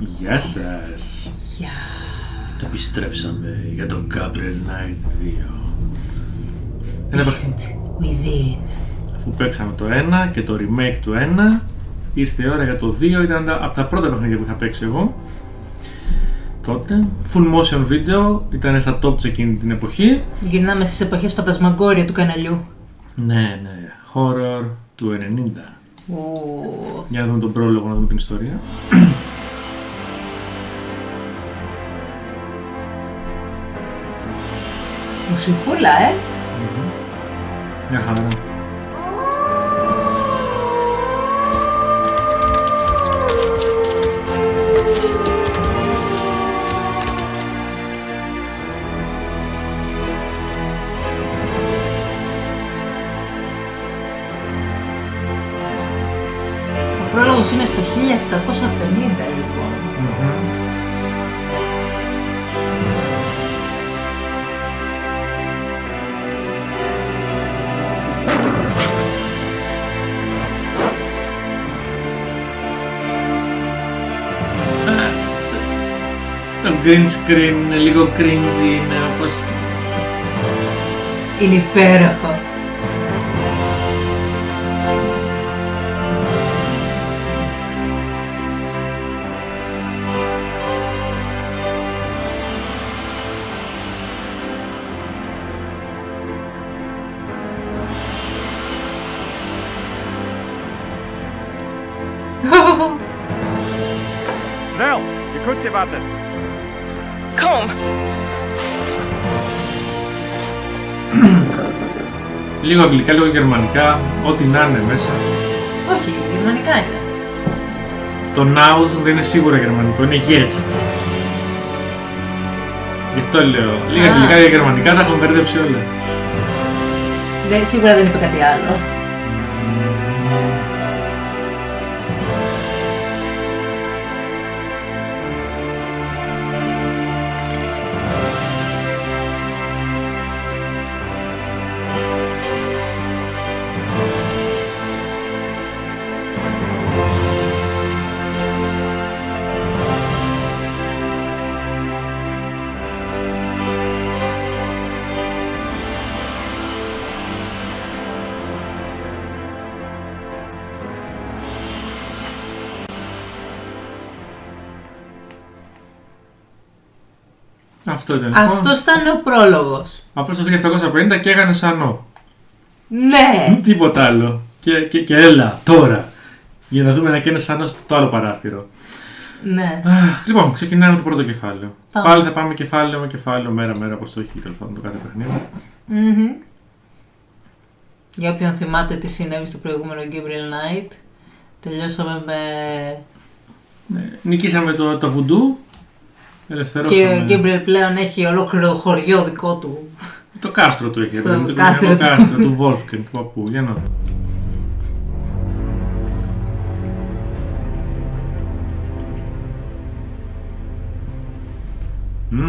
Γεια σας. Γεια. Επιστρέψαμε για το Gabriel Knight 2. Within. Αφού παίξαμε το 1 και το remake του 1, ήρθε η ώρα για το 2. Ήταν από τα πρώτα παιχνίδια που είχα παίξει εγώ τότε. Full motion video, ήταν στα top σε εκείνη την εποχή. Γυρνάμε στις εποχές φαντασμαγκόρια του καναλιού. Ναι, horror του 90. Για να δούμε τον πρόλογο, να δούμε την ιστορία. Μουσικούλα, Μια χαρά. Ο πρόλογος είναι στο 1750 λοιπόν. Το green screen είναι λίγο cringy, είναι όπως... Είναι υπέροχο. Schnell, die Kutsche wartet. Komm! Λίγο αγγλικά, λίγο γερμανικά, ό,τι να είναι μέσα. Όχι, γερμανικά είναι. Το now δεν είναι σίγουρα γερμανικό, είναι jetzt. Γι' αυτό λέω, λίγα αγγλικά και γερμανικά τα έχουν μπερδέψει όλα. Σίγουρα δεν είπε κάτι άλλο. Αυτό ήταν. Αυτός ήταν ο πρόλογος. Απλώς το 1750 και έκανε σανό. Ναι! Τίποτα άλλο. Και έλα τώρα. Για να δούμε να καίνε σανό στο άλλο παράθυρο. Ναι. Λοιπόν, ξεκινάμε το πρώτο κεφάλαιο. Πάμε. Πάλι θα πάμε κεφάλαιο με κεφάλαιο, μέρα-μέρα, όπως το έχει τέλος πάντων το κάθε παιχνίδι. Για όποιον θυμάται τι συνέβη στο προηγούμενο Gabriel Knight, τελειώσαμε με... Ναι. Νικήσαμε το βουντού. Και ο Gabriel πλέον έχει ολόκληρο χωριό δικό του. Το κάστρο του έχει. Το κάστρο του Wolfgang, του παππού. Για να δω.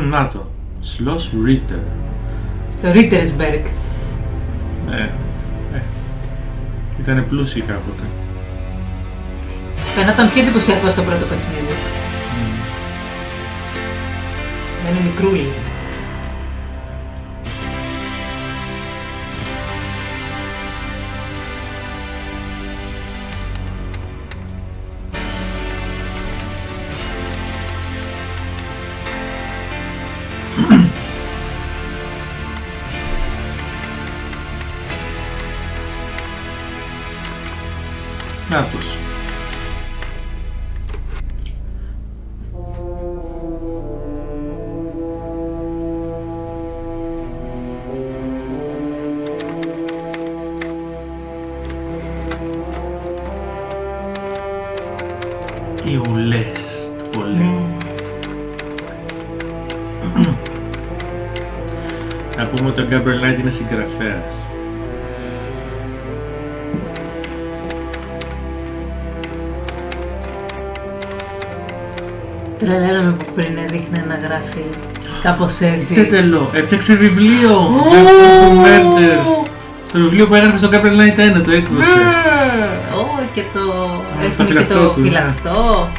Να το. Schloss Ritter. Στο Rittersberg. Ναι. Ήτανε πλούσιοι κάποτε. Φαινόταν πιο εντυπωσιακό στο πρώτο παιχνίδι. Δεν είναι μικρούλι. Νάτος. Οι ουλές του πολέμου. Να πούμε ότι ο Gabriel Knight είναι συγγραφέας. Τρελαίναμε που πριν έδειχνε να γράφει κάπως έτσι. Τι τέλο, έφτιαξε βιβλίο! Το βιβλίο που έγραφε στο Gabriel Knight 1, το έκδοσε. Και το... Έχουμε και το φυλαχτό.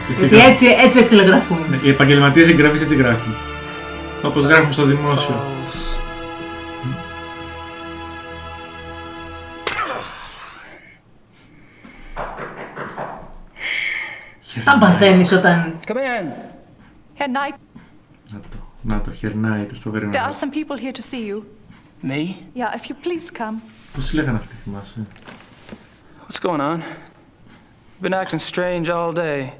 Γιατί έτσι εκτελεγραφούν. Ναι, οι επαγγελματίες εγγραφείς έτσι γράφουν. Όπως γράφουν στο δημόσιο. Τα παθαίνεις όταν... Come in. Herr Knight, Να το, Herr Knight, αυτό there are περίμενα. some people here to see you. Me? Yeah, if you please come. Πώς λέγανε αυτοί, θυμάσαι? What's going on? Been acting strange all day.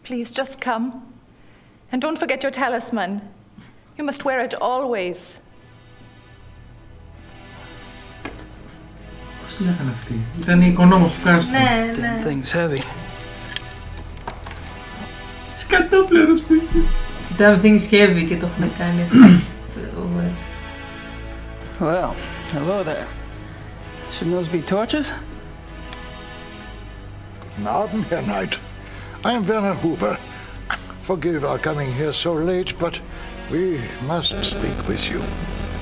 Please just come. And don't forget your talisman. You must wear it always. Πώς λέγανε αυτοί? Ήταν η οικονόμος του κάστου. Ναι, Damn ναι. thing's heavy. Σκατόφλερος που είσαι. Damn things heavy και το έχουν κάνει. Well, hello there. Shouldn't those be torches? Guten Abend, Herr Knight. I am Werner Huber. Forgive our coming here so late, but we must speak with you.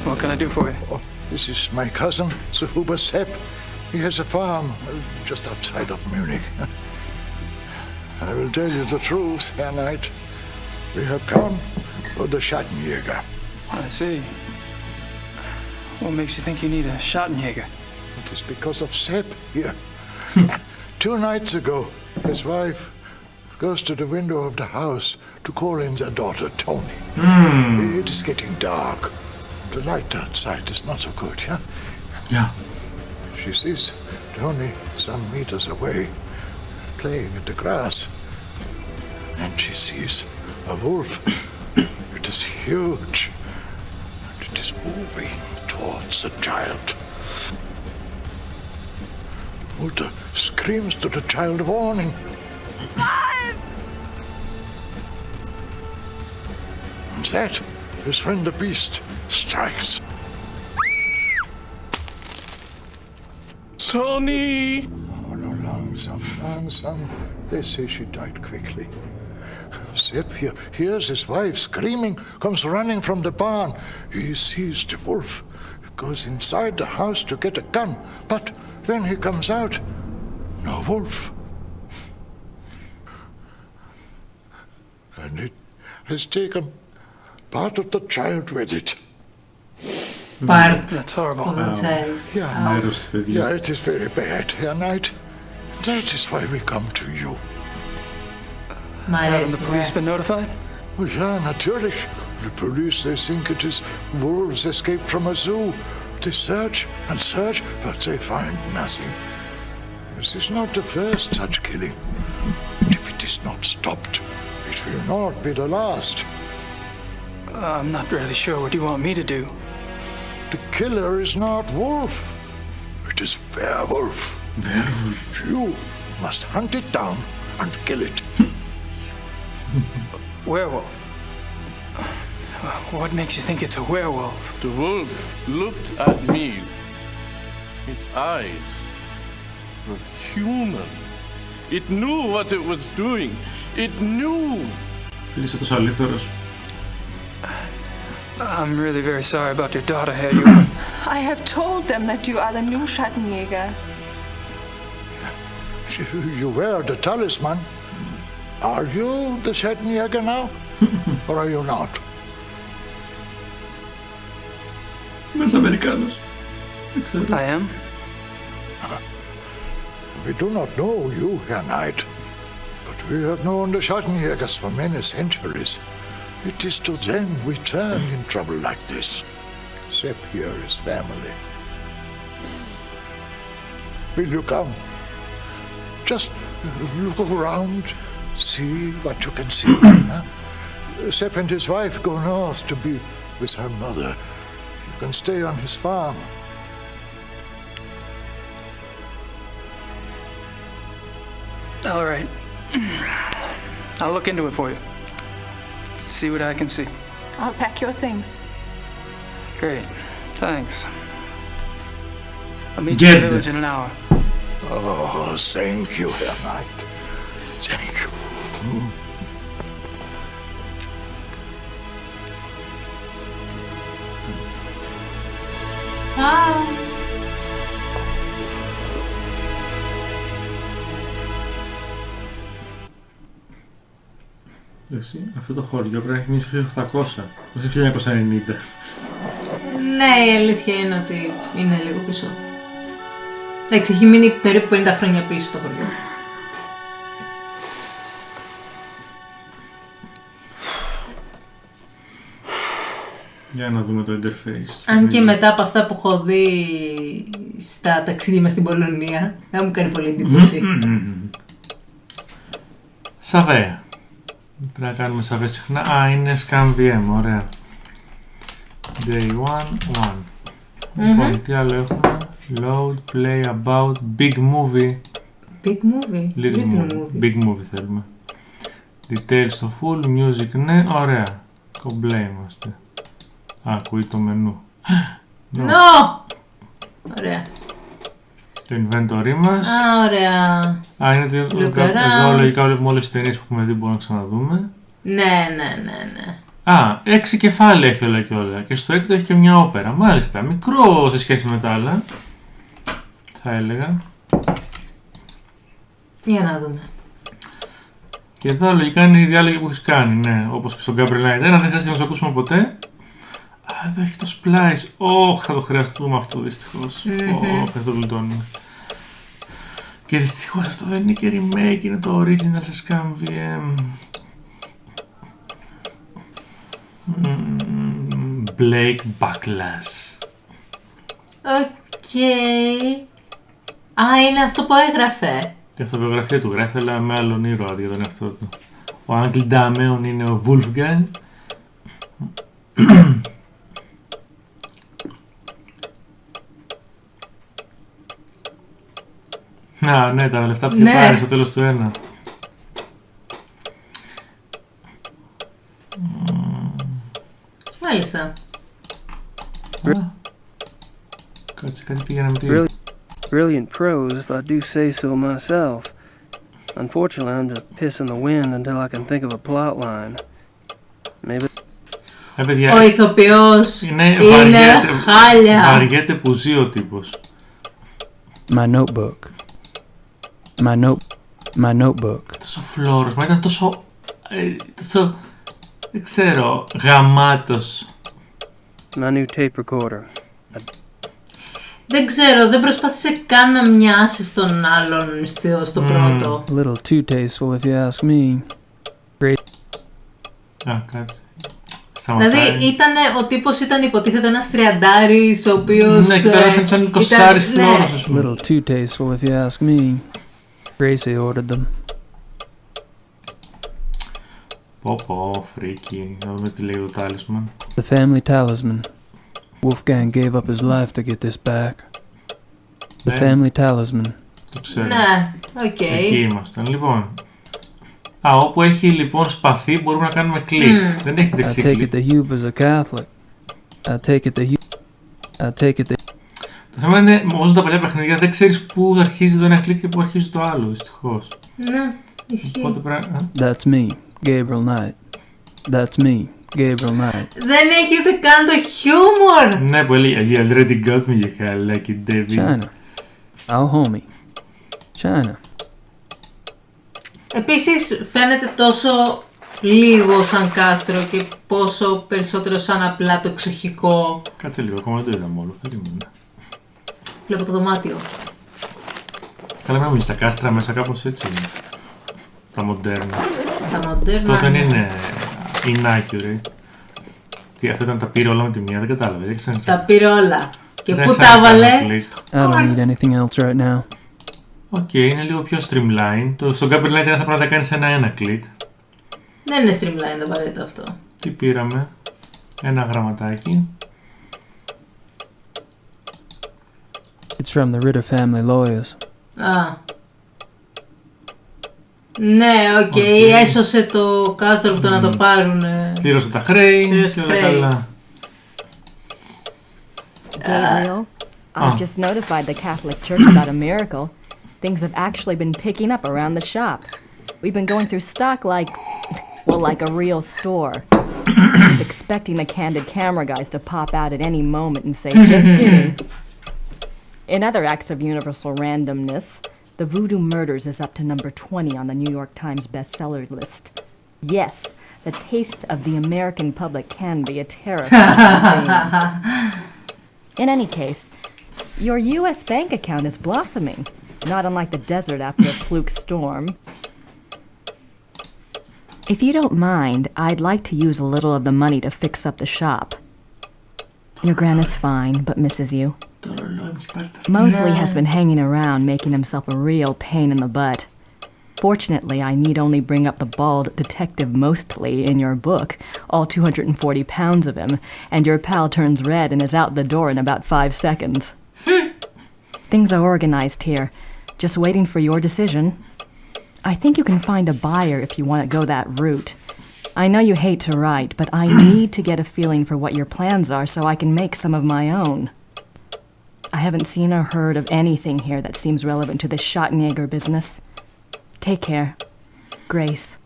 What can I do for you? Oh, this is my cousin, Sir Huber Sepp. He has a farm just outside of Munich. I will tell you the truth, Herr Knight. We have come for the Schattenjäger. I see. What makes you think you need a Schottenjäger? It is because of Sepp here. 2 nights ago, his wife goes to the window of the house to call in their daughter, Tony. It is getting dark. The light outside is not so good, yeah? Yeah. She sees Tony some meters away, playing in the grass. And she sees a wolf. It is huge. And it is moving towards the child. The mother screams to the child, warning. And that is when the beast strikes. Tony! Oh, no, langsam. They say she died quickly. Sepp here hears his wife screaming, comes running from the barn. He sees the wolf, goes inside the house to get a gun. But when he comes out, no wolf. And it has taken part of the child with it. Part That's horrible. of the child. Μέρος του παιδιού. Yeah, it is very bad, Herr Knight. That is why we come to you. Μ' Haven't αρέσει. the police been notified? Oh, yeah, natürlich. The police, they think it is wolves escaped from a zoo. They search and search, but they find nothing. This is not the first such killing. If it is not stopped, it will not be the last. I'm not really sure what you want me to do. The killer is not wolf. It is werewolf. Werewolf. You must hunt it down and kill it. Werewolf. What makes you think it's a werewolf? The wolf looked at me. Its eyes were human. It knew what it was doing. It knew. Είσαι τόσο αλήθωρος. I'm really very sorry about your daughter, Herr you. I have told them that you are the new Schattenjäger. You wear the talisman. Are you the Schattenjäger now? Or are you not? Είμαι Αμερικάνος. Δεν ξέρω. I am? We do not know you, Herr Knight, but we have known the Schattenjägers for many centuries. It is to them we turn in trouble like this. Sepp here is family. Will you come? Just look around, see what you can see. Huh? Sepp and his wife go north to be with her mother. You can stay on his farm. All right. I'll look into it for you. See what I can see. I'll pack your things. Great. Thanks. I'll meet you in the village in an hour. Oh, thank you, Herr Knight. Thank you. Εντάξει, αυτό το χωριό πρέπει να έχει μείνει στο 1800, όχι στο 1990. Ναι, η αλήθεια είναι ότι είναι λίγο πίσω. Εντάξει, έχει μείνει περίπου 50 χρόνια πίσω το χωριό. Για να δούμε το interface. Αν και μετά από αυτά που έχω δει στα ταξίδια μας στην Πολωνία, δεν μου κάνει πολύ εντύπωση. Σαβέ. Πρέπει να κάνουμε σαβέ συχνά. Α, είναι scan VM, ωραία. Day 1. Λοιπόν, τι άλλο έχουμε. Load, play, about, big movie. Big movie. Little movie. Big movie θέλουμε. Details στο full, music, ναι, ωραία. Κομπλέ είμαστε. Ακούει το μενού. No! Ωραία. Το inventory μας. Α, ωραία. Α, είναι ότι εδώ λογικά βλέπουμε όλες τις ταινίες που έχουμε δει, μπορούμε να ξαναδούμε. Ναι. Α, 6 κεφάλαια έχει όλα και όλα. Και στο 6 έχει και μια όπερα. Μάλιστα, μικρό σε σχέση με τα άλλα. Θα έλεγα. Για να δούμε. Και εδώ λογικά είναι οι διάλογοι που έχεις κάνει, ναι. Όπως και στον Gabriel Knight. Δεν χρειάζεται να το ακούσουμε ποτέ. Α, εδώ έχει το splice. Θα το χρειαστούμε αυτό δυστυχώς. Θα το γλιτώνουμε. Και δυστυχώς αυτό δεν είναι και remake, είναι το original σε Scan VM. Blake Backlash. Οκ. Α, είναι αυτό που έγραφε. Η αυτοβιογραφία του γράφει, αλλά με άλλον ήρωα για τον εαυτό του. Ο Uncle Dameon είναι ο Wolfgang. Α, ναι, τα λεφτά που είχε πάρει στο τέλος του 1. Μάλιστα. Κάτσε, κάτι πήγα να μην πει. Brilliant prose, if I do say so myself. Unfortunately, I'm just pissing the wind until I can think of a plot line. Maybe. Ο ηθοποιός είναι χάλια. Βαριέται που ζει ο τύπος. My notebook. My notebook. Τόσο φλόρος, μα ήταν τόσο... δεν ξέρω, γαμάτος. My new tape recorder. Δεν ξέρω, δεν προσπάθησε καν να μοιάσει στον άλλον στο πρώτο. A little too tasteful if you ask me. Α, κάτσε. Δηλαδή ο τύπος ήταν υποτίθεται ένας τριαντάρης, ο οποίος... Ναι, και τώρα έφερε σαν 20άρης φλόρος, ας πούμε. A little too tasteful if you ask me. Gracie ordered them. Πω, φρίκι. Να δούμε τι λέει το talisman. The family talisman. Wolfgang gave up his life to get this back. The family talisman. Το ξέρω. Ναι, οκ. Εκεί ήμασταν. Λοιπόν. Όπου έχει λοιπόν σπαθί μπορούμε να κάνουμε κλικ. Δεν έχει δεξί κλικ. I take it the Hube is a Catholic. I take it the... Το θέμα είναι, όπως τα παλιά παιχνίδια, δεν ξέρεις πού αρχίζει το ένα κλικ και πού αρχίζει το άλλο, δυστυχώς. Ναι, ισχύει. That's me, Gabriel Knight. That's me, Gabriel Knight. Δεν έχει ούτε καν το χιούμορ. Ναι, που έλεγε, you already got me, you halaki David. China. Our homie. China. Επίσης φαίνεται τόσο λίγο σαν κάστρο και πόσο περισσότερο σαν απλά το εξοχικό. Κάτσε λίγο, ακόμα δεν το είδαμε όλο. Βλέπω το δωμάτιο. Καλά, μην νομίζεις, τα κάστρα μέσα κάπως έτσι είναι. Τα μοντέρνα. Τα μοντέρνα. Αυτό δεν είναι inaccurate. Τι, αυτό ήταν τα πήρε όλα με τη μία, δεν κατάλαβε. Τα πήρε όλα. Και πού τα έβαλε. I don't need anything else right now. Οκ, είναι λίγο πιο streamline. Στο Gabriel Knight θα πρέπει να τα κάνεις ένα κλικ. Δεν είναι streamline το απαραίτητο αυτό. Τι πήραμε. Ένα γραμματάκι. It's from the Ritter family lawyers. Α. Ναι, οκ, έσωσε το κάστρο που το να το πάρουν. Πλήρωσε τα χρέη και όλα καλά. Gabriel, I've just notified the Catholic Church about a miracle. Things have actually been picking up around the shop. We've been going through stock like a real store. I'm expecting the candid camera guys to pop out at any moment and say, just kidding. In other acts of universal randomness, the Voodoo Murders is up to number 20 on the New York Times bestseller list. Yes, the tastes of the American public can be a terrifying thing. In any case, your U.S. bank account is blossoming, not unlike the desert after a fluke storm. If you don't mind, I'd like to use a little of the money to fix up the shop. Your gran is fine, but misses you. Mosley has been hanging around, making himself a real pain in the butt. Fortunately, I need only bring up the bald detective Mostly in your book, all 240 pounds of him, and your pal turns red and is out the door in about 5 seconds. Things are organized here, just waiting for your decision. I think you can find a buyer if you want to go that route. I know you hate to write, but I need to get a feeling for what your plans are so I can make some of my own. I haven't seen or heard of anything here that seems relevant to this Schottenjäger business. Take care. Grace.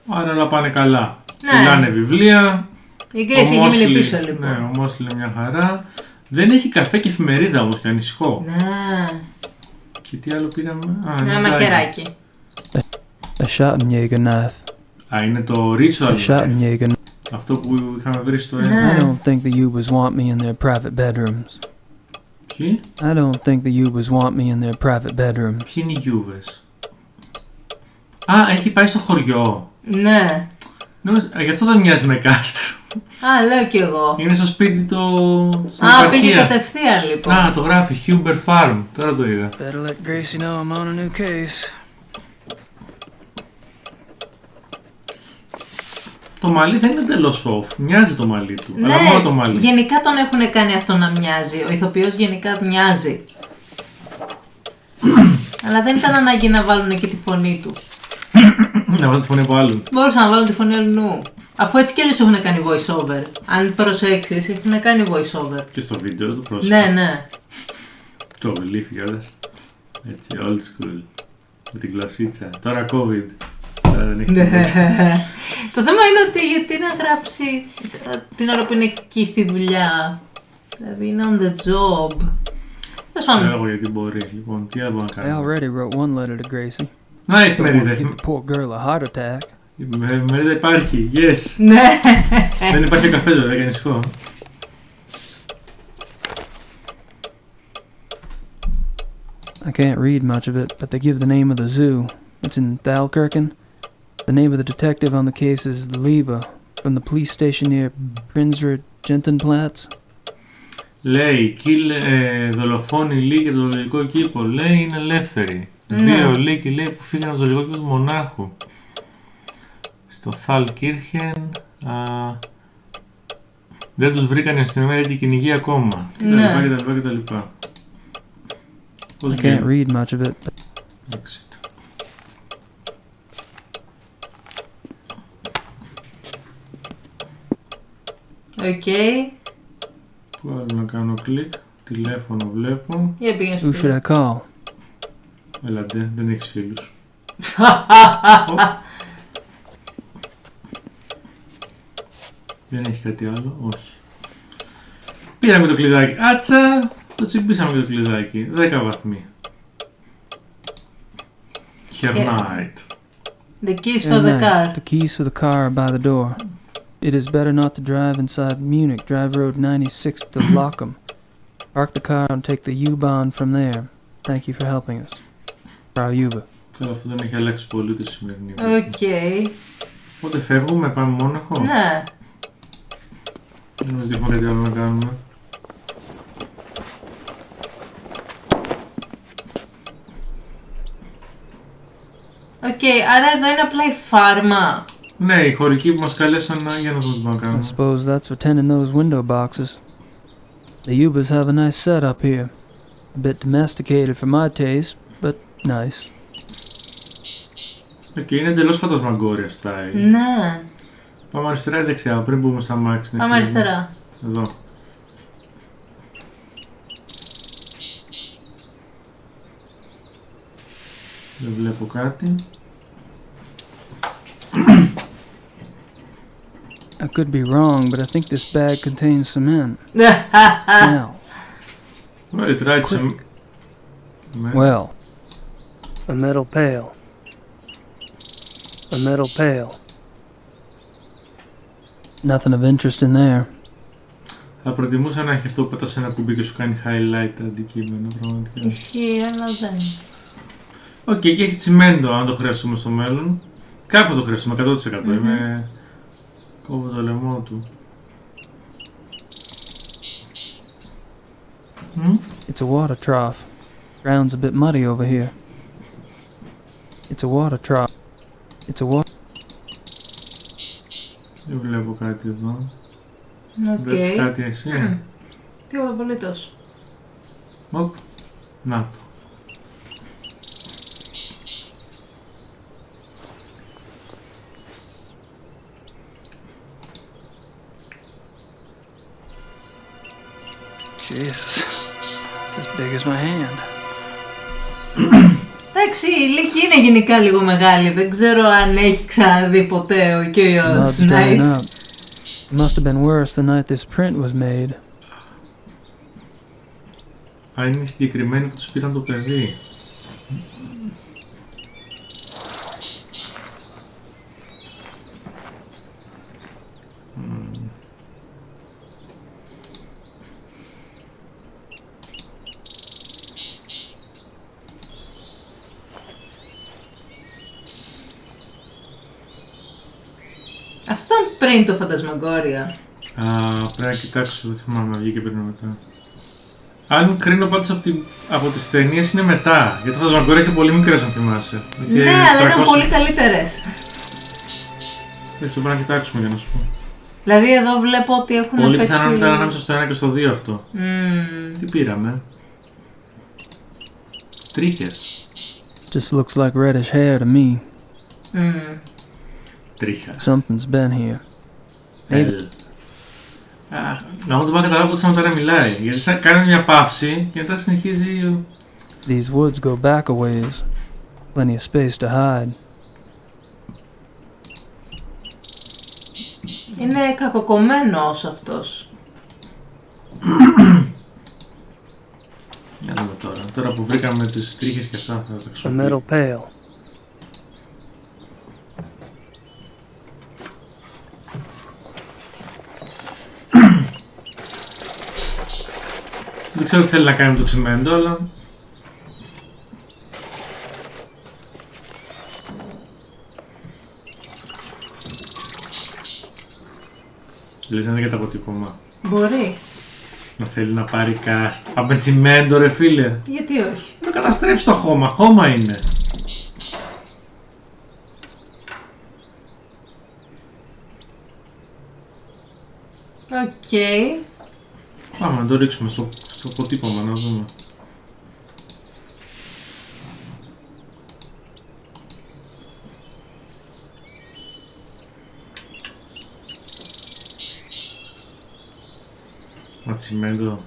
Άρα όλα πάνε καλά. Πουλάνε βιβλία. Η Grace έχει μείνει πίσω λοιπόν. Ναι, ο Μόσλι είναι μια χαρά. Δεν έχει καφέ και εφημερίδα όμως και ανησυχώ. Ναι. Και τι άλλο πήραμε? Ένα μαχαιράκι. A Schottenjäger knife. Α, είναι το ritual. A Schottenjäger. Αυτό που είχαμε βρει στο ένα. Ναι. I don't think the Ubers want me in their private bedrooms. Ποιοι? I don't think the Ubers want me in their private bedrooms. Ποιοι είναι οι Γιούβες? Α, έχει πάει στο χωριό. Ναι. Γι' αυτό δεν μοιάζει με κάστρο. Α, λέω κι εγώ. Είναι στο σπίτι στην Α, επαρχία. πήγε κατευθείαν λοιπόν. Α, το γράφει Huber Farm. Τώρα το είδα. Better let Gracie know I'm on a new case. Το μαλλί δεν είναι τελώς off. Μοιάζει το μαλλί του. Ναι, αλλά μόνο το μαλλί. γενικά τον έχουν κάνει αυτό να μοιάζει. Ο ηθοποιός γενικά μοιάζει. Αλλά δεν ήταν ανάγκη να βάλουν και τη φωνή του. Να βάζουν τη φωνή από άλλον. Μπορούσαν να βάλουν τη φωνή αλλού. Αφού έτσι κι αλλιώς έχουν κάνει voice over. Αν προσέξεις, έχουν κάνει voice over. Και στο βίντεο του πρόσωπο. Ναι, ναι. Το βελίφι κιόλας. Έτσι, old school. Με την γλωσσίτσα. Τώρα COVID. Τώρα δεν έχει τίποτα. Το θέμα είναι ότι γιατί να γράψει την ώρα που είναι εκεί στη δουλειά. Δηλαδή είναι on the job. Ξέρω εγώ γιατί μπορεί. Λοιπόν, τι άλλο να I κάνω. already wrote one letter to Gracie. Να, η Don't want to εφημερίδα. give the poor girl a heart attack. Η εφημερίδα υπάρχει. Yes. Ναι. Δεν υπάρχει ο καφέ βέβαια, για ανησυχώ. I can't read much of it, but they give the name of the zoo. It's in Thalkirken. The name of the detective on the case is Liebe, from the police station near Prinzre Gentenplatz. Λέει, δολοφόνοι λύκοι από το ζωολογικό κήπο. Λέει, είναι ελεύθεροι. Δύο λύκοι λέει που φύγαν από το ζωολογικό κήπο του μονάχου. Στο Θαλκίρχεν. Δεν τους βρήκαν οι αστυνομία γιατί κυνηγεί ακόμα. Και τα λοιπά. Πώς I can't read much of it. Exit. Οκ. Πού άλλο να κάνω κλικ. Τηλέφωνο βλέπω. Για πήγαινε Who στο should I call? Έλατε, δεν έχεις φίλους. Δεν έχει κάτι άλλο, όχι. Πήραμε το κλειδάκι. Άτσα! Το τσιμπήσαμε και το κλειδάκι. 10 βαθμοί. Knight. The keys for the car. The keys for the car are by the door. It is better not to drive inside Munich. Drive road 96 to Lockham. Park the car and take the U-Bahn from there. Thank you for helping us. Frau Uwe. Καλά, αυτό δεν έχει αλλάξει πολύ το σημερινή. Οκ. Οπότε φεύγουμε, πάμε Μόναχο. Ναι. Δεν νομίζω ότι έχουμε κάτι άλλο να κάνουμε. Οκ, άρα εδώ είναι απλά η φάρμα. Ναι, οι χωρικοί που μας καλέσαν για να δούμε τι να I κάνουμε. suppose that's for tending those window boxes. The Ubers have a nice setup here. A bit domesticated for my taste, but nice. Οκ, είναι εντελώς φαντασμαγκόρια style. Ναι. Πάμε αριστερά ή δεξιά, πριν μπούμε στα μάξι. Πάμε αριστερά. Εδώ. Δεν βλέπω κάτι. I could be wrong, but I think this bag contains cement. Now, Well, it writes some... well, a metal pail. A metal pail. Nothing of interest in there. Θα προτιμούσα να έχει αυτό που πετάς ένα κουμπί και σου κάνει highlight τα αντικείμενα, πραγματικά. Ισχύει, αλλά δεν. Οκ, και έχει τσιμέντο αν το χρειαστούμε στο μέλλον. Κάπου το χρειαστούμε, 100%. Είμαι... κόβω το λαιμό του. It's a water trough. Ground's a bit muddy over here. It's a water trough. It's a water... Δεν βλέπω κάτι εδώ. Οκ. Κάτι εσύ. Τίποτα απολύτως. Οπ. Να το. Jesus. It's as big as my hand. Εντάξει, η Λίκη είναι γενικά λίγο μεγάλη. Δεν ξέρω αν έχει ξαναδεί ποτέ ο κύριος Knight. It must have been worse the night this print was made. Αν είναι συγκεκριμένοι που τους πήραν το παιδί. Αυτό ήταν πριν το Φαντασμαγκόρια. Πρέπει να κοιτάξω, δεν θυμάμαι, βγήκε πριν μετά. Αν κρίνω πάντως από τις ταινίες είναι μετά. Γιατί το Φαντασμαγκόρια είχε πολύ μικρές, αν θυμάσαι. Ναι, αλλά ήταν πολύ καλύτερες. Δεν πρέπει να κοιτάξουμε για να σου πω. Δηλαδή εδώ βλέπω ότι έχουν πολύ παίξει... πιθανόν ήταν ανάμεσα στο 1 και στο 2 αυτό. Τι πήραμε? Τρίχες. Just looks like reddish hair to me. Τρίχα. Something's been here. Να μου το πάω καταλάβω πότε σαν τώρα μιλάει. Γιατί θα κάνει μια παύση και μετά συνεχίζει... These woods go back a ways. Plenty of space to hide. Είναι κακοκομμένος αυτός. Για να δούμε τώρα. Τώρα που βρήκαμε τις τρίχες και αυτά θα τα A χρησιμοποιήσουμε. metal pail. Δεν ξέρω τι θέλει να κάνει με το τσιμέντο, αλλά... Λες να είναι για το αποτύπωμα. Μπορεί. Να θέλει να πάρει cast. Από τσιμέντο ρε φίλε. Γιατί όχι. Να καταστρέψει το χώμα. Χώμα είναι. Οκ. Πάμε να το ρίξουμε στο αποτύπωμα να δούμε. Μα τσιμέντο.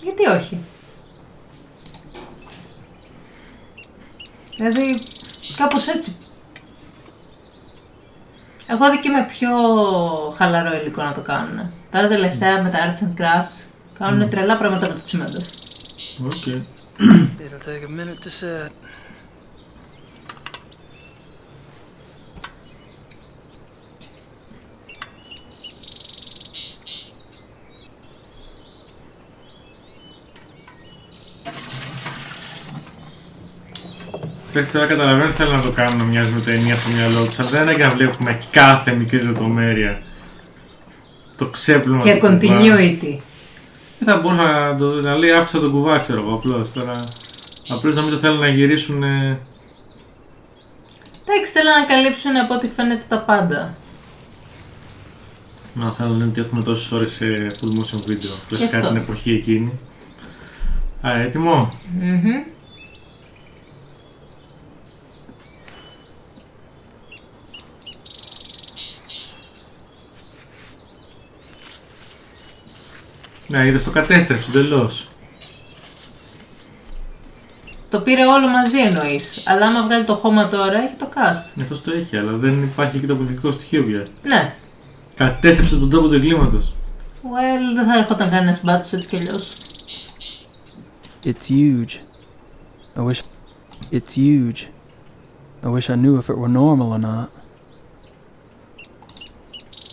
Γιατί όχι. Δηλαδή κάπως έτσι. Εγώ δει και με πιο χαλαρό υλικό να το κάνουν. Τώρα τελευταία με τα arts and crafts κάνουν τρελά πράγματα με το τσιμέντο. Οκ. It'll take a minute to set. Πες τώρα καταλαβαίνω ότι θέλω να το κάνω να μοιάζει με ταινία στο μυαλό τους, αλλά δεν είναι και να βλέπουμε κάθε μικρή λεπτομέρεια. Το ξέπλυμα Και του κουβά. continuity. Δεν θα μπορούσα να λέει άφησα τον κουβά, ξέρω εγώ, απλώς τώρα. Απλώς νομίζω θέλουν να γυρίσουν... Εντάξει, θέλω να καλύψουν από ό,τι φαίνεται τα πάντα. Να θέλω να λένε ότι έχουμε τόσες ώρες σε full motion video, κλασικά την εποχή εκείνη. Άρα, έτοιμο. Ναι, είδες, το κατέστρεψε τελώς. Το πήρε όλο μαζί εννοείς. Αλλά άμα βγάλει το χώμα τώρα έχει το cast. Αυτός το έχει, αλλά δεν υπάρχει εκεί το αποδεικτικό στοιχείο πια. Ναι. Κατέστρεψε τον τόπο του εγκλήματος. Well, δεν θα έρχονταν κανένας μπάτος έτσι κι αλλιώς. It's huge. It's huge. I wish I knew if it were normal or not.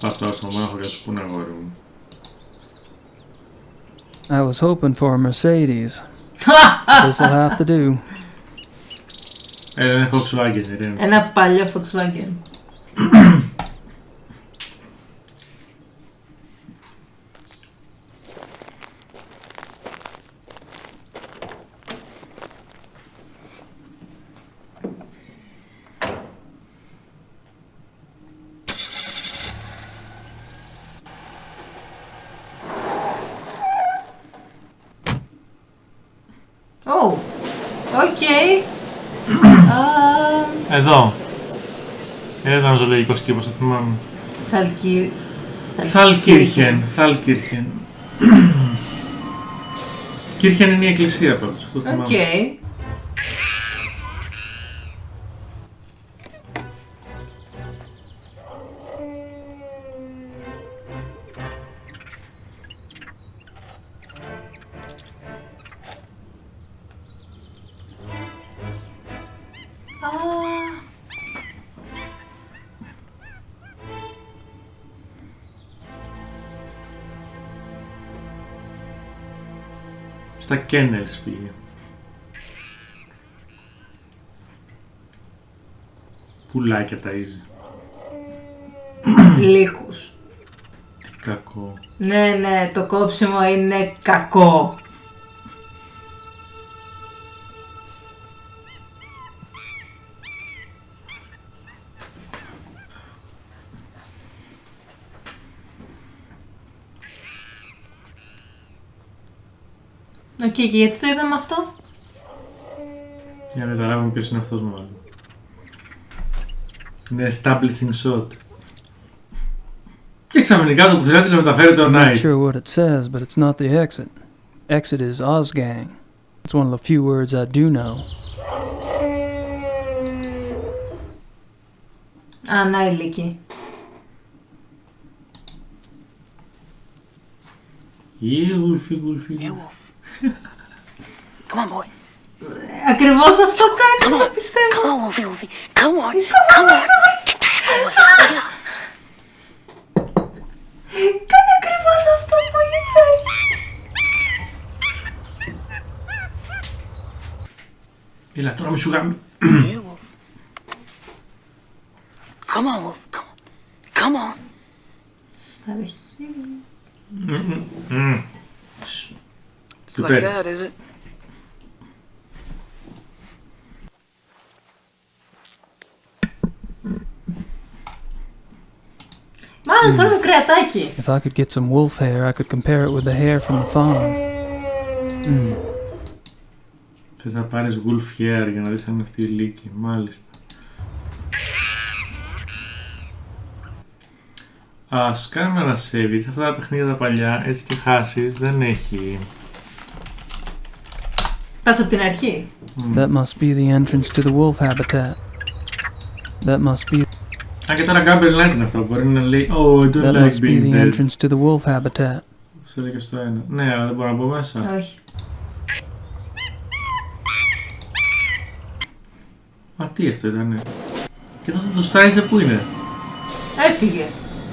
Αυτό στο μάχο για σου πούνε αγόρι μου. I was hoping for a Mercedes. This'll have to do. Είναι Volkswagen, ρε. Ένα παλιό Volkswagen. Oh, okay. Εδώ. Ήταν ζωολογικός κήπος, θα θυμάμαι. Θαλκίρχεν. Κίρχεν είναι η εκκλησία πρώτος, το θυμάμαι. Okay. Στα Κένελς πήγε. Πουλάκια ταΐζει. Λύκους. Τι κακό. Ναι, το κόψιμο είναι κακό. Οκ, και γιατί το είδαμε αυτό? Για να καταλάβουμε ποιος είναι αυτός μάλλον. Είναι establishing shot. Και ξαφνικά το πουθενά να μεταφέρει το I'm not Knight. sure what it says, but it's not the exit. Exit is Ozgang. It's one of the few words I do know. Α, να η Λύκη. Γουλφί. Come on, boy. Ακριβώς αυτό κάνει, το πιστεύω. Come on, Wolfie. Come on. Get the heck on. Κάνει ακριβώς αυτό που είπες. Έλα τώρα μη σου γάμει. Come on, Wolf. Come on. Στα αρχή. It's like that, is it? Μάλλον θέλουμε κρεατάκι. If I could get some wolf hair, I could compare it with the hair from the fawn. Θες να πάρεις wolf hair για να δεις αν είναι αυτή η Λύκη. Μάλιστα. Ας κάνουμε ένα save. Σε αυτά τα παιχνίδια τα παλιά, έτσι και χάσεις, δεν έχει... Πας από την αρχή. That must be the entrance to the wolf habitat. That must be... Αν και τώρα Gabriel Knight είναι αυτό, μπορεί να λέει Oh, I don't That like must be being the dead. entrance to the wolf habitat. Σε έλεγε στο ένα. Ναι, αλλά δεν μπορώ να μπω μέσα. Όχι. Α, τι αυτό ήτανε. Και αυτό το στάιζε που είναι. Έφυγε.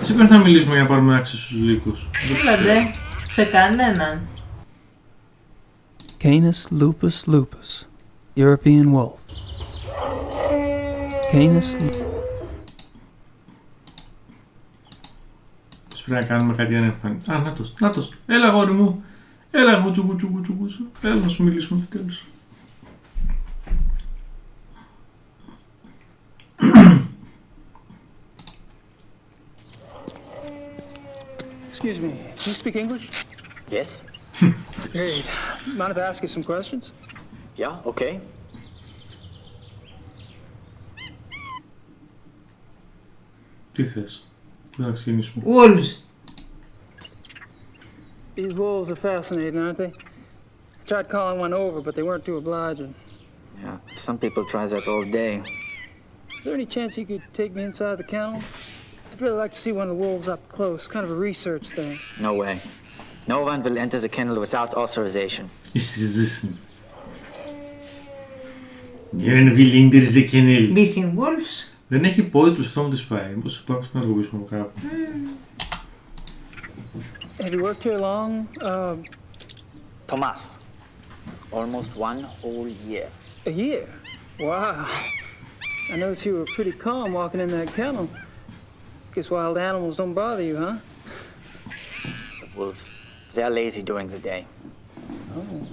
Σε ποιον θα μιλήσουμε για να πάρουμε άξιο στους λύκους. Βλέπετε, σε κανέναν. Canis lupus lupus. European wolf. Canis... Πώς πρέπει να κάνουμε κάτι για να εμφανίσει. Α, νάτος. Έλα αγόρι μου. Έλα μου τσουκου. Έλα να σου μιλήσουμε επιτέλους. Excuse me, do you speak English? Yes? Great. Mind if I ask you some questions? Yeah, okay. Τι θες. Πού θα ξεκινήσουμε. Wolves. These wolves are fascinating, aren't they? I tried calling one over, but they weren't too obliging. Yeah, some people try that all day. Is there any chance you could take me inside the kennel? I'd really like to see one of the wolves up close, kind of a research thing. No way. No one will enter the kennel without authorization. Εισριζήσιν. No one will enter the kennel. Missing wolves. Δεν έχει πόδι του στο στόμα της πάει. Μήπως πρέπει να αργοποιήσουμε από κάπου. Have you worked here long? Tomas. Almost 1 whole year. A year? Wow. I noticed you were pretty calm walking in that kennel. Guess wild animals don't bother you, huh? The wolves. They're lazy during the day. Oh.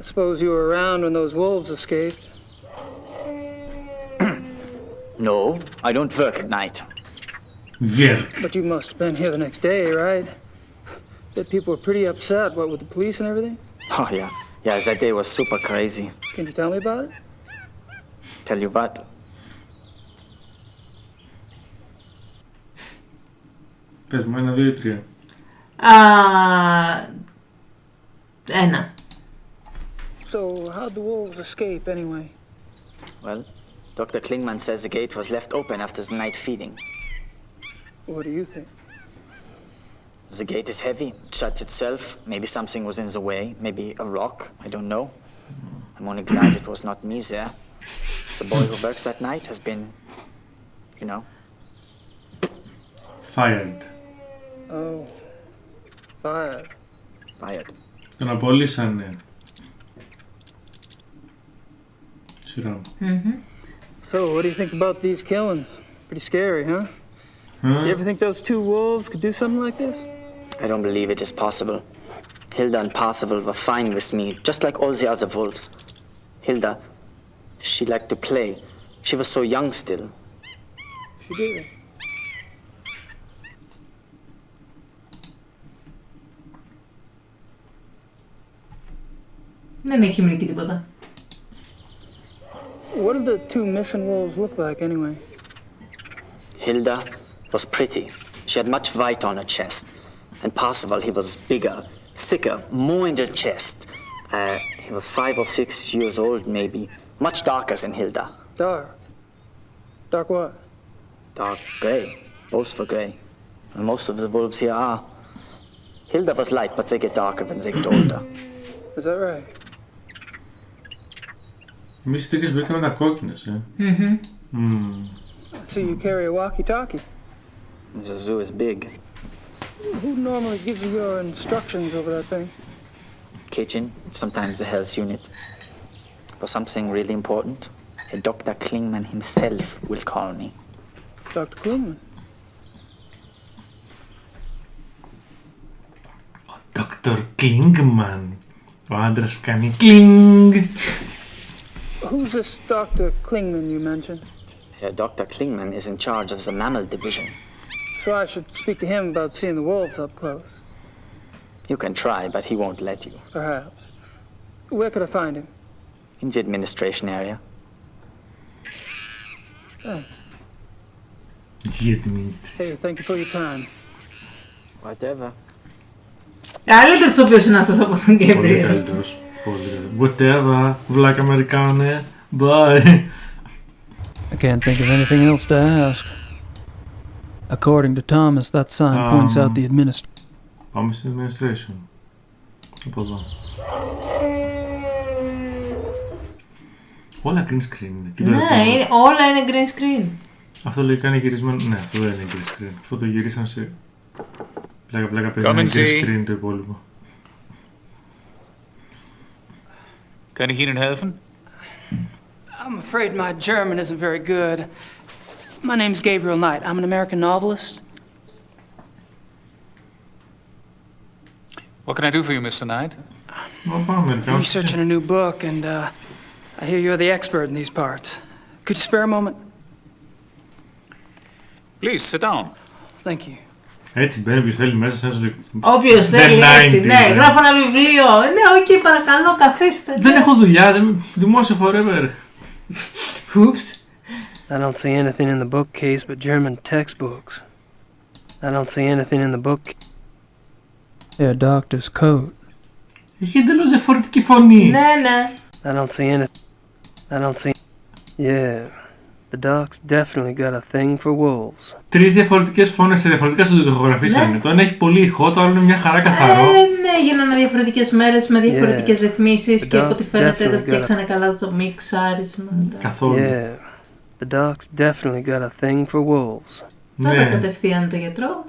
I suppose you were around when those wolves escaped. No, I don't work at night. Work. But you must have been here the next day, right? That people were pretty upset, what, with the police and everything? Oh, yeah. Yeah, that day was super crazy. Can you tell me about it? Tell you what? Πες μου, 1, 2 ή 3. 1. So, how'd the wolves escape anyway? Well, Dr. Klingman says the gate was left open after the night feeding. What do you think? The gate is heavy, it shuts itself. Maybe something was in the way, maybe a rock, I don't know. I'm only glad it was not me there. The boy who works that night has been, you know. Fired. Oh, fired. Fired. Τον απολύσανε. Σειρά μου. So, what do you think about these killings? Pretty scary, huh? You ever think those two wolves could do something like this? I don't believe it is possible. Hilda and Parzival were fine with me, just like all the other wolves. Hilda, she liked to play. She was so young still. She did. Δεν έχει μείνει και τίποτα. What did the two missing wolves look like anyway? Hilda was pretty. She had much white on her chest. And Parzival, he was bigger, thicker, more in the chest. He was 5 or 6 years old, maybe. Much darker than Hilda. Dark? Dark what? Dark grey. Both were grey. And most of the wolves here are. Hilda was light, but they get darker when they get older. Is that right? Εμείς στήκες βρήκαμε τα κόκκινες, So you carry a walkie-talkie? The zoo is big. Who normally gives you your instructions over that thing? Kitchen, sometimes the health unit. For something really important, Dr. Klingman himself will call me. Dr. Klingman? Dr. Klingman. Ο άντρας που κάνει κλινγκ. Who's this Dr. Klingman you mentioned? Dr. Klingman is in charge of the mammal division. So I should speak to him about seeing the wolves up close? You can try, but he won't let you. Perhaps. Where could I find him? In the administration area. Thanks. The administration. Hey, thank you for your time. Whatever. Καλύτερος ο οποίος είναι αυτός από τον Gabriel. Πολύ καλύτερος. Whatever. Βλάκ Αμερικάνε. Bye. I can't think of anything else to ask. According to Thomas, that sign points out the administration. Πάμε στην administration. Από εδώ. Όλα green screen είναι. Τι Ναι, όλα είναι green screen. Αυτό λογικά είναι γυρισμένο. Ναι, αυτό δεν είναι green screen. Αυτό το γυρίσαν σε. Πλάκα παίζει ένα green screen το υπόλοιπο. Kann ich Ihnen helfen? I'm afraid my German isn't very good. My name's Gabriel Knight. I'm an American novelist. What can I do for you, Mr. Knight? I'm researching a new book, and I hear you're the expert in these parts. Could you spare a moment? Please, sit down. Thank you. Έτσι μπαίνει όποιος θέλει μέσα, σαν να Όποιος θέλει έτσι, ναι, γράφω ένα βιβλίο. Ναι, οκ, παρακαλώ, καθίστε. Δεν έχω δουλειά, δημόσιο forever. Oops. I don't see anything in the bookcase but German textbooks. I don't see anything in the book. Yeah, doctor's coat. Έχει εντελώς διαφορετική φωνή. Ναι, ναι. I don't see anything. I don't see. Yeah, the doc's definitely got a thing for wolves. 3 διαφορετικές φωνές σε διαφορετικά στούντιο το ηχογραφήσανε. Το ένα έχει πολύ ηχό, το άλλο είναι μια χαρά καθαρό. Ναι, έγιναν διαφορετικές μέρες με διαφορετικές ρυθμίσεις και από ό,τι φαίνεται δεν φτιάξανε καλά το μιξάρισμα. Καθόλου. Yeah, the doc's definitely got a thing for wolves. Πάτα κατευθείαν το γιατρό.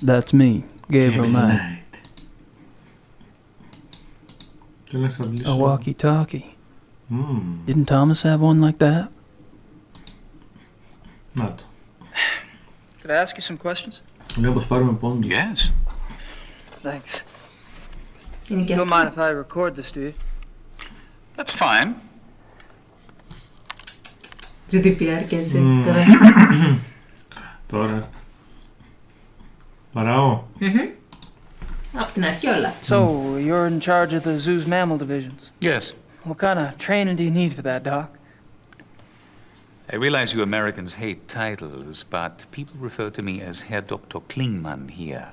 That's me, Gabriel Knight. A walkie-talkie. Didn't Thomas have one like that? Να το. Could I ask you some questions? Λέω πως πάρουμε πόντους. Yes. Thanks. Είναι και You don't αυτό. mind if I record this, do you? That's fine. GDPR και έτσι. Τώρα. Τώρα. Βαράω. Από την αρχή όλα. So, you're in charge of the zoo's mammal divisions. Yes. What kind of training do you need for that, Doc? I realize you Americans hate titles, but people refer to me as Herr Dr. Klingmann here.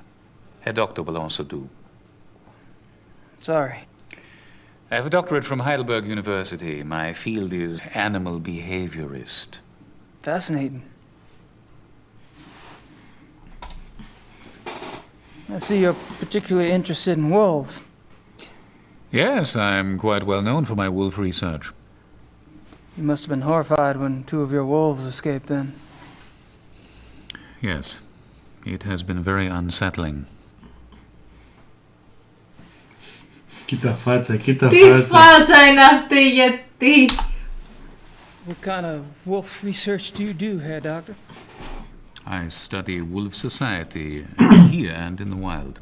Herr Doctor will also do. Sorry. I have a doctorate from Heidelberg University. My field is animal behaviorist. Fascinating. I see you're particularly interested in wolves. Yes, I'm quite well known for my wolf research. You must have been horrified when 2 of your wolves escaped then. Yes, it has been very unsettling. Κοίτα φάτσα, κοίτα Τι φάτσα. φάτσα είναι αυτή, γιατί. What kind of wolf research do you do, Herr Doctor? I study wolf society here and in the wild.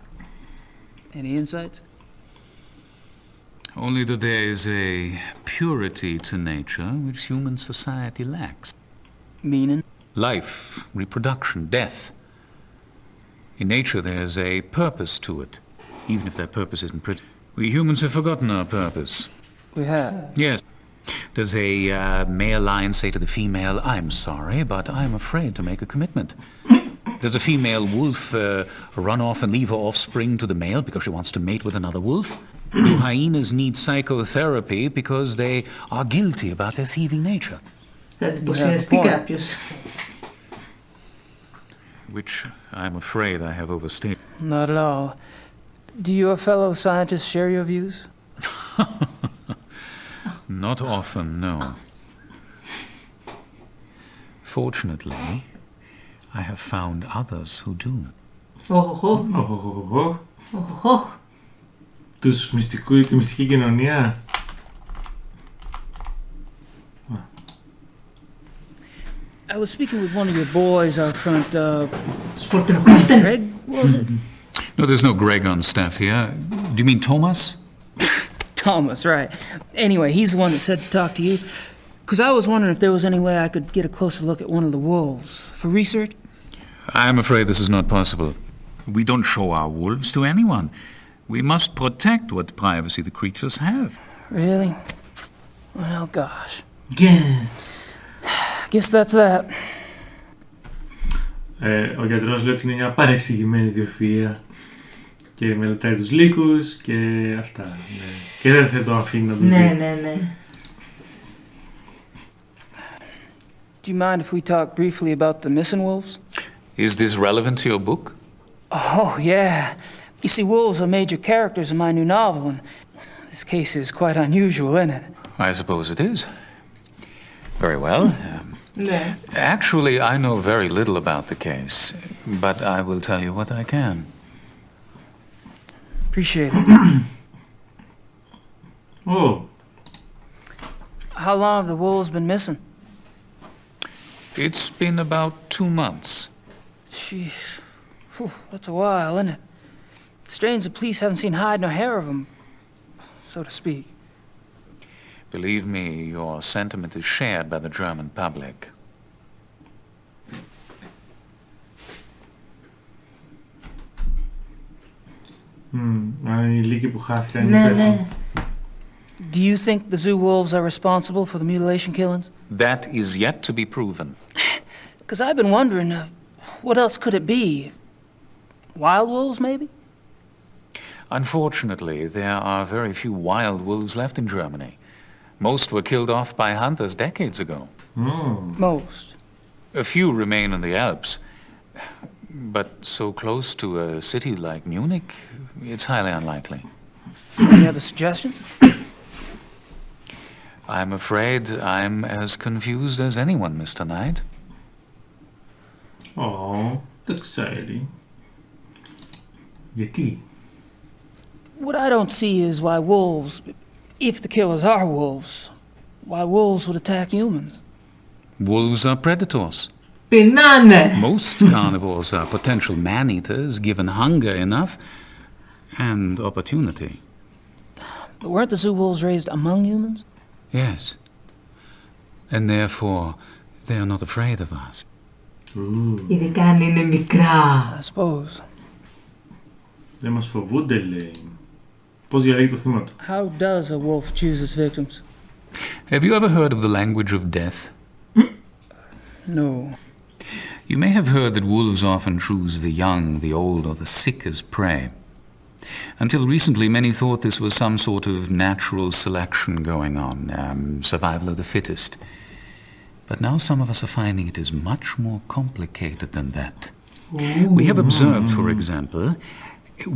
Any insights? Only that there is a purity to nature which human society lacks. Meaning? Life, reproduction, death. In nature there's a purpose to it, even if that purpose isn't pretty. We humans have forgotten our purpose. We have. Yes. Does a male lion say to the female, "I'm sorry, but I'm afraid to make a commitment"? Does a female wolf run off and leave her offspring to the male because she wants to mate with another wolf? Do hyenas need psychotherapy because they are guilty about their thieving nature? Θα εντυπωσιαστεί κάποιος. Which I'm afraid I have overstated. Not at all. Do your fellow scientists share your views? Not often, no. Fortunately, I have found others who do. Οχοχοχ. Τους μυστικού ή τη μυστική κοινωνία. I was speaking with one of your boys out front, Greg, was it? No, there's no Greg on staff here. Do you mean Thomas? Thomas, right. Anyway, he's the one that said to talk to you. Because I was wondering if there was any way I could get a closer look at one of the wolves for research. I'm afraid this is not possible. We don't show our wolves to anyone. We must protect what privacy the creatures have. Really? Well, gosh. Yes. Guess that's that. Ο γιατρός λέει ότι είναι μια παρεξηγημένη ιδιοφυΐα και μελετάει τους λύκους και αυτά. Ναι. Και δεν θα το αφήνει να τους δει. Ναι. Do you mind if we talk briefly about the missing wolves? Is this relevant to your book? Oh, yeah. You see, wolves are major characters in my new novel, and this case is quite unusual, isn't it? I suppose it is. Very well. Actually, I know very little about the case, but I will tell you what I can. Appreciate it. Oh. How long have the wolves been missing? It's been about 2 months. Jeez. Whew, that's a while, isn't it? It's strange the police haven't seen hide nor hair of them, so to speak. Believe me, your sentiment is shared by the German public. Οι λύκοι που χάθηκαν είναι υπεύθυνοι. Do you think the zoo wolves are responsible for the mutilation killings? That is yet to be proven. Because I've been wondering, what else could it be? Wild wolves, maybe? Unfortunately, there are very few wild wolves left in Germany. Most were killed off by hunters decades ago. Most. A few remain in the Alps. But so close to a city like Munich, it's highly unlikely. Any other suggestions? I'm afraid I'm as confused as anyone, Mr. Knight. Oh, δεν ξέρει. Γιατί? What I don't see is why wolves, if the killers are wolves, why wolves would attack humans. Wolves are predators. Πεινάνε! Most carnivores are potential man-eaters given hunger enough and opportunity. But weren't the zoo wolves raised among humans? Yes. And therefore, they are not afraid of us. Ειδικά αν είναι μικρά. I suppose. Δεν μας φοβούνται, λέει. Πώς διαλέγει το θύμα του? How does a wolf choose its victims? Have you ever heard of the language of death? No. You may have heard that wolves often choose the young, the old, or the sick as prey. Until recently, many thought this was some sort of natural selection going on, survival of the fittest. But now some of us are finding it is much more complicated than that. We have observed, for example,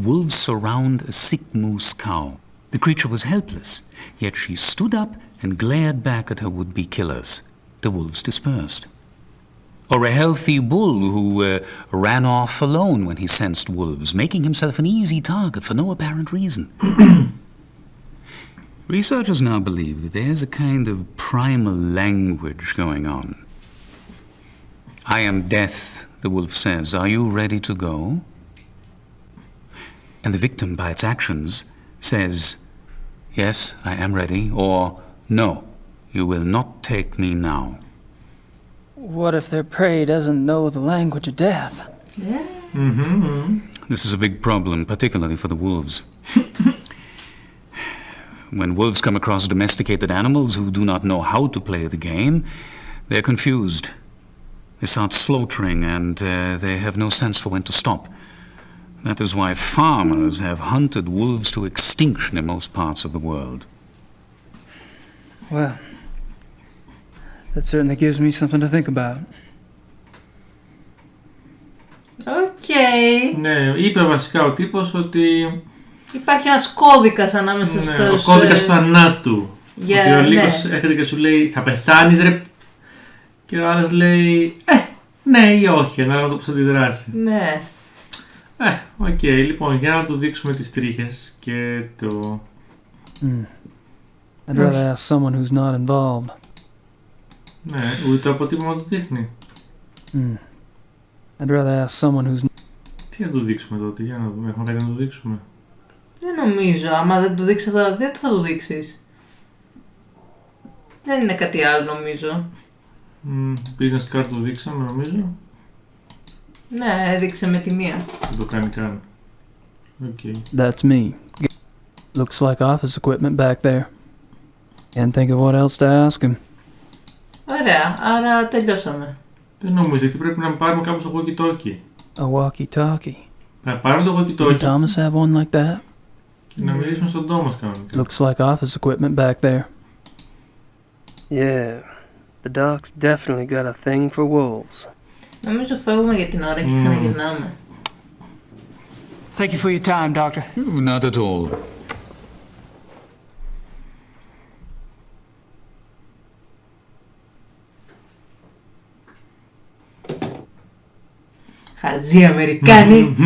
wolves surround a sick moose cow. The creature was helpless, yet she stood up and glared back at her would-be killers. The wolves dispersed. Or a healthy bull who ran off alone when he sensed wolves, making himself an easy target for no apparent reason. Researchers now believe that there's a kind of primal language going on. I am death, the wolf says. Are you ready to go? And the victim, by its actions, says, yes, I am ready, or no, you will not take me now. What if their prey doesn't know the language of death? This is a big problem, particularly for the wolves. When wolves come across domesticated animals who do not know how to play the game, they're confused. They start slaughtering and they have no sense for when to stop. That is why farmers have hunted wolves to extinction in most parts of the world. Well, that certainly gives me something to think about. Okay. Ναι, είπε βασικά ο τύπος ότι υπάρχει ένας κώδικας ανάμεσα στους... Ναι, ο κώδικας του θανάτου. Yeah, ότι ο Λύκος έρχεται και σου λέει θα πεθάνεις ρε, και ο άλλος λέει ναι ή όχι, ανάλογα το πώς θα αντιδράσει. Ναι. Οκ, λοιπόν, για να του δείξουμε τις τρίχες και το... I'd rather ask someone who's not involved. Ναι, ούτε το αποτύπωμα του δείχνει. I'd rather ask someone who's... Τι να του δείξουμε τότε, για να δούμε, έχουμε κάτι να του δείξουμε. Δεν νομίζω, άμα δεν του δείξεις αυτά, δεν θα του δείξεις. Δεν είναι κάτι άλλο νομίζω. Business card του δείξαμε νομίζω. Ναι, έδειξε με τη μία. Δεν το κάνει καν. Okay. That's me. Looks like office equipment back there. Can't think of what else to ask him. Ωραία, άρα τελειώσαμε. Δεν νομίζω, γιατί πρέπει να πάρουμε κάπως το walkie-talkie. A walkie-talkie. Να πάρουμε το Did walkie-talkie. Thomas have one like that? Και να μιλήσουμε στον Thomas κανονικά. Looks like office equipment back there. Yeah, the doc's definitely got a thing for wolves. Νομίζω φεύγουμε για την ώρα και ξαναγυρνάμε. Thank you for your time, Doctor. Not at all. Χαζοί Αμερικάνοι.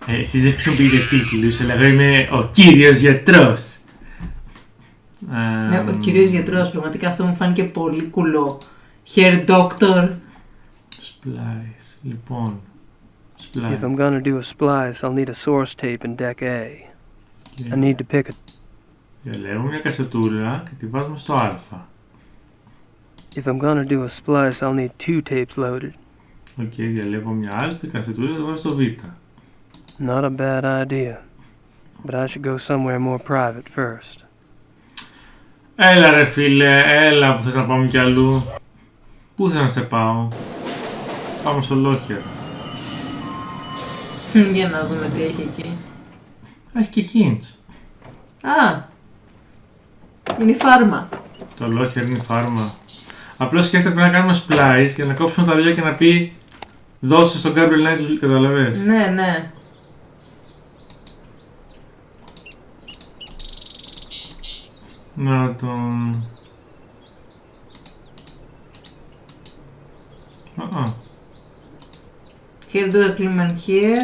Εσείς δεν χρησιμοποιείτε τίτλους, αλλά εγώ είμαι ο κύριος γιατρός. Ναι, ο κύριος γιατρός, πραγματικά αυτό μου φάνηκε πολύ κουλό. Hair doctor. Splice, λοιπόν. Splice. If I'm gonna do a splice, I'll need a source tape in deck A. I need to pick a... Διαλέγουμε μια κασετούλα και τη βάζουμε στο α. If I'm gonna do a splice, I'll need 2 tapes loaded. Οκ, διαλέγω μια άλλη κασετούλα και τη βάζω στο β. Not a bad idea. But I should go somewhere more private first. Έλα ρε φίλε, έλα που θες να πάμε κι αλλού. Πού θες να σε πάω? Πάμε στο Ολόκληρο. Για να δούμε τι έχει εκεί. Έχει και hints. Α, είναι η φάρμα. Το Ολόκληρο είναι η φάρμα. Απλώς σκέφτεται πρέπει να κάνουμε splice και να κόψουμε τα δυο και να πει Δώσε στον Gabriel Knight τους, καταλαβες. Ναι, ναι. Να τον... Here do the Klingman here.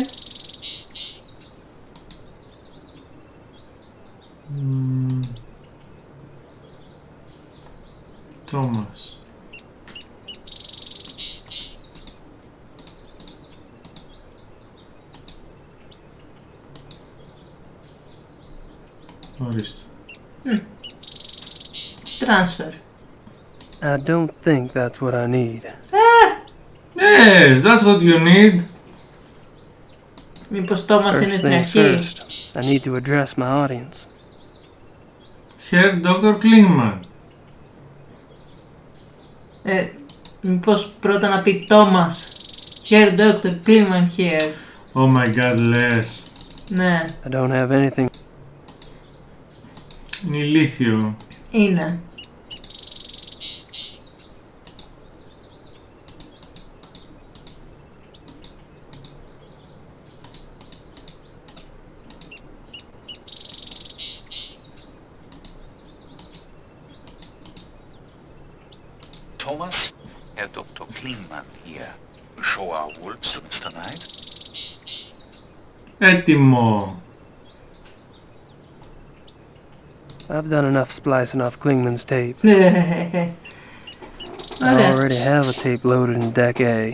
Thomas. Ορίστε. Transfer. I don't think that's what I need. Yes, that's what you need. Μήπως Thomas είναι First στην things αρχή. first, I need to address my audience. Herr Dr. Klingman. Μήπως πρώτα να πει Thomas. Here Dr. Klingman here. Oh my god, λες. Ναι. I don't have anything. Είναι ηλίθιο. Είναι. Thomas, Herr Dr. Klingman here. Show our wolves to Mr. Knight. Έτοιμο. I've done enough splicing off Klingman's tape. I already have a tape loaded in deck A.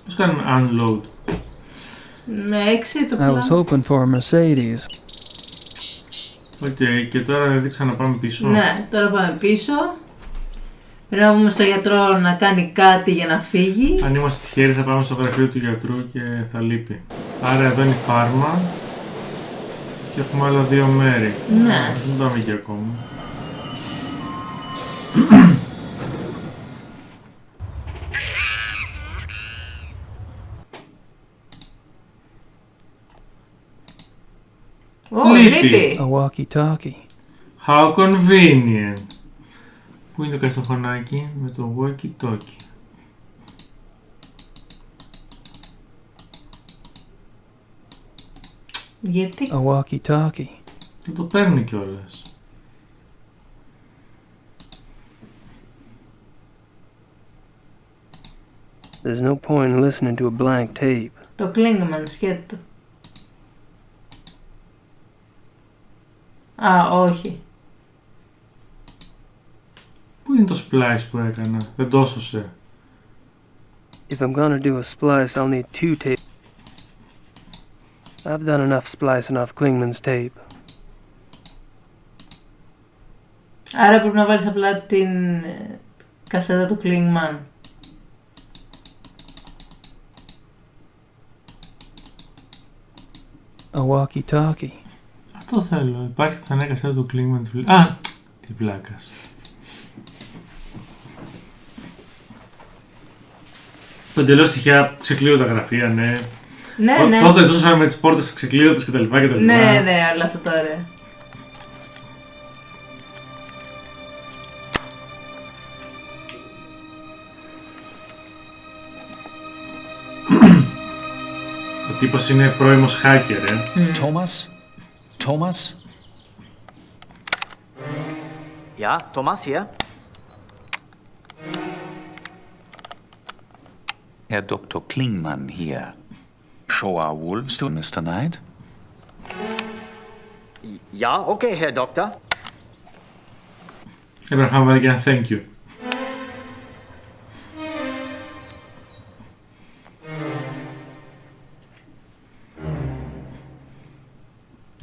Πώς κάνουμε unload? Με 6 το I was πλάνο. hoping for a Mercedes. Οκ, και τώρα δηλαδή ξαναπάμε πίσω. Ναι, τώρα πάμε πίσω. Πρέπει να πούμε στο γιατρό να κάνει κάτι για να φύγει. Αν είμαστε τυχαίροι θα πάμε στο γραφείο του γιατρού και θα λείπει. Άρα εδώ είναι η φάρμα. Και έχουμε άλλα 2 μέρη. Ναι. Δεν πάμε εκεί ακόμα. Λείπει. A walkie-talkie. How convenient. Πού είναι το καστοφωνάκι με το walkie-talkie? Γιατί? A walkie-talkie. Θα το παίρνει κιόλας. There's no point in listening to a blank tape. Το Klingman, σκέτο. Α, όχι. Πού είναι το splice που έκανα? Δεν το έσωσε. If I'm gonna do a splice, I'll need 2 tapes. I've done enough splicing off Klingman's tape. Άρα πρέπει να βάλεις απλά την κασέτα του Klingman. A walkie-talkie. Αυτό θέλω. Υπάρχει ξανά η κασέτα του Klingman. Α! Τι πλάκας. Εντελώς τυχαία ξεκλείω τα γραφεία, ναι. Ναι, ναι. Τότε ζούσαμε με τις πόρτες ξεκλείδωτες κτλ. Ναι, ναι, όλα αυτά τώρα. Ο τύπος είναι πρώιμος hacker, Thomas? Thomas? Ja, Thomas hier. Herr Dr. Klingman here. Show our wolves to Mr. Knight. Ja, okay, Herr Doktor. Έπρεπε να βάλει και ένα thank you.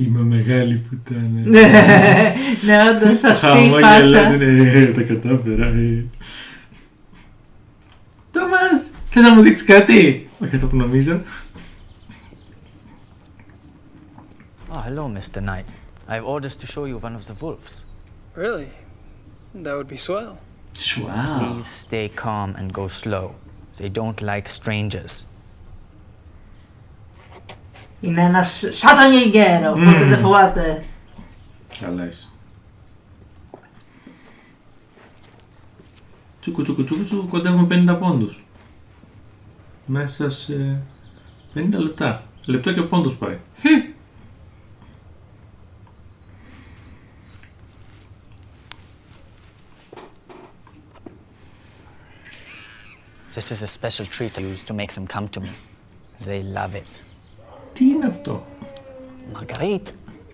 Είμαι μεγάλη πουτάνα. Ναι, όντως αυτή η φάτσα. Τα κατάφερα. Τόμας, θες να μου δείξεις κάτι? Όχι αυτό που νομίζω. Oh, hello, Mr. Knight. I have orders to show you one of the wolves. Really? That would be swell. Swell. Please stay calm and go slow. They don't like strangers. Είναι ένας σάτανι γέρο, οπότε δεν φοβάται. Καλά είσαι. Τσούκου τσούκου τσούκου τσούκου, κοντεύουμε 50 πόντους. Μέσα σε 50 λεπτά. Λεπτό και πόντος πάει. This is a special treat I use to make them come to me. They love it. Τι είναι αυτό? Marguerite.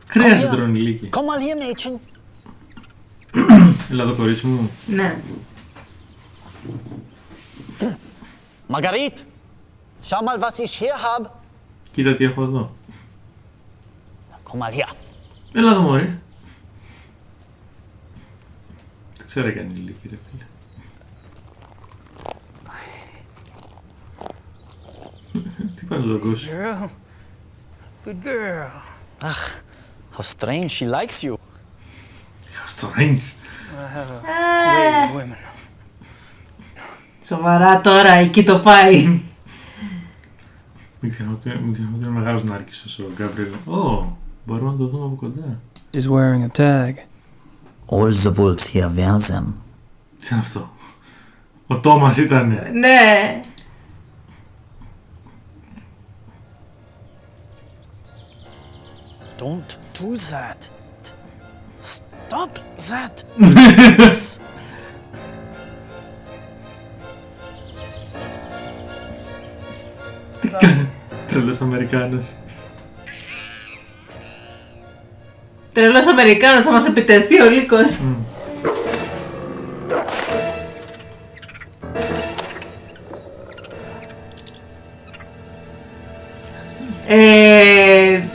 Κρέας στην τρώνε ηλίκη. Komm mal hier, Mädchen. Έλα εδώ, κορίτσι μου. Ναι. Marguerite, schau mal, was ich hier habe. Κοίτα τι έχω εδώ. Komm mal her. Έλα εδώ, μωρή. Δεν ξέρω καν ηλίκη, ρε φίλε. Τι πάνε να το ακούσει. Girl. Good girl. Ach, how strange, she likes you. How strange. I have a way with women. Σοβαρά τώρα, εκεί το πάει. Μην ξεχνάω ότι είναι μεγάλος νάρκισσος ο Gabriel. Ω, μπορούμε να το δούμε από κοντά. Is wearing a tag. All the wolves here wear them. Τι είναι αυτό? Ο Τόμας ήτανε. Ναι. Don't do that. Stop that. Τι κάνει τρελός Αμερικάνος. Τρελός Αμερικάνος, θα μας επιτεθεί ο λύκος.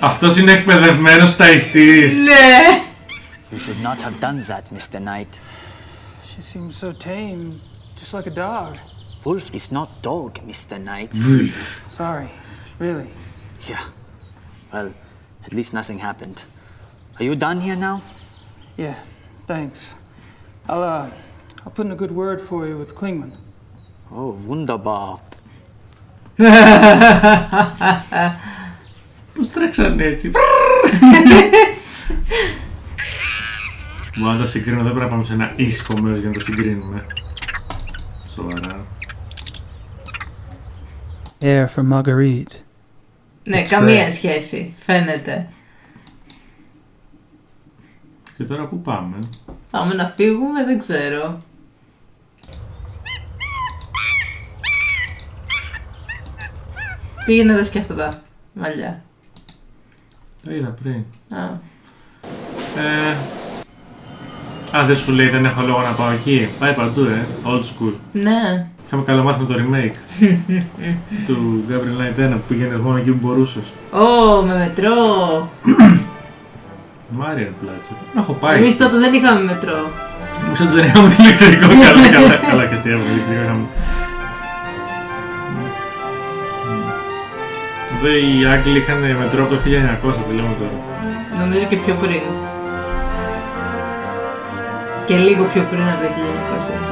Αυτός είναι εκπαιδευμένος ταϊστής. Ναι. You should not have done that, Mr. Knight. She seems so tame, just like a dog. Wolf is not dog, Mr. Knight. Wolf. Sorry, really. Yeah. Well, at least nothing happened. Are you done here now? Yeah, thanks. I'll put in a good word for you with Klingman. Oh, wunderbar. Πώς τρέξανε έτσι. Μπορώ να τα συγκρίνω, δεν πρέπει να πάμε σε ένα ήσυχο μέρος για να τα συγκρίνουμε. Σοβαρά. Air for Marguerite. Ναι, καμία σχέση, φαίνεται. Και τώρα πού πάμε? Πάμε να φύγουμε, δεν ξέρω. Πήγαινε δες και αυτά τα μαλλιά. Τα είδα πριν. Α. Δεν σου λέει δεν έχω λόγο να πάω εκεί. Πάει παντού, old school. Ναι. Είχαμε καλό μάθημα το remake του Gabriel Knight 1 που πήγαινε μόνο εκεί που μπορούσες. Ω, με μετρό. Μάριαν πλάτσα. Να έχω πάει. Εμείς τότε δεν είχαμε μετρό. Νομίζω ότι δεν είχαμε το ηλεκτρικό. Καλά και αστεία από ηλεκτρικό είχαμε. Εδώ οι Άγγλοι είχαν μετρό από το 1900, τι λέμε τώρα. Νομίζω και πιο πριν. Και λίγο πιο πριν από το 1900 εκεί.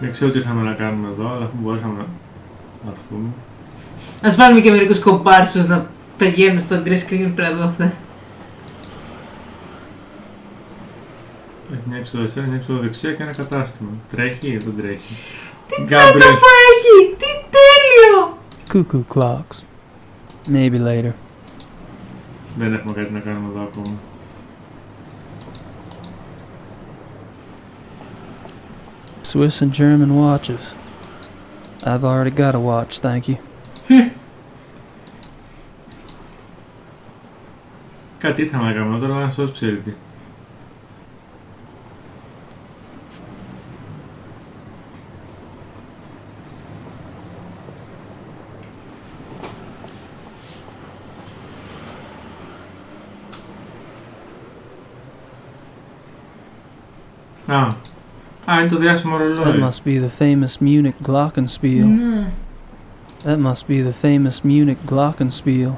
Δεν ξέρω τι ήρθαμε να κάνουμε εδώ, αλλά αφού μπορέσαμε να έρθουμε. Ας βάλουμε και μερικούς κομπάρσους να πηγαίνουν στο green screen πρεδόθε. Έχει μια έξοδο αριστερά, μια έξοδο δεξιά και ένα κατάστημα. Τρέχει, δεν τρέχει. Τι μέτωπο έχει! Τι τέλειο! Cuckoo clocks. Maybe later. Δεν έχουμε κάτι να κάνουμε εδώ ακόμα. Swiss and German watches. I've already got a watch, thank you. Κάτι ήθελα να κάνουμε τώρα, αλλά σας ξέρει τι. Είναι το διάσημο ρολόι. That must be the famous Munich Glockenspiel. Ναι. That must be the famous Munich Glockenspiel.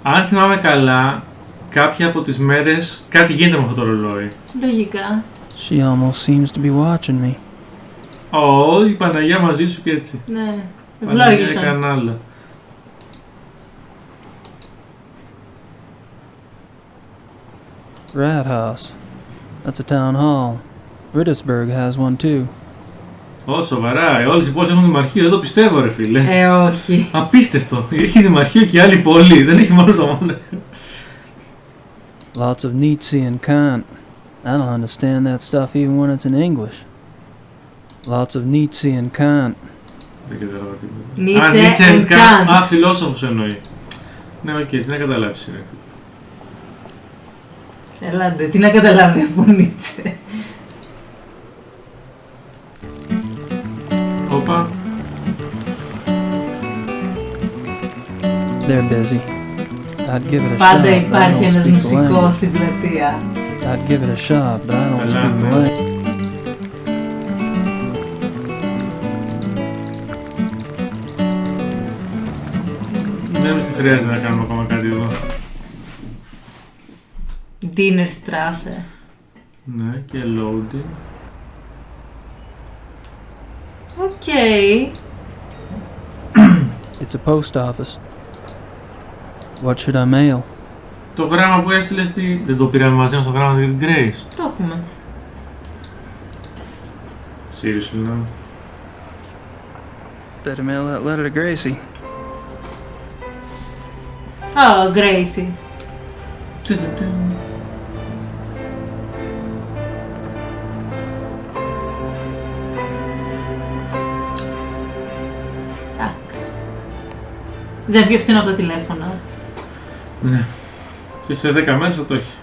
Αν θυμάμαι καλά, κάποια από τις μέρες κάτι γίνεται με αυτό το ρολόι. Λογικά. She almost seems to be watching me. Η Παναγιά μαζί σου και έτσι. Ναι. Παναγιά Ευλόγησαν. έκανε άλλα. Rat House. That's a town hall. Rittersburg has one too. Ω, σοβαρά, όλες οι πόλεις έχουν δημαρχείο, δεν το πιστεύω ρε φίλε. Όχι. Απίστευτο, έχει δημαρχείο και άλλη πόλη, δεν έχει μόνο το Μόναχο. Lots of Nietzsche and Kant. I don't understand that stuff even when it's in English. Lots of Nietzsche and Kant. Δεν κατάλαβα τίποτα. Nietzsche and Kant. Α, φιλόσοφος εννοεί. Ναι, οκ, τι να καταλάβεις ρε. Ελάτε, τι να καταλάβει από Nietzsche. Όπα. They're busy. I'd give it a Πάντα shot, but I υπάρχει don't ένας speak the μουσικός language. στην πλατεία. I'd give it a shot, but I don't speak the language. Δεν νομίζω ότι χρειάζεται να κάνουμε ακόμα κάτι εδώ. Dinner Strasse. Ναι, και loading. Οκ. It's a post office. What should I mail? Το γράμμα που έστειλε στη... Δεν το πήραμε μαζί μας το γράμμα για την Grace. Το έχουμε. Seriously, no. Better mail that letter to Gracie. Oh, Gracie. Εντάξει. Δεν πιο φθηνό από τα τηλέφωνα. Ναι. Και σε 10 μέρες θα το έχει.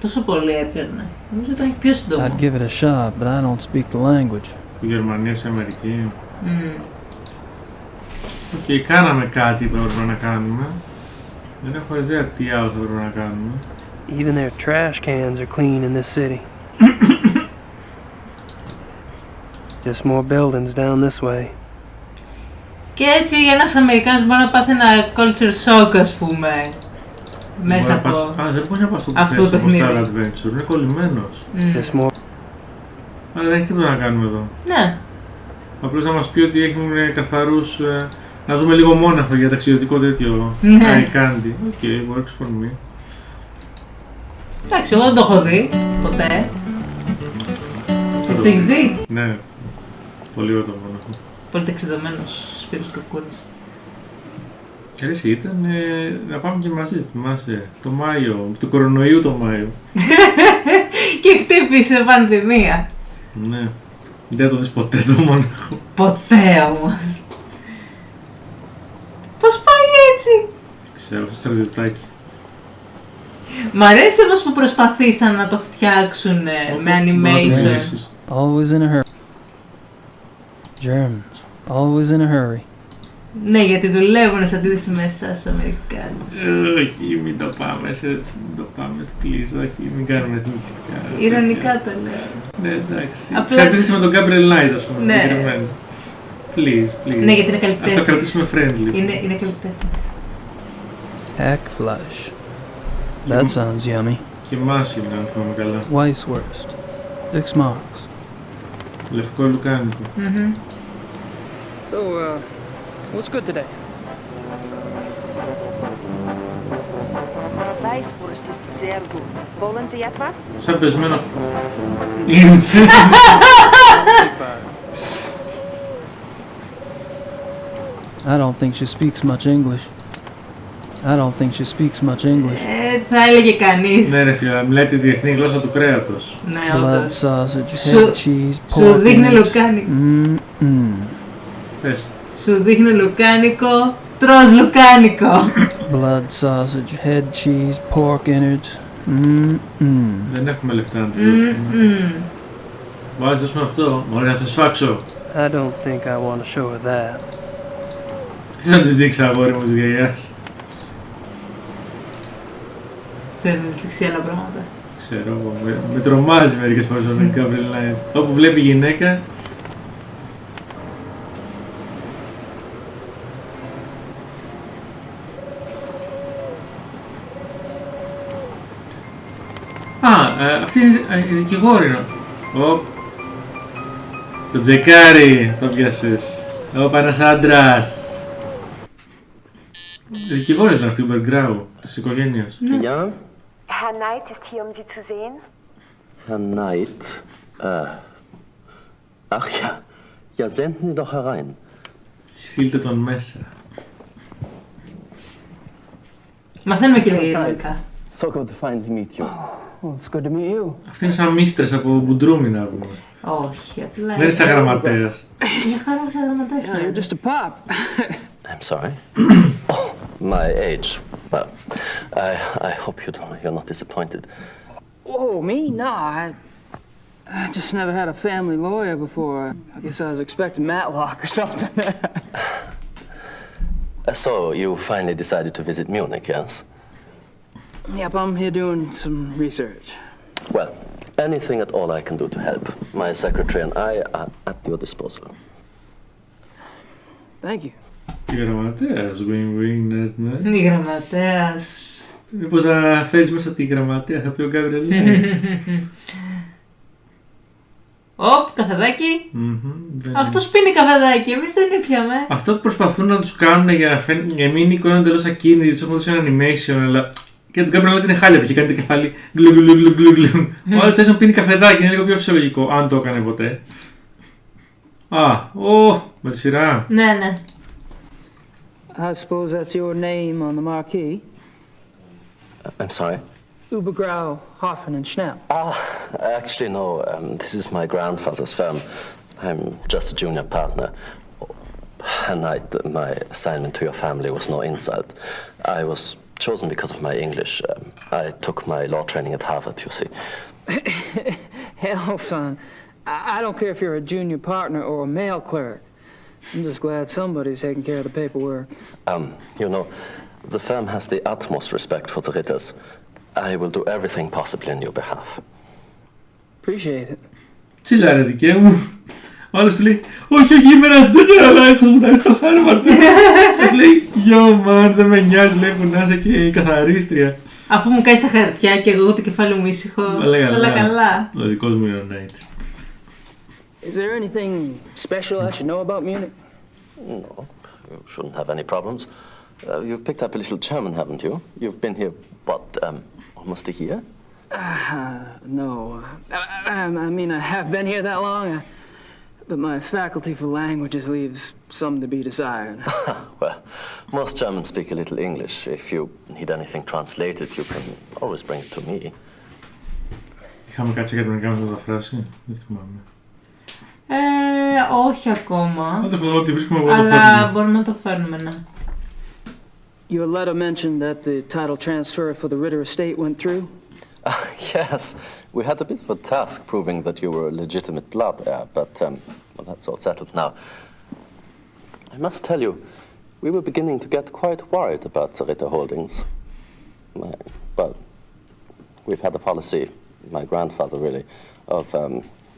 Τόσο πολύ έπαιρνε. Νομίζω ότι ήταν πιο σύντομο. I'd give it a shot, but I don't speak the language. Η Γερμανία σε Αμερική. Οκ, κάναμε κάτι που έπρεπε να κάνουμε. Δεν έχω ιδέα τι άλλο θα έπρεπε να κάνουμε. Even their trash cans are clean in this city. Just more buildings down this way. Και έτσι ένας Αμερικάνος μπορεί να πάθει ένα culture shock, ας πούμε. Μέσα από δεν μπορεί να πας στο αυτό το παιχνίδι. Αυτό παιχνίδι. το adventure, είναι κολλημένος. Αλλά δεν έχει τίποτα να κάνουμε εδώ. Ναι. Απλώς να μας πει ότι έχουν καθαρούς... να δούμε λίγο Μόναχο για ταξιδιωτικό τέτοιο. Ναι. Candy. Οκ, works for me. Εντάξει, εγώ δεν το έχω δει ποτέ. Εσύ το έχεις δει? Ναι. Πολύ ωραίο το Μόναχο. Πολύ ταξιδεμένος Σπύρος Κακούρης. Και εσύ ήταν να πάμε και μαζί, θυμάσαι, το Μάιο, του κορονοϊού το Μάιο. Και χτύπησε πανδημία. Ναι. Δεν θα το δεις ποτέ το Μόναχο. Ποτέ όμως. Πώς πάει έτσι? Ξέρω, στο στρατιωτάκι. Μ' αρέσει όμως που προσπαθήσαν να το φτιάξουν με animation. Always in a hurry. Germans, always in a hurry. Ναι, γιατί δουλεύουν σε αντίθεση με εσάς τους Αμερικάνους. Όχι, μην το πάμε, μην το πάμε, please, όχι, μην κάνουμε εθνικιστικά. Ειρωνικά το λέω. Ναι, εντάξει. Απλά... Σε αντίθεση με τον Gabriel Knight, ας πούμε, ναι. συγκεκριμένα. Please. Ναι, γιατί είναι καλλιτέχνης. Ας το κρατήσουμε friendly. Είναι καλλιτέχνης. Hackfleisch. That sounds yummy. Και μάσι είναι, αν θυμάμαι καλά. Weisswurst. 6 marks. Λευκό λουκάνικο. So, what's good today? Weißwurst ist sehr gut. Wollen Sie etwas? Σαν πεσμένος... I don't think she speaks much English. Θα έλεγε κανείς. Ναι ρε φίλε, μιλάει τη διεθνή γλώσσα του κρέατος. Ναι, Blood όντως. sausage, head cheese, Σου pork δείχνει innards. λουκάνικο. Πες. Σου δείχνει λουκάνικο, τρως λουκάνικο. Blood sausage, head cheese, pork innards. Δεν έχουμε λεφτά να τους δώσουμε. Βάζεις δώσουμε αυτό, μπορεί να σας φάξω. I don't think I want to show her that. Τι θα τους δείξω αγόρι μου της γιαγιάς. Θέλει να δείξει άλλα πράγματα. Ξέρω εγώ, με τρομάζει μερικές φορές ο Gabriel Knight. Όπου βλέπει γυναίκα. Αυτή είναι η δικηγόρη. Το τζεκάρι, το πιάσες. Όπα, ένας άντρας. Δικηγόρο ήταν αυτή η Μπεργκράου της οικογένειας. Ja? Herr Knight ist hier, um Sie zu sehen. Herr Knight? Ach ja. Ja, senden Sie doch herein. Στείλτε τον μέσα. Μαθαίνουμε και λίγα γερμανικά. So good to finally meet you. Well, it's good to meet you. Αυτή είναι σαν μίστρες από Μπουντρούμι να πούμε. Όχι, απλά. Δεν είναι σαν γραμματέας. Μια χαρά σαν γραμματέας. You're just a pop. I'm sorry. Oh, my age. Well, I hope you're not disappointed. Oh, me? No, I just never had a family lawyer before. I guess I was expecting Matlock or something. So, you finally decided to visit Munich, yes? Yep, I'm here doing some research. Well, anything at all I can do to help. My secretary and I are at your disposal. Thank you. Η γραμματέας, ναι. Η γραμματέας. Μήπως να φέρεις μέσα τη γραμματέα, θα πει ο Gabriel Knight. Οπ, καφεδάκι. Αυτός πίνει καφεδάκι, εμείς δεν πιάμε. Αυτό που προσπαθούν να τους κάνουν για να μην είναι εικόνα εντελώς ακίνητη, τους έχουν δώσει ένα animation, αλλά και τον Gabriel Knight είναι χάλια, και κάνει το κεφάλι γκλου γκλου γκλου γκλου γκλου. Ο άλλος θέλει να πίνει καφεδάκι, είναι λίγο πιο φυσιολογικό, αν το έκανε ποτέ. Με τη σειρά. Ναι. I suppose that's your name on the marquee. I'm sorry? Übergrau, Hoffen and Schnell. Actually, no. This is my grandfather's firm. I'm just a junior partner. And my assignment to your family was no insult. I was chosen because of my English. I took my law training at Harvard, you see. Hell, son. I don't care if you're a junior partner or a mail clerk. I'm just glad somebody's taking care of the paperwork. You know, the firm has the utmost respect for the Ritters. I will do everything possible in your behalf. Appreciate it. Τσίλα ρε δικέ μου. Ο άλλος του λέει, όχι, είμαι ένα junior, αλλά έχω σπουδάσει στο Harvard. Του λέει, yo man, δεν με νοιάζει, λέει, που να είσαι και η καθαρίστρια. Αφού μου κάνει τα χαρτιά και εγώ το κεφάλι μου ήσυχο. Αλλά καλά. Ο δικός μου είναι ο Knight. Is there anything special I should know about Munich? No, you shouldn't have any problems. You've picked up a little German, haven't you? You've been here, what, almost a year? No. I mean, I have been here that long, but my faculty for languages leaves some to be desired. Well, most Germans speak a little English. If you need anything translated, you can always bring it to me. Είχαμε κάτσει για την να μεταφράσει, δεν θυμάμαι. Όχι ακόμα. Δεν φοβάμαι ότι βρίσκουμε εγώ αλλά μπορούμε να το φέρνουμε, ναι. Your letter mentioned that the title transfer for the Ritter estate went through? Yes, we had a bit of a task proving that you were a legitimate blood heir, but well, that's all settled now. I must tell you, we were beginning to get quite worried about the Ritter holdings. Well, we've had a policy, my grandfather really, of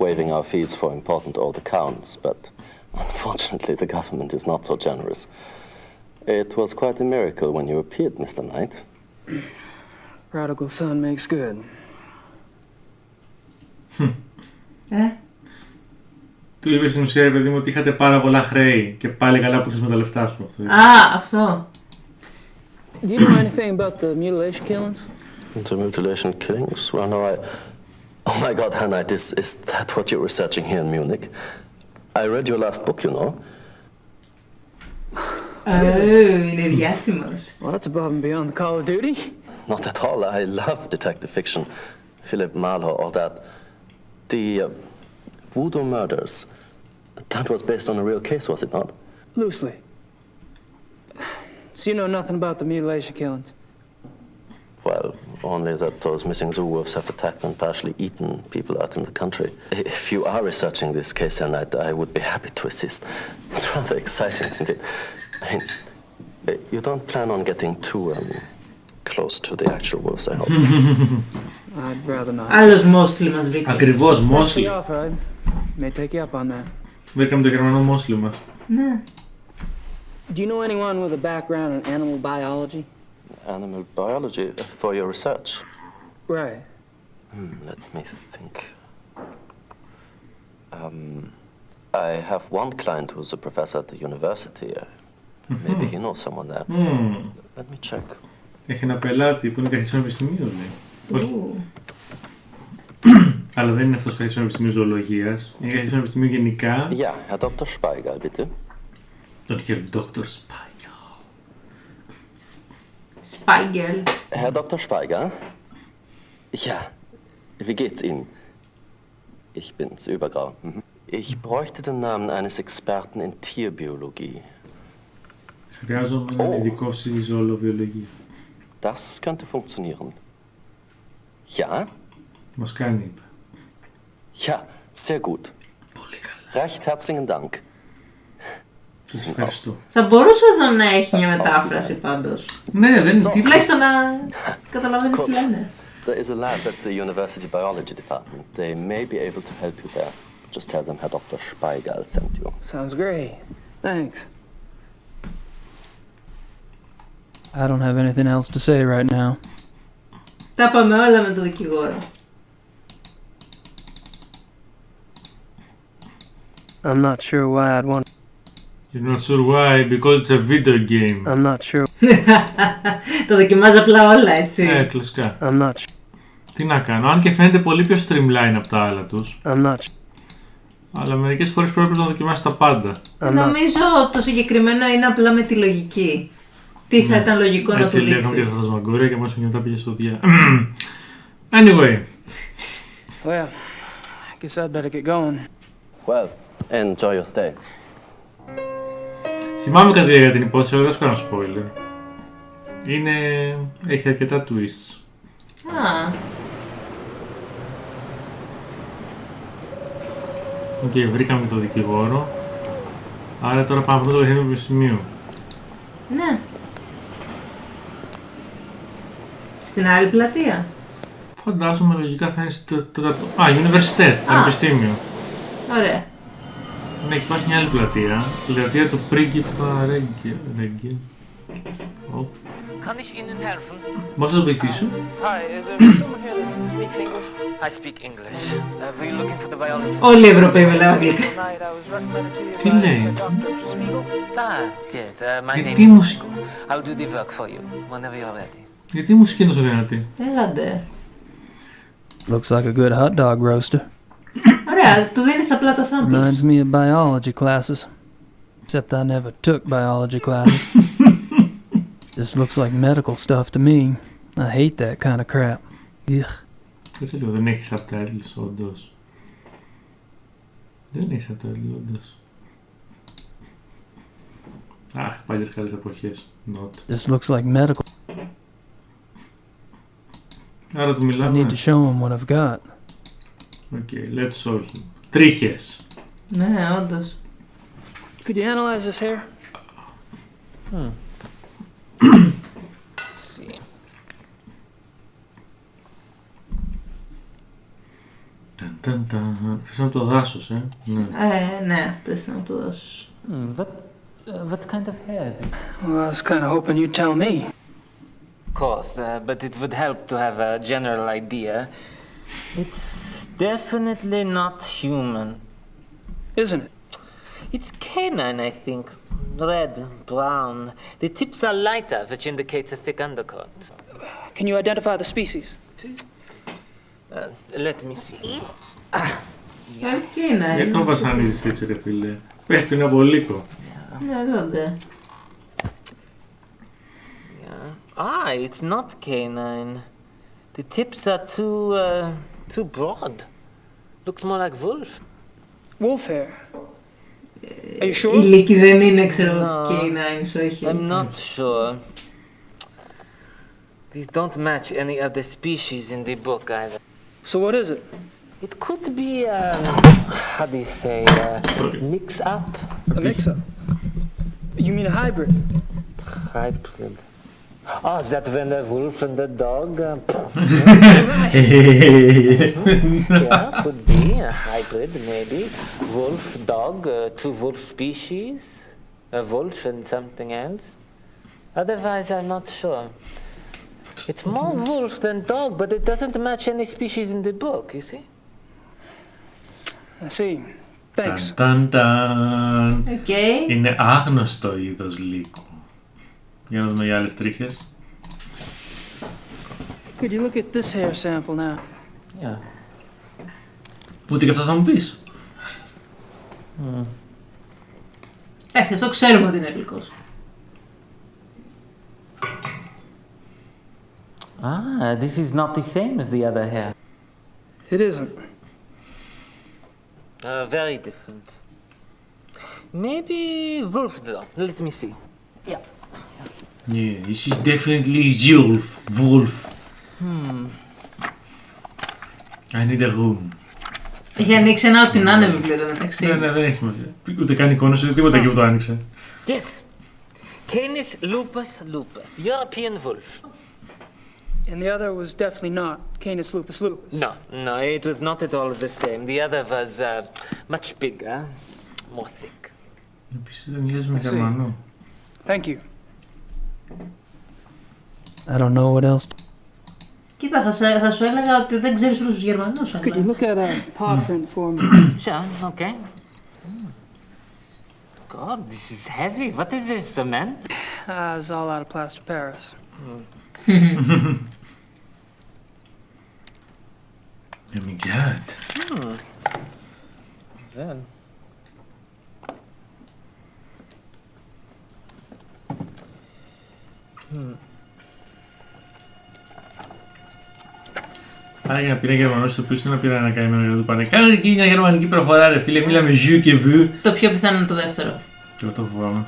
waiving our fees for important old accounts, but unfortunately the government is not so generous. It was quite a miracle when you appeared, Mr. Knight. Prodigal son makes good. Του είπε στην ουσία, παιδί μου, ότι είχατε πάρα πολλά χρέη και πάλι καλά που θες με τα λεφτά σου. Αυτό. Do you know anything about the mutilation killings? The mutilation killings? Well, no, Oh my God, Herr Knight, is that what you're researching here in Munich? I read your last book, you know. Είναι διάσημος. Well, that's above and beyond the call of duty. Not at all. I love detective fiction. Philip Marlowe, all that. The Voodoo murders. That was based on a real case, was it not? Loosely. So you know nothing about the mutilation killings? Well, only that those missing zoo wolves have attacked and partially eaten people out in the country. If you are researching this case, Herr Knight, I would be happy to assist. It's rather exciting, isn't it? I mean, you don't plan on getting too close to the actual wolves, I hope. I'd rather not. Άλλος Μόσλι μας βρήκε. Ακριβώς, Μόσλι. May take you up on that. Βρήκαμε το γερμανό Μόσλι μας. Ναι. Do you know anyone with a background in animal biology? Animal biology for your research? Right. Let me think. I have one client who's a professor at the university. Maybe he knows someone there. Let me check. Έχει ένα πελάτη που είναι καθηγητής πανεπιστημίου, λέει. Όχι. Αλλά δεν είναι αυτός καθηγητής πανεπιστημίου ζωολογίας. Είναι καθηγητής πανεπιστημίου γενικά. Ja, Herr Dr. Speigal, bitte. Τον Herr Dr. Speigal. Speigal. Herr Dr. Speigal? Ja, wie geht's Ihnen? Ich bin's, Übergrau. Mhm. Ich bräuchte den Namen eines Experten in Tierbiologie. Χρειάζομαι έναν ειδικό στη ζωολογία. Das könnte funktionieren. Ja? Μας κάνει, είπε. Ja, sehr gut. Πολύ καλά. Recht herzlichen Dank. Σας ευχαριστώ. Θα μπορούσε εδώ να έχει μια μετάφραση πάντως. Ναι, δεν είναι τίποτα. Τουλάχιστον να καταλαβαίνεις τι λένε. There is a lab at the University Biology Department. They may be able to help you there. Just tell them Herr Dr. Speigal sent you. Sounds great. Thanks. I don't have anything else to say right now. Τα πάμε όλα με το δικηγόρο. I'm not sure why I'd want. You're not sure why, because it's a video game. I'm not sure. Το δοκιμάζει απλά όλα, έτσι. Κλασικά. I'm not sure. Τι να κάνω, αν και φαίνεται πολύ πιο streamline από τα άλλα τους. I'm not sure. Αλλά μερικές φορές πρέπει να δοκιμάσεις τα πάντα. Νομίζω το συγκεκριμένο είναι απλά με τη λογική. Τι θα ήταν λογικό να του δείξεις. Έτσι λέγαμε και αυτά τα σμαγκόρια και μας μετά πήγε στο διά. Anyway. Well, I guess I'd better get going. Well, enjoy your stay. Θυμάμαι κάτι για την υπόθεση, αλλά δεν σου κάνω spoiler. Έχει αρκετά twists. Α. Οκ, βρήκαμε το δικηγόρο. Άρα τώρα πάμε αυτό το παιχνίδι του πανεπιστημίου. Ναι. Στην άλλη πλατεία. Φαντάζομαι λογικά θα είναι στο Universitet, πανεπιστήμιο. Ωραία. Ναι, και υπάρχει μια άλλη πλατεία. Η πλατεία του πρίγκιπα Ρέγγε. Kann ich Ihnen helfen? Μπορώ να σας βοηθήσω? Hi, is there someone here that speaks English? I speak English. Were you looking for the biologist? Όλοι οι Ευρωπαίοι μιλάνε αγγλικά. Τι λέει? Yes, my name Γιατί is Michael. I'll do the work for you whenever you're ready. Γιατί η μουσική είναι τόσο δυνατή? Έλαντε. Looks like a good hot dog roaster. Ωραία, του δίνεις απλά τα samples. Reminds me of biology classes. Except I never took biology classes. This looks like medical stuff to me. I hate that kind of crap. Ugh. Κάτσε λίγο, δεν έχει subtitles, όντως. Δεν έχει subtitles, όντως. Αχ, παλιές καλές εποχές. Not. This looks like medical. Άρα του I μιλάμε. need to show him what I've got. Okay, let's show him. Τρίχες. Ναι, όντως. Could you analyze this hair? See. Θες από το δάσος, Ναι. Ναι, αυτό ήταν από το δάσος. What kind of hair is it? Well, I was kind of hoping you'd tell me. Of course, but it would help to have a general idea. It's definitely not human. Isn't it? It's canine, I think. Red, brown. The tips are lighter, which indicates a thick undercoat. Can you identify the species? Let me see. Canine. Γιατί τον βασανίζεις έτσι, ρε φίλε? Πες του, είναι από λύκο. Ναι, έλαντε. It's not canine. The tips are too broad. Looks more like wolf. Wolf hair. Are you sure? Η λύκη δεν είναι, ξέρω, canine, όχι. I'm not sure. These don't match any of the species in the book either. So what is it? It could be, how do you say, mix-up? A mix-up? You mean a hybrid? Hybrid. Oh, is that when the wolf and the dog? Yeah, could be a hybrid, maybe. Wolf, dog, two wolf species, a wolf and something else. Otherwise, I'm not sure. It's more wolf than dog, but it doesn't match any species in the book, you see? I see. Thanks. Ταν, ταν, ταν. Okay. Είναι άγνωστο είδος λύκου. Για να δούμε για άλλες τρίχες. Could you look at this hair sample now? Yeah. Ούτε και αυτό θα μου πεις. Εντάξει, αυτό ξέρουμε ότι είναι γλυκός. Ah, this is not the same as the other hair. It isn't. Very different. Maybe wolf though. Let me see. Yeah. Yeah, this is definitely wolf. I need a room. Έχει ανοίξει ένα ό,τι να είναι βιβλίο εδώ μεταξύ. Ναι, δεν έχει σημασία. Ούτε καν εικόνες, ούτε τίποτα εκεί που το άνοιξε. Yes. Canis lupus lupus. European wolf. And the other was definitely not Canis lupus lupus. No, it was not at all the same. The other was much bigger, more thick. Επίσης δεν μοιάζει με Γερμανό. Thank you. I don't know what else. Κοίτα, θα σου έλεγα ότι δεν ξέρεις όλους τους Γερμανούς. Could you look at a paw print for me? Sure, okay. God, this is heavy. What is this, cement? It's all out of plaster Paris. Oh my god. Then. Άρα για να πει ένα Γερμανός το οποίο είναι να πει ένα καημένο για να του πάνε. Κάνε εκεί μια γερμανική προφορά, ρε φίλε. Μίλαμε ζου και βου. Το πιο πιθανό είναι το δεύτερο. Και εγώ το φοβάμαι.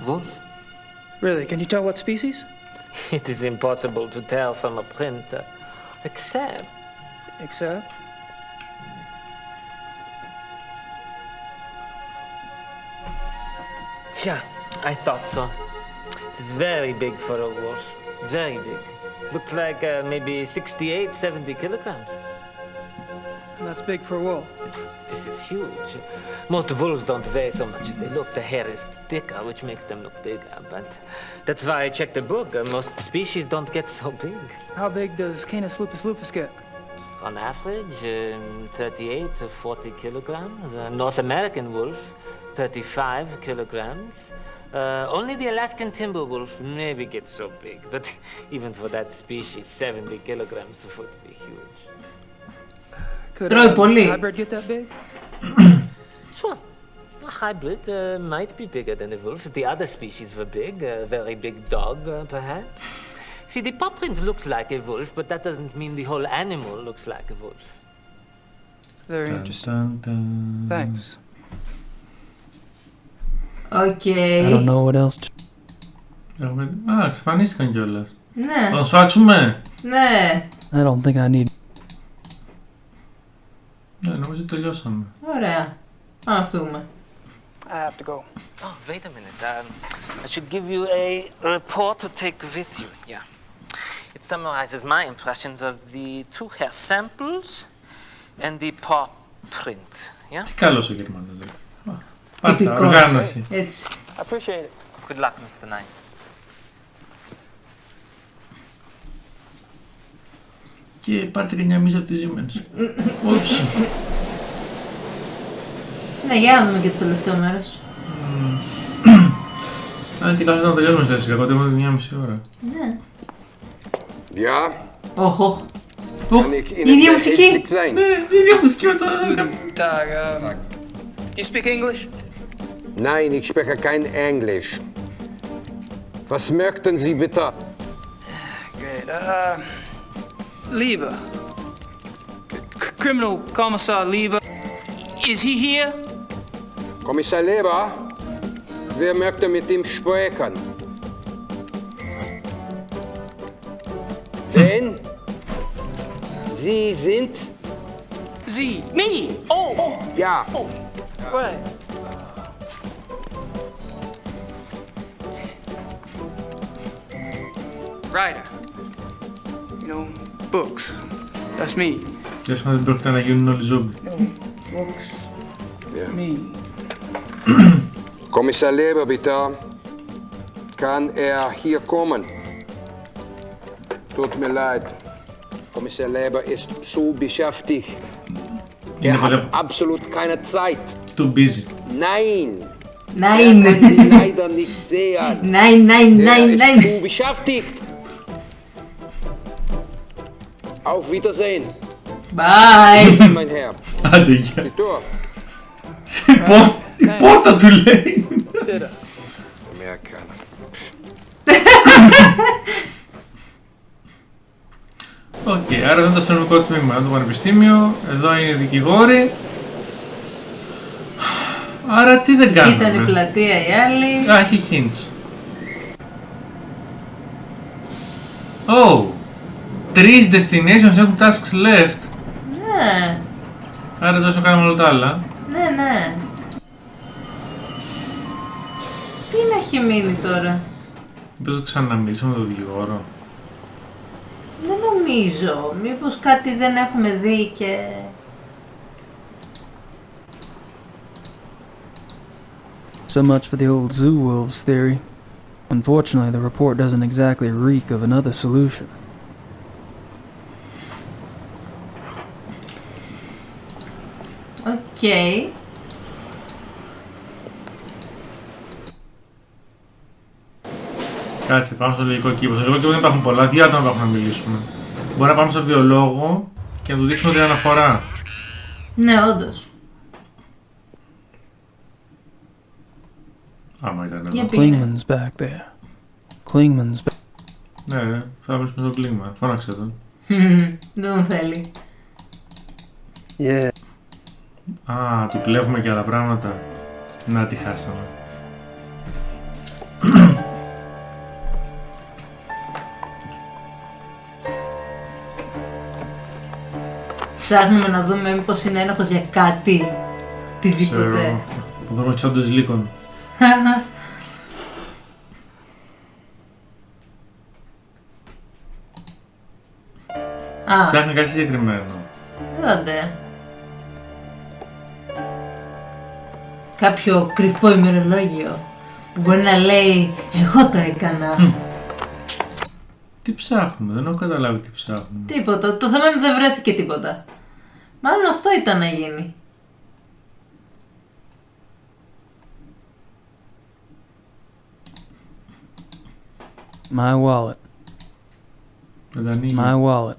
Really? Can you tell what species? It is impossible to tell from a print, except. Except? Yeah, I thought so. It is very big for a wolf. Very big. Looks like maybe 68, 70 kilograms. That's big for a wolf. This is huge. Most wolves don't weigh so much as they look. The hair is thicker, which makes them look bigger. But that's why I checked the book. Most species don't get so big. How big does Canis lupus lupus get? On average, 38 to 40 kilograms. North American wolf, 35 kilograms. Only the Alaskan timber wolf maybe gets so big, but even for that species, 70 kilograms would be huge. Could a hybrid get that big? Sure. A hybrid might be bigger than a wolf. The other species were big, a very big dog, perhaps. See, the paw print looks like a wolf, but that doesn't mean the whole animal looks like a wolf. Very interesting. Thanks. Okay. I don't know what else. Α, εξαφανίστηκαν κιόλας. Ναι. Θα τους φάξουμε. Ναι. I don't think I need. Ναι, νομίζω ότι τελειώσαμε. Ωραία. Πάμε φύγουμε. I have to go. Oh, wait a minute. I should give you a report to take with you. Yeah. It summarizes my impressions of the two hair samples and the paw print. Yeah? Τι καλός ο Γερμανός. Τυπικός. Οργάνωση. Έτσι. I appreciate it. Good luck, Mr. Knight. Και πάρτε και μια μίζα από τις Siemens. Ούψ. Ναι, για να δούμε και το τελευταίο μέρος. Αν και καθώς να τελειώνουμε σε σιγά, τότε είμαστε 1,5 ώρα. Ναι. Ja. Όχ. Η ίδια μουσική. Ναι, η ίδια μουσική με το... Tag. Do you speak English? Nein, ich spreche kein Englisch. Was möchten Sie bitte? Great. Lieber. Criminal Commissar Lieber. Is he here? Kommissar Leber, wer möchte mit ihm sprechen? Wen? Sie sind? Sie. Me. Oh. Ja. Oh. Right. Writer. You know, books. That's me. Και όσο δεν πρόκειται να γίνουν όλοι ζόμπι. Books. Me. Kommissar Leber, bitte. Kann er hier kommen? Tut mir leid. Kommissar Leber ist so beschäftigt. Er hat absolut keine Zeit. Too busy. Nein. Nein. Er kann sie leider nicht sehen. Nein, nein, nein, Er nein. ist zu beschäftigt. Auf Wiedersehen. Bye. Mein Herr. Άντε, γεια. Die Tür. Η πόρτα του λέει. Amerikaner. Οκ, άρα εδώ είναι το αστυνομικό τμήμα, το πανεπιστήμιο, εδώ είναι οι δικηγόροι. Άρα τι δεν κάνουμε. Ήταν η πλατεία η άλλη. Α, έχει hints. Oh! 3 destinations έχουν tasks left. Ναι. Άρα τόσο κάνουμε όλα τα άλλα. Ναι, ναι. Τι να έχει μείνει τώρα. Μήπως το ξαναμιλήσω με τον δικηγόρο. Δεν νομίζω. Μήπως κάτι δεν έχουμε δει και... So much for the old zoo wolves theory. Unfortunately, the report doesn't exactly reek of another solution. Okay. Κάτσε, πάμε στο λογικό κήπο. Στο λογικό κήπο δεν υπάρχουν πολλά, δύο άτομα υπάρχουν να μιλήσουμε. Μπορεί να πάμε στο βιολόγο και να του δείξουμε την αναφορά. Ναι, όντως. Άμα ήταν Για εδώ. πήγαινε. Klingman's back there. Klingman's back. Ναι, ρε, θα βρίσκουμε τον Klingman. Φώναξε τον. Δεν τον θέλει. Yeah. Α, του κλέβουμε και άλλα πράγματα. Να, τη χάσαμε. Ψάχνουμε να δούμε μήπως είναι ένοχος για κάτι. Τιδήποτε. Θα βρούμε τις όντως λύκων. Ψάχνει κάτι συγκεκριμένο. Έλατε. Κάποιο κρυφό ημερολόγιο που μπορεί να λέει εγώ το έκανα. Τι ψάχνουμε, δεν έχω καταλάβει τι ψάχνουμε. Τίποτα, το θέμα είναι ότι δεν βρέθηκε τίποτα. Μάλλον αυτό ήταν να γίνει. My wallet. Δεν τα ανοίγει. My wallet.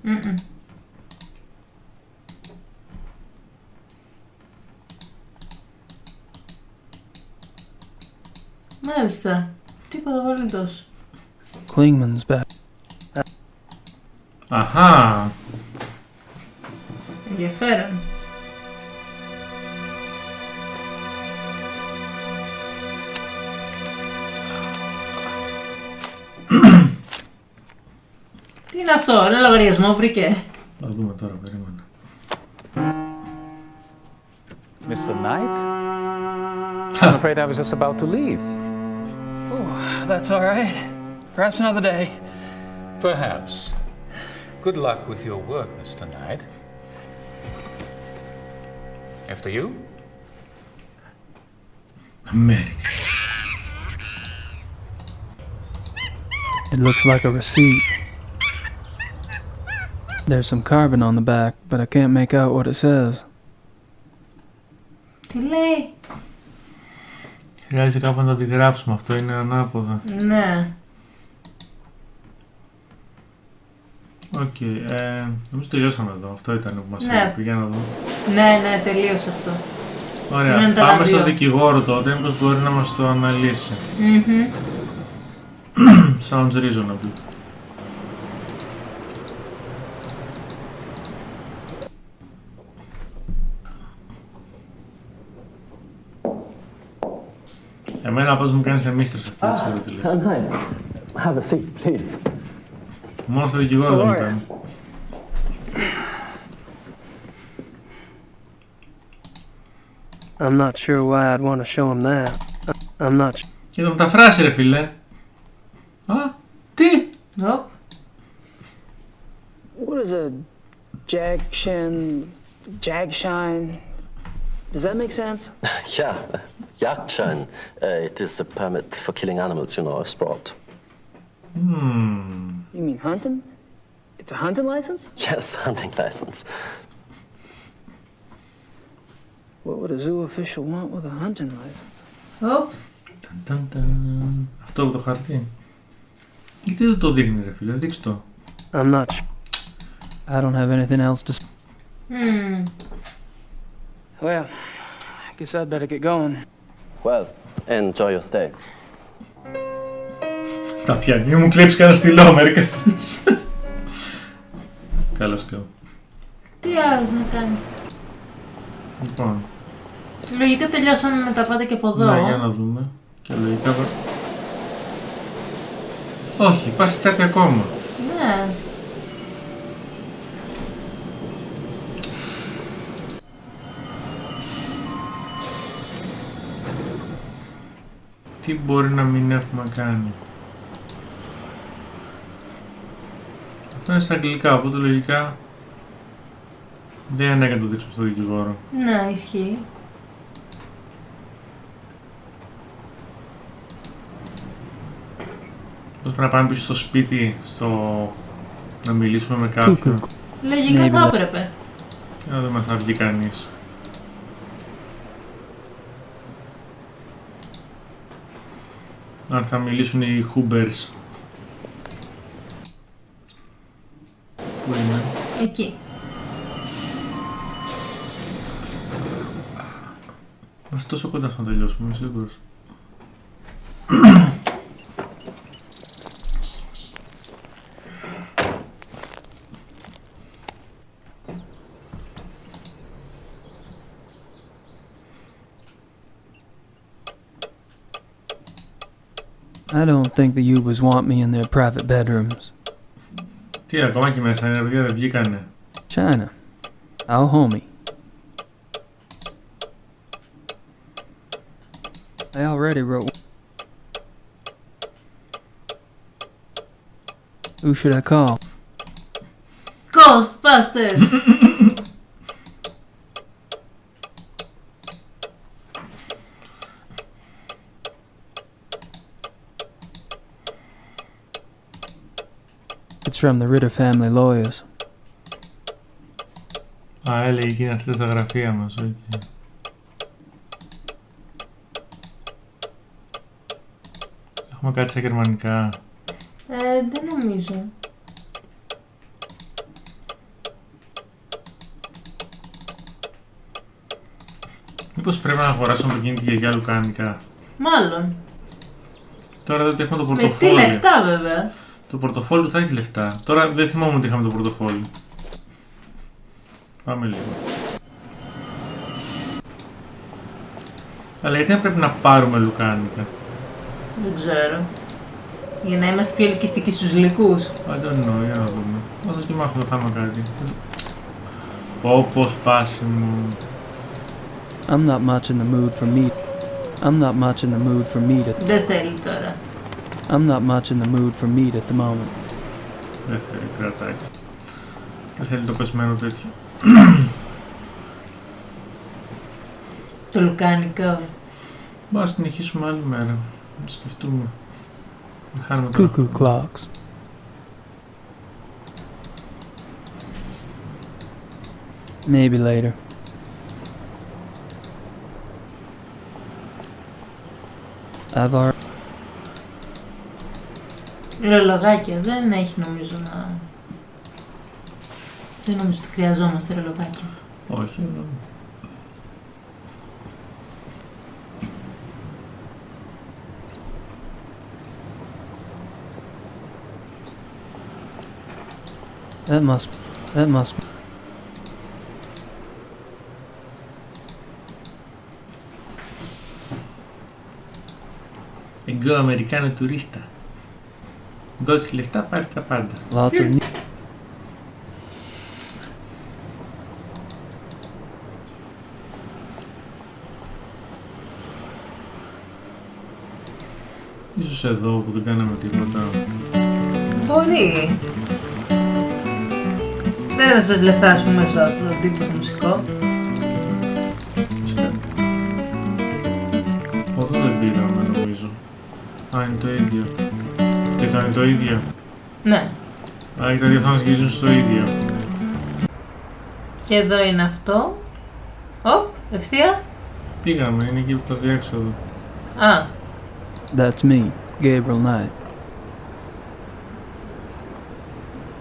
Μάλιστα. Τίποτα απολύτως. Klingman's back. Αχα. Ενδιαφέρον. Τι είναι αυτό, ένα λογαριασμό βρήκε. Θα δούμε τώρα, περίμενα. Mr. Knight? I'm afraid I was just about to leave. Oh, that's all right. Perhaps another day. Perhaps. Good luck with your work, Mr. Knight. After you? Americans. It looks like a receipt. There's some carbon on the back, but I can't make out what it says. Τι λέει? Χρειάζεται κάπου να το αντιγράψουμε, αυτό είναι ανάποδα. Ναι. Οκ, νομίζω τελειώσαμε εδώ, αυτό ήταν που μας Ναι. είπε, για να δω. Ναι, τελείωσε αυτό. Ωραία, Είναι τα πάμε δύο. στο δικηγόρο τότε, μήπως μπορεί να μας το αναλύσει. Sounds reasonable. Εμένα πώς μου κάνεις εμίστρες αυτό, δεν ξέρω τι λες. Have a seat, please. Μόνο στο δικηγόρο δεν μου κάνει. I'm not sure why I'd want to show him that. I'm not sure. Και το μεταφράσει ρε φίλε. Α, τι! What is a jagshine? Does that make sense? Yeah, Jagdschein. It is a permit for killing animals, you know, a sport. You mean hunting? It's a hunting license? Yes, hunting license. What would a zoo official want with a hunting license? Αυτό από το χαρτί. Γιατί δεν το δείχνει ρε φίλε, δείξ' το. I'm not sure. I don't have anything else to say. Well, I guess I'd better get going. Well, enjoy your stay. Τα πιάνει, μη μου κλέψει κανένα στυλό Αμερικάνης. Καλά σκάω. Τι άλλο να κάνει. Λοιπόν. Λογικά τελειώσαμε με τα πάντα και από εδώ. Ναι, για να δούμε. Και λογικά... Όχι, υπάρχει κάτι ακόμα. Ναι. Τι μπορεί να μην έχουμε κάνει. Αυτό είναι στα αγγλικά, οπότε λογικά δεν είναι να το δείξουμε στο δικηγόρο. Ναι, ισχύει. Πώς πρέπει να πάμε πίσω στο σπίτι, να μιλήσουμε με κάποιον. Λογικά θα έπρεπε. Να δούμε αν θα βγει κανείς. Αν θα μιλήσουν οι Hoobers. Πού είναι? Εκεί. Είμαστε τόσο κοντά στο να τελειώσουμε, είμαι σίγουρος. I don't think the Ubers want me in their private bedrooms. Τι, ακόμα και μέσα είναι, παιδιά, δεν βγήκανε. China. Our homie. I already wrote. Who should I call? Ghostbusters! It's from the Ritter family lawyers. Α, έλεγε εκεί να στείλει στα γραφεία μας, όχι. Έχουμε κάτι στα γερμανικά. Δεν νομίζω. Μήπως πρέπει να αγοράσουμε το κινητή για λουκάνικα. Μάλλον. Τώρα δεν έχουμε το Με πορτοφόλι. τι λεφτά βέβαια. Το πορτοφόλι του θα έχει λεφτά. Τώρα δεν θυμάμαι ότι είχαμε το πορτοφόλι. Πάμε λίγο. Αλλά γιατί να πρέπει να πάρουμε λουκάνικα? Δεν ξέρω. Για να είμαστε πιο ελκυστικοί στους γλυκούς. I don't know, για να δούμε. Ας δοκιμάσουμε να φάμε κάτι. Όπως πάσιμο. I'm not much in the mood for meat. I'm not much in the mood for meat at. Δεν θέλει τώρα. I'm not much in the mood for meat at the moment. Δεν θέλει κρατάκι. Δεν θέλει το πεσμένο τέτοιο. Το λουκάνικο. Ας συνεχίσουμε άλλη μέρα. Να σκεφτούμε. Μην χάνουμε το Cuckoo clocks. Maybe later. I've already. Ρολογάκια. Δεν έχει νομίζω να... Δεν νομίζω ότι χρειαζόμαστε ρολογάκια. Όχι, αλλά... That must. Εγώ Αμερικάνο τουρίστα. Δώσει λεφτά, πάρει τα πάντα. Lots of. Ίσως εδώ που δεν κάναμε τίποτα. Μπορεί. Δεν θα σας λεφτά ας πούμε σε αυτό το τύπο μουσικό. Εδώ δεν πήγαμε νομίζω. Α, είναι το ίδιο. Και ήταν το ίδιο. Ναι. Α, και τα δύο θα μας γυρίζουν στο ίδιο. Και εδώ είναι αυτό. Οπ, ευθεία. Πήγαμε, είναι εκεί από το διέξοδο. Α. That's me, Gabriel Knight.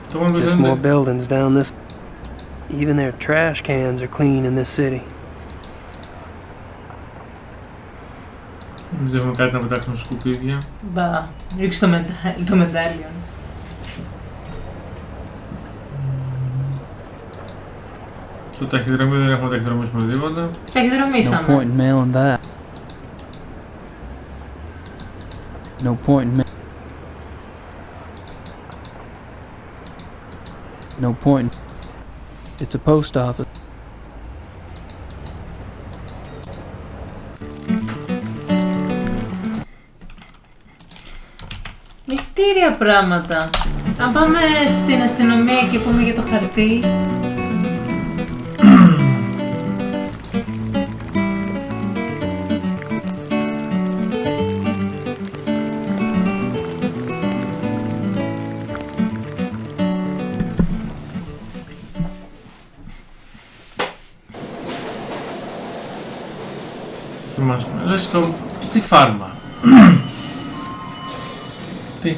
There's more buildings down this. Even their trash cans are clean in this city. Δεν έχουμε κάτι να πετάξουμε σκουπίδια. Μπα, ρίξε το μετάλλιο. Στο ταχυδρομείο δεν έχουμε ταχυδρομήσουμε τίποτα. Ταχυδρομήσαμε. No point in mailing that. No point in No point. It's a post office. Μυστήρια πράγματα. Αν πάμε στην αστυνομία και πούμε για το χαρτί. Let's go στη φάρμα. Τι.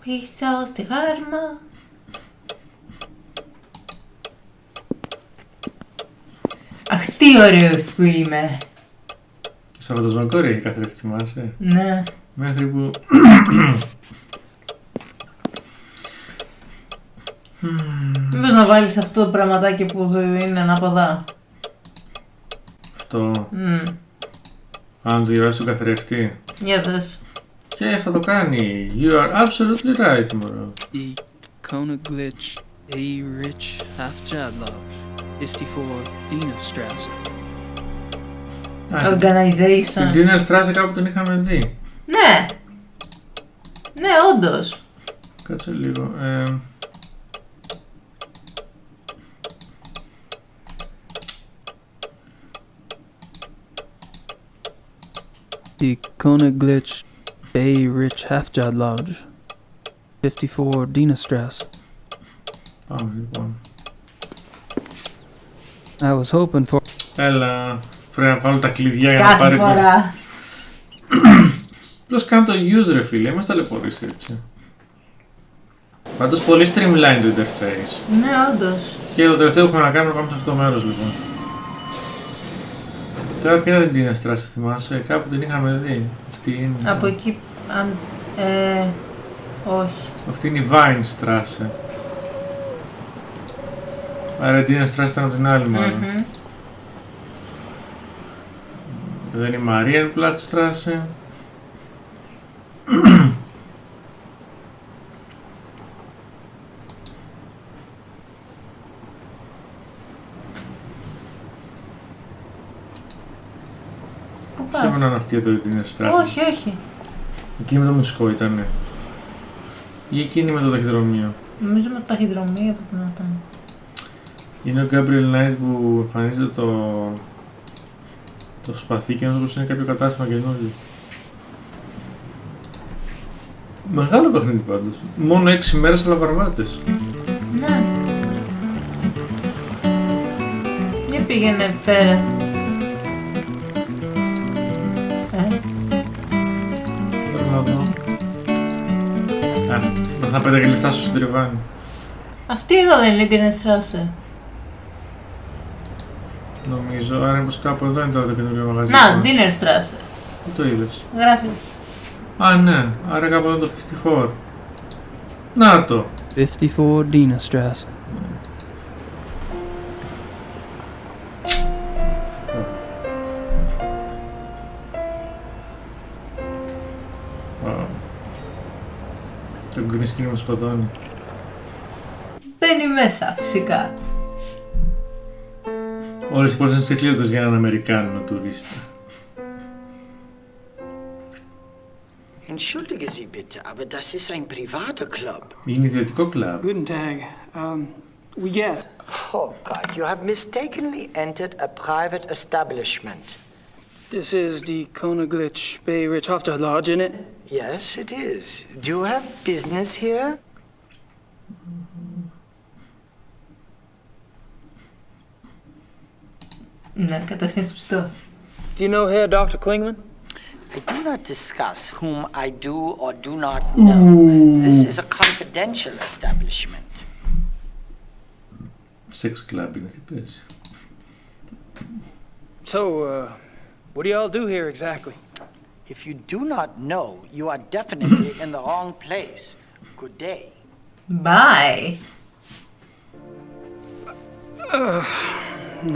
Πίσω στη φάρμα. Αχ, τι ωραίος που είμαι. Σαββατοσβακόρι έχει καθρέφτη, θυμάσαι. Ναι. Μέχρι που... Μήπως να βάλεις αυτό το πραγματάκι που είναι ανάποδα. Αυτό. Αν το γυράσει τον καθρέφτη. Για δες. Και θα το κάνει. You are absolutely right, μωρό. Η Kona Glitch A. Rich Half Jadlodge 54 Dina Strasse. Organization. Την Dina Strasse κάπου τον είχαμε δει. Ναι. Ναι, όντως. Κάτσε λίγο. Die Kona Glitch A. Rich Half Lodge 54 Dina Strasse. Πάμε λοιπόν. I was hoping for... Έλα, πρέπει να βάλω τα κλειδιά για κάθε να πάρει... Κάθε φορά. Απλώς κάνω το use ρε φίλε, μας ταλαιπωρήσει έτσι. Πάντως πολύ streamline το interface. Ναι, όντως. Και το τελευταίο που έχουμε να κάνουμε, πάμε σε αυτό το μέρος λοιπόν. Τώρα ποια δεν την αστράση, θυμάσαι, κάπου την είχαμε δει. Αυτή είναι... Από εκεί, αν... όχι. Αυτή είναι η Vine Strasse. Άρα την Strasse ήταν από την άλλη μάλλον. Εδώ είναι η Marienplatz Strasse. Πιστεύω να είναι αυτή εδώ την Strasse. Όχι, όχι. Εκείνη με το μουσικό ήτανε. Ή εκείνη με το ταχυδρομείο. Νομίζω με το ταχυδρομείο πρέπει να ήταν. Είναι ο Gabriel Knight που εμφανίζεται το σπαθί και νομίζω πως είναι κάποιο κατάστημα καινούργιο. Μεγάλο παιχνίδι πάντως. Μόνο 6 μέρες αλλά βαρβάτες. Ναι. Για πήγαινε πέρα. Θέλω να δω. Θα πέταγε λεφτά στο συντριβάνι. Αυτή εδώ δεν είναι την Strasse. Νομίζω, άρα μήπως κάπου εδώ είναι τώρα το καινούριο μαγαζί. Να, Diner Strasse. Πού το είδες? Γράφει. Α, ναι, άρα κάπου εδώ το 54. Να το! 54 Dina Strasse. Το green screen μου σκοτώνει. Μπαίνει μέσα, φυσικά. Όλες οι πόρτες είναι ξεκλείδωτες για έναν Αμερικάνο τουρίστα. Entschuldige Sie bitte, aber das ist ein privater Club. Είναι ιδιωτικό κλαμπ. Guten Tag. We get. Oh God, you have mistakenly entered a private establishment. This is the Kona Glitch Bay Rich Hofter Lodge, isn't it? Yes, it is. Do you have business here? Ναι, κατευθείαν στο ψητό. Do you know here Dr. Klingman? I do not discuss whom I do or do not know. This is a confidential establishment. Sex club είναι τι παίζει. So, what do y'all do here exactly? If you do not know, you are definitely in the wrong place. Good day. Bye.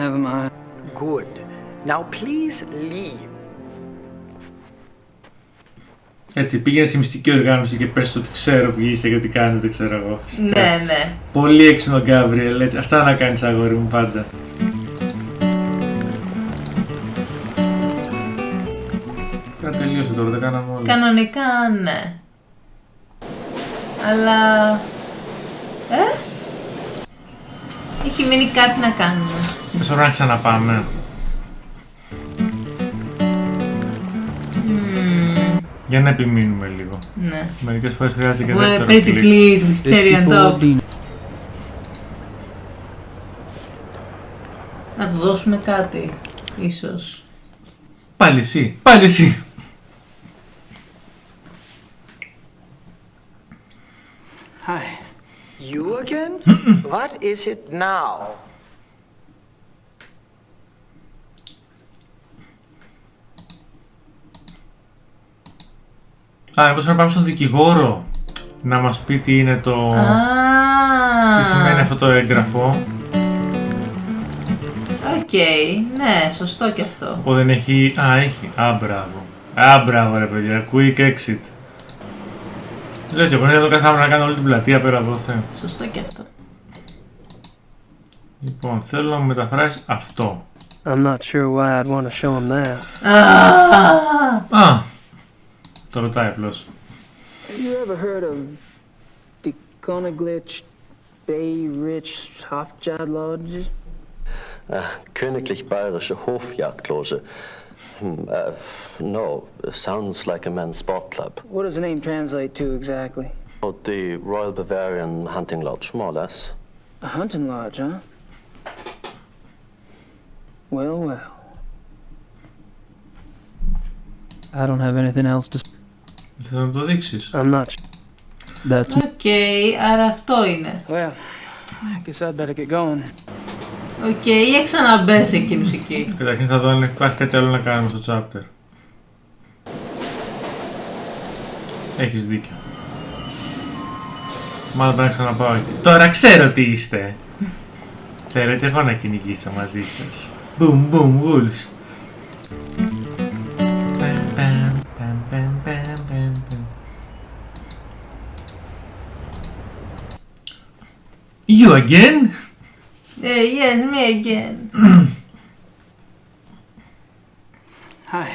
Never mind. Good. Now please leave. Έτσι, πήγαινε στη μυστική οργάνωση και πες ότι ξέρω που είστε και τι κάνετε, ξέρω εγώ. Φυσικά. Ναι, ναι. Πολύ έξυπνο Γκάβριελ, έτσι. Αυτά να κάνεις, αγόρι μου, πάντα. Τελείωσε τώρα, τα κάναμε όλα. Κανονικά, ναι. Αλλά... έχει μείνει κάτι να κάνουμε. Μες ώρα να ξαναπάμε. Για να επιμείνουμε λίγο. Ναι. Μερικές φορές χρειάζεται και δεύτερο Pretty κλικ. please with cherry on top. Να του δώσουμε κάτι, ίσως. Πάλι εσύ, πάλι εσύ. Hi. You again? What is it now? Πώς πρέπει να πάμε στον δικηγόρο να μας πει τι είναι το... τι σημαίνει αυτό το έγγραφο. Οκ, ναι, σωστό και αυτό. Οπότε δεν έχει... έχει. Μπράβο. Μπράβο ρε παιδιά, quick exit. Λέω και εγώ εδώ καθάμε να κάνω όλη την πλατεία πέρα από εδώ. Σωστό και αυτό. Λοιπόν, θέλω να μου μεταφράσεις αυτό. I'm not sure why I'd want to show him that. Το ρωτάει απλώς. Have you ever heard of the Königlich Bay Rich Hofjagdloge? Königlich Bayerische Hofjagdloge. No, sounds like a men's sport club. What does the name translate to exactly? Oh, the Royal Bavarian Hunting Lodge, more or less. A hunting lodge, huh? Well, well. I don't have anything else to... Θες να το δείξεις? I'm not. That's... Οκ, άρα αυτό είναι. Well, I guess I'd better get going. Οκ, για ξαναμπες εκείνους εκεί. Καταρχήν θα δω αν υπάρχει κάτι άλλο να κάνουμε στο chapter. Έχεις δίκιο. Μάλλον πρέπει να ξαναπάω εκεί. Τώρα ξέρω τι είστε. Θέλω και εγώ να κυνηγήσω μαζί σας. Boom, boom, wolves. You again? Yes, me again. Hi.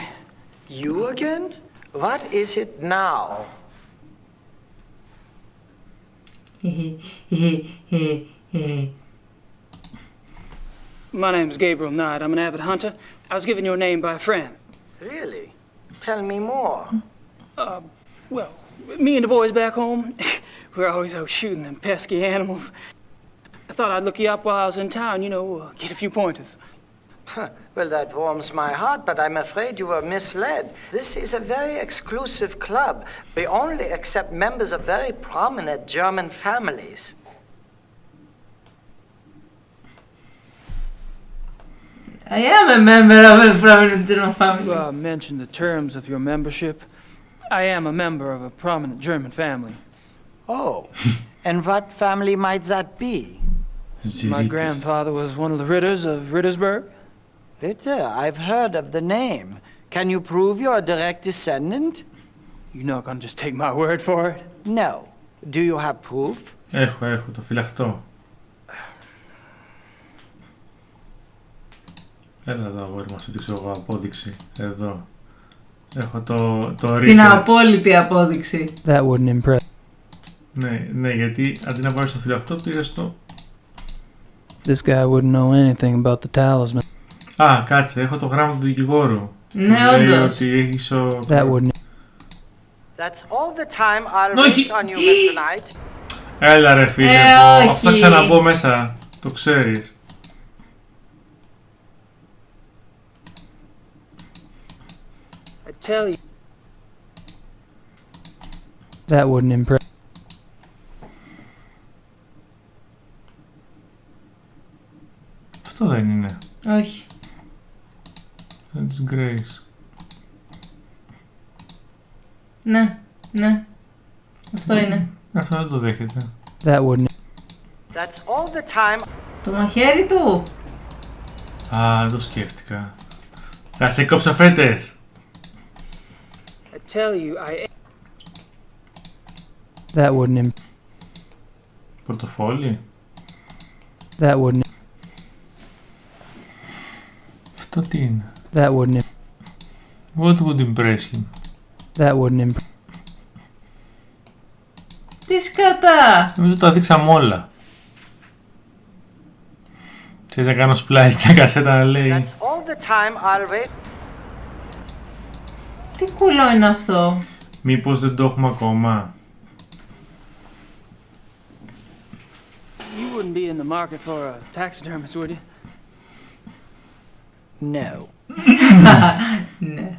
You again? What is it now? My name's Gabriel Knight. I'm an avid hunter. I was given your name by a friend. Really? Tell me more. Well, me and the boys back home, we're always out shooting them pesky animals. I thought I'd look you up while I was in town, you know, get a few pointers. Well, that warms my heart, but I'm afraid you were misled. This is a very exclusive club. We only accept members of very prominent German families. I am a member of a prominent German family. You mentioned the terms of your membership. I am a member of a prominent German family. Oh, and what family might that be? My grandfather was one of the Ritters of Rittersberg. Ritter, I've heard of the name. Can you prove you're a direct descendant? You're not gonna just take my word for it? No. Do you have proof? Έχω το φυλαχτό. Έλα εδώ αγόρι μας, σου δείξω εγώ απόδειξη. Εδώ. Έχω το την απόλυτη απόδειξη. That wouldn't impress. Ναι, γιατί αντί να πάρεις το φυλαχτό πήγες το... This guy wouldn't know anything about the talisman. Κάτσε, έχω το γράμμα του δικηγόρου. Ναι, όντως. Ότι έχεις ο... That wouldn't... That's all the time I'll waste on you, Mr. Knight. Έλα ρε φίλε, αυτό θα ξαναμπω μέσα, το ξέρεις. tell you. That wouldn't impress. Αυτό δεν είναι. Όχι. Είναι της Grace. Ναι, ναι. Αυτό είναι. Αυτό δεν το δέχεται. That wouldn't. That's all the time. Το μαχαίρι του. Α, δεν το σκέφτηκα. Θα σε κόψω φέτες. I tell you, I. That wouldn't. Πορτοφόλι. That wouldn't. Αυτό τι είναι. That wouldn't. What would impress him? That wouldn't. Τι σκατά! Νομίζω τα δείξαμε όλα. Θες να κάνω splice μια κασέτα να λέει. That's all the time I'll wait. Τι κουλό είναι αυτό. Μήπως δεν το έχουμε ακόμα. You wouldn't be in the market for a taxidermist, would you? No. Ναι.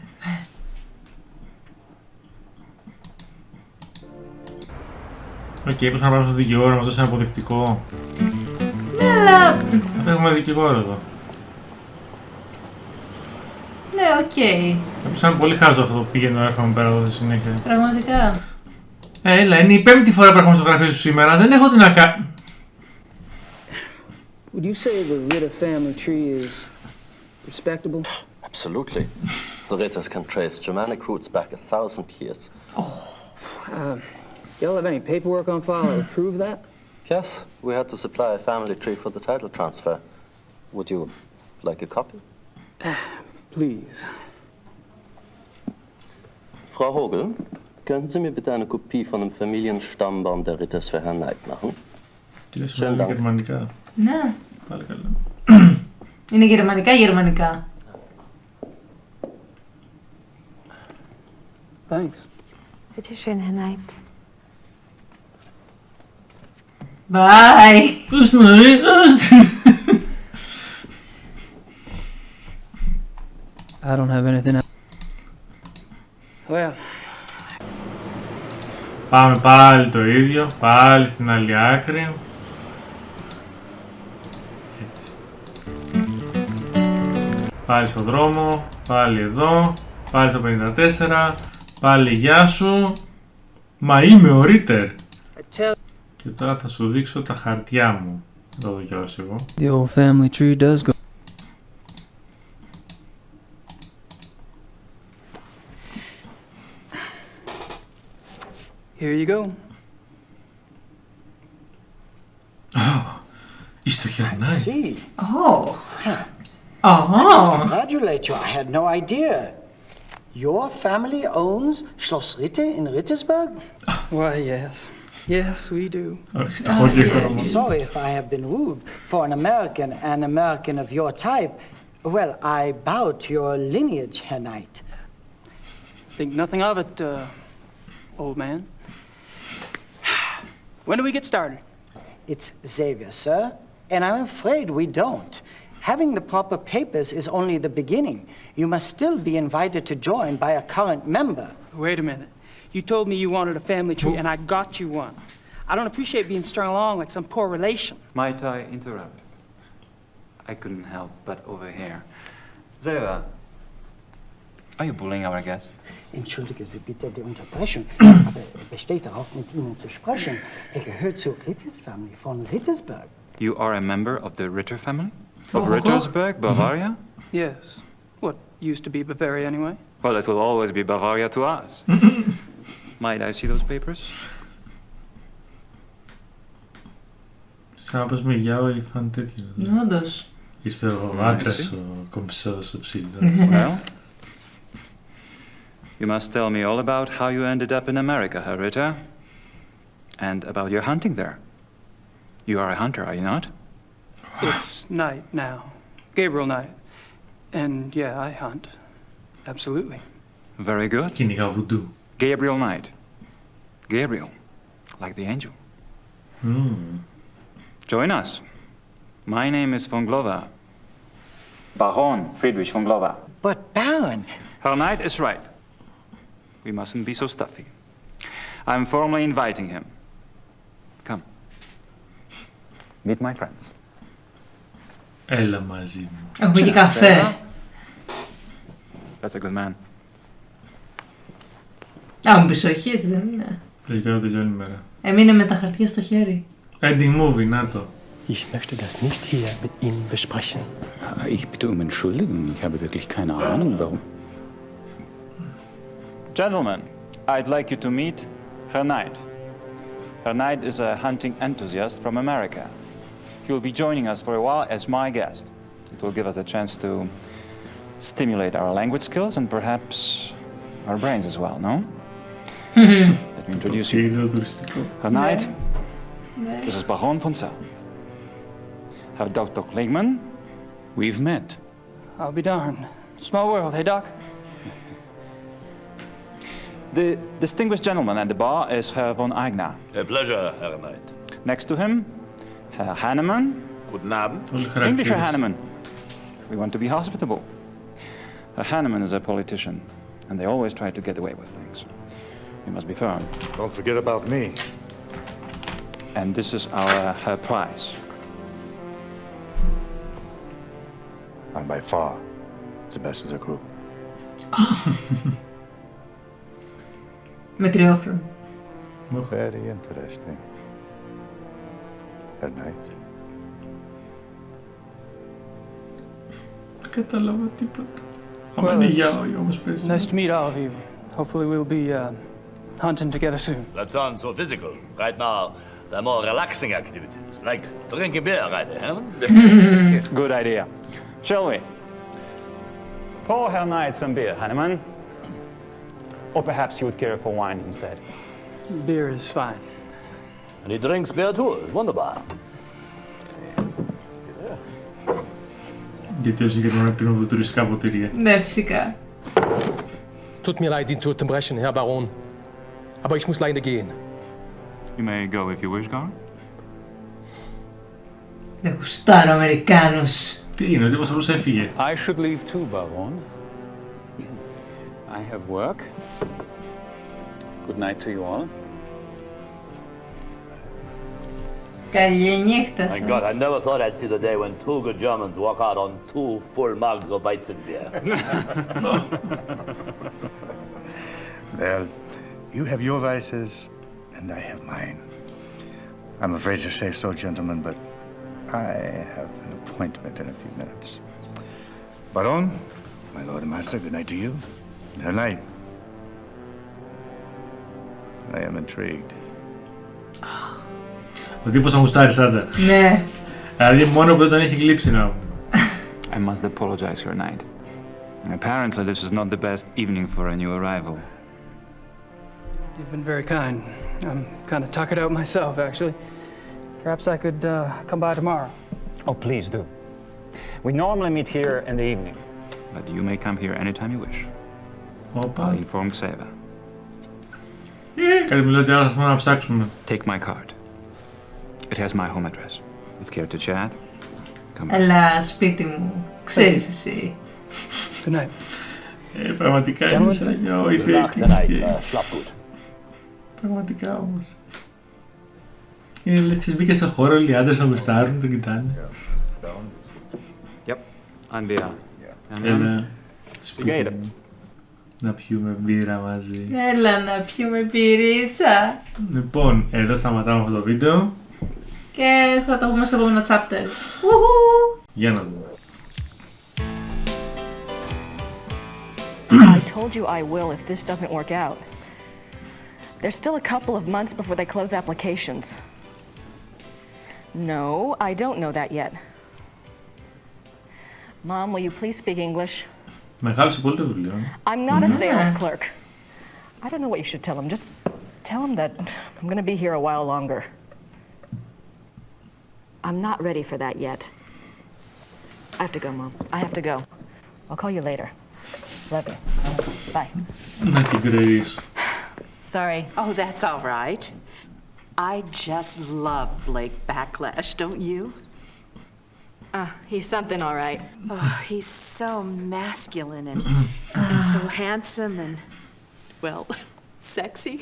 Οκ, πώς να πάμε στο δικηγόρο να μας δώσει ένα αποδεικτικό. Ναι, αλλά... Αυτό έχουμε δικηγόρο εδώ. Ναι, οκ. Σαν πολύ χάζω αυτό που πήγαινε να έρχομαι πέρα εδώ συνέχεια. Πραγματικά. Έλα, είναι η 5η φορά που έρχομαι στο γραφείο σου σήμερα, δεν έχω τι να κάνω. Would you say the Ritter family tree is respectable? Absolutely. The Ritters can trace Germanic roots back 1,000 years. Y'all have any paperwork on file that would prove that? Yes, we had to supply a family tree for the title transfer. Would you like a copy? Please. Frau Hogel, könnten Sie mir bitte eine Kopie von dem Familienstammbaum der Ritters für Herrn Knight machen? Schönen Dank. Γερμανικά. Ναι. Πάλι καλά. Είναι γερμανικά. Thanks. Bitte schön, Herr Knight. Bye. I don't have anything else. Well. Πάμε πάλι το ίδιο, πάλι στην άλλη άκρη. Έτσι. Πάλι στο δρόμο, πάλι εδώ, πάλι στο 54, πάλι γεια σου. Μα είμαι ο Ρίτερ. Και τώρα θα σου δείξω τα χαρτιά μου. Θα το δω κιόλας εγώ. The old family tree does go. Here you go. Είστε Knight. See. Oh. I congratulate you. I had no idea. Your family owns Schloss Ritter in Rittersberg? Why, yes. Yes, we do. I'm sorry if I have been rude. For an American of your type, well, I bow to your lineage, Herr Knight. Think nothing of it, old man. When do we get started? It's Xavier, sir, and I'm afraid we don't. Having the proper papers is only the beginning. You must still be invited to join by a current member. Wait a minute. You told me you wanted a family tree, and I got you one. I don't appreciate being strung along like some poor relation. Might I interrupt? I couldn't help but overhear. Zera, are you bullying our guest? Entschuldige Sie bitte die Unterbrechung, aber er besteht darauf, mit Ihnen zu sprechen. Er gehört zur Ritters Family von Rittersberg. You are a member of the Ritter family? Of Rittersberg, Bavaria? Yes. What used to be Bavaria, anyway? Well, it will always be Bavaria to us. Might I see those papers? Σαν να πες με γιάω ή φαν τέτοιο. Όντως. Είστε ο άντρας, ο κομψός, ο ψήλος. Well, you must tell me all about how you ended up in America, Herr Ritter, and about your hunting there. You are a hunter, are you not? It's Knight now. Gabriel Knight. And yeah, I hunt. Absolutely. Very good. Κυνηγά βουντού. Gabriel Knight. Gabriel, like the angel. Join us. My name is von Glover. Baron Friedrich von Glover. But Baron... Herr Knight is right. We mustn't be so stuffy. I'm formally inviting him. Come. Meet my friends. Έλα μαζί μου. Έχουμε και καφέ. That's a good man. Α, μου πεις όχι, έτσι δεν είναι? Τελικά τελειώνει η μέρα. Έμεινε με τα χαρτιά στο χέρι. Ending movie, να το. Ich möchte das nicht hier mit Ihnen besprechen. Ich bitte um Entschuldigung, ich habe wirklich keine Ahnung, warum. Gentlemen, I'd like you to meet Herr Knight. Herr Knight is a hunting enthusiast from America. He will be joining us for a while as my guest. It will give us a chance to stimulate our language skills and perhaps our brains as well, no? Let me introduce you. Herr Knight, this is Baron von Zell. Herr Dr. Kligman. We've met. I'll be darned. Small world, hey, Doc? The distinguished gentleman at the bar is Herr von Eigner. A pleasure, Herr Knight. Next to him, Herr Hanneman. Guten Abend. English Herr Hanneman. We want to be hospitable. Herr Hanneman is a politician, and they always try to get away with things. We must be firm. Don't forget about me. And this is her prize. I'm by far the best of the group. Με τριόφρον. Very interesting. Herr Knight. Κατάλαβα τίποτα. Άμα είναι για όλοι όμως παίζει. Nice to meet all of you. Hopefully we'll be hunting together soon. That sounds so physical. Right now, there are more relaxing activities, like drinking beer right here. Good idea. Shall we? Pour Herr Knight some beer, Hanneman. Or perhaps you would care for wine instead. Beer is fine. And he drinks beer too. It's wunderbar. Γιατί όλοι συγκεκριμένα πίνουν από τουριστικά ποτήρια. Ναι, φυσικά. Tut mir leid, Sie zu unterbrechen, Herr Baron. Aber ich muss leider gehen. You may go if you wish, Gar. Δεν γουστάρω Αμερικάνους. Τι είναι, ο τύπος απλώς έφυγε. I should leave too, Baron. I have work. Good night to you all. Καληνύχτα σας. My God, I never thought I'd see the day when two good Germans walk out on 2 full mugs of Weizenbier. Well, you have your vices, and I have mine. I'm afraid to say so, gentlemen, but I have an appointment in a few minutes. Baron, my lord and master, good night to you. Good night. I am intrigued. Ο τύπος θα γουστάρει σάντα. Ναι. Δηλαδή μόνο που δεν τον έχει γλύψει να. I must apologize, Herr Knight. Apparently this is not the best evening for a new arrival. You've been very kind. I'm kind of tuckered out myself, actually. Perhaps I could come by tomorrow. Oh, please do. We normally meet here in the evening. But you may come here anytime you wish. I'll inform Xavier. Κάτι μου λέει ότι άρα θα να ψάξουμε. Take my card. It has my home address. If you care to chat, come on. Έλα σπίτι μου. Ξέρεις εσύ. Good night. Πραγματικά είναι σαν γιο. Πραγματικά όμως. Είναι λέξεις μπήκε σε χώρο, όλοι οι άντρες θα γουστάρουν, τον κοιτάνε. Yep, and beer. Έλα, σπίτι μου. Να πιούμε μπύρα μαζί. Έλα να πιούμε πυρίτσα. Λοιπόν, εδώ σταματάμε αυτό το βίντεο. Και θα το πούμε στο επόμενο chapter. Για να δούμε. I told you I will if this doesn't work out. There's still a couple of months before they close applications. No, I don't know that yet. Mom, will you please speak English? Μεγάλωσε πολύ το βιβλίο. I'm not a sales clerk. I don't know what you should tell him. Just tell him that I'm going to be here a while longer. I'm not ready for that yet. I have to go, Mom. I have to go. I'll call you later. Love you. Bye. Να την κρυείς. Sorry. Oh, that's all right. I just love Blake Backlash, don't you? He's something, all right. Oh, he's so masculine and so handsome and well, sexy.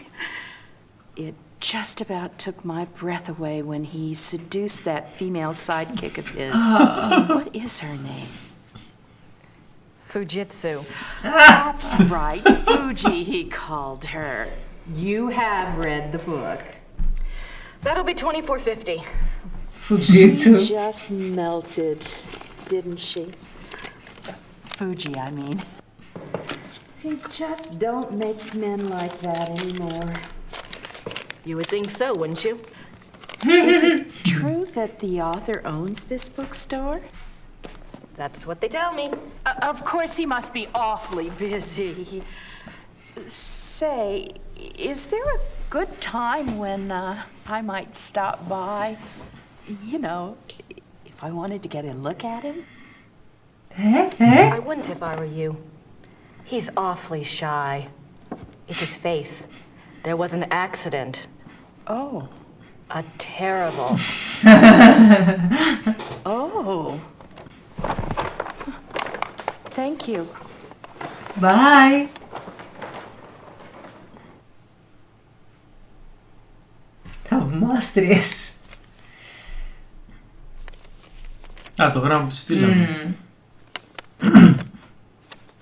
It just about took my breath away when he seduced that female sidekick of his. What is her name? Fujitsu. That's right, Fuji, he called her. You have read the book. That'll be $24.50. Fujitsu. She just melted, didn't she? Fuji, I mean. They just don't make men like that anymore. You would think so, wouldn't you? Is it true that the author owns this bookstore? That's what they tell me. Of course, he must be awfully busy. Say, is there a good time when I might stop by? You know, if I wanted to get a look at him? I wouldn't if I were you. He's awfully shy. It's his face. There was an accident. Oh. A terrible. Oh. Thank you. Bye. Θαυμάστριες. Α, το γράμμα που τη στείλαμε.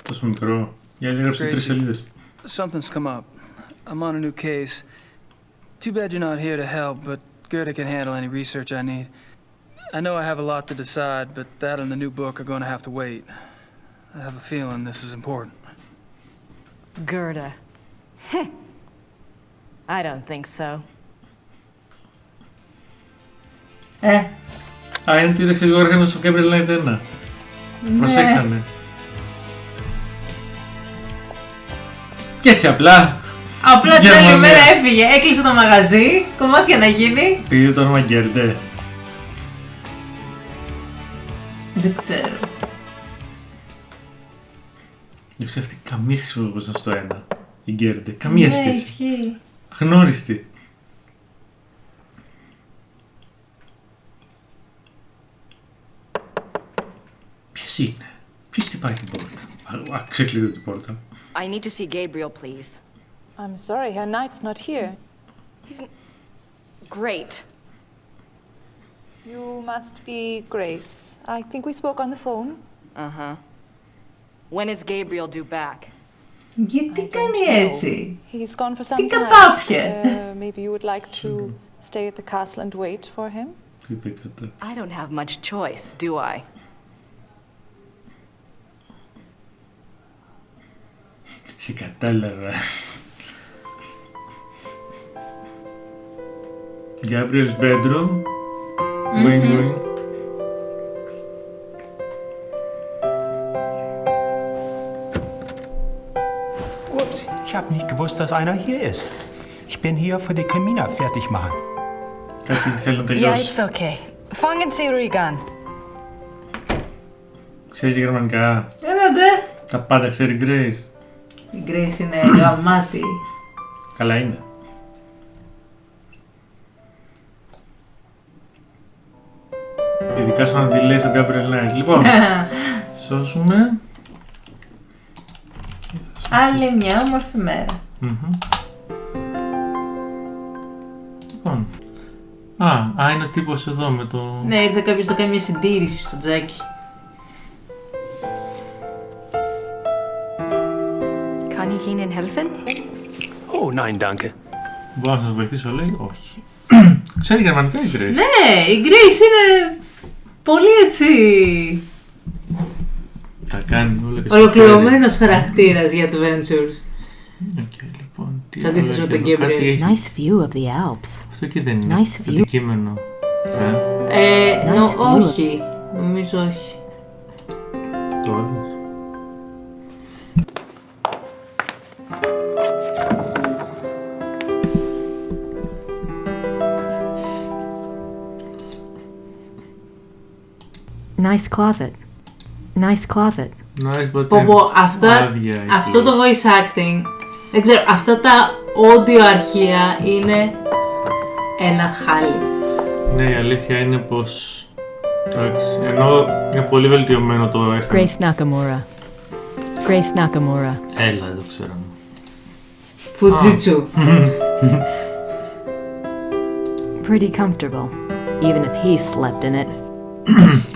Τόσο μικρό. Γιατί έγραψε 3 σελίδες. Something's come up. I'm on a new case. Too bad you're not here to help, but Gerda can handle any research I need. I know I have a lot to decide, but that and the new book are going to have to wait. I have a feeling this is important. Gerda. I don't think so. Α, είναι ότι είδαξε λίγο αργά στο Gabriel Knight 1. Προσέξανε. Και έτσι απλά. Απλά την άλλη μέρα έφυγε, έκλεισε το μαγαζί, κομμάτια να γίνει. Πήγε το όνομα Γκέρντε. Δεν ξέρω. Δεν ξέρω αυτή καμία σχέση όπως ήταν στο 1. Η Γκέρντε. Καμία σχέση. Ναι, ισχύει. Αγνώριστη. Ποιος είναι? Ποιος χτυπάει την πόρτα? Ξεκλείδω την πόρτα. I need to see Gabriel, please. I'm sorry, Herr Knight's not here. He's great. You must be Grace. I think we spoke on the phone. Uh-huh. When is Gabriel due back? Γιατί κάνει έτσι? He's gone for some Τι time. κατάπιε? Maybe you would like to stay at the castle and wait for him? I don't have much choice, do I? Σε κατάλαβα. Gabriel's bedroom. Wing wing. Ups, ich habe nicht gewusst, dass einer hier ist. Ich bin hier für die Kamina fertig machen. Κάτι θέλω να Yeah, τελειώσει. it's okay. Fangen Sie ruhig an. Ξέρει γερμανικά. Έλατε. Τα πάντα ξέρει Grace. Η Grace είναι γαμάτη. Καλά είναι. Ειδικά σου να τη λέει στον Gabriel Knight. Λοιπόν, σώσουμε. Άλλη μια όμορφη μέρα. Λοιπόν. Α, είναι ο τύπος εδώ με το... Ναι, ήρθε κάποιος να κάνει μια συντήρηση στο τζάκι. Kann ich Ihnen helfen? Oh, nein, danke. Μπορώ να σας βοηθήσω, λέει, όχι. Ξέρει γερμανικά η Grace. Ναι, η Grace είναι πολύ έτσι... Τα κάνει όλα και ολοκληρωμένος χαρακτήρας για adventures. Λοιπόν, τι σαν αντίθεση με τον Gabriel. Nice view of the Alps. Αυτό εκεί δεν είναι Nice view. αντικείμενο. Όχι. Νομίζω όχι. Τώρα. Nice closet. Nice closet. Nice, but αυτό το voice acting, δεν ξέρω, αυτά τα audio αρχεία είναι ένα χάλι. Ναι, η αλήθεια είναι πως... Εντάξει, ενώ είναι πολύ βελτιωμένο το FMV. Grace Nakamura. Grace Nakamura. Έλα, δεν το ξέραμε. Fujitsu. Pretty comfortable, even if he slept in it.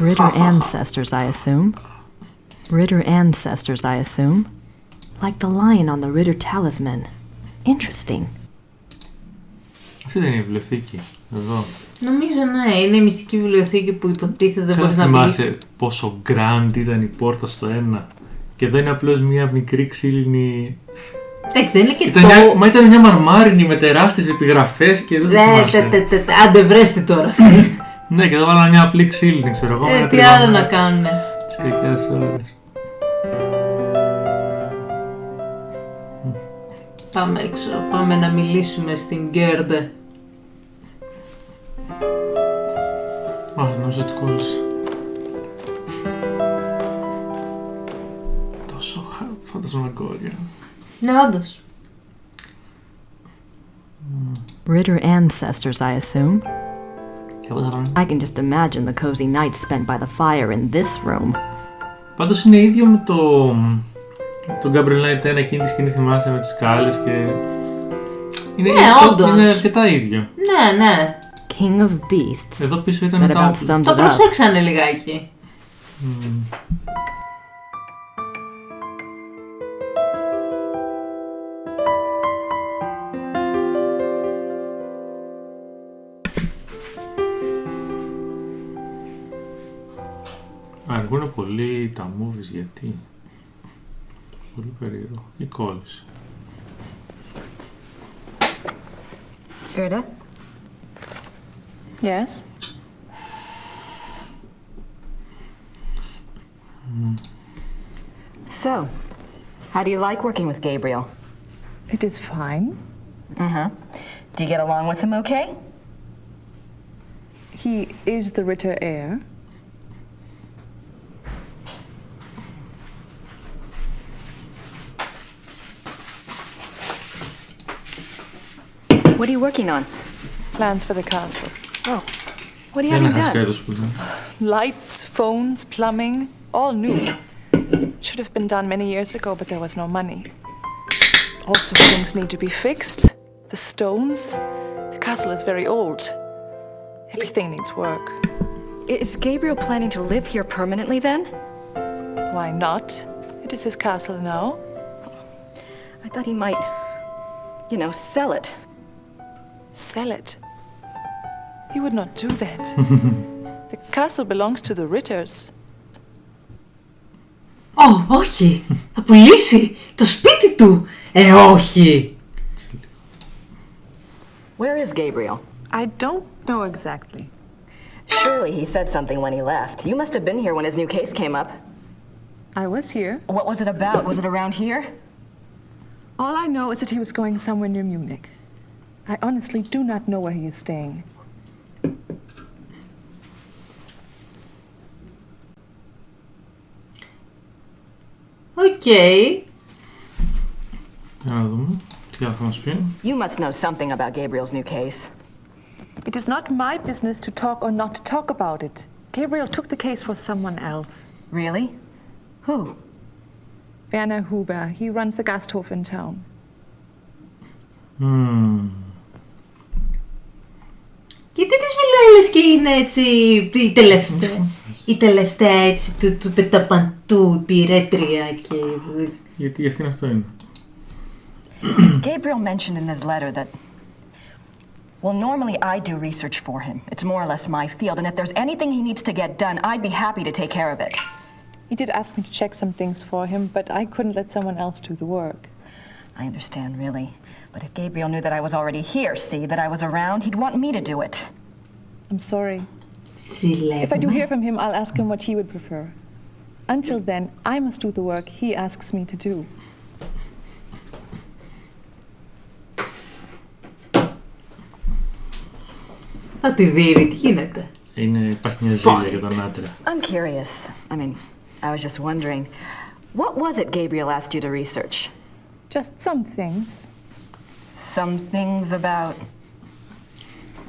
Ritter ancestors, I assume. Ritter ancestors, I assume. Like the lion on the Ritter talisman. Interesting. Αυτή δεν είναι η βιβλιοθήκη, εδώ. Νομίζω ναι, είναι η μυστική βιβλιοθήκη που υποτίθεται δεν μπορείς να μπεις. Θυμάσαι πόσο grand ήταν η πόρτα στο ένα και εδώ είναι απλώς μια μικρή ξύλινη... Εντάξει, δεν είναι και Μα ήταν μια μαρμάρινη με τεράστιες επιγραφές και δεν θυμάσαι. Άντε βρέστη τώρα αυτή. Ναι, και εδώ βάλανε μια απλή ξύλινη, ξέρω εγώ. Τι άλλο να κάνουνε. Τις κακές ώρες. Πάμε έξω, πάμε να μιλήσουμε στην Γκέρντε. Νομίζω ότι κόλλησε. Τόσο φαντασμαγόρια. Ναι, όντως. Ritter ancestors, I assume. I can just imagine the cozy nights spent by the fire in this room. Πάντως είναι ίδιο με το Gabriel Knight 1, εκείνη τη σκηνή θυμάσαι με τις σκάλες και... Ναι, όντως. Είναι αρκετά ίδιο. Ναι, ναι. King of Beasts. Εδώ πίσω ήταν τα όπλα. Το προσέξανε λιγάκι. Αργούν πολύ τα movies, γιατί? Πολύ περίεργο. Η κόλληση. Gerda? Yes? So, how do you like working with Gabriel? It is fine. Uh-huh. Do you get along with him okay? He is the Ritter heir. What are you working on? Plans for the castle. Oh, what do you have done? Lights, phones, plumbing, all new. Should have been done many years ago, but there was no money. Also, things need to be fixed. The stones. The castle is very old. Everything needs work. Is Gabriel planning to live here permanently then? Why not? It is his castle now. I thought he might, sell it. Sell it? He would not do that. The castle belongs to the Ritters. Όχι! Θα πουλήσει το σπίτι του! Όχι! Where is Gabriel? I don't know exactly. Surely he said something when he left. You must have been here when his new case came up. I was here. What was it about? Was it around here? All I know is that he was going somewhere near Munich. I honestly do not know where he is staying. Okay. You must know something about Gabriel's new case. It is not my business to talk or not to talk about it. Gabriel took the case for someone else. Really? Who? Werner Huber. He runs the Gasthof in town. Γιατί τις μιλάει λες και είναι έτσι η τελευταία έτσι του πεταπαντού υπηρέτρια και... Γιατί αυτήν αυτό είναι. Gabriel mentioned in his letter that, well, normally I do research for him. It's more or less my field, and if there's anything he needs to get done, I'd be happy to take care of it. He did ask me to check some things for him, but I couldn't let someone else do the work. I understand, really. But if Gabriel knew that I was already here, that I was around, he'd want me to do it. I'm sorry. If I do hear from him, I'll ask him what he would prefer. Until then, I must do the work he asks me to do. Θα τη δει, τι γίνεται. Υπάρχει μια ζήλια για τον άντρα. I'm curious. I was just wondering, what was it Gabriel asked you to research? Just some things. Some things about...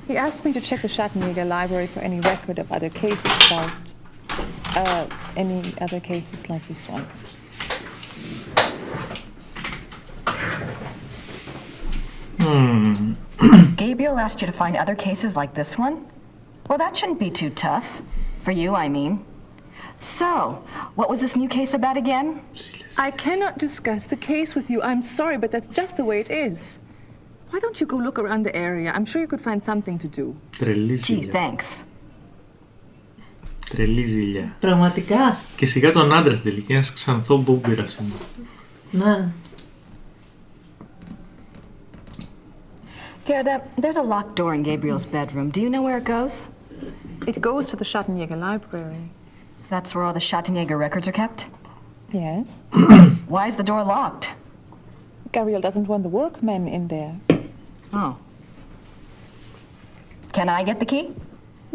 He asked me to check the Schattenjäger library for any record of other cases about... any other cases like this one. Gabriel asked you to find other cases like this one? Well, that shouldn't be too tough. For you, I mean. So, what was this new case about again? I cannot discuss the case with you. I'm sorry, but that's just the way it is. Why don't you go look around the area? I'm sure you could find something to do. Gee, thanks. Τρελή ζήλια. Πραγματικά. Και σιγά τον άντρα στην τελική, ένας ξανθό μπούμπιρας είναι. Ναι. Gerda, there's a locked door in Gabriel's bedroom. Do you know where it goes? It goes to the Schattenjäger library. That's where all the Schattenjäger records are kept? Yes. Why is the door locked? Gabriel doesn't want the workmen in there. Oh. Can I get the key?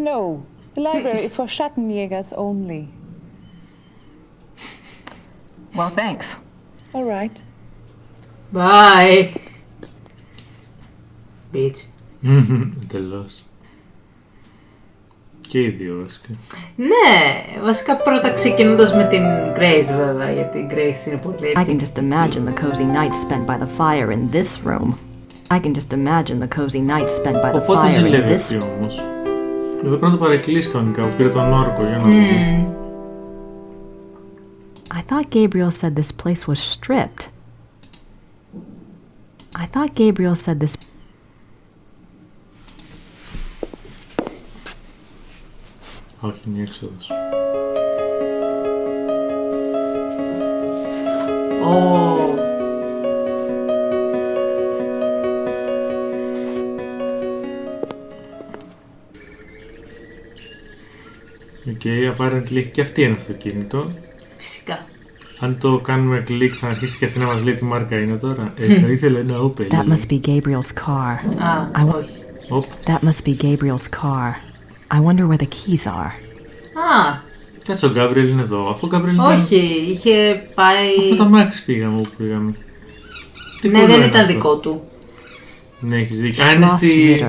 No. The library is for Schattenjägers only. Well, thanks. All right. Bye. Bitch. Τέλος. Και οι δύο βασικά. Ναι, βασικά πρώτα ξεκινώντας με την Grace βέβαια, γιατί η Grace είναι πολύ έτσι. I can just imagine the cozy nights spent by the fire in this room. I can just imagine the cozy nights spent by the Οπότε fire in ζηλεύει this... αυτή όμως. Εδώ πρέπει να το παρεκκλείς κανονικά, που πήρε τον όρκο για να δούμε. I thought Gabriel said this place was stripped. I thought Gabriel said this... Όχι, είναι η έξοδος. Apparently έχει και αυτή ένα αυτοκίνητο. Φυσικά. Αν το κάνουμε κλικ θα αρχίσει και αυτή να μας λέει τι μάρκα είναι τώρα. Θα ήθελα ένα Όπερα. That must be Gabriel's car. Όχι. That must be Gabriel's car. I wonder where the keys are. Κάτσε, ο Gabriel είναι εδώ. Αφού ο Gabriel είναι... Όχι, είχε πάει... Αφού τα Max πήγαμε όπου πήγαμε. Ναι, δεν ήταν δικό του. Ναι, έχεις δίκιο. Α, είναι στη...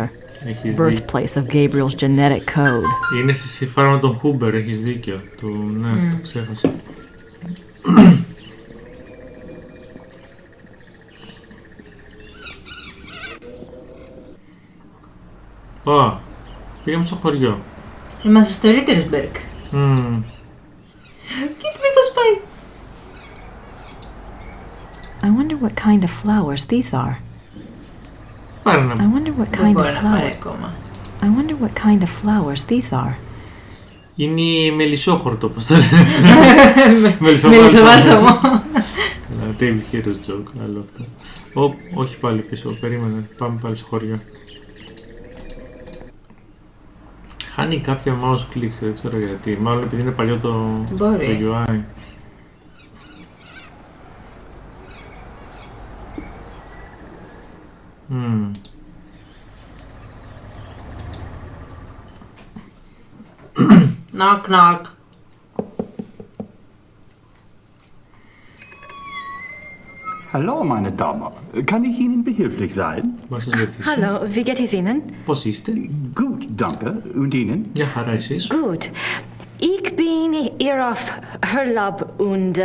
Birthplace of Gabriel's genetic code. Είναι στη φάρμα των Huber, έχεις δίκιο. Ναι, το ξέχασα. Πήγαμε στο χωριό. Είμαστε στο Rittersberg. Κοίτα τι θα πάει. I wonder what kind of flowers these are. Πάρε να I wonder what kind of flowers. I wonder what kind of flowers these are. Είναι η μελισσόχορτο, πώς το λένε. Μελισσοβάλσαμο. David Heroes joke, άλλο αυτό. Όχι πάλι πίσω, περίμενε, πάμε πάλι στο χωριό. Χάνει κάποια mouse click, δεν ξέρω γιατί. Μάλλον επειδή είναι παλιό το UI. Knock, knock. Hallo, meine Damen. Kann ich Ihnen behilflich sein? Hallo, wie geht es Ihnen? Πώς είστε? Gut, danke. Und Ihnen? Ja, χαρά εσείς. Gut. Ich bin hier auf Urlaub und...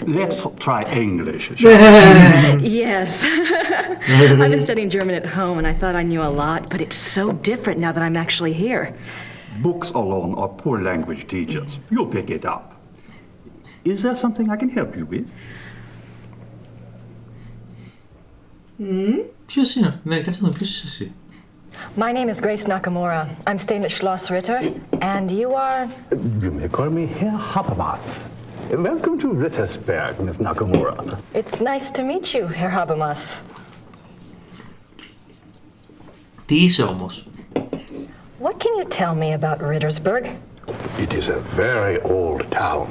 Let's try English. Yes. I've been studying German at home and I thought I knew a lot, but it's so different now that I'm actually here. Books alone are poor language teachers. You'll pick it up. Is there something I can help you with? Ποιος είναι? Ναι, κάτσε να ποιος είσαι εσύ. My name is Grace Nakamura. I'm staying at Schloss Ritter, and you are... You may call me Herr Habermas. Welcome to Rittersberg, Miss Nakamura. It's nice to meet you, Herr Habermas. Τι είσαι όμως? What can you tell me about Rittersberg? It is a very old town.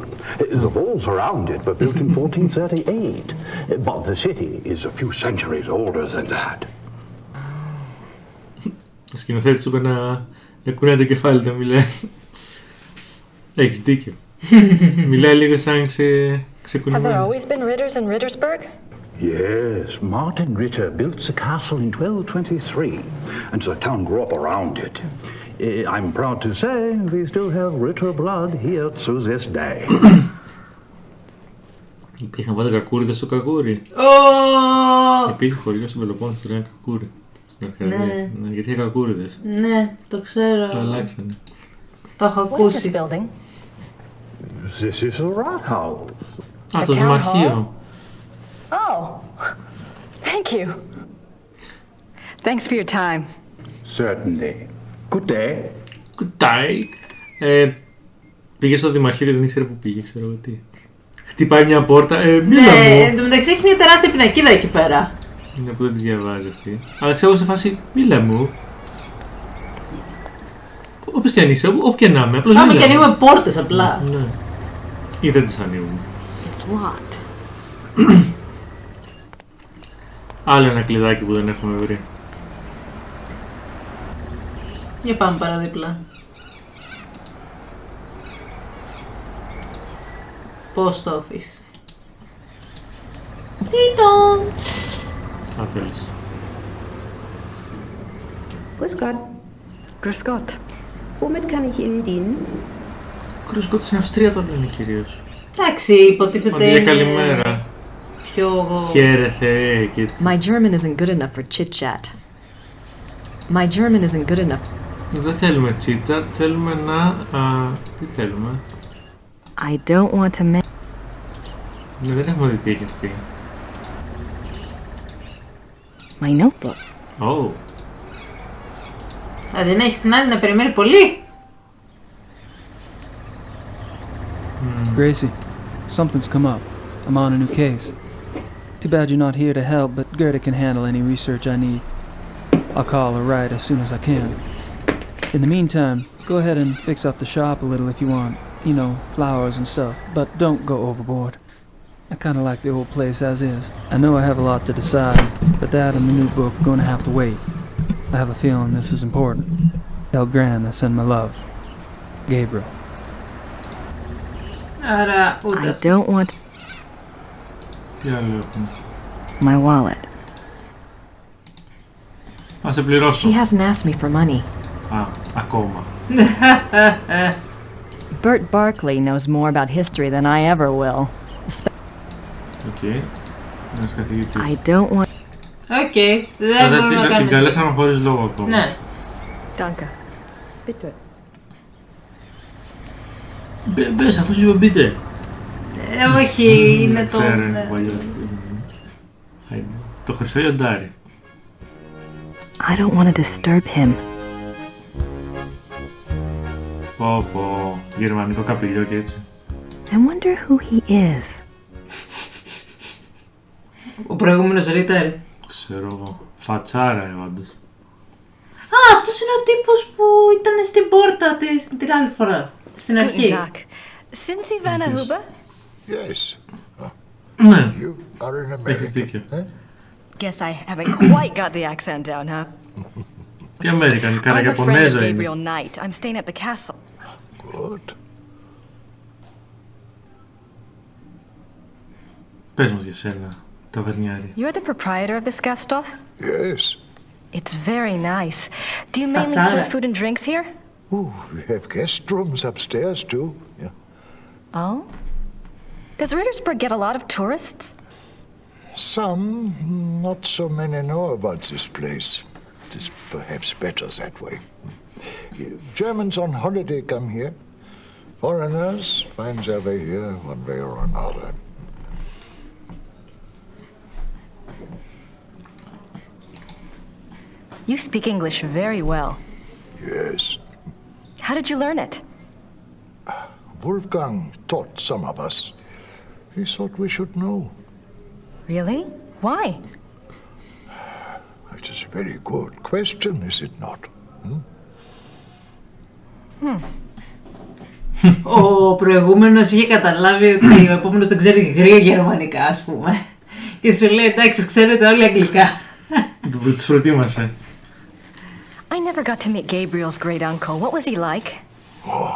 The walls around it were built in 1438, but the city is a few centuries older than that. Ο σκηνοθέτης είπε να κουνάει το κεφάλι να μιλάει. Έχεις δίκιο. Μιλάει λίγο σαν ξεκουνημένος. Have there always been Ritters in Rittersberg? Yes, Martin Ritter built the castle in 1223, and the town grew up around it. I'm proud to say we still have Ritter blood here to this day. Υπήρχαν πάντα κακούριδες στο κακούρι. Υπήρχε χωριό στην Πελοπόννησο που λέγανε κακούρι. Στην Αρκαδία. Ναι, γιατί είχε κακούριδες. Ναι, το ξέρω. Το αλλάξανε. Το έχω ακούσει. This is a rat house. Α, το δημαρχείο. Oh, thank you. Thanks for your time. Certainly. Good day. Good day. Πήγε στο δημαρχείο και δεν ήξερε που πήγε, ξέρω εγώ τι. Χτυπάει μια πόρτα. Μίλα μου. Ναι, εν τω μεταξύ έχει μια τεράστια πινακίδα εκεί πέρα. Είναι που δεν τη διαβάζει αυτή. Αλλά ξέρω σε φάση, μίλα μου. Όπως και αν είσαι, όπου και να είμαι, απλώς Πάμε μίλα και μου. ανοίγουμε πόρτες απλά. Ναι. Ή δεν τις ανοίγουμε. Άλλο ένα κλειδάκι που δεν έχουμε βρει. Για πάμε παραδίπλα. Post office. Τίτο! Αν θέλεις. Grüß Gott. Grüß Gott. Womit kann ich Ihnen dienen? Grüß Gott στην Αυστρία το λένε κυρίως. Εντάξει, υποτίθεται είναι... καλημέρα. Πιο... Χαίρε Θεέ και... My German isn't good enough for chit-chat. My German isn't good enough. Δεν θέλουμε chit-chat, θέλουμε να... τι θέλουμε? I don't want to... Ναι, δεν έχουμε δει τι έχει αυτή. My notebook. Oh. Δεν έχεις την άλλη να περιμένει πολύ. Gracie, something's come up. I'm on a new case. Too bad you're not here to help, but Gerda can handle any research I need. I'll call her right as soon as I can. In the meantime, go ahead and fix up the shop a little if you want. You know, flowers and stuff, but don't go overboard. I kind of like the old place as is. I know I have a lot to decide, but that and the new book are going to have to wait. I have a feeling this is important. Tell Gran I send my love. Gabriel. Άρα ούτε. I don't want... Τι άλλο έχουμε? My wallet. Ας σε πληρώσω. She hasn't asked me for money. Ακόμα. Bert Barkley knows more about history than I ever will. Ένας καθηγητής. I don't want... δεν μπορούμε να κάνουμε. Την καλέσαμε χωρίς λόγο ακόμα. Ναι. Danke. Bitte. Μπες, αφού σου είπε μπείτε. Όχι, είναι το... Ξέρω, παλιό το χρυσό λιοντάρι. I don't want to disturb him. Πω, γερμανικό καπηλιό και έτσι. I wonder who he is. Ο προηγούμενος Ρίτερ. Ξέρω εγώ. Φατσάρα, όντως. Αυτός είναι ο τύπος που ήταν στην πόρτα την άλλη φορά. Στην αρχή. Sind Sie Werner Huber? Yes. Ναι. You are an Έχεις American. δίκιο. Guess I haven't quite got the accent down, huh? Τι Αμερικανικά, I'm a friend of Ιαπωνέζα είναι. Gabriel Knight. I'm staying at the castle. Good. Πες μας για σένα, ταβερνιάρη. You're the proprietor of this Gasthof? Yes. It's very nice. Do you mainly serve food and drinks here? Oh, we have guest rooms upstairs too. Yeah. Oh? Does Rittersburg get a lot of tourists? Some, not so many know about this place. It is perhaps better that way. Germans on holiday come here. Foreigners find their way here one way or another. You speak English very well. Yes. How did you learn it? Wolfgang taught some of us. He thought we should know. Really? Why? It is a very good question, is it not? Ο προηγούμενος είχε καταλάβει ότι ο επόμενος δεν ξέρει γρήγορα γερμανικά, ας πούμε. Και σου λέει, εντάξει, ξέρετε όλοι αγγλικά. Τους προτίμασε. I never got to meet Gabriel's great uncle. What was he like? Oh,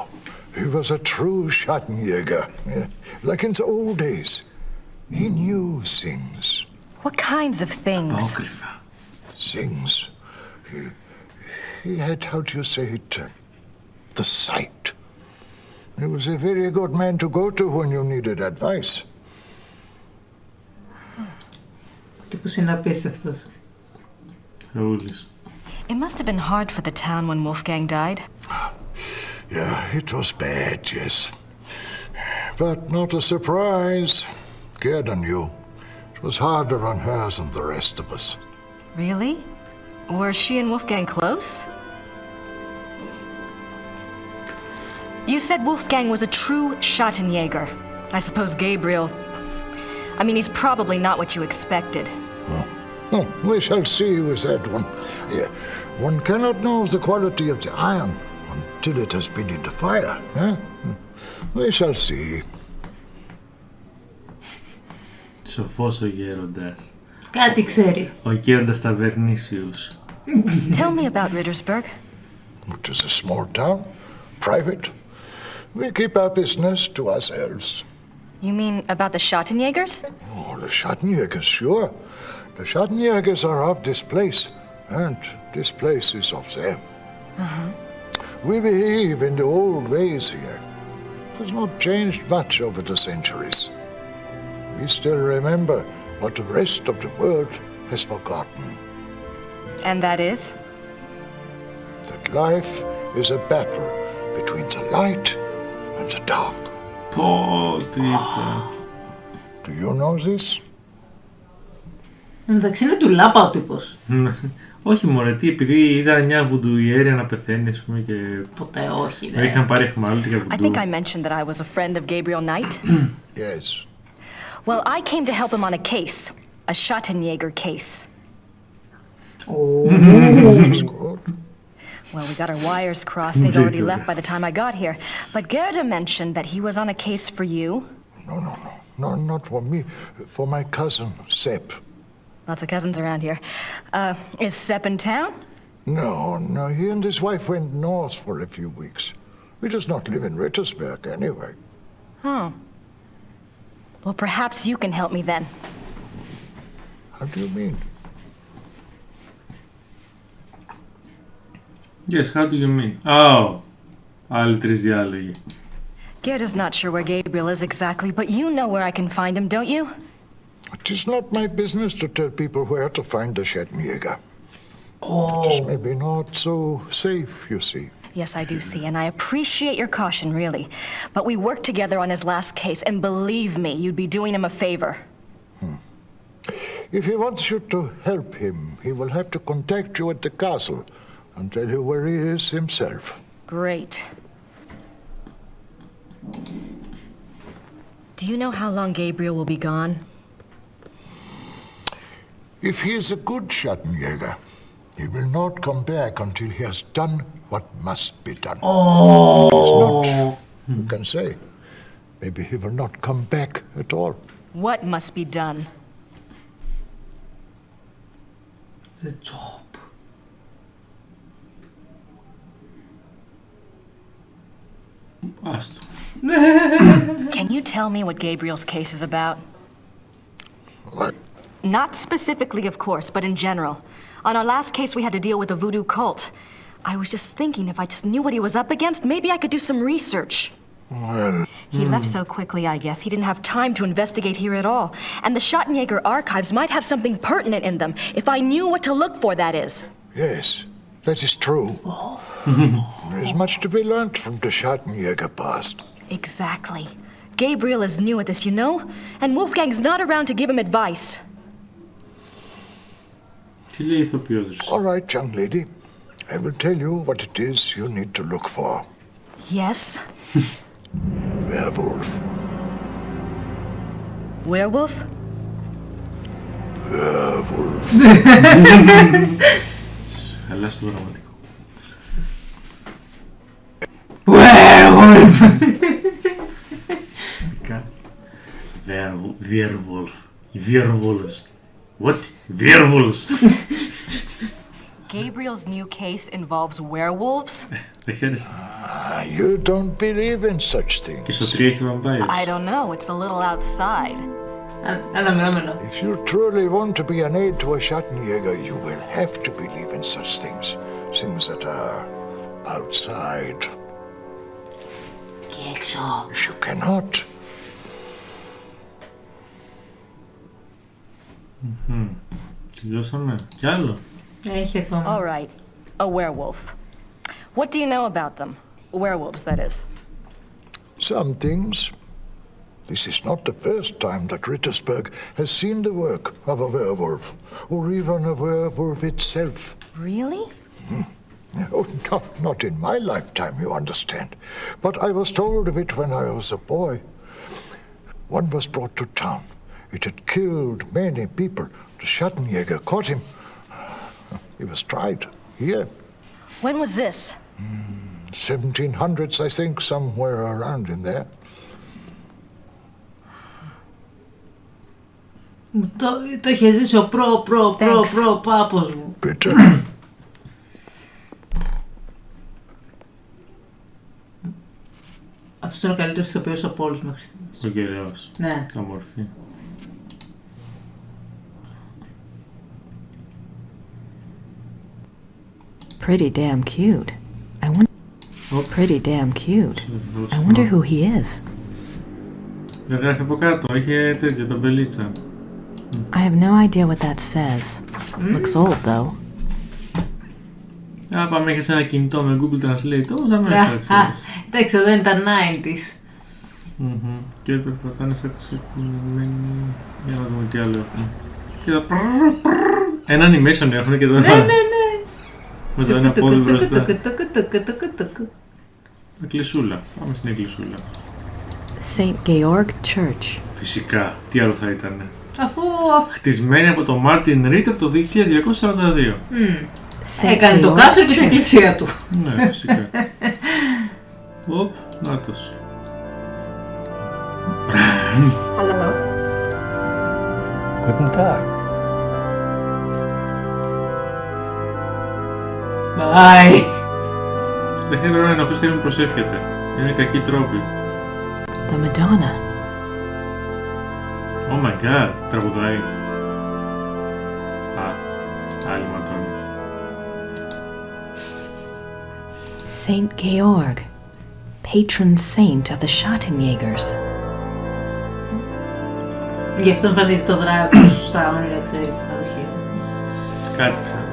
he was a true Schattenjäger, like in the old days. He knew things. What kinds of things? Things. He had, how do you say it, the sight. He was a very good man to go to when you needed advice. τύπος είναι απίστευτος. Θεούλης. It must have been hard for the town when Wolfgang died. Yeah, it was bad, yes. But not a surprise. Gerda knew. It was harder on her than the rest of us. Really? Were she and Wolfgang close? You said Wolfgang was a true Schattenjäger. I suppose Gabriel... I mean, he's probably not what you expected. Oh, we shall see with that one. Yeah, one cannot know the quality of the iron until it has been in the fire. We shall see. Σοφός ο γέροντας. Κάτι ξέρει. Ο γέροντας ταβερνήσιος. Tell me about Rittersberg. It is a small town, private. We keep our business to ourselves. You mean about the Schattenjägers? Oh, the Schattenjägers, sure. The Schattenjägers are of this place, and this place is of them. Uh-huh. We believe in the old ways here. It has not changed much over the centuries. We still remember what the rest of the world has forgotten. And that is? That life is a battle between the light and the dark. Do you know this? Εντάξει είναι του λάπα ο τύπος. Όχι μωρέ, τι, επειδή είδα μια βουντουιέρια να πεθαίνει, ας πούμε, και... Ποτέ όχι, δεν είχαν πάρει εχμάλωτη για βουντού. I think I mentioned that I was a friend of Gabriel Knight. Yes. Well, I came to help him on a case. A Schattenjäger case. Oh. That's good. Well, we got our wires crossed. They'd already left by the time I got here. But Gerda mentioned that he was on a case for you. No, not for me. For my cousin, Sepp. Lots of cousins around here. Is Sepp in town? No, he and his wife went north for a few weeks. He does not live in Rittersberg anyway. Oh. Well, perhaps you can help me then. How do you mean? Yes, how do you mean? Oh, άλλοι τρεις διάλογοι. Gerda's not sure where Gabriel is exactly, but you know where I can find him, don't you? It is not my business to tell people where to find the Schattenjäger. Oh. It is maybe not so safe, you see. Yes, I do see, and I appreciate your caution, really. But we worked together on his last case, and believe me, you'd be doing him a favor. If he wants you to help him, he will have to contact you at the castle and tell you where he is himself. Great. Do you know how long Gabriel will be gone? If he is a good Schattenjäger, he will not come back until he has done what must be done. Oh! If not, you can say, maybe he will not come back at all. What must be done? The job. Can you tell me what Gabriel's case is about? What? Not specifically, of course, but in general. On our last case, we had to deal with a voodoo cult. I was just thinking if I just knew what he was up against, maybe I could do some research. Well... He left so quickly, I guess. He didn't have time to investigate here at all. And the Schattenjäger archives might have something pertinent in them, if I knew what to look for, that is. Yes, that is true. There is much to be learned from the Schattenjäger past. Exactly. Gabriel is new at this, you know? And Wolfgang's not around to give him advice. All right, young lady. I will tell you what it is you need to look for. Yes? Werewolf. Werewolf? Werewolf. Χαλά στο δραματικό. Werewolf! Werewolf. Werewolves. What? Werewolves. Gabriel's new case involves werewolves? You don't believe in such things. Και στο 3 έχει vampires. I don't know. It's a little outside. If you truly want to be an aid to a Schattenjäger, you will have to believe in such things. Things that are outside. Και έξω. If you cannot... Τελειώσαμε. Κι άλλο. Έχει ακόμα. All right. A werewolf. What do you know about them? Werewolves, that is. Some things. This is not the first time that Rittersberg has seen the work of a werewolf, or even a werewolf itself. Really? Oh, not in my lifetime, you understand. But I was told of it when I was a boy. One was brought to town. It had killed many people. The Schattenjäger caught him. He was tried here. When was this? 1700s, I think, somewhere around in there. Το είχε ζήσει ο προ πάπος μου. Αυτός είναι ο καλύτερος ηθοποιός από όλους μέχρι στιγμής. Ο γεραιός. Ναι. Τα μορφή. Pretty damn cute. Pretty damn cute. I wonder who he is. Δεν γράφει από κάτω, είχε τέτοια ταμπελίτσα. I have no idea what that says. Looks old though. Πάμε, έχεις ένα κινητό με Google Translate, όμως δεν μέσα ξέρεις. Εντάξει, εδώ είναι τα 90s. Και περπατάνε σαν ξεκουνημένοι. Για να δούμε τι άλλο έχουμε. Ένα animation έχουν και το ναι. Με το ένα πόδι μπροστά. Εκκλησούλα. Πάμε στην εκκλησούλα. St. Georg Church. Φυσικά. Τι άλλο θα ήταν. Αφού... Χτισμένη από τον Μάρτιν Ρίτερ το 2242. Έκανε το κάστρο και την εκκλησία του. Ναι, φυσικά. Οπ, νάτος. Hallo. Guten Tag. Bye. Δεν πρέπει να ενοχλείς και μην προσεύχεται. Είναι κακοί τρόποι. The Madonna. Oh my god, τραγουδάει. Άλλη Μαντώνα. St. Georg, patron saint of the Schattenjägers. Γι' αυτό εμφανίζει το δράκο στα όνειρα, ξέρεις, στα αρχεία. Κάτι ξέρω.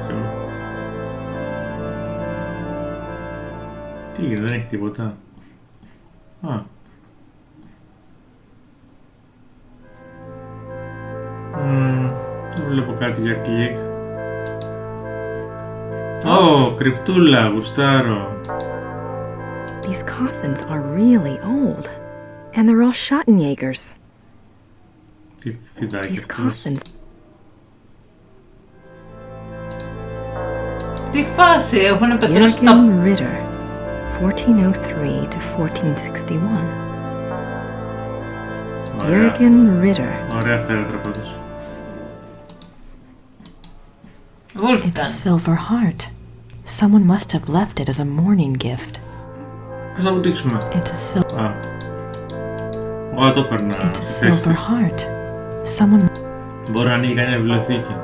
Τι γίνεται, δεν έχει τίποτα. Δεν βλέπω κάτι για κλικ. Κρυπτούλα, γουστάρω. These coffins are really old. And they're all Schattenjägers. Τι φιδάκι αυτός. Τι φάση, έχουν πετρώσει τα... Ritter, 1403 to 1461. Jürgen Ritter. Ωραία φέρετρα πάντως. It's a silver heart. Someone must have left it as a mourning gift. Ας να βουτήξουμε. It's a silver. Εγώ το έπαιρνα στη θέση της. Someone... Μπορεί να ανοίγει κανένα βιβλιοθήκη.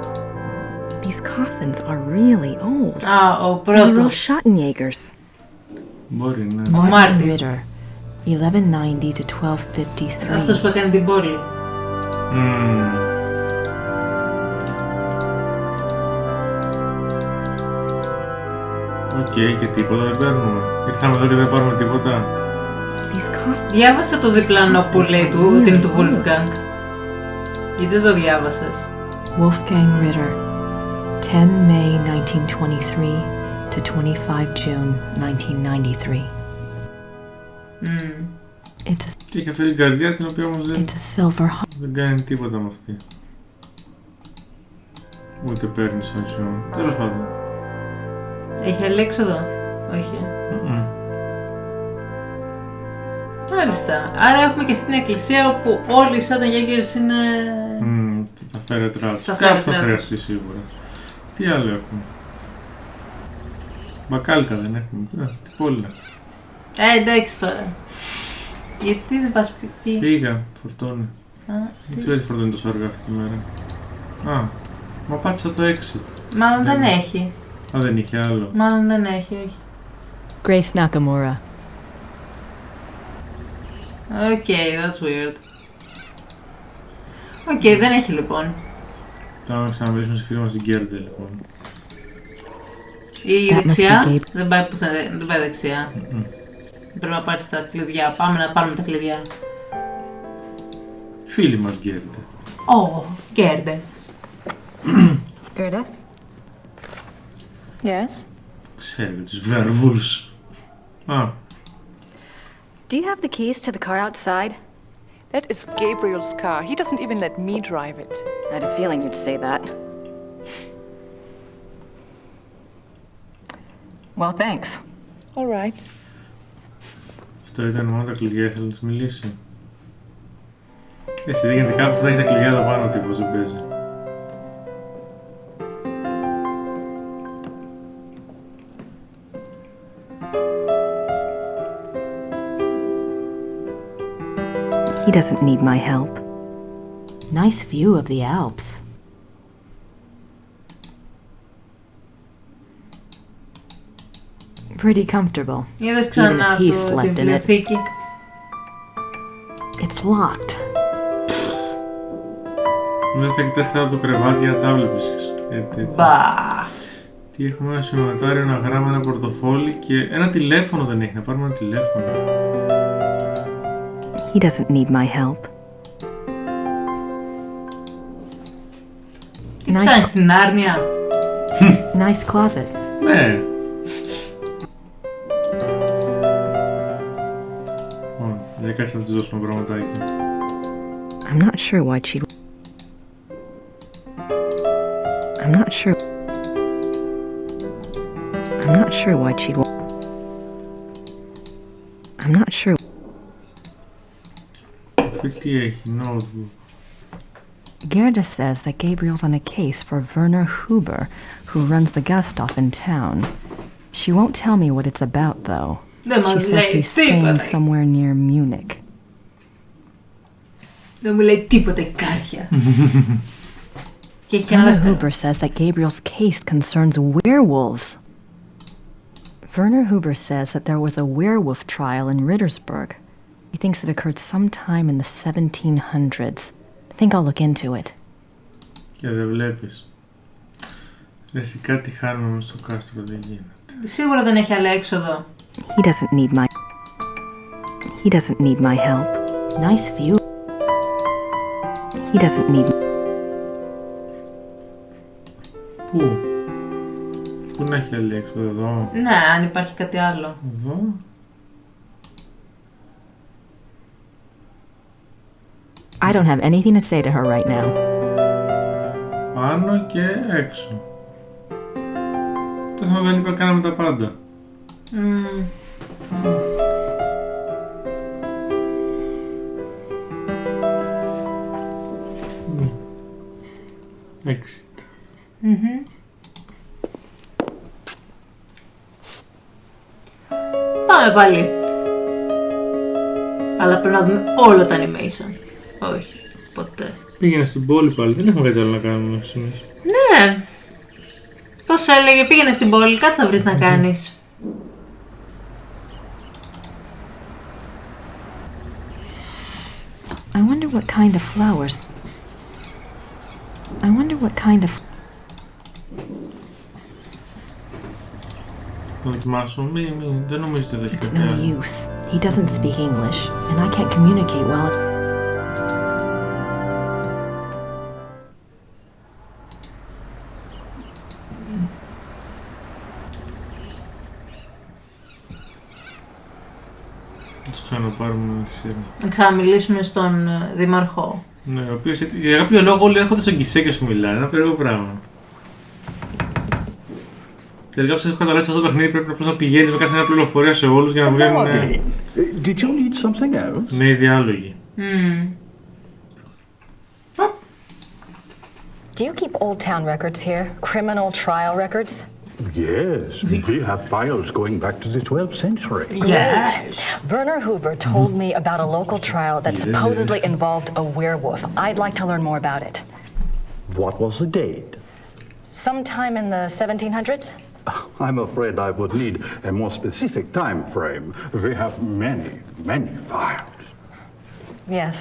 These coffins are really old. Ο πρώτος. Schattenjägers. Μπορεί, ναι. Ο Μάρτιν. Ritter, 1190 to 1253. Αυτός που έκανε την πόλη. Οκ, και τίποτα δεν παίρνουμε. Ήρθαμε εδώ και δεν πάρουμε τίποτα. Διάβασα το διπλανό που λέει ότι είναι του Wolfgang. Γιατί δεν το διάβασες. Wolfgang Ritter, 10 May 1923 to 25 June 1993. Και έχει αυτή την καρδιά την οποία όμως δεν κάνει τίποτα με αυτή. Ούτε παίρνει σαν τέλος πάντων. Έχει αλέξοδο. Όχι. Μάλιστα. Άρα έχουμε και αυτή την εκκλησία όπου όλοι οι Schattenjägers είναι... Τα φέρετρά τους. Κάπου θα χρειαστεί σίγουρα. Τι άλλο έχουμε. Μπακάλικα δεν έχουμε. Τι πόλη. Εντάξει τώρα. Γιατί δεν πας πει. Πήγα, φορτώνει. Δεν ξέρω γιατί φορτώνει τόσο αργά αυτή τη μέρα. Μα πάτησα το exit. Μάλλον δεν έχει. Δεν είχε άλλο. Μάλλον δεν έχει, όχι. Grace Nakamura. Okay, that's weird. Okay, δεν έχει λοιπόν. Τώρα να ξαναμιλήσουμε στη φίλη μας την Γκέρντε, λοιπόν. Η δεξιά δεν πάει πουθενά, δεν πάει δεξιά. Πρέπει να πάρεις τα κλειδιά. Πάμε να πάρουμε τα κλειδιά. Φίλη μας Γκέρντε. Ω, Γκέρντε. Gerda? Yes? Ξέρω για τους Werewolves. Do you have the keys to the car outside? That is Gabriel's car. He doesn't even let me drive it. I had a feeling you'd say that. Well, thanks. All right. Αυτό ήταν μόνο τα κλειδιά, ήθελα να της μιλήσει. Εσύ δεν γίνεται κάποιος θα έχει τα κλειδιά εδώ πάνω, τύπος δεν παίζει. He doesn't need my help. Nice view of the Alps. Pretty comfortable. Είδες ξανά Even he το slept in it. βιβλιοθήκη. It's locked. Μες θα κοιτάς κάτω από το κρεβάτι για να τα βλέπεις. Μπα. Τι έχουμε, ένα σημειωτάριο, ένα γράμμα, ένα πορτοφόλι και ένα τηλέφωνο δεν έχει. Να πάρουμε ένα τηλέφωνο. He doesn't need my help. Τι ψάχνεις στην άρνοια? Nice closet. Ναι. Δεν κάτσε να της δώσουμε πραγματάκι. I'm not sure why she'd... I'm not sure... I'm not sure why she'd... I'm not sure... Τι έχει, notebook. Gerda says that Gabriel's on a case for Werner Huber, who runs the Gasthof in town. She won't tell me what it's about, though. She says he's staying somewhere near Munich. Δεν μου λέει τίποτα η κάρια. Werner Huber says that Gabriel's case concerns werewolves. Werner Huber says that there was a werewolf trial in Rittersburg. He thinks it occurred sometime in the 1700s. I think I'll look into it. Και δεν βλέπεις. Εσύ κάτι χάνουμε μες στο κάστρο, δεν γίνεται. Σίγουρα δεν έχει άλλο έξοδο. He doesn't need my... He doesn't need my help. Nice view. He doesn't need... Πού? Πού να έχει άλλη έξοδο, εδώ? Ναι, αν υπάρχει κάτι άλλο. Εδώ? I don't have anything to say to her right now. Πάνω και έξω. Τόσο δεν είπα, κάναμε τα πάντα. Exit. Πάμε πάλι. Αλλά πρέπει να δούμε όλο το animation. Όχι, ποτέ. Πήγαινε στην πόλη πάλι, δεν έχουμε κάτι άλλο να κάνουμε σήμερα. Ναι. Πώς έλεγε, πήγαινε στην πόλη, κάτι θα βρεις να κάνεις. I wonder what kind of flowers... I wonder what kind of... Να δοκιμάσω, δεν νομίζω ότι έχει It's κάτι no άλλο. use. He doesn't speak English, and I can't communicate well. Ας ξαναπάρουμε τη σειρά. Να ξαναμιλήσουμε στον δήμαρχο. Ναι, ο οποίος για κάποιο λόγο όλοι έρχονται στον Κισέ και σου μιλάνε. Ένα περίεργο πράγμα. Τελικά όσο έχω καταλάβει σε αυτό το παιχνίδι πρέπει να πηγαίνεις με κάθε μια πληροφορία σε όλους για να βγαίνουν... Did you need something else? Ναι, οι διάλογοι. Do you keep Old Town records here? Criminal trial records? Yes, we have files going back to the 12th century. Great. Werner Huber told me about a local trial that supposedly involved a werewolf. I'd like to learn more about it. What was the date? Sometime in the 1700s? I'm afraid I would need a more specific time frame. We have many files. Yes.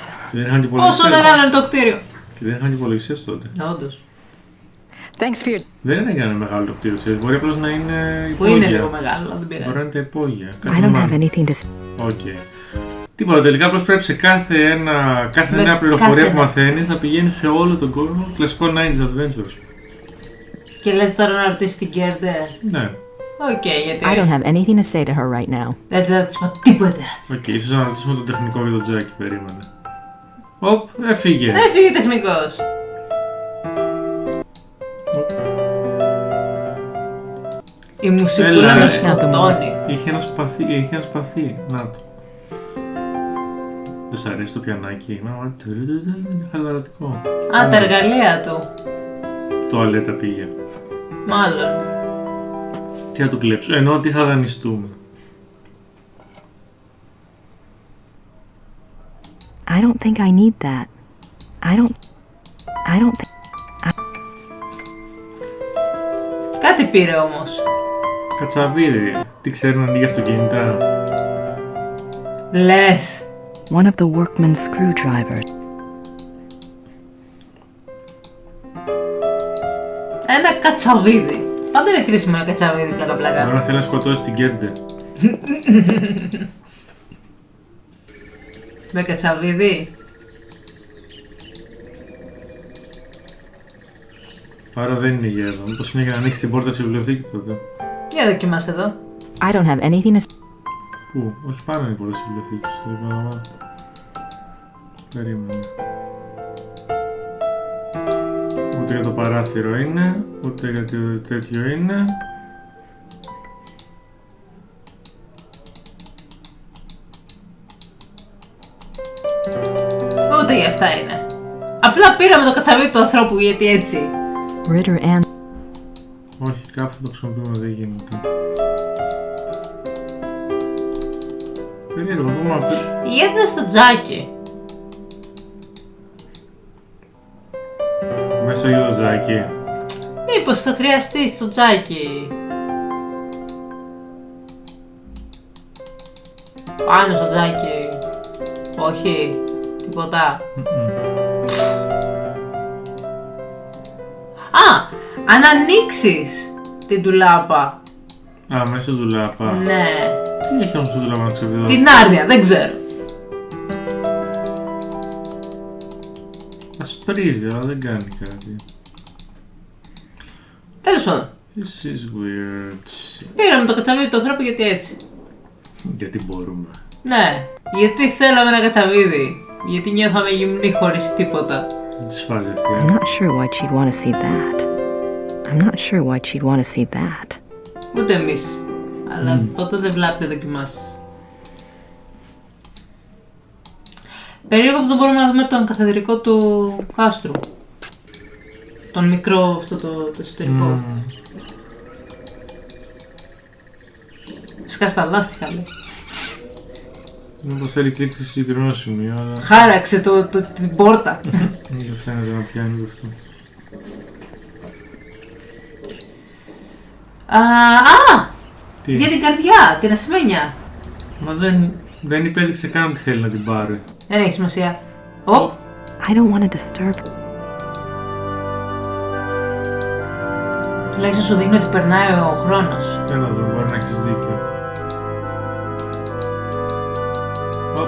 Πόσο μεγάλο είναι το κτίριο. Και δεν είχαν υπολογιστές τότε. Όντως. Δεν είναι για να είναι μεγάλο το κτίριο, ξέρεις. Μπορεί απλώς να είναι υπόγεια. Που είναι λίγο μεγάλο, δεν πειράζει. Μπορεί να είναι τα υπόγεια. Οκ. Τίποτα, τελικά απλώς πρέπει σε κάθε νέα πληροφορία που μαθαίνεις να πηγαίνεις σε όλο τον κόσμο. Κλασικό 90's Adventures. Και λες τώρα να ρωτήσεις την Κέρντε. Ναι. Οκ, γιατί... I don't have anything to say to her right now. Δεν θα της πω τίποτα. Οκ, ίσως να ρωτήσουμε τον τεχνικό για τον Τζάκι, περίμενε. Οπ, έφυγε. Έφυγε τεχνικός. Η μουσικούλα με σκοτώνει. Είχε ένα σπαθί, να το. Δεν σ' αρέσει το πιανάκι? Είναι χαλαρωτικό. Α, τα εργαλεία του. Τουαλέτα πήγε. Μάλλον. Τι θα του κλέψω, ενώ τι θα δανειστούμε. I don't think I need that. I don't think... Κάτι πήρε όμως. Κατσαβίδι. Τι ξέρει να ανοίγει αυτοκίνητα? Λες. One of the workman's screwdrivers. Ένα κατσαβίδι. Πάντα είναι χρήσιμο ένα κατσαβίδι, πλάκα. Τώρα θέλει να σκοτώσει την Κέρντε. Με κατσαβίδι. Άρα δεν είναι για εδώ. Μήπως είναι για να ανοίξει την πόρτα στη βιβλιοθήκη τότε? Για δοκιμάσαι εδώ. I don't have anything to... Πού? Όχι, πάνω είναι η πόρτα στη βιβλιοθήκη. Περίμενε. Ούτε για το παράθυρο είναι, ούτε για το τέτοιο είναι. Ούτε για αυτά είναι. Απλά πήραμε το κατσαβίδι του ανθρώπου, γιατί έτσι. Όχι, κάπου θα το χρησιμοποιούμε, δεν γίνεται. Περίεργο, πούμε αυτό. Γιατί είναι στο τζάκι. Μέσα για το τζάκι. Μήπως το χρειαστεί στο τζάκι. Πάνω στο τζάκι. Όχι, τίποτα. Α, αν ανοίξεις την ντουλάπα. Α, μέσα ντουλάπα. Ναι. Τι έχει όμως το ντουλάπα να ξεβιδώσει? Την άρνια, δεν ξέρω. Ασπρίζει, αλλά δεν κάνει κάτι. Τέλος πάντων. This is weird. Πήραμε το κατσαβίδι του ανθρώπου, γιατί έτσι. Γιατί μπορούμε. Ναι, γιατί θέλαμε ένα κατσαβίδι. Γιατί νιώθαμε γυμνοί χωρίς τίποτα. Τι σφάζει αυτή, I'm not sure why she'd want to see that. I'm not sure why she'd want to see that. Ούτε εμείς. Αλλά ποτέ δεν βλάπτει να δοκιμάσεις. Περίεργο που δεν μπορούμε να δούμε τον καθεδρικό του κάστρου. Τον μικρό αυτό το εσωτερικό. Σκάς τα λάστιχα, λέει. Μήπως θέλει κλίξει σε συγκεκριμένο σημείο, αλλά... Χάραξε την πόρτα. Δεν φαίνεται να πιάνει αυτό. Τι? Για την καρδιά, την ασημένια. Μα δεν υπέδειξε καν ότι θέλει να την πάρει. Δεν έχει σημασία. I don't want to disturb. Τουλάχιστον σου δείχνει ότι περνάει ο χρόνος. Έλα εδώ, μπορεί να έχεις δίκιο.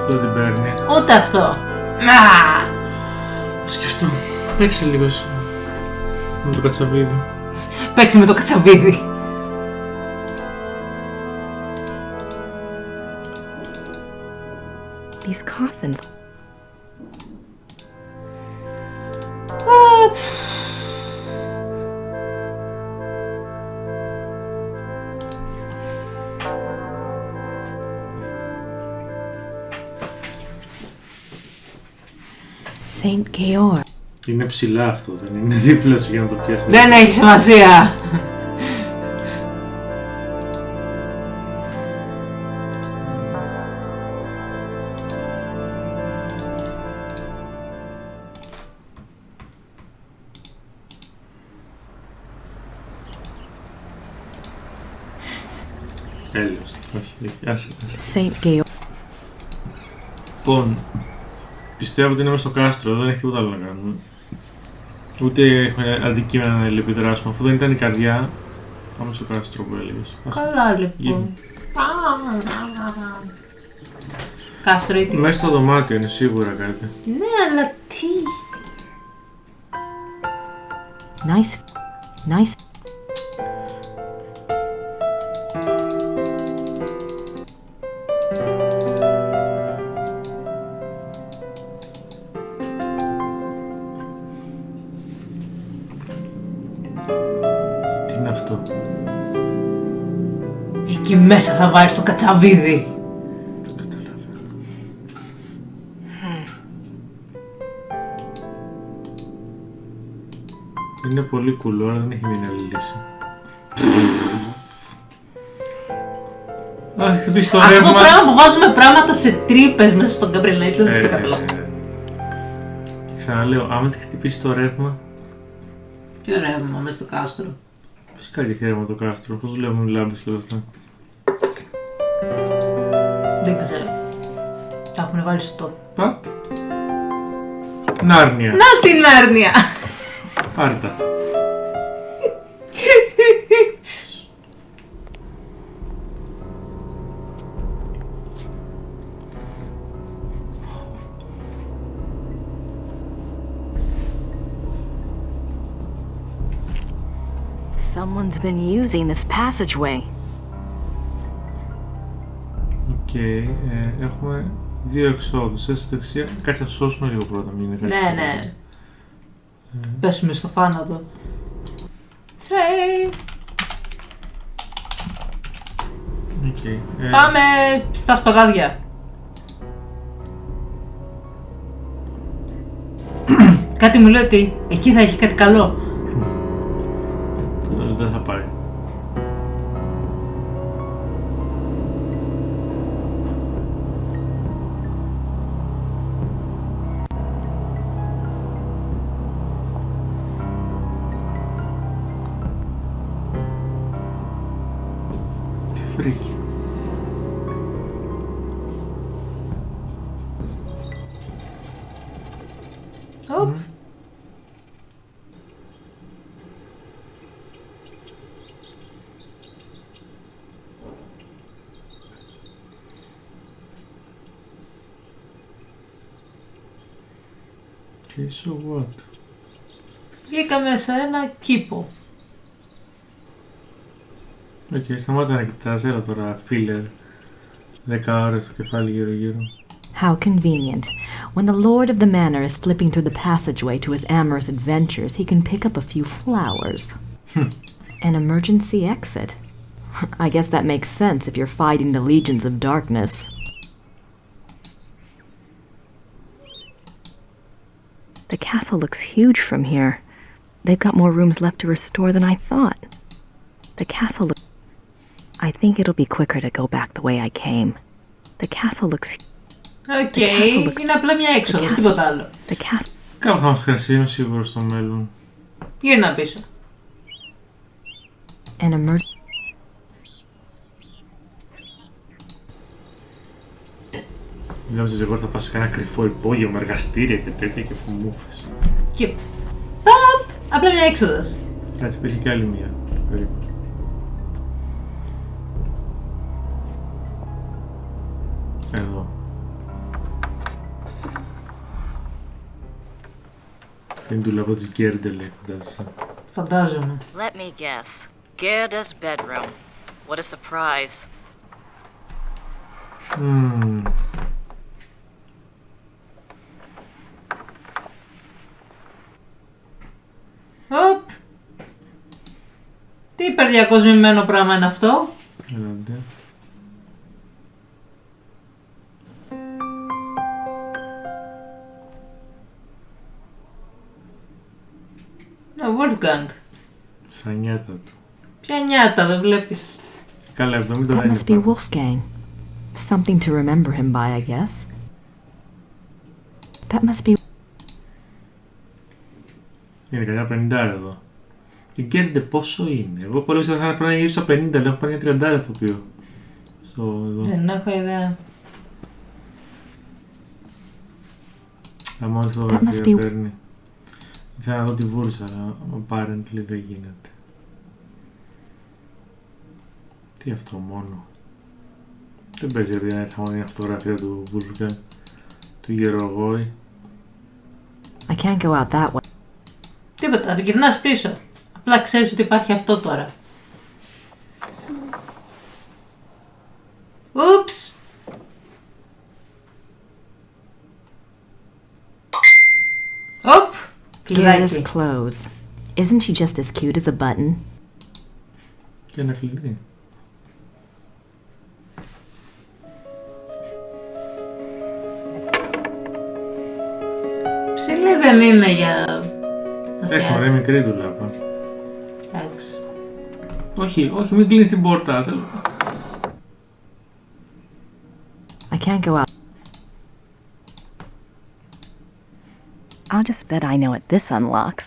Δεν την παίρνει. Ούτε αυτό. Σκεφτώ. Παίξε λίγο με το κατσαβίδι. Παίξε με το κατσαβίδι. These coffins. Saint Georg. Είναι ψηλά αυτό, δεν είναι δίπλα σου για να το πιάσει. Δεν έχει σημασία. Τέλος, όχι, άσε. Saint Georg. Λοιπόν, πιστεύω ότι είναι μες στο κάστρο, δεν έχει τίποτα άλλο να κάνουμε. Ούτε έχουμε αντικείμενα να επιδράσουμε. Αφού δεν ήταν η καρδιά, πάμε στο κάστρο που έλεγες. Καλά λοιπόν. Κάστρο ή τι? Μέσα στο δωμάτιο είναι σίγουρα κάτι. Ναι, αλλά τι? Nice. Τι είναι αυτό? Εκεί μέσα θα βάλεις το κατσαβίδι. Είναι πολύ κουλό, αλλά δεν έχει μείνει άλλη λύση. Αυτό το πράγμα που βάζουμε πράγματα σε τρύπες μέσα στον Gabriel Knight, δεν το καταλαβαίνω. Και ξαναλέω, άμα τη χτυπήσει το ρεύμα. Ποιο ρεύμα μέσα στο κάστρο? Φυσικά και ρεύμα το κάστρο, πώς δουλεύουν οι λάμπες και όλα αυτά. Δεν ξέρω. Τα έχουν βάλει στο... Παπ. Νάρνια. Να την άρνια. Πάρε τα. Someone's been using this passageway. Οκ, έχουμε δύο εξόδους. Στη δεξιά, κάτσε να σώσουμε λίγο πρώτα, μην είναι κάτι. Ναι. Πέσουμε στο θάνατο. Save. Okay, πάμε στα σκοτάδια. Κάτι μου λέει ότι εκεί θα έχει κάτι καλό. Δεν θα πάει. Τι φρίκι. Okay, so what? Βγήκαμε σε ένα κήπο. Οκ, σταμάτα να κοιτάς, έλα τώρα φίλερ. 10 ώρες στο κεφάλι γύρω-γύρω. How convenient. When the lord of the manor is slipping through the passageway to his amorous adventures, he can pick up a few flowers. An emergency exit. I guess that makes sense if you're fighting the legions of darkness. The castle looks huge from here. They've got more rooms left to restore than I thought. The castle looks... I think it'll be quicker to go back the way I came. The castle looks... Οκ, είναι απλά μια έξοδος, τίποτα άλλο. Κάπου θα μας χρειαστεί, είμαι σίγουρος στο μέλλον. Γύρνα πίσω. Νόμιζες εγώ θα πάω σε κανένα κρυφό υπόγειο με εργαστήρια και τέτοια και φουμούφες. Και παπ, απλά μια έξοδος. Έτσι, υπήρχε και άλλη μία. Περίπου. Εδώ. Είναι του λαμπό της Γκέρντε, λέει, φαντάζεσαι. Φαντάζομαι. Let me guess. Gerda's bedroom. What a surprise. Οπ. Τι υπερδιακοσμημένο πράγμα είναι αυτό. Έλαντε. Ο Wolfgang. Στα νιάτα του. Ποια νιάτα, δεν βλέπεις. Καλά, 70 δεν That είναι must be Wolfgang. Something to remember him by, I guess. That must be... Είναι κανένα 50 εδώ. Η Γκέρντε πόσο είναι. Εγώ πολλές φορές θα πρέπει να γύρω στα 50, αλλά έχω πάρει ένα 30 ηθοποιό. Εδώ. Δεν έχω ιδέα. Τα μόνη φωτογραφία παίρνει. Ήθελα να δω τη βούρσα, αλλά apparently δεν γίνεται. Τι αυτό μόνο. Δεν παίζει γιατί να έρθαμε μια φωτογραφία του Βούλκα, του Γερογόη. I can't go out that way. Τίποτα, γυρνάς πίσω. Απλά ξέρεις ότι υπάρχει αυτό τώρα. Ούψ! Οπ! Gail's clothes. Isn't she just as cute as a button? Και ένα κλειδί. Ψηλή δεν είναι για... Έσαι μωρέ, μικρή του λάπα. Εντάξει. Όχι, όχι, μην κλείνεις την πόρτα. I can't go out. I'll just bet I know what this unlocks.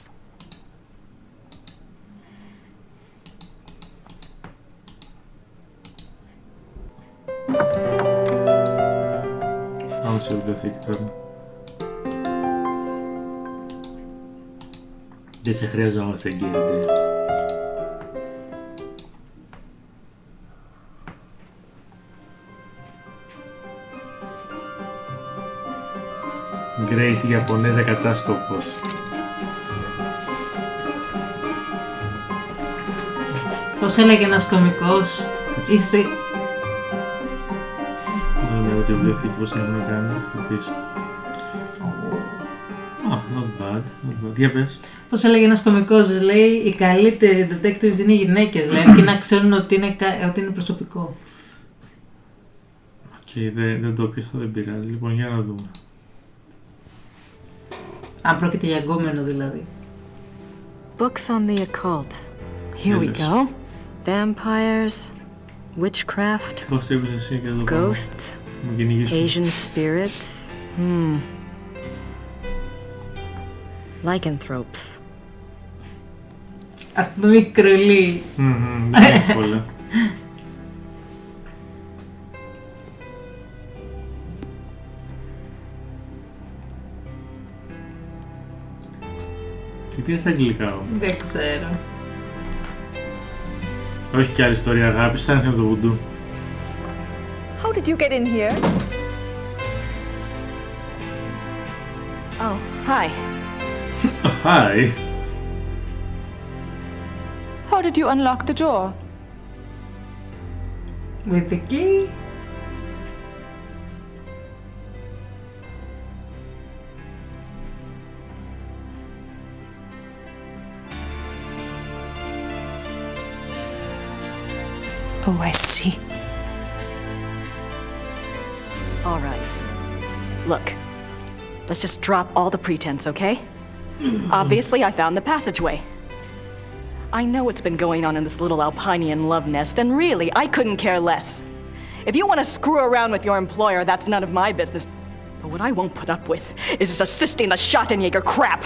Πάμε σε βιβλιοθήκη τώρα. Δεν σε χρειαζόμαστε εγκύρεται. Grace, η Ιαπωνέζα κατάσκοπος. Πώς έλεγε ένας κωμικός, είστε... Δεν είναι ότι βιβλιοθήκη πώς έχουν κάνει, θα πεις. Not bad, not bad. Για πες. Πώς έλεγε ένας κωμικός, λέει, οι καλύτεροι detectives είναι γυναίκες, λέει, και να ξέρουν ότι είναι προσωπικό. Οκ, δεν το πιάσα, δεν πειράζει. Λοιπόν, για να δούμε. Αν πρόκειται για γκόμενο δηλαδή. Books on the occult. Here we go. Vampires, witchcraft, ghosts, Asian spirits, lycanthropes. Αυτό το μικρολί. Δεν έχει πολλά. Τι είναι στα αγγλικά όμως. Δεν ξέρω. Όχι κι άλλη ιστορία αγάπης, σαν με το βουντού. How did you get in here? Oh, hi. Oh, hi. How did you unlock the door? With the key? Oh, I see. All right. Look, let's just drop all the pretense, okay? Obviously, I found the passageway. I know what's been going on in this little Alpinian love nest, and really, I couldn't care less. If you want to screw around with your employer, that's none of my business. But what I won't put up with is this assisting the Schottenjäger crap.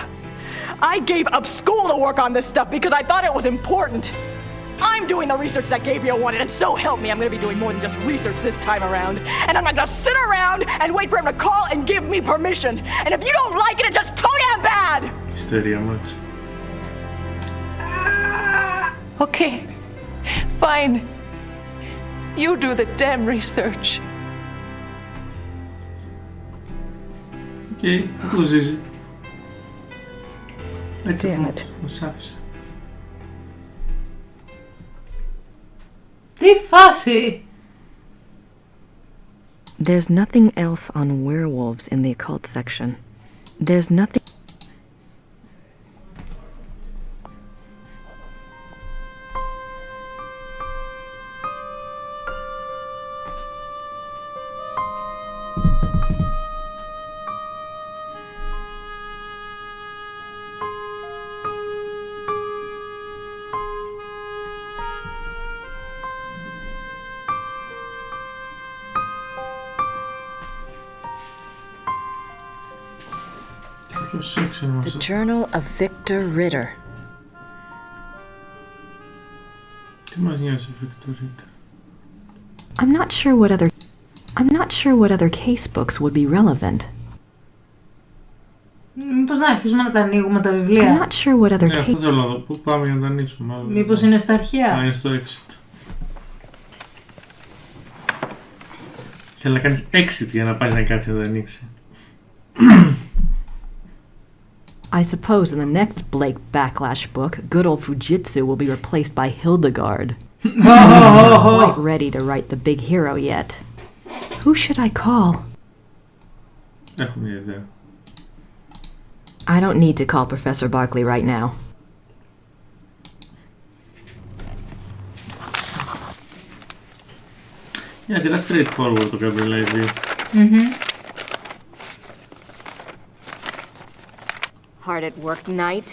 I gave up school to work on this stuff because I thought it was important. I'm doing the research that Gabriel wanted, and so help me, I'm going to be doing more than just research this time around. And I'm not going to sit around and wait for him to call and give me permission. And if you don't like it, it's just too damn bad! Hysteria much. Okay, fine. You do the damn research. Okay, θα το ζήσει. Έτσι μας άφησε. Τι φάση! There's nothing else on werewolves in the occult section. There's nothing... The Journal of Victor Ritter. Τι μας νοιάζει ο Victor Ritter? I'm not sure what other case books would be relevant. Μήπως Μήπως να αρχίσουμε να τα ανοίγουμε τα βιβλία. I'm not sure what other Αυτό θέλω να δω. Πού πάμε για να τα ανοίξουμε. Μήπως είναι στα αρχαία. Α, είναι στο exit. Θέλω να κάνεις exit για να πάει να κάτσει να τα ανοίξει. I suppose in the next Blake Backlash book, good old Fujitsu will be replaced by Hildegard. Not quite ready to write the big hero yet. Who should I call? Έχω μια ιδέα. I don't need to call Professor Barkley right now. Είναι αρκετά straightforward το Gabriel Knight. Hard at work, Knight?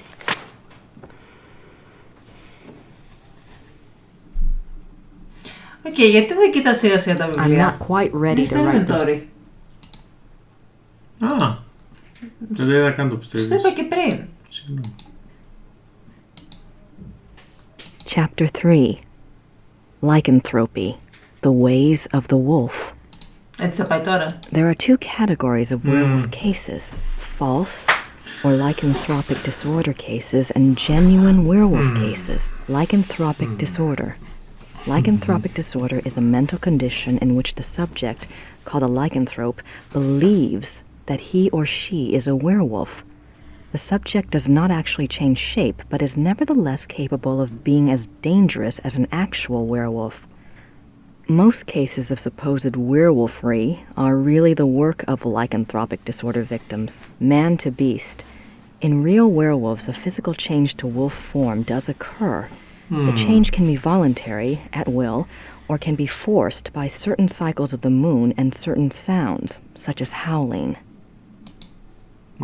Οκ, γιατί δεν κοιτάς σιγά σιγά τα βιβλία. I'm not quite ready to write the... Α, δεν είδα καν το πιστεύεις. Στο είπα και πριν. Συγγνώμη. Chapter 3. Lycanthropy. The ways of the wolf. Έτσι θα πάει τώρα. There are two categories of werewolf cases. False or lycanthropic disorder cases and genuine werewolf cases. Lycanthropic disorder. Lycanthropic disorder is a mental condition in which the subject, called a lycanthrope, believes that he or she is a werewolf. The subject does not actually change shape, but is nevertheless capable of being as dangerous as an actual werewolf. Most cases of supposed werewolfery are really the work of lycanthropic disorder victims, man to beast. In real werewolves, a physical change to wolf form does occur. The change can be voluntary, at will, or can be forced by certain cycles of the moon and certain sounds, such as howling.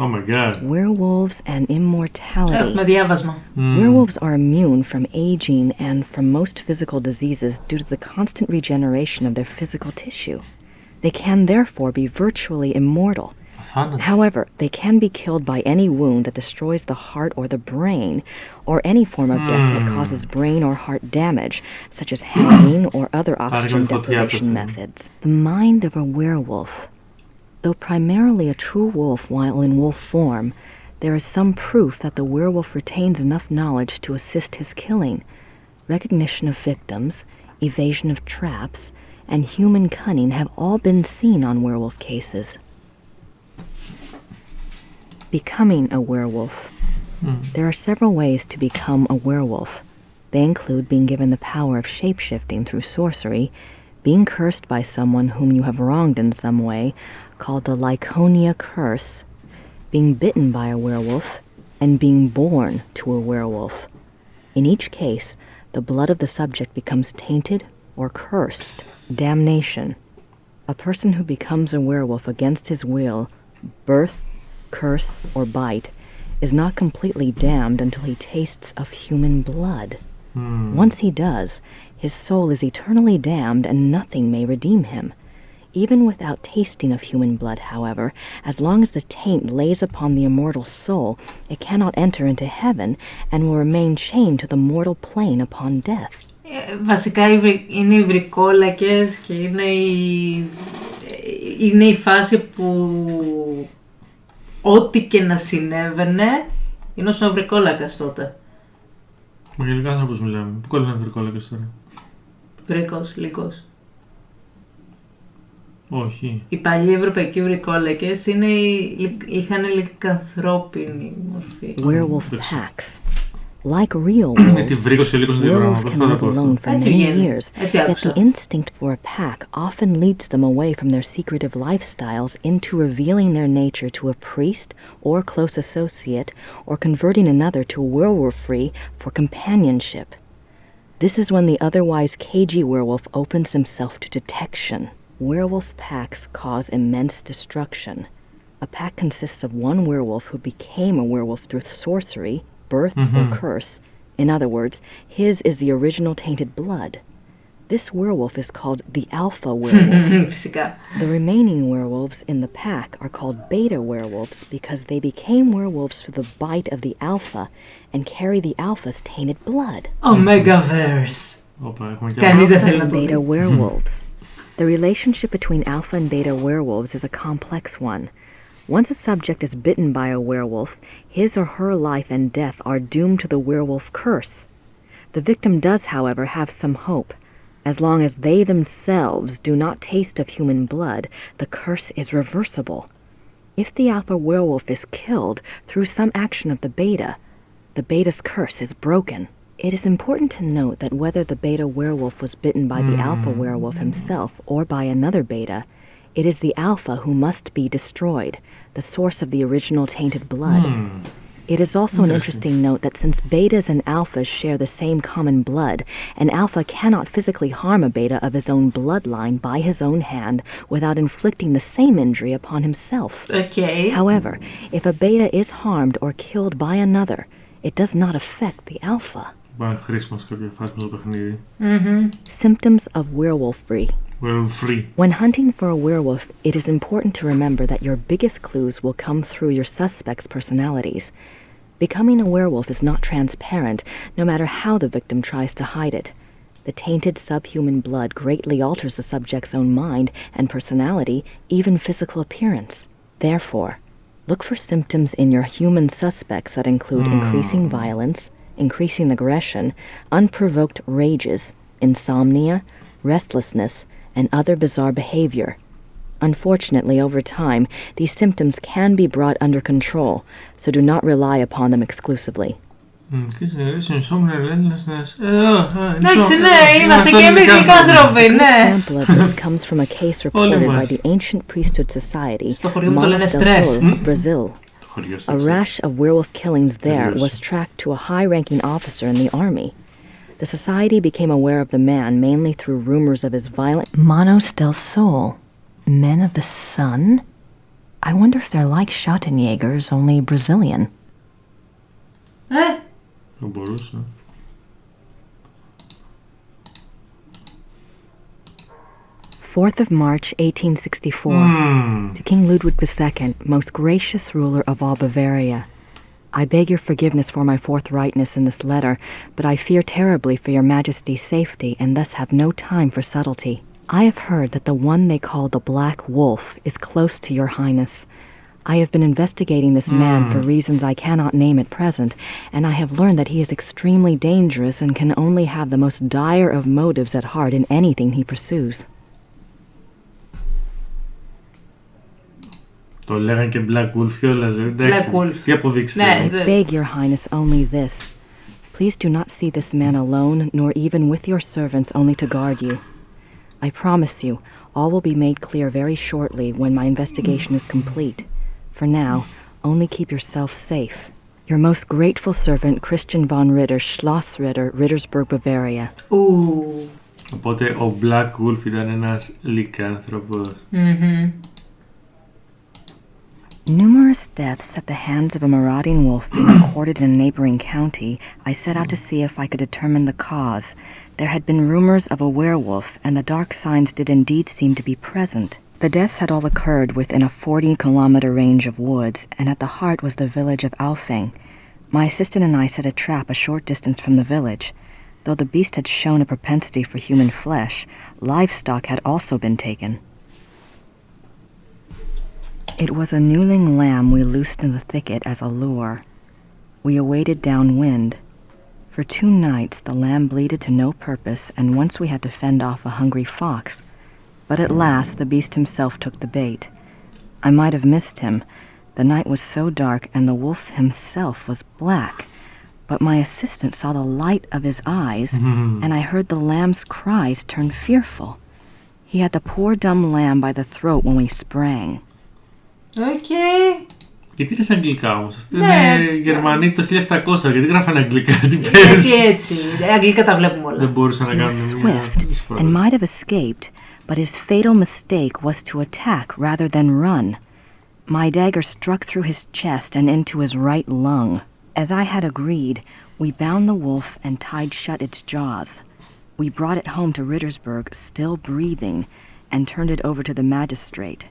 Oh my god. Werewolves and immortality. διάβασμα. Werewolves are immune from aging and from most physical diseases due to the constant regeneration of their physical tissue. They can therefore be virtually immortal. However, they can be killed by any wound that destroys the heart or the brain, or any form of death that causes brain or heart damage, such as hanging or other oxygen deprivation methods. The mind of a werewolf. Though primarily a true wolf while in wolf form, there is some proof that the werewolf retains enough knowledge to assist his killing. Recognition of victims, evasion of traps, and human cunning have all been seen on werewolf cases. Becoming a werewolf. There are several ways to become a werewolf. They include being given the power of shape-shifting through sorcery, being cursed by someone whom you have wronged in some way, called the Lyconia curse, being bitten by a werewolf, and being born to a werewolf. In each case, the blood of the subject becomes tainted or cursed. Damnation. A person who becomes a werewolf against his will, birth, curse, or bite, is not completely damned until he tastes of human blood. Once he does, his soul is eternally damned and nothing may redeem him. Even without tasting of human blood, however, as long as the taint lays upon the immortal soul, it cannot enter into heaven and will remain chained to the mortal plane upon death. Βασικά είναι οι βρικόλακες και είναι η φάση που ό,τι και να συνέβαινε είναι όσο ο βρικόλακας τότε. Μα για λίγα άνθρωπος μιλάμε. Πού κόλληναν βρικόλακες τώρα? Βρίκος, λύκος. Όχι. Οι παλιοί ευρωπαϊκοί βρικόλακες είχαν λυκανθρώπινη μορφή. Werewolf packs. Like real wolves, werewolves can live alone for many years, yet the instinct for a pack often leads them away from their secretive lifestyles into revealing their nature to a priest or close associate, or converting another to werewolfery for companionship. This is when the otherwise cagey werewolf opens himself to detection. Werewolf packs cause immense destruction. A pack consists of one werewolf who became a werewolf through sorcery, birth, or curse. In other words, his is the original tainted blood. This werewolf is called the alpha werewolf. The remaining werewolves in the pack are called beta werewolves because they became werewolves through the bite of the alpha and carry the alpha's tainted blood. Omegaverse. Alpha and beta werewolves. The relationship between alpha and beta werewolves is a complex one. Once a subject is bitten by a werewolf, his or her life and death are doomed to the werewolf curse. The victim does, however, have some hope. As long as they themselves do not taste of human blood, the curse is reversible. If the alpha werewolf is killed through some action of the beta's curse is broken. It is important to note that whether the beta werewolf was bitten by the alpha werewolf himself or by another beta, it is the alpha who must be destroyed, the source of the original tainted blood. It is also an interesting note that since betas and alphas share the same common blood, an alpha cannot physically harm a beta of his own bloodline by his own hand without inflicting the same injury upon himself. Okay. However, if a beta is harmed or killed by another, it does not affect the alpha. Symptoms of werewolfery. When hunting for a werewolf, it is important to remember that your biggest clues will come through your suspects' personalities. Becoming a werewolf is not transparent, no matter how the victim tries to hide it. The tainted subhuman blood greatly alters the subject's own mind and personality, even physical appearance. Therefore, look for symptoms in your human suspects that include increasing violence, increasing aggression, unprovoked rages, insomnia, restlessness, and other bizarre behavior. Unfortunately, over time, these symptoms can be brought under control, so do not rely upon them exclusively. Εντάξει, ναι, είμαστε και εμείς άνθρωποι, ναι. Example of this comes from a case reported by the Ancient Priesthood Society, Brazil. A rash of werewolf killings there was tracked to a high-ranking officer in the army. The society became aware of the man mainly through rumors of his violent Manos del Sol, men of the sun? I wonder if they're like Schottenjägers, only Brazilian. 4th of March, 1864. To King Ludwig II, most gracious ruler of all Bavaria. I beg your forgiveness for my forthrightness in this letter, but I fear terribly for your Majesty's safety and thus have no time for subtlety. I have heard that the one they call the Black Wolf is close to your Highness. I have been investigating this man for reasons I cannot name at present, and I have learned that he is extremely dangerous and can only have the most dire of motives at heart in anything he pursues. Το λέγαν και Black Wolf κιόλας, εντάξει. Τι αποδείξτε. I beg your Highness only this. Please do not see this man alone, nor even with your servants only to guard you. I promise you, all will be made clear very shortly when my investigation is complete. For now, only keep yourself safe. Your most grateful servant, Christian von Ritter, Schloss Ritter, Rittersburg, Bavaria. Οπότε ο Black Wolf ήταν ένας λυκάνθρωπος. Numerous deaths at the hands of a marauding wolf being recorded in a neighboring county, I set out to see if I could determine the cause. There had been rumors of a werewolf, and the dark signs did indeed seem to be present. The deaths had all occurred within a 40-kilometer range of woods, and at the heart was the village of Alfing. My assistant and I set a trap a short distance from the village. Though the beast had shown a propensity for human flesh, livestock had also been taken. It was a newling lamb we loosed in the thicket as a lure. We awaited downwind. For 2 nights the lamb bleated to no purpose, and once we had to fend off a hungry fox. But at last the beast himself took the bait. I might have missed him. The night was so dark, and the wolf himself was black. But my assistant saw the light of his eyes, and I heard the lamb's cries turn fearful. He had the poor dumb lamb by the throat when we sprang. Okay. Γιατί είναι αγγλικά όμως, αυτό είναι Γερμανοί το 1700, γιατί γράφανε αγγλικά, τι πες. Γιατί έτσι, αγγλικά τα βλέπουμε όλα. Δεν μπορούσαν να κάνουν μια εισφορά. And might have escaped, but his fatal mistake was to attack rather than run. My dagger struck through his chest and into his right lung. As I had agreed, we bound the wolf and tied shut its jaws. We brought it home to Rittersburg, still breathing, and turned it over to the magistrate.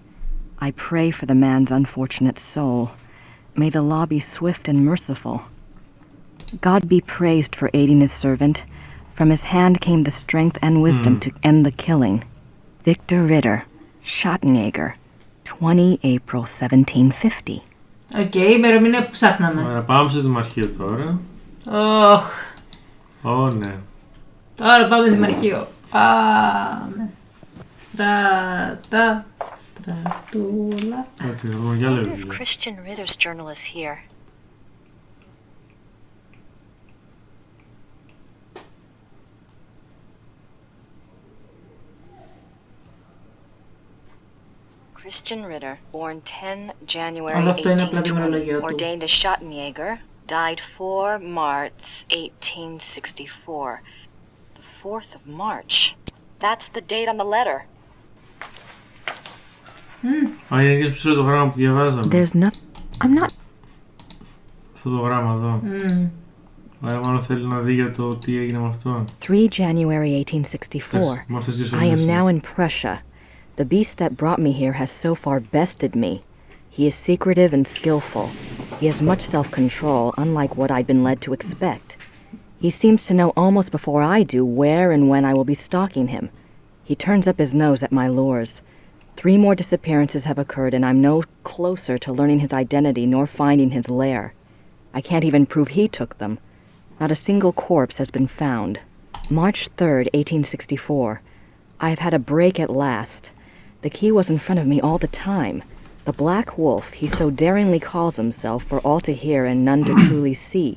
I pray for the man's unfortunate soul. May the law be swift and merciful. God be praised for aiding his servant. From his hand came the strength and wisdom to end the killing. Victor Ritter, Schottenjäger, 20 April 1750. Οκ, ημερομηνία που ψάχναμε. Ωραία, πάμε στο δημαρχείο τώρα. Ναι. Τώρα πάμε στο δημαρχείο. Πάμε. Στρατούλα. Christian Ritter's journal is here. Christian Ritter, born 10 January 1820, ordained as Schottenjäger, died 4 March 1864. The 4th of March. That's the date on the letter. Είναι και ψηλό το γράμμα που διαβάζαμε. There's no... I'm not... Αυτό το γράμμα εδώ. Άρα μάλλον θέλει να δει για το τι έγινε με αυτό. 3 January 1864. I am now in Prussia. The beast that brought me here has so far bested me. He is secretive and skillful. He has much self-control, unlike what I'd been led to expect. He seems to know almost before I do where and when I will be stalking him. He turns up his nose at my lures. 3 more disappearances have occurred, and I'm no closer to learning his identity nor finding his lair. I can't even prove he took them. Not a single corpse has been found. March 3rd, 1864. I have had a break at last. The key was in front of me all the time. The Black Wolf, he so daringly calls himself, for all to hear and none to truly see.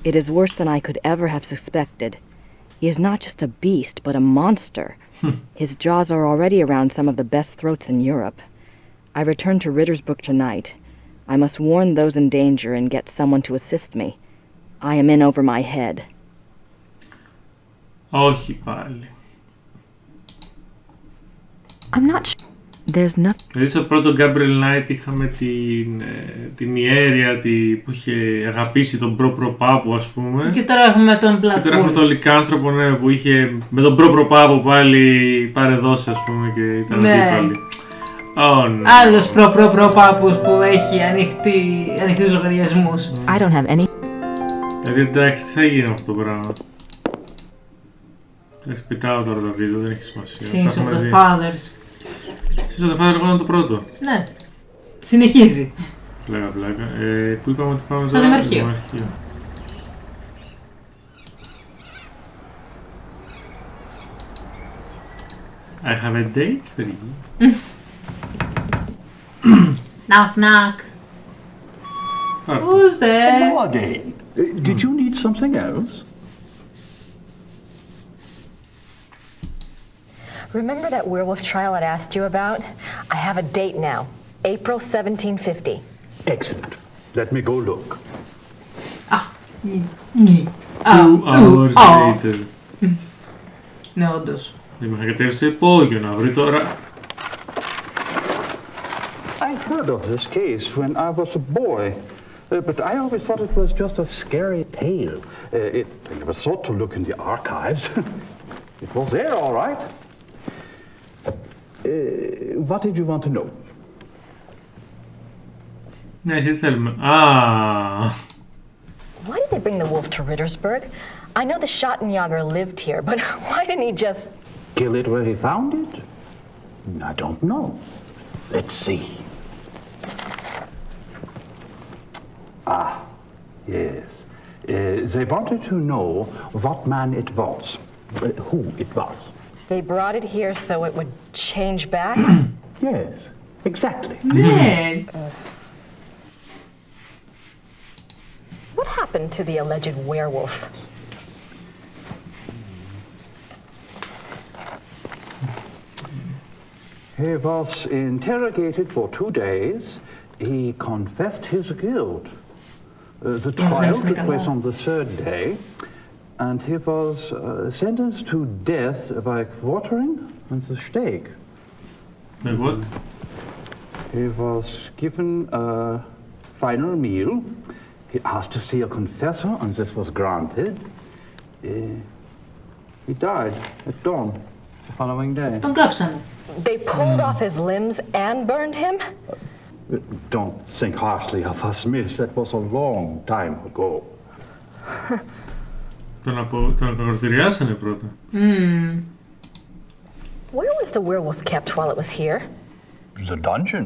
It is worse than I could ever have suspected. He is not just a beast, but a monster. His jaws are already around some of the best throats in Europe. I return to Rittersburg tonight. I must warn those in danger and get someone to assist me. I am in over my head. Όχι πάλι. I'm not sure. There's no... Δηλαδή στο πρώτο Gabriel Knight είχαμε την ιέρια που είχε αγαπήσει τον προ-προ-πάπου, ας πούμε. Και τώρα έχουμε τον Black Wolf. Και τώρα έχουμε τον λικάνθρωπο, ναι, που είχε με τον προ-προ-πάπου πάλι παρεδώσει, ας πούμε, και ήταν αντίπαλοι. Άλλος προ-προ-πάπους που έχει ανοιχτούς λογαριασμούς. I don't have any... Δηλαδή εντάξει, τι θα γίνει με αυτό το πράγμα. Εντάξει, πετάω τώρα το βίντεο, δεν έχει σημασία. Sins of the Fathers. Sins of the Fathers ήταν το πρώτο. Ναι. Συνεχίζει. Πλάκα. Πού είπαμε ότι πάμε στο δημαρχείο. I have a date for you. Knock knock. Who's there? Morning. Did you need something else? Remember that werewolf trial I'd asked you about? I have a date now. April 1750. Excellent. Let me go look. 2 hours later. Ναι, όντως. Δεν με είχα κατέβει στο υπόγειο να βρει τώρα. I heard of this case when I was a boy, but I always thought it was just a scary tale. I never thought to look in the archives. It was there, all right. What did you want to know? Ναι, τι θέλουμε. Why did they bring the wolf to Rittersburg? I know the Schottenjäger lived here, but why didn't he just... Kill it where he found it? I don't know. Let's see. Yes. They wanted to know what man it was, who it was. They brought it here so it would change back? Yes, exactly. Man. What happened to the alleged werewolf? He was interrogated for 2 days. He confessed his guilt. The trial took place on the 3rd day, and he was sentenced to death by quartering and the stake. By what? He was given a final meal. He asked to see a confessor, and this was granted. He died at dawn the following day. Τον κάψανε. They pulled off his limbs and burned him? Don't think harshly of us, miss. That was a long time ago. Τον ακροτηριάσανε πρώτα. Where was the werewolf kept while it was here? The dungeon?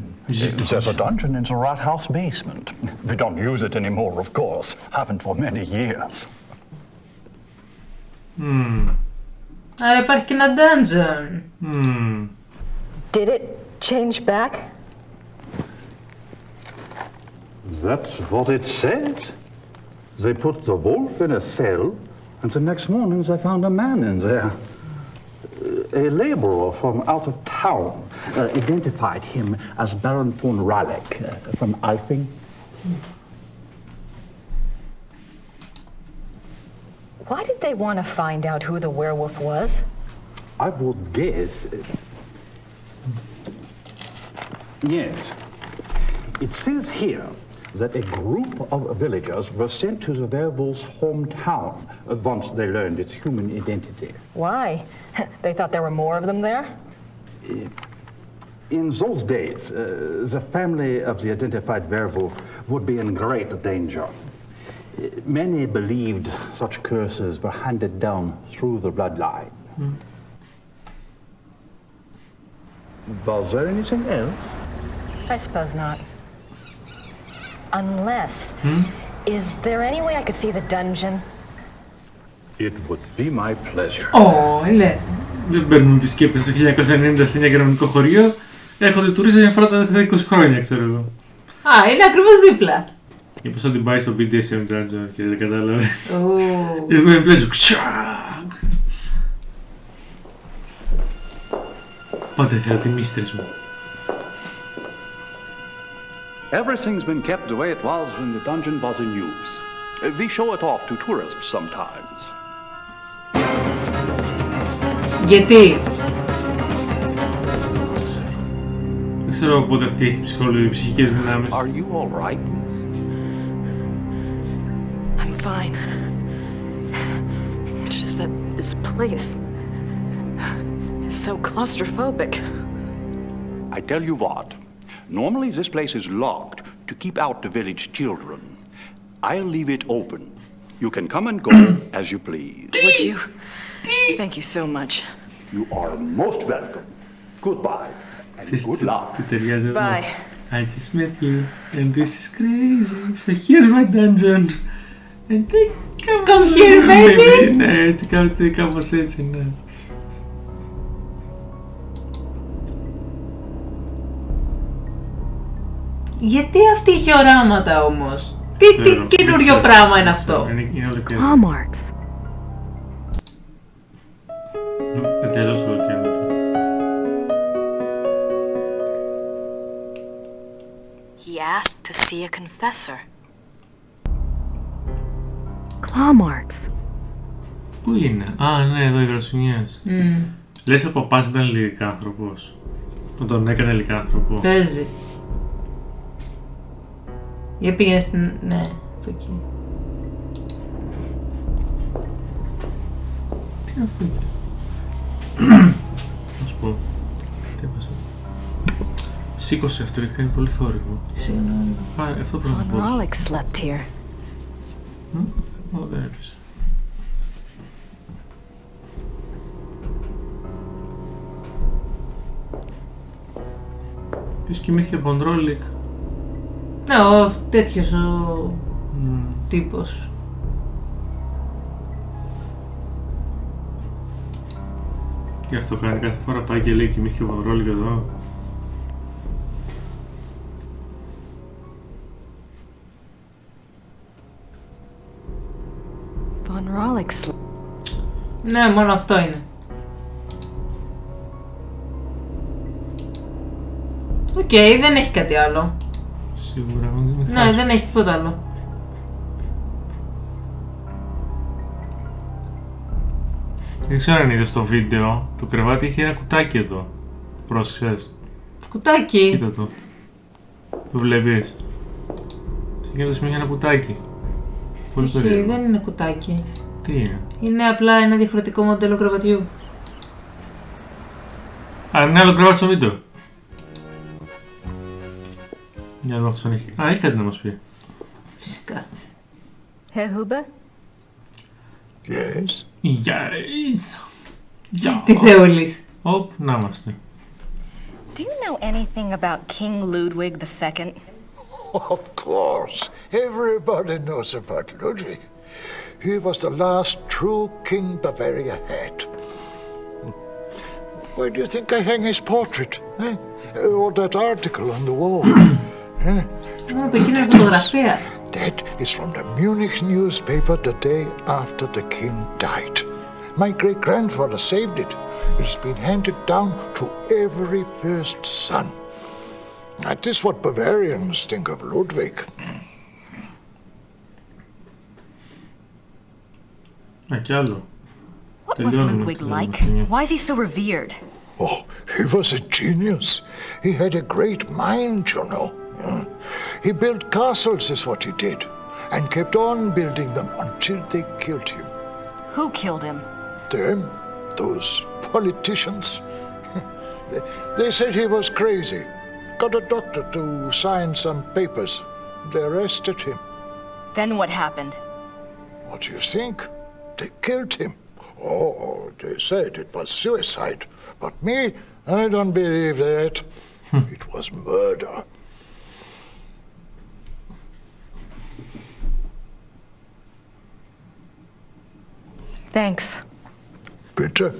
There's a dungeon in the rat house basement. We don't use it anymore, of course. Haven't for many years. Άρα υπάρχει και ένα dungeon. Did it change back? That's what it says. They put the wolf in a cell, and the next morning they found a man in there. A laborer from out of town identified him as Baron von Raleigh from Alfing. Why did they want to find out who the werewolf was? I would guess. Yes. It says here that a group of villagers were sent to the werewolf's hometown once they learned its human identity. Why? They thought there were more of them there? In those days, the family of the identified werewolf would be in great danger. Many believed such curses were handed down through the bloodline. Was there anything else? I suppose not. Unless, is there any way I could see the dungeon? It would be my pleasure. Λέ. Δεν παίρνουν επισκέπτες το 1990 σε ένα γερμανικό χωριό. Έρχονται τουρίστες μια φορά τα 20 χρόνια, ξέρω εγώ. Είναι ακριβώς δίπλα. Και πώς θα την πάει στο BDSM Dungeon και δεν κατάλαβε. Με πλέζω. Πάτε ήθελα τη μύστρες μου. Everything's been kept the way it was when the dungeon was in use. We show it off to tourists sometimes. Γιατί? Δεν ξέρω πότε αυτή έχει ψυχικές δυνάμεις. Are you all right? I'm fine. It's just that this place is so claustrophobic. I tell you what. Normally this place is locked to keep out the village children. I'll leave it open. You can come and go as you please. Would you? Thank you so much. You are most welcome. Goodbye and good luck. Bye. I just met you and this is crazy. So here's my dungeon. And then come here, baby. Ναι, έτσι κάπως έτσι, ναι. Γιατί αυτή είχε οράματα όμως? Τι καινούριο πράγμα είναι αυτό? Hallmarks. Τέλος Ολόκληρο. He asked to see a confessor. Claw marks. Πού είναι? Ναι, εδώ οι γρασουνιές. Λες ο παπάς ήταν λυκάνθρωπος. Που τον έκανε λυκάνθρωπο. Παίζει. Για πήγαινε στην... ναι, από εκεί. Τι είναι αυτό? Να σου πω. Τι έπασε? Σήκωσε αυτό γιατί κάνει πολύ θόρυβο. Συγγνώμη. Αυτό πρέπει να πω. Von Raleigh slept here. Δεν έπαιζε. Ποιος κοιμήθηκε Von Raleigh? Ναι, τέτοιος ο τύπος. Και αυτό κάνει κάθε φορά, πάει και λέει κοιμήθηκε ο Von Raleigh εδώ. Von Raleigh. Ναι, μόνο αυτό είναι. Οκ, δεν έχει κάτι άλλο. Σίγουρα, δεν είναι. Ναι, δεν έχει τίποτα άλλο. Δεν ξέρω αν είδες στο βίντεο, το κρεβάτι είχε ένα κουτάκι εδώ. Πρόσεξες? Κουτάκι? Κοίτα το. Το βλέπεις? Σε εκείνο το σημείο είχε ένα κουτάκι. Πολύ περίεργο. Δεν είναι κουτάκι. Τι είναι? Είναι απλά ένα διαφορετικό μοντέλο κρεβατιού. Είναι άλλο κρεβάτι στο βίντεο. Για να δω αυτός αν έχει... έχει κάτι να μας πει. Φυσικά. Herr Huber? Yes. Yes. Τι θέλεις? Οπ, να είμαστε. Do you know anything about King Ludwig II? Of course. Everybody knows about Ludwig. He was the last true king Bavaria had. Why do you think I hang his portrait? Eh? Or that article on the wall? That is from the Munich newspaper the day after the king died. My great-grandfather saved it. It has been handed down to every first son. That is what Bavarians think of Ludwig. What was Ludwig like? Why is he so revered? Oh, he was a genius. He had a great mind, you know. He built castles, is what he did, and kept on building them until they killed him. Who killed him? Them, those politicians. They said he was crazy. Got a doctor to sign some papers. They arrested him. Then what happened? What do you think? They killed him. Oh, they said it was suicide. But me, I don't believe that. It was murder. Thanks. Bitte.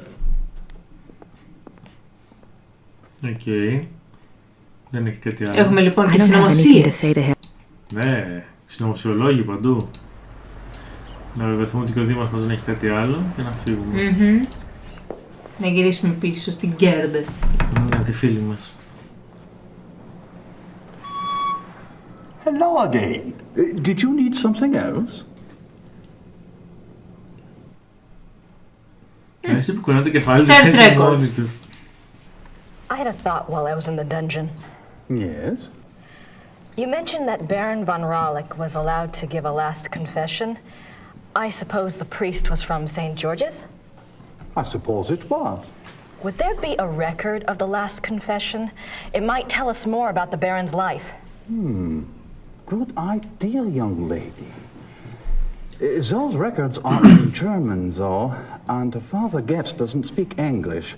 Okay. Δεν έχει κάτι άλλο. Έχουμε λοιπόν και συνωμοσίες. Ναι, συνωμοσιολόγοι παντού. Να βεβαιωθούμε ότι και ο Δήμαρχος δεν έχει κάτι άλλο και να φύγουμε. Να γυρίσουμε πίσω στην Γκέρντε. Ναι, τη φίλη μας. Hello again. Did you need something else? Εσύ που κουνάτε κεφάλι δεν είναι μόνοι τους. I had a thought while I was in the dungeon. Yes? You mentioned that Baron von Rawlik was allowed to give a last confession. I suppose the priest was from St. George's? I suppose it was. Would there be a record of the last confession? It might tell us more about the Baron's life. Good idea, young lady. Those records are in German, though, and Father Getz doesn't speak English.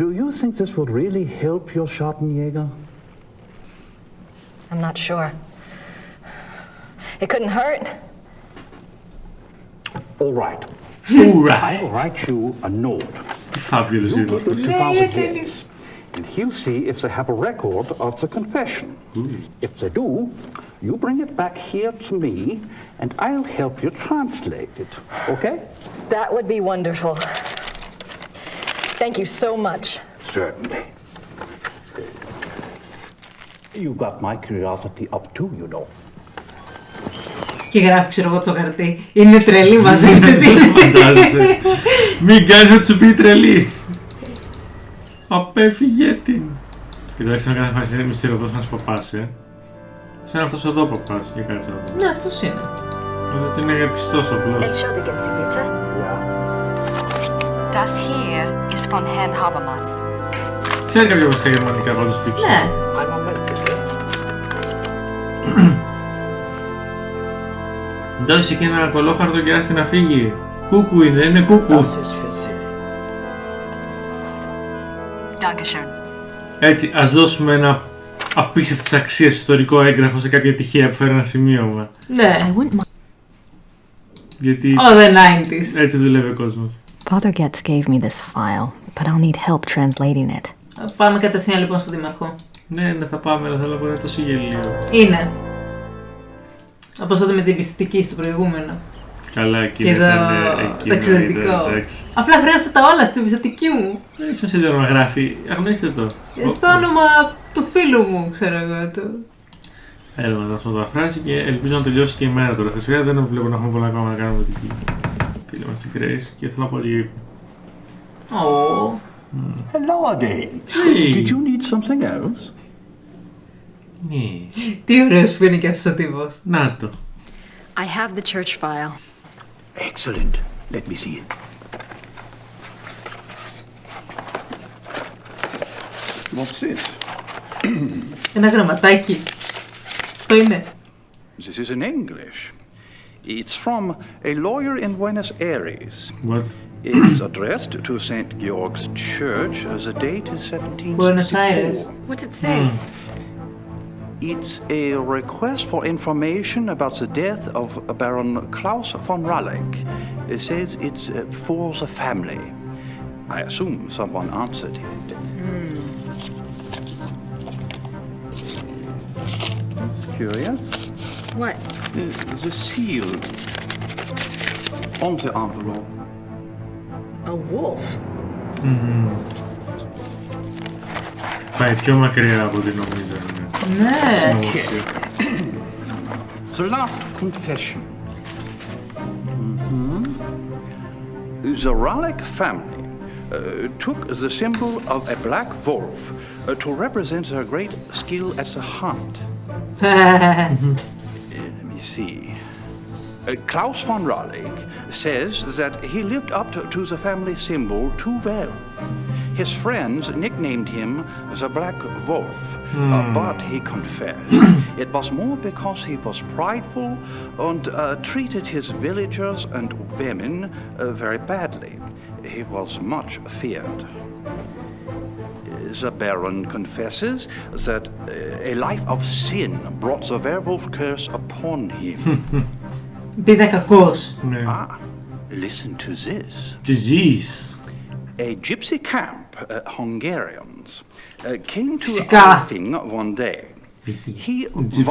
Do you think this would really help your Schattenjäger? I'm not sure. It couldn't hurt. All right. I'll write you a note. Fabulous. You give it to Father Getz, and he'll see if they have a record of the confession. If they do, you bring it back here to me, and I'll help you translate it. Okay? That would be wonderful. Thank you so much. Certainly. You got my curiosity up too, you know. Και γράφει, ξέρω εγώ, το χαρτί. Είναι τρελή, μαζεύεται. Φαντάζεσαι. Μην κάνεις να σου πει τρελή. Απέφυγε την. Κοιτάξτε να κάνει φάση, είναι μυστηριωδός ένας παπάς, Σαν αυτός εδώ παπάς, για κάτσε εδώ. Ναι, αυτός είναι. Νομίζω ότι είναι πιστός απλώς. Entschuldigen Sie bitte. Das hier ist von Herrn Habermas. Ξέρει κάποια βασικά γερμανικά, πάντως τύψη. Ναι. Δώσε και ένα κολόχαρτο και άστη να φύγει. Κούκου είναι κούκου. Έτσι, ας δώσουμε ένα απίστευτης αξίας ιστορικό έγγραφο σε κάποια τυχαία που φέρει ένα σημείωμα. Ναι. Γιατί the 90s. Έτσι δουλεύει ο κόσμος. Father Getz gave me this file, but I'll need help translating it. Πάμε κατευθείαν λοιπόν στον Δήμαρχο. Ναι, θα πάμε, αλλά θέλω να πω είναι τόσο γελίο. Είναι. Όπως τότε με την πιστητική στο προηγούμενο. Καλά, εκεί και ήταν το εξαιρετικό. Απλά χρειάζεται τα όλα στην πιστητική μου. Δεν έχει σημασία το όνομα γράφει, αγνοήστε το. Στο όνομα του φίλου μου, ξέρω εγώ. Έλα να δώσουμε το φράση και ελπίζω να τελειώσει και η μέρα τώρα. Στα σιγά δεν βλέπω να έχουμε πολλά ακόμα να κάνουμε την φίλη μας την Grace και θέλω να πω λίγο. Hello again. Did you need something else? Τι ωραίος που είναι και αυτός ο τύπος. Να το. I have the church file. Excellent. Let me see it. What's this? Ένα γραμματάκι. Αυτό είναι. This is in English. It's from a lawyer in Buenos Aires. What? It's addressed to St. Georg's Church. The date is 1764. Buenos Aires. What's it say? It's a request for information about the death of Baron Klaus von Raleigh. It says it's for the family. I assume someone answered it. Curious? What? The seal on the envelope. A wolf? Πάει πιο μακριά από ό,τι νομίζαμε. Ναι. The last confession. The Raleigh family took the symbol of a black wolf to represent their great skill at the hunt. Let me see. Klaus von Raleigh says that he lived up to the family symbol too well. His friends nicknamed him the Black Wolf, but he confessed it was more because he was prideful and treated his villagers and women very badly. He was much feared. The Baron confesses that a life of sin brought the werewolf curse upon him. Μπήκα κακός. Ah, listen to this. Disease. A gypsy camp, Hungarians, came to Alfing one day. He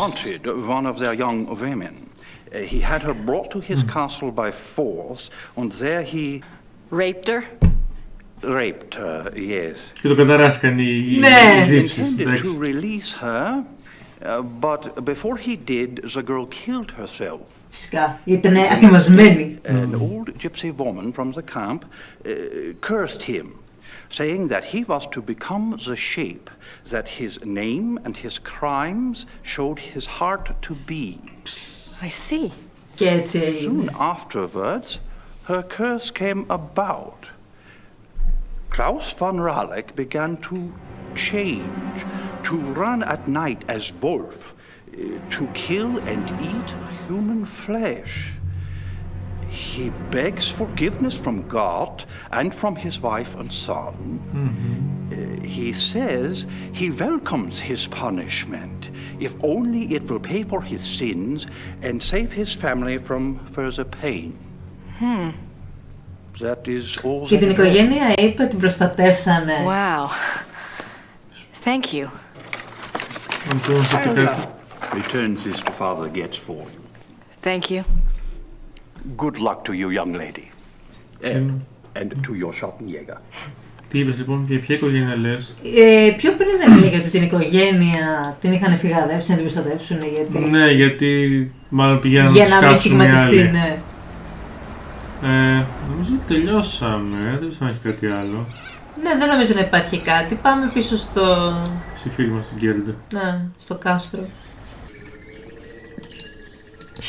wanted one of their young women. He had her brought to his castle by force, and there he... Raped her? Raped her, yes. Και το καταράστηκαν οι gypsies. He intended to release her, but before he did, the girl killed herself. Φυσικά, ήταν ατιμασμένη. An old gypsy woman from the camp cursed him, saying that he was to become the shape that his name and his crimes showed his heart to be. I see. Και έτσι έγινε. Soon afterwards, her curse came about. Klaus von Raleigh began to change, to run at night as wolf, to kill and eat human flesh. He begs forgiveness from God and from his wife and son. He says he welcomes his punishment, if only it will pay for his sins and save his family from further pain. That is all. Και την οικογένεια είπε την προστατεύσανε. Wow. Thank you. Return this to Father Getz for you. Thank you. Good luck to you, young lady. And to your Schattenjäger. Τι είπες λοιπόν, για ποια οικογένεια λες? Πιο πριν δεν έλεγε ότι την οικογένεια την είχαν φυγαδεύσει να την προστατεύσουν γιατί... Ναι, γιατί μάλλον πηγαίνουν να τους κάψουν οι άλλοι. Ναι. Νομίζω ότι τελειώσαμε, δεν ξέρω αν έχει κάτι άλλο. Ναι, δεν νομίζω να υπάρχει κάτι. Πάμε πίσω στο... Στη φίλη μας την Γκέρντε. Ναι, στο κάστρο.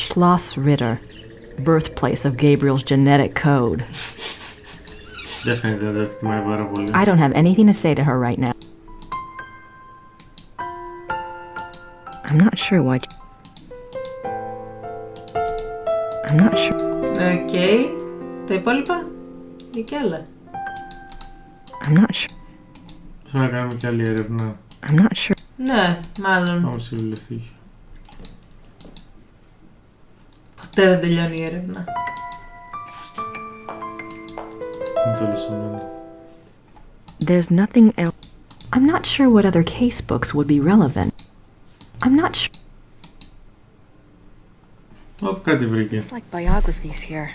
Schloss Ritter, birthplace of Gabriel's genetic code. Δεν φαίνεται να το εκτιμάει πάρα πολύ. I don't have anything to say to her right now. I'm not sure what... I'm not sure... Οκ. Τα υπόλοιπα? Ή κι άλλα? I'm not sure. Θέλω να κάνουμε κι άλλη έρευνα. I'm not sure. Ναι, μάλλον. Πάμε στη βιβλιοθήκη. Ποτέ δεν τελειώνει η έρευνα. Μην το λες εμένα. There's nothing else. I'm not sure what other case books would be relevant. I'm not sure. Κάτι βρήκε. It's like biographies here.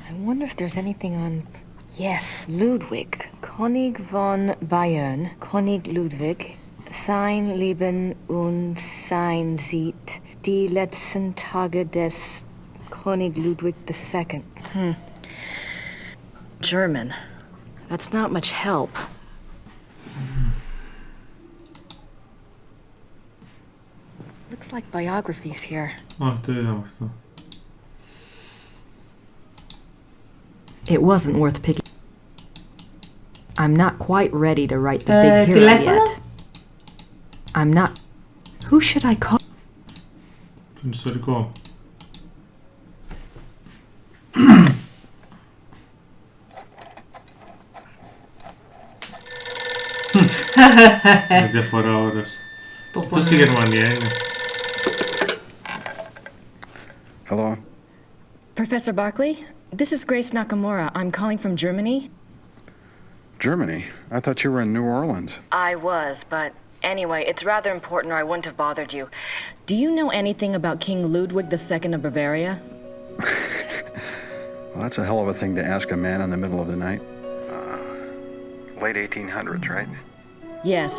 I wonder if there's anything on... Yes, Ludwig. König von Bayern. König Ludwig. Sein Leben und sein Sieg. Die letzten Tage des König Ludwig II. German. That's not much help. Looks like biographies here. Το είδαμε αυτό. It wasn't worth picking. I'm not quite ready to write the big hero yet. I'm not... Who should I call? Τον ιστορικό. Με διαφορά ώρας. Αυτό στη Γερμανία είναι. Hello. Professor Barkley, this is Grace Nakamura. I'm calling from Germany. Germany? I thought you were in New Orleans. I was, but anyway, it's rather important or I wouldn't have bothered you. Do you know anything about King Ludwig II of Bavaria? Well, that's a hell of a thing to ask a man in the middle of the night. Late 1800s, right? Yes.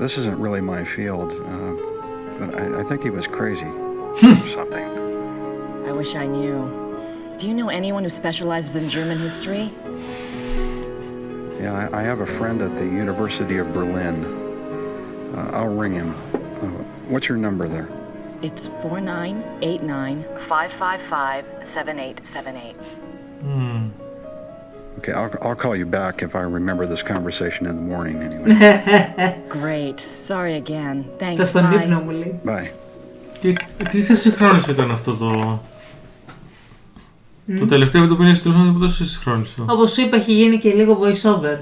This isn't really my field, but I think he was crazy or something. I wish I knew. Do you know anyone who specializes in German history? Yeah, I have a friend at the University of Berlin. I'll ring him. What's your number there? It's 4989-555-7878. Okay, I'll call you back if I remember this conversation in the morning anyway. Great. Sorry again. Thanks. Θα στον ύπνο μου λέει. Bye. Τι σε συγχρόνησε ήταν αυτό το... Το τελευταίο βίντεο που είναι στην τηλέφωνο που σε συγχρόνησε. Όπως σου είπα, έχει γίνει και λίγο voice over.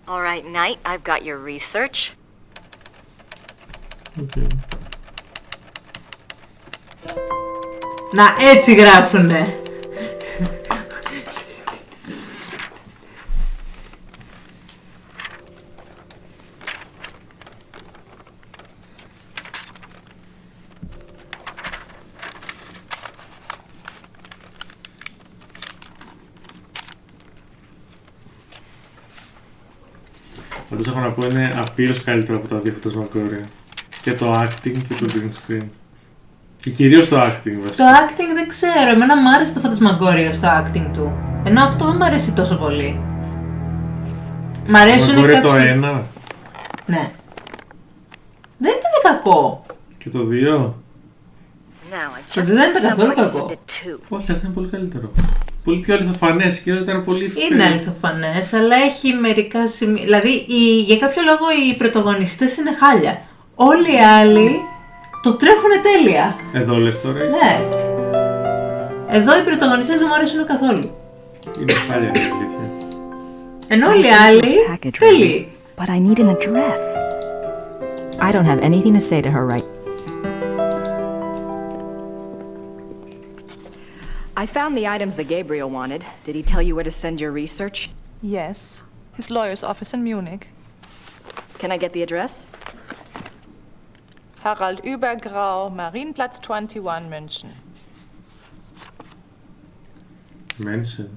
Alright, Knight, I've got your research. Okay. Να, έτσι γράφουνε. Πάντως έχω να πω είναι απείρως καλύτερο από τα δύο φωτοσμακόρια. Και το acting και το green screen. Και κυρίως το acting βασικά. Το acting δεν ξέρω, εμένα μου άρεσε το φωτοσμακόρια στο acting του. Ενώ αυτό δεν μου αρέσει τόσο πολύ. Μ' αρέσουν κάποιοι... το ένα. Ναι. Δεν ήταν κακό. Και το δύο. Και δεν ήταν καθόλου κακό. Όχι, αυτό είναι πολύ καλύτερο. Πολύ πιο αληθοφανές και ήταν πολύ είναι αληθοφανές, αλλά έχει μερικά σημεία. Δηλαδή, για κάποιο λόγο οι πρωταγωνιστές είναι χάλια. Όλοι οι άλλοι το τρέχουνε τέλεια. Εδώ λες τώρα είσαι. Ναι. Εδώ οι πρωταγωνιστές δεν μου αρέσουν καθόλου. Είναι χάλια η αλήθεια. Ενώ όλοι οι άλλοι τέλειοι. But I need an address. I don't have anything to say to her right. I found the items that Gabriel wanted. Did he tell you where to send your research? Yes. His lawyer's office in Munich. Can I get the address? Harald Übergrau, Marienplatz 21, München. München.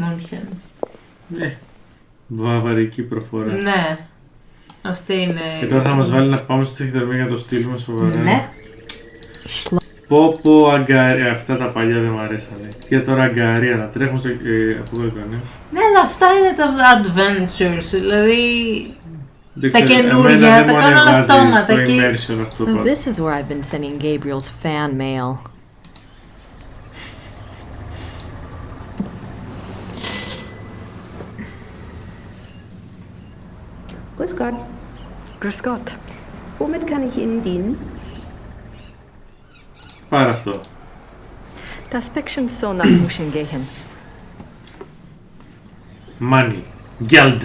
München. Ναι. Βαβαρική προφορά. Ναι. Αυτή είναι... Και τώρα θα μας βάλει να πάμε στη ταχυδρομεία για να το στείλουμε σοβαρά. Ναι. Πω Αγκαρία, αυτά τα παλιά δεν μου αρέσανε. Και τώρα Αγκαρία, να τρέχουμε στο αποκαλυπτικό. Ναι, αλλά αυτά είναι τα adventures, δηλαδή τα καινούργια, τα κάνω όλα αυτόματα. So this is where I've been sending Gabriel's fan mail. Grüß Gott. Grüß Gott. Womit kann ich Ihnen dienen? Πάρε αυτό. Das Päckchen soll nach München gehen. Money. Geld.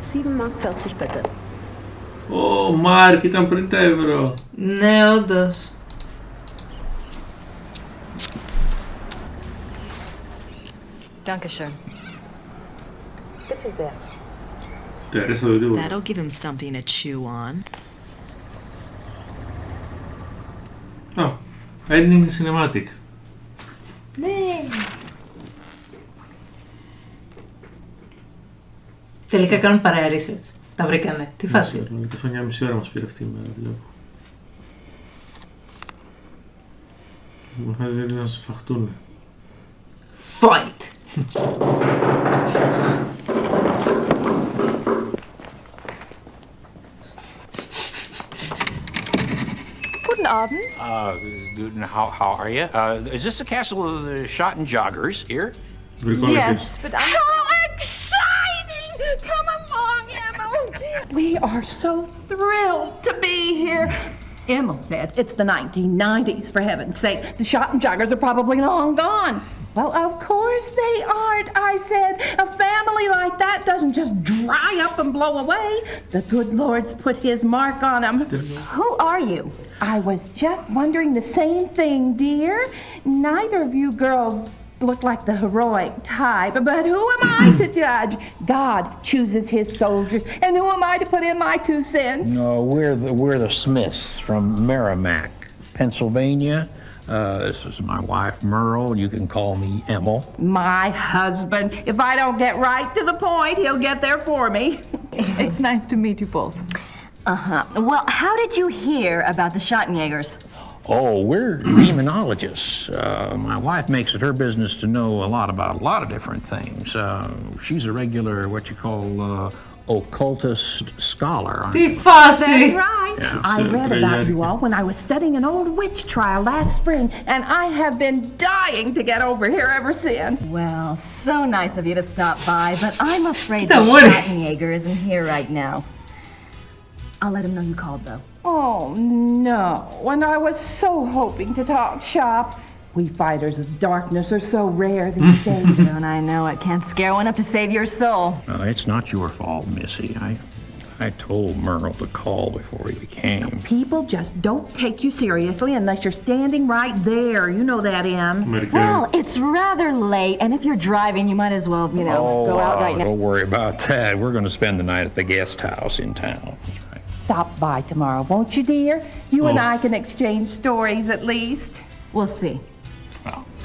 7,40 Mark bitte. Ω, Μάρκ, ήταν πριν τα ευρώ. Ναι, όντως. Dankeschön. Bitte sehr. That'll give him something to chew on. Oh, ending cinematic. Ναι. Τελικά κάνουν παρέα research. Τα βρήκανε. Τι φάση. Και μια μισή ώρα μας πήρε αυτή η μέρα, βλέπω. Μου φαίνεται να σας φαχτούνε. Fight! Guten Abend. How are you? Is this the castle of the Schotten joggers here? Yes, but I'm... How exciting! Come along, Emma. We are so thrilled to be here. Emma said it's the 1990s, for heaven's sake. The Schotten joggers are probably long gone. Well, of course course they aren't, I said. A family like that doesn't just dry up and blow away. The good Lord's put his mark on them. Who are you? I was just wondering the same thing, dear. Neither of you girls look like the heroic type, but who am I to judge? God chooses his soldiers, and who am I to put in my 2 cents? No, we're the Smiths from Merrimack, Pennsylvania. This is my wife, Merle. You can call me Emil. My husband. If I don't get right to the point, he'll get there for me. It's nice to meet you both. Uh-huh. Well, how did you hear about the Schottenjägers? Oh, we're demonologists. My wife makes it her business to know a lot about a lot of different things. She's a regular, what you call, occultist scholar. That's right. Yeah, I read about you all when I was studying an old witch trial last spring, and I have been dying to get over here ever since. Well, so nice of you to stop by, but I'm afraid the Don't worry. Schottenjäger isn't here right now. I'll let him know you called, though. Oh, no. And I was so hoping to talk shop. We fighters of darkness are so rare these days. And I know it can't scare one up to save your soul. It's not your fault, Missy. I told Merle to call before he came. People just don't take you seriously unless you're standing right there. You know that, Em. Well, it's rather late, and if you're driving, you might as well, go out right now. Don't worry about that. We're going to spend the night at the guest house in town. Stop by tomorrow, won't you, dear? You and I can exchange stories at least. We'll see.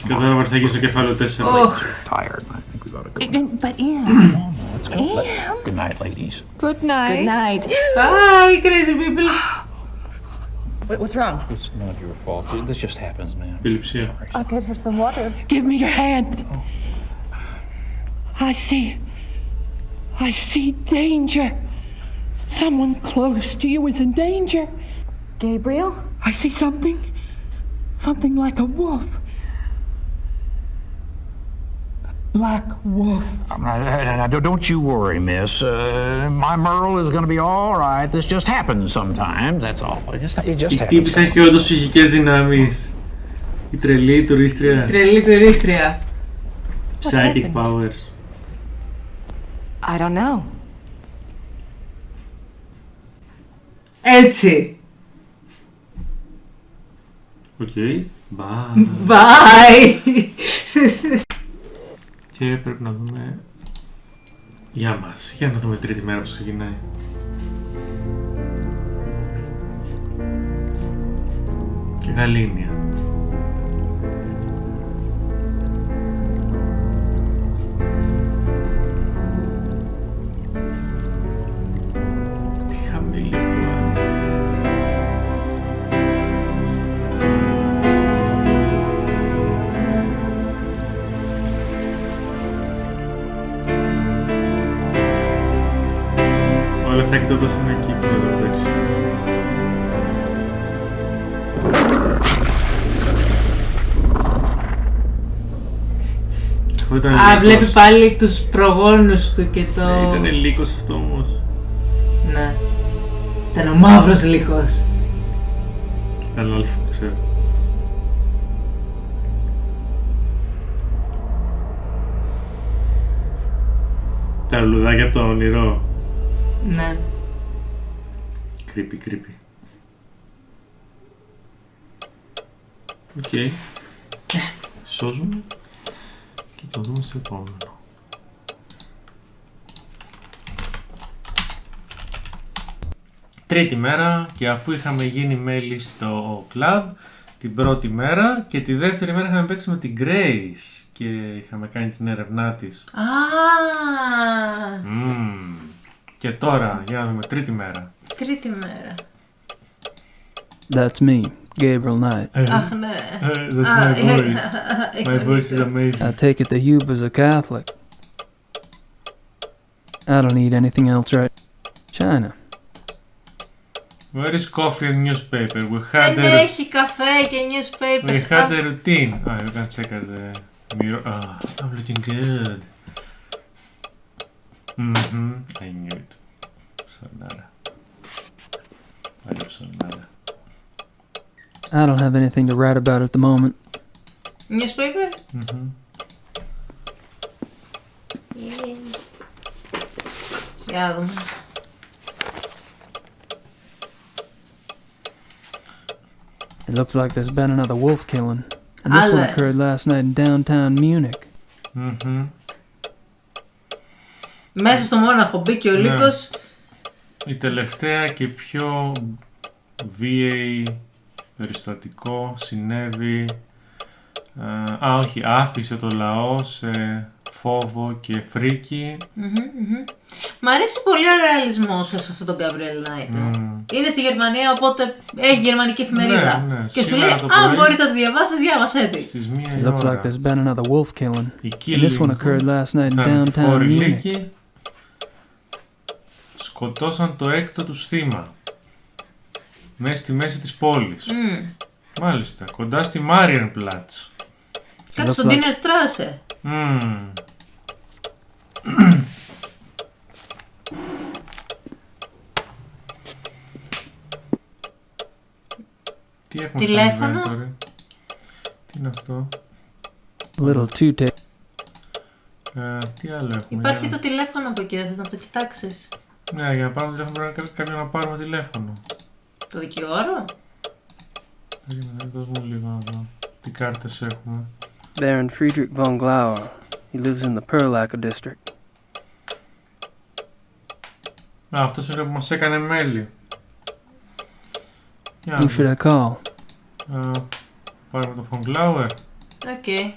Και τώρα θα αρχίσει στο κεφάλαιο 4. Tired. I think we gotta go. But Em. Let's go. Good night, ladies. Good night. Good night. Bye, crazy people. What's wrong? It's not your fault. This just happens, man. I'll get her some water. Give me your hand. I see danger. Someone close to you is in danger. Gabriel? I see something like a wolf. A black wolf. Don't you worry, miss. My Merle is going to be all right. This just happens sometimes, that's all. It just happens. Η τύπησα έχει όντως ψυχικές δυνάμεις. Η τρελή τουρίστρια. Psychic powers. I don't know. Έτσι. Οκ. Bye. Bye. Και πρέπει να δούμε... Για μας. Για να δούμε τρίτη μέρα που ξεκινάει. Γαλήνια. Τι χαμηλή quality. Όλα αυτά κοιτώντας είναι εκεί που είναι το έξι. Βλέπει πάλι τους προγόνους του και το... Ήτανε λύκος αυτό όμως. Ναι. Ήταν ο μαύρος λύκος. Καλό αλφα, ξέρω. Τα λουλουδάκια από το όνειρο. Ναι. Creepy. Οκ. Σώζουμε. Και το δούμε στο επόμενο. Τρίτη μέρα και αφού είχαμε γίνει μέλη στο κλαμπ την πρώτη μέρα και τη δεύτερη μέρα είχαμε παίξει με την Grace και είχαμε κάνει την έρευνά της. Και τώρα, για να δούμε τρίτη μέρα. Τρίτη μέρα. That's me, Gabriel Knight. Αχ, ναι. That's my voice. My voice is amazing. I take it that Hube is a Catholic. I don't need anything else right. China. Where is coffee and newspaper? We had Δεν έχει καφέ και newspaper. We had a routine. You can check out the mirror. I'm looking good. I knew it. Sonara. Sonara. I don't have anything to write about at the moment. Newspaper? Για δούμε. It looks like there's been another wolf killing. And this one occurred last night in downtown Munich. Μέσα στο Μόναχο μπήκε ο λύκος. Η τελευταία και πιο βίαιη περιστατικό συνέβη. Όχι, άφησε το λαό σε φόβο και φρίκη. Μ' αρέσει πολύ ο ρεαλισμός σε αυτό τον Gabriel Knight. Είναι στη Γερμανία, οπότε έχει γερμανική εφημερίδα. Και σου λέει, αν μπορείς να τη διαβάσεις, διάβασέ τη. It looks like there's been another wolf killing. And this one occurred last night in downtown Munich. Σκοτώσαν το έκτο τους θύμα. Μέσα στη μέση της πόλης. Μάλιστα, κοντά στη Marienplatz. Κάτι στο Diner Strasse. Τι έχουμε τηλέφωνο. Τι είναι αυτό. Little two τι άλλο έχουμε. Υπάρχει το τηλέφωνο από εκεί, δεν θες να το κοιτάξεις. Ναι, για να πάρουμε τηλέφωνο πρέπει κάποιον να πάρουμε τηλέφωνο. Το δικηγόρο. Δώσ' μου λίγο να δω τι κάρτες έχουμε. Baron Friedrich von Glauer. He lives in the Perlacher district. Αυτός είναι που μας έκανε μέλη. Who should I call? Πάρουμε το von Glauer. Οκ.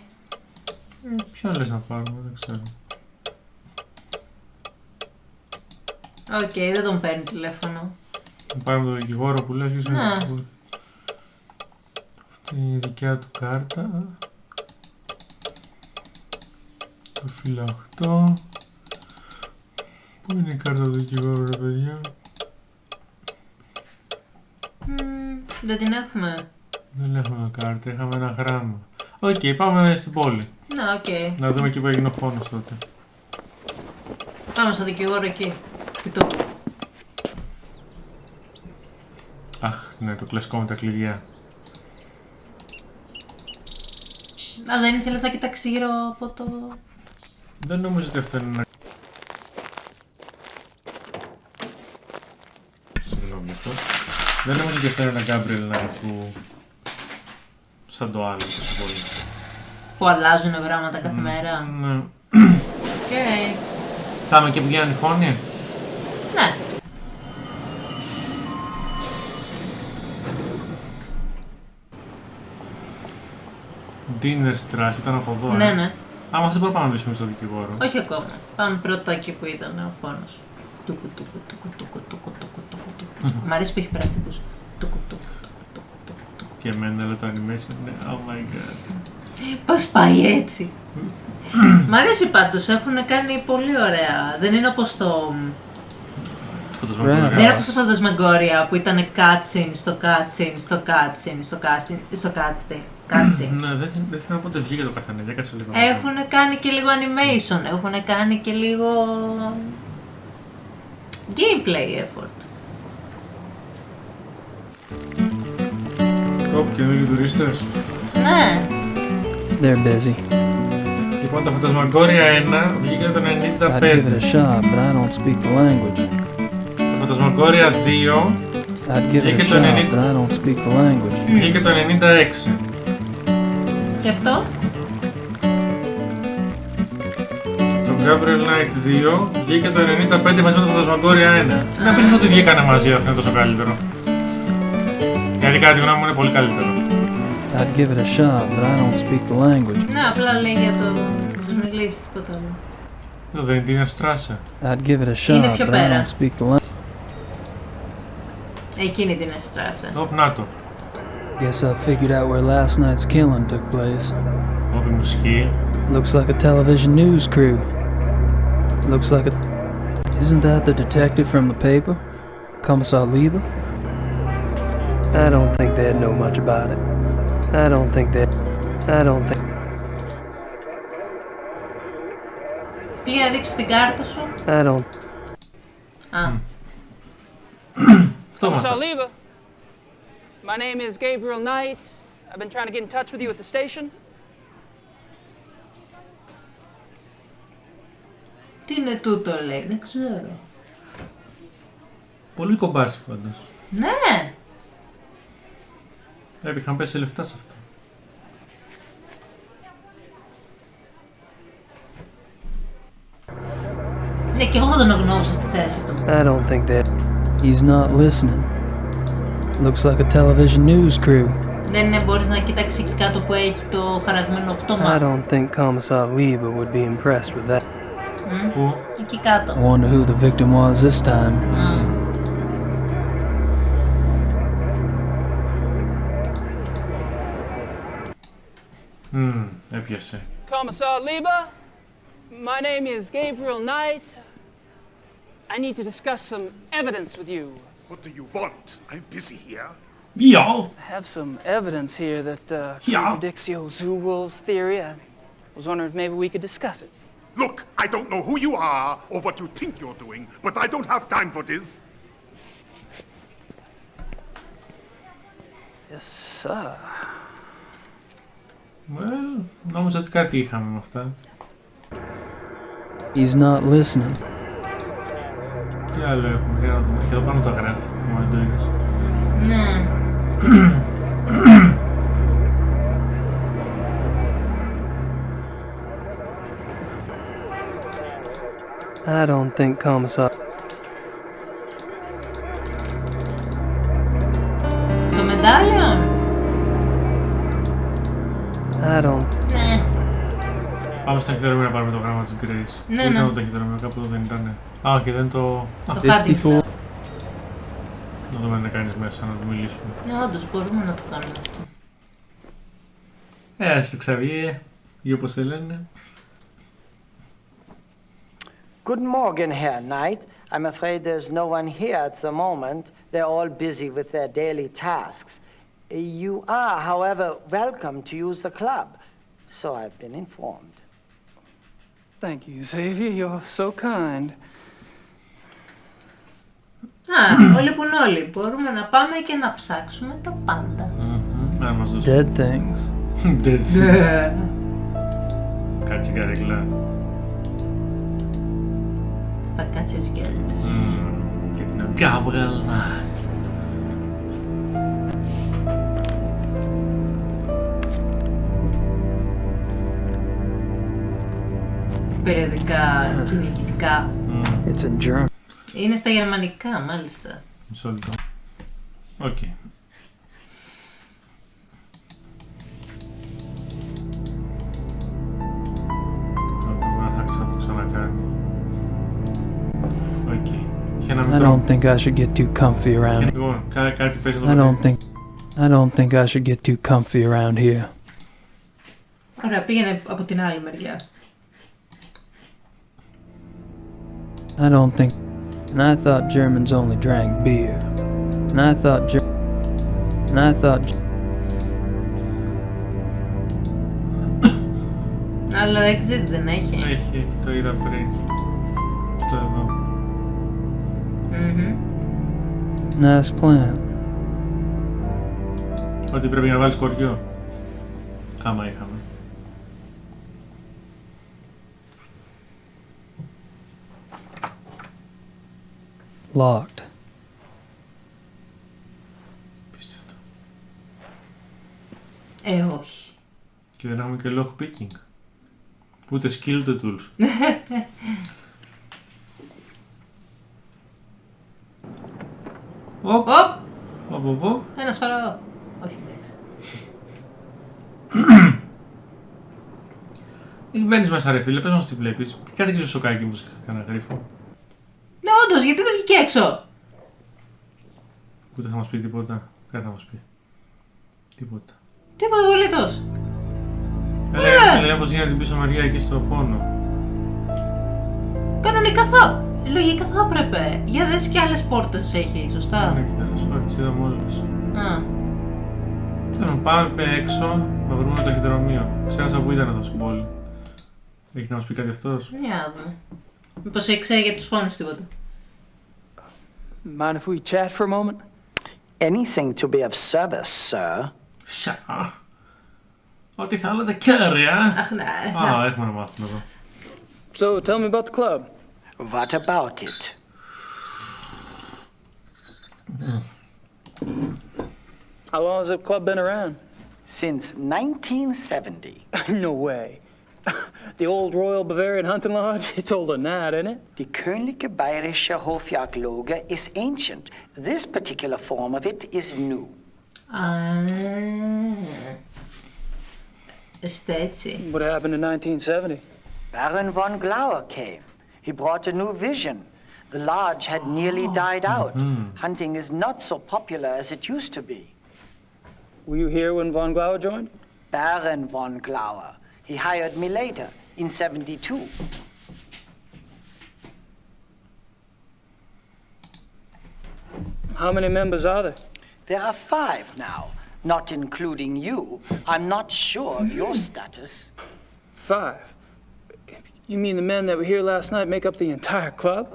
Ποιο λες να πάρουμε, δεν ξέρω. Οκ, δεν τον παίρνει τηλέφωνο. Να πάρουμε το δικηγόρο που λες. Ναι. Αυτή είναι η δικιά του κάρτα. Το φύλλα 8. Πού είναι η κάρτα του δικηγόρου, ρε παιδιά. Δεν την έχουμε. Δεν έχουμε κάρτα, είχαμε ένα γράμμα. Οκ, πάμε στην πόλη. Ναι, οκ. Να δούμε εκεί που έγινε ο φόνος τότε. Πάμε στο δικηγόρο εκεί. Κοιτώ. Αχ, ναι, το κλασικό με τα κλειδιά. Δεν ήθελε να κοιτάξει γύρω από το... Δεν νομίζω ότι αυτό είναι ένα... Συγγνώμη αυτό. Δεν νομίζω ότι αυτό είναι ένα Gabriel Knight που... σαν το άλλο τόσο πολύ. Που αλλάζουν πράγματα κάθε μέρα. Ναι. Οκ. Πάμε και που γίνανε οι φόνοι. Ναι. Diner Strasse ήταν από εδώ. Ναι, ναι. Άμα δεν μπορούμε να μιλήσουμε στο δικηγόρο. Όχι ακόμα. Πάμε πρώτα εκεί που ήταν ο φόνος. Μ' αρέσει που έχει περαστικούς. Και εμένα όλο το animation είναι oh my god. Πώς πάει έτσι. Μ' αρέσει πάντως, έχουν κάνει πολύ ωραία. Δεν είναι όπως το... Δεν είναι όπως το Φαντασμαγκόρια που ήταν cutscene στο cutscene στο cutscene στο cutscene στο cutscene. Ναι, δεν θυμάμαι πότε βγήκε το καθένα, για κάτσε λίγο. Έχουν κάνει και λίγο animation, έχουν κάνει και λίγο gameplay effort. Όπ, καινούργιοι τουρίστες. Ναι. They're busy. Λοιπόν, το Φαντασμαγκόρια 1 βγήκε το 95. I'd give it a shot, but I don't speak the language. Το Φαντασμαγκόρια 2 I'd give it a shot, but I don't speak the language. Βγήκε το 96. Και αυτό? Το Gabriel Knight 2 βγήκε το 95 μαζί με το Φαντασμαγκόρια 1. Είναι απίστευτο ότι βγήκανε μαζί, αυτό είναι τόσο καλύτερο. Γιατί κατά τη γνώμη μου είναι πολύ καλύτερο. I'd give it a shot, but I don't speak the language. Ναι, απλά λέει για το... τους μιλήσει, τίποτα άλλο. Εδώ δεν είναι Diner Strasse. I'd give it a shot, but I don't speak the language. Εκείνη είναι η Diner Strasse. Όπ, να το. Guess I figured out where last night's killing took place. Όπ, η μουσική. Looks like a television news crew. Looks like a... Isn't that the detective from the paper? Commissar Lieber? I don't think they'd know much about it. I don't think. Πήγε να δείξω την κάρτα σου. I don't. Commissar Lieber, my name is Gabriel Knight. I've been trying to get in touch with you at the station. Τι είναι τούτο, λέει, δεν ξέρω. Πολύ κομπάρση πάντως. Ναι! Πρέπει είχαν πέσει λεφτά σε αυτό. Ναι, και εγώ θα τον αγνώρισα στη θέση του. I don't think that. He's not listening. Looks like a television news crew. Δεν μπορείς να κοιτάξεις εκεί κάτω που έχει το χαραγμένο πτώμα. I don't think Commissar Lieber would be impressed with that. Πού? Εκεί κάτω. I wonder who the victim was this time. Έπιασε. Commissar Lieber, my name is Gabriel Knight. I need to discuss some evidence with you. What do you want? I'm busy here. Yeah. I have some evidence here that contradicts your zoo wolves theory. I was wondering if maybe we could discuss it. Look, I don't know who you are or what you think you're doing, but I don't have time for this. Yes, sir. Well, νόμιζα ότι κάτι είχαμε με αυτά. He's not listening. Τι άλλο έχουμε, για να δούμε. Και εδώ πάνω τα γράφει, μόνο το είδες. Ναι. I don't think Commissar. Το μετάλλιο. I don't. Ναι. Πάμε στο ταχυδρομείο να πάρουμε το γράμμα της Grace. Ναι, Πού ναι. ήταν το ταχυδρομείο, κάπου εδώ δεν ήταν. Α, όχι, δεν το... Το χάντι. Να δούμε αν είναι κανείς μέσα, να του μιλήσουμε. Ναι, όντως, μπορούμε να το κάνουμε αυτό. Σε Ξαβιέ, ή όπως σε λένε. Guten Morgen, Herr Knight. I'm afraid there's no one here at the moment. They're all busy with their daily tasks. You are, however, welcome to use the club. So I've been informed. Thank you, Xavier. You're so kind. Όλοι που είναι όλοι. Μπορούμε να πάμε και να ψάξουμε τα πάντα. Dead things. Dead things. Κάτσε καρέκλα. Θα κάτσει έτσι κι αλλιώς. Και την Gabriel Knight. Περιοδικά κυνηγητικά. It's a germ. Είναι στα γερμανικά, μάλιστα. Μισό λεπτό. Οκ. Θα το ξανακάνει. Οκ. I don't think I should get too comfy around. Λοιπόν, κάτι παίζει εδώ. I don't think I should get too comfy around here. Ωραία, πήγαινε από την άλλη μεριά. I don't think. And I thought Germans only drank beer. And I thought. Άλλο exit δεν έχει. Έχει, το είδα πριν. Το εδώ. Nice plan. Ότι πρέπει να βάλεις κοριό. Άμα είχαμε. Locked. Πίστευτο. Όχι. Και δεν έχουμε και lock picking. Ούτε skill ούτε tools. Οπ! Ένα σφαρό. Όχι, εντάξει. Μπαίνεις μέσα ρε φίλε, πες μας τι βλέπεις. Κάτσε και στο σοκάκι μου σε κανένα γρίφο. Ναι, όντως, γιατί δεν βγήκε έξω. Ούτε θα μας πει τίποτα. Κάτι θα μας πει. Τίποτα. Τίποτα απολύτως. Έλεγα πως γίνεται την πίσω μεριά εκεί στο φόνο. Κανονικά λογικά θα έπρεπε. Για δες και άλλες πόρτες έχει, σωστά. Δεν έχει άλλες, όχι, τις είδαμε όλες. Πάμε έξω, να βρούμε το ταχυδρομείο. Ξέχασα που ήταν εδώ στην πόλη. Έχει να μας πει κάτι αυτός. Για δούμε. Μήπως ξέρει για τους φόνους τίποτα. Mind if we chat for a moment? Anything to be of service, sir. Ό,τι θέλετε, κύριε. Αχ, ναι. Α, έχουμε να μάθουμε εδώ. So, tell me about the club. What about it? How long has the club been around? Since 1970. No way. The old Royal Bavarian Hunting Lodge? It's older than that, isn't it? Die Königliche Bayerische Hofjagdloge is ancient. This particular form of it is new. What happened in 1970? Baron von Glauer came. He brought a new vision. The lodge had nearly died out. Hunting is not so popular as it used to be. Were you here when von Glauer joined? Baron von Glauer. He hired me later, in 72. How many members are there? There are 5 now, not including you. I'm not sure of your status. 5? You mean the men that were here last night make up the entire club?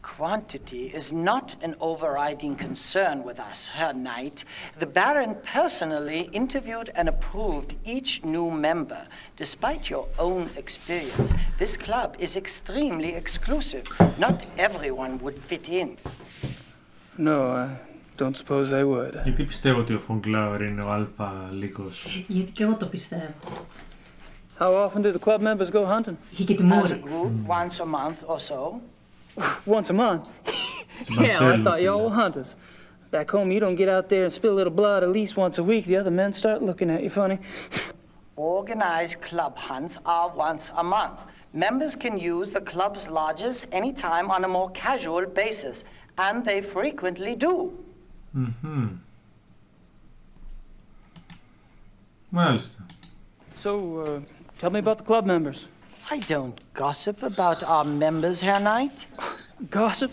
Quantity is not an overriding concern with us, Herr Knight. The Baron personally interviewed and approved each new member. Despite your own experience, this club is extremely exclusive. Not everyone would fit in. No, I don't suppose they would. Γιατί πιστεύω ότι ο Von Glauer είναι ο αλφα λύκος? Γιατί και εγώ το πιστεύω. How often do the club members go hunting? Είχε και τη μόρη. As a group, once a month or so. Once a month? Hell, I thought y'all were hunters. Back home, you don't get out there and spill a little blood at least once a week. The other men start looking at you funny. Organized club hunts are once a month. Members can use the club's lodges anytime on a more casual basis, and they frequently do. Μάλιστα. So, tell me about the club members. I don't gossip about our members, Herr Knight. Gossip?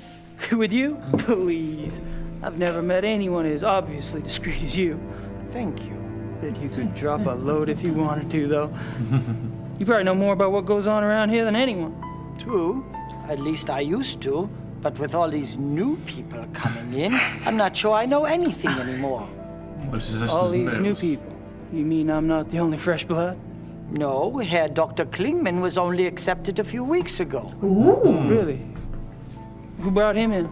With you? Please. I've never met anyone as obviously discreet as you. Thank you. Bet you could drop a load if you wanted to, though. You probably know more about what goes on around here than anyone. True. At least I used to. But with all these new people coming in, I'm not sure I know anything anymore. All these new people? You mean I'm not the only fresh blood? No, Herr Dr. Klingman was only accepted a few weeks ago. Ooh. Really? Who brought him in?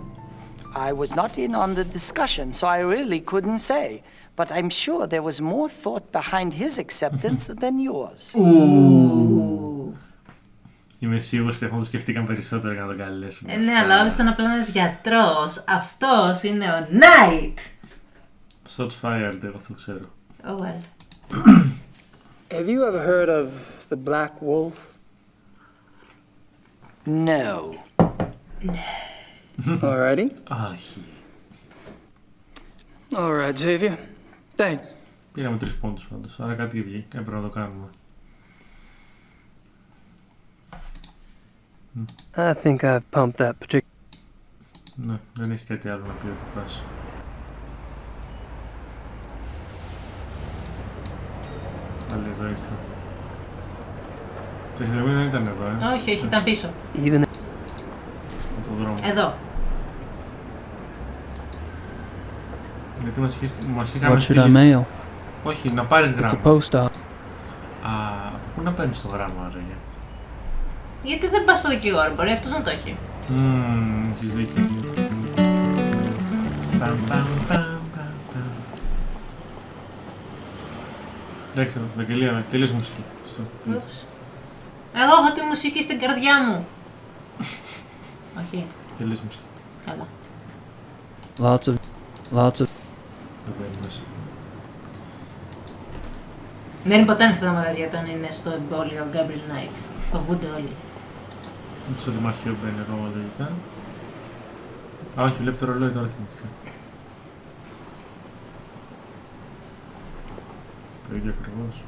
I was not in on the discussion, so I really couldn't say. But I'm sure there was more thought behind his acceptance than yours. Είμαι σίγουρος ότι αυτό το σκεφτήκαν περισσότερο για να τον καλέσουν. Ναι, αλλά όλος ήταν απλά ένας γιατρός. Αυτός είναι ο Knight. Shot fired, εγώ αυτό ξέρω. Oh well. Have you ever heard of the Black Wolf? No. Alrighty. Όχι. Alright, Xavier. Thanks. Πήραμε 3 πόντους πάντως, άρα κάτι βγει, έπρεπε να το κάνουμε. I think I've pumped that particular... Ναι, δεν έχει κάτι άλλο να πει ότι πας. Πάλι εδώ ήρθα. Το χειρουργείο δεν ήταν εδώ, Όχι, όχι, ήταν πίσω. Even... Το δρόμο. Εδώ. Γιατί μας είχαμε στείλει... Όχι, να πάρεις γράμμα. It's a post op. Πού να παίρνεις το γράμμα, ρε. Γιατί δεν πας στο δικηγόρο, μπορεί αυτός να το έχει. Έχεις δίκιο. Εντάξει, Βαγγελία, τελείως μουσική. Εγώ έχω τη μουσική στην καρδιά μου. Όχι. Τελείως μουσική. Καλά. Lots of... Δεν είναι ποτέ ανοιχτά τα μαγαζιά όταν είναι στο εμπόλιο Gabriel Knight. Φοβούνται όλοι. Στο δημαρχείο μπαίνει ακόμα λογικά. Όχι, βλέπει το ρολόι τώρα θυμητικά. Το ίδιο ακριβώς.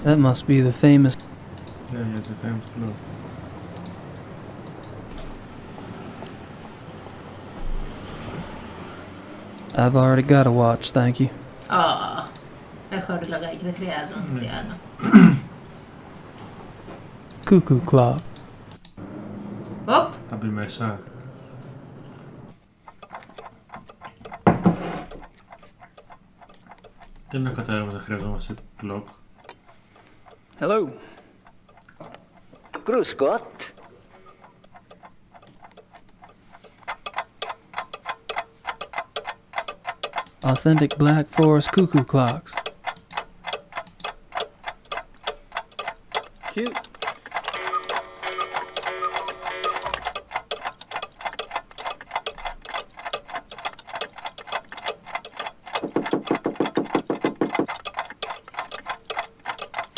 That must be the famous... Yeah, it's a famous club. I've already got a watch, thank you. Έχω ορολογάκι, δεν χρειάζομαι τι άλλο. Cuckoo Clock. Θα μπει μέσα. Δεν είναι κατάλαβα να χρειαζόμαστε clock. Hello. Grüß Gott. Authentic Black Forest cuckoo clocks. Cute.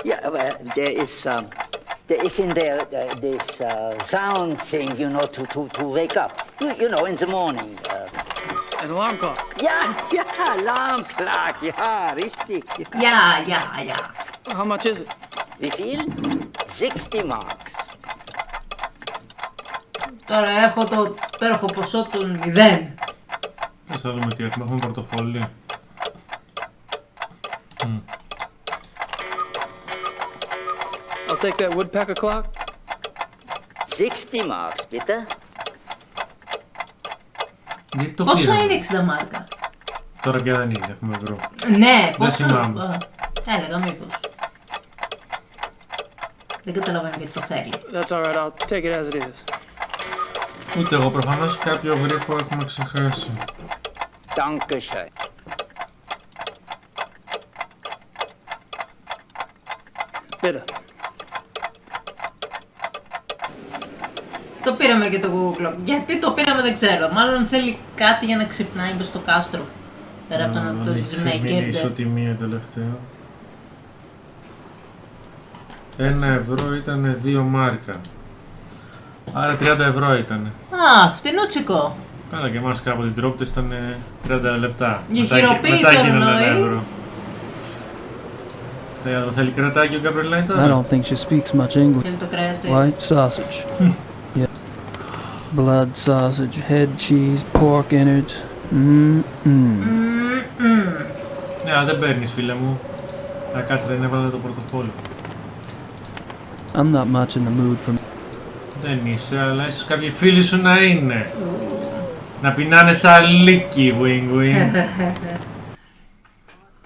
Yeah, well, there is in there this sound thing, you know, to wake up. You know, in the morning. An alarm clock. Ja, alarm clock. Ja, richtig. Ja. How much is it? Wie viel? 60 marks. Τώρα έχω το υπέροχο ποσό των 0. Θα δούμε τι έχουμε. Έχουμε πορτοφόλι. I'll take that woodpecker clock. 60 marks, bitte. Πόσο είναι 60 μάρκα? Τώρα πια δεν είναι, έχουμε ευρώ. Ναι, δεν πόσο. θυμάμαι. Έλεγα μήπως. Δεν καταλαβαίνω γιατί το θέλει. That's all right, I'll take it as it is. Ούτε εγώ, προφανώς κάποιο γρίφο έχουμε ξεχάσει. Dankeschön. Bitte. Το πήραμε και το Google Clock. Γιατί το πήραμε δεν ξέρω. Μάλλον θέλει κάτι για να ξυπνάει μες στο κάστρο. Πέρα από το να το έχει ισοτιμία τελευταία. 1 ευρώ ήταν 2 μάρκα. Άρα 30 ευρώ ήταν. Α, φτηνούτσικο. Καλά, και εμάς κάποτε οι τρόπτες ήταν 30 λεπτά. Γεχειροποίητο εννοεί. Θέλει κρατάκι ο Gabriel Knight I don't think she speaks much English. Θέλει το κρέας της. White sausage. Yeah. Blood sausage, head cheese, pork innards. Ναι, δεν παίρνεις, φίλε μου. Να κάτσε, δεν έβαλα το πορτοφόλι. I'm not much in the mood for... Δεν είσαι, αλλά ίσως κάποιοι φίλοι σου να είναι. Να πεινάνε σαν λύκι, wing.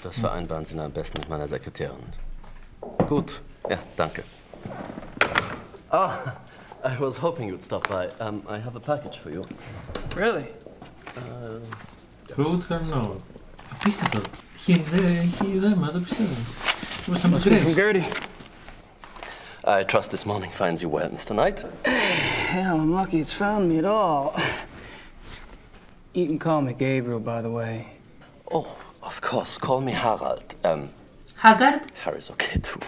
Das vereinbaren Sie am besten mit meiner Sekretärin. Gut, ja, danke. Ah, I was hoping you'd stop by. I have a package for you. Really? Who would have known? Απίστευτο. Έχει δέμα, δεν πιστεύω. Πώς θα με κρίνεις. I trust this morning finds you well, Mr. Knight. Hell, I'm lucky it's found me at all. You can call me Gabriel, by the way. Oh, of course. Call me Harald. Haggard? Harry's okay too.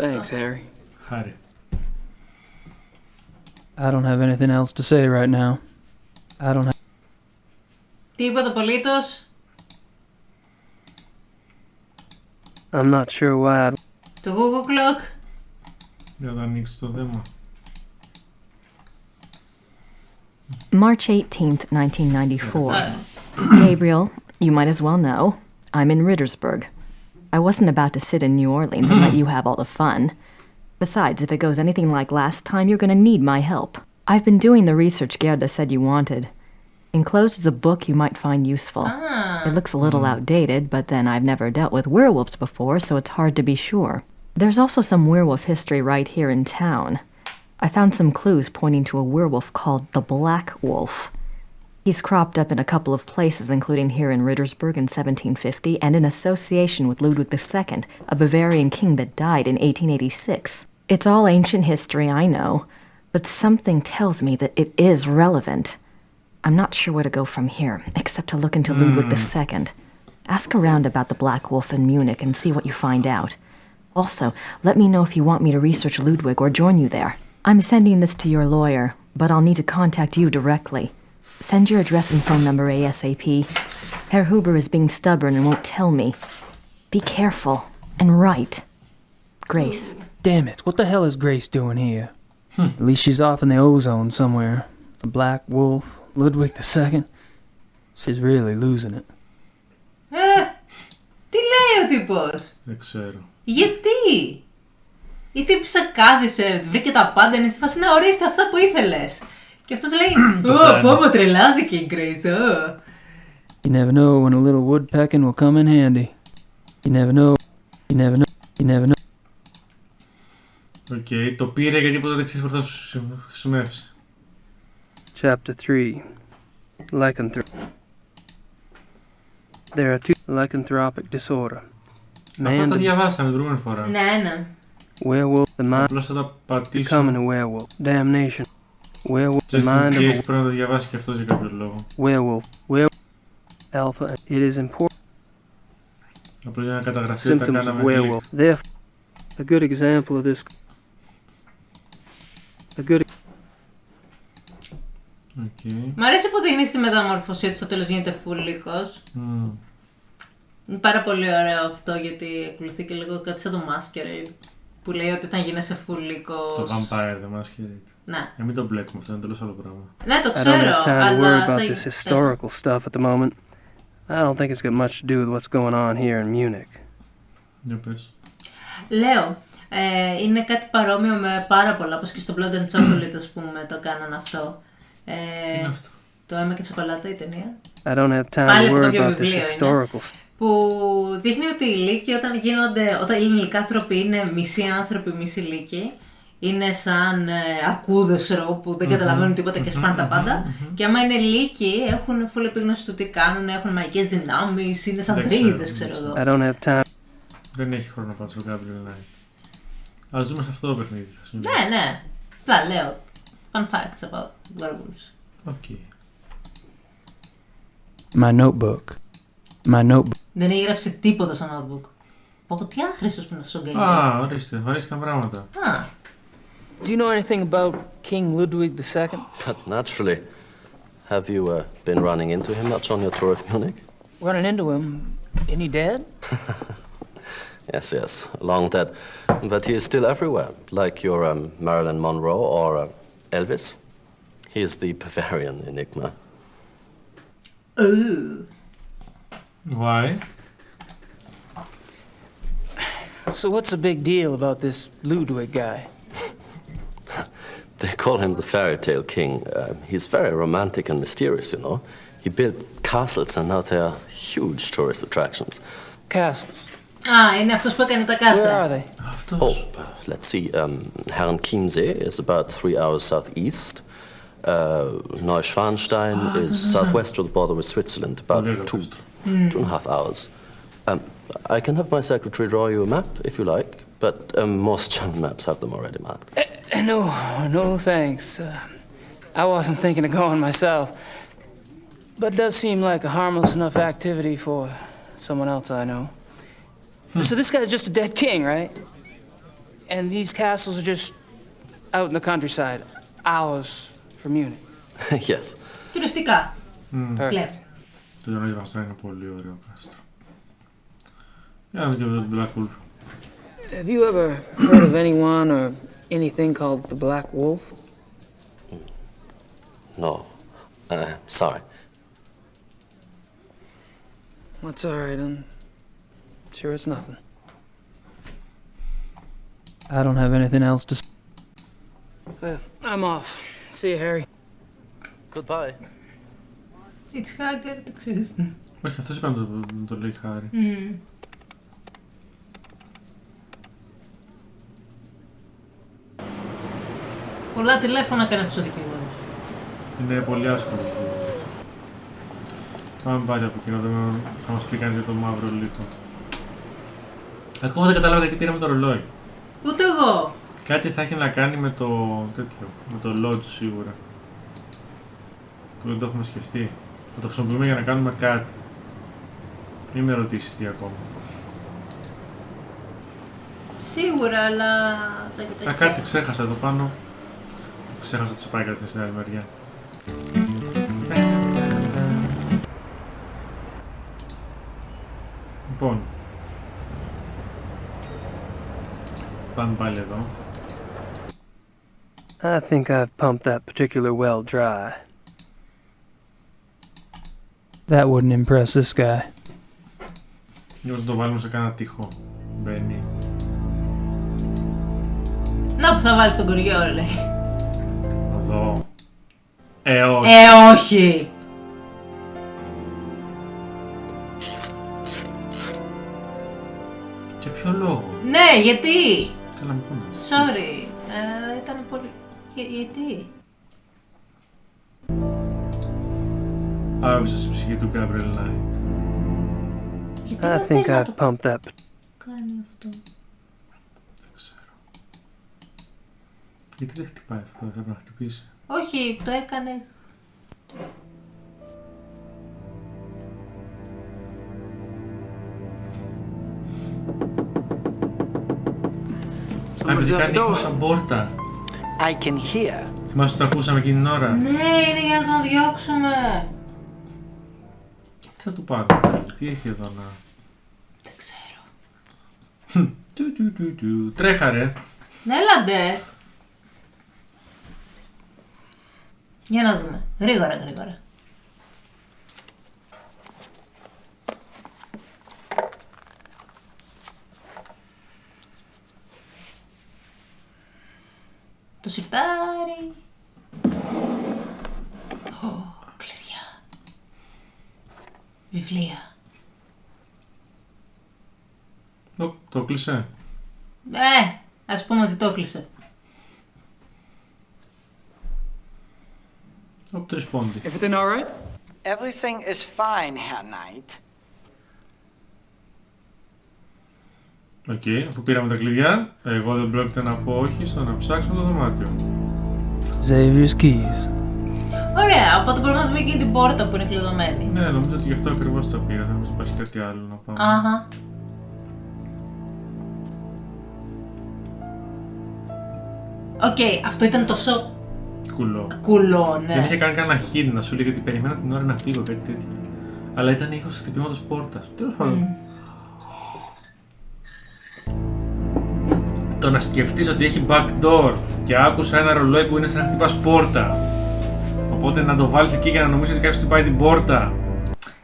Thanks, Harry. Harry. I don't have anything else to say right now. I don't have... Τίποτα απολύτως. I'm not sure why I'd... Το Google Clock. Για να ανοίξει το δέμα. March 18th, 1994. Gabriel, you might as well know, I'm in Rittersburg. I wasn't about to sit in New Orleans and let you have all the fun. Besides, if it goes anything like last time, you're gonna need my help. I've been doing the research Gerda said you wanted. Enclosed is a book you might find useful. It looks a little outdated, but then I've never dealt with werewolves before, so it's hard to be sure. There's also some werewolf history right here in town. I found some clues pointing to a werewolf called the Black Wolf. He's cropped up in a couple of places, including here in Rittersburg in 1750, and in association with Ludwig II, a Bavarian king that died in 1886. It's all ancient history, I know, but something tells me that it is relevant. I'm not sure where to go from here, except to look into Ludwig II. Ask around about the Black Wolf in Munich and see what you find out. Also, let me know if you want me to research Ludwig or join you there. I'm sending this to your lawyer, but I'll need to contact you directly. Send your address and phone number ASAP. Herr Huber is being stubborn and won't tell me. Be careful and write. Grace. Damn it, what the hell is Grace doing here? At least she's off in the ozone somewhere. The Black Wolf, Ludwig II. She's really losing it. Τι λέει ο τύπος? Δεν ξέρω. Γιατί? Η τύπησα κάθισε, βρήκε τα πάντα, είναι στη φάση να ορίστε αυτά που ήθελες. Και αυτός λέει, πόμα τρελάθηκε η Grace, You never know when a little woodpecking will come in handy. You never know, you never know, you never know. Οκ, το πήρε γιατί ποτέ δεν ξέρεις πότε θα σου χρησιμεύσει. Chapter 3. Lycanthropy. There are two lycanthropic disorder. Αυτά τα διαβάσαμε την προηγούμενη φορά. Ναι. Werewolf, the mind Απλώς θα τα πατήσω. becoming a werewolf. Damnation. Werewolf, the mind of a πρέπει να το διαβάσει και αυτός για κάποιο λόγο. werewolf. Alpha. It is important. Απλώς για να καταγραφεί ότι τα Symptoms of κάναμε werewolf. Therefore, a good example of this. Μ' αρέσει που δείχνει τη μεταμόρφωση ότι στο τέλος γίνεται φουλίκος. Είναι πάρα πολύ ωραίο αυτό γιατί ακολουθεί και λίγο κάτι σαν το Masquerade που λέει ότι όταν γίνεσαι φουλίκος. Το Vampire the Masquerade. Ναι. Μην το μπλέκουμε, αυτό είναι τελώς άλλο πράγμα. Ναι, το ξέρω, αλλά about this historical stuff at the moment. I don't think it's got much to do with what's going on here in Munich. Για πες. Λέω, είναι κάτι παρόμοιο με πάρα πολλά, όπως και στο Blood and Chocolate, ας πούμε, το κάναν αυτό. Τι είναι αυτό? Το αίμα και τη σοκολάτα, η ταινία. I don't have time Πάλι to από worry κάποιο about this βιβλίο historical είναι, που δείχνει ότι οι λύκοι όταν οι ελληνικοί άνθρωποι είναι μισοί άνθρωποι, μισοί λύκοι, είναι σαν αρκούδες, ξέρω, που δεν καταλαβαίνουν τίποτα και σπάνε τα πάντα. Και άμα είναι λύκοι, έχουν full επίγνωση του τι κάνουν, έχουν μαγικές δυνάμεις, είναι σαν δεΐδες, ξέρω εγώ. I don't have time. Δεν έχει χρόνο να πάω στο Gabriel Knight. Ας δούμε σε αυτό το παιχνίδι. Ναι. Απλά λέω. Fun facts about werewolves. Okay. My notebook. Δεν έγραψε τίποτα στο notebook. Από τι άχρηστος που είναι αυτός ο γκέι. Ορίστε, βαρύστηκαν πράγματα. Do you know anything about King Ludwig II? But naturally. Have you been running into him much on your tour of Munich? Running into him? Isn't he dead? Yes, long dead. But he is still everywhere, like your Marilyn Monroe or Elvis. He is the Bavarian enigma. Ooh. Why? So what's the big deal about this Ludwig guy? They call him the fairy tale king. He's very romantic and mysterious, you know. He built castles and now they are huge tourist attractions. Castles? Είναι αυτός που έκανε τα κάστρα. Where are they? Oh, let's see. Herrenchiemsee is about 3 hours southeast. Neuschwanstein is southwest of the border with Switzerland, about 2.5 hours. I can have my secretary draw you a map if you like, but most German maps have them already marked. No thanks. I wasn't thinking of going myself, but it does seem like a harmless enough activity for someone else I know. So this guy's just a dead king, right? And these castles are just out in the countryside, hours from Munich. Yes. Τουριστικά. Βλέπω. Το Ιωνίγαστρα είναι πολύ ωραίο κάστρο. Για να δούμε και το Black Wolf. Have you ever heard of anyone or anything called the Black Wolf? No. Sorry. That's all right. I'm sure it's nothing. I don't have anything else to say. Well, I'm off. See you, Harry. Goodbye. It's Hagar, το ξέρεις. Όχι, αυτός είπε να το λέει Χάρη. Πολλά τηλέφωνα κάνει αυτός ο δικηγόρος. Είναι πολύ άσχολο. Πάμε πάλι από εκείνο, θα μας πει κάτι για το μαύρο λύκο. Ακόμα δεν κατάλαβα γιατί πήραμε το ρολόι. Ούτε εγώ. Κάτι θα έχει να κάνει με το τέτοιο, με το lodge σίγουρα. Που δεν το έχουμε σκεφτεί. Θα το χρησιμοποιούμε για να κάνουμε κάτι. Μην με ρωτήσεις τι ακόμα. Σίγουρα, αλλά... Κάτσε, ξέχασα εδώ πάνω. Ξέχασα ότι σε πάει κάτι στην άλλη μεριά. Λοιπόν. Πάμε πάλι εδώ. I think I've pumped that particular well dry. That wouldn't impress this guy. Μήπως να το βάλουμε σε κάνα τείχο. Μπαίνει. Να που θα βάλεις τον κουριό, λέει. Εδώ. Όχι. Όχι. Για ποιο λόγο? Ναι, γιατί? Καλά μου φωνάζεις. Sorry, ήταν πολύ... Γιατί? Άκουσα στη ψυχή του Gabriel Knight. I think I've pumped that. Κάνει αυτό. Δεν ξέρω. Γιατί δεν χτυπάει αυτό, δεν πρέπει να χτυπήσει. Όχι, το έκανε... Έπαιζε κάτι ήχο σαν πόρτα. I can hear. Θυμάσαι ότι το ακούσαμε εκείνη την ώρα. Ναι, είναι για να τον διώξουμε. Τι θα του πάρω, τι έχει εδώ να... Δεν ξέρω. Τρέχα ρε. Έλαντε. Για να δούμε. Γρήγορα, γρήγορα. Το σιρτάρι. Κλειδιά. Βιβλία. Το κλείσε. Ας πούμε ότι το κλείσε. Τρεις πόντι. Everything all right? Everything is fine, Herr Knight. Οκ, αφού πήραμε τα κλειδιά, εγώ δεν πρόκειται να πω όχι στο να ψάξουμε το δωμάτιο. Xavier's keys. Ωραία, οπότε μπορούμε να δούμε εκείνη την πόρτα που είναι κλειδωμένη. Ναι, νομίζω ότι γι' αυτό ακριβώς τα πήρα, δεν νομίζω ότι υπάρχει κάτι άλλο να πάμε. Αχα. Οκ, αυτό ήταν τόσο... Κουλό, ναι. Δεν είχε κάνει κανένα hit να σου λέει γιατί περιμένω την ώρα να φύγω, κάτι τέτοιο. Αλλά ήταν ήχος χτυπήματος πόρτας. Τέλος πάντων. Το να σκεφτείς ότι έχει backdoor και άκουσα ένα ρολόι που είναι σαν να χτυπάς πόρτα. Οπότε να το βάλεις εκεί για να νομίζεις ότι κάποιος χτυπάει την πόρτα.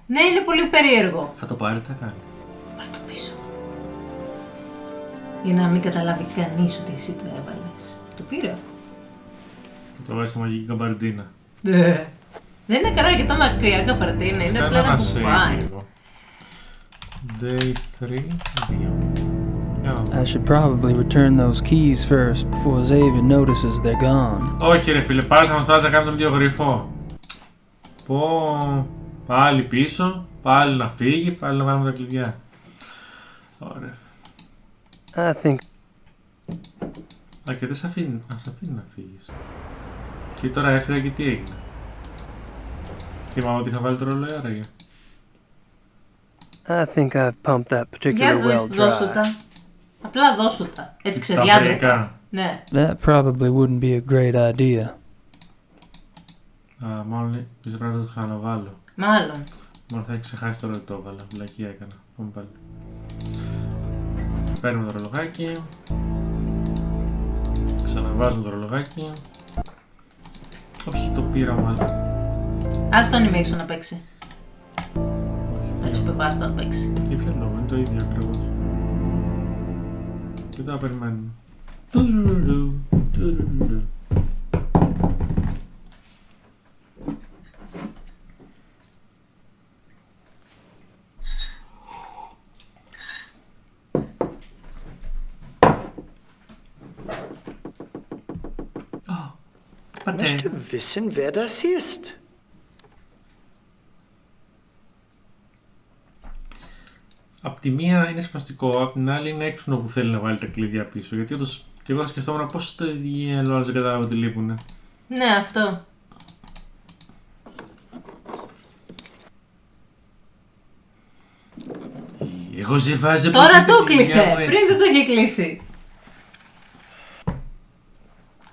Ναι, είναι πολύ περίεργο. Θα το πάρει, τι θα κάνει. Πάρ' το πίσω. Για να μην καταλάβει κανείς ότι εσύ το έβαλες. Το πήρε. Θα το βάλεις στη μαγική καμπαρντίνα. Δεν είναι καλά αρκετά μακριά καμπαρντίνα, είναι απλά ένα μπουφάν. Day 3, 2. I should probably return those keys first before Xavier notices they're gone. Όχι ρε φίλε, πάλι θα μας φτάσει να κάνουμε τον ίδιο γρυφό. Πω, πάλι πίσω, πάλι να φύγει, πάλι να βάλουμε τα κλειδιά. Ωραία. I think... Α, και δεν σ' αφήνει να φύγεις. Και τώρα έφυγα και τι έγινε. Θυμάμαι ότι είχα βάλει το ρολόι άραγε. I think I've pumped that particular well dry. Δώσου τα. Απλά δώσου τα. Έτσι ξεδιάντρεπα. Ναι. That probably wouldn't be a great idea. Μάλλον είσαι πρέπει να το ξαναβάλω. Μάλλον. Μάλλον θα έχει ξεχάσει τώρα ότι το έβαλα. Βλακία έκανα. Πάμε πάλι. Παίρνουμε το ρολογάκι. Ξαναβάζουμε το ρολογάκι. Όχι, το πήρα μάλλον. Ας τον animation να παίξει. Να σου πεπάς το να παίξει. Για ποιο λόγο, είναι το ίδιο ακριβώς. Και τώρα περιμένουμε. Ich möchte wissen, wer das ist. Απ' τη μία είναι σημαντικό, απ' την άλλη είναι έξυπνο που θέλει να βάλει τα κλειδιά πίσω. Γιατί όντως και εγώ θα σκεφτόμουν πώς το διέλο άλλος δεν κατάλαβα ότι λείπουνε. Ναι, αυτό. Εγώ σε βάζω. Τώρα το κλείσε! Πριν δεν το είχε κλείσει.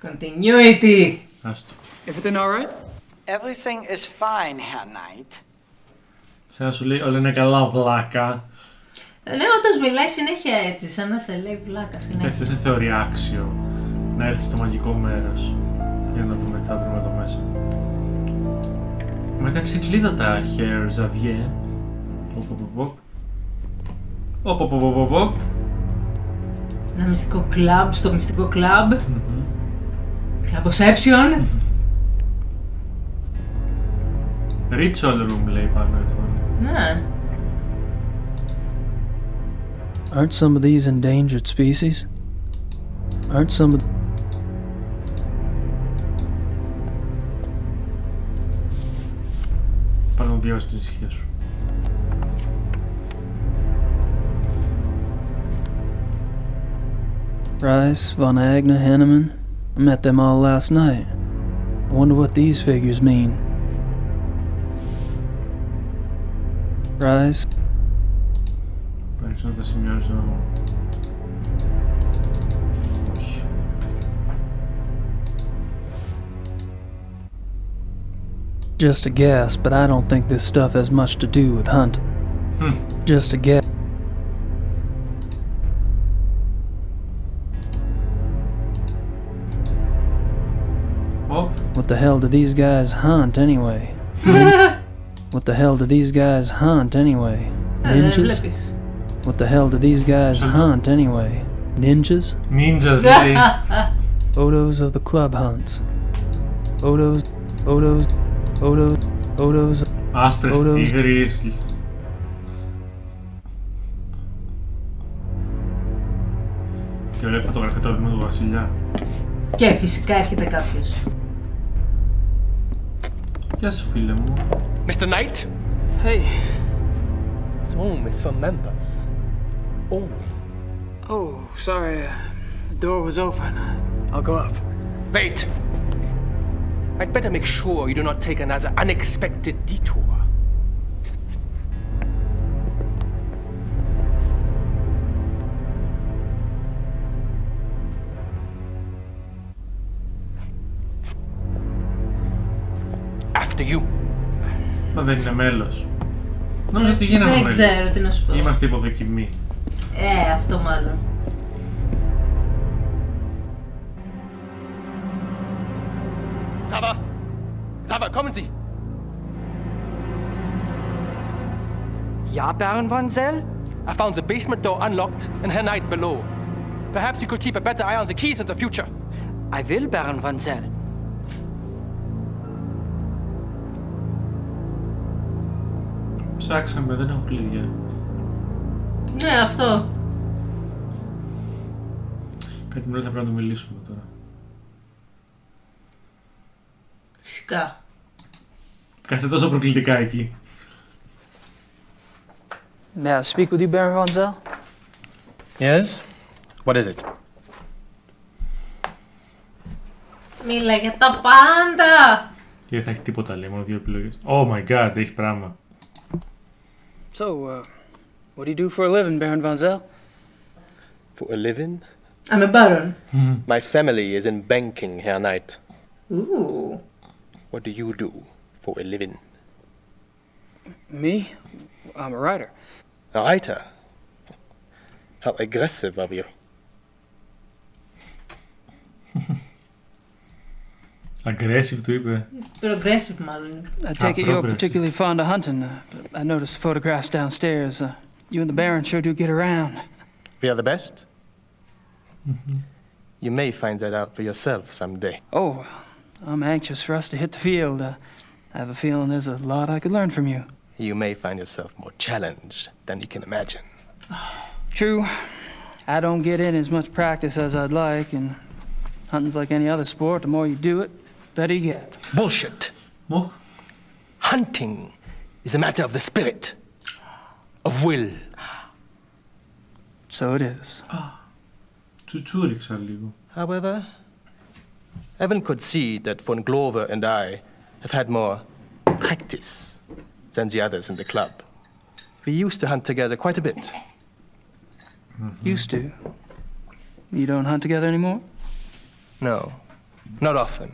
Continuity. Άστο. Everything all right? Everything is fine, Herr Knight. Σαν να σου λέει όλα είναι καλά βλάκα. Ναι, όντως μιλάει συνέχεια έτσι, σαν να σε λέει βλάκα συνέχεια. Εντάξει, δεν σε θεωρεί άξιο να έρθει στο μαγικό μέρος. Για να δούμε τι θα βρούμε εδώ μέσα. Μετά ξεκλείδωτα, Herr Xavier. Οπ. Ένα μυστικό κλαμπ στο μυστικό κλαμπ. Κλαμποσέψιον. Ritual room λέει πάνω η οθόνη. Ναι. Aren't some of these endangered species? Aren't some of... Πάρε να διάβασεις την ησυχία σου. Rice, Von Agna, Henneman. I met them all last night. I wonder what these figures mean. Rice. Πρέπει να τα σημειώσω. Just a guess, but I don't think this stuff has much to do with hunting. Just a guess. What the hell do these guys hunt anyway? What the hell do these guys hunt anyway? Ninjas? What the hell do these guys hunt anyway? Ninjas? Ninjas, Photos of the club hunts. Photos. Άσπρες τίγρεις. Και ωραία φωτογραφία του του βασιλιά. Και φυσικά έρχεται κάποιος. Γεια σου φίλε μου. Mr. Knight? Hey. This room is for members. Only. Oh, sorry. The door was open. I'll go up. Wait! I'd better make sure you do not take another unexpected detour. After you. Μα δεν είναι μέλος. Νομίζω ότι γίναμε μέλος. Δεν ξέρω τι να σου πω. Είμαστε υποδοκιμή. Αυτό μάλλον. Sava, kommen Sie! Ja, Baron von Zell? I found the basement door unlocked and Herr Knight below. Perhaps you could keep a better eye on the keys in the future. I will, Baron von Zell. Ψάξαμε, δεν έχω κλειδιά. Ναι, αυτό. Κάτι μου λέει θα πρέπει να το μιλήσουμε τώρα. Φυσικά. Κάστε τόσο προκλητικά εκεί. May I speak with you, Baron von Zell? Yes? What is it? Μίλα για τα πάντα! Δεν θα έχει τίποτα, λέει, μόνο δύο επιλογές. Oh my god, έχει πράγμα. So, what do you do for a living, Baron von Zell? For a living? I'm a baron. My family is in banking, Herr Knight. Ooh. What do you do for a living? Me? I'm a writer. A writer? How aggressive of you. Aggressive του είπε. Progressive μάλλον. I take it you're particularly fond of hunting, but I noticed the photographs downstairs. You and the Baron sure do get around. We are the best? You may find that out for yourself someday. Oh, I'm anxious for us to hit the field. I have a feeling there's a lot I could learn from you. You may find yourself more challenged than you can imagine. True. I don't get in as much practice as I'd like, and hunting's like any other sport. The more you do it, the better you get. Bullshit. More? Hunting is a matter of the spirit, of will. So it is. Τσουτσούριξα λίγο. However, Evan could see that von Glover and I have had more practice than the others in the club. We used to hunt together quite a bit. Used to? You don't hunt together anymore? No, not often.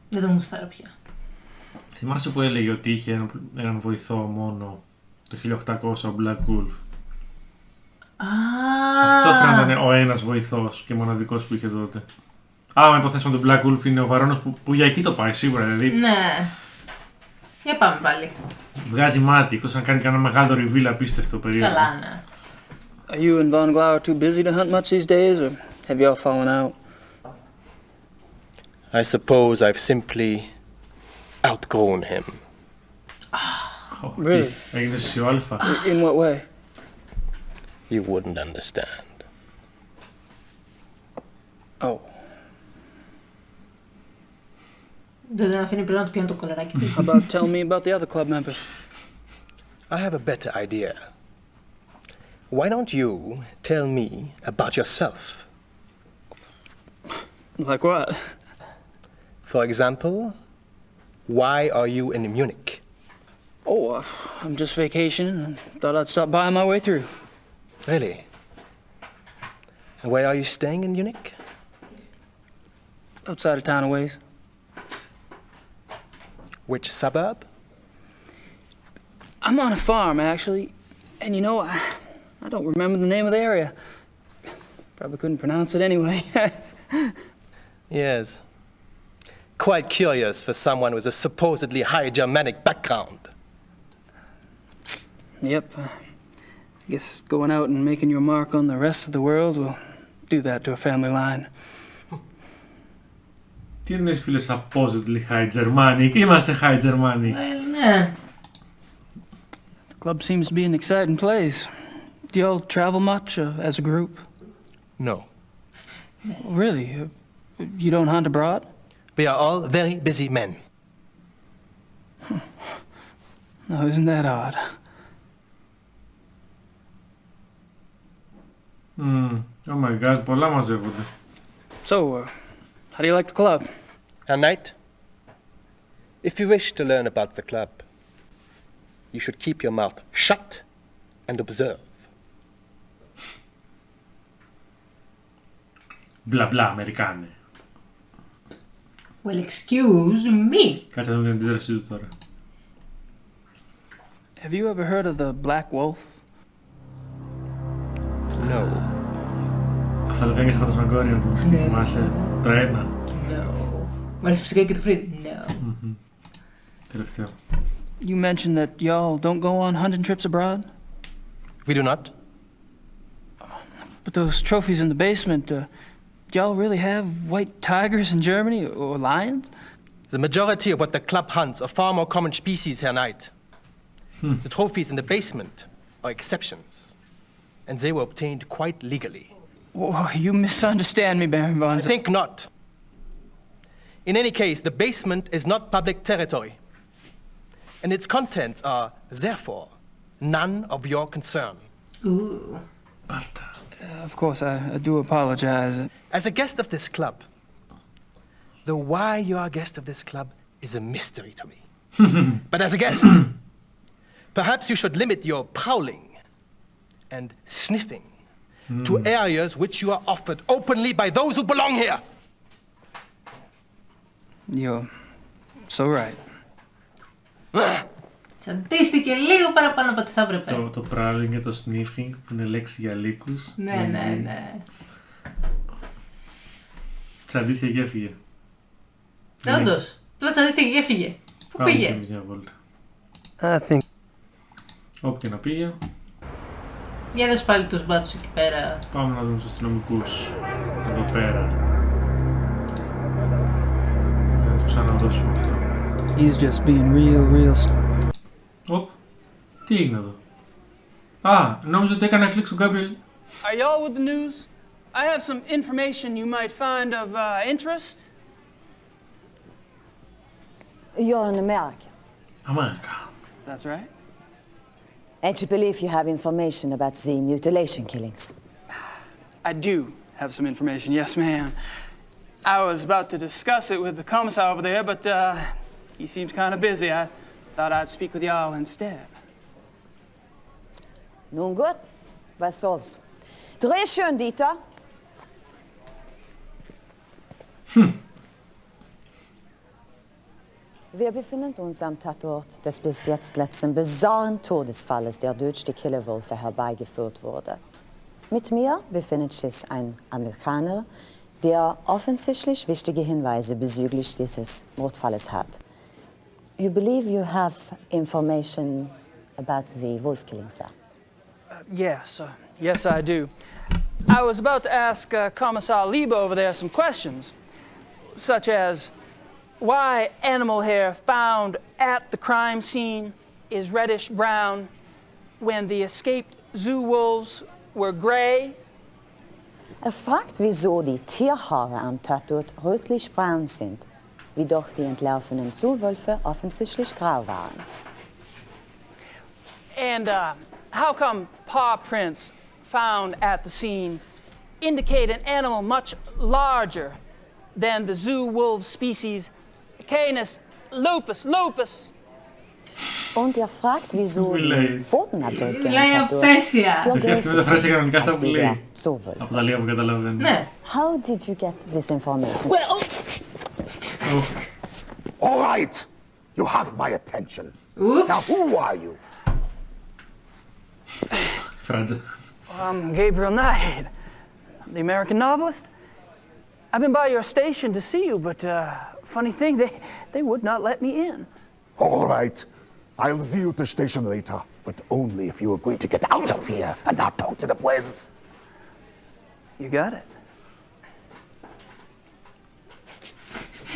Δεν το γουστάρω πια. Θυμάσαι που έλεγε ότι είχε έναν βοηθό μόνο το 1800 ο Black Wolf. Αυτός πρέπει να ήταν ο ένας βοηθός και μοναδικός που είχε τότε. Άμα υποθέσουμε τον Black Wolf είναι ο βαρώνος που για εκεί το πάει σίγουρα, δηλαδή. Ναι. Για πάμε πάλι. Βγάζει μάτι, εκτός αν κάνει κανένα μεγάλο reveal απίστευτο περίεργο. Καλά, ναι. Are you and Von Glauer too busy to hunt much these days, or have you all fallen out? I suppose I've simply outgrown him. Really? Έγινες σιόλφα. In what way? You wouldn't understand. Oh. Δεν αφήνει πλέον να του πιάνει το κολεράκι του. How about tell me about the other club members? I have a better idea. Why don't you tell me about yourself? Like what? For example, why are you in Munich? Oh, I'm just vacationing and thought I'd stop by on my way through. Really? And where are you staying in Munich? Outside of town a ways. Which suburb? I'm on a farm, actually. And you know, I don't remember the name of the area. Probably couldn't pronounce it anyway. Yes. Quite curious for someone with a supposedly high Germanic background. Yep. I guess going out and making your mark on the rest of the world will do that to a family line. Τι εννοείς φίλε supposedly high Germanic? Είμαστε high Germanic. Ναι. The club seems to be an exciting place. Do y'all travel much as a group? No. Really? You don't hunt abroad? We are all very busy men. No, isn't that odd? Oh my god, πολλά μαζεύονται. So, how do you like the club? Herr Knight, if you wish to learn about the club, you should keep your mouth shut and observe. Μπλα μπλα, Αμερικάνε. Well, excuse me. Κάτσε να δούμε την αντίδρασή του τώρα. Have you ever heard of the Black Wolf? No. Θα το κάνει σε φαντασμαγκόρια που θυμάσαι. Το ένα. No. Μ' αρέσει φυσικά και το Φρύδι. No. Τελευταίο. You mentioned that y'all don't go on hunting trips abroad? We do not. But those trophies in the basement, do y'all really have white tigers in Germany or lions? The majority of what the club hunts are far more common species, Herr Knight. The trophies in the basement are exceptions, and they were obtained quite legally. Oh, you misunderstand me, Baron von. I think not. In any case, the basement is not public territory, and its contents are, therefore, none of your concern. Ooh. Of course, I do apologize. As a guest of this club, the why you are a guest of this club is a mystery to me. But as a guest, perhaps you should limit your prowling and sniffing to areas which you are offered openly by those who belong here. You're so right. Τσαντίστηκε λίγο παραπάνω από ό,τι θα έπρεπε. Το prowling και το sniffing που είναι λέξη για λύκους. Ναι. Τσαντίστηκε και έφυγε. Όντως. Απλά τσαντίστηκε και έφυγε. Πού πήγε? Πάμε μια βόλτα. I think... Όπου και να πήγε. Για δες πάλι τους μπάτσους εκεί πέρα. Πάμε να δούμε τους αστυνομικούς εδώ πέρα. Να το ξαναδώσουμε αυτό. He's just being real... Οπ, τι έγινε εδώ? Α, νόμιζα ότι έκανα κλικ στον Gabriel. Are y'all with the news? I have some information you might find of interest. You're an American. America. That's right. And you believe you have information about the mutilation killings? I do have some information, yes ma'am. I was about to discuss it with the commissar over there, but he seems kind of busy. I thought I'd speak with y'all instead. Nun gut, was soll's. Dreh schön, Dieter. Wir befinden uns am Tatort des bis jetzt letzten bizarren Todesfalles, der durch die Killerwölfe herbeigeführt wurde. Mit mir befindet sich ein Amerikaner, der offensichtlich wichtige Hinweise bezüglich dieses Mordfalles hat. You believe you have information about the wolf killing, sir? Yes, I do. I was about to ask Commissar Liebe over there some questions, such as why animal hair found at the crime scene is reddish-brown when the escaped zoo wolves were gray. fragt, wieso die Tierhaare am Tatort rötlich-braun sind, wie doch die entlaufenen Zuwölfe offensichtlich grau waren. And how come paw prints found at the scene indicate an animal much larger than the zoo wolf species Canis lupus? Und fragt, wieso die Pfotenabdrücke am Tatort viel größer sind als die der Zoowölfe. How did you get this information? All right, you have my attention. Oops. Now, who are you? I'm Gabriel Knight, the American novelist. I've been by your station to see you, but funny thing, they would not let me in. All right, I'll see you at the station later, but only if you agree to get out of here and not talk to the Pwez. You got it.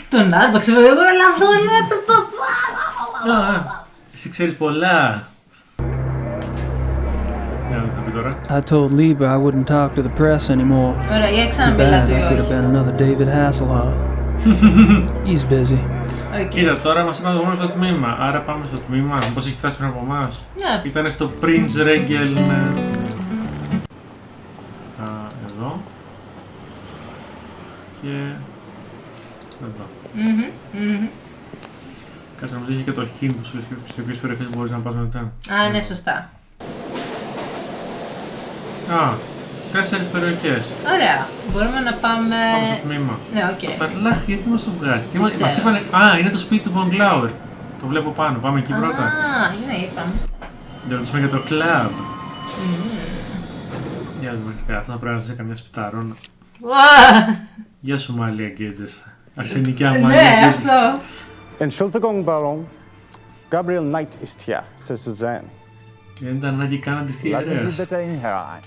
Τον άρπαξε, εγώ λαδόλια του παπά. Εσύ ξέρεις πολλά. I told Lieber I wouldn't talk to the press anymore. Ωραία, για Too ξαναμιλά bad, του I could have been another David Hasselhoff. He's busy. Κοίτα, τώρα μας είπαν το μόνο στο τμήμα, άρα πάμε στο τμήμα. Πώς έχει φτάσει πριν από εμάς. Ναι. Ήτανε στο Prince Regel. Εδώ. Και εδώ. Κάτσε, νομίζω είχε και το hint που σου λέει σε ποιες περιοχές μπορείς να πας μετά. Α, ναι, σωστά. Α, 4 περιοχές. Ωραία. Μπορούμε να πάμε... Πάμε στο τμήμα. Ναι, οκ. Παρλάχ, γιατί μας το βγάζει. Μας είπανε... Α, είναι το σπίτι του Von Glauert. Το βλέπω πάνω. Πάμε εκεί πρώτα. Α, ναι, είπαμε. Για να ρωτήσουμε για το κλαμπ. Για να δούμε. Αυτό θα πρέπει να σας καμιά σπιταρόνα. Γεια σου, Μάλια Γκέντες. Αρσενική Μάλια Γκέντες. Ναι, αυτό. Entschuldigung, Baron. Gabriel Knight ist hier, c'est Suzanne. Και δεν ήταν ανάγκη καν να ντυθεί ιερέας. Lassen Sie bitte ihn herein.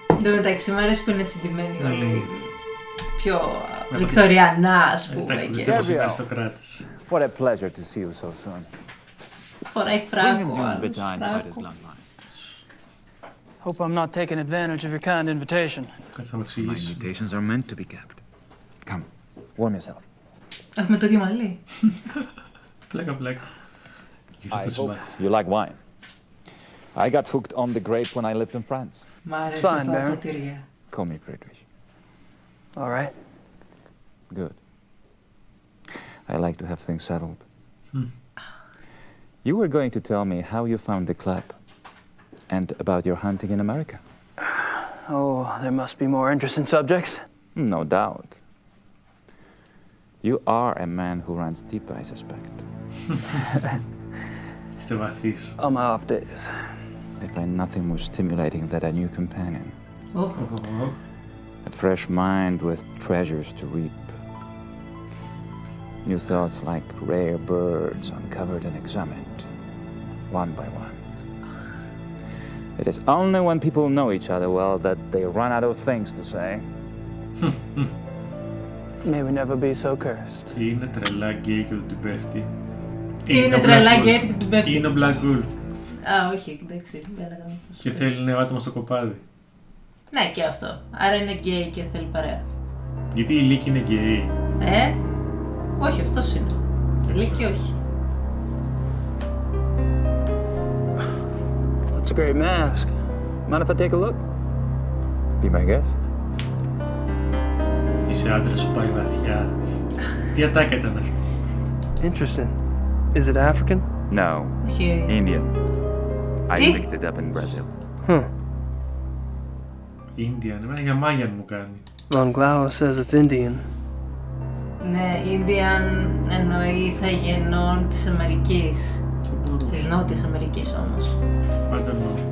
Εν τω μεταξύ, μου αρέσει που είναι έτσι ντυμένοι όλοι. Πιο βικτωριανά, ας πούμε. Εντάξει, που δεν είναι αριστοκράτες. What a pleasure to see you so soon. Φοράει φράγκο. Hope I'm not taking advantage of your kind invitation. Κάτσε να μου εξηγήσεις. My invitations are meant to be kept. Come, warm yourself. Έχουμε το ίδιο μαλλί. Πλάκα. I hope you like wine. I got hooked on the grape when I lived in France. Μ' αρέσει τα ποτήρια. Call me Friedrich. All right. Good. I like to have things settled. You were going to tell me how you found the club and about your hunting in America. Oh, there must be more interesting subjects. No doubt. You are a man who runs deep, I suspect. Είστε βαθύς. On my off days. I find nothing more stimulating than a new companion. A fresh mind with treasures to reap. New thoughts like rare birds uncovered and examined, one by one. It is only when people know each other well that they run out of things to say. May we never be so cursed. Είναι τρελά γκέι και του πέφτει. Είναι τρελά γκέι και του πέφτει. Είναι ο Black Wolf. Α, όχι, εντάξει. Και θέλει νέο άτομο στο κοπάδι. Ναι, και αυτό. Άρα είναι γκέι και θέλει παρέα. Γιατί η Λίκη είναι γκέι. Όχι, αυτός είναι. Η Λίκη όχι. That's a great mask. Mind if I take a look? Be my guest. Είσαι άντρας σου πάει βαθιά. Τι ατάκα ήταν αυτή. Interesting. Is it African? No. Okay. Indian. I picked it up in Brazil. Indian, εμένα για Μάγιαν μου κάνει. Von Glauert says it's Indian. Ναι, Indian εννοεί ηθαγενών της Αμερικής. Της Νότιας Αμερικής όμως. Πάντα εννοώ.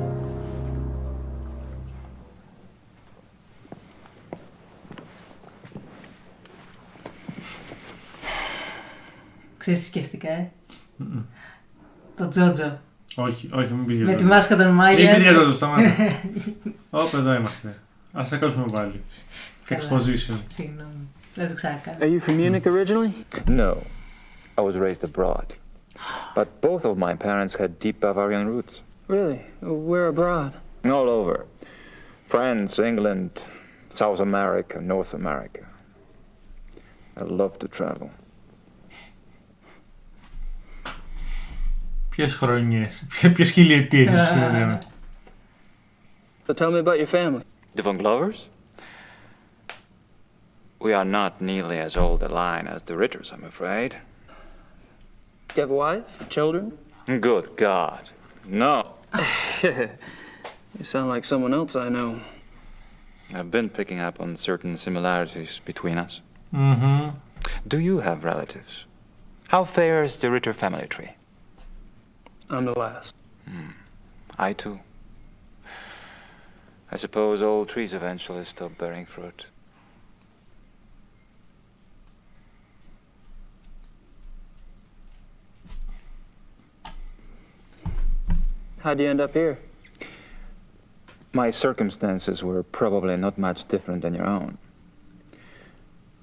Ξέρεις τι σκέφτηκα, Το Τζότζο. Όχι, μην πεις για με τη μάσκα των Μάγιαν. Μην πεις για το σταμάτα. Όπα, εδώ είμαστε. Ας ακούσουμε πάλι. Exposition. Συγγνώμη. Δεν το ξανακάνω. Are you from Munich originally? No. I was raised abroad. But both of my parents had deep Bavarian roots. Really? Where abroad? All over. France, England, South America, North America. I love to travel. Ποιες χρονιές, ποιες χιλιετίες συναντάμε. So tell me about your family. The Von Glovers? We are not nearly as old a line as the Ritters, I'm afraid. Do you have a wife? Children? Good God. No. You sound like someone else I know. I've been picking up on certain similarities between us. Mm-hmm. Do you have relatives? How fair is the Ritter family tree? I'm the last. I too. I suppose all trees eventually stop bearing fruit. How'd you end up here? My circumstances were probably not much different than your own.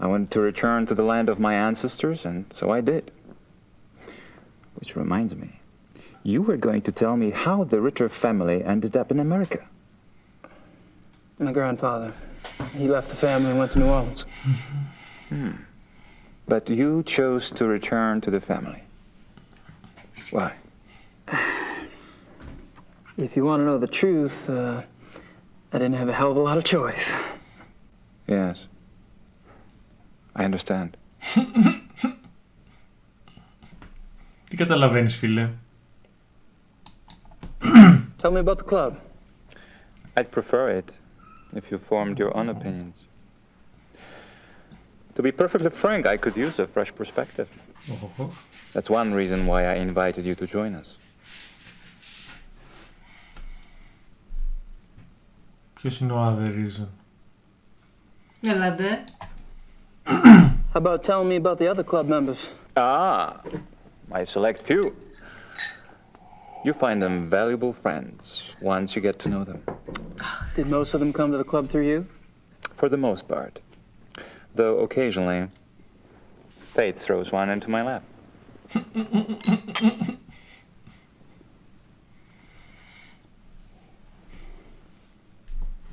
I wanted to return to the land of my ancestors, and so I did. Which reminds me, you were going to tell me how the Ritter family ended up in America. My grandfather. He left the family and went to New Orleans. But you chose to return to the family. Why? If you want to know the truth, I didn't have a hell of a lot of choice. Yes. I understand. Τι καταλαβαίνεις, φίλε? Tell me about the club. I'd prefer it if you formed your own opinions. To be perfectly frank, I could use a fresh perspective. That's one reason why I invited you to join us. Ποιος είναι ο other reason? Ελάτε. How about telling me about the other club members? My select few. You find them valuable friends once you get to know them. Did most of them come to the club through you? For the most part. Though occasionally, fate throws one into my lap.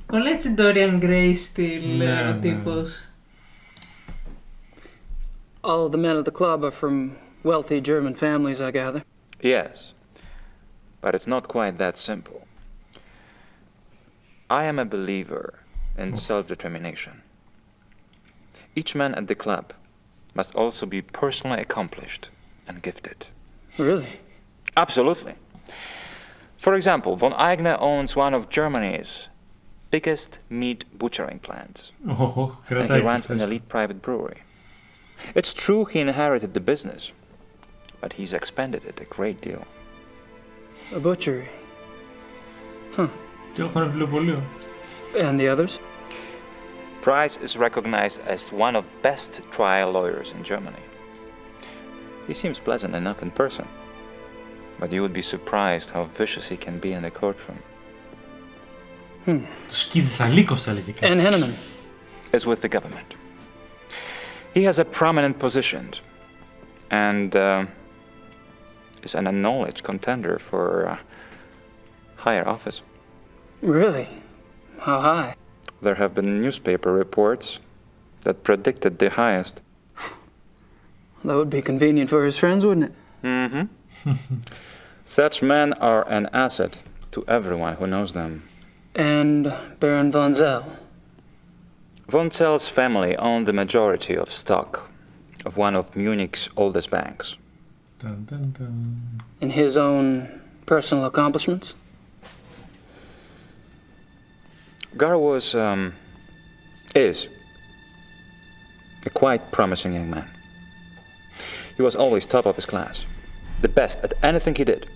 Πολύ έτσι Dorian Gray στυλ ο τύπος. All of the men at the club are from wealthy German families, I gather. Yes, but it's not quite that simple. I am a believer in self-determination. Each man at the club must also be personally accomplished and gifted. Really? Absolutely. For example, von Eigner owns one of Germany's biggest meat butchering plants. And he runs an elite private brewery. It's true he inherited the business, but he's expanded it a great deal. A butchery? Huh. And the others? Price is recognized as one of the best trial lawyers in Germany. He seems pleasant enough in person, but you would be surprised how vicious he can be in the courtroom. And Henneman is with the government. He has a prominent position and is an acknowledged contender for higher office. Really? How high? There have been newspaper reports that predicted the highest. That would be convenient for his friends, wouldn't it? Mm-hmm. Such men are an asset to everyone who knows them. And Baron von Zell? Von Zell's family owned the majority of stock of one of Munich's oldest banks. Dun, dun, dun. In his own personal accomplishments? Gar is a quite promising young man. He was always top of his class, the best at anything he did.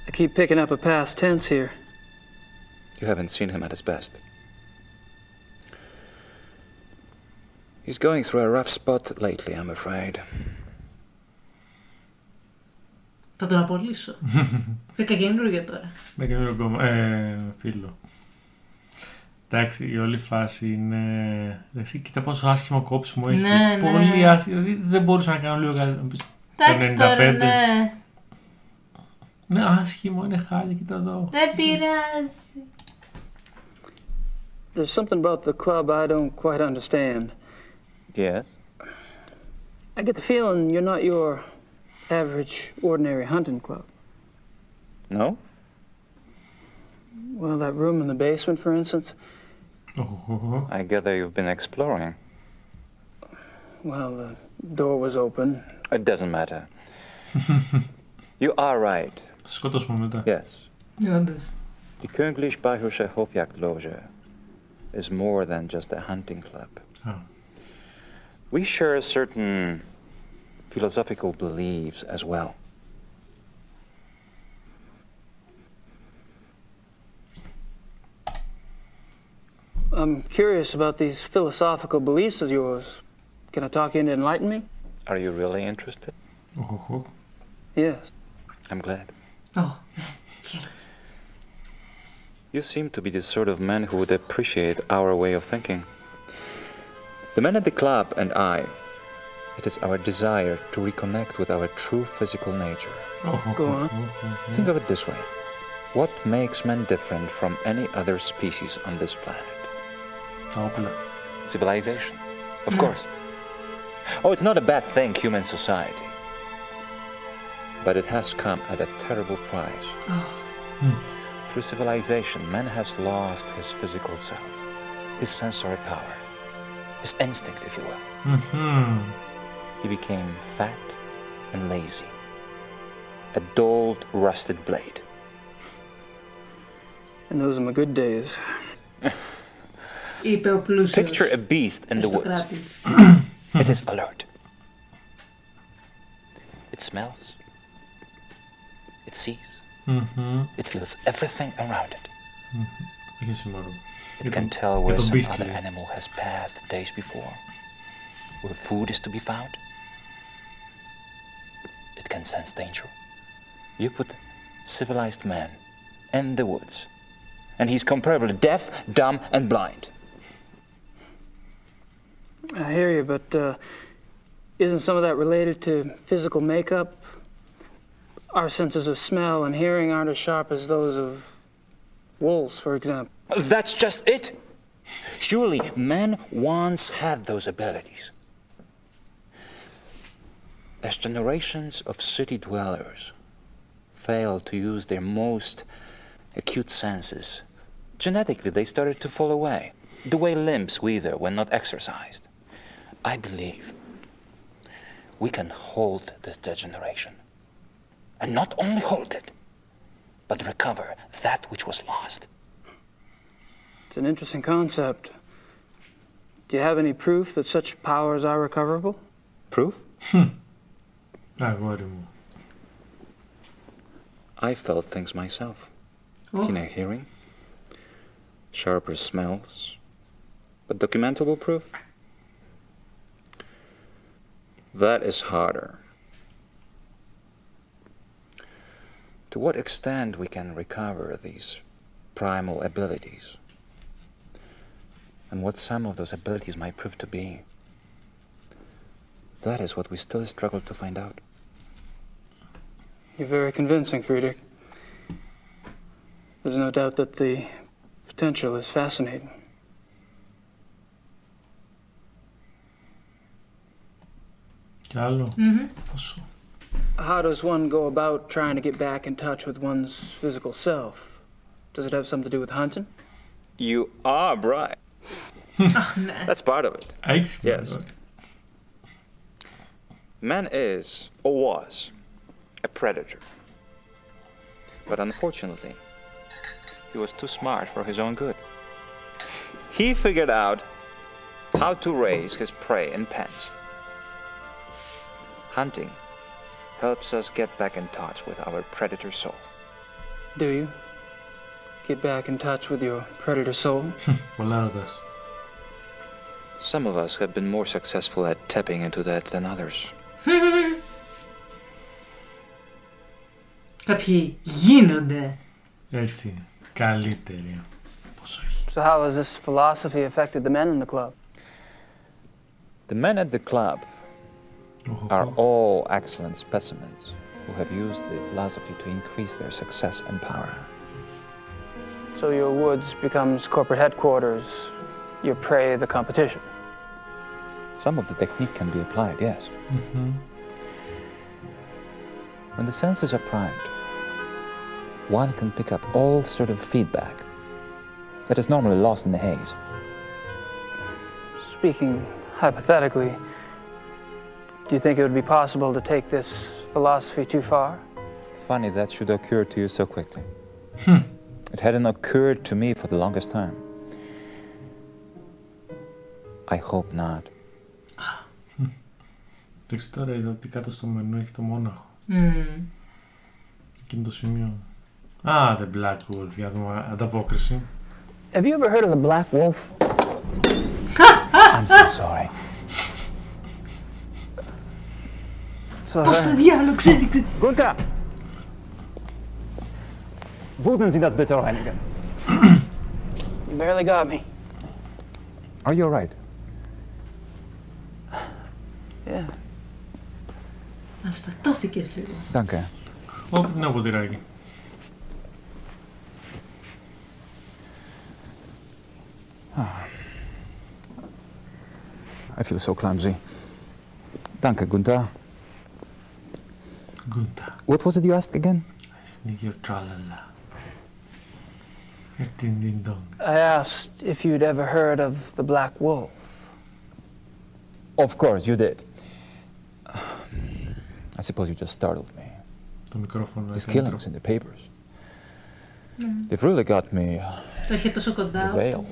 I keep picking up a past tense here. You haven't seen him at his best. He's going through a rough spot lately, I'm afraid. Θα τον απολύσω. Βρήκα καινούργιο τώρα. Με καινούργιο φίλο. Εντάξει, η όλη φάση είναι... Εντάξει, κοίτα πόσο άσχημο κόψιμο έχει. Ναι, πολύ άσχημο. Δηλαδή δεν μπορούσα να κάνω λίγο κάτι. Εντάξει τώρα, ναι. Ναι, άσχημο, είναι χάλια, κοίτα εδώ. Δεν πειράζει. There's something about the club I don't quite understand. Yes? I get the feeling you're not your average, ordinary hunting club. No? Well, that room in the basement, for instance. I gather you've been exploring. Well, the door was open. It doesn't matter. You are right. Σκότωσουμε μετά. Yes. Όντως. Die Königlich Bayerische Hofjagdloge is more than just a hunting club. Oh. We share certain philosophical beliefs as well. I'm curious about these philosophical beliefs of yours. Can I talk you into enlighten me? Are you really interested? Yes. I'm glad. Oh. You seem to be the sort of man who would appreciate our way of thinking. The men at the club and I, it is our desire to reconnect with our true physical nature. Go on. Think of it this way. What makes men different from any other species on this planet? Όπερα. Civilization. Of course. Oh, it's not a bad thing, human society. But it has come at a terrible price. Through civilization, man has lost his physical self, his sensory power, his instinct, if you will. He became fat and lazy, a dulled, rusted blade. And those are my good days. Picture a beast in the woods. It is alert. It smells. It sees. It feels everything around it. It can tell where some other animal has passed days before, where food is to be found. It can sense danger. You put civilized man in the woods, and he's comparably deaf, dumb, and blind. I hear you, but isn't some of that related to physical makeup? Our senses of smell and hearing aren't as sharp as those of wolves, for example. That's just it. Surely men once had those abilities. As generations of city dwellers failed to use their most acute senses, genetically they started to fall away, the way limbs wither when not exercised. I believe we can hold this degeneration. And not only hold it, but recover that which was lost. It's an interesting concept. Do you have any proof that such powers are recoverable? Proof? Αγόρι μου. I felt things myself. Keener hearing, sharper smells, but documentable proof? That is harder. To what extent we can recover these primal abilities, and what some of those abilities might prove to be, that is what we still struggle to find out. You're very convincing, Friedrich. There's no doubt that the potential is fascinating. Κι άλλο. Πόσο. How does one go about trying to get back in touch with one's physical self? Does it have something to do with hunting? You are right. That's part of it. Yes. Man is, or was, a predator. But unfortunately, he was too smart for his own good. He figured out how to raise his prey in pens. Hunting helps us get back in touch with our predator soul. Do you? Get back in touch with your predator soul? Πολλά ρωτάς. Some of us have been more successful at tapping into that than others. Κάποιοι γίνονται. Έτσι, καλύτεροι. Πόσο έχει. So how has this philosophy affected the men in the club? The men at the club are all excellent specimens. who have used the philosophy to increase their success and power. So your woods becomes corporate headquarters, your prey the competition. Some of the technique can be applied, yes. When the senses are primed, one can pick up all sort of feedback that is normally lost in the haze. Speaking hypothetically, do you think it would be possible to take this philosophy too far? Funny that should occur to you so quickly. It hadn't occurred to me for the longest time. I hope not. Εντάξει, τώρα είδα ότι κάτω στο μενού έχει το μόναχο. Εκείνο το σημείο. Ah, the Black Wolf, για να δούμε ανταπόκριση. Have you ever heard of the Black Wolf? I'm so sorry. Πώς το διάλογο ξέρει. Gunther! Würden Sie das bitte reinigen? You barely got me. Are you all right? Yeah. Αναστατώθηκες λίγο. Danke. Ω, ένα ποτηράκι. I feel so clumsy. Danke, Gunther. Gunther. What was it you asked again? Your tralala. Your ding ding dong. I asked if you'd ever heard of the Black Wolf. Of course, you did. I suppose you just startled me. Το μικρόφωνο. These killings in the papers. They've really got me Το είχε τόσο κοντά. derailed.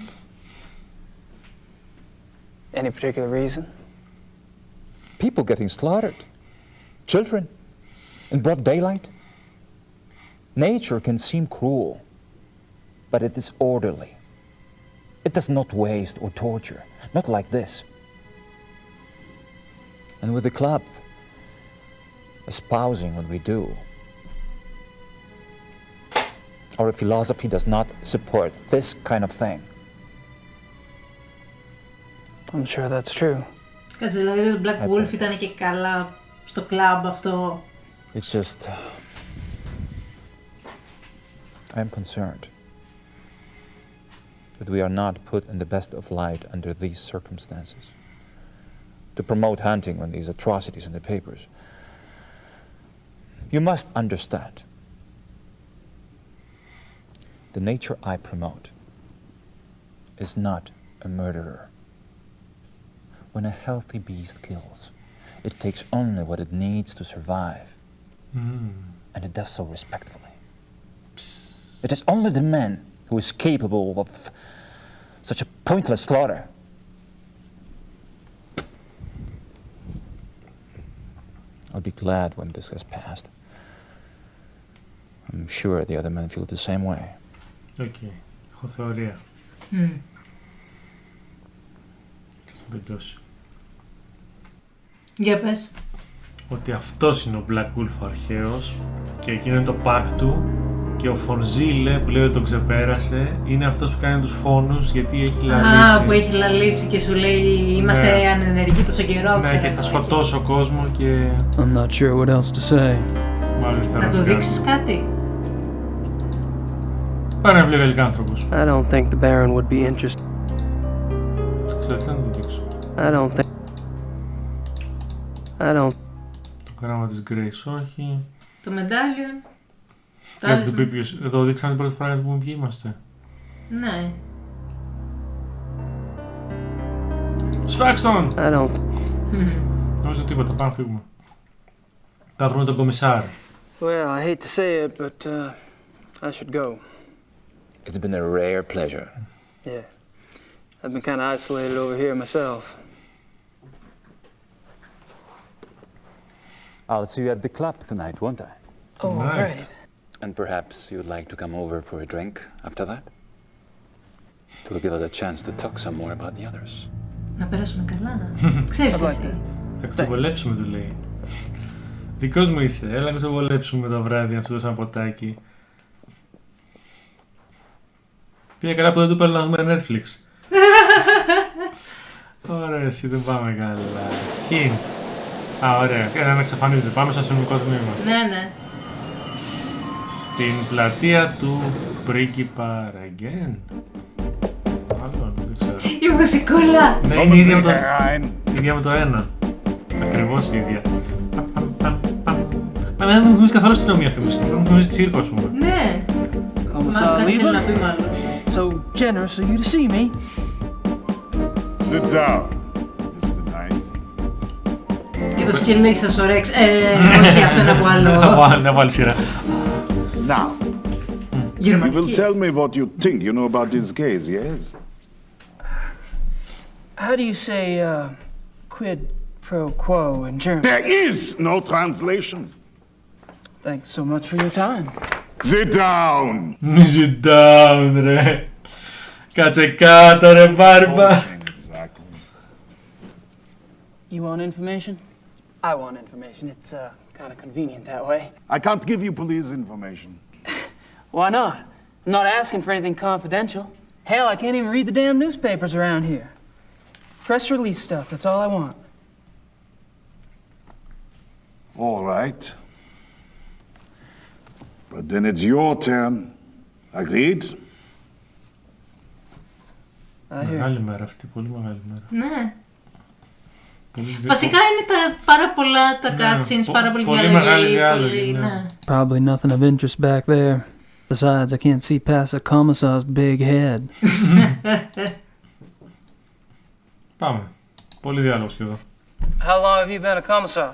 Any particular reason? People getting slaughtered. Children. In broad daylight. Nature can seem cruel, but it is orderly. It does not waste or torture. Not like this. And with the club espousing what we do, our philosophy does not support this kind of thing. I'm sure that's true. Κάτσε, δηλαδή το Black Wolf ήταν και καλά στο κλαμπ αυτό. It's just... I am concerned that we are not put in the best of light under these circumstances. To promote hunting when these atrocities in the papers. You must understand. The nature I promote is not a murderer. When a healthy beast kills, it takes only what it needs to survive. And it does so respectfully. It is only the man who is capable of such a pointless slaughter. I'll be glad when this has passed. I'm sure the other men feel the same way. Okay. Έχω θεωρία. Και θα τελειώσει. Για πες. Ότι αυτός είναι ο Black Wolf ο αρχαίος και εκείνο είναι το pack του και ο Φορζίλε που λέει ότι τον ξεπέρασε είναι αυτός που κάνει τους φόνους γιατί έχει λαλήσει. Α, που έχει λαλήσει και σου λέει είμαστε ανενεργοί τόσο καιρό, ναι, και θα σκοτώσω κόσμο και... I'm not sure what else to say. Να του δείξεις κάτι. Πάρε ένα βιβλίο άνθρωπος. I don't think the Baron would be interested. Ξέρετε, να το δείξω. I don't think... Το γράμμα της Grace, όχι. Το medallion. Για το πει εδώ δείξαμε την πρώτη φορά για να πούμε ποιοι είμαστε. Ναι. Σφάξτε τον! I don't... Νομίζω τίποτα, πάμε να φύγουμε. Θα βρούμε τον κομισάρ. Well, I hate to say it, but I should go. It's been a rare pleasure. Yeah. I've been kind of isolated over here myself. I'll see you at the club tonight, won't I? Oh, right. And perhaps you'd like to come over for a drink after that? It will give us a chance to talk some more about the others. Να περάσουμε καλά. Ξέρεις εσύ. Θα ξεβολέψουμε, του λέει. Δικός μου είσαι, έλα να ξεβολέψουμε το βράδυ να σου δώσω ένα ποτάκι. Πήγα καλά που δεν του παίρνω να δούμε Netflix. Ωραία, εσύ δεν πάμε καλά. Hint. Ωραία. Ένα να εξαφανίζεται. Πάμε στο αστυνομικό τμήμα. Ναι, ναι. Στην πλατεία του πρίγκιπα Ραγγέν. Άλλον, δεν ξέρω. Η μουσικούλα! Ναι, είναι η ίδια με το 1. Ακριβώς η ίδια. Μα δεν μου θυμίζει καθόλου αστυνομία αυτή η μουσική. Δεν μου θυμίζει ξύρκο, ας πούμε. Ναι. Μα κάτι θέλει να πει μάλλον. So generous of you to see me. Sit down, Mr. Knight. Και το σκυλί σας ο Ρεξ. Όχι, αυτό είναι από άλλο. Από άλλη σειρά. Now, you will tell me what you think you know about this case, yes? How do you say quid pro quo in German? There is no translation. Thanks so much for your time. Sit down. Sit down, ρε. Κάτσε κάτω, ρε μπάρμπα. You want information? I want information. It's kind of convenient that way. I can't give you police information. Why not? I'm not asking for anything confidential. Hell, I can't even read the damn newspapers around here. Press release stuff, that's all I want. All right. But then it's your turn. Agreed? Μεγάλη μέρα αυτή, πολύ μεγάλη μέρα. Ναι. Βασικά είναι πάρα πολλά τα cutscenes, πάρα πολύ διάλογοι. Ναι. Probably nothing of interest back there. Besides, I can't see past the commissar's big head. Πάμε. Πολύ διάλογος και εδώ. How long have you been a commissar?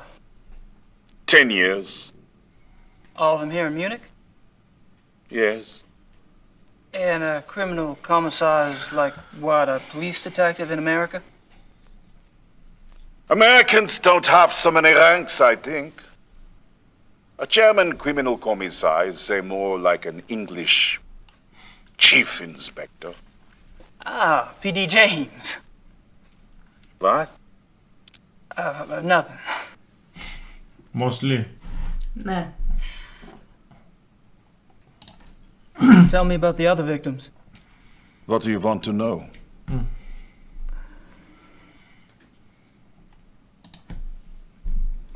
10 years. All of them here in Munich? Yes. And a criminal commissar is like, what, a police detective in America? Americans don't have so many ranks, I think. A German criminal commissar is, say, more like an English chief inspector. Ah, P.D. James. What? Nothing. Mostly. Ναι. Tell me about the other victims. What do you want to know?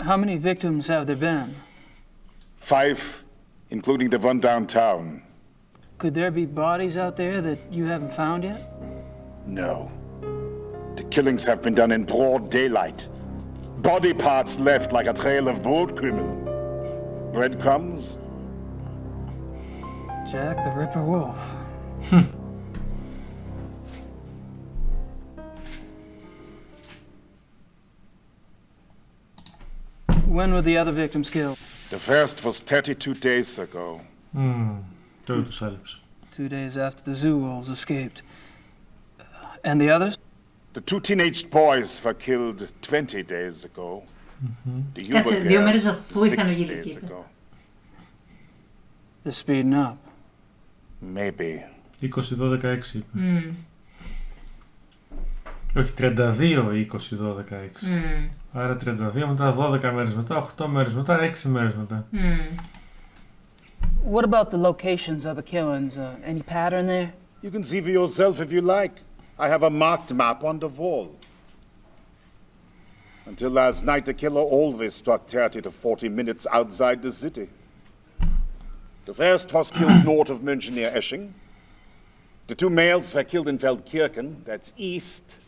How many victims have there been? 5, including the one downtown. Could there be bodies out there that you haven't found yet? No. The killings have been done in broad daylight. Body parts left like a trail of boat criminal. Breadcrumbs? Jack the Ripper Wolf. When were the other victims killed? The first was 32 days ago. Τώρα τους έλειψε. 2 days after the zoo wolves escaped. And the others? The 2 teenage boys were killed 20 days ago. The Κάτσε, 2 μέρες αφού είχαν γίνει εκεί. They're speeding up. Maybe. 20-12-16 είπε. Όχι, 32 ή 20-12-16. Άρα 32 μετά, 12 μέρες μετά, 8 μέρες μετά, 6 μέρες μετά. What about the locations of the killings? Any pattern there? You can see for yourself if you like. I have a marked map on the wall. Until last night, the killer always struck 30 to 40 minutes outside the city. The first was killed north of München near Esching. The 2 males were killed in Feldkirchen, that's east.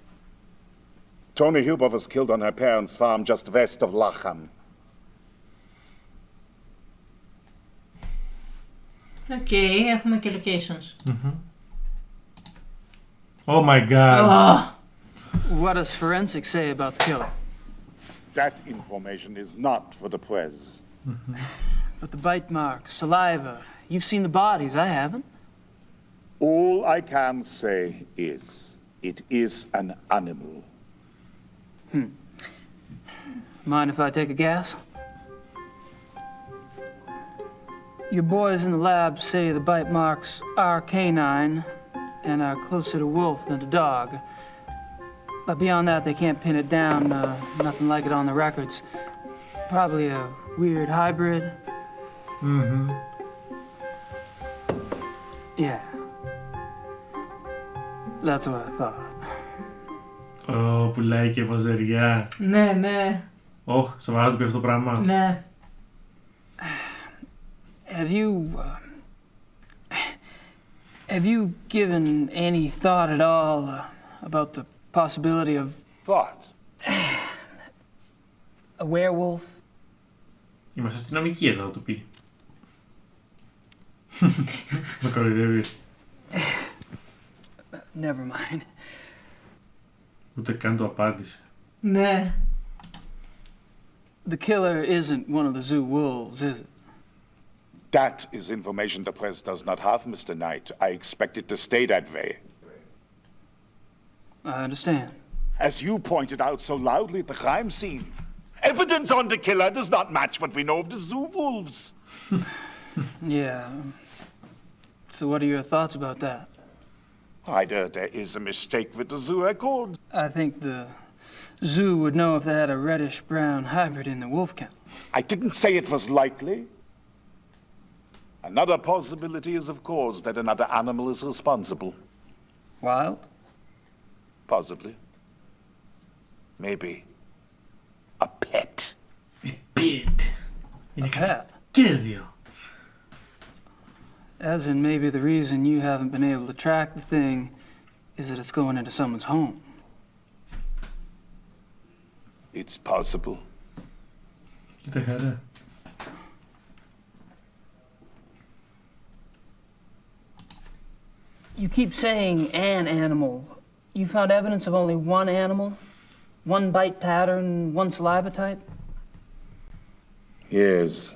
Tony Huber was killed on her parents' farm just west of Lacham. Okay, έχουμε και locations. Oh my god. What does forensics say about the killer? That information is not for the press. But the bite marks, saliva, you've seen the bodies, I haven't. All I can say is, it is an animal. Mind if I take a guess? Your boys in the lab say the bite marks are canine and are closer to wolf than to dog. But beyond that, they can't pin it down, nothing like it on the records. Probably a weird hybrid. Yeah. That's what I thought. Πουλάει και βοζεριά. Ναι, ναι. Σοβαρά το πει αυτό το πράγμα. Ναι. Have you given any thought at all about the possibility of... What? A werewolf? Είμαστε αστυνομικοί εδώ, θα το πει. Με κοροϊδεύεις. Never mind. Ούτε καν το απάντησε. Ναι. The killer isn't one of the zoo wolves, is it? That is information the press does not have, Mr. Knight. I expect it to stay that way. I understand. As you pointed out so loudly at the crime scene, evidence on the killer does not match what we know of the zoo wolves. Yeah. So what are your thoughts about that? Either there is a mistake with the zoo records. I think the zoo would know if they had a reddish-brown hybrid in the wolf kennel. I didn't say it was likely. Another possibility is, of course, that another animal is responsible. Wild? Possibly. Maybe. A pet. A pet. A pet? Κέρδιο. As in, maybe the reason you haven't been able to track the thing is that it's going into someone's home. It's possible. Κοίτα χαρά. You keep saying an animal. You found evidence of only one animal? One bite pattern, one saliva type? Yes.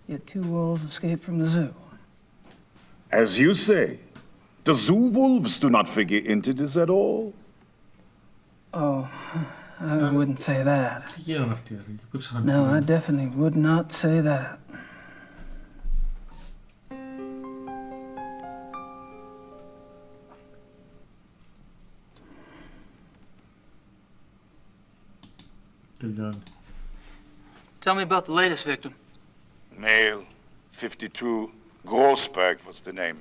Yet 2 wolves escaped from the zoo. As you say, the zoo wolves do not figure into this at all. Oh, I wouldn't say that. No, I definitely would not say that. Tell me about the latest victim. Male, 52, Grossberg was the name.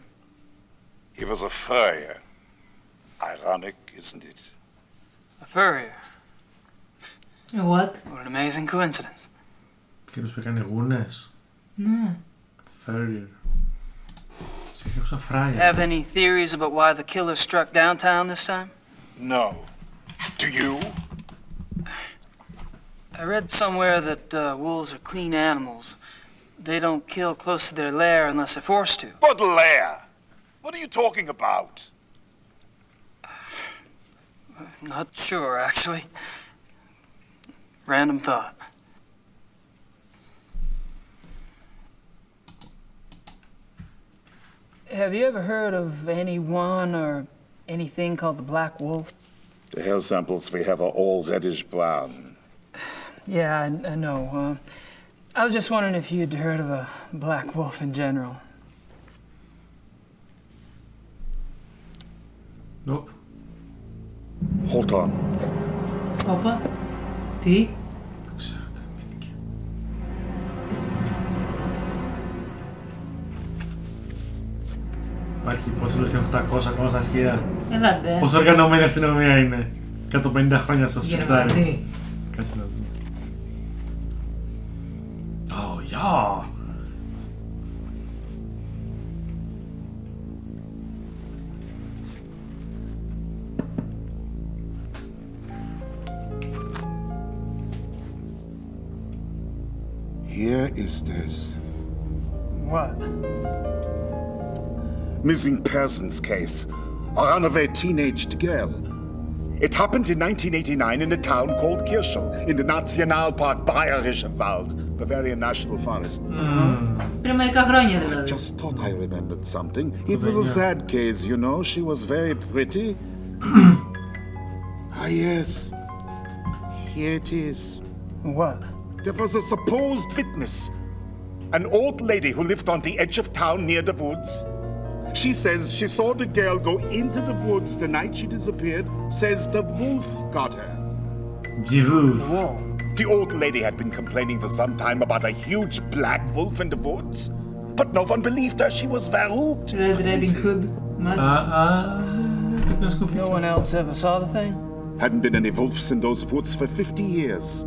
He was a furrier. Ironic, isn't it? A furrier. What? What an amazing coincidence. Κύριος που έκανε γούνες. Ναι. Furrier. Συγχαίωσα φράιερ. Have any theories about why the killer struck downtown this time? No. Do you? I read somewhere that wolves are clean animals. They don't kill close to their lair unless they're forced to. What lair? What are you talking about? Not sure, actually. Random thought. Have you ever heard of anyone or anything called the Black Wolf? The hair samples we have are all reddish brown. Yeah, I know. I was just wondering if you'd heard of a black wolf in general. Nope. Hold on. Όπα. Τι? Το ξέρω, το θυμήθηκε. Υπάρχει υπόθεση ότι 800 ακόμα στα αρχεία. Έλατε. Πόσο οργανωμένη αστυνομία είναι. 150 χρόνια στο σιφτάρι. Κάτσε να δούμε. Oh, yeah. Here is this. What? Missing persons case. A runaway teenaged girl. It happened in 1989 in a town called Kirschel in the Nationalpark Bayerischer Wald, Bavarian National Forest. Πριν μερικά χρόνια δηλαδή. Just thought I remembered something. It was a sad case, you know. She was very pretty. Ah, yes. Here it is. What? There was a supposed witness. An old lady who lived on the edge of town near the woods. She says she saw the girl go into the woods the night she disappeared. Says the wolf got her. The wolf? The old lady had been complaining for some time about a huge black wolf in the woods. But no one believed her. She was verhooped. Red Riding Hood. No one else ever saw the thing? Hadn't been any wolves in those woods for 50 years.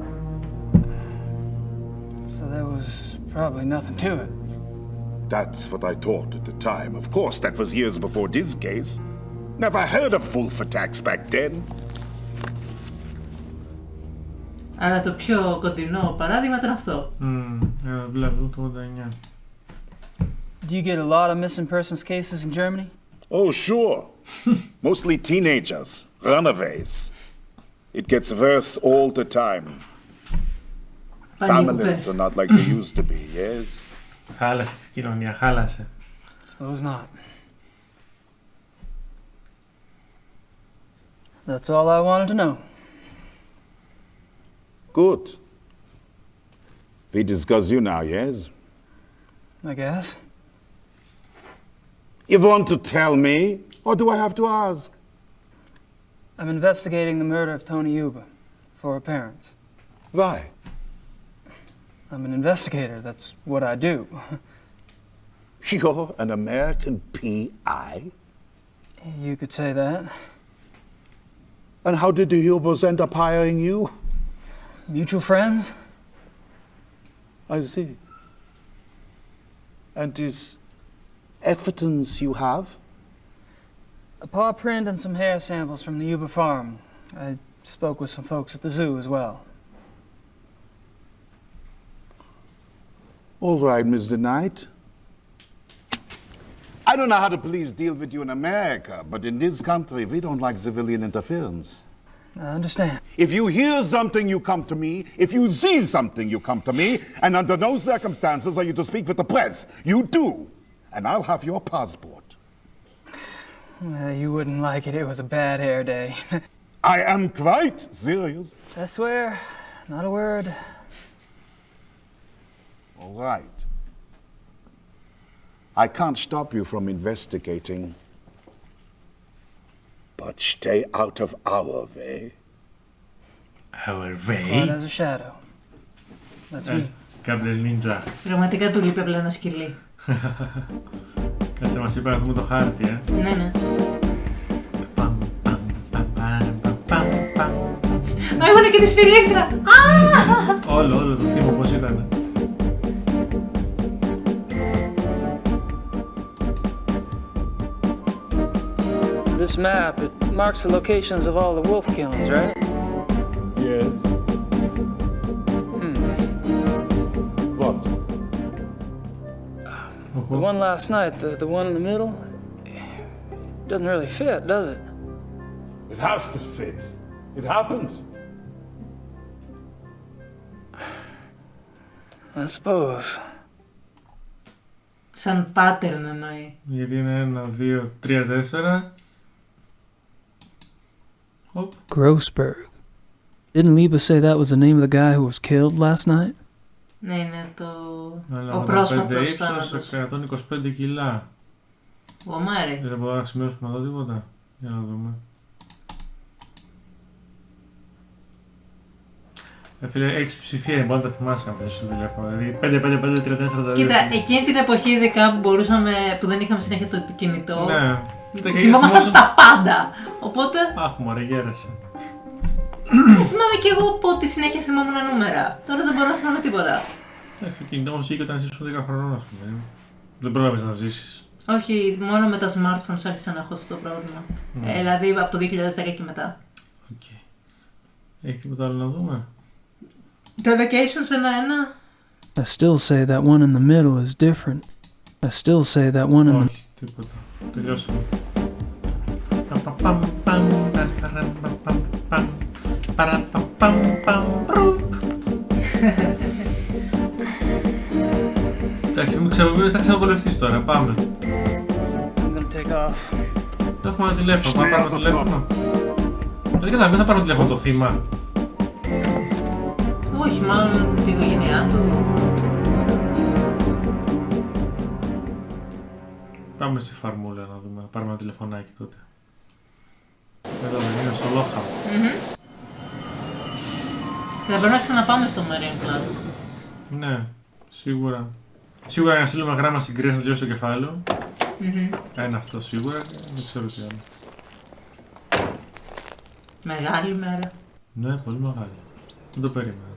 So there was probably nothing to it. That's what I thought at the time. Of course, that was years before this case. Never heard of wolf attacks back then. Άρα το πιο κοντινό παράδειγμα ήταν αυτό. Βλέπω το 89. Do you get a lot of missing persons cases in Germany? Oh, sure. Mostly teenagers, runaways. It gets worse all the time. Families are not like they used to be, yes? Χάλασε η κοινωνία, χάλασε. Suppose not. That's all I wanted to know. Good. We discuss you now, yes? I guess. You want to tell me, or do I have to ask? I'm investigating the murder of Tony Yuba for her parents. Why? I'm an investigator, that's what I do. You're an American PI? You could say that. And how did the Hubers end up hiring you? Mutual friends? I see. And this evidence you have? A paw print and some hair samples from the Yuba farm. I spoke with some folks at the zoo as well. All right, Mr. Knight. I don't know how the police deal with you in America, but in this country, we don't like civilian interference. I understand. If you hear something, you come to me. If you see something, you come to me. And under no circumstances are you to speak with the press. You do. And I'll have your passport. You wouldn't like it. It was a bad hair day. I am quite serious. I swear, not a word. All right. I can't stop you from investigating. But stay out of our way. Our way? Quiet as a shadow. That's me. Gabriel Ninja. Πραγματικά του λείπει απλά ένα σκυλί. Κάτσε μας είπα να δούμε το χάρτη, Ναι. Α, έχουν και τη σφυρίχτρα! Όλο το θύμα πώς ήταν. This map, it marks the locations of all the wolf killings, right? Yes. What? The one last night, the one in the middle, doesn't really fit, does it? It has to fit. It happened. I suppose. Σαν pattern εννοεί. Γιατί είναι 1, 2, 3, 4. Oh. Grossberg. Didn't Liba say that was the name of the guy who was killed last night? Ναι, είναι ο πρόσφατος θάνατος. 125 κιλά. Γομάρι. Δεν μπορούμε να σημειώσουμε εδώ τίποτα. Για να δούμε. Φίλε, έχεις ψηφία, μπορεί να τα θυμάσαι από το τηλέφωνο. Δηλαδή 5-5-5-3-4-2. Κοίτα, εκείνη την εποχή ειδικά που δεν είχαμε συνέχεια το κινητό. Ναι. Θυμόμασταν τα πάντα. Οπότε. Αχ, μωρέ, γέρασε. Θυμάμαι κι εγώ ότι συνέχεια θυμόμουν νούμερα. Τώρα δεν μπορώ να θυμάμαι τίποτα. Το κινητό όμως είχε όταν ήσουν 10 χρονών, ας πούμε. Δεν πρόλαβες να ζήσεις. Όχι, μόνο με τα smartphones άρχισα να έχω αυτό το πρόβλημα. Δηλαδή από το 2010 και μετά. Okay. Έχει τίποτα άλλο να δούμε? Το locations ένα-ένα. I still say that one in the middle is different. I still say that one in the... Όχι, τίποτα. Τελειώσαμε. Εντάξει, μην θα ξαναβολευτείς τώρα, πάμε. Έχουμε ένα τηλέφωνο, πάμε να πάρουμε τηλέφωνο. Δεν καταλαβαίνω, θα πάρουμε τηλέφωνο το θύμα. Όχι, μάλλον την οικογένειά του. Πάμε στη φαρμούλα να δούμε, να πάρουμε ένα τηλεφωνάκι τότε. Εδώ δεν είναι, στο Λόχα. Θα πρέπει να ξαναπάμε στο Marine Class. Ναι, σίγουρα. Σίγουρα να στείλουμε γράμμα στην Grace να τελειώσει το κεφάλαιο. Ένα αυτό σίγουρα, δεν ξέρω τι άλλο. Μεγάλη μέρα. Ναι, πολύ μεγάλη. Δεν το περίμενα.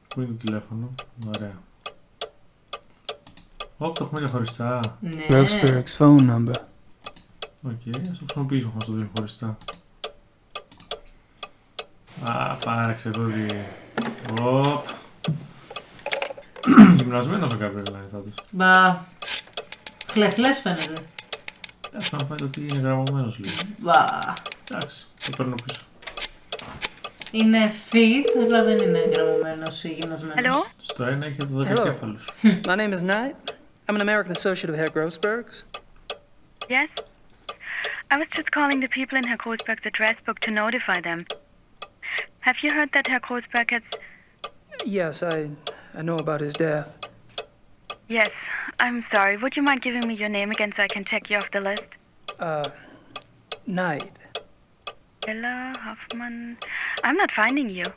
Πού είναι το τηλέφωνο? Ωραία. Το έχουμε διαχωριστά. Ναι. Grossberg's phone number. Οκ, ας το χρησιμοποιήσουμε όμως το διαχωριστά. Πάραξε εδώ Οπ. Γυμνασμένος ο Gabriel Knight πάντως. Μπα. Χλεχλές φαίνεται. Θα μου φαίνεται ότι είναι γραμμωμένος λίγο. Μπα. Εντάξει, το παίρνω πίσω. Είναι fit, αλλά δεν είναι γραμμωμένος ή γυμνασμένος. Στο ένα έχει 12 κέφαλους. My name is Knight. I'm an American associate of Herr Grossberg's. Yes? I was just calling the people in Herr Grossberg's address book to notify them. Have you heard that Herr Grossberg has... Yes, I know about his death. Yes, I'm sorry. Would you mind giving me your name again so I can check you off the list? Knight. Ella Hoffman... I'm not finding you.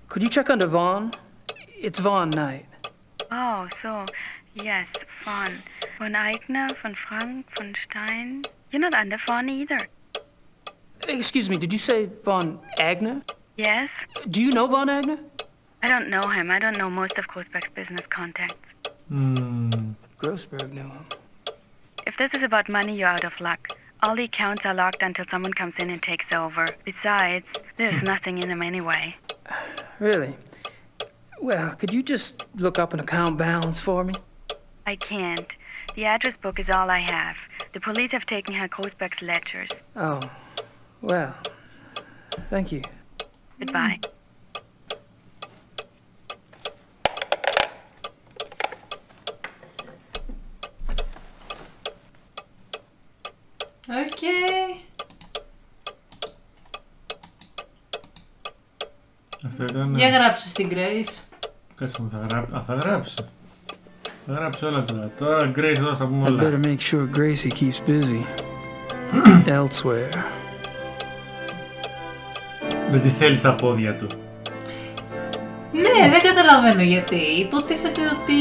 Could you check under Vaughn? It's Vaughn Knight. Oh, so... Yes, Vaughn. Von Eigner, von Frank, von Stein... You're not under Vaughn either. Excuse me, did you say Von Agner? Yes? Do you know Von Agner? I don't know him. I don't know most of Grossberg's business contacts. Grossberg knew him. If this is about money, you're out of luck. All the accounts are locked until someone comes in and takes over. Besides, there's nothing in them anyway. Really? Well, could you just look up an account balance for me? I can't. The address book is all I have. The police have taken Herr Grossberg's ledgers. Oh, well, thank you. Goodbye. Okay. Αυτό ήταν... Για γράψε στην Grace. Κάτσε μου, θα γράψει. Θα γράψει όλα τώρα. Τώρα Grace εδώ θα πούμε I όλα. better make sure Gracie keeps busy. Elsewhere. Με τι θέλει στα πόδια του. Ναι, δεν καταλαβαίνω γιατί. Υποτίθεται ότι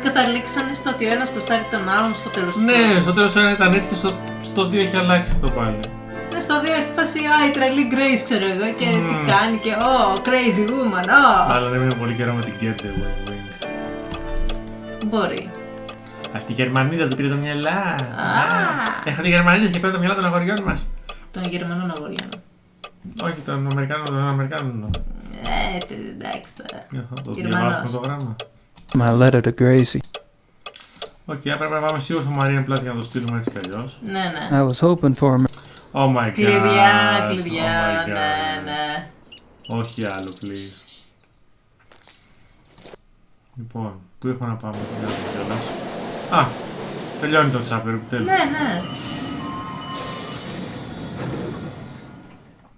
καταλήξανε στο ότι ο ένας προστάρει τον άλλον στο τέλος του. Ναι, στο τέλος ένα ήταν έτσι και στο 2 έχει αλλάξει αυτό πάλι. Ναι, στο 2 στη φάση, η τρελή Grace ξέρω εγώ και τι κάνει και crazy woman, Αλλά δεν είναι πολύ καιρό με την Get the Wing Wing. Μπορεί. Αυτή η Γερμανίδα του πήρε τα μυαλά. Έρχονται οι Γερμανίδες και πήρε τα μυαλά των αγοριών μας. Των Γερμανών αγοριών. Όχι, των Αμερικάνων. Εντάξει τώρα. Το διαβάσουμε το γράμμα. My letter to Gracie. Οκ, πρέπει να πάμε σίγουρα στο Marine Plus για να το στείλουμε έτσι κι αλλιώς. Ναι, ναι. I was hoping for him. Oh my god. Κλειδιά, ναι. Όχι άλλο, please. Λοιπόν, πού έχουμε να πάμε κιόλας. Τελειώνει το chapter επιτέλους. Ναι, ναι.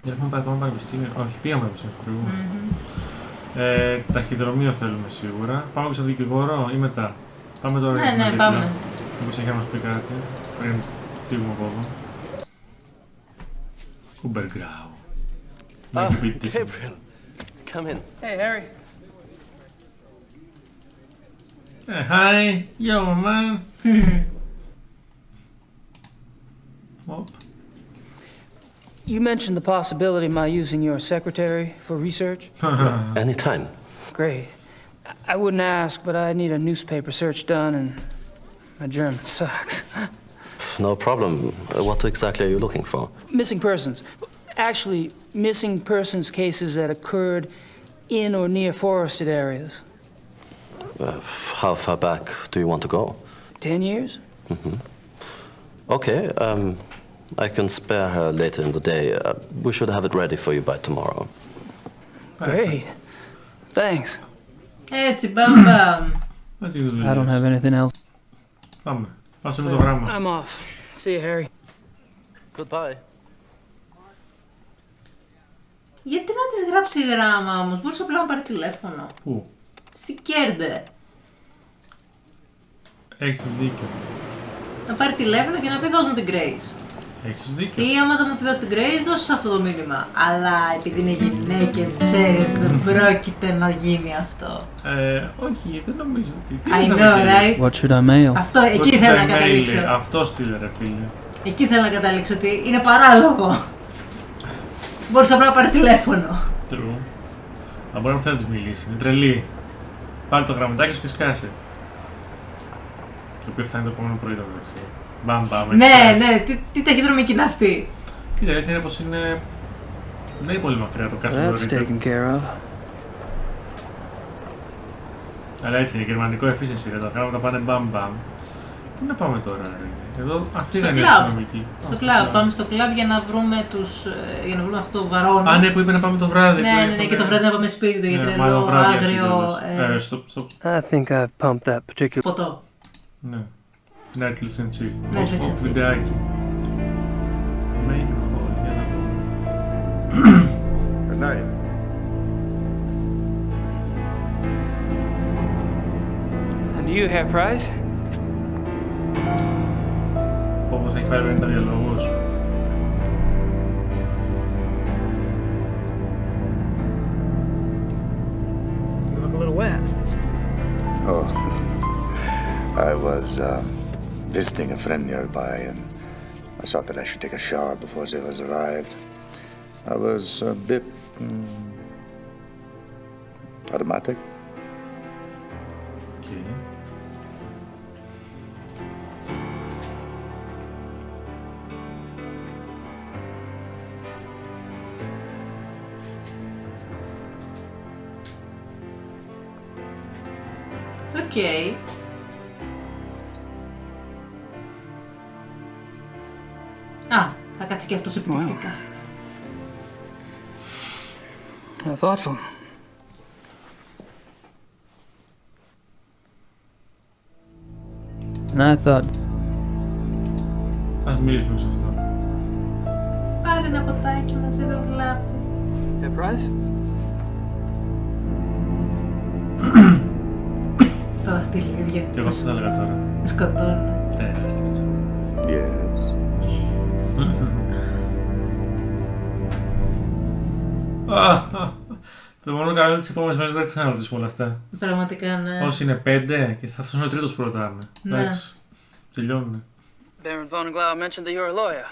Δεν έχουμε πάει ακόμα πανεπιστήμιο. Όχι, πήγαμε πανεπιστήμιο στο προηγούμενο. Ταχυδρομείο θέλουμε σίγουρα. Πάμε και στο δικηγόρο ή μετά. Πάμε τώρα. Ναι, πάμε. Μήπως έχει να μας πει κάτι πριν φύγουμε από εδώ. Κουμπεργκράου. Gabriel, come in. Hey, Harry. Hi, yo man. You mentioned the possibility of my using your secretary for research? Anytime. Great. I wouldn't ask, but I need a newspaper search done, and my German sucks. No problem. What exactly are you looking for? Missing persons. Actually, missing persons cases that occurred in or near forested areas. How far back do you want to go? 10 years? Okay, I can spare her later in the day. We should have it ready for you by tomorrow. Great. Thanks. Έτσι, μπαμ μπαμ. I don't have anything else. Πάμε. Πάσε με το γράμμα. I'm off. See you, Harry. Goodbye. Γιατί να της γράψει γράμμα όμως, μπορούσε απλά να πάρει τηλέφωνο. Πού? Στη Κέρντε. Έχεις δίκιο. Να πάρει τηλέφωνο και να πει δώσ' μου την Grace. Έχεις δίκιο. Ή άμα δεν μου τη δώσει την Grace, δώσεις αυτό το μήνυμα. Αλλά επειδή είναι γυναίκες, ξέρει ότι δεν πρόκειται να γίνει αυτό. Όχι, δεν νομίζω ότι. I know, right? What should I mail? Αυτό, εκεί θέλω να καταλήξω. Αυτό στείλε, ρε φίλε. Εκεί θέλω να καταλήξω ότι είναι παράλογο. Μπορείς απλά να πάρει τηλέφωνο. True. Θα μπορεί να θέλει να της μιλήσει. Είναι τρελή. Πάρε το γραμματάκι σου και σκάσε. Το οποίο φτάνει το επόμενο πρωί, εντάξει. Μπαμ, ναι, τι ταχυδρομική είναι αυτή. Κοίτα, η αλήθεια είναι πως είναι. Δεν είναι πολύ μακριά το κάθε That's taken care of. Αλλά έτσι είναι, γερμανικό efficiency, ρε, τα πράγματα πάνε μπαμ. Πού να πάμε τώρα, ρε. Εδώ αυτή είναι η αστυνομική. Στο κλαμπ, πάμε στο κλαμπ για να βρούμε αυτό το βαρόνο. Α, ναι, που είπε να πάμε το βράδυ. Ναι, και το βράδυ να πάμε σπίτι του για τρελό, άγριο. I think I've pumped that particular. Φωτό. Ναι. Netflix and chill. Netflix and chill. Βιντεάκι. Main hall, για να δούμε. Good night. And you, Herr Price? Όπως θα έχει πάρει 50 διαλόγους. You look a little wet. Oh, I was visiting a friend nearby, and I thought that I should take a shower before sailors arrived. I was a bit automatic. Okay. Okay. Α, θα κάτσει και αυτός επιτυχτικά. How thoughtful. And I thought. Ας μιλήσουμε σε αυτό. Πάρε ένα ποτάκι μαζί το βλάπτει. Herr Price? Τα δαχτυλίδια. Και εγώ θα έλεγα τώρα. Σκοτώνω. Τεράστιος. Yes. Το μόνο καλό είναι τις επόμενες μέρες δεν θα ξαναρωτήσουμε όλα αυτά. Πραγματικά, ναι. Όσοι είναι 5 και θα αυτός είναι ο τρίτος που ρωτάμε. Ναι. Εντάξει. Τελειώνουνε. Baron von Glau mentioned that you're a lawyer.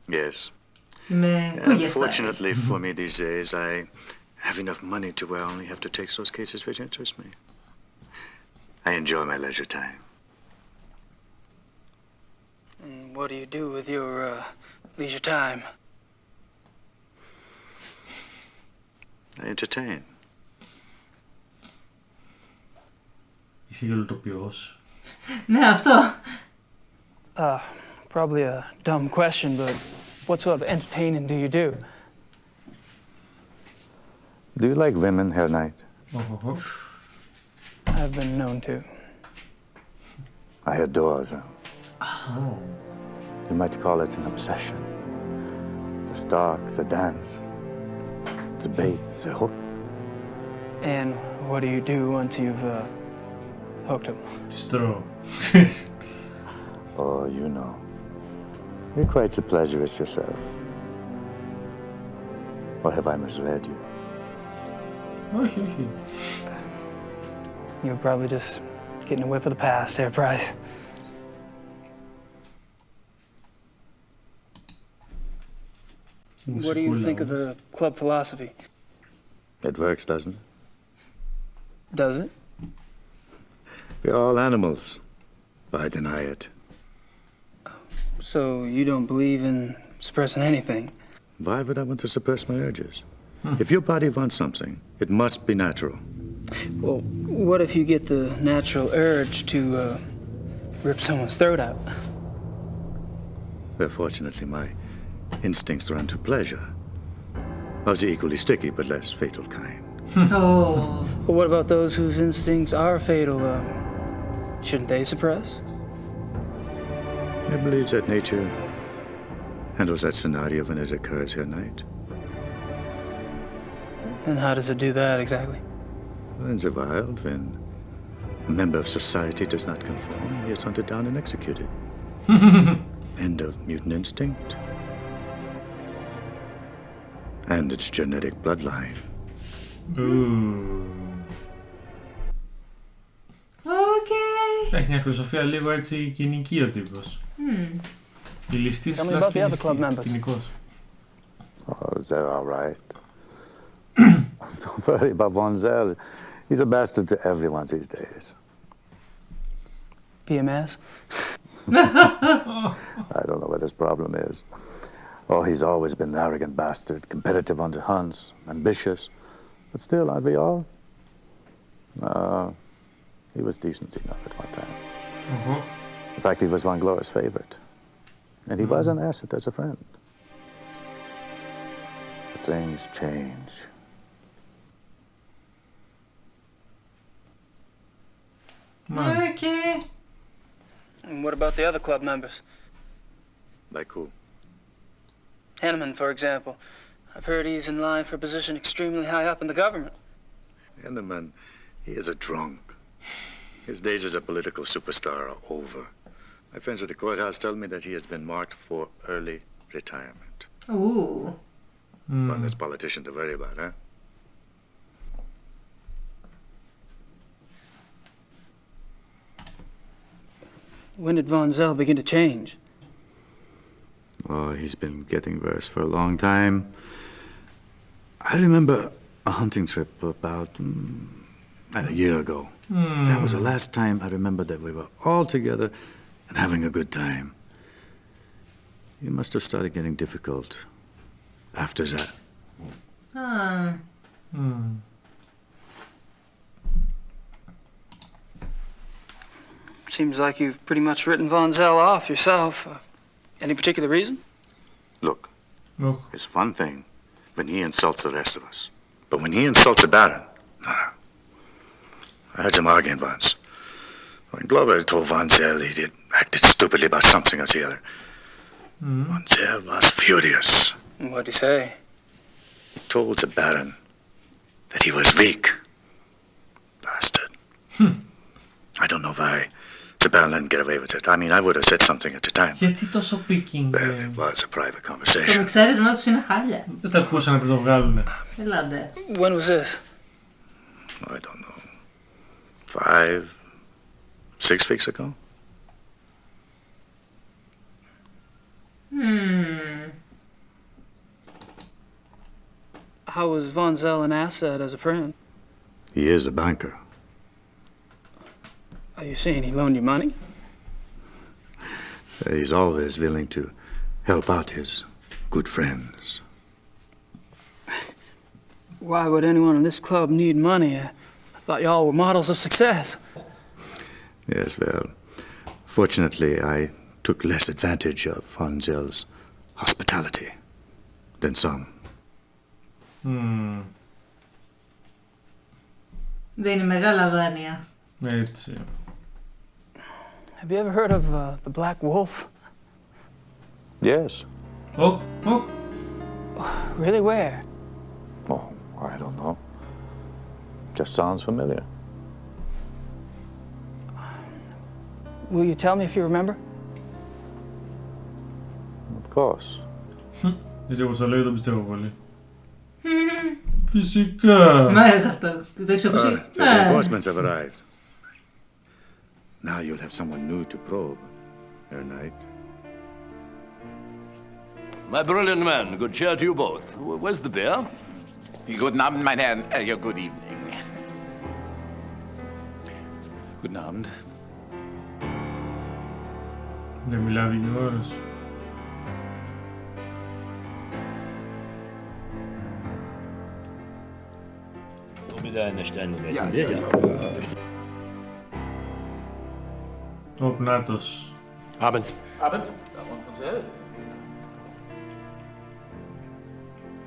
Yes. Unfortunately for me these days, I have enough money to where I only have to take those cases which interest me. I enjoy my leisure time. And what do you do with your leisure time? I entertain. Είσαι γελοτοποιός. Ναι, αυτό. Probably a dumb question, but what sort of entertaining do you do? Do you like women, Herr Knight? I've been known to. I adore them. You might call it an obsession. The stalk, the dance, the bait, the hook. And what do you do once you've hooked them? Straw. Oh, you know. You're quite the pleasurist yourself. Or have I misled you? Όχι. You're probably just getting a whiff of the past, Herr Price. What do you think of the club philosophy? It works, doesn't it? Does it? We're all animals, but I deny it. So you don't believe in suppressing anything? Why would I want to suppress my urges? If your body wants something, it must be natural. Well, what if you get the natural urge to rip someone's throat out? Well, fortunately, my instincts run to pleasure. Of the equally sticky but less fatal kind. Oh. But what about those whose instincts are fatal? Shouldn't they suppress? I believe that nature handles that scenario when it occurs here, Knight. And how does it do that exactly? In the wild, when a member of society does not conform, he is hunted down and executed. End of mutant instinct. And its genetic bloodline. Έχει μια φιλοσοφία λίγο έτσι κοινική ο τύπος. Η ληστής slash κοινικός. Oh, they're all right. Don't worry about Vonzel. He's a bastard to everyone these days. PMS? I don't know what his problem is. Oh, he's always been an arrogant bastard, competitive under hunts, ambitious. But still, aren't we all? He was decent enough at one time. In fact, he was Von Glor's favorite. And he was an asset as a friend. But things change. Okay. And what about the other club members? Like who? Henneman, for example. I've heard he's in line for a position extremely high up in the government. Henneman, he is a drunk. His days as a political superstar are over. My friends at the courthouse tell me that he has been marked for early retirement. Ooh. One less politician to worry about, huh? When did Von Zell begin to change? Oh, he's been getting worse for a long time. I remember a hunting trip about a year ago. That was the last time I remember that we were all together and having a good time. He must have started getting difficult after that. Seems like you've pretty much written Von Zell off yourself. Any particular reason? Look, it's one thing when he insults the rest of us. But when he insults the Baron, no. I heard them arguing once. When Glover told Von Zell he acted stupidly about something or the other. Von Zell was furious. What'd he say? He told the Baron that he was weak. Bastard. I don't know why the Baron let him get away with it. I mean, I would have said something at the time. Γιατί τόσο picking? Well, it was a private conversation. Το εξαίρεσμα τους είναι χάλια. Δεν τα ακούσανε πριν το βγάλουνε. Ελάτε. When was this? I don't know. 5, 6 weeks ago? How was Von Zell an asset as a friend? He is a banker. Are you saying he loaned you money? He's always willing to help out his good friends. Why would anyone in this club need money? I thought y'all were models of success. Yes, well, fortunately, I took less advantage of Von Zell's hospitality than some. Δεν είναι μεγάλα δάνεια. Έτσι. Have you ever heard of the Black Wolf? Yes. Oh. Really, where? Oh, I don't know. Just sounds familiar. Will you tell me if you remember? Of course. Γιατί όπως το λέω δεν πιστεύω πολύ. Φυσικά. Μ' άρεσε αυτό. Το έχεις ακούσει? The reinforcements have arrived. Now you'll have someone new to probe, Herr Knight. My brilliant man, good cheer to you both. Where's the beer? Guten Abend, meine Herren. Good evening. Guten Abend. Δεν μιλάω 2 ώρες. Ο Πνάτος. Abend.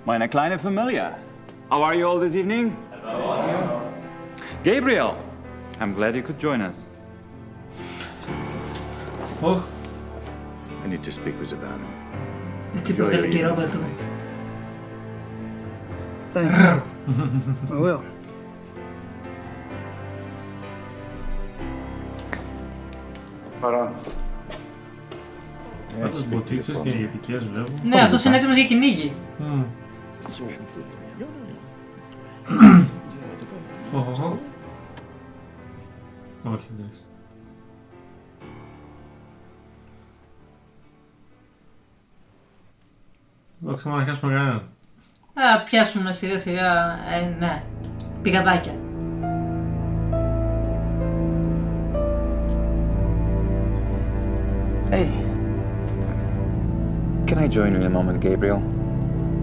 Meine kleine Familie. How are you all this evening? Hello. Gabriel, I'm glad you could join us. Oh. I need to speak with the Baron. Έτσι που έκανε και η ρόμπα του. Thanks. I will. Baron. Πάντως μποτίτσες και ηγετικές βλέπω. Ναι, αυτός είναι έτοιμος για κυνήγι. Όχι, εντάξει. Όχι, θα μαναχιάσουμε κανέναν. Πιάσουμε σιγά σιγά, ναι, πηγαδάκια. Hey. Can I join you in a moment, Gabriel?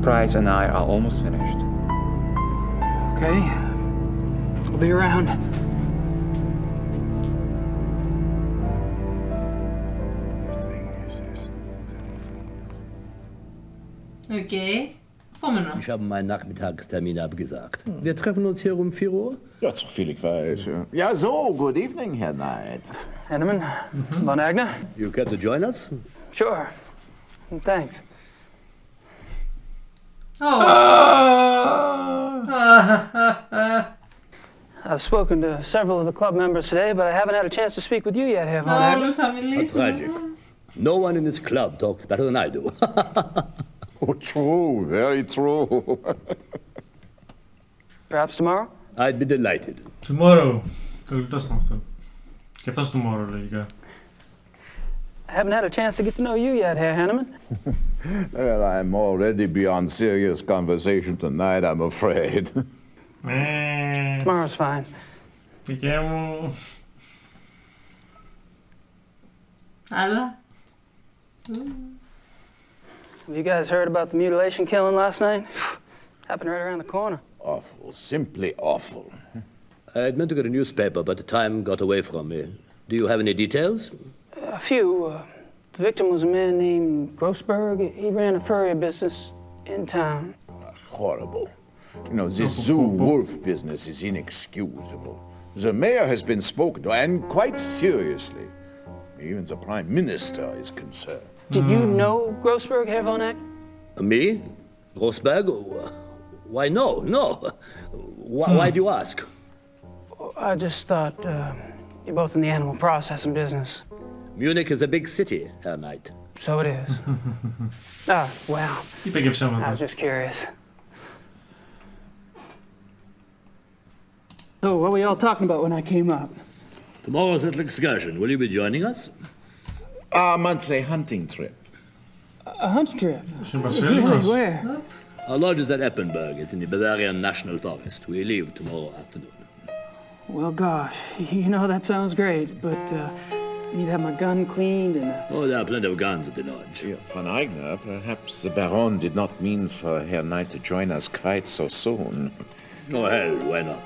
Price and I are almost finished. Okay. I'll be around. Okay. Επόμενο. Ich habe meinen Nachmittagstermin abgesagt. Wir treffen uns hier um 4 Uhr? Ja, so viel ich weiß. Ja, so, good evening, Herr Knight. Henneman, Von Agner? You care to join us? Sure. Thanks. Oh. I've spoken to several of the club members today, but I haven't had a chance to speak with you yet, Herr Von Agner. How tragic. No one in this club talks better than I do. Oh, true, very true. Perhaps tomorrow? I'd be delighted. Tomorrow. Το γλιτώσαμε αυτό. Και αυτός tomorrow, λογικά. I haven't had a chance to get to know you yet, Herr Henneman. Well, I'm already beyond serious conversation tonight, I'm afraid. Tomorrow's fine. Δικέ μου. Άλλα. Have you guys heard about the mutilation killing last night? Happened right around the corner. Awful, simply awful. I'd meant to get a newspaper, but the time got away from me. Do you have any details? A few. The victim was a man named Grossberg. He ran a furrier business in town. Horrible. You know, this zoo wolf business is inexcusable. The mayor has been spoken to, and quite seriously. Even the prime minister is concerned. Did you know Grossberg, Herr Von Eck? Me? Grossberg? Why, no. Why do you ask? I just thought you're both in the animal processing business. Munich is a big city, Herr Knight. So it is. Well, I was just curious. So, what were you all talking about when I came up? Tomorrow's little excursion. Will you be joining us? Our monthly hunting trip. A hunt trip? Really? Where? Our lodge is at Eppenberg. It's in the Bavarian National Forest. We leave tomorrow afternoon. Well, gosh, you know, that sounds great, but I need to have my gun cleaned and... Oh, there are plenty of guns at the lodge. Von Eigner, perhaps the Baron did not mean for Herr Knight to join us quite so soon. Oh, hell, why not?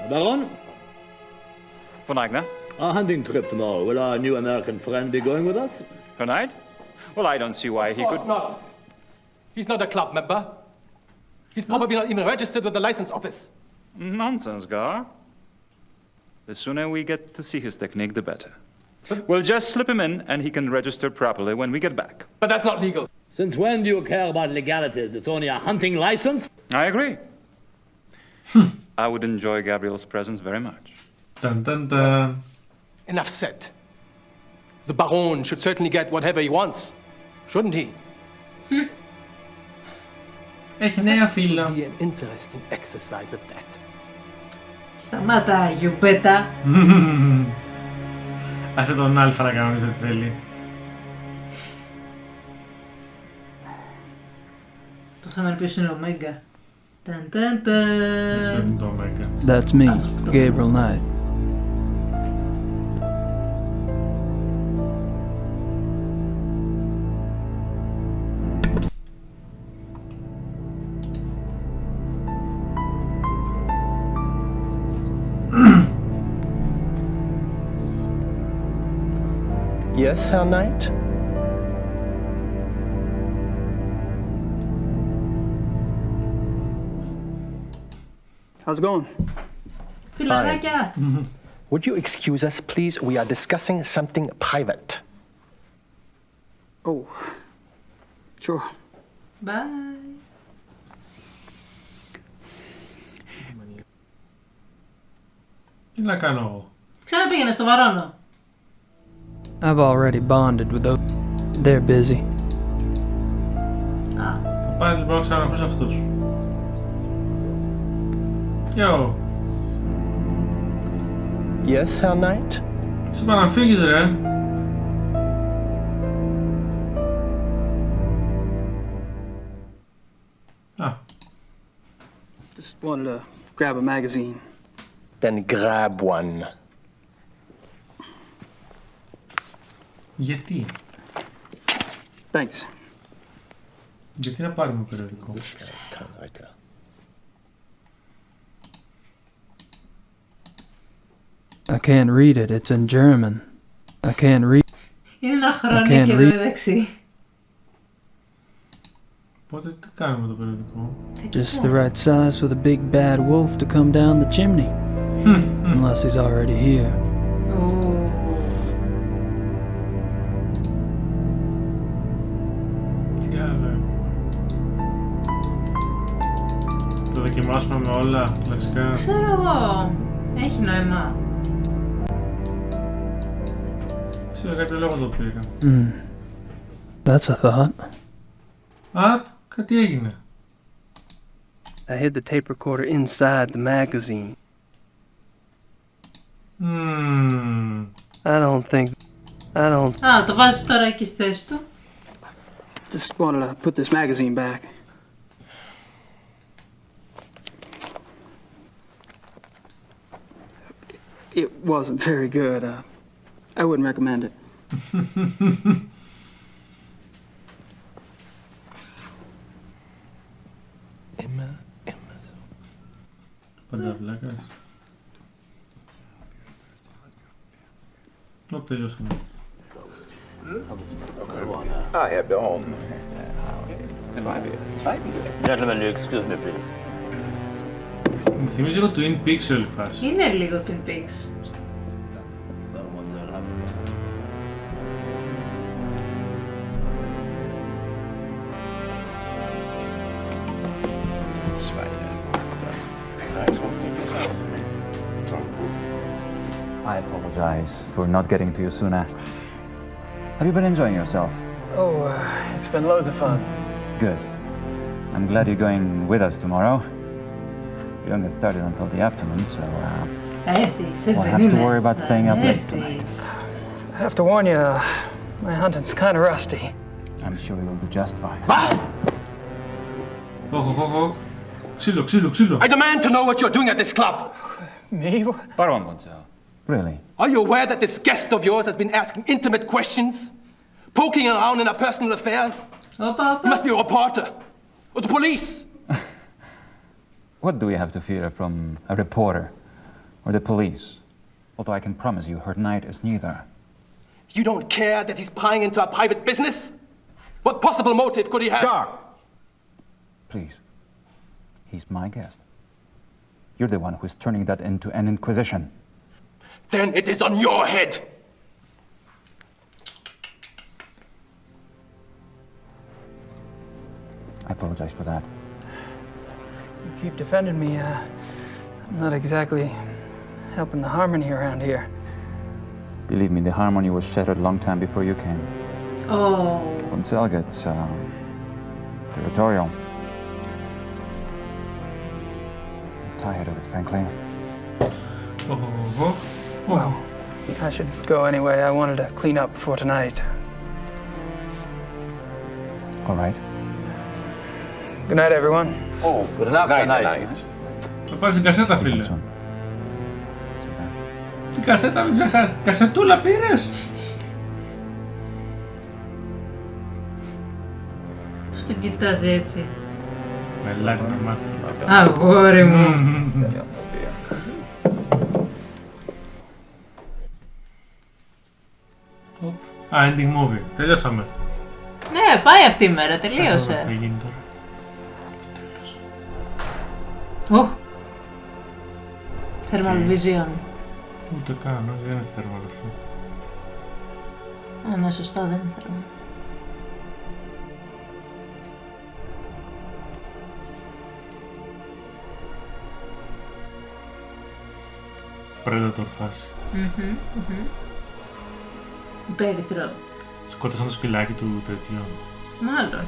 Baron? Von Eigner? Our hunting trip tomorrow. Will our new American friend be going with us? Tonight? Well, I don't see why he could... Of course not. He's not a club member. He's probably not even registered with the license office. Nonsense, Gar. The sooner we get to see his technique, the better. We'll just slip him in, and he can register properly when we get back. But that's not legal. Since when do you care about legalities? It's only a hunting license? I agree. I would enjoy Gabriel's presence very much. Dun, dun, dun. Enough said. The Baron should certainly get whatever he wants, shouldn't he? Έχει νέα φίλα. Be an interesting exercise at that. Σταμάτα, γιουμπέτα. Άσε τον Αλφα να κανονίζει ό,τι θέλει. Το θέμα είναι ποιος είναι ο Μέγκα. Ταν ταν ταν. That's me, Gabriel Knight. Yes, Herr Knight? How's it going? Φιλαράκια. Would you excuse us, please? We are discussing something private. Oh, sure. Bye. Τι να κάνω εγώ. Ξαναπήγαινε στο Βαρόνο. I've already bonded with those They're busy. Θα πάει λοιπόν να ξανακούσω αυτούς. Yo. Yes, Herr Knight? Σου είπα να φύγεις ρε. Just wanted to grab a magazine. Then grab one. Γιατί? Thanks. Γιατί να πάρουμε περιοδικό? I can't read it. It's in German. I can't read. Είναι ένα χρόνο και εδώ μεταξύ. Οπότε τι κάνουμε το περιοδικό? Just the right size for the big bad wolf to come down the chimney. Unless he's already here. Τι άλλο? Το δοκιμάσουμε με όλα, κλασικά. Ξέρω εγώ. Έχει νόημα. Ξέρω κάποιο λόγο το πήρα. That's a thought. Κάτι έγινε. I hid the tape recorder inside the magazine. I don't think... Το βάζεις τώρα εκεί στη θέση του. Just wanted to put this magazine back. It wasn't very good. I wouldn't recommend it. Πανταβλάκας. Τελειώσαμε. Herr Baum. Gentlemen, excuse me, please. Μου θυμίζει λίγο Twin Peaks όλη η φάση. Είναι λίγο Twin Peaks. I apologize for not getting to you sooner. Have you been enjoying yourself? Oh, it's been loads of fun. Good. I'm glad you're going with us tomorrow. We don't get started until the afternoon, so we'll have to worry about staying up late tonight. I have to warn you, my hunting's kind of rusty. I'm sure you'll do just fine. Was? Ξύλο. I demand to know what you're doing at this club. Me? Παρόν, Gonzalo. Really? Are you aware that this guest of yours has been asking intimate questions? Poking around in our personal affairs? You must be a reporter. Or the police. What do we have to fear from a reporter or the police? Although I can promise you, her Knight is neither. You don't care that he's prying into our private business? What possible motive could he have? Gar! Please. He's my guest. You're the one who is turning that into an inquisition. Then it is on your head. I apologize for that. You keep defending me. I'm not exactly helping the harmony around here. Believe me, the harmony was shattered a long time before you came. Oh. Gonzalo gets territorial. I'm tired of it, frankly. Well, I should go anyway. I wanted to clean up before tonight. All right. Good night, everyone. Oh, good night. Θα πάρεις την κασέτα, φίλε. Την κασέτα μην ξεχάσεις. Την κασετούλα πήρες. Πώς τον κοιτάζει έτσι? Με λάγνα μάτια. Αγόρι μου. Ending movie. Τελειώσαμε. Ναι, πάει αυτή η μέρα. Τελείωσε. Thermal vision. Ούτε καν, όχι, δεν είναι thermal αυτό. Ναι, σωστά, δεν είναι thermal. Predator φάση. Περιτρό. Σκότωσαν το σκυλάκι του τέτοιο. Μάλλον.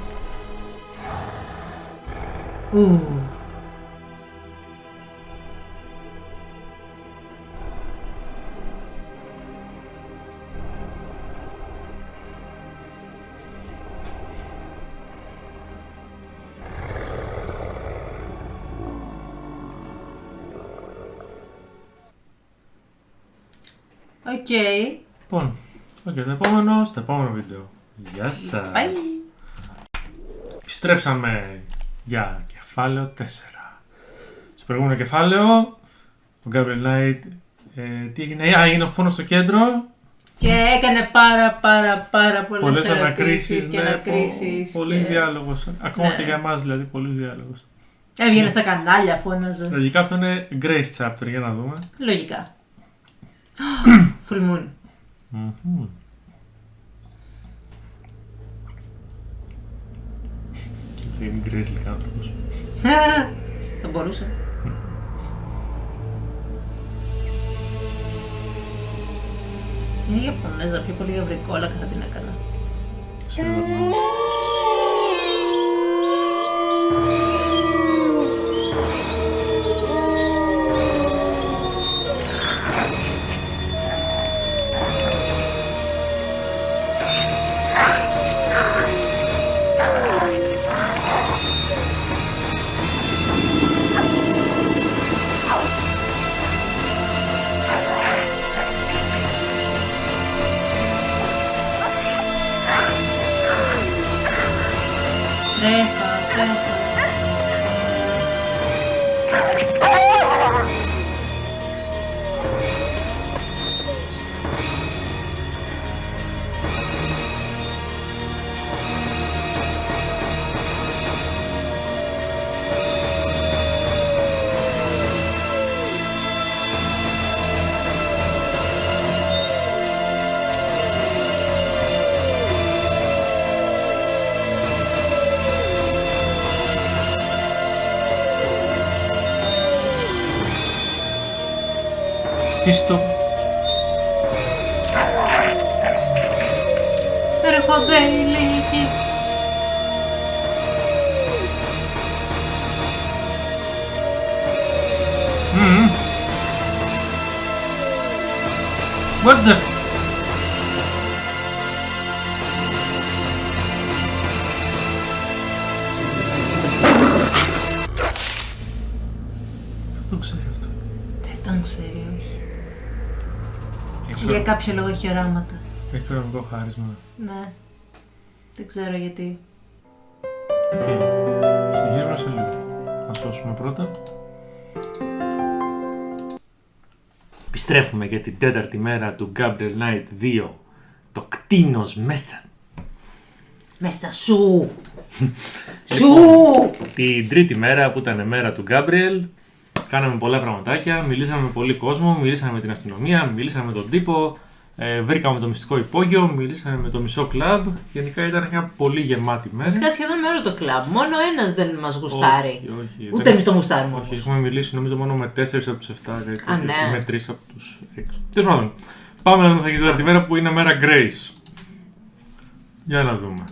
Οκ. Λοιπόν, στο επόμενο βίντεο. Γεια σας. Bye. Επιστρέψαμε για κεφάλαιο 4. Στο προηγούμενο κεφάλαιο, ο Gabriel Knight, τι έγινε, έγινε ο φόνος στο κέντρο. Και έκανε πάρα πολλές ανακρίσεις και ανακρίσεις. Πολλής διάλογος, ακόμα και για εμάς δηλαδή, πολλής διάλογος. Έβγαινε στα κανάλια, φώναζε. Λογικά αυτό είναι Grace Chapter, για να δούμε. Λογικά. Full moon. Και είναι Grace λικάνθρωπος. Το μπορούσε. Είναι Ιαπωνέζα, πιο πολύ γαβρικόλα θα την έκανα. Τίστο. Έρχονται οι λύκοι. What the... Δεν το ξέρει αυτό. Δεν τον ξέρει, όχι. Για κάποιο λόγο έχει οράματα. Έχει πραγματικό χάρισμα. Ναι. Δεν ξέρω γιατί. Συνεχίζουμε σε λίγο. Να σώσουμε πρώτα. Επιστρέφουμε για την τέταρτη μέρα του Gabriel Knight 2. Το κτίνος μέσα. Μέσα σου! Σου! Την τρίτη μέρα που ήταν μέρα του Gabriel, κάναμε πολλά πραγματάκια, μιλήσαμε με πολύ κόσμο, μιλήσαμε με την αστυνομία, μιλήσαμε με τον τύπο, βρήκαμε το μυστικό υπόγειο, μιλήσαμε με το μισό κλαμπ. Γενικά ήταν μια πολύ γεμάτη μέρα. Βασικά σχεδόν με όλο το κλαμπ. Μόνο ένας δεν μας γουστάρει. Όχι. Ούτε εμείς το γουστάρουμε. Όχι, έχουμε μιλήσει νομίζω μόνο με 4 από τους 7 Α, ναι. με 3 από τους 6. Τέλος πάντων, πάμε να δούμε θα γίνει την τέταρτη μέρα που είναι μέρα Grace. Για να δούμε.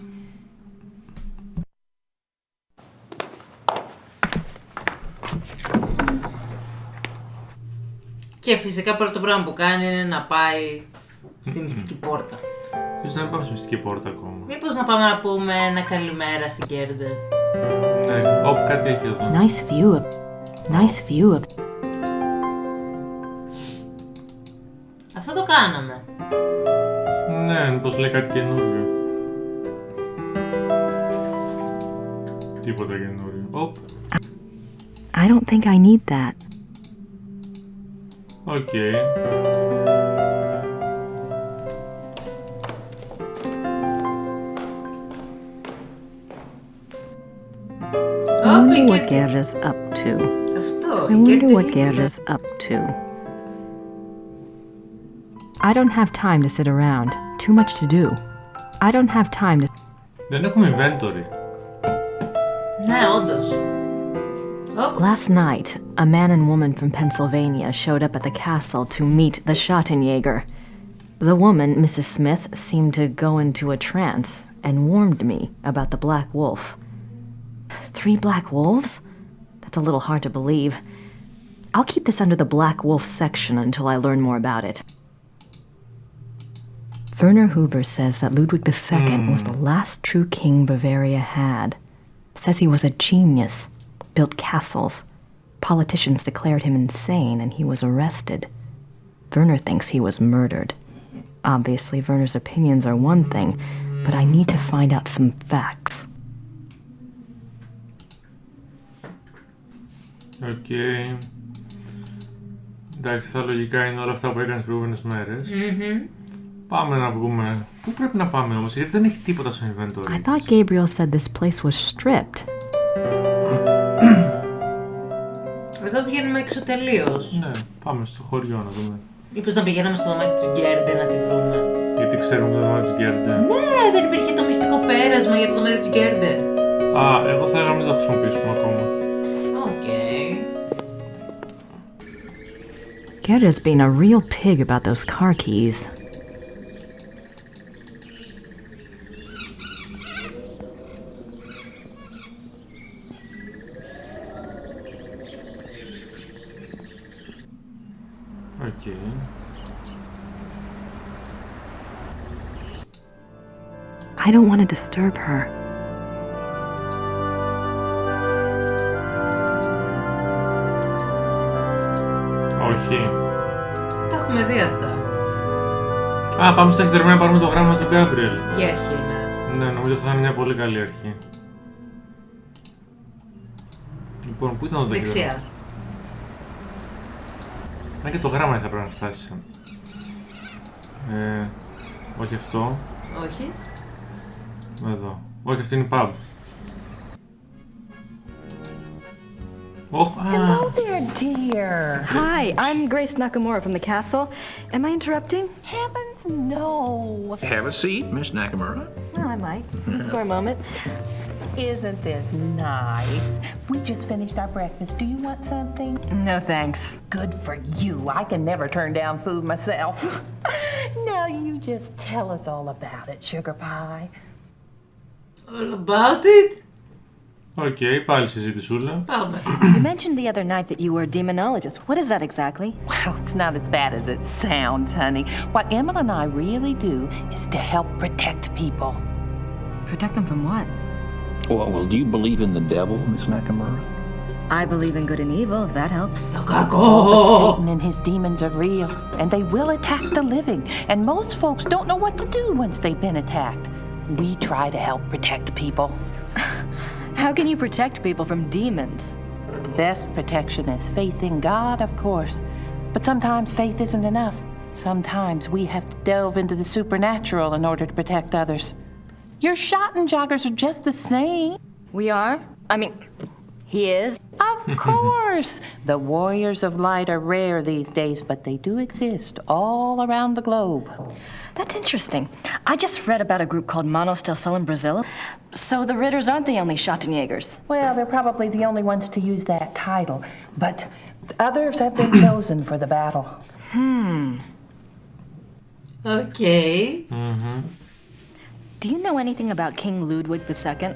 Και φυσικά πρώτο πράγμα που κάνει είναι να πάει στη μυστική πόρτα. Ίσως να μην πάμε στη μυστική πόρτα ακόμα. Μήπως να πάμε να πούμε ένα καλημέρα στην Κέρντε. Ναι, όπου κάτι έχει εδώ. Nice view. Nice view. Αυτό το κάναμε. Ναι, μήπως λέει κάτι καινούριο. Τίποτα καινούριο. Οπ. I don't think I need that. Οκ. I wonder what Gabriel's up to. I wonder what Gabriel's up to. I don't have time to sit around. Too much to do. I don't have time to... Δεν έχουμε inventory. Ναι, όντως. Last night, a man and woman from Pennsylvania showed up at the castle to meet the Schottenjäger. The woman, Mrs. Smith, seemed to go into a trance and warned me about the black wolf. 3 black wolves? That's a little hard to believe. I'll keep this under the black wolf section until I learn more about it. Werner Huber says that Ludwig II was the last true king Bavaria had. Says he was a genius, built castles. Politicians declared him insane and he was arrested. Werner thinks he was murdered. Obviously, Werner's opinions are one thing, but I need to find out some facts. Okay. Εντάξει, τα λογικά είναι όλα αυτά που έκανες τις προηγούμενες μέρες. Πάμε να βγούμε. Πού πρέπει να πάμε όμως, γιατί δεν έχει τίποτα στο inventory. I thought Gabriel said this place was stripped. Εδώ βγαίνουμε έξω τελείως. Ναι, πάμε στο χωριό να δούμε. Μήπως να πηγαίναμε στο δωμάτιο της Γκέρντε να τη βρούμε. Γιατί ξέρουμε το δωμάτιο της Γκέρντε. Ναι, δεν υπήρχε το μυστικό πέρασμα για το δωμάτιο της Γκέρντε. Α, εγώ θα έλεγα να μην το χρησιμοποιήσουμε ακόμα. Gerda's being a real pig about those car keys. Okay. I don't want to disturb her. Όχι. Τα έχουμε δει αυτά. Α, πάμε στα εκτερμένα να πάρουμε το γράμμα του Gabriel. Για αρχή, ναι. Ναι, νομίζω αυτό θα είναι μια πολύ καλή αρχή. Λοιπόν, πού ήταν το δεξιά. Δεξιά. Να και το γράμμα θα πρέπει να φτάσει. Όχι αυτό. Όχι. Εδώ. Όχι, αυτή είναι η pub. Hello there, dear. Hi, I'm Grace Nakamura from the castle. Am I interrupting? Heavens, no. Have a seat, Miss Nakamura. Well, I might. For a moment. Isn't this nice? We just finished our breakfast. Do you want something? No, thanks. Good for you. I can never turn down food myself. Now you just tell us all about it, Sugar Pie. All about it? Okay, πάλι συζήτησούλα. Πάμε. You mentioned the other night that you were a demonologist. What is that exactly? Well, it's not as bad as it sounds, honey. What Emma and I really do is to help protect people. Protect them from what? Well, do you believe in the devil, Miss Nakamura? I believe in good and evil, if that helps. But Satan and his demons are real, and they will attack the living. And most folks don't know what to do once they've been attacked. We try to help protect people. How can you protect people from demons? Best protection is faith in God, of course. But sometimes faith isn't enough. Sometimes we have to delve into the supernatural in order to protect others. Your Schottenjoggers are just the same. We are? I mean, he is? Of course! The warriors of light are rare these days, but they do exist all around the globe. That's interesting. I just read about a group called Manos del Sol in Brazil. So the Ritters aren't the only Schottenjägers. Well, they're probably the only ones to use that title, but others have been chosen for the battle. Okay. Do you know anything about King Ludwig II?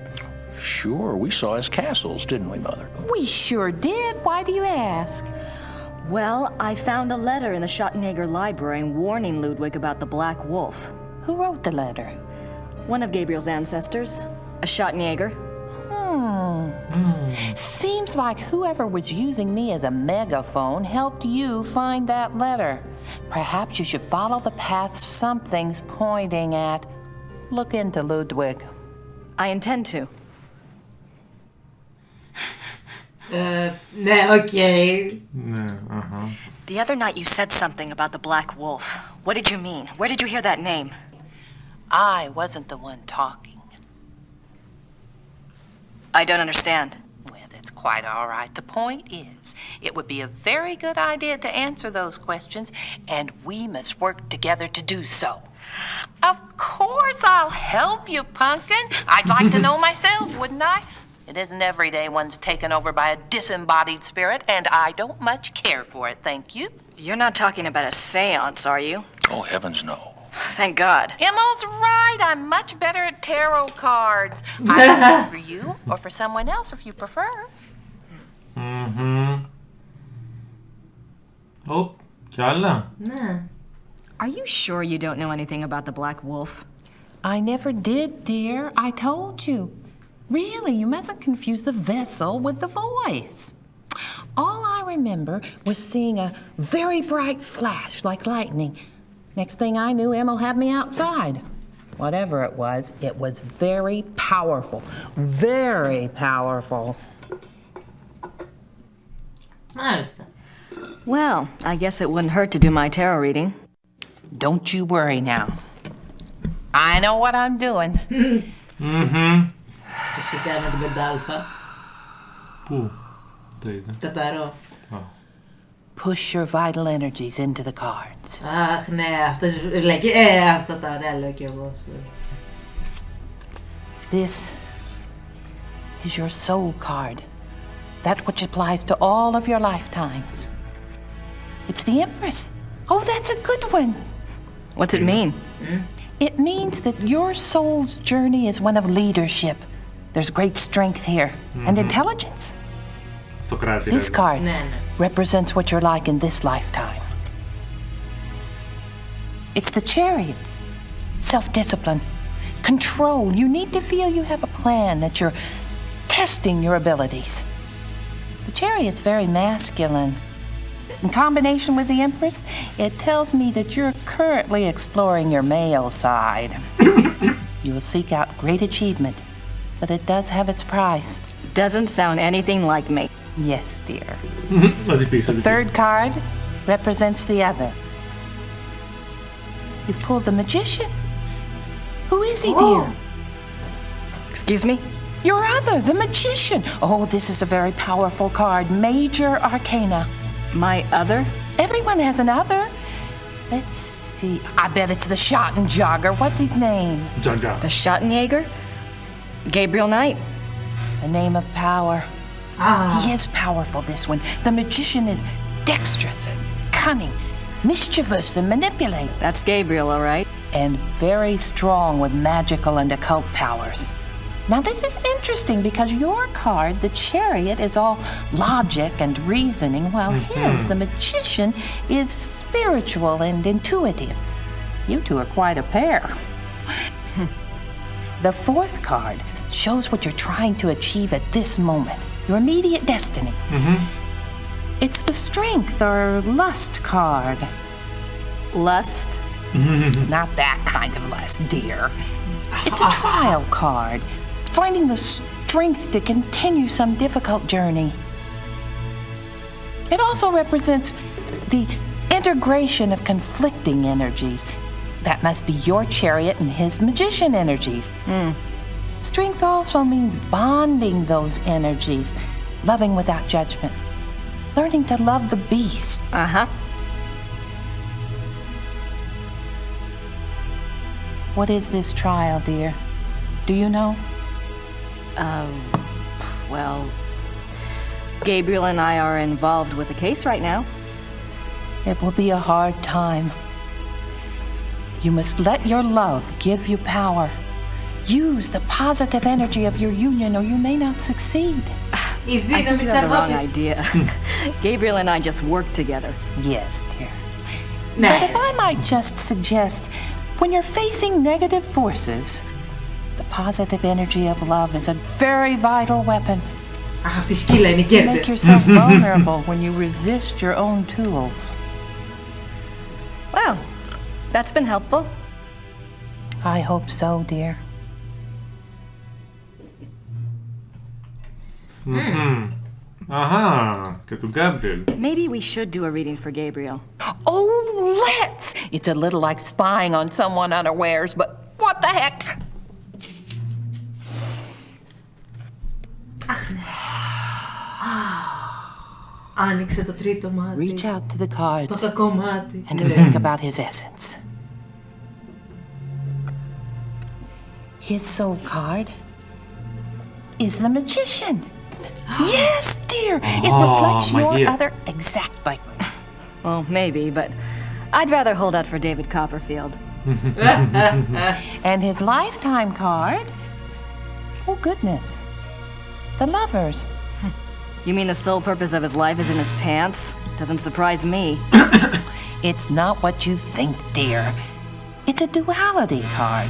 Sure, we saw his castles, didn't we, Mother? We sure did. Why do you ask? Well, I found a letter in the Schottenjäger library warning Ludwig about the Black Wolf. Who wrote the letter? One of Gabriel's ancestors, a Schottenjäger. Seems like whoever was using me as a megaphone helped you find that letter. Perhaps you should follow the path something's pointing at. Look into Ludwig. I intend to. Ναι, okay. Ναι, The other night you said something about the Black Wolf. What did you mean? Where did you hear that name? I wasn't the one talking. I don't understand. Well, that's quite all right. The point is, it would be a very good idea to answer those questions, and we must work together to do so. Of course I'll help you, Pumpkin. I'd like to know myself, wouldn't I? It isn't every day one's taken over by a disembodied spirit, and I don't much care for it, thank you. You're not talking about a seance, are you? Oh, heavens no. Thank God. Himmel's right. I'm much better at tarot cards. I can do it for you or for someone else if you prefer. Κι άλλα. Ναι. Are you sure you don't know anything about the Black Wolf? I never did, dear. I told you. Really, you mustn't confuse the vessel with the voice. All I remember was seeing a very bright flash like lightning. Next thing I knew, Emil had me outside. Whatever it was very powerful. Very powerful. Μάλιστα. Well, I guess it wouldn't hurt to do my tarot reading. Don't you worry now. I know what I'm doing. Φυσικά με την 5α. Πού? Το είδα. Καταρώ. Push your vital energies into the cards. Αχ, ναι, αυτές αυτά τα ωραία λέω κι εγώ. This is your soul card. That which applies to all of your lifetimes. It's the Empress. Oh, that's a good one. What's it mean? It means that your soul's journey is one of leadership. There's great strength here and intelligence. This card represents what you're like in this lifetime. It's the Chariot. Self-discipline, control. You need to feel you have a plan, that you're testing your abilities. The Chariot's very masculine. In combination with the Empress, it tells me that you're currently exploring your male side. You will seek out great achievement, but it does have its price. Doesn't sound anything like me. Yes, dear. The third card represents the other. You've pulled the Magician. Who is he, dear? Excuse me? Your other, the Magician. Oh, this is a very powerful card. Major Arcana. My other? Everyone has an other. Let's see. I bet it's the Schottenjäger. What's his name? Jagger. The Schottenjäger? Gabriel Knight. A name of power. He is powerful, this one. The Magician is dexterous and cunning, mischievous and manipulate. That's Gabriel, all right. And very strong with magical and occult powers. Now this is interesting because your card, the Chariot, is all logic and reasoning, while his, the Magician, is spiritual and intuitive. You two are quite a pair. The fourth card shows what you're trying to achieve at this moment, your immediate destiny. It's the Strength or Lust card. Lust? Not that kind of lust, dear. It's a trial card. Finding the strength to continue some difficult journey. It also represents the integration of conflicting energies. That must be your Chariot and his Magician energies. Strength also means bonding those energies, loving without judgment, learning to love the beast. What is this trial, dear? Do you know? Well, Gabriel and I are involved with a case right now. It will be a hard time. You must let your love give you power. Use the positive energy of your union or you may not succeed. I think you have the wrong idea. Gabriel and I just work together. Yes, dear. But if I might just suggest, when you're facing negative forces, the positive energy of love is a very vital weapon. You make yourself vulnerable when you resist your own tools. Well, that's been helpful. I hope so, dear. Και του Gabriel. Maybe we should do a reading for Gabriel. Oh, let's! It's a little like spying on someone unawares, but what the heck? Άνοιξε το τρίτο μάτι. Reach out to the cards. Το κακό μάτι. And think about his essence. His soul card is the Magician. Yes, dear. It reflects your other exactly. Well, maybe, but I'd rather hold out for David Copperfield. And his lifetime card? Oh, goodness. The lovers. You mean the sole purpose of his life is in his pants? Doesn't surprise me. It's not what you think, dear. It's a duality card.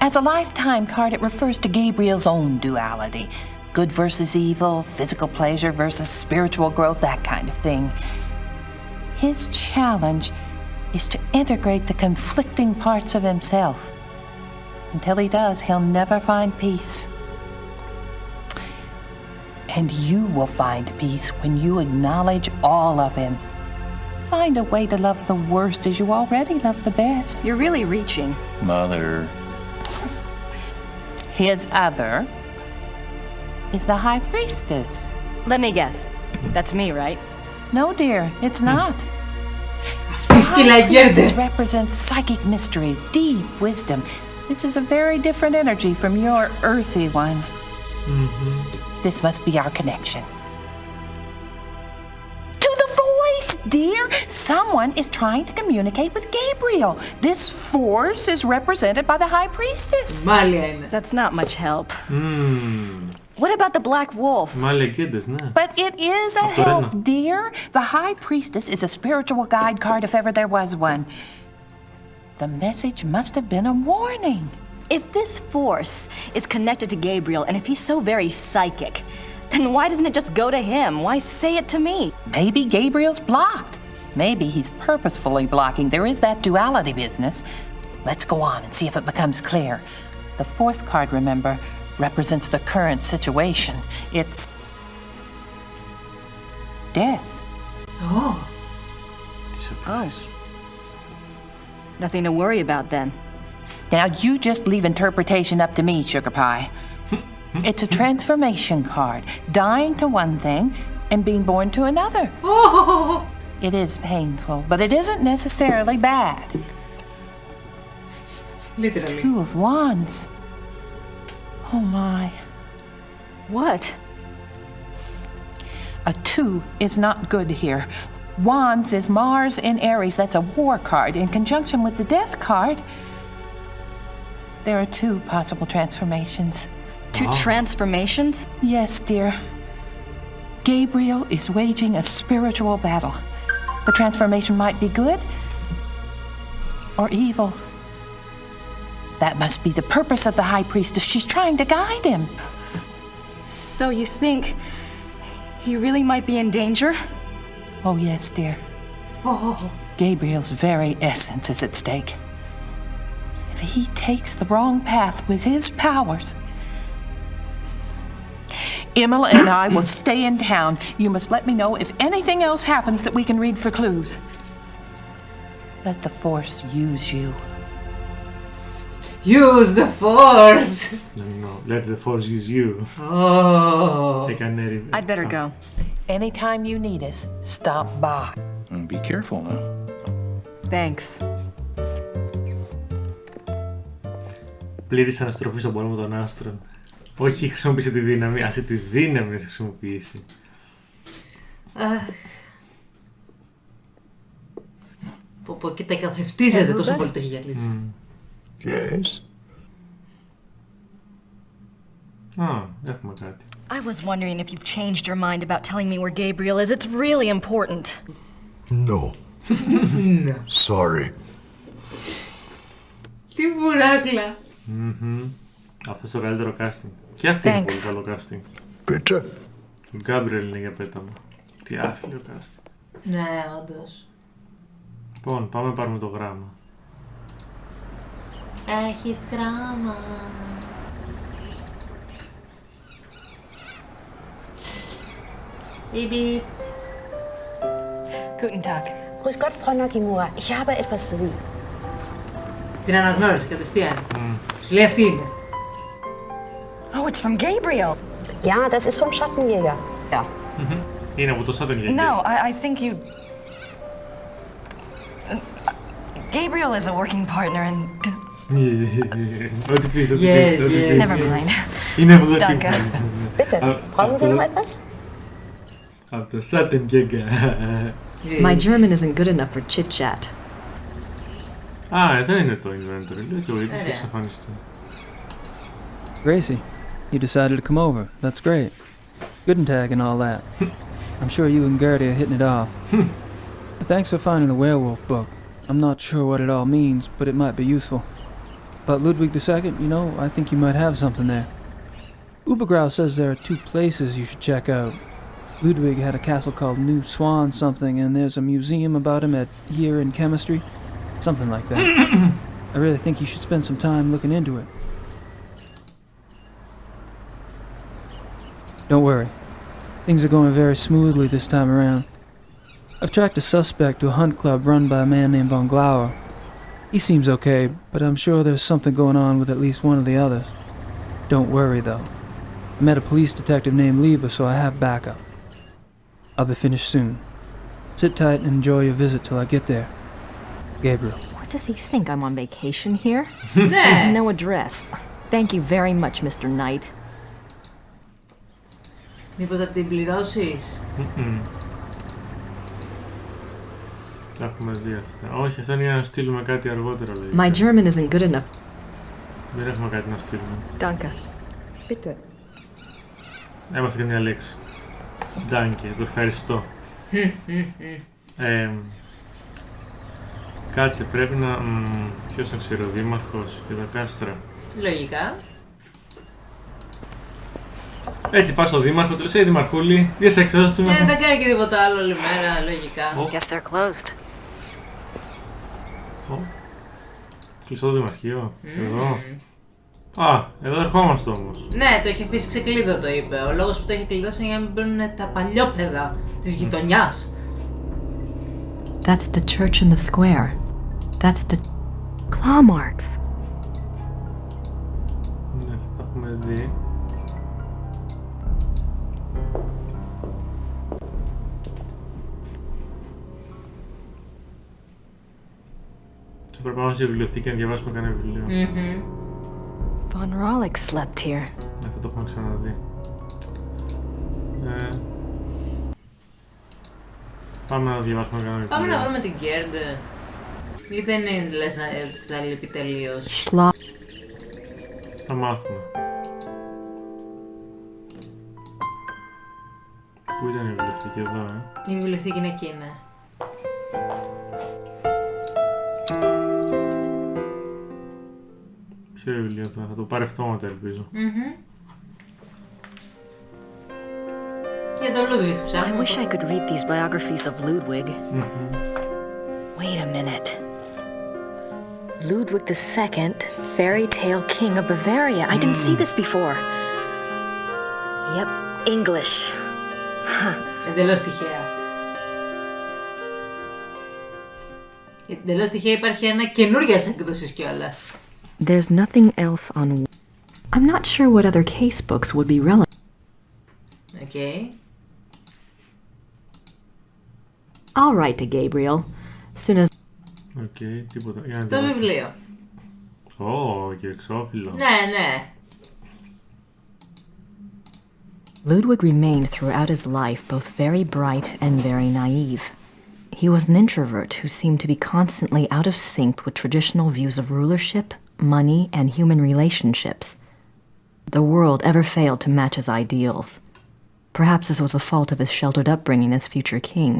As a lifetime card, it refers to Gabriel's own duality. Good versus evil, physical pleasure versus spiritual growth, that kind of thing. His challenge is to integrate the conflicting parts of himself. Until he does, he'll never find peace. And you will find peace when you acknowledge all of him. Find a way to love the worst as you already love the best. You're really reaching. Mother. His other is the High Priestess. Let me guess. That's me, right? No, dear, it's not. This Priestess represents psychic mysteries, deep wisdom. This is a very different energy from your earthy one. This must be our connection. To the voice, dear! Someone is trying to communicate with Gabriel. This force is represented by the High Priestess. That's not much help. What about the Black Wolf? But it is a help, dear. The High Priestess is a spiritual guide card if ever there was one. The message must have been a warning. If this force is connected to Gabriel, and if he's so very psychic, then why doesn't it just go to him? Why say it to me? Maybe Gabriel's blocked. Maybe he's purposefully blocking. There is that duality business. Let's go on and see if it becomes clear. The fourth card, remember, represents the current situation. It's death. Oh. Surprise. Nothing to worry about then. Now you just leave interpretation up to me, Sugar Pie. It's a transformation card. Dying to one thing and being born to another. Oh. It is painful, but it isn't necessarily bad. Literally. Two of Wands. Oh my. What? A 2 is not good here. Wands is Mars in Aries. That's a war card. In conjunction with the death card, there are 2 possible transformations. 2 transformations? Yes, dear. Gabriel is waging a spiritual battle. The transformation might be good or evil. That must be the purpose of the High Priestess. She's trying to guide him. So you think he really might be in danger? Oh, yes, dear. Oh. Gabriel's very essence is at stake. If he takes the wrong path with his powers, Emil and I will stay in town. You must let me know if anything else happens that we can read for clues. Let the Force use you. Use the Force! No, let the Force use you. Oh. I'd better go. Anytime you need us, stop by. And be careful now. Thanks. Πλήρης αναστροφή στον πόλεμο των άστρων. Όχι, χρησιμοποιήσει τη δύναμη, άσε τη δύναμη να χρησιμοποιήσει. Πω, κοίτα, καθρεφτίζεται τόσο πολύ το γυαλίζει. Yes. Έχουμε κάτι. I was wondering if you've changed your mind about telling me where Gabriel is. It's really important. No. No. Sorry. Τι βουράκλα. Αυτό το καλύτερο casting. Και αυτή είναι πολύ καλό casting. Πέτσα. Ο Gabriel είναι για πέταμα. Τι άθλιο casting. Ναι, όντως. Λοιπόν, πάμε να πάρουμε το γράμμα. Έχεις γράμμα. Bibi. Guten Tag. Grüß Gott, Frau Nakimura. Ich habe etwas für Sie. Την αναγνώρισε κατευθείαν. Σου λέει αυτή είναι. Oh, it's from Gabriel. Ja, das ist vom Schattenjäger. Ja. Είναι από το Schattenjäger. No, I think you... Gabriel is a working partner and... Ό,τι πεις, ό,τι pεις. Never mind. Είναι από το Danke. Bitte, brauchen Sie noch etwas? Από το Schattenjäger. My German isn't good enough for chit-chat. Εδώ είναι το inventory. Λέω και εγώ γιατί έχει εξαφανιστεί. Gracie, you decided to come over. That's great. Good and tag and all that. I'm sure you and Gertie are hitting it off. Thanks for finding the werewolf book. I'm not sure what it all means, but it might be useful. About Ludwig II, you know, I think you might have something there. Ubergrau says there are 2 places you should check out. Ludwig had a castle called New Swan something, and there's a museum about him at here in chemistry. Something like that. I really think you should spend some time looking into it. Don't worry. Things are going very smoothly this time around. I've tracked a suspect to a hunt club run by a man named Von Glauer. He seems okay, but I'm sure there's something going on with at least one of the others. Don't worry, though. I met a police detective named Liebe, so I have backup. I'll be finished soon. Sit tight and enjoy your visit till I get there. Gabriel. What does he think? I'm on vacation here? No address. Thank you very much, Mr. Knight. Μήπως θα την πληρώσεις? Τα έχουμε δει αυτά. Όχι, αυτά είναι για να στείλουμε κάτι αργότερο, λέει. My German isn't good enough. Δεν έχουμε κάτι να στείλουμε. Danke. Bitte. Έμαθα και μια λέξη. Danke, το ευχαριστώ. Κάτσε, πρέπει να... Ποιος θα ξέρω, δήμαρχος για τα κάστρα. Λογικά. Έτσι πας στο δήμαρχο, του λες, δημαρχούλη, βγες έξω σήμερα. Δεν κάνει και τίποτα άλλο όλη μέρα, λογικά. Guess they're closed. Κλειστό το δημαρχείο, εδώ. Εδώ ερχόμαστε όμως. Ναι, το είχε αφήσει ξεκλείδωτο, είπε. Ο λόγος που το είχε κλειδώσει είναι για να μην μπαίνουν τα παλιόπαιδα της γειτονιάς. That's the church in the square. That's the claw marks. Ναι, τα έχουμε δει. Πρέπει να πάμε στη βιβλιοθήκη να διαβάσουμε κανένα βιβλίο. Von Rollick slept here. Αυτό το έχουμε ξαναδεί. Πάμε να διαβάσουμε κανένα βιβλίο. Πάμε να βρούμε την Γκέρντε. Ή δεν είναι, λες, να θα λείπει τελείως. Θα μάθουμε. Πού ήταν η βιβλιοθήκη, εδώ, Η βιβλιοθήκη είναι εκεί, ναι. Ποιο βιβλίο θα το πάρει αυτόματα, ελπίζω. Για τον Ludwig ψάχνω. I wish I could read these biographies of Ludwig. Wait a minute. Ludwig II, fairy tale king of Bavaria. I didn't see this before. Yep, English. Εντελώς τυχαία. Εντελώς τυχαία υπάρχει ένα καινούργιας έκδοσης κιόλας. There's nothing else on... I'm not sure what other case books would be relevant. Okay. I'll write to Gabriel, soon as... Okay, τίποτα. Το βιβλίο. Και εξώφυλλο. Ναι, ναι. Ludwig remained throughout his life both very bright and very naive. He was an introvert who seemed to be constantly out of sync with traditional views of rulership, money, and human relationships. The world ever failed to match his ideals. Perhaps this was a fault of his sheltered upbringing as future king.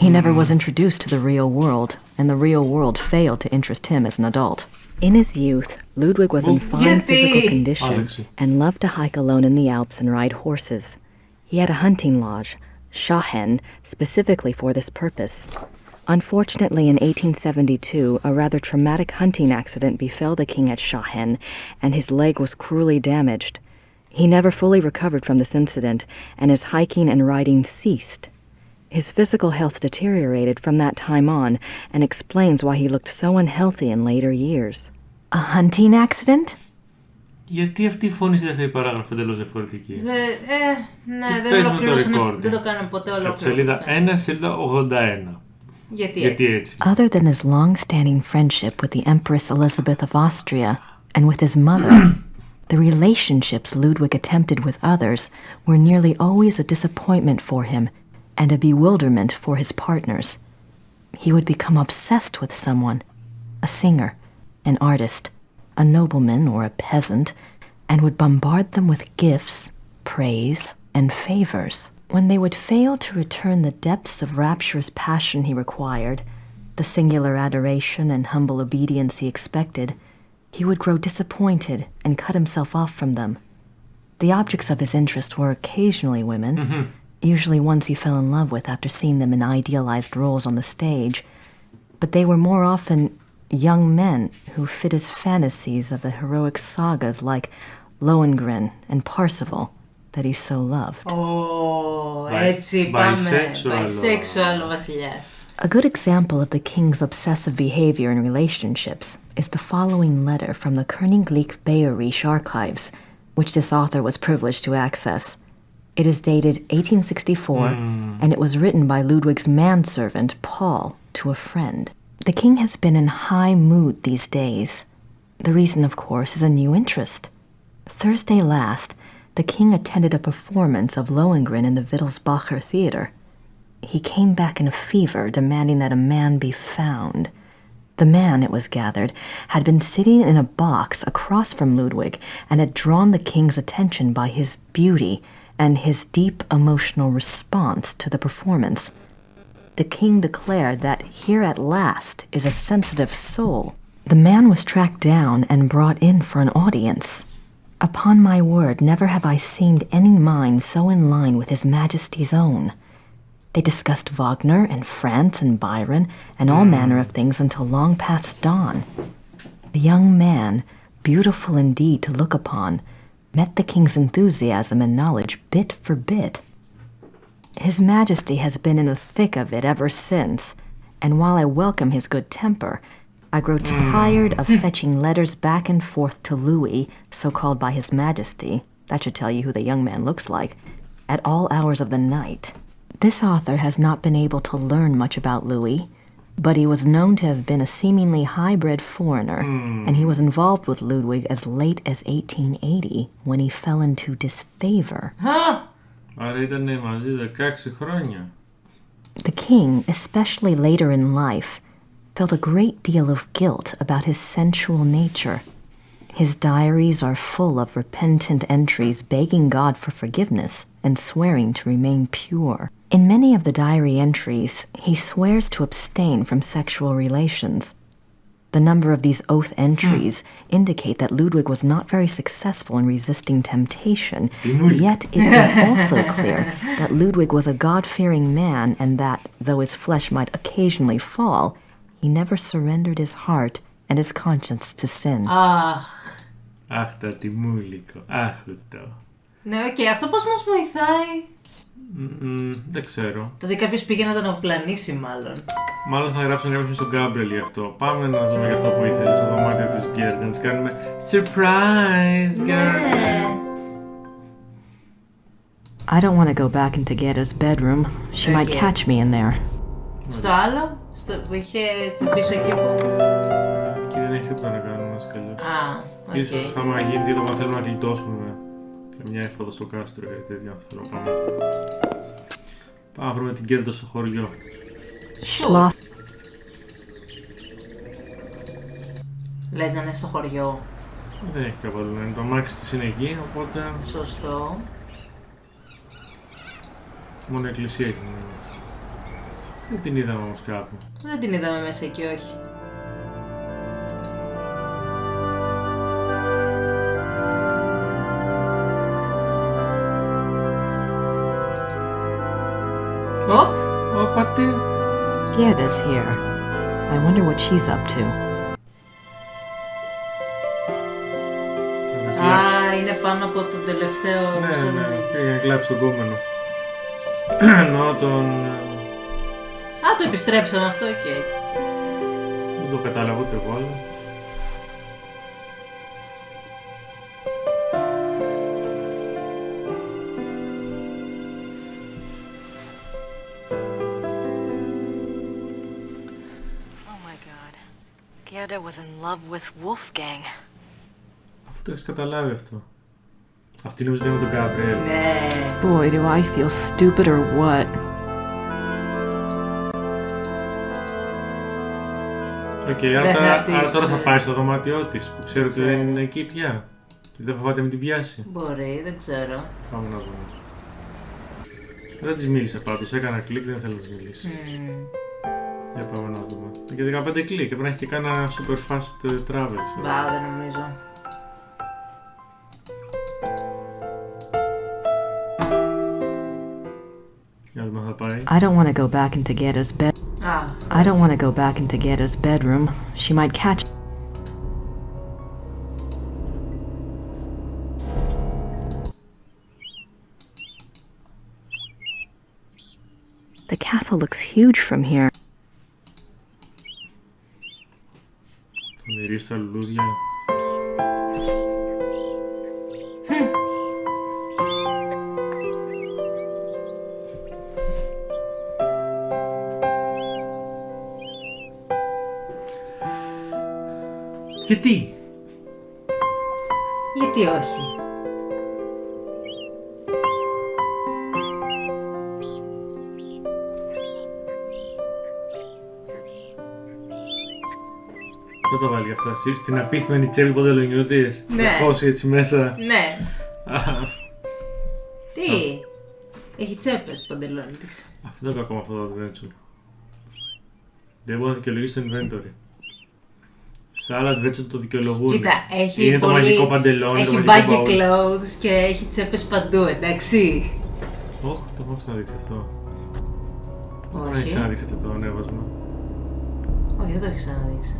He never was introduced to the real world, and the real world failed to interest him as an adult. In his youth, Ludwig was in fine physical condition and loved to hike alone in the Alps and ride horses. He had a hunting lodge, Schahen, specifically for this purpose. Unfortunately, in 1872, a rather traumatic hunting accident befell the king at Schahen, and his leg was cruelly damaged. He never fully recovered from this incident, and his hiking and riding ceased. His physical health deteriorated from that time on, and explains why he looked so unhealthy in later years. A hunting accident? Γιατί αυτή η φωνή στη δεύτερη παράγραφο εντελώς διαφορετική. Ναι, δεν ολοκληρώσαμε, δεν το κάναμε ποτέ ολόκληρο. Σελίδα 1, σελίδα 81. Γιατί έτσι. Other than his long-standing friendship with the Empress Elizabeth of Austria and with his mother, the relationships Ludwig attempted with others were nearly always a disappointment for him and a bewilderment for his partners. He would become obsessed with someone, a singer, an artist, a nobleman or a peasant, and would bombard them with gifts, praise, and favors. When they would fail to return the depths of rapturous passion he required, the singular adoration and humble obedience he expected, he would grow disappointed and cut himself off from them. The objects of his interest were occasionally women, usually ones he fell in love with after seeing them in idealized roles on the stage, but they were more often young men who fit his fantasies of the heroic sagas like Lohengrin and Parsifal that he so loved. Έτσι πάμε. Bisexual βασιλιάς. A good example of the king's obsessive behavior in relationships is the following letter from the Königlich Bayerische archives, which this author was privileged to access. It is dated 1864, and it was written by Ludwig's manservant, Paul, to a friend. The king has been in high mood these days. The reason, of course, is a new interest. Thursday last, the king attended a performance of Lohengrin in the Wittelsbacher Theater. He came back in a fever, demanding that a man be found. The man, it was gathered, had been sitting in a box across from Ludwig and had drawn the king's attention by his beauty and his deep emotional response to the performance. The king declared that here at last is a sensitive soul. The man was tracked down and brought in for an audience. Upon my word, never have I seen any mind so in line with His Majesty's own. They discussed Wagner and France and Byron and all manner of things until long past dawn. The young man, beautiful indeed to look upon, met the king's enthusiasm and knowledge bit for bit. His Majesty has been in the thick of it ever since, and while I welcome his good temper, I grow tired of fetching letters back and forth to Louis, so called by His Majesty, that should tell you who the young man looks like, at all hours of the night. This author has not been able to learn much about Louis, but he was known to have been a seemingly high-bred foreigner, and he was involved with Ludwig as late as 1880, when he fell into disfavor. Άρα ήταν μαζί 16 χρόνια. The king, especially later in life, felt a great deal of guilt about his sensual nature. His diaries are full of repentant entries begging God for forgiveness and swearing to remain pure. In many of the diary entries, he swears to abstain from sexual relations. The number of these oath entries indicate that Ludwig was not very successful in resisting temptation, yet it is also clear that Ludwig was a God-fearing man and that, though his flesh might occasionally fall, he never surrendered his heart and his conscience to sin. Αχ, το τιμούλικο. Αχ, το. Ναι, οκ. Αυτό πώς μας βοηθάει? Δεν ξέρω. Το ότι κάποιος πήγε να τον αυπλανήσει, μάλλον. Μάλλον θα γράψουν κάποιος στον Gabriel γι' αυτό. Πάμε να δούμε γι' αυτό που ήθελε στο δωμάτιο της Γκέρ. Να της κάνουμε surprise, girl. I don't want to go back into Gerda's bedroom. She might catch me in there. Στο άλλο? Που είχε στην πίσω εκεί που... Εκεί δεν έχει τίποτα να κάνουμε μας καλώς. οκ. Ίσως άμα γίνει τίποτα θέλουμε να γλιτώσουμε μια έφοδο στο κάστρο ή τέτοια θέλω να πάμε. Πάμε να βρούμε την Γκέρτα στο χωριό. Λες να είναι στο χωριό? Δεν έχει κάπου άλλο να είναι. Το αμάξι της είναι εκεί, οπότε... Σωστό. Μόνο η εκκλησία έχει. Δεν την είδαμε όμως κάπου. Δεν την είδαμε μέσα εκεί, όχι. Όπα τι. Gerda's here. I wonder what she's up to. Είναι πάνω από τον τελευταίο... Ναι, πήγε να κλάψει τον κόμενο. Ενώ τον... το επιστρέψαμε αυτό, οκ. Δεν το κατάλαβα ούτε εγώ, αλλά... Gerda was in love with Wolfgang. Αφού το έχεις καταλάβει αυτό. Αυτή νομίζω ότι είναι με τον Gabriel. Ναι. Boy, do I feel stupid or what? Οκ, άρα τώρα θα πάει στο δωμάτιό της, που ξέρω ότι δεν είναι εκεί πια. Και δεν φοβάται με την πιάσει. Μπορεί, δεν ξέρω. Πάμε να δούμε. Δεν της μίλησε πάντως, έκανα κλικ, δεν θέλω να της μιλήσει. Για πάμε να δούμε. Και 15 κλικ, πρέπει να έχει και κάνα super fast travel. Μπα, δεν νομίζω. Για δούμε θα πάει. I don't want to go back into Getta's bed. I don't want to go back into Getta's bedroom. She might catch. The castle looks huge from here. Θα μυρίσει τα λουλούδια. Γιατί? Γιατί όχι? Δεν το βάλει αυτά. Στην απίθμενη τσέπη παντελονιώτης. Ναι. Χώσει έτσι μέσα. Ναι. Τι? Έχει τσέπες στο παντελόνι της. Αυτό είναι το κακό με αυτό το adventure. Δεν μπορεί να δικαιολογήσει το inventory. Σε άλλα adventure το δικαιολογούν. Κοίτα, έχει είναι πολύ... το μαγικό παντελόνι, έχει το μαγικό baggy clothes και έχει τσέπες παντού, εντάξει. Όχι, το έχω ξαναδείξει αυτό. Όχι. Δεν έχει ξαναδείξει αυτό το ανέβασμα. Όχι, δεν το έχει ξαναδείξει.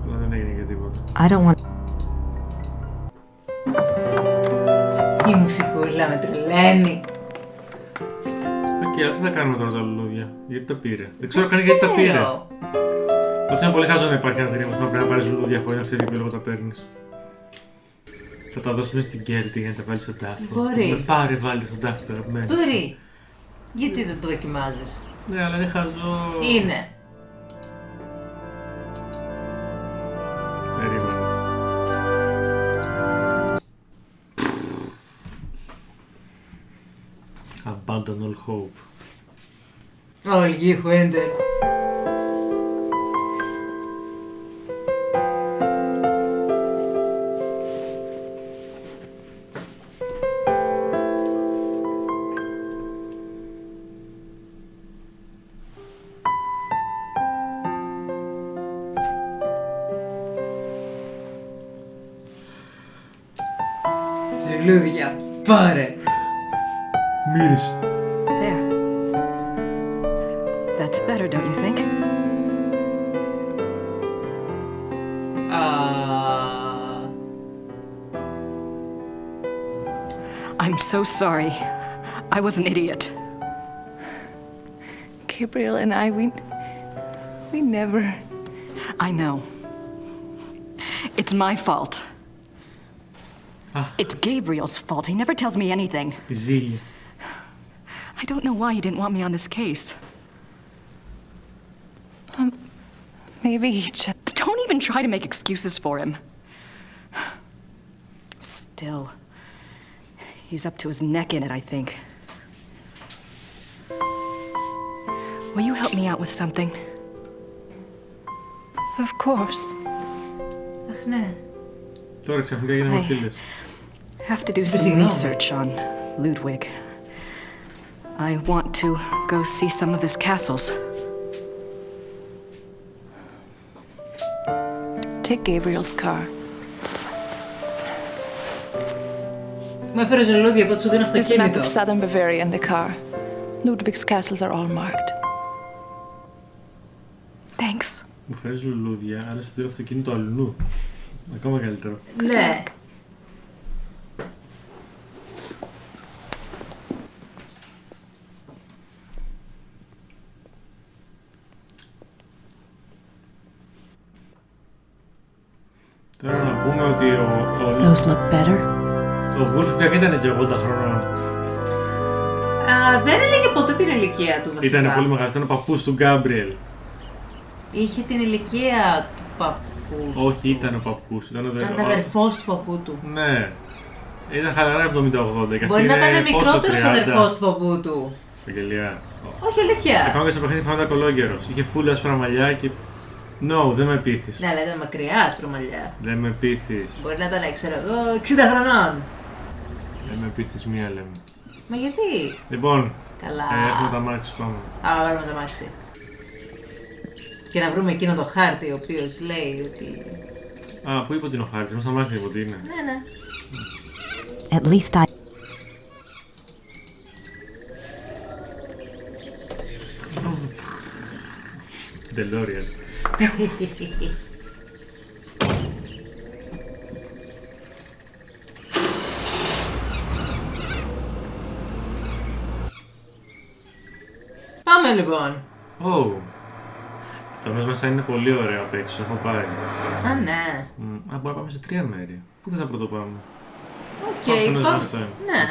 Αλλά δεν έγινε και τίποτα. I don't want. Η μουσικούλα με τρελαίνει. Οκ, αλλά τι θα κάνουμε τώρα τα λουλούδια, γιατί τα πήρε. Δεν ξέρω καν γιατί τα πήρε. Οπότε είναι πολύ χαζό να υπάρχει ένας γρήγορος που πρέπει να πάρεις λουλούδια χωρίς να ξέρεις για ποιο λόγο τα παίρνεις. Θα τα δώσουμε στην Κέρτη για να τα βάλεις στον τάφο. Μπορεί. Πάρε, βάλει στον τάφο το αγαπημένο. Μπορεί. Γιατί δεν το δοκιμάζεις? Ναι, αλλά είναι χαζό. Είναι. Περίμενε. Abandon all hope. All ye who enter. Λουλούδια, πάρε! Μύρισε. There. That's better, don't you think? I'm so sorry. I was an idiot. Gabriel and I, we never... I know. It's my fault. It's Gabriel's fault. He never tells me anything. Ζήλια. I don't know why he didn't want me on this case. Maybe he just... Don't even try to make excuses for him. Still, he's up to his neck in it, I think. Will you help me out with something? Of course. Αχ, ναι. Τώρα ξαφνικά γίναμε φίλες. Have to do some research on Ludwig. I want to go see some of his castles. Take Gabriel's car. Μου έφερε λουλούδια από το είναι There's a map αυτοκίνητο. of southern Bavaria in the car. Ludwig's castles are all marked. Thanks. Μου φέρεις λουλούδια, αλλά στο αυτοκίνητο αλλού. Ακόμα καλύτερο. Ναι. Τώρα να πούμε ότι Those look better. ο Wolfgang ήταν και 80 χρονών. Δεν έλεγε ποτέ την ηλικία του βασικά. Ήταν πολύ μεγάλος, ήταν ο παππούς του Γκάμπριελ. Είχε την ηλικία του παππού. Όχι, ήταν ο παππούς. Ήταν αδερφός του παππού του. Ναι. Ήταν χαλαρά 70-80. Μπορεί να ήταν μικρότερος αδερφός του παππού του. Αγγελία. Όχι, αλήθεια. Ακόμα και στο παιχνίδι φάνηκε κολόγερος. Είχε φούλα άσπρα μαλλιά και. No, δεν με πείθεις. Ναι, αλλά ήταν μακριά άσπρα μαλλιά. Δεν με πείθεις. Μπορεί να ήταν, ξέρω εγώ, 60 χρονών. Δεν με πείθεις μία, λέμε. Μα γιατί? Λοιπόν, καλά. Έχουμε τα μάξι, πάμε. Βάλουμε τα μάξι. Και να βρούμε εκείνο το χάρτη, ο οποίος λέει ότι... Πού είπε ότι είναι ο χάρτης, μας τα μάξι είπε ότι είναι. Ναι. At least I... DeLorean. Πάμε λοιπόν. Το μέσα είναι πολύ ωραίο απ' έξω, έχω πάει. Ναι. Μπορούμε να πάμε σε 3 μέρη. Πού θες να πρώτο πάμε? Οκ, πάμε. Ναι.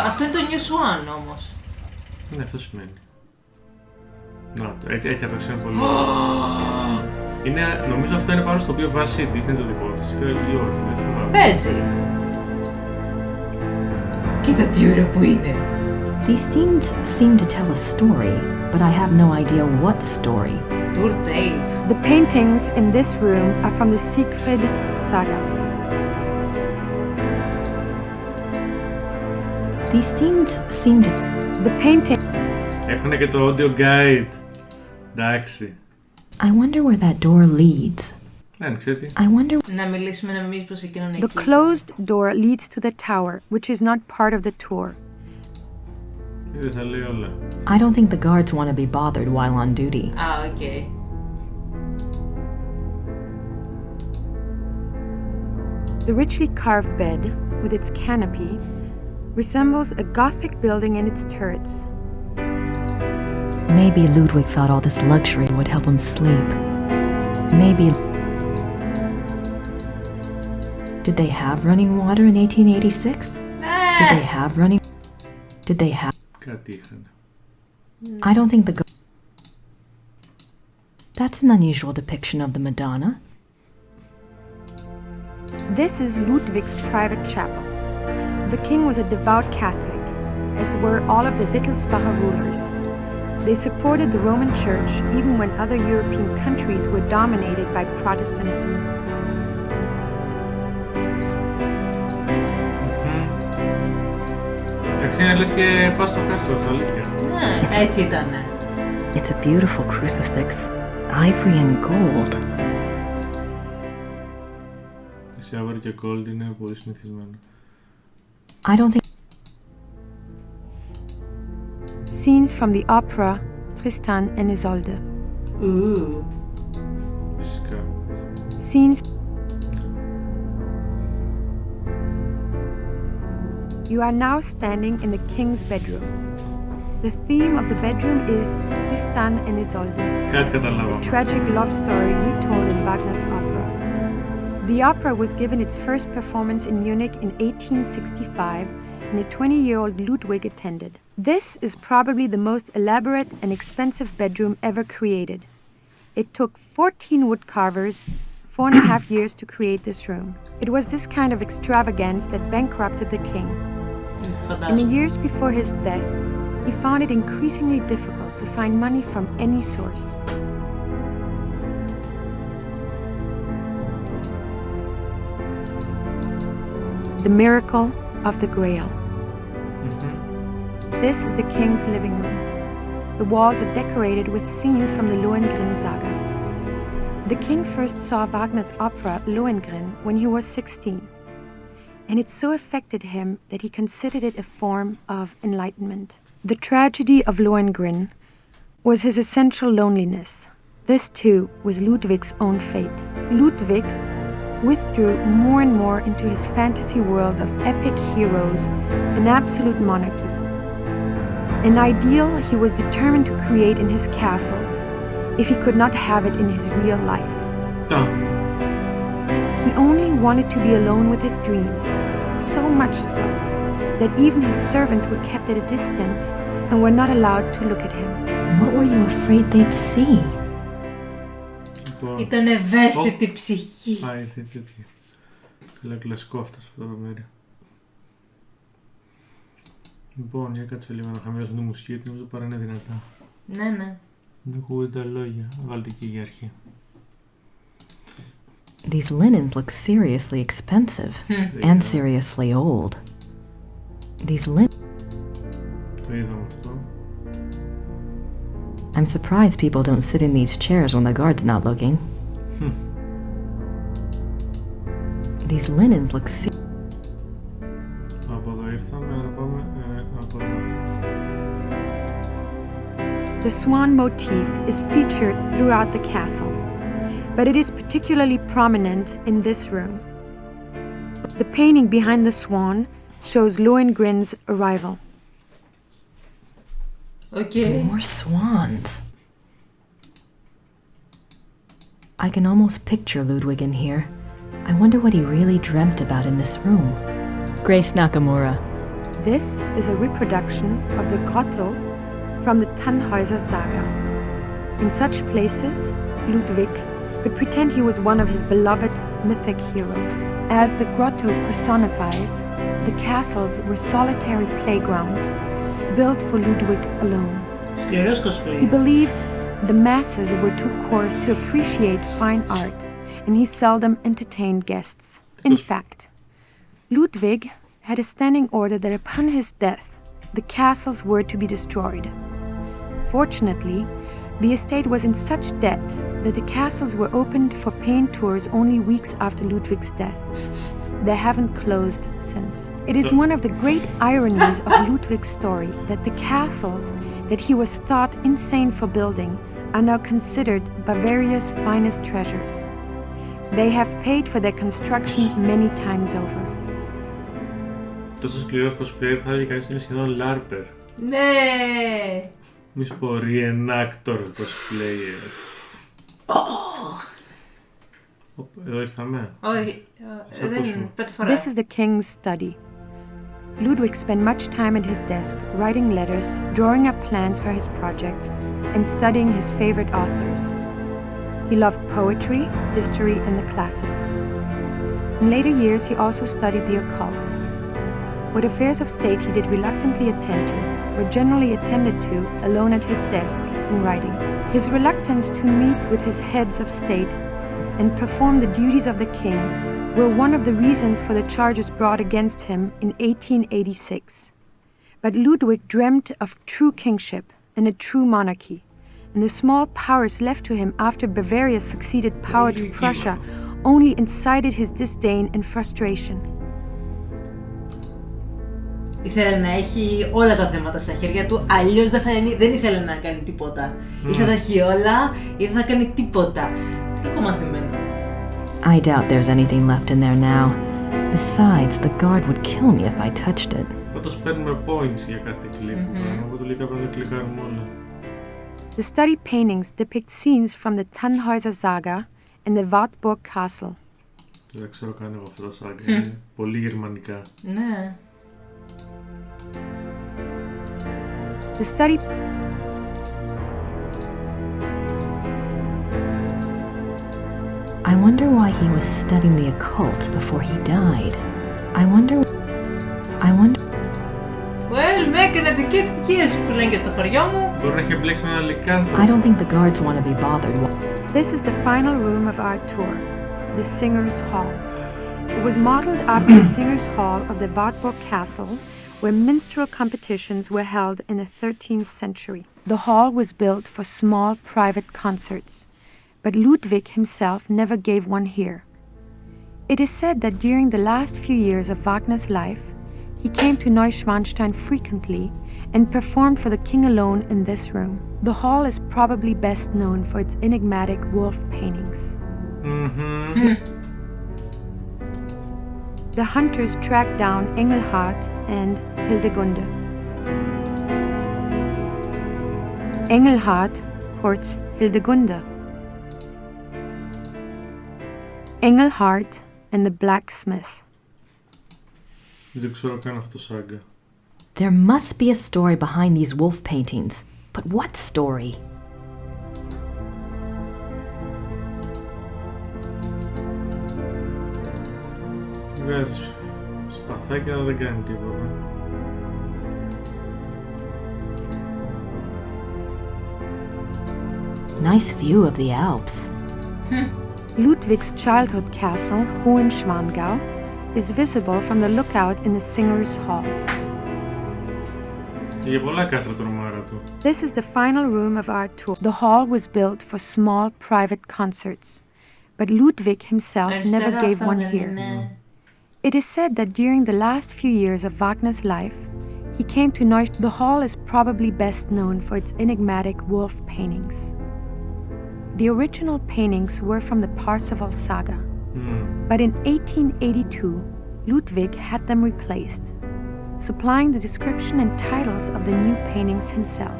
Αυτό είναι το New Swan όμως. Ναι, αυτό σημαίνει. Να, έτσι απ' έξω είναι πολύ νομίζω αυτό είναι πάνω στο οποίο βάσει η Disney το δικό της ή όχι, δεν θυμάμαι. Παίζει. Κοίτα τι ωραίο που είναι. These scenes seem to tell a story, but I have no idea what story. Tour tape. The paintings in this room are from the Siegfried saga. These scenes seem to... The painting... Έχουνε και το audio guide. Εντάξει. I wonder where that door leads. Δεν ξέρω τι. I wonder... Να μιλήσουμε να μην πως εκείνον εκεί. The closed door leads to the tower, which is not part of the tour. Δεν θα λέει όλα. I don't think the guards want to be bothered while on duty. Okay. The richly carved bed, with its canopy, resembles a Gothic building and its turrets. Maybe Ludwig thought all this luxury would help him sleep. Maybe... Did they have running water in 1886? Did they have running... Did they have... Κάτι είχαν. I don't think the... That's an unusual depiction of the Madonna. This is Ludwig's private chapel. The king was a devout Catholic, as were all of the Wittelsbacher rulers. They supported the Roman Church even when other European countries were dominated by Protestantism. Εντάξει, είναι λες και πας στο κάστρο, αλήθεια. Ναι, έτσι ήτανε. It's a beautiful crucifix, ivory and gold. Εσύ ivory και gold είναι πολύ συνηθισμένο. I don't think... Scenes from the opera Tristan and Isolde. Ooh. Φυσικά. Scenes... You are now standing in the king's bedroom. The theme of the bedroom is Tristan and Isolde, a tragic love story retold in Wagner's opera. The opera was given its first performance in Munich in 1865, and a 20-year-old Ludwig attended. This is probably the most elaborate and expensive bedroom ever created. It took 14 woodcarvers 4.5 years to create this room. It was this kind of extravagance that bankrupted the king. In the years before his death, he found it increasingly difficult to find money from any source. The miracle of the Grail. This is the king's living room. The walls are decorated with scenes from the Lohengrin saga. The king first saw Wagner's opera Lohengrin when he was 16, and it so affected him that he considered it a form of enlightenment. The tragedy of Lohengrin was his essential loneliness. This too was Ludwig's own fate. Ludwig withdrew more and more into his fantasy world of epic heroes and absolute monarchy. An ideal he was determined to create in his castles if he could not have it in his real life. He only wanted to be alone with his dreams, so much so that even his servants were kept at a distance and were not allowed to look at him. What were you afraid they'd see? Ήταν ευαίσθητη ψυχή. Ήταν τέτοια. Καλά κλασικό αυτό σε αυτό το μέρη. Λοιπόν, για κάτσε λίγο να χαμηλώσουμε τη μουσική, γιατί νομίζω παρά είναι δυνατά. Ναι. Δεν ακούγονται τα λόγια. Βάλτε εκεί για αρχή. These linens look seriously expensive and seriously old. These linens. Το είδαμε αυτό. I'm surprised people don't sit in these chairs when the guard's not looking. These linens look Από εδώ ήρθαμε, άρα πάμε από εδώ. The swan motif is featured throughout the castle, but it is particularly prominent in this room. The painting behind the swan shows Lohengrin's arrival. Okay. More swans. I can almost picture Ludwig in here. I wonder what he really dreamt about in this room. Grace Nakamura. This is a reproduction of the grotto from the Tannhäuser saga. In such places, Ludwig could pretend he was one of his beloved mythic heroes. As the grotto personifies, the castles were solitary playgrounds built for Ludwig alone. He believed the masses were too coarse to appreciate fine art, and he seldom entertained guests. In fact, Ludwig had a standing order that upon his death, the castles were to be destroyed. Fortunately, the estate was in such debt that the castles were opened for paying tours only weeks after Ludwig's death. They haven't closed since. It is one of the great ironies of Ludwig's story that the castles that he was thought insane for building are now considered Bavaria's finest treasures. They have paid for their construction many times over. Τόσο σκληρός cosplayer θα έλεγε κανείς είναι σχεδόν LARPer. Ναι! Μη σου πω reenactor cosplayer. Εδώ ήρθαμε. Όχι, δεν πρώτη φορά. This is the king's study. Ludwig spent much time at his desk writing letters, drawing up plans for his projects, and studying his favorite authors. He loved poetry, history, and the classics. In later years, he also studied the occult. What affairs of state he did reluctantly attend to, were generally attended to alone at his desk in writing. His reluctance to meet with his heads of state and perform the duties of the king were one of the reasons for the charges brought against him in 1886. But Ludwig dreamt of true kingship and a true monarchy, and the small powers left to him after Bavaria succeeded power to Prussia only incited his disdain and frustration. Ήθελε να έχει όλα τα θέματα στα χέρια του, αλλιώς δεν ήθελε να κάνει τίποτα. Ή θα τα έχει όλα, ή δεν θα κάνει τίποτα. Τι κακομαθημένο. I doubt there's anything left in there now. Besides, the guard would kill me if I touched it. Πάντως παίρνουμε points για κάθε κλικ. Εγώ το λίγα πρέπει να κλικάρουμε όλα. The studied paintings depict scenes from the Tannhäuser saga and the Wartburg castle. Δεν ξέρω καν εγώ αυτά τα σάγκα. Είναι πολύ γερμανικά. Ναι. The study. I wonder why he was studying the occult before he died. I wonder. Well, με έκανε αντικειτικές που λένε και στο χωριό μου. Μπορεί να έχει μπλέξει με ένα λικάνθρωπο. I don't think the guards want to be bothered. This is the final room of our tour, the Singers' Hall. It was modeled after the Singers' Hall of the Wartburg Castle, where minstrel competitions were held in the 13th century. The hall was built for small private concerts, but Ludwig himself never gave one here. It is said that during the last few years of Wagner's life, he came to Neuschwanstein frequently and performed for the king alone in this room. The hall is probably best known for its enigmatic wolf paintings. The hunters tracked down Engelhard and Hildegunde. Engelhard courts Hildegunde. Engelhard and the blacksmith. Δεν ξέρω καν αυτό το σάγκα. There must be a story behind these wolf paintings. But what story? Βγάζεις σπαθάκια αλλά δεν κάνει τίποτα. Nice view of the Alps. Ludwig's childhood castle, Hohenschwangau, is visible from the lookout in the Singers' Hall. This is the final room of our tour. The hall was built for small private concerts, but Ludwig himself never gave one here. It is said that during the last few years of Wagner's life, he came to Neustadt. The hall is probably best known for its enigmatic wolf paintings. The original paintings were from the Parsifal saga, but in 1882, Ludwig had them replaced, supplying the description and titles of the new paintings himself.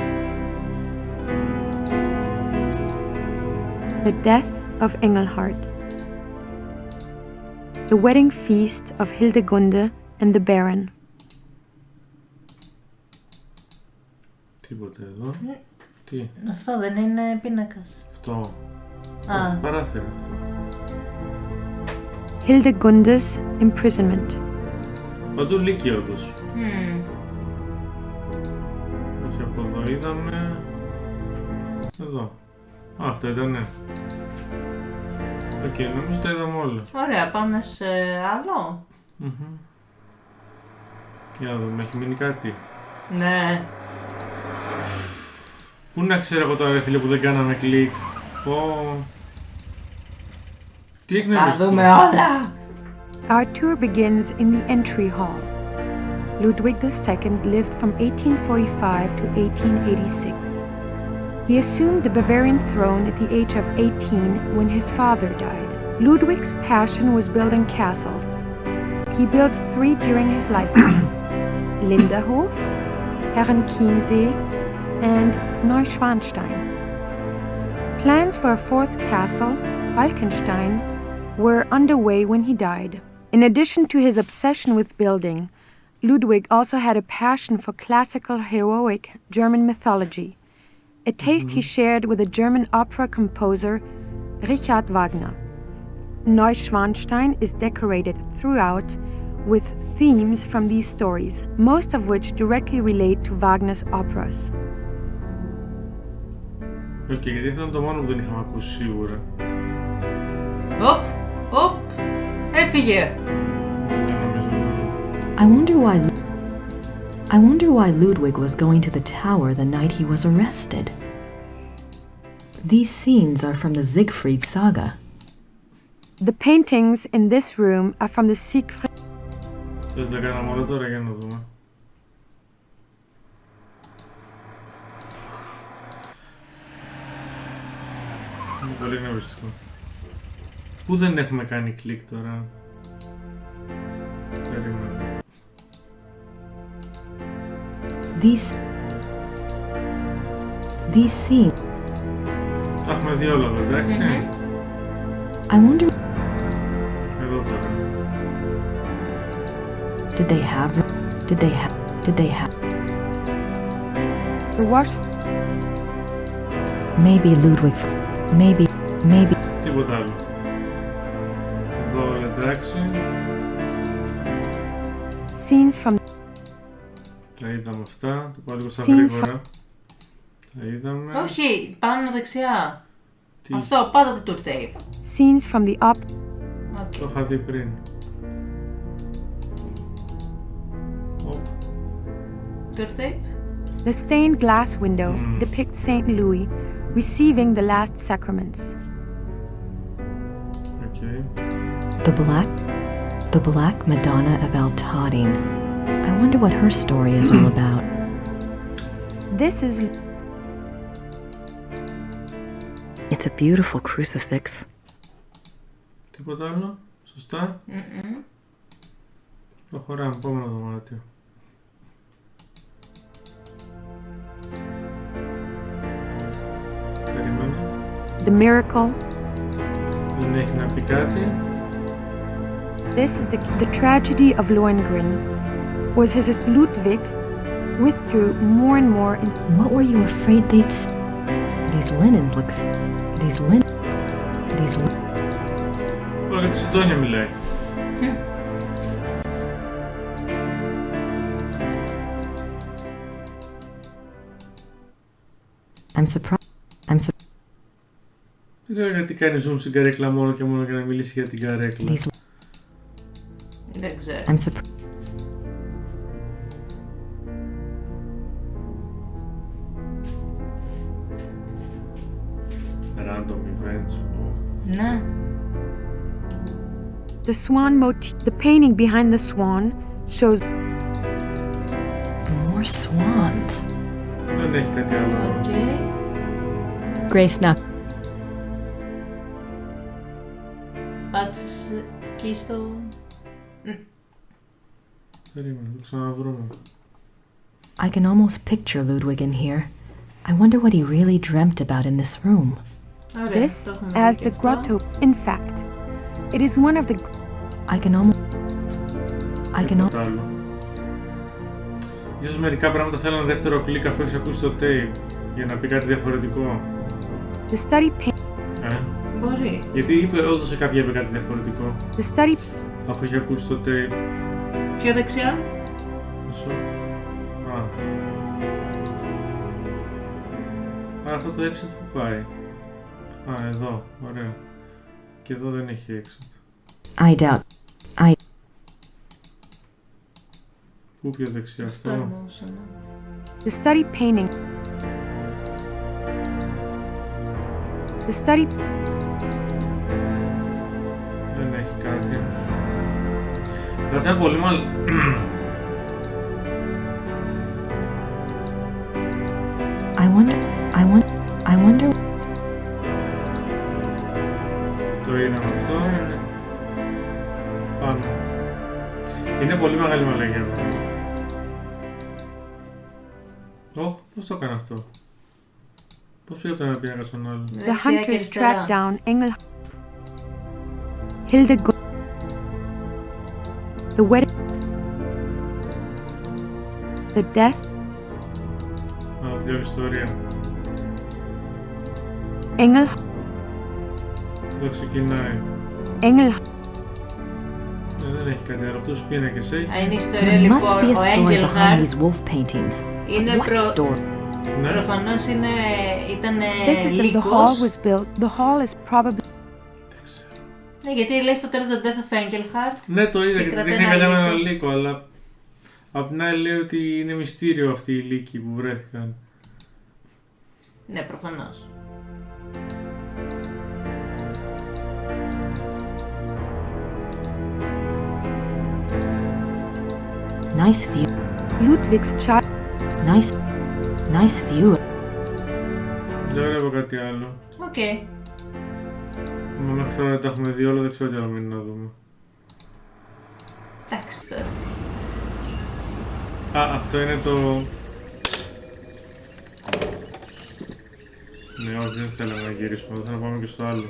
The Death of Engelhard, The Wedding Feast of Hildegunde and the Baron. Τίποτε εδώ. Τι. Αυτό δεν είναι πίνακας. Αυτό. Παράθυρα αυτό. Hildegunde's imprisonment. Παντού λύκειο όντως. Όχι, από εδώ είδαμε... Εδώ. Αυτό ήτανε. Οκ, νομίζω τα είδαμε όλα. Ωραία, πάμε σε άλλο. Για να δούμε, έχει μείνει κάτι. Ναι. Πού να ξέρω εγώ τώρα, ρε φίλε, που δεν κάναμε κλικ. Τι εκνεύριστηκε. Θα δούμε όλα. Our tour begins in the entry hall. Ludwig II lived from 1845 to 1886. He assumed the Bavarian throne at the age of 18 when his father died. Ludwig's passion was building castles. He built 3 during his lifetime: Linderhof, Herrenchiemsee, and Neuschwanstein. Plans for a 4th castle, Falkenstein, were underway when he died. In addition to his obsession with building, Ludwig also had a passion for classical heroic German mythology, a taste he shared with the German opera composer Richard Wagner. Neuschwanstein is decorated throughout with themes from these stories, most of which directly relate to Wagner's operas. Οκ, γιατί αυτό είναι το μόνο που δεν είχαμε ακούσει σίγουρα. Οπ, έφυγε. I wonder why Ludwig was going to the tower the night he was arrested. These scenes are from the Siegfried saga. The paintings in this room are from the Siegfried. Δεν τα κάναμε όλα τώρα για να δούμε. Είναι πολύ γνωριστικό. Πού δεν έχουμε κάνει κλικ τώρα. Περίμενε. These scenes. Τα έχουμε δει όλα εδώ, εντάξει. I wonder. Εδώ τώρα. Did they have? The wash. Maybe Ludwig. Maybe. Τίποτα άλλο. Εδώ όλα εντάξει. Scenes from. Τα είδαμε αυτά. Το πάω λίγο στα γρήγορα. Τα είδαμε. Όχι, πάνω δεξιά. Τι? Αυτό, πάντα το tour tape. Scenes from the op. Το είχα δει πριν. Tour tape? The stained glass window depicts Saint Louis receiving the last sacraments. Okay. The Black Madonna of El Tadin. I wonder what her story is all about. This is. It's a beautiful crucifix. Τίποτα άλλο, σωστά. Προχωράμε, επόμενο δωμάτιο. Περίμενε. The miracle. Δεν έχει να πει κάτι. This is the tragedy of Lohengrin. Was his Ludwig withdrew more and more. What were you afraid they'd? These linens look. Ωραία, τη συντόνια μιλάει. I'm surprised. Δεν ξέρω γιατί κάνει zoom στην καρέκλα μόνο και μόνο για να μιλήσει για την καρέκλα. Δεν ξέρω. Random events. Ναι. The swan motif, the painting behind the swan shows More swans. Δεν έχει κάτι άλλο. Okay. Grace, now. Πάτησες εκεί στο... Περίμενε, το ξαναβρούμε. I can almost picture Ludwig in here. I wonder what he really dreamt about in this room. this as the grotto. In fact, it is one of the... I can almost... Ίσως μερικά πράγματα θέλω ένα δεύτερο κλικ αφού έχεις ακούσει το tape για να πει κάτι διαφορετικό. The study Μπορεί. Γιατί είπε όντως σε κάποια είπε κάτι διαφορετικό. The study... Αφού έχει ακούσει το tape. Πιο δεξιά. Μισό. Αυτό το exit που πάει. Εδώ. Ωραία. Και εδώ δεν έχει exit. I doubt. Πού πιο δεξιά αυτό. The study painting. The study... Δεν έχει κάτι. Θα ήταν πολύ μάλλον... I wonder... Το είδαμε αυτό. Πάμε. Είναι πολύ μεγάλη μαλακία εδώ. Πώς το έκανε αυτό. Πώς πήγε από το ένα πίνακα στον άλλο. The hunters tracked down Engel... Hildegard... The wedding... The death... Αυτή η ιστορία. Engel... Εδώ ξεκινάει. Engel... Δεν έχει κάτι άλλο. Αυτούς τους πίνακες έχει. Είναι η ιστορία λοιπόν. Ο Engelhardt είναι Ναι. προφανώς ήταν The hall was built. The hall is probably... Ναι, γιατί λέει στο τέλος The Death of Engelhardt. Ναι, το είδα γιατί δεν είναι καλά με ένα λύκο, αλλά απ' την άλλη λέει ότι είναι μυστήριο αυτοί οι λύκοι που βρέθηκαν. Ναι, προφανώς. Nice view. Ludwig's child... Nice view. Δεν βλέπω κάτι άλλο. Οκ. Μα μέχρι τώρα δεν τα έχουμε δει όλα, δεν ξέρω τι άλλο μείνει να δούμε. Εντάξει τώρα. Αυτό είναι το... Ναι, όχι, δεν θέλαμε να γυρίσουμε, θα πάμε και στο άλλο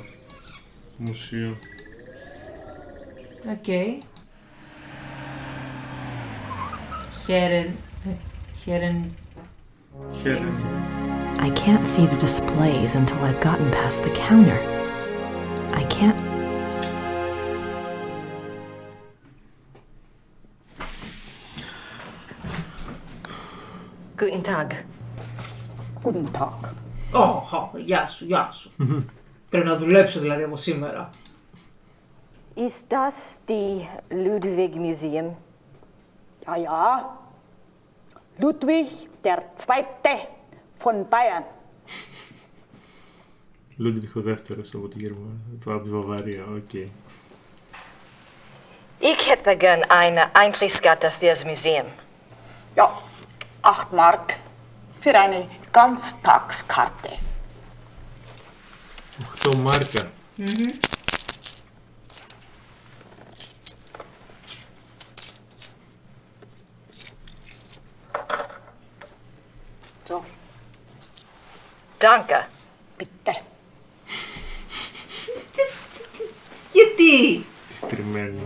μουσείο. Οκ. Χέρεν. I can't see the displays until I've gotten past the counter. I can't... Guten Tag. Guten Tag. Γεια σου. Πρέπει να δουλέψω δηλαδή από σήμερα. Ist das die Ludwig Museum? Ja, ja. Ludwig der Zweite von Bayern. Ludwig ο δεύτερος από τη Γερμανία, από τη Βαβαρία, οκ. Ich hätte gern eine Eintrittskarte fürs Museum. Ja, 8 Mark für eine Ganztagskarte. 8 Μάρκα. So. Danke. Bitte. Γιατί? Τη στριμμένη.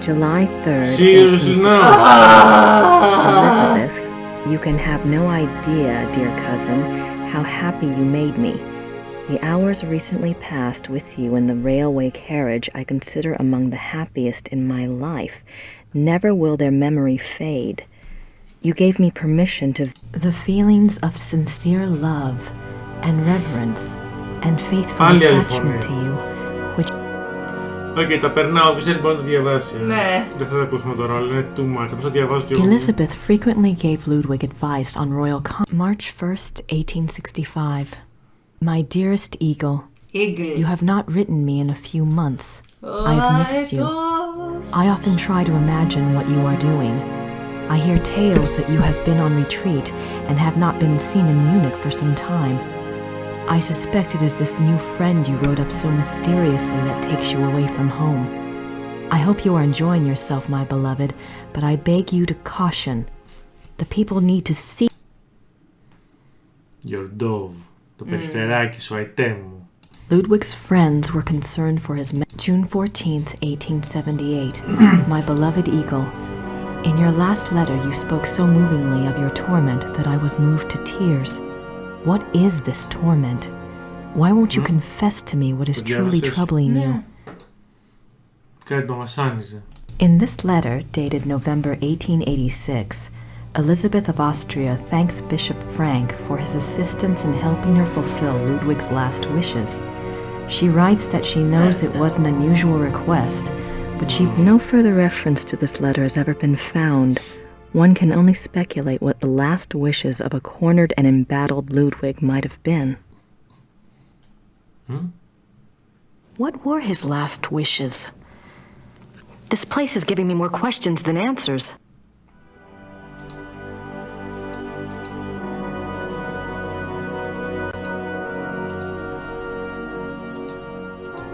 July 3rd. Seriously now? Elizabeth, you can have no idea, dear cousin, how happy you made me. The hours recently passed with you in the railway carriage I consider among the happiest in my life. Never will their memory fade. You gave me permission to... The feelings of sincere love and reverence and faithful attachment to you, which... Οκ, τα περνάω, όποιος θέλει μπορεί να τα διαβάσει. Ναι. Δεν θα τα ακούσουμε τώρα, αλλά είναι too much. Απλώς θα διαβάζω και εγώ. Elizabeth frequently gave Ludwig advice on royal March 1st, 1865. My dearest Eagle, you have not written me in a few months. I have missed you. I often try to imagine what you are doing. I hear tales that you have been on retreat and have not been seen in Munich for some time. I suspect it is this new friend you wrote up so mysteriously that takes you away from home. I hope you are enjoying yourself, my beloved, but I beg you to caution. The people need to see... Your dove. Το περιστεράκι σου, αϊτέ μου. Ludwig's friends were concerned for his... June 14th, 1878. My beloved Eagle, in your last letter you spoke so movingly of your torment that I was moved to tears. What is this torment? Why won't you confess to me what is truly troubling you? In this letter, dated November 1886, Elizabeth of Austria thanks Bishop Frank for his assistance in helping her fulfill Ludwig's last wishes. She writes that she knows it was an unusual request, but No further reference to this letter has ever been found. One can only speculate what the last wishes of a cornered and embattled Ludwig might have been. What were his last wishes? This place is giving me more questions than answers.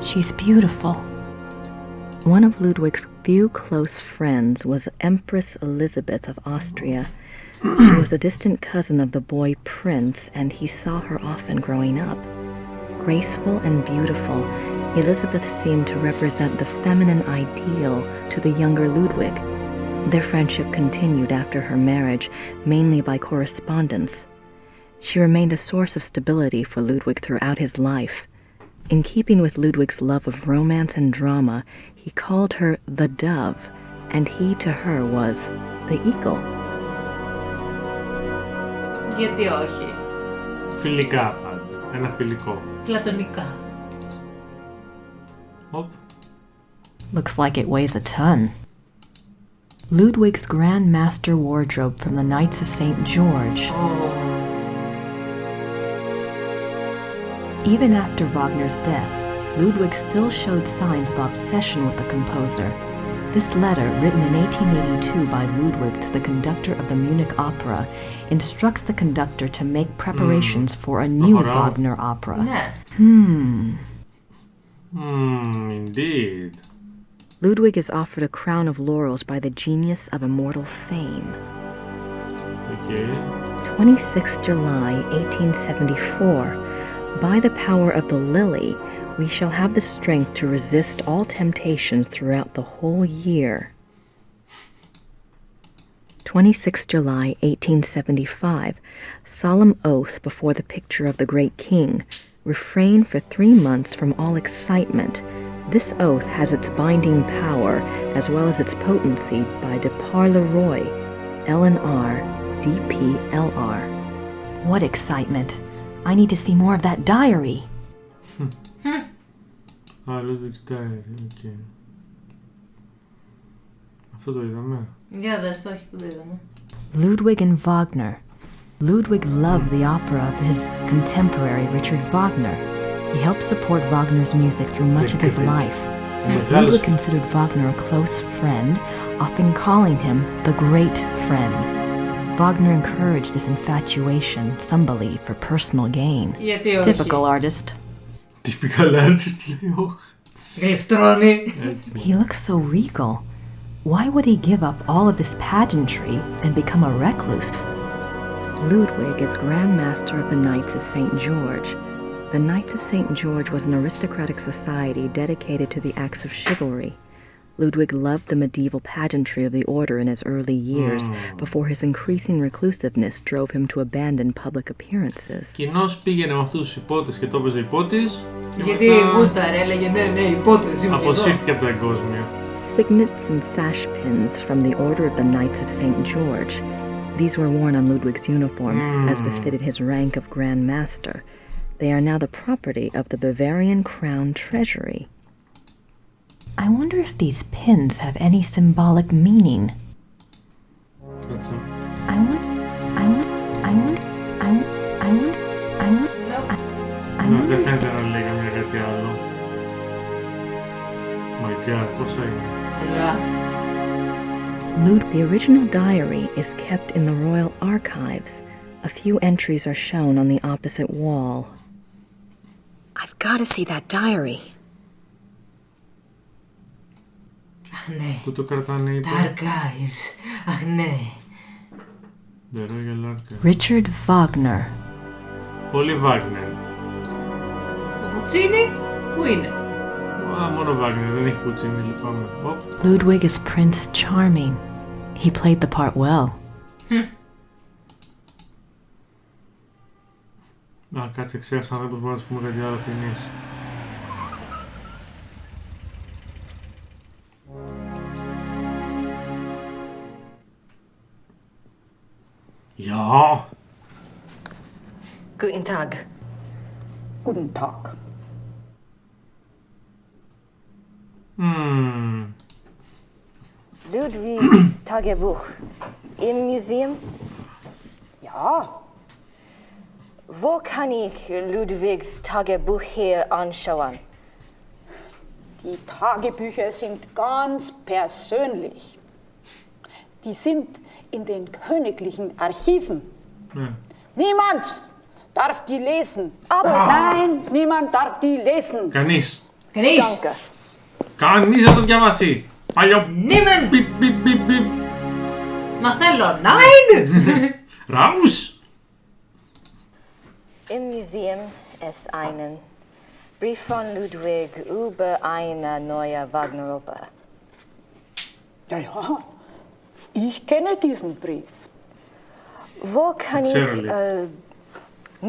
She's beautiful. One of Ludwig's few close friends was Empress Elizabeth of Austria. She was a distant cousin of the boy Prince, and he saw her often growing up. Graceful and beautiful, Elizabeth seemed to represent the feminine ideal to the younger Ludwig. Their friendship continued after her marriage, mainly by correspondence. She remained a source of stability for Ludwig throughout his life. In keeping with Ludwig's love of romance and drama, he called her the Dove, and he to her was the Eagle. Γιατί όχι. Φιλικά πάντα. Ένα φιλικό. Πλατωνικά. Looks like it weighs a ton. Ludwig's Grand Master wardrobe from the Knights of St. George. Even after Wagner's death, Ludwig still showed signs of obsession with the composer. This letter, written in 1882 by Ludwig to the conductor of the Munich Opera, instructs the conductor to make preparations for a new Wagner opera. Indeed. Ludwig is offered a crown of laurels by the genius of immortal fame. 26 July 1874. By the power of the lily, we shall have the strength to resist all temptations throughout the whole year. 26 July 1875. Solemn oath before the picture of the great king. Refrain for 3 months from all excitement. This oath has its binding power as well as its potency by de par le Roy, LNR, DPLR. What excitement! I need to see more of that diary. Ludwig's diary, okay. Αυτό το είδαμε. Για δες το, όχι που το είδαμε. Ludwig and Wagner. Ludwig loved the opera of his contemporary Richard Wagner. He helped support Wagner's music through much of his life. Ludwig considered Wagner a close friend, often calling him the great friend. Wagner encouraged this infatuation, some believe, for personal gain. Typical artist. Typical artist, Γλυφτρώνει. He looks so regal. Why would he give up all of this pageantry and become a recluse? Ludwig is Grand Master of the Knights of St. George. The Knights of St. George was an aristocratic society dedicated to the acts of chivalry. Ludwig loved the medieval pageantry of the order in his early years, before his increasing reclusiveness drove him to abandon public appearances. Κοινώς πήγαινε με αυτούς τους υπότες και το έπαιζε υπότης. Γιατί γούσταρε, έλεγε ναι, υπότες, είμαι αποσύρθηκε από το εγκόσμιο. Signets and sash pins from the Order of the Knights of St. George. These were worn on Ludwig's uniform, as befitted his rank of Grand Master. They are now the property of the Bavarian Crown Treasury. I wonder if these pins have any symbolic meaning. Δεν φαίνεται να λέει καμία κάτι άλλο. My God, πόσα είναι. The original diary is kept in the Royal Archives. A few entries are shown on the opposite wall. I've got to see that diary. Αχ ναι. Πού το κρατάνε είπε. Τα archives. Αχ ναι. The Royal Archives. Richard Wagner. Πολύ Wagner. Ο Puccini, πού είναι? Μόνο Wagner, δεν έχει Puccini, λυπάμαι. Ludwig is Prince Charming. He played the part well. Κάτσε, ξέχασα να δω πώς μπορούμε να πούμε κάτι άλλο ταινίες. Ja. Guten Tag. Guten Tag. Ludwigs Tagebuch. Im Museum? Ja. Wo kann ich Ludwigs Tagebuch hier anschauen? Die Tagebücher sind ganz persönlich. Die sind in den königlichen Archiven. Niemand darf die lesen. Aber nein, niemand darf die lesen. Κανείς. Danke. Κανείς δεν το διαβάσει. Παλιό. Νίμεν. Μα θέλω. Nein. Raus. Im Museum ist einen Brief von Ludwig über eine neue Wagner-Oper. Ja, ja. Ich kenne diesen Brief. Wo kann ich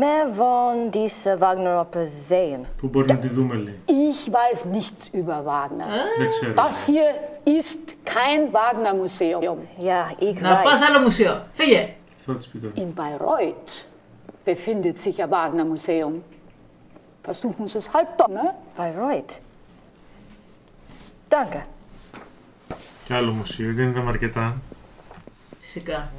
mehr von dieser Wagner-Oper sehen? Πού μπορεί να τη δούμε, λέει. Ich weiß nichts über Wagner. Das hier ist kein Wagner-Museum. Ja, ich weiß. Να πας άλλο μουσείο. Φύγε. In Bayreuth befindet sich ein Wagner-Museum. Versuchen Sie es halt doch, ne? Bayreuth. Danke. Κι άλλο μουσείο, δεν είδαμε αρκετά. Φυσικά.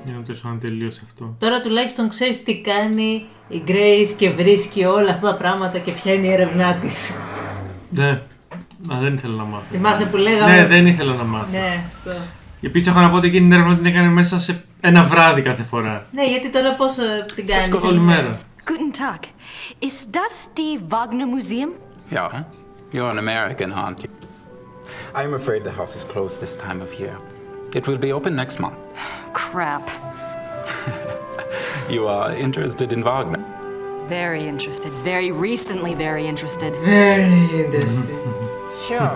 Για να τόσο αν τελείωσε αυτό. Τώρα τουλάχιστον ξέρεις τι κάνει η Grace και βρίσκει όλα αυτά τα πράγματα και ποια είναι η έρευνά της. Ναι, δεν ήθελα να μάθω. Θυμάσαι που λέγαμε. Ναι, δεν ήθελα να μάθω. Ναι, αυτό. Επίσης έχω να πω ότι εκείνη την έρευνα την έκανε μέσα σε ένα βράδυ κάθε φορά. Ναι, γιατί τώρα πώς την κάνεις. Όλη μέρα. Guten Tag. Ist das die Wagner Museum? Yeah. You're an American, aren't you? I'm afraid the house is closed this time of year. It will be open next month. Crap. You are interested in Wagner? Very interested. Very recently very interested. Very interested. Sure.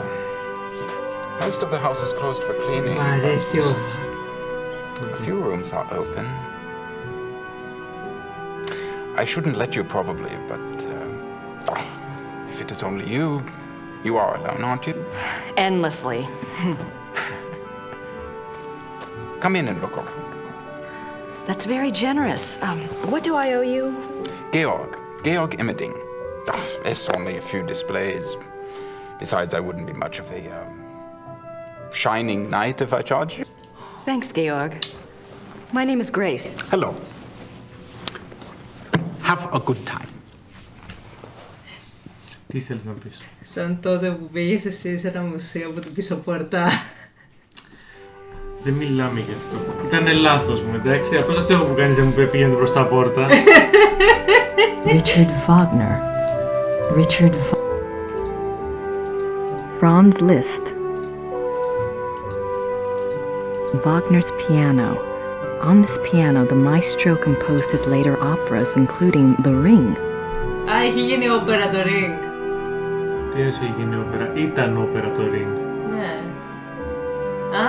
Most of the house is closed for cleaning. A few rooms are open. I shouldn't let you probably, but if it is only you, you are alone, aren't you? Endlessly. Come in and look over. That's very generous. What do I owe you? Georg Immerding. It's only a few displays. Besides, I wouldn't be much of a shining knight if I charged you. Thanks, Georg. My name is Grace. Hello. Have a good time. Τι θέλεις να πεις? Σαν τότε που πήγες εσύ σε ένα μουσείο από την πίσω πόρτα. Δεν μιλάμε γι' αυτό. Ήτανε λάθος μου, εντάξει. Πώς αστείο που κάνεις δεν μου πήγαινε μπροστά πόρτα. Richard Wagner. Franz Liszt. Wagner's piano. On this piano, the maestro composed his later operas, including The Ring. Α, έχει γίνει όπερα το Ring. Τι είναι έχει γίνει όπερα? Ήταν όπερα το Ring. Ναι. Α.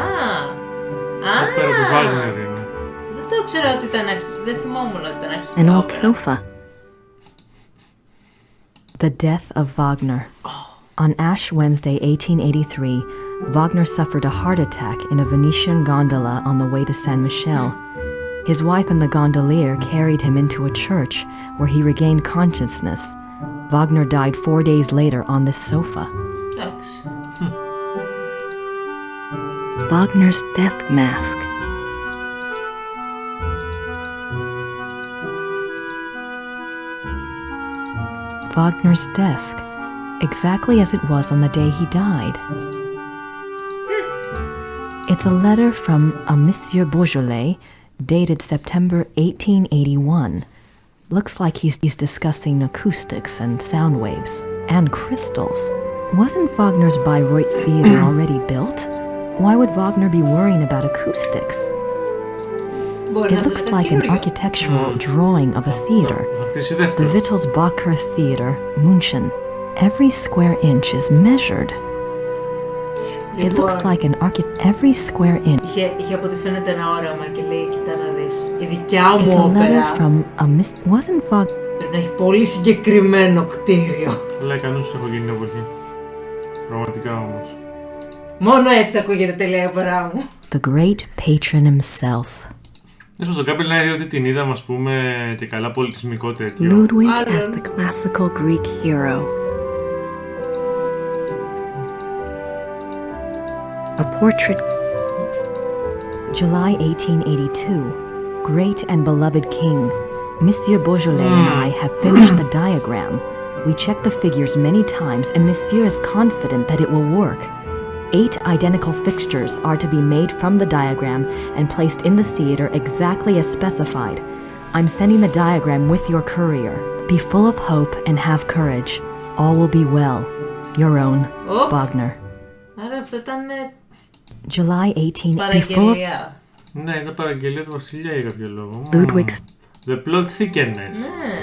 Όπερα του Wagner είναι. Δεν το ξέρω ότι ήταν αρχικά. Δεν θυμόμουν ότι ήταν αρχικά. An old sofa. The Death of Wagner. On Ash Wednesday, 1883, Wagner suffered a heart attack in a Venetian gondola on the way to San Michele. His wife and the gondolier carried him into a church where he regained consciousness. Wagner died 4 days later on this sofa. Wagner's death mask. Wagner's desk, exactly as it was on the day he died. It's a letter from a Monsieur Beaujolais, dated September 1881. Looks like he's discussing acoustics and sound waves and crystals. Wasn't Wagner's Bayreuth Theater already built? Why would Wagner be worrying about acoustics? It looks like an architectural drawing of a theater. The Wittelsbacher Theater, München. Every square inch is measured. It looks like an every square inch. Είχε από ό,τι φαίνεται ένα όραμα και λέει, κοίτα να δεις, η δικιά μου It's a όπερα letter from a wasn't Wagner. πρέπει να έχει πολύ συγκεκριμένο κτίριο. Αλλά κανούς έχω γίνει την εποχή. Πραγματικά όμως. Μόνο έτσι θα ακούγεται τελεία η όπερά μου. The great patron himself. Ίσως το Gabriel Knight ότι την είδαμε, ας πούμε, και καλά πολιτισμικό τέτοιο. Ludwig as the classical Greek hero. A portrait. July 1882. Great and beloved king, Monsieur Beaujolais and I have finished the diagram. We checked the figures many times and Monsieur is confident that it will work. 8 identical fixtures are to be made from the diagram and placed in the theater exactly as specified. I'm sending the diagram with your courier. Be full of hope and have courage. All will be well. Your own, Wagner. Άρα αυτό ήταν July 18. παραγγελία. Ναι, ήταν παραγγελία του βασιλιά για κάποιο λόγο. Ludwig's The plot thickens.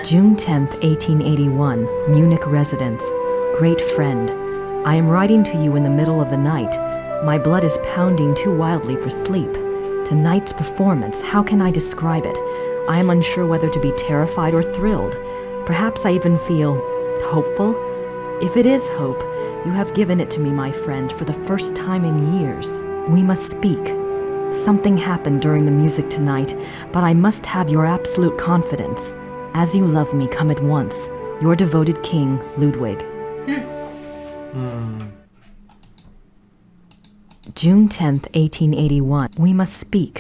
June 10th, 1881, Munich residence. Great friend. I am writing to you in the middle of the night. My blood is pounding too wildly for sleep. Tonight's performance, how can I describe it? I am unsure whether to be terrified or thrilled. Perhaps I even feel hopeful. If it is hope, you have given it to me, my friend, for the first time in years. We must speak. Something happened during the music tonight, but I must have your absolute confidence. As you love me, come at once. Your devoted king, Ludwig. June 10th, 1881. We must speak.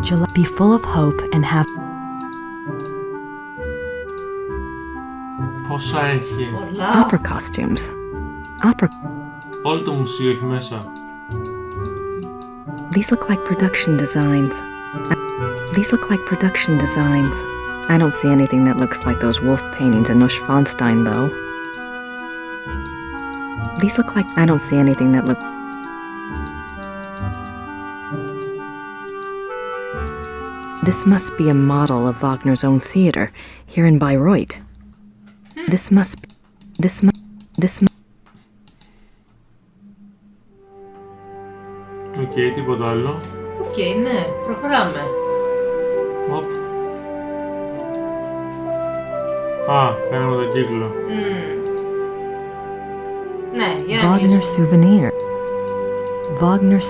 July. Be full of hope and have. Πόσα έχει. Opera costumes. Opera. Όλο το μουσείο έχει μέσα. These look like production designs. These look like production designs. I don't see anything that looks like those wolf paintings in Neuschwanstein, though. These look like... I don't see anything that look... This must be a model of Wagner's own theater, here in Bayreuth. This must... Οκ, τίποτα άλλο. Οκ, ναι, προχωράμε. Οπ. Α, κάναμε τον κύκλο. Ναι, για να Wagner μιλήσουμε. souvenir. Wagner's...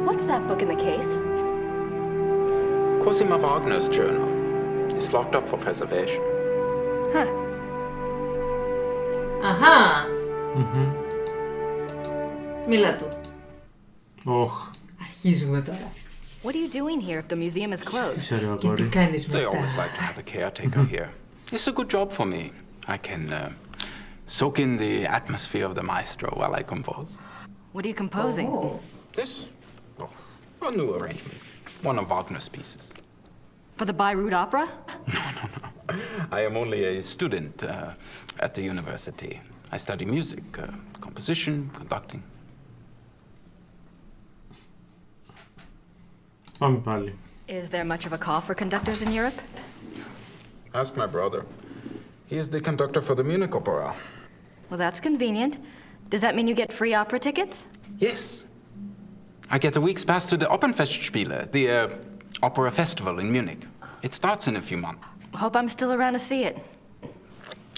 What's that book in the case? Cosima Wagner's journal. It's locked up for preservation. Huh. Αχα. Μίλα του. Ωχ. Αρχίζουμε τώρα. What are you doing here if the museum is closed? Και τι κάνεις They μετά. always like to have a caretaker here. It's a good job for me. I can soak in the atmosphere of the maestro while I compose. What are you composing? This? Oh, a new arrangement. One of Wagner's pieces. For the Bayreuth Opera? I am only a student at the university. I study music, composition, conducting. Πάμε πάλι. Is there much of a call for conductors in Europe? Ask my brother. He is the conductor for the Munich Opera. Well, that's convenient. Does that mean you get free opera tickets? Yes. I get a week's pass to the Opernfestspiele, the opera festival in Munich. It starts in a few months. Hope I'm still around to see it.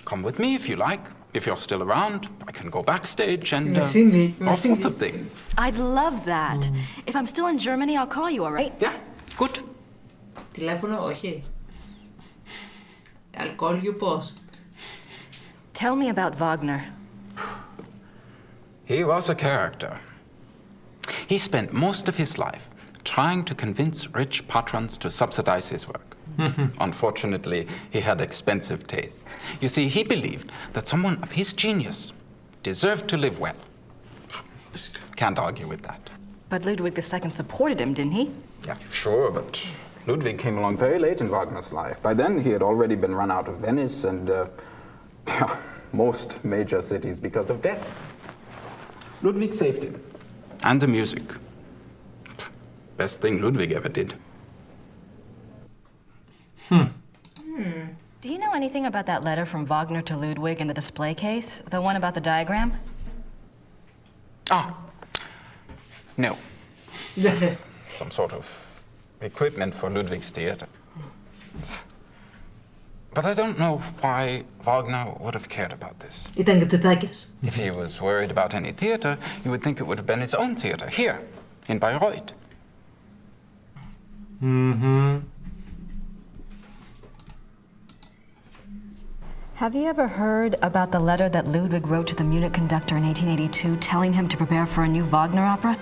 Come with me if you like. If you're still around, I can go backstage and all sorts of things. I'd love that. If I'm still in Germany, I'll call you, all right? Yeah, good. Τηλέφωνο, όχι. I'll call you πώς. Tell me about Wagner. He was a character. He spent most of his life trying to convince rich patrons to subsidize his work. Unfortunately, he had expensive tastes. You see, he believed that someone of his genius deserved to live well. Can't argue with that. But Ludwig II supported him, didn't he? Yeah, sure, but Ludwig came along very late in Wagner's life. By then, he had already been run out of Venice and most major cities because of debt. Ludwig saved him. And the music. Best thing Ludwig ever did. Do you know anything about that letter from Wagner to Ludwig in the display case? The one about the diagram? No. Some sort of equipment for Ludwig's theater. But I don't know why Wagner would have cared about this. Ήταν κατετάκιας. If he was worried about any theater, you would think it would have been his own theater, here, in Bayreuth. Have you ever heard about the letter that Ludwig wrote to the Munich conductor in 1882 telling him to prepare for a new Wagner opera?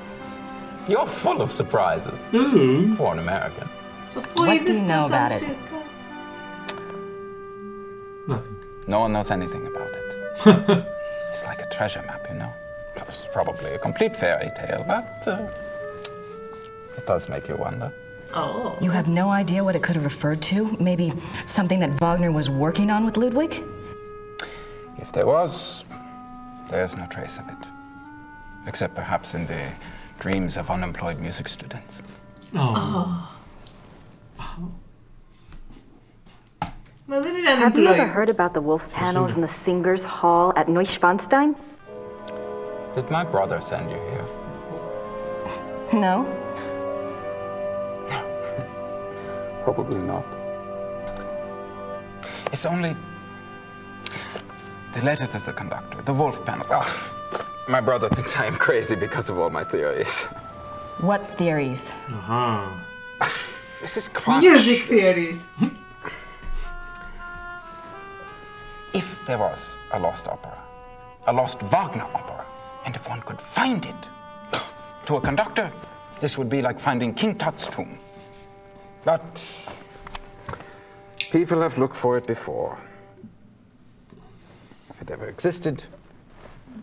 You're full of surprises. For an American. What do you know about it? Nothing. No one knows anything about it. It's like a treasure map, you know. It's probably a complete fairy tale, but it does make you wonder. Oh. You have no idea what it could have referred to? Maybe something that Wagner was working on with Ludwig? If there was, there's no trace of it. Except perhaps in the dreams of unemployed music students. Have you ever heard about the wolf panels in the Singers' Hall at Neuschwanstein? Did my brother send you here? No. Probably not. It's only the letter to the conductor, the wolf panels. My brother thinks I am crazy because of all my theories. What theories? This is quite... Music theories. If there was a lost opera, a lost Wagner opera, and if one could find it, to a conductor, this would be like finding King Tut's tomb. But people have looked for it before. If it ever existed,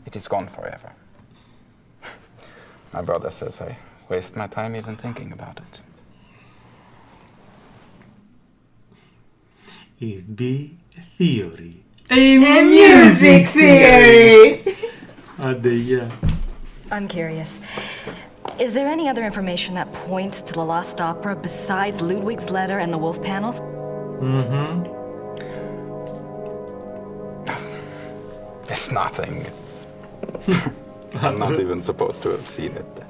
it is gone forever. My brother says I waste my time even thinking about it. It'd be a theory. A music theory! I'm curious. Is there any other information that points to the lost opera besides Ludwig's letter and the wolf panels? It's nothing. I'm not even supposed to have seen it.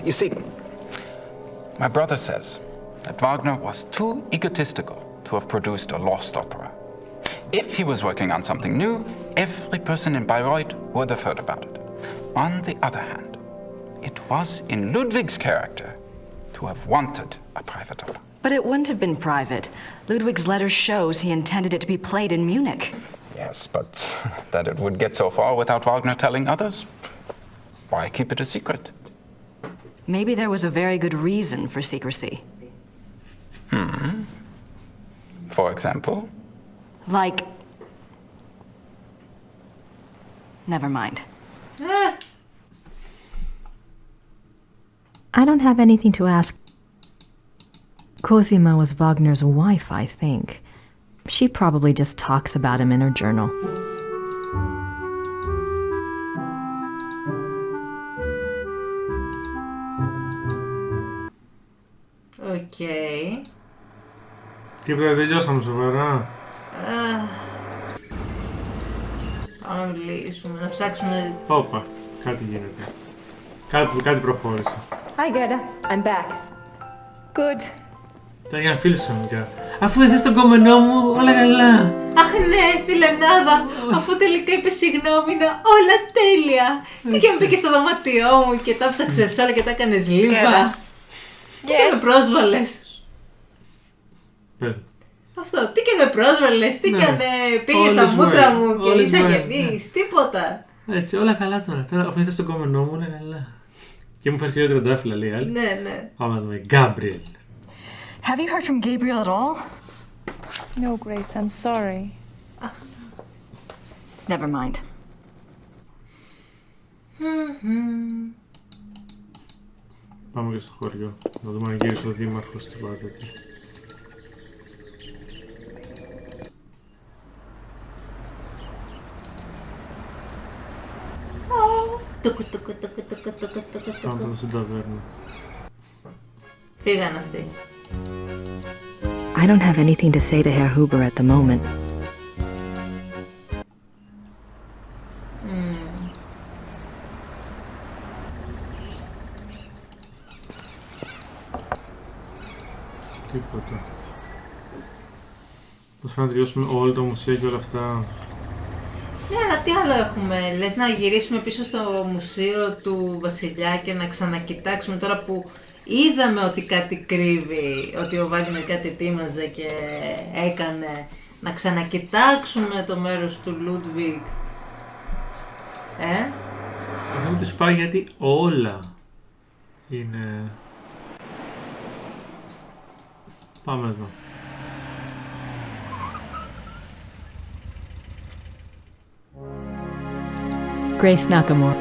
You see, my brother says that Wagner was too egotistical to have produced a lost opera. If he was working on something new, every person in Bayreuth would have heard about it. On the other hand, it was in Ludwig's character to have wanted a private opera. But it wouldn't have been private. Ludwig's letter shows he intended it to be played in Munich. Yes, but that it would get so far without Wagner telling others? Why keep it a secret? Maybe there was a very good reason for secrecy. For example? Like... Never mind. I don't have anything to ask. Cosima was Wagner's wife, I think. She probably just talks about him in her journal. Okay. Τίποτα, τελειώσαμε σοβαρά. Πάμε να μιλήσουμε, να ψάξουμε... Όπα, κάτι γίνεται. Κάτι προχώρησε. Hi, Gerda. I'm back. Good. Ήταν για φίλους ξαφνικά. Αφού δεν θες τον κόμενό μου, όλα καλά. Αχ ναι, φιλενάδα, αφού τελικά είπε συγγνώμη, είναι όλα τέλεια. Τι και αν μπήκε στο δωμάτιό μου και τα ψάξες όλα και τα έκανες λίμπα. Τι και με πρόσβαλες. Αυτό, τι και με πρόσβαλες, τι και αν πήγες στα μούτρα μου και είσαι γεννής, τίποτα. Έτσι, όλα καλά τώρα. Τώρα, αφού ήθελες τον κόμενό μου, όλα καλά. Και μου φέρει και δύο τρεντάφυλλα, λέει άλλη. Ναι, ναι. Πάμε να δούμε. Gabriel. Have you heard from Gabriel at all? No, Grace, I'm sorry. Never mind. Πάμε και στο χωριό. Να δούμε αν γύρισε ο δήμαρχος στην πάντα του. Πάμε εδώ στην ταβέρνα. Φύγαν αυτοί. I don't have anything to say to Herr Huber at the moment. Τίποτα. Πώς θα να τελειώσουμε όλο το μουσείο και όλα αυτά. Ναι, αλλά τι άλλο έχουμε, λες να γυρίσουμε πίσω στο μουσείο του Βασιλιά και να ξανακοιτάξουμε τώρα που είδαμε ότι κάτι κρύβει, ότι ο Βάγκνερ κάτι ετοίμαζε και έκανε, να ξανακοιτάξουμε το μέρος του Λούντβιγκ. Θα μου τους πάει γιατί όλα είναι... Πάμε εδώ. Grace Nakamura.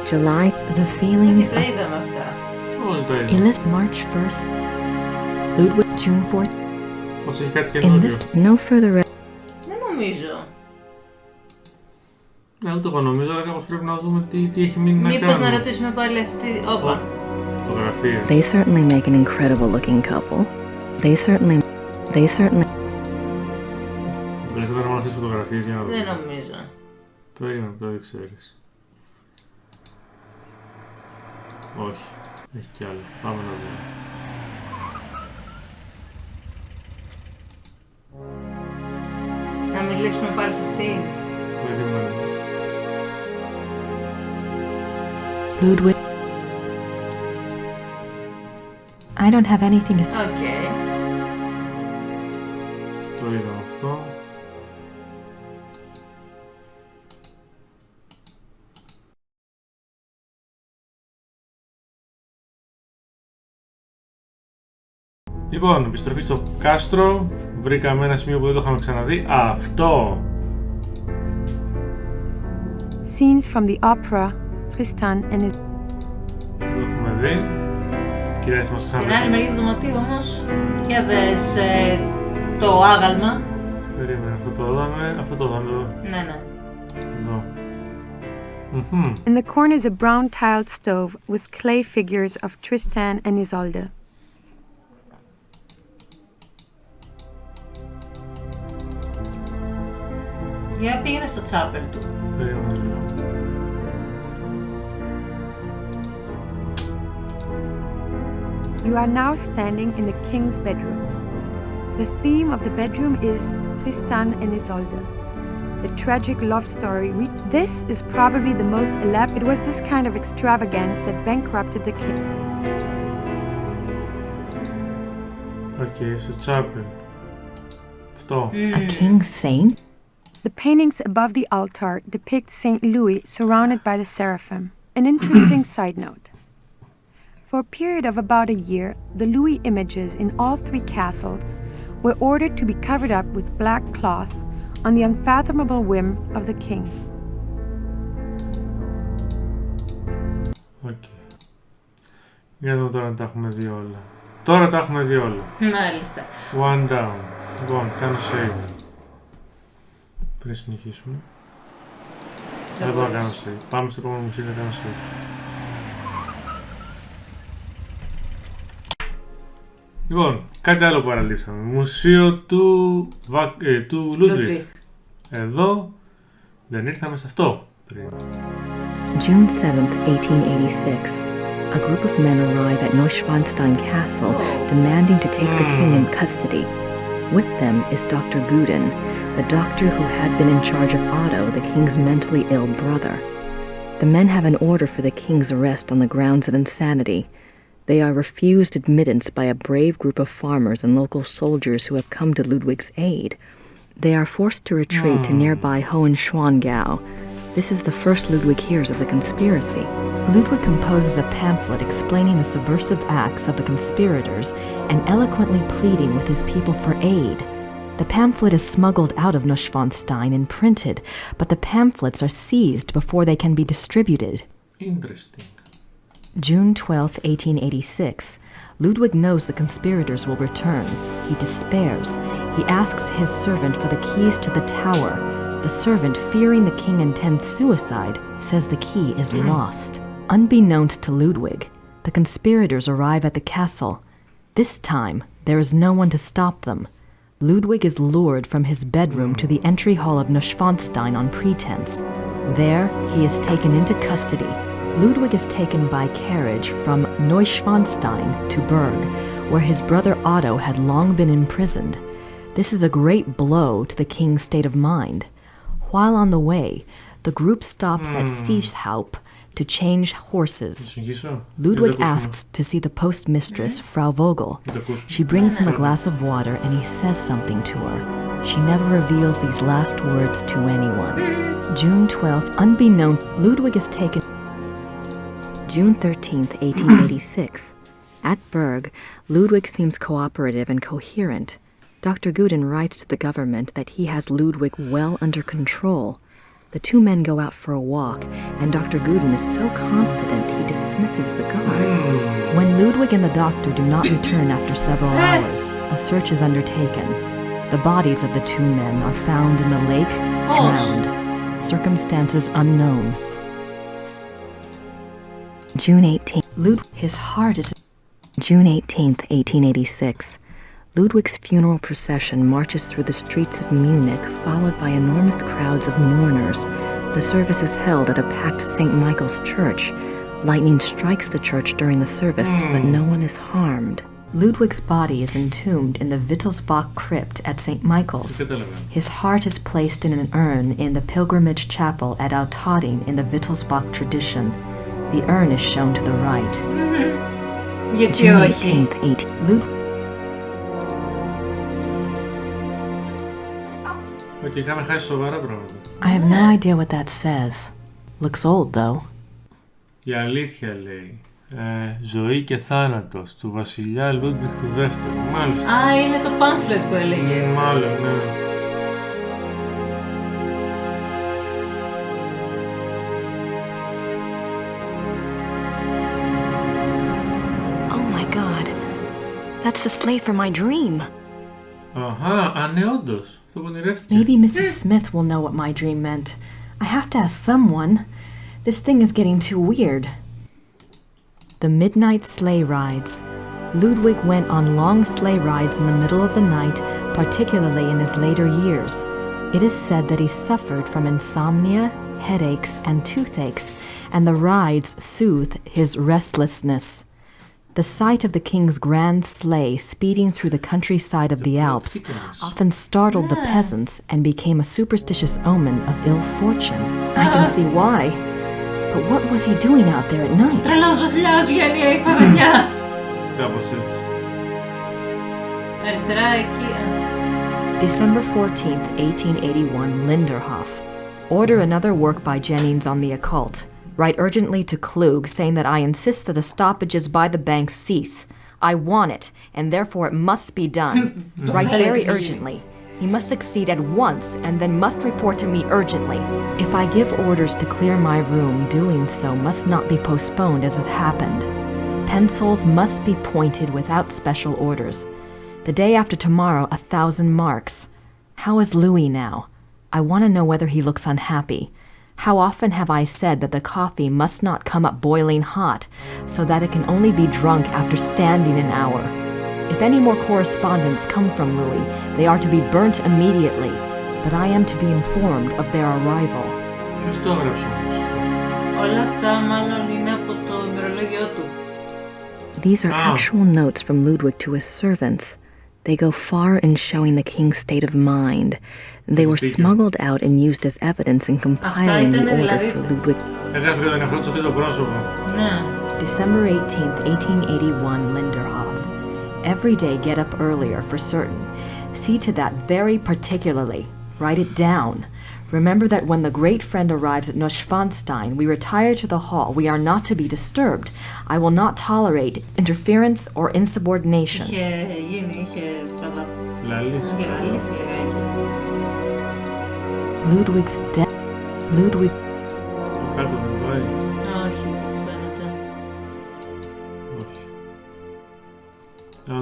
July, the feelings τα είδαμε αυτά. Όλοι τα είδαμε. Elist March 1st, Ludwig June 4th. Πώς έχει κάτι In καινούριο. this, no further. Δεν νομίζω. Ναι, ούτε εγώ νομίζω, αλλά κάπως πρέπει να δούμε τι έχει μείνει να κάνουμε. Μήπως να ρωτήσουμε πάλι αυτή... Όπα. Φωτογραφίες. They certainly make an incredible looking couple. They certainly. Λες να μας τις φωτογραφίες για να δούμε. Δεν νομίζω. Περίμενε, το δεν ξέρεις. Όχι, έχει κι άλλο. Πάμε να δούμε. Να μιλήσουμε πάλι σε αυτήν. Περίμενε. Ludwig. I don't have anything to say. Okay. Το είδαμε αυτό. Λοιπόν, επιστροφή στο κάστρο. Βρήκαμε ένα σημείο που δεν το είχαμε ξαναδεί. Αυτό! Scenes from the opera, Tristan and his... Το έχουμε δει. Κοιτάξτε μας Στην άλλη μεριά του δωματίου όμως, για δες το άγαλμα. Περίμενε, αυτό το είδαμε, αυτό το είδαμε. Ναι, ναι. Εδώ. In the corner is a brown tiled stove with clay figures of Tristan and Isolde. Για πήγαινε στο τσάπελ του. Περίμενε λίγο. You are now standing in the king's bedroom. The theme of the bedroom is Tristan and Isolde, the tragic love story. This is probably the most elaborate. It was this kind of extravagance that bankrupted the king. Okay, στο τσάπελ. Αυτό. A king saint? The paintings above the altar depict Saint Louis surrounded by the seraphim. An interesting side note. For a period of about a year, the Louis images in all three castles were ordered to be covered up with black cloth on the unfathomable whim of the king. Okay. Για να δούμε τώρα αν τα έχουμε δει όλα. Τώρα τα έχουμε δει όλα. Μάλιστα. One down. Λοιπόν, κάνω save. Πριν συνεχίσουμε. Δεν μπορώ να κάνω save. Πάμε στο επόμενο μουσείο να κάνω save. Λοιπόν, κάτι άλλο που παραλείψαμε. Μουσείο του Ludwig. Εδώ δεν ήρθαμε σε αυτό πριν. June 7th, 1886. a group of men arrive at Neuschwanstein Castle, demanding to take the king in custody. With them is Dr. Guden, the doctor who had been in charge of Otto, the king's mentally ill brother. The men have an order for the king's arrest on the grounds of insanity. They are refused admittance by a brave group of farmers and local soldiers who have come to Ludwig's aid. They are forced to retreat to nearby Hohenschwangau. This is the first Ludwig hears of the conspiracy. Ludwig composes a pamphlet explaining the subversive acts of the conspirators and eloquently pleading with his people for aid. The pamphlet is smuggled out of Neuschwanstein and printed, but the pamphlets are seized before they can be distributed. Interesting. June 12, 1886. Ludwig knows the conspirators will return. He despairs. He asks his servant for the keys to the tower. The servant, fearing the king intends suicide, says the key is lost. Unbeknownst to Ludwig, the conspirators arrive at the castle. This time, there is no one to stop them. Ludwig is lured from his bedroom to the entry hall of Neuschwanstein on pretense. There, he is taken into custody. Ludwig is taken by carriage from Neuschwanstein to Berg, where his brother Otto had long been imprisoned. This is a great blow to the king's state of mind. While on the way, the group stops at Seeshaupt to change horses. Ludwig asks to see the postmistress, Frau Vogel. She brings him a glass of water and he says something to her. She never reveals these last words to anyone. June 12th, unbeknown, Ludwig is taken. June 13th, 1886. At Berg, Ludwig seems cooperative and coherent. Dr. Guden writes to the government that he has Ludwig well under control. The two men go out for a walk, and Dr. Guden is so confident he dismisses the guards. When Ludwig and the doctor do not return after several hours, a search is undertaken. The bodies of the two men are found in the lake, drowned. Circumstances unknown. June 18th. His heart is... June 18th, 1886. Ludwig's funeral procession marches through the streets of Munich, followed by enormous crowds of mourners. The service is held at a packed St. Michael's church. Lightning strikes the church during the service, but no one is harmed. Ludwig's body is entombed in the Wittelsbach crypt at St. Michael's. His heart is placed in an urn in the pilgrimage chapel at Altading in the Wittelsbach tradition. The urn is shown to the right. June 18th, 18. Ludwig. I have no idea what that says. Looks old, though. Η αλήθεια λέει. Ζωή και θάνατος του βασιλιά Λούντβιγκ του δεύτερου. Μάλιστα. Α, είναι το pamphlet που έλεγε. Μάλλον, ναι. Oh my God. That's the slave from my dream. Αχα, ναι, όντως. Αυτό που ονειρεύτηκε. Maybe Mrs. Smith will know what my dream meant. I have to ask someone. This thing is getting too weird. The midnight sleigh rides. Ludwig went on long sleigh rides in the middle of the night, particularly in his later years. It is said that he suffered from insomnia, headaches, and toothaches, and the rides soothed his restlessness. The sight of the king's grand sleigh speeding through the countryside of the Alps often startled the peasants and became a superstitious omen of ill fortune. I can see why. But what was he doing out there at night? Τρελός βασιλιάς βγαίνει η παδενιά. Κάπως έτσι. Αριστερά εκεί. December 14th, 1881, Linderhof. Order another work by Jennings on the occult. Write urgently to Klug saying that I insist that the stoppages by the bank cease. I want it, and therefore it must be done. Write very urgently. He must succeed at once and then must report to me urgently. If I give orders to clear my room, doing so must not be postponed as it happened. Pencils must be pointed without special orders. The day after tomorrow, 1,000 marks. How is Louis now? I want to know whether he looks unhappy. How often have I said that the coffee must not come up boiling hot, so that it can only be drunk after standing an hour. If any more correspondence come from Louis, they are to be burnt immediately, but I am to be informed of their arrival. Ποιος το έγραψε όμως? Όλα αυτά μάλλον είναι από το ημερολόγιο του. These are actual notes from Ludwig to his servants. They go far in showing the king's state of mind. They were smuggled out and used as evidence in compiling the order for Ludwig. December 18th, 1881, Linderhof. Every day get up earlier for certain. See to that very particularly. Write it down. Remember that when the great friend arrives at Neuschwanstein, we retire to the hall. We are not to be disturbed. I will not tolerate interference or insubordination. Ludwig's death. Ludwig.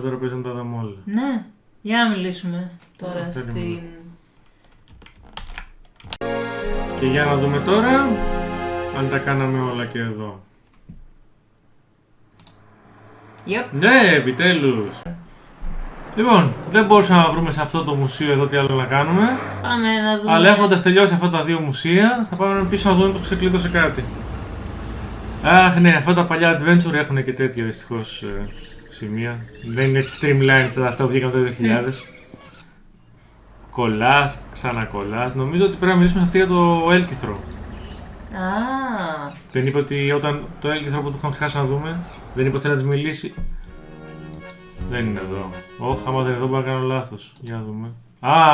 Τώρα πρέπει να τα δούμε όλα. Ναι, για να μιλήσουμε τώρα στην... Και για να δούμε τώρα αν τα κάναμε όλα και εδώ. Yep. Ναι, επιτέλους. Λοιπόν, δεν μπορούσαμε να βρούμε σε αυτό το μουσείο εδώ τι άλλο να κάνουμε. Πάμε να δούμε. Αλλά έχοντας τελειώσει αυτά τα δύο μουσεία, θα πάμε πίσω να δούμε πως ξεκλείδωσε κάτι. Αχ ναι, αυτά τα παλιά adventure έχουν και τέτοια δυστυχώς σημεία. Δεν είναι έτσι streamline στα αυτά που βγήκαν το 2000. Κολλάς, ξανακολλάς. Νομίζω ότι πρέπει να μιλήσουμε σε αυτή για το έλκυθρο. Δεν είπε ότι όταν το έλκυθρο που του είχαμε ξεχάσει να δούμε, δεν είπε ότι θέλει να της μιλήσει. Δεν είναι εδώ. Όχι, άμα δεν είναι εδώ μπορεί να κάνω λάθος. Για να δούμε.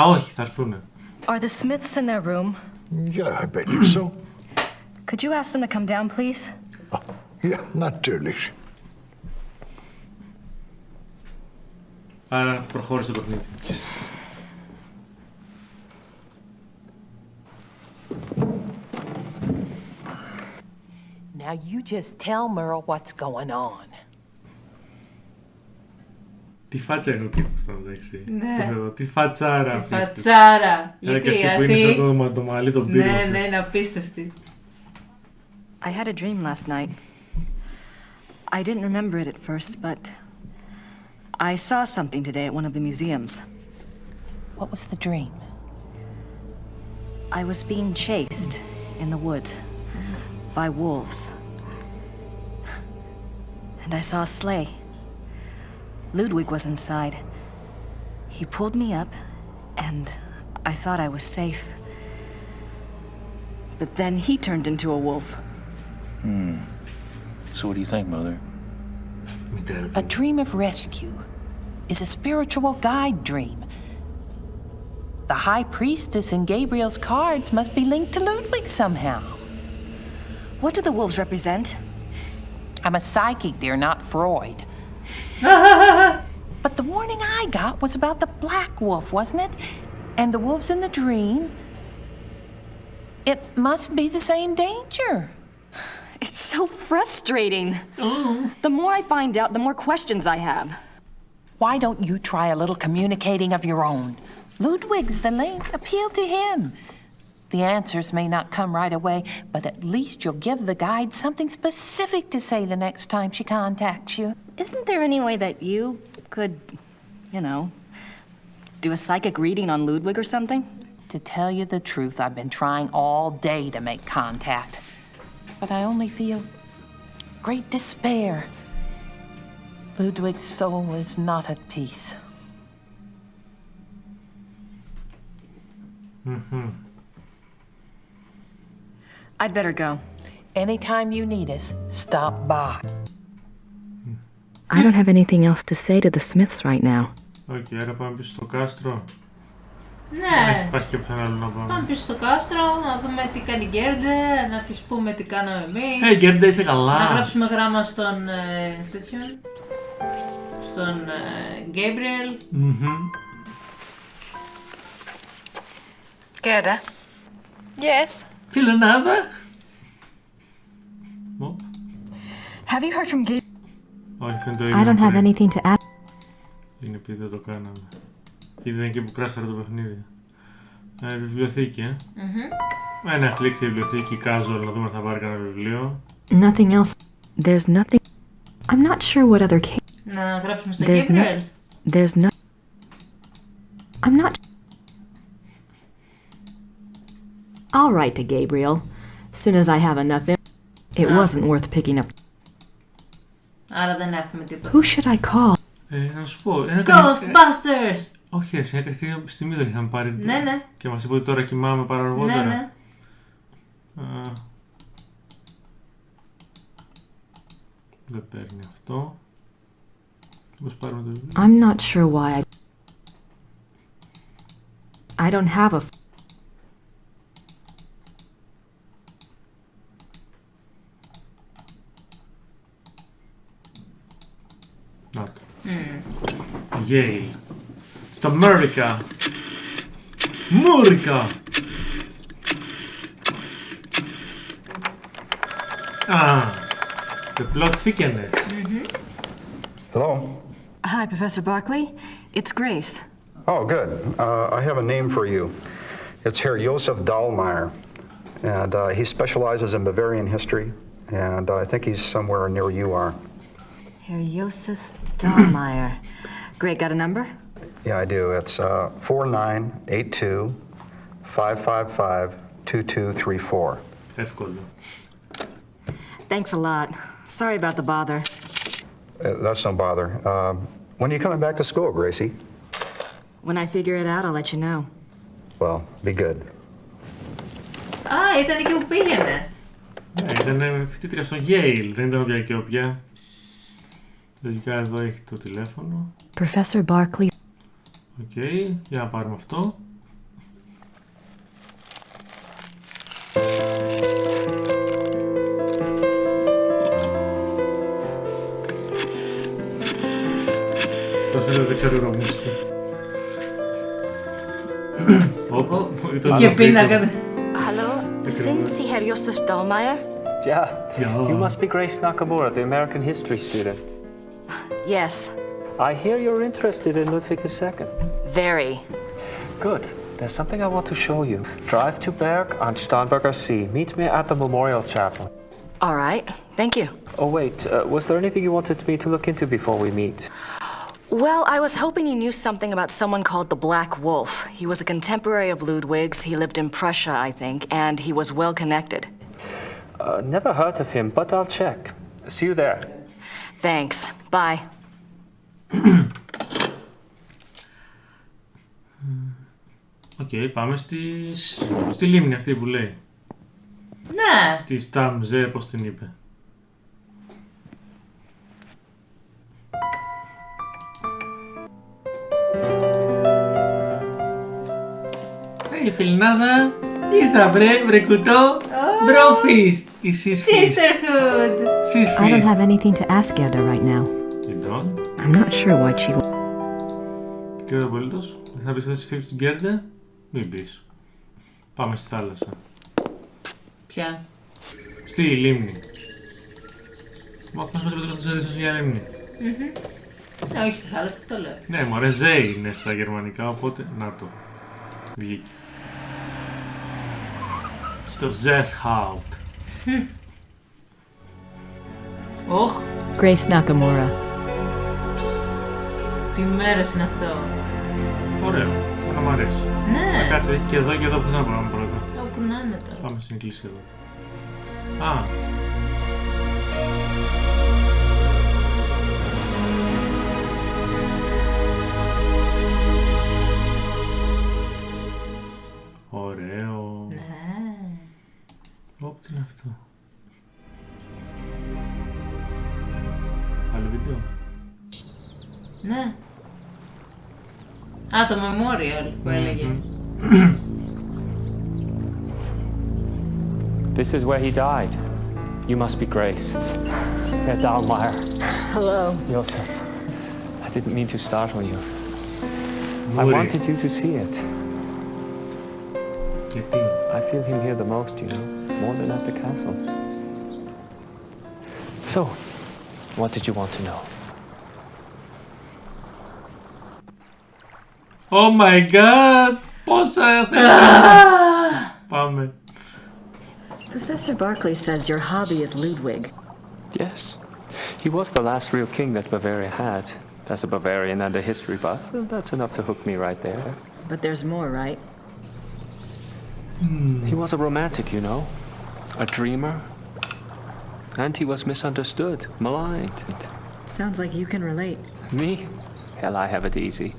Όχι, θα έρθουνε. Are the Smiths in their room? Yeah, I bet you so. Could you ask them to come down, please? Yeah, natürlich. Άρα προχώρησε το παιχνίδι. Yes. Now you just tell Merle what's going on. Τι φάτσα είναι ο τύπος στο μεταξύ. Ναι. Τι φατσάρα. Τι φατσάρα. Γιατί αυτή που είναι σαν το μαλλί τον πύργο. Ναι, είναι απίστευτη. I had a dream last night. I didn't remember it at first, but I saw something today at one of the museums. What was the dream? I was being chased in the woods by wolves. And I saw a sleigh. Ludwig was inside. He pulled me up, and I thought I was safe. But then he turned into a wolf. So what do you think, Mother? A dream of rescue is a spiritual guide dream. The High Priestess in Gabriel's cards must be linked to Ludwig somehow. What do the wolves represent? I'm a psychic, dear, not Freud. But the warning I got was about the black wolf, wasn't it? And the wolves in the dream. It must be the same danger. It's so frustrating. The more I find out, the more questions I have. Why don't you try a little communicating of your own? Ludwig's the link. Appeal to him. The answers may not come right away, but at least you'll give the guide something specific to say the next time she contacts you. Isn't there any way that you could, do a psychic reading on Ludwig or something? To tell you the truth, I've been trying all day to make contact. But I only feel great despair. Ludwig's soul is not at peace. I'd better go. Anytime you need us, stop by. I don't have anything else to say to the Smiths right now. Okay, άρα πάμε πίσω στο κάστρο. Ναι. Υπάρχει και πουθενά άλλο να πάμε. Πάμε πίσω στο κάστρο, να δούμε τι κάνει η Γκέρντε, να της πούμε τι κάναμε εμείς. Hey, Γκέρντε, είσαι καλά. Να γράψουμε γράμμα στον τέτοιον. Στον Gabriel. Gerda? Yes? Φιλενάδα. Have you heard from Gabriel? Όχι, αυτό είναι το I don't have anything to add. Είναι επειδή δεν το κάναμε. Και ήταν εκεί που κράσαρε το παιχνίδι. Βιβλιοθήκη, Ένα κλικ στη βιβλιοθήκη, casual, να δούμε αν θα πάρει κανένα βιβλίο. Nothing else. There's nothing. I'm not sure what other case. Να γράψουμε στο Gabriel. There's no. I'm not. I'll write to Gabriel. Soon as I have enough. It wasn't worth picking up. Άρα δεν έχουμε τίποτα. Who should I call? Να σου πω. Ghostbusters! Όχι, σε μια στιγμή στιγμή δεν είχαμε πάρει. Ναι. Και μας είπε ότι τώρα κοιμάμαι πάρα αργότερα. Ναι. Δεν παίρνει αυτό. Πώς πάρουμε το βιβλίο. I'm not sure why I don't have a... Να το. Yale. Στα Αμέρικα. Μούρικα. The plot thickens. Hello. Hi, Professor Barkley. It's Grace. Oh, good. I have a name for you. It's Herr Josef Dahlmeier, and he specializes in Bavarian history, and I think he's somewhere near you are. Herr Josef Dahlmeier. Great, got a number? Yeah, I do. It's 4982-555-2234. Εύκολο. Thanks a lot. Sorry about the bother. That's no bother. When are you coming back to school, Gracie? When I figure it out, I'll let you know. Well, be good. Ήταν εκεί που πήγαινε. Ήταν φοιτήτρια στο Yale, δεν ήταν όποια και όποια. Λογικά εδώ έχει το τηλέφωνο. Professor Barkley. Οκ, για να πάρουμε αυτό. Δεν ξέρω το μουσική. Και πίνακα. Hello, sind Sie Herr Josef Dahlmeier? Yeah, you must be Grace Nakamura, the American history student. Yes. I hear you're interested in Ludwig II. Very. Good. There's something I want to show you. Drive to Berg on Starnberger See. Meet me at the Memorial Chapel. All right. Thank you. Oh, wait. Was there anything you wanted me to look into before we meet? Well, I was hoping you knew something about someone called the Black Wolf. He was a contemporary of Ludwig's. He lived in Prussia, I think, and he was well connected. Never heard of him, but I'll check. See you there. Thanks. Bye. Οκ, πάμε στη λίμνη αυτή που λέει. Ναι. Στη Στάμζε, πώς την είπε. Η φιλνάδα ήρθα βρε κουτό, μπροφίστ, η Sisterhood. I don't have anything to ask Gerda right now. You don't? I'm not sure what she... Τι ωραία απολύτως, θα πεις αυτές τις φίλες στην Gerda, μην πεις. Πάμε στη θάλασσα. Ποια? Στη λίμνη. Πώς μας επιτρέψουν να συναντήσουμε για λίμνη. Όχι στη θάλασσα, αυτό λέω. Ναι, μωρέ, Ζέι είναι στα γερμανικά, οπότε να το. Βγήκε. Στο Zeshout. Οχ. Grace Nakamura. Τι μέρος είναι αυτό. Ωραίο, να μ' αρέσει. Ναι. Κάτσε, έχει και εδώ και εδώ που θες να πάμε πρώτα. Όπου να είναι τώρα. Πάμε στην εκκλησία εδώ. Α. Ωραίο. Ναι. Ωπ, τι είναι αυτό. Άλλο βίντεο. Ναι. Α, το memorial που έλεγε. This is where he died. You must be Grace. Herr Dahlmeier. Hello. Josef. I didn't mean to startle you. I wanted you to see it. I feel him here the most, you know, more than at the castle. So, what did you want to know? Oh my god! Πόσα Πάμε. Professor Barkley says your hobby is Ludwig. Yes. He was the last real king that Bavaria had. As a Bavarian and a history buff, well, that's enough to hook me right there. But there's more, right? He was a romantic, you know, a dreamer, and he was misunderstood, maligned. Sounds like you can relate. Me? Hell, I have it easy.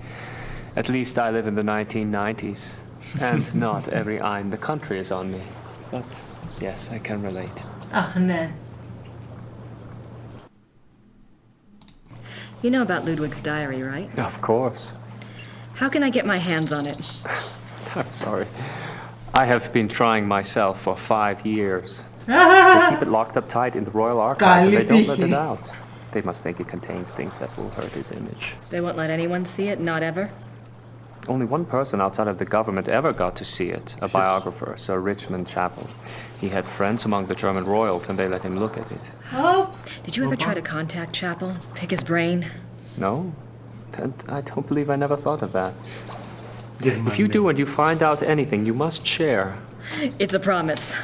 At least I live in the 1990s. And not every eye in the country is on me. But yes, I can relate. Αχ, ναι. You know about Ludwig's diary, right? Of course. How can I get my hands on it? I'm sorry. I have been trying myself for 5 years. They keep it locked up tight in the Royal Archives and they don't let it out. They must think it contains things that will hurt his image. They won't let anyone see it, not ever? Only one person outside of the government ever got to see it, a biographer, Sir Richmond Chapel. He had friends among the German royals and they let him look at it. Oh. Did you ever try to contact Chapel? Pick his brain? No. And I don't believe I never thought of that. If you do and you find out anything, you must share. It's a promise.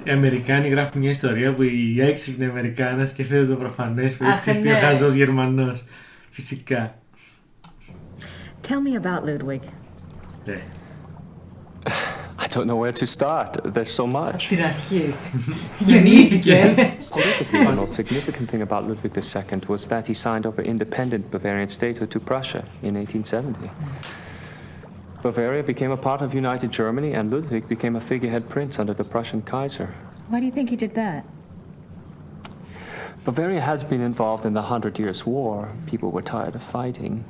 Οι Αμερικάνοι γράφουν μια ιστορία που οι έξυπνοι Αμερικάνοι σκέφτονται το προφανές που έχει στηθεί ο χαζός Γερμανός. Φυσικά. Tell me about Ludwig. I don't know where to start. There's so much. Την αρχή. Γεννήθηκε. Politically, the most significant thing about Ludwig II was that he signed over independent Bavarian statehood to Prussia in 1870. Bavaria became a part of United Germany and Ludwig became a figurehead prince under the Prussian Kaiser. Why do you think he did that? Bavaria had been involved in the 100 Years' War. People were tired of fighting.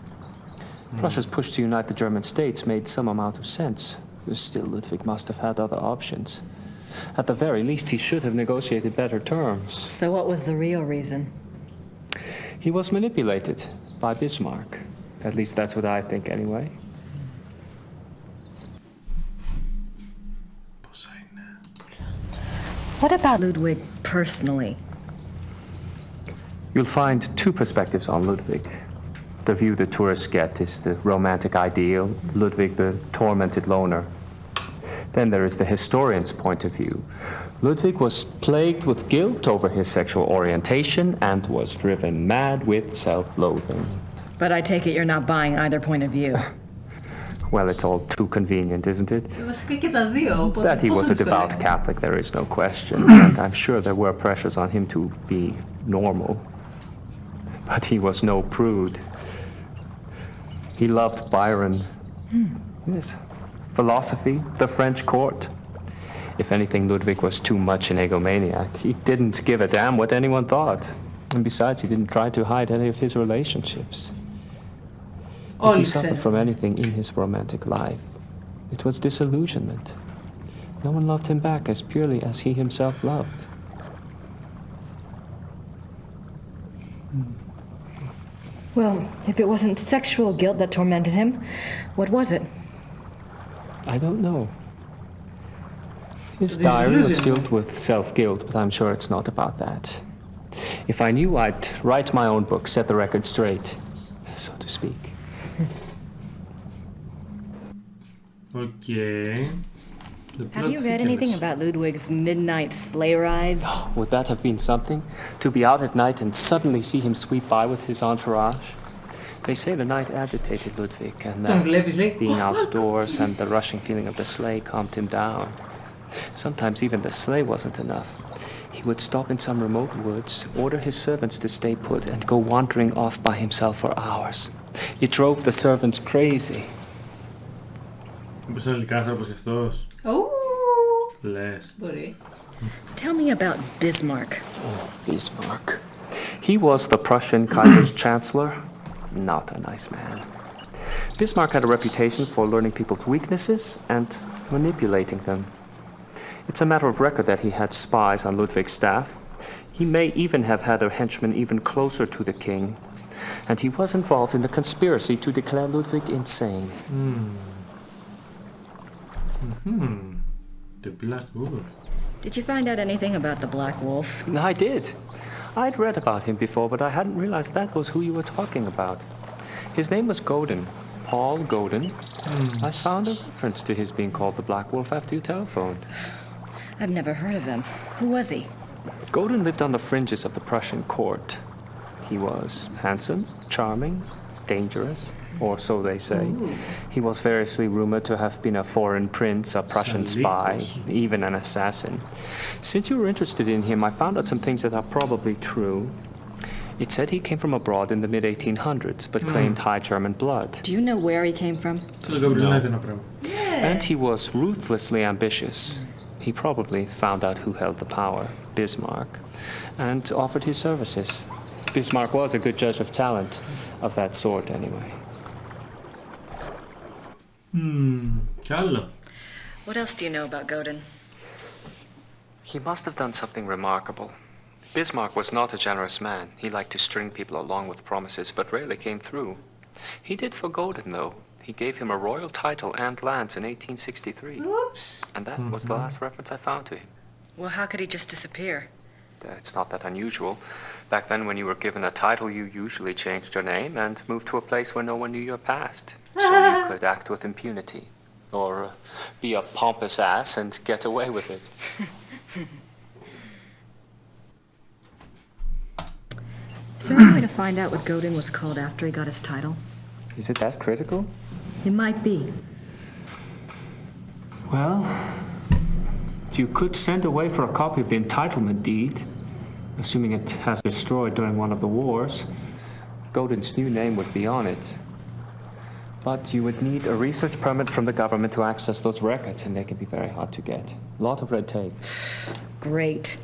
Prussia's push to unite the German states made some amount of sense. Still, Ludwig must have had other options. At the very least, he should have negotiated better terms. So what was the real reason? He was manipulated by Bismarck. At least that's what I think anyway. What about Ludwig personally? You'll find two perspectives on Ludwig. The view the tourists get is the romantic ideal, Ludwig the tormented loner. Then there is the historian's point of view. Ludwig was plagued with guilt over his sexual orientation and was driven mad with self-loathing. But I take it you're not buying either point of view. Well, it's all too convenient, isn't it? That he was a devout Catholic, there is no question. And I'm sure there were pressures on him to be normal. But he was no prude. He loved Byron. Yes. Philosophy, the French court. If anything, Ludwig was too much an egomaniac. He didn't give a damn what anyone thought. And besides, he didn't try to hide any of his relationships. If he suffered from anything in his romantic life, it was disillusionment. No one loved him back as purely as he himself loved. Well, if it wasn't sexual guilt that tormented him, what was it? I don't know. His diary was filled with self-guilt, but I'm sure it's not about that. If I knew, I'd write my own book, set the record straight, so to speak. Okay. Have you read anything about Ludwig's midnight sleigh rides? Would that have been something? To be out at night and suddenly see him sweep by with his entourage? They say the night agitated Ludwig and that being outdoors and the rushing feeling of the sleigh calmed him down. Sometimes even the sleigh wasn't enough. He would stop in some remote woods, order his servants to stay put and go wandering off by himself for hours. It drove the servants crazy. Μήπως είναι λυκάνθρωπος κι αυτός. Λες. Μπορεί. Tell me about Bismarck. Bismarck. He was the Prussian Kaiser's chancellor. Not a nice man. Bismarck had a reputation for learning people's weaknesses and manipulating them. It's a matter of record that he had spies on Ludwig's staff. He may even have had a henchman even closer to the king. And he was involved in the conspiracy to declare Ludwig insane. The Black Wolf. Did you find out anything about the Black Wolf? I did. I'd read about him before, but I hadn't realized that was who you were talking about. His name was Godin, Paul Godin. I found a reference to his being called the Black Wolf after you telephoned. I've never heard of him. Who was he? Godin lived on the fringes of the Prussian court. He was handsome, charming, dangerous, or so they say. He was variously rumored to have been a foreign prince, a Prussian spy, even an assassin. Since you were interested in him, I found out some things that are probably true. It said he came from abroad in the mid-1800s, but claimed High German blood. Do you know where he came from? No. And he was ruthlessly ambitious. He probably found out who held the power, Bismarck, and offered his services. Bismarck was a good judge of talent, of that sort anyway. What else do you know about Godin? He must have done something remarkable. Bismarck was not a generous man. He liked to string people along with promises, but rarely came through. He did for Godin, though. He gave him a royal title and lands in 1863. Oops. And that was the last reference I found to him. Well, how could he just disappear? It's not that unusual. Back then, when you were given a title, you usually changed your name and moved to a place where no one knew your past. So you could act with impunity. Or be a pompous ass and get away with it. Is there any way to find out what Godin was called after he got his title? Is it that critical? It might be. Well, you could send away for a copy of the entitlement deed, assuming it has been destroyed during one of the wars. Godin's new name would be on it. But you would need a research permit from the government to access those records, and they can be very hard to get. A lot of red tape. Great.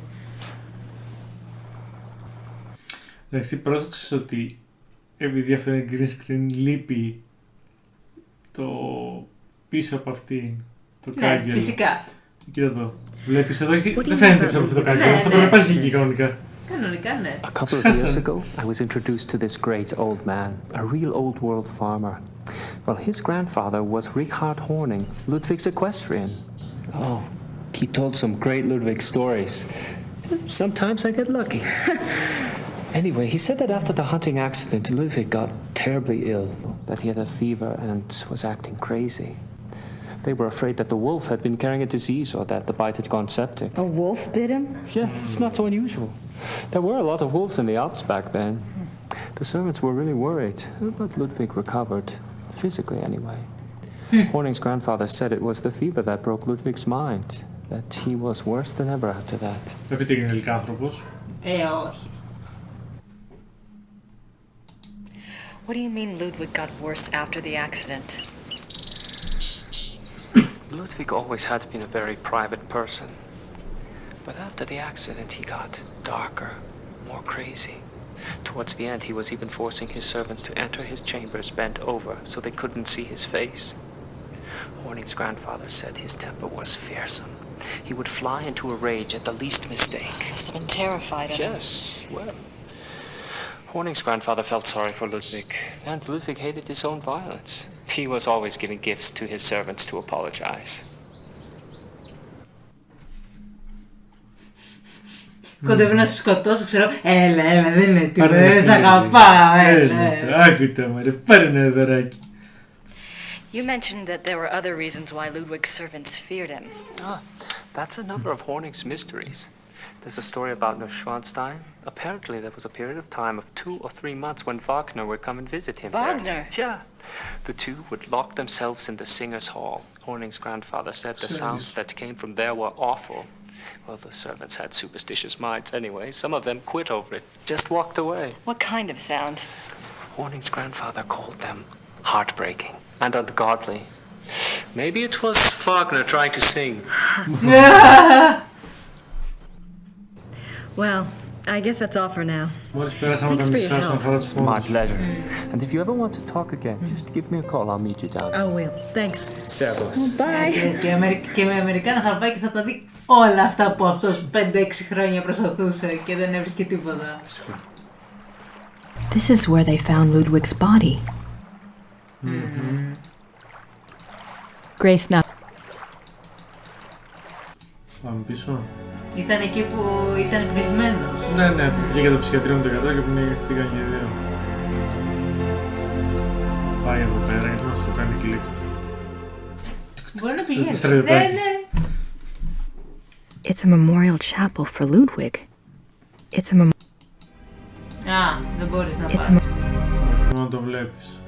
Εντάξει, πρόσεξες ότι επειδή αυτό είναι green screen, λείπει το πίσω από αυτήν, το κάγκελο. Ναι, φυσικά. Κοίτα εδώ. Βλέπεις εδώ, δεν φαίνεται πίσω από αυτό το κάγκελο. Αυτό πρέπει να πας εκεί κανονικά. Κανονικά, ναι. A couple of years ago, I was introduced to this great old man, a real old world farmer. Well, his grandfather was Richard Horning, Ludwig's equestrian. Oh, he told some great Ludwig stories. Sometimes I get lucky. Anyway, he said that after the hunting accident, Ludwig got terribly ill, that he had a fever and was acting crazy. They were afraid that the wolf had been carrying a disease or that the bite had gone septic. A wolf bit him? Yeah, it's not so unusual. There were a lot of wolves in the Alps back then. The servants were really worried, but Ludwig recovered, physically anyway. Horning's grandfather said it was the fever that broke Ludwig's mind, that he was worse than ever after that. Όχι. What do you mean Ludwig got worse after the accident? Ludwig always had been a very private person. But after the accident, he got darker, more crazy. Towards the end, he was even forcing his servants to enter his chambers bent over so they couldn't see his face. Horning's grandfather said his temper was fearsome. He would fly into a rage at the least mistake. Must have been terrified of him. Yes, well. Horning's grandfather felt sorry for Ludwig, and Ludwig hated his own violence. He was always giving gifts to his servants to apologize. Κοντεύει να σε σκοτώσω, ξέρω. Έλα, δεν είναι τίποτα. Δεν σ' αγαπάω. Άκουτα, μωρέ, πάρε ένα εδωράκι. You mentioned that there were other reasons why Ludwig's servants feared him. That's another of Horning's mysteries. There's a story about Neuschwanstein. Apparently there was a period of time of 2 or 3 months when Wagner would come and visit him. Wagner? There. Yeah. The two would lock themselves in the singer's hall. Horning's grandfather said the sounds that came from there were awful. Well, the servants had superstitious minds anyway. Some of them quit over it, just walked away. What kind of sounds? Horning's grandfather called them heartbreaking and ungodly. Maybe it was Wagner trying to sing. Well, I guess that's all for now. Thanks for your help. It's my pleasure. And if you ever want to talk again, just give me a call. I'll meet you down there. I will. Thanks. Servus. Bye. Και με Αμερικάνα θα πάει και θα τα δει όλα αυτά που αυτός 5-6 χρόνια προσπαθούσε και δεν έβρισκε τίποτα. This is where they found Ludwig's body. Grace now. Πάμε πίσω. Ήταν εκεί που ήταν πνιγμένος. Ναι, ναι, βγήκε το ψυχιατρίο με το 100 και πνιγχτήκαν και οι δύο. Πάει εδώ πέρα γιατί μας το κάνει κλικ. Μπορεί να πηγαίνει. Ναι, ναι. It's a memorial chapel for Ludwig. It's a Α, δεν μπορείς να πας. Μόνο να το βλέπεις.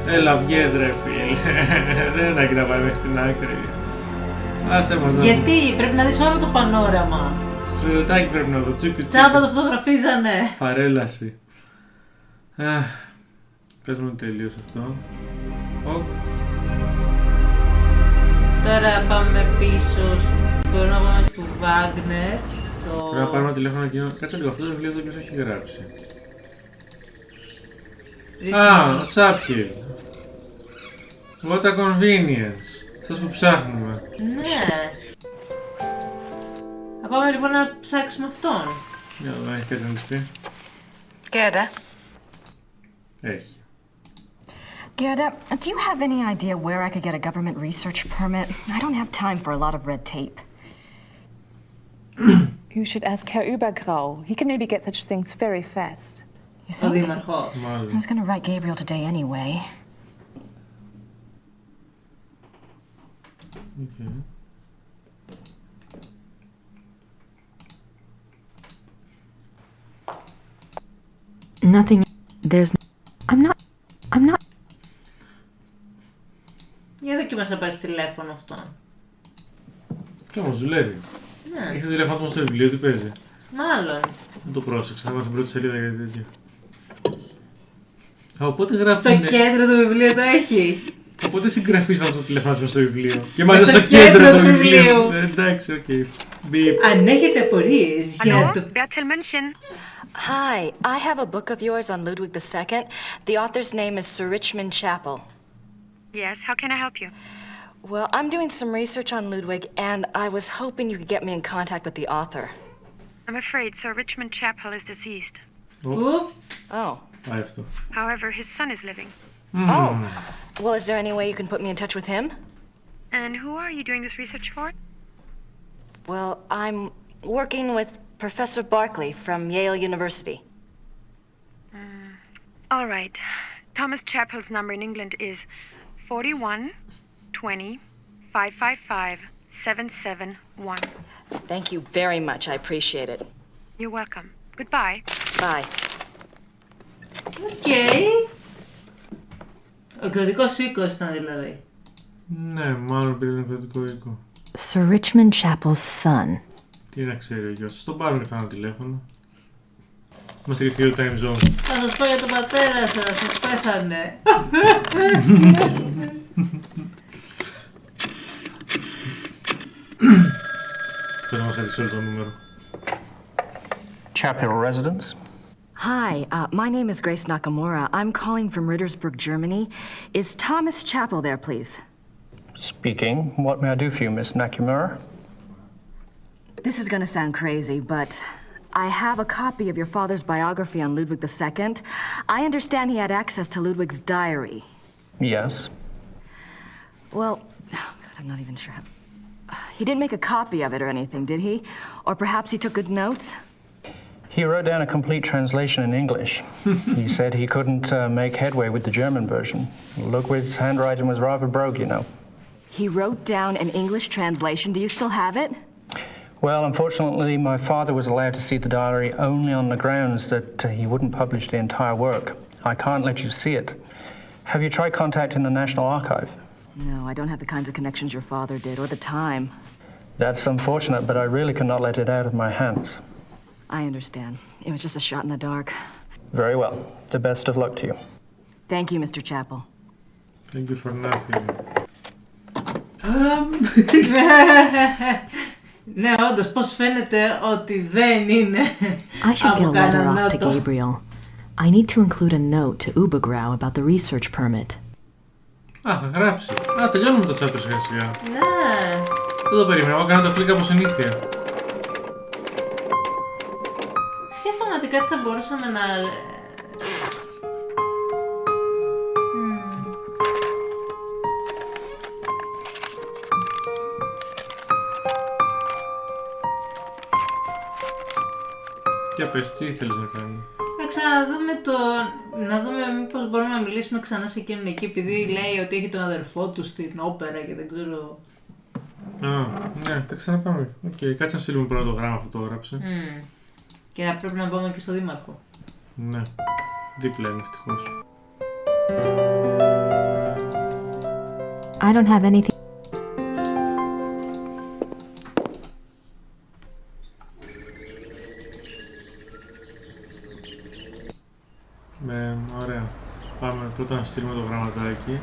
Έλα βγες ρε φίλε. Δεν είναι να πάει μέχρι την άκρη. Άσε μας να... Γιατί πρέπει να δεις όλο το πανόραμα. Σφυροτάκι πρέπει να δω. Τσάμπα το φωτογραφίζανε. Παρέλαση. Πες μου τελείως αυτό. Τώρα πάμε πίσω. Μπορούμε να πάμε στο Βάγνερ. Πρέπει να πάρουμε τηλέφωνο εκείνο. Κάτσε λίγο, αυτό το βιβλίο εδώ ποιος έχει γράψει. Ο Τσάπχιλ. What a convenience. Αυτός που ψάχνουμε. Ναι. Θα πάμε λοιπόν να ψάξουμε αυτόν. Για να έχει κάτι να της πει. Gerda. Έχει. Gerda, do you have any idea where I could get a government research permit? I don't have time for a lot of red tape. You should ask Herr Übergrau. He can maybe get such things very fast. You think? I was going to write Gabriel today anyway. Okay. Nothing. There's. I'm not. Για δοκίμασα να πάρεις τηλέφωνο αυτόν. Και όμως δουλεύει. Ναι. Έχει το τηλέφωνο του στο βιβλίο, τι παίζει. Μάλλον. Δεν το πρόσεξα, θα είμαι στην πρώτη σελίδα για τέτοια. Οπότε γράφει. Στο κέντρο του βιβλίου το έχει. Οπότε συγγραφείς αυτό το τηλέφωνο στο βιβλίο. Και μάλιστα στο κέντρο του βιβλίου. Εντάξει, οκ. Αν έχετε απορίες για το. Hi, I have a book of yours on Ludwig II. The author's name is Sir Richmond Chapel. Yes, how can I help you? Well, I'm doing some research on Ludwig, and I was hoping you could get me in contact with the author. I'm afraid Sir Richmond Chapel is deceased. Oh. However, his son is living. Oh. Well, is there any way you can put me in touch with him? And who are you doing this research for? Well, I'm working with Professor Barkley from Yale University. All right. Thomas Chapel's number in England is 41 20 555 771. Thank you very much. I appreciate it. You're welcome. Goodbye. Bye. Okay. Ο εκδοτικός οίκος ήταν δηλαδή. Ναι, μάλλον πήρε τον εκδοτικό οίκο. Sir Richmond Chapel's son. Τι να ξέρει ο γιος σας, τον πάρουν και ένα τηλέφωνο. Είμαστε και στο time zone. Θα σας πω για τον πατέρα σας, πέθανε. Πες να μας έδειξε όλο το νούμερο. Chapel residence? Hi, my name is Grace Nakamura. I'm calling from Rittersburg, Germany. Is Thomas Chapel there, please? Speaking. What may I do for you, Miss Nakamura? This is going to sound crazy, but I have a copy of your father's biography on Ludwig II. I understand he had access to Ludwig's diary. Yes. Well, oh God, I'm not even sure how... He didn't make a copy of it or anything, did he? Or perhaps he took good notes? He wrote down a complete translation in English. He said he couldn't make headway with the German version. Ludwig's handwriting was rather brogue, you know. He wrote down an English translation. Do you still have it? Well, unfortunately, my father was allowed to see the diary only on the grounds that he wouldn't publish the entire work. I can't let you see it. Have you tried contacting the National Archive? No, I don't have the kinds of connections your father did, or the time. That's unfortunate, but I really cannot let it out of my hands. I understand. It was just a shot in the dark. Very well. The best of luck to you. Thank you, Mr. Chapel. Thank you for nothing. Ναι, όντως, πώς φαίνεται ότι δεν είναι I should get από a letter off to κανέναν. Gabriel. I need to include a note to Übergrau about the research permit. Θα γράψει. Τελειώνουμε το chapter σιγά σιγά. Ναι. Δεν το περίμενα, εγώ έκανα το κλικ από συνήθεια. Σκέφτομαι ότι κάτι θα μπορούσαμε να... Για πες, τι ήθελες να κάνεις? Να δούμε μήπως μπορούμε να μιλήσουμε ξανά σε εκείνον εκεί, επειδή λέει ότι έχει τον αδερφό του στην όπερα και δεν ξέρω... Ναι, θα ξαναπάμε. Κάτσε να στείλουμε πρώτα το γράμμα αυτό το έγραψε. Και να πρέπει να πάμε και στο δήμαρχο. Ναι, δίπλα είναι ευτυχώς. I don't have anything. Ωραία. Πάμε πρώτα να στείλουμε το γραμματάκι.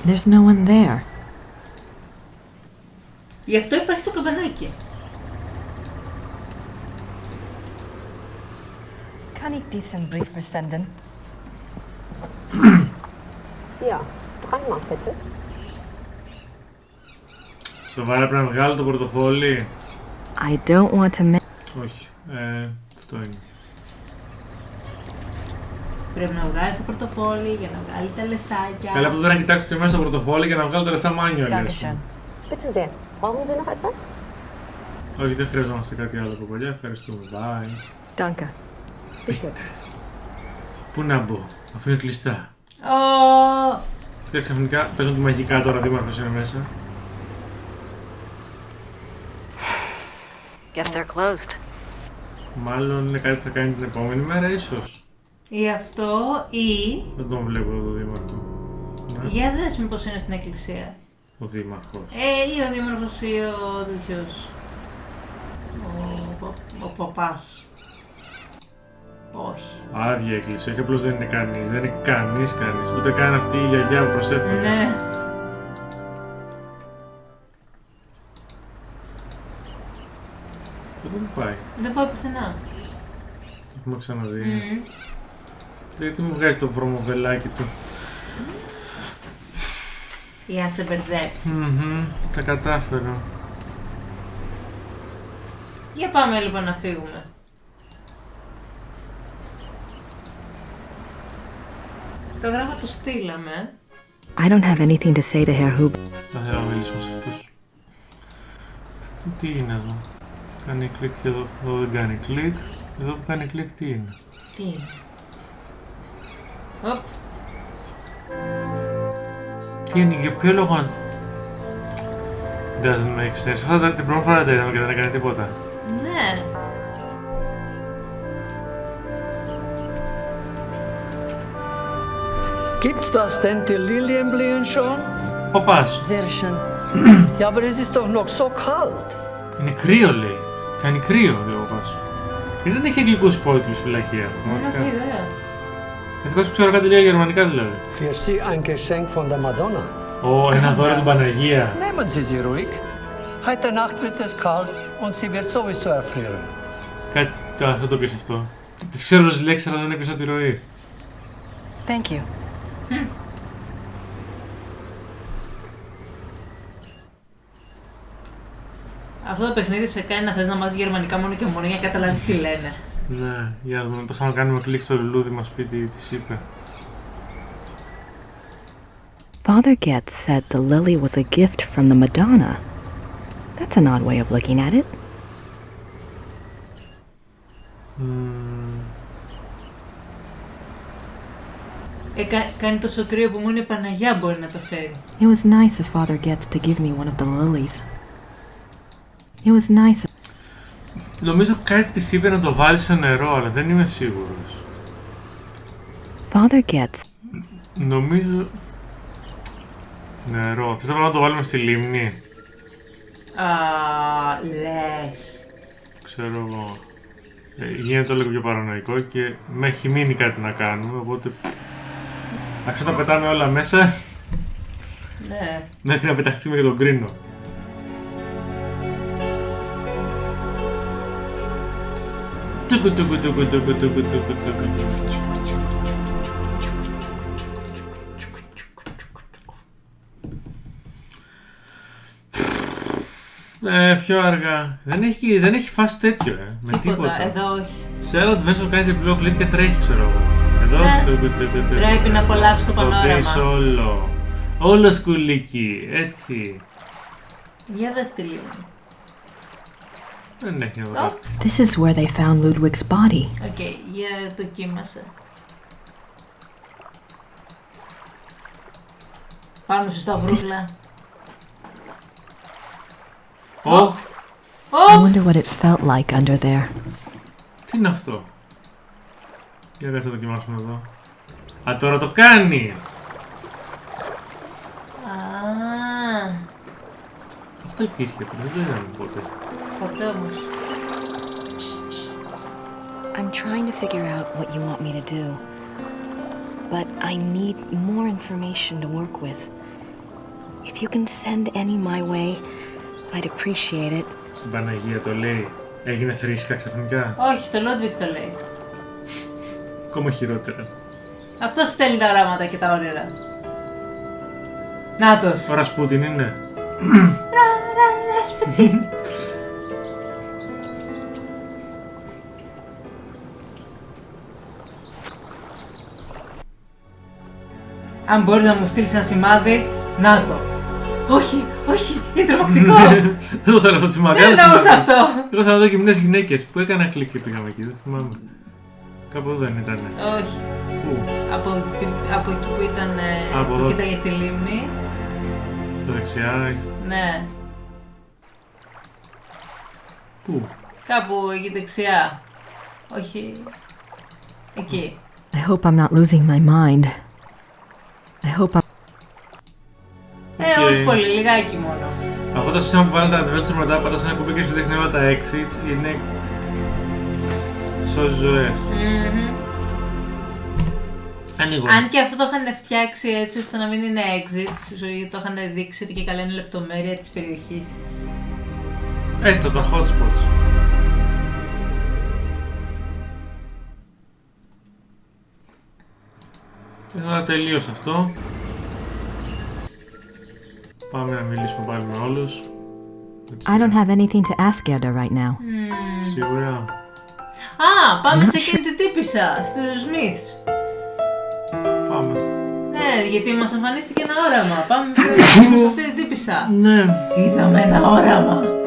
There's no one there. Γι' αυτό υπάρχει το καμπανάκι. Kann ich diesen Brief versenden? Ja, dreimal bitte. Σοβαρά πρέπει να βγάλω το πορτοφόλι. I don't want to... Όχι, αυτό είναι. Πρέπει να βγάλει το πορτοφόλι για να βγάλει τα λεφτάκια. Καλά, αυτό δεν να κοιτάξω και μέσα στο πορτοφόλι για να βγάλω τα λεφτά μάνιο. Bitte sehr. Brauchen Sie noch etwas? Όχι, δεν χρειαζόμαστε κάτι άλλο από παλιά. Ευχαριστούμε. Bye. Danke. Πού να μπω, αφού είναι κλειστά. Και ξαφνικά παίζουν τη μαγικά τώρα, δήμαρχος είναι μέσα. Guess they're closed. Μάλλον είναι κάτι που θα κάνει την επόμενη μέρα, ίσως. Ή αυτό, ή... Δεν τον βλέπω εδώ το δήμαρχο. Για δες μήπως είναι στην εκκλησία. Ο δήμαρχος. Ή ο δήμαρχος ή ο τέτοιος. Ο παπάς. Όχι. Άδεια εκκλησία, όχι απλώς δεν είναι κανείς. Δεν είναι κανείς. Ούτε καν αυτή η γιαγιά που προσέχονται. Ναι. Δεν πάει. Δεν πάει πουθενά. Το έχουμε ξαναδεί. Γιατί μου βγάζει το βρωμοβελάκι του. Για να σε μπερδέψει. Τα κατάφερα. Για πάμε λοιπόν να φύγουμε. Το γράμμα το στείλαμε. I don't have anything to say to Herr Huber. Δεν θέλω να μιλήσουμε σε αυτούς. Αυτό τι είναι εδώ. Κάνει κλικ και εδώ. Εδώ δεν κάνει κλικ. Εδώ που κάνει κλικ τι είναι. Τι είναι. Οπ. Τι είναι, για ποιο λόγο. Doesn't make sense. Αυτά την πρώτη φορά τα είδαμε και δεν έκανε τίποτα. Ναι. Gibt's das denn die Lilienblühen schon? Oppas. Sehr schön. Ja, aber es ist doch noch so kalt. Είναι κρύο, λέει. Κάνει κρύο, λέει ο Oppas. Γιατί δεν έχει αγγλικούς υπότιτλους στη φυλακία. Δεν έχω ιδέα. Ευτυχώς που ξέρω κάτι λίγα γερμανικά δηλαδή. Für Sie ein Geschenk von der Madonna. Ένα δώρο την Παναγία. Nehmen Sie sie ruhig. Heute Nacht wird es kalt und sie wird sowieso erfrieren. Κάτι θα το πεις αυτό. Τις ξέρω τις λέξεις αλλά δεν έπισα τη ροή. Thank you. Αυτό το παιχνίδι σε κάνει να θες να μάθεις γερμανικά μόνο και μόνο για να καταλάβεις τι λένε. Ναι, για να δούμε πώς θα κάνουμε κλικ στο λουλούδι μας πει τι της είπε. Father Getz said the lily was a gift from the Madonna. That's an odd way of looking at it. Κάνει τόσο κρύο που μόνο η Παναγιά μπορεί να το φέρει. It was nice of Father Getz to give me one of the lilies. It was nice. Νομίζω κάτι της είπε να το βάλει σε νερό, αλλά δεν είμαι σίγουρος. Father Getz. Νομίζω... Νερό. Θες να το βάλουμε στη λίμνη. Λες. Ξέρω εγώ. Γίνεται όλο πιο παρανοϊκό και με έχει μείνει κάτι να κάνουμε, οπότε... Άρχισα να πετάμε όλα μέσα. Ναι. Μέχρι να πεταχτούμε και τον κρίνο. Πιο αργά. Δεν έχει φάσει τέτοιο, με τίποτα. Εδώ όχι. Σε άλλο adventure κάνεις διπλό κλικ και τρέχει, ξέρω εγώ. Εδώ πρέπει να απολαύσεις το πανόραμα. Το όλο. Όλο σκουλίκι, έτσι. Για δες τη λίγο. Δεν έχει εδώ. This is where they found Ludwig's body. Οκ, για δοκίμασε. Πάνω σου στα βρούκλα. I wonder what it felt like under there. Τι είναι αυτό? Για να δοκιμάσουμε εδώ. Α, τώρα το κάνει! Αυτό υπήρχε πριν, δεν το είδαμε ποτέ. Ποτέ όμως. trying to figure out what you want me to do. But I need more information to work with. If you can send any my way, I'd appreciate it. Στην Παναγία το λέει. Έγινε θρήσκα ξαφνικά. Όχι, στο Ludwig το λέει. Ακόμα χειρότερα. Αυτός στέλνει τα γράμματα και τα όνειρα. Νάτος. Ο Ρασπούτιν είναι. Ρασπούτιν. Αν μπορείς να μου στείλεις ένα σημάδι, να το. Όχι, όχι, είναι τρομακτικό. Δεν το θέλω αυτό το σημάδι. Δεν εννοούσα αυτό. Εγώ θα δω και μηνές γυναίκες που έκανα κλικ και πήγαμε εκεί, δεν θυμάμαι. Κάπου εδώ δεν ήτανε. Όχι. Πού? Από εκεί που ήταν, που κοίταγε στη λίμνη. Στα δεξιά. Ναι. Πού? Κάπου εκεί δεξιά. Όχι. Εκεί. I hope I'm not losing my mind. I hope I'm... όχι πολύ, λιγάκι μόνο. Αυτό το σύστημα που βάλετε τα adventure μετά, πατάς ένα κουμπί και σου δείχνει όλα τα exits, είναι... σώζει ζωές. Ανοίγω. Αν και αυτό το είχαν φτιάξει έτσι ώστε να μην είναι exits, το είχαν δείξει ότι και καλά είναι λεπτομέρεια της περιοχής. Έστω τα hotspots. Τώρα τελείωσε αυτό. Πάμε να μιλήσουμε πάλι με όλους. I don't have anything to ask Gerda right now. Σίγουρα. Πάμε σε εκείνη την τύπισσα, στους Smiths. Πάμε. Ναι, γιατί μας εμφανίστηκε ένα όραμα. Πάμε σε αυτή την τύπισσα. Ναι. Είδαμε ένα όραμα.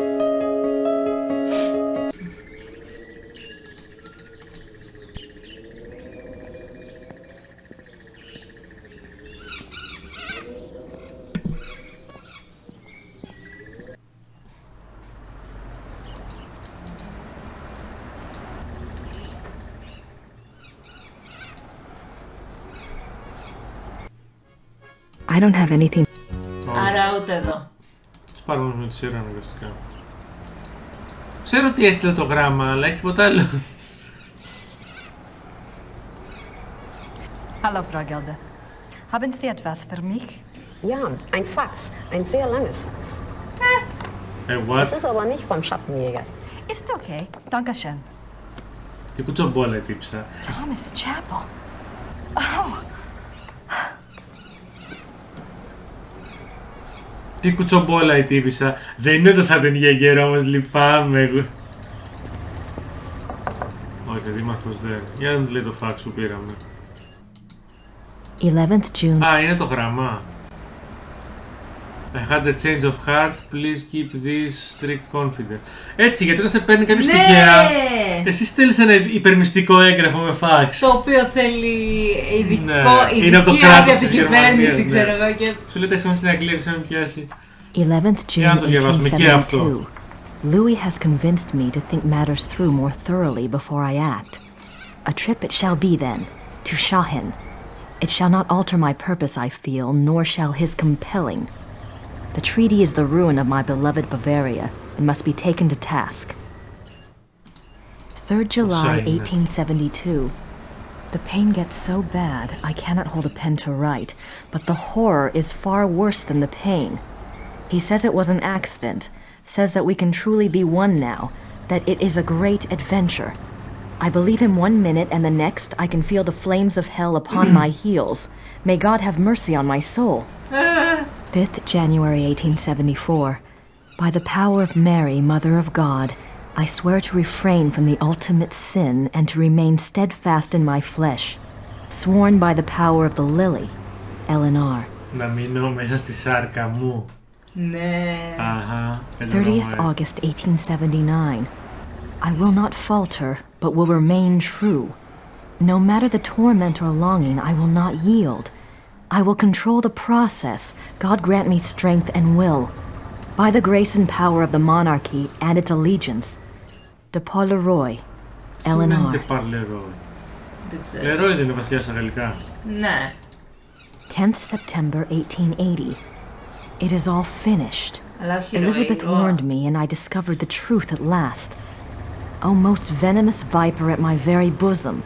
I don't have anything. Άρα ούτε εδώ. Τους πάρουμε με τη σειρά αναγκαστικά. Ξέρω ότι έστειλε το γράμμα, αλλά έχεις τίποτα άλλο. Hallo, Frau Gelder. Haben Sie etwas für mich? Ja, ein Fax. Ein sehr langes Fax. What? Es ist aber nicht vom Schattenjäger. Ist okay. Dankeschön. Τι κουτσομπόλα η τύψα. Thomas Chapel. Oh. Τι κουτσομπόλα η τύπησα. Δεν είναι το Schattenjäger όμως, λυπάμαι εγώ. Όχι, δήμαρχος δεν. Για να μου λέει το φάξ που πήραμε. 11th June. Είναι το γραμμά. I had a change of heart, please keep this strict confidence. Έτσι, γιατί όταν σε παίρνει κάποιος τυχαία, εσύ στέλνεις ένα υπερμυστικό έγγραφο με φάξ. Το οποίο θέλει ειδική είναι από το άδεια κράτος από την κυβέρνηση, ξέρω εγώ. Και... Σου λέει τα σημεία στην Αγγλία, να με πιάσει. 11th June 1872. Louis has convinced me to think matters through more thoroughly before I act. A trip it shall be then, to Shahin. It shall not alter my purpose, I feel, nor shall his compelling. The treaty is the ruin of my beloved Bavaria, and must be taken to task. 3rd July, 1872. The pain gets so bad, I cannot hold a pen to write, but the horror is far worse than the pain. He says it was an accident, says that we can truly be one now, that it is a great adventure. I believe him 1 minute, and the next I can feel the flames of hell upon my heels. May God have mercy on my soul. 5th January 1874. By the power of Mary, Mother of God, I swear to refrain from the ultimate sin and to remain steadfast in my flesh. Sworn by the power of the lily, Eleanor. Να μείνω μέσα στη σάρκα μου. Ναι. 30th August 1879. I will not falter, but will remain true. No matter the torment or longing, I will not yield. I will control the process. God grant me strength and will. By the grace and power of the monarchy and its allegiance. De Paul Leroy, Eleanor. De Paul Leroy. Leroy δεν είναι βασιλιά στα γαλλικά. Ναι. 10th September 1880. It is all finished. Elizabeth warned me and I discovered the truth at last. O most venomous viper at my very bosom.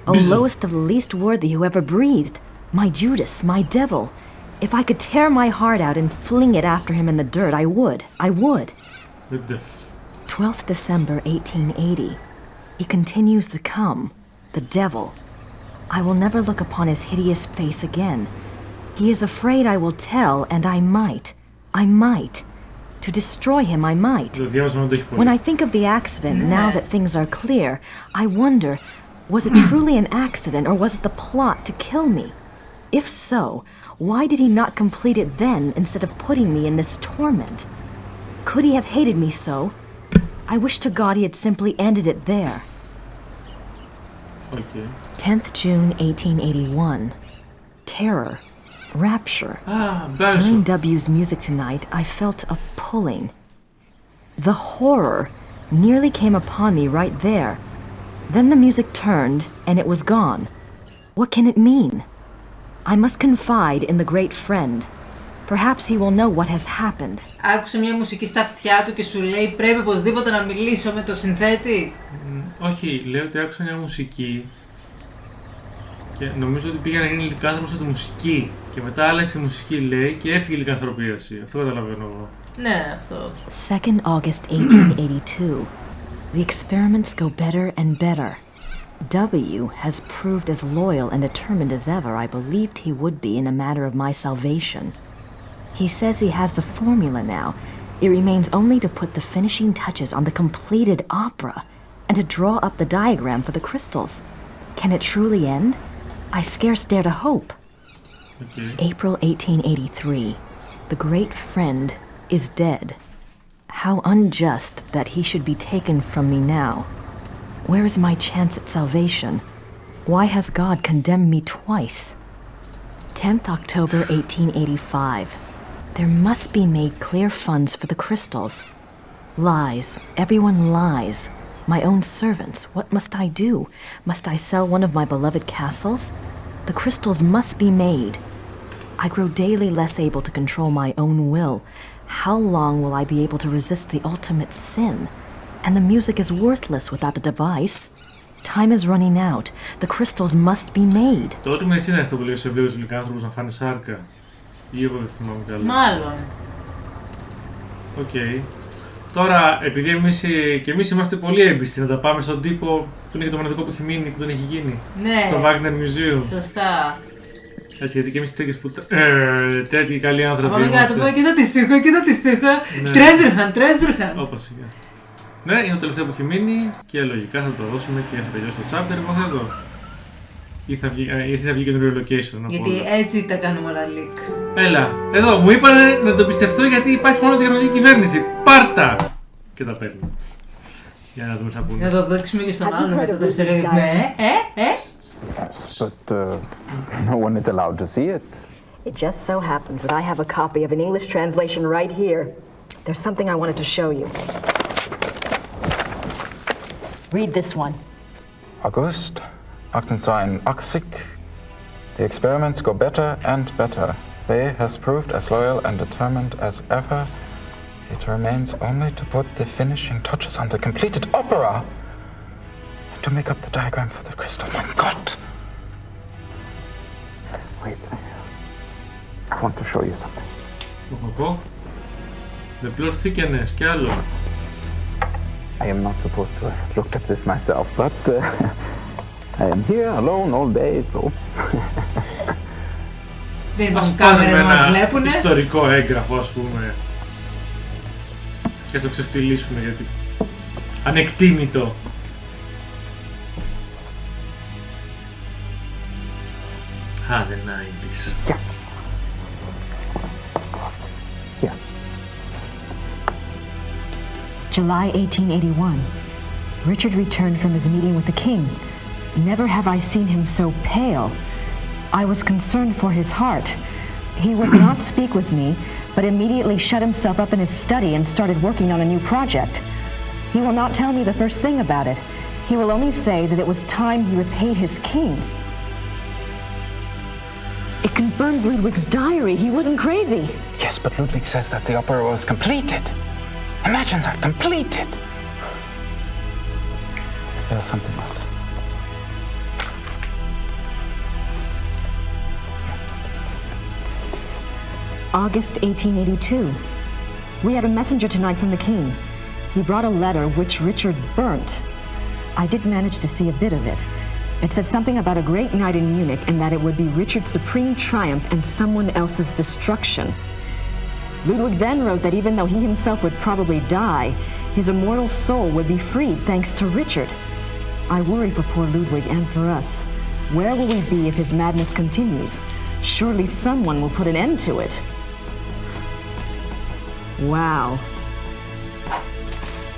O lowest of the least worthy who ever breathed. My Judas, my devil. If I could tear my heart out and fling it after him in the dirt, I would. I would. 12th December 1880. He continues to come. The devil. I will never look upon his hideous face again. He is afraid I will tell, and I might. To destroy him, I might. When I think of the accident, now that things are clear, I wonder, was it truly an accident, or was it the plot to kill me? If so, why did he not complete it then, instead of putting me in this torment? Could he have hated me so? I wish to God he had simply ended it there. Okay. 10th June 1881. Terror. Rapture. During W's music tonight, I felt a pulling. The horror nearly came upon me right there. Then the music turned, and it was gone. What can it mean? I must confide in the great friend. Perhaps he will know what has happened. Άκουσε μια μουσική στα αυτιά του και σου λέει πρέπει οπωσδήποτε να μιλήσω με το συνθέτη. Όχι, λέω ότι άκουσα μια μουσική και νομίζω ότι πήγε να γίνει λυκάνθρωπος από τη μουσική και μετά άλλαξε η μουσική λέει και έφυγε η λυκανθρωπίαση. Αυτό καταλαβαίνω εγώ. Ναι, αυτό. 2nd August 1882. The experiments go better and better. W has proved as loyal and determined as ever I believed he would be in a matter of my salvation. He says he has the formula now. It remains only to put the finishing touches on the completed opera and to draw up the diagram for the crystals. Can it truly end? I scarce dare to hope. Okay. April 1883. The great friend is dead. How unjust that he should be taken from me now. Where is my chance at salvation? Why has God condemned me twice? 10th October 1885. There must be made clear funds for the crystals. Lies. Everyone lies. My own servants. What must I do? Must I sell one of my beloved castles? The crystals must be made. I grow daily less able to control my own will. How long will I be able to resist the ultimate sin? And the music is worthless without the device. Time is running out. The crystals must be made. Το ότι με έτσι είναι αυτό που λέει σε βιβλίο τους λυκάνθρωπους να φάνε σάρκα. Ή εγώ δεν θυμάμαι καλά. Μάλλον. Οκ. Τώρα, επειδή εμείς είμαστε πολύ έμπιστοι να τα πάμε στον τύπο που είναι και το μοναδικό που έχει μείνει, που δεν έχει γίνει. Ναι. Στο Wagner Museum. Σωστά. Έτσι, γιατί και εμείς τέτοιες που. Τέτοιοι καλοί άνθρωποι. Πάμε κάτω, πάμε, κοίτα τη στίχο, κοίτα τη στίχο. Τρέζερχαν. Όπως σιγά. Ναι, είναι το τελευταίο που έχει μείνει και λογικά θα το δώσουμε και θα τελειώσει το chapter. Εγώ θα δω. Ή θα βγει καινούριο location. Γιατί έτσι τα κάνουμε όλα leak. Έλα, εδώ μου είπανε να το πιστευτώ γιατί υπάρχει μόνο τη γερμανική κυβέρνηση. Πάρτα! Και τα παίρνει. Για να δούμε τι θα πούνε. Να το δείξουμε και στον άλλον μετά το εξαιρετικό. But no one is allowed to see it. It just so happens that I have a copy of an English translation right here. There's something I wanted to show you. Read this one. August 1880. The experiments go better and better. They has proved as loyal and determined as ever. It remains only to put the finishing touches on the completed opera and to make up the diagram for the crystal. My God! Wait, I want to show you something. The plot thickens, κι άλλο. I am not supposed to have looked at this myself, but I am here alone all day, so... Δεν υπάρχουν κάμερες να μας βλέπουνε. Ιστορικό έγγραφο, ας πούμε. Και θα το ξεστηλίσουμε γιατί... Ανεκτήμητο. The 90s. Yeah. Yeah. July 1881. Richard returned from his meeting with the king. Never have I seen him so pale. I was concerned for his heart. He would not speak with me, but immediately shut himself up in his study and started working on a new project. He will not tell me the first thing about it. He will only say that it was time he repaid his king. It confirms Ludwig's diary. He wasn't crazy. Yes, but Ludwig says that the opera was completed. Imagine that, completed. There's something else. August 1882. We had a messenger tonight from the king. He brought a letter which Richard burnt. I did manage to see a bit of it. It said something about a great night in Munich and that it would be Richard's supreme triumph and someone else's destruction. Ludwig then wrote that even though he himself would probably die, his immortal soul would be freed thanks to Richard. I worry for poor Ludwig and for us. Where will we be if his madness continues? Surely someone will put an end to it. Wow.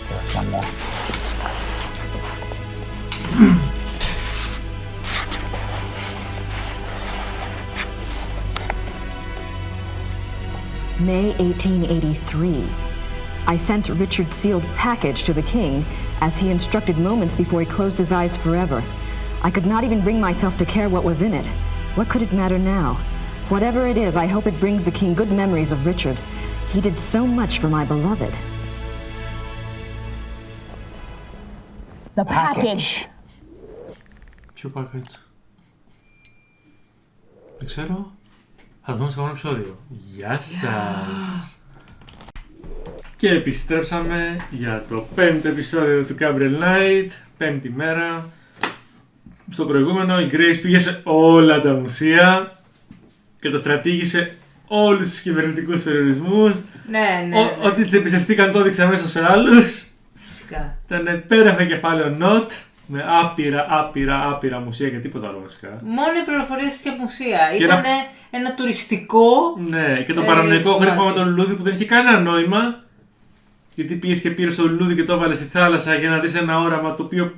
There's one more. May 1883. I sent Richard's sealed package to the king, as he instructed moments before he closed his eyes forever. I could not even bring myself to care what was in it. What could it matter now? Whatever it is, I hope it brings the king good memories of Richard. He did so much for my beloved. The package. Ποιο package? Δεν ξέρω. Θα δούμε στο επόμενο επεισόδιο. Γεια σας! Και επιστρέψαμε για το 5ο επεισόδιο του Gabriel Knight, 5η μέρα. Στο προηγούμενο η Grace πήγε σε όλα τα μουσεία, καταστρατήγησε όλους τους κυβερνητικούς περιορισμούς. Ναι. Ό,τι τις εμπιστευτήκαν το έδειξε μέσα σε άλλους. Φυσικά. Ήταν υπέροχο κεφάλαιο Not, με άπειρα μουσεία και τίποτα άλλο βασικά. Μόνο οι πληροφορίες και μουσεία. Ήταν ένα τουριστικό. Ναι, και το παρανοϊκό γρίφο με το λουλούδι που δεν είχε κανένα νόημα. Γιατί πήγες και πήρες το λουλούδι και το έβαλες στη θάλασσα για να δεις ένα όραμα το οποίο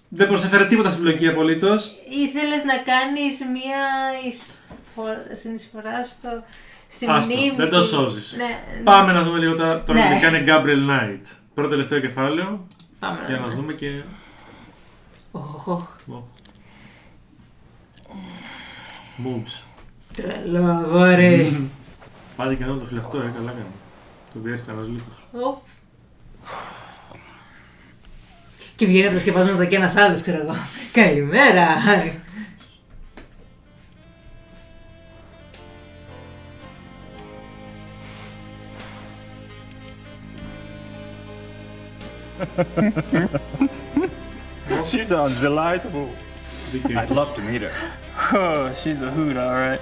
δεν προσέφερε τίποτα στην πλοκή απολύτως. Ήθελες να κάνεις μία συνεισφορά στη μνήμη. Δεν το σώζεις. Ναι. Πάμε να δούμε λίγο τώρα τι κάνει Gabriel Knight. Πρώτο τελευταίο κεφάλαιο. Πάμε για να δούμε και... Moves. Τρελό αγόρι. Πάτε και εδώ το φυλαχτό, καλά κάνω. Το βιάζει κανένας λίθος. Και βγαίνει από τα σκεπάσματα και ένας άλλος, ξέρω εγώ. Καλημέρα! She sounds delightful. I'd love to meet her. Oh, she's a hoot, all right.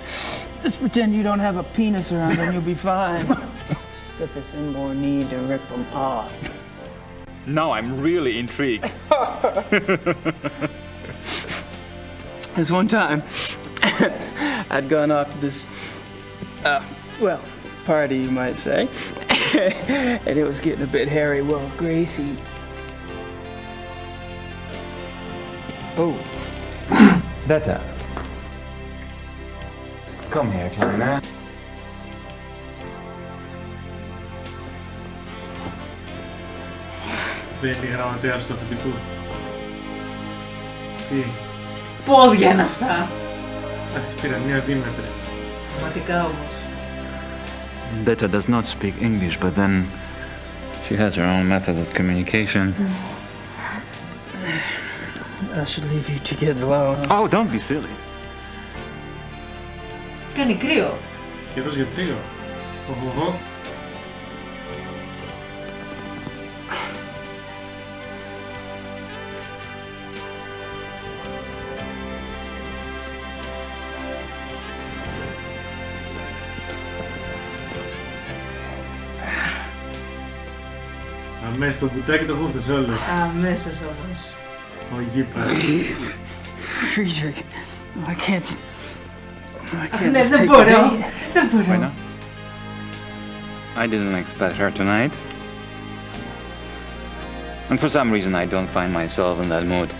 Just pretend you don't have a penis around and you'll be fine. Got this inborn need to rip them off. Now I'm really intrigued. This one time, I'd gone off to this, party you might say, and it was getting a bit hairy. Well, Gracie... Oh. Dette. Come here, Kleine. Μπαίνει η γραμματέας του αφεντικού. Τι. Πόδια είναι αυτά. Εντάξει, πήρα μία δίμετρη. Πραγματικά όμως. Detta does not speak English, but then she has her own methods of communication. I should leave you two kids alone. Oh, don't be silly. Κάνει κρύο. Καιρός για τρίο. Αμέσως το κουτάκι το χούφτασε όλο. Αμέσως όμως. Ο γήπας. Friedrich, I can't Ναι, δεν μπορώ. I didn't expect her tonight. And for some reason I don't find myself in that mood.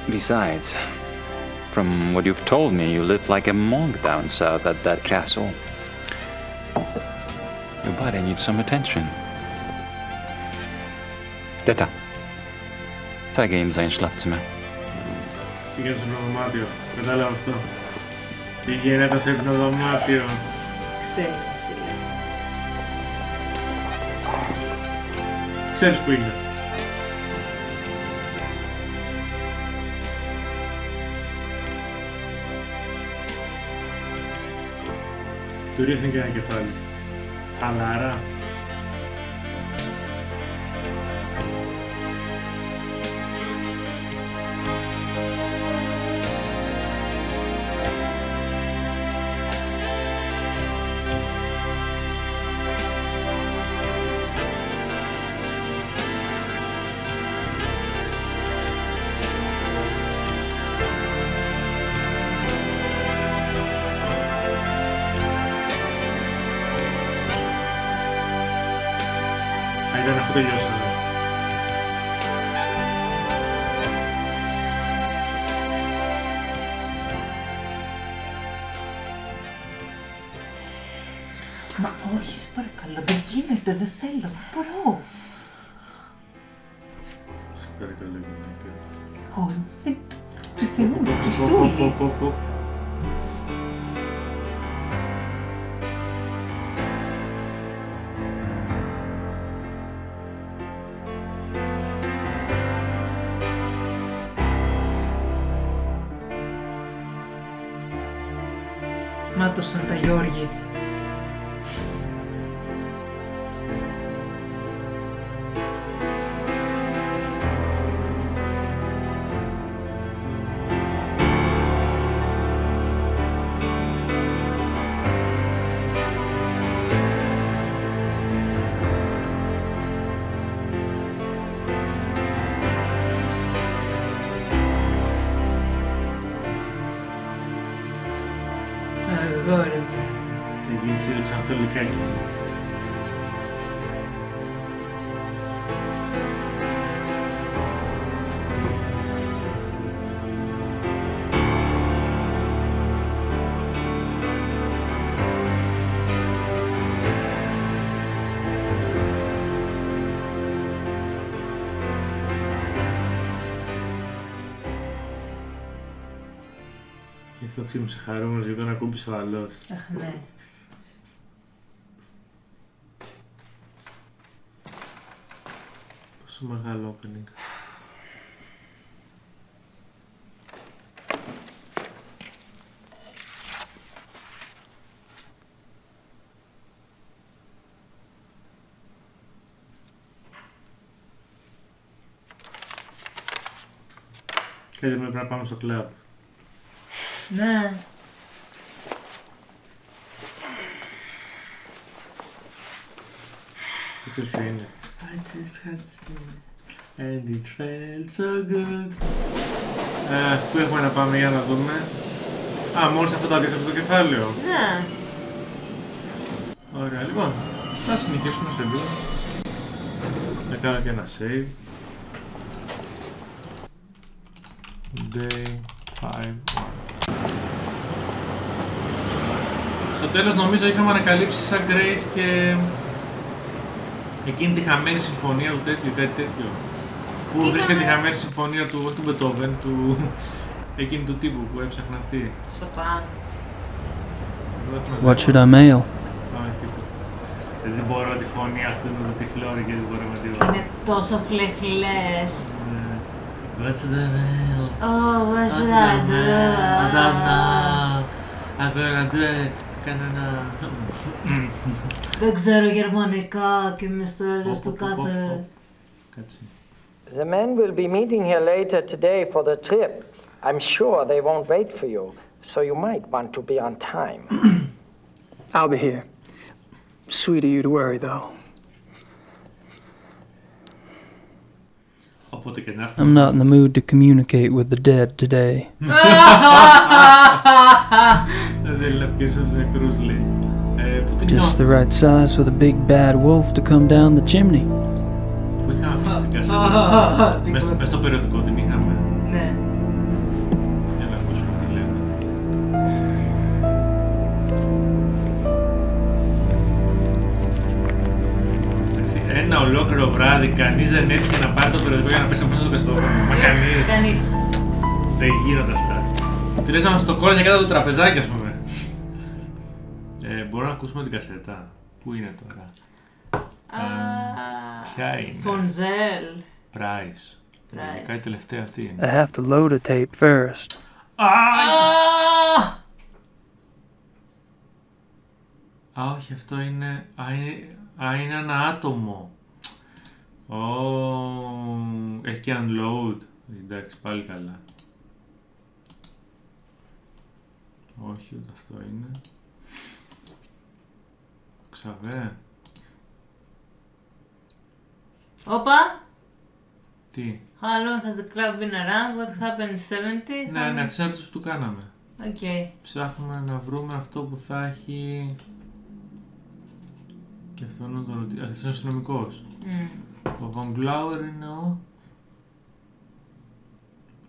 Besides, from what you've told me, you live like a monk down south at that castle. Your body needs some attention. Detta. Tagga in sein Schlafzimmer. Πήγαινε στο δωμάτιο. Κατάλαβα αυτό. Πήγαινε στο δωμάτιο. Ξέρεις εσύ. Ξέρεις που είναι. Του ρίχνει και ένα κεφάλι. Χαλαρά. Αφού τελειώσαμε. Μα όχι, σε παρακαλώ, δεν γίνεται, δεν θέλω, δεν μπορώ. Σε παρακαλώ, γυναίκα. Εγώ είμαι του Θεού, του Χριστούλη. Μάτωσαν τα Γιώργη. Αγόρι μου. Θα γίνει σύντοξα ανθολικάκι. Και αυτό ξύμισε χαρούμενος γιατί τον ακούμπησε ο άλλος. Αχ, ναι. Πόσο μεγάλο opening. Και δεν πρέπει να πάμε στο κλαμπ. Ναι. Δεν ξέρεις ποιο είναι. I just had seen and it felt so good. Πού έχουμε να πάμε για να δούμε. Μόλις αυτό το δεις αυτό το κεφάλαιο. Ναι. Ωραία, λοιπόν. Θα συνεχίσουμε σε λίγο. Να κάνω και ένα save. Day 5. Στο τέλος νομίζω είχαμε ανακαλύψει σαν Grace και εκείνη τη χαμένη συμφωνία του τέτοιου, κάτι τέτοιο. Που βρίσκεται τη χαμένη συμφωνία του, όχι του Μπετόβεν, του εκείνη του τύπου που έψαχνε αυτή. Σοπάν. What should I mail? Δεν μπορώ τη φωνή αυτού να το τυφλώρει και δεν μπορώ να τη δω. Είναι τόσο χλεχλές. What should I mail? Oh, what should I do? I don't know. I'm gonna do it. Κανένα... Δεν ξέρω γερμανικά και είμαι στο έλεος του κάθε... Κάτσε. The men will be meeting here later today for the trip. I'm sure they won't wait for you, so you might want to be on time. I'll be here. Sweet of you to worry, though. I'm not in the mood to communicate with the dead today. Just the right size for the big bad wolf to come down the chimney. Που είχαμε αφήσει την κασέτα. Μες στο περιοδικό την είχαμε. Ναι. Για να ακούσουμε τι λένε. Ένα ολόκληρο βράδυ κανείς δεν έτυχε να πάρει το περιοδικό για να πέσει μέσα στο καστόφωνο. Μα κανείς. Κανείς. Δεν γίνονται αυτά. Τη λες να μας το κόλλησε κάτω από το τραπεζάκι, ας πούμε. Μπορούμε να ακούσουμε την κασέτα. Πού είναι τώρα? Ποια είναι? Φονζέλ. Price. Κάτι τελευταία αυτή είναι. I have to load a tape first. Α, όχι, αυτό είναι... είναι ένα άτομο. Έχει και unload. Εντάξει, πάλι καλά. Όχι, ούτε αυτό είναι. Ξαβέ. Όπα! Τι? How long has the club been around? What happened in 70? Ναι, αυτές είναι αυτές που του κάναμε. Okay. Ψάχνουμε να βρούμε αυτό που θα έχει... Και αυτό είναι αυτός είναι ο αστυνομικός. Ο Von Glauer είναι ο...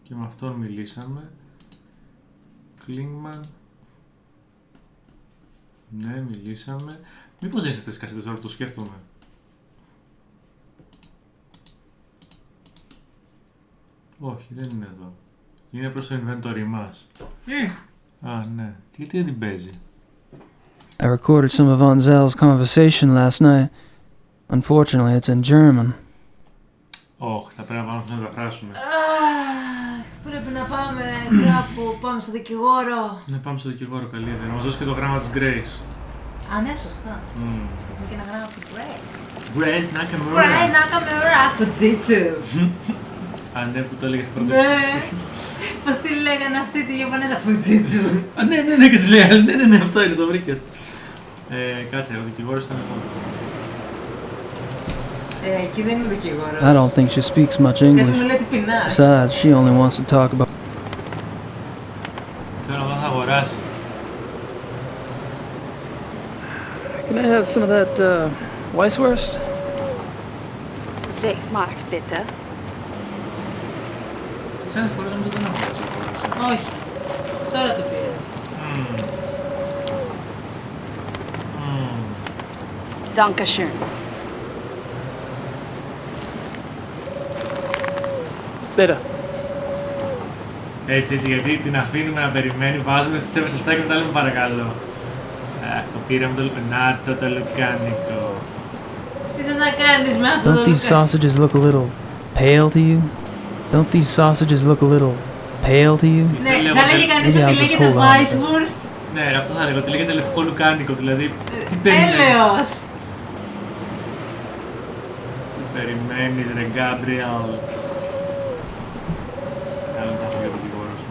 Και με αυτόν μιλήσαμε. Klingman. Ναι, μιλήσαμε. Μήπως δεν είσαι αυτές τις κασέτες τώρα που το σκέφτομαι. Όχι, δεν είναι εδώ. Είναι προς το inventory μας. Α, ναι. Γιατί δεν την παίζει. I recorded some of Von Zell's conversation last night. Unfortunately, it's in German. Όχι, θα πρέπει να πάμε να μεταφράσουμε. Πρέπει να πάμε κάπου, πάμε στο δικηγόρο. Ναι, πάμε στο δικηγόρο, καλή ιδέα. Να μας δώσει και το γράμμα της Grace. Α, ναι, σωστά. Έχουμε και ένα γράμμα από την Grace. Grace Nakamura. Grace Nakamura, Fujitsu. Α, ναι, που το έλεγες πρώτα. Ναι. Πώς τη λέγανε αυτή τη Ιαπωνέζα, Fujitsu. Α, ναι, και της λέγανε. Ναι, αυτό είναι, το βρήκες. Κάτσε, ο δικηγόρος ήταν εγώ. Εκεί δεν είναι δικηγόρος. I don't think she speaks much English. Κάτι μου λέει ότι πεινάς. Besides, she only wants to talk about... Θέλω να θα αγοράσει. Can I have some of that Weisswurst? 6 Mark, bitte. Τις άλλες φορές όμως δεν αγοράσει. Όχι. Τώρα το πήρα. Dankeschön. Bitte. Έτσι, γιατί την αφήνουμε να περιμένει, βάζουμε στις σέβες αυτά και μετά λέμε παρακαλώ. Το πήραμε το λουκάνικο. Τι θες να κάνεις με αυτό το Don't these sausages look a little pale to you? Don't these sausages look a little pale to you? Ναι, θα λέγει κανείς ότι λέγεται Weisswurst. Ναι, αυτό θα λέγω, ότι λέγεται λευκό λουκάνικο, δηλαδή τι περιμένεις. Έλεος! Τι περιμένεις ρε Gabriel. Άλλο τα φύγω το δικηγόρο σου.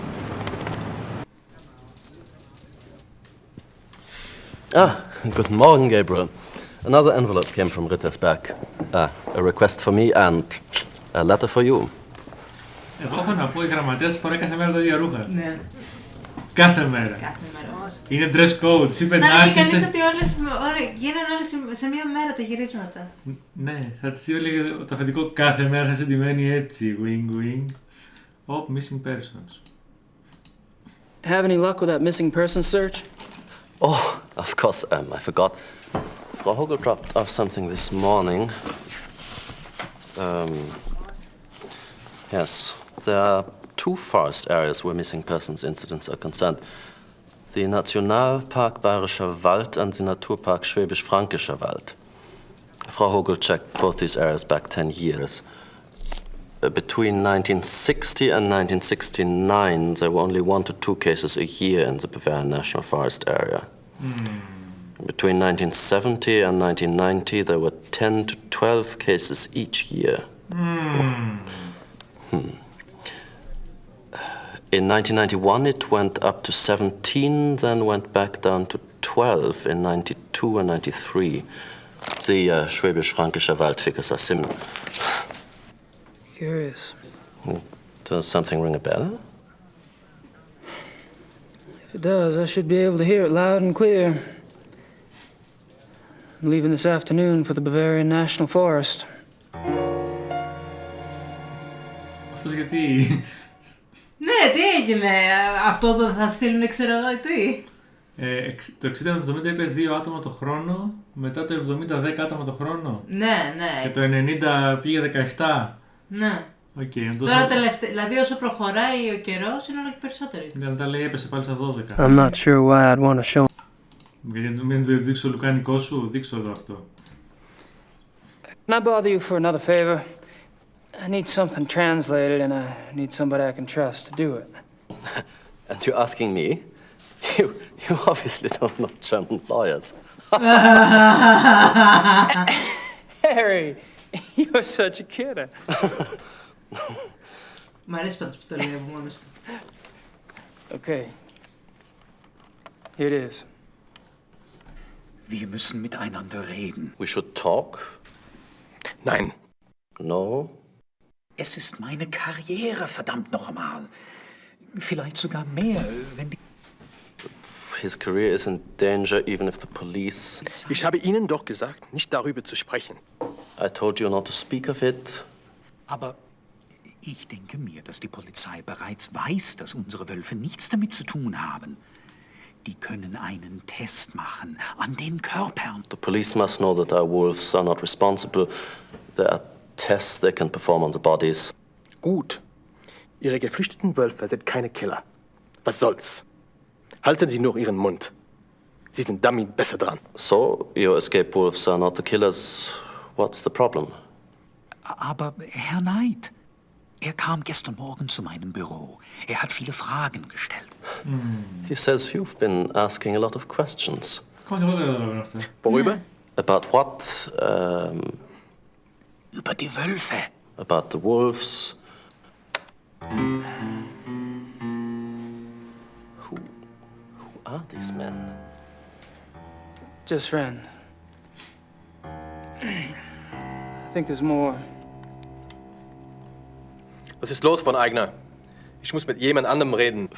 Good morning, Gabriel. Another envelope came from Rittersberg. A request for me and a letter for you. Εγώ έχω να πω, η γραμματέας φοράει κάθε μέρα τα ίδια ρούχα. Ναι. Κάθε μέρα. Είναι dress code. Είπε να λέγει κανείς ότι γίνανε όλες σε μία μέρα τα γυρίσματα. Ναι, θα της έλεγε το αφεντικό κάθε μέρα θα σε ντυμένη έτσι. Wing, wing. Missing persons. Have any luck with that missing person search? Oh, of course, I forgot. Frau Hogel dropped off something this morning. Yes, there are 2 forest areas where missing persons incidents are concerned. The Nationalpark Bayerischer Wald and the Naturpark Schwäbisch-Fränkischer Wald. Frau Hogel checked both these areas back 10 years. Between 1960 and 1969, there were only 1 to 2 cases a year in the Bavarian National Forest area. Between 1970 and 1990, there were 10 to 12 cases each year. In 1991, it went up to 17, then went back down to 12 in 92 and 93. The Schwäbisch-Fränkischer Wald figures are similar. Curious. Does something ring a bell? If it does, I should be able to hear it loud and clear. I'm leaving this afternoon for the Bavarian National Forest. Αυτός γιατί... Ναι, τι έγινε, αυτό το θα στείλουν ξέρω εγώ τι. Το 60-70 είπε 2 άτομα το χρόνο, μετά το 70 10 άτομα το χρόνο. Ναι, ναι. Και το 90 πήγε 17. Ναι. Okay, τώρα τελευταία, δηλαδή όσο προχωράει ο καιρός είναι όλο και περισσότεροι. Ναι, μετά λέει έπεσε πάλι στα 12. I'm not sure why I'd want to show. Γιατί μην το δείξω το λουκάνικό σου, δείξω εδώ αυτό. Can I bother you for another favor? I need something translated and I need somebody I can trust to do it. And you're asking me? You obviously don't know German lawyers. Harry, you're such a kidder. Μ' αρέσει πάντως που το λέει από μόνος του. Okay. Here it is. Wir müssen miteinander reden. We should talk? Nein. No? Es ist meine Karriere, verdammt noch einmal. Vielleicht sogar mehr, wenn die... His career is in danger even if the police... Ich habe Ihnen doch gesagt, nicht darüber zu sprechen. I told you not to speak of it. Aber ich denke mir, dass die Polizei bereits weiß, dass unsere Wölfe nichts damit zu tun haben. Die können einen Test machen an den Körpern. The police must know that our wolves are not responsible. There are tests they can perform on the bodies. Gut. Ihre geflüchteten Wölfe sind keine Killer. Was soll's? Halten Sie nur Ihren Mund. Sie sind damit besser dran. So, your escape wolves are not the killers. What's the problem? Aber Herr Knight, er kam gestern Morgen zu meinem Büro. Er hat viele Fragen gestellt. He says you've been asking a lot of questions. Worüber? About what? Über die Wölfe. About the wolves. Who are these men? Just friends. I think there's more. Was ist los, von Eigner? Ich muss mit jemand anderem reden.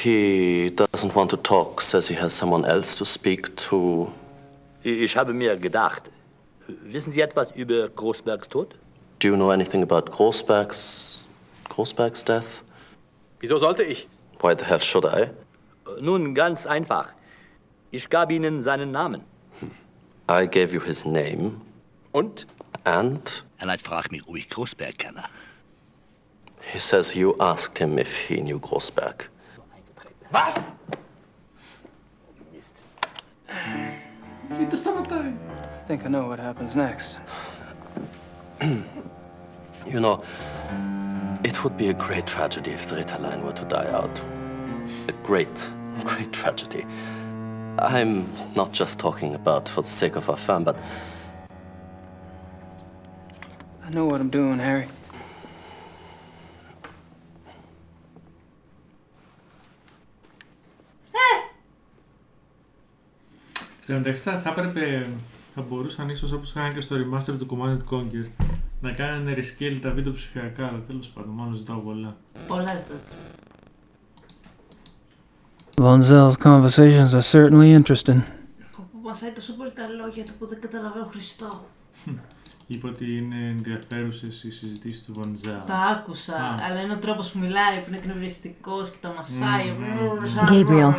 He doesn't want to talk, says he has someone else to speak to. Ich habe mir gedacht, wissen Sie etwas über Großbergs Tod? Do you know anything about Großberg's death? Wieso sollte ich? Why the hell should I? Nun, ganz einfach. Ich gab Ihnen seinen Namen. I gave you his name. Und? And? Herr Knight fragt mich, ob ich Großberg kenne. He says you asked him if he knew Großberg. Was? Mist. I think I know what happens next. You know, it would be a great tragedy if the Ritterline were to die out. A great, great tragedy. I'm not just talking about for the sake of our firm, but... I know what I'm doing, Harry. Εντάξει, θα μπορούσαν ίσως όπως κάνανε και στο remaster του Command & Conquer να κάνανε rescale τα βίντεο ψηφιακά, αλλά τέλος πάντων, μόνο ζητάω πολλά. Πολλά ζητάω. Lonzel's conversations are certainly interesting. Μασάει τόσο πολύ τα λόγια του που δεν καταλαβαίνω Χριστό. Είπε ότι είναι ενδιαφέρουσες οι συζητήσεις του Βονζέλ. Τα άκουσα, αλλά είναι ο τρόπος που μιλάει, που είναι εκνευριστικός και τα μασάει. Gabriel,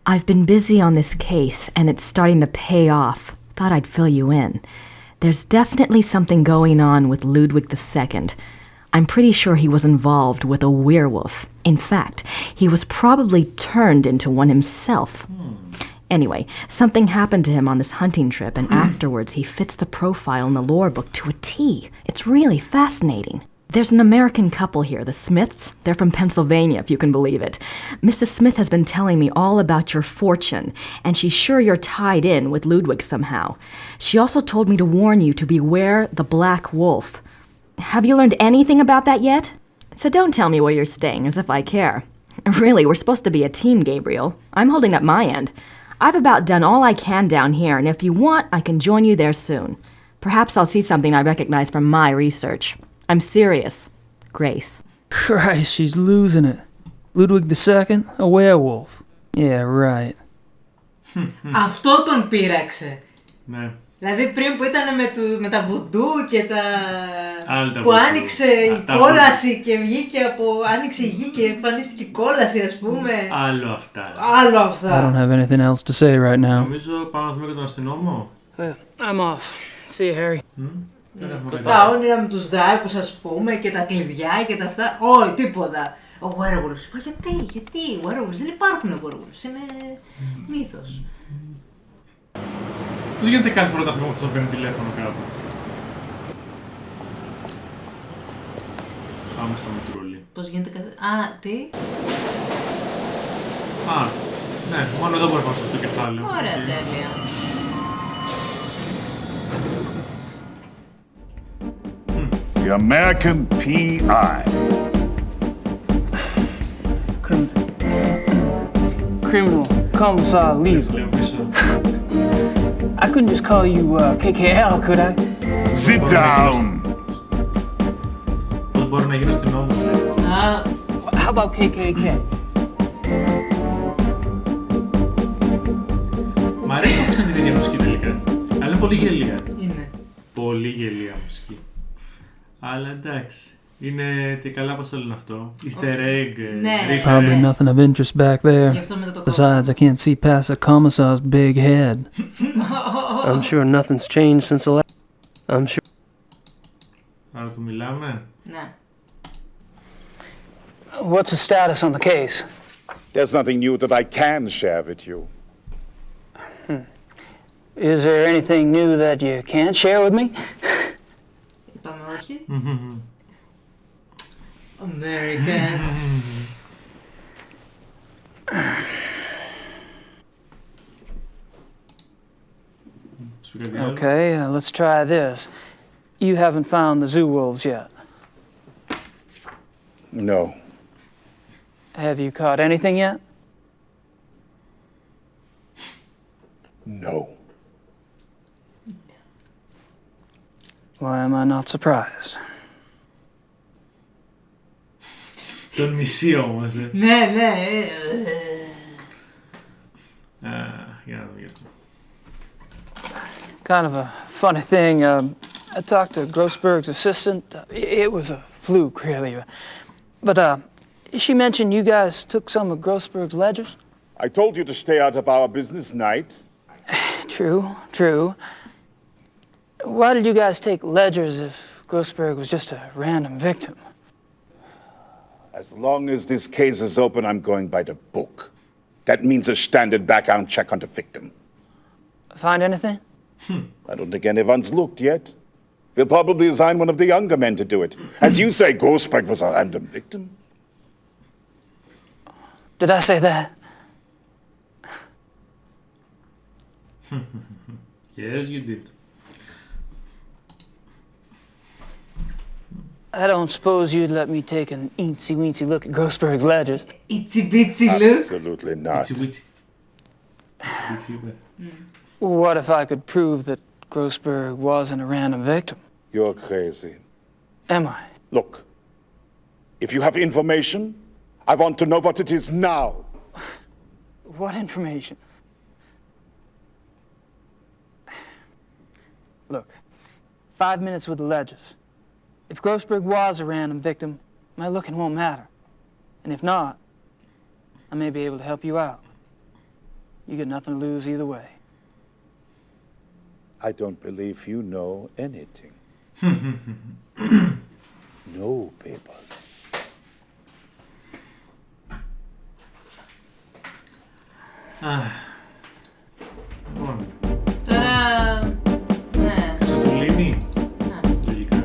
I've been busy on this case and it's starting to pay off. Thought I'd fill you in. There's definitely something going on with Ludwig II. I'm pretty sure he was involved with a werewolf. In fact, he was probably turned into one himself. Anyway, something happened to him on this hunting trip, and afterwards he fits the profile in the lore book to a T. It's really fascinating. There's an American couple here, the Smiths. They're from Pennsylvania, if you can believe it. Mrs. Smith has been telling me all about your fortune, and she's sure you're tied in with Ludwig somehow. She also told me to warn you to beware the Black Wolf. Have you learned anything about that yet? So don't tell me where you're staying, as if I care. Really, we're supposed to be a team, Gabriel. I'm holding up my end. I've about done all I can down here, and if you want, I can join you there soon. Perhaps I'll see something I recognize from my research. I'm serious. Grace. Christ, she's losing it. Ludwig II, a werewolf. Yeah, right. Αυτό τον πείραξε. Ναι. Δηλαδή πριν που ήταν με τα βουντού και τα... που άνοιξε η κόλαση και βγήκε από... Άνοιξε η γη και εμφανίστηκε η κόλαση, ας πούμε. Άλλο αυτά. Άλλο αυτά. I don't have anything else to say right now. Νομίζω πάμε να δούμε και τον αστυνόμο. I'm off. See you, Harry. Τα όνειρα με τους δράκους, ας πούμε, και τα κλειδιά και τα αυτά. Όχι, τίποτα. Ο werewolves. Γιατί, werewolves δεν υπάρχουν werewolves. Είναι μύθος. Πώς γίνεται κάθε φορά τα αυτός να παίρνει τηλέφωνο κάπου. Πάμε στο μικρούλι. Πώς γίνεται κάθε... Α, τι? Α, ναι, μόνο εδώ μπορεί να πάω στο κεφάλαιο. Ωραία, τέλεια. The American P.I. Criminal commissar leaves. I couldn't just call you KKL, could I? Sit down. Πώς μπορεί να γίνω στην νόμο. How about KKK? Μ' αρέσει που αφήσαν την ίδια μουσική τελικά. Αλλά είναι πολύ γελία. Είναι. Πολύ γελία μουσική. Αλλά εντάξει. Είναι τι καλά πως το λένε αυτό. Easter egg. Probably nothing of interest back there. Besides, I can't see past the commissar's big head. I'm sure nothing's changed since the last. I'm sure. Άρα του μιλάμε. Ναι. What's the status on the case? There's nothing new that I can share with you. Is there anything new that you can't share with me? Είπαμε όχι. Americans. Okay, let's try this. You haven't found the zoo wolves yet. No. Have you caught anything yet? No. Why am I not surprised? Τον μισεί όμως, Ναι. Για να δούμε. Kind of a funny thing. I talked to Grossberg's assistant. It was a fluke, really. But she mentioned you guys took some of Grossberg's ledgers. I told you to stay out of our business, Knight. True. Why did you guys take ledgers if Grossberg was just a random victim? As long as this case is open, I'm going by the book. That means a standard background check on the victim. Find anything? I don't think anyone's looked yet. We'll probably assign one of the younger men to do it. As you say, Grossberg was a random victim. Did I say that? Yes, you did. I don't suppose you'd let me take an eensy-weensy look at Grossberg's ledgers. Itsy-bitsy look? Absolutely not. What if I could prove that Grossberg wasn't a random victim? You're crazy. Am I? Look, if you have information, I want to know what it is now. What information? Look, 5 minutes with the ledgers. If Grossberg was a random victim, my looking won't matter. And if not, I may be able to help you out. You get nothing to lose either way. I don't believe you know anything. No papers. Τώρα... Ναι. Κασατολίνη. Λογικά.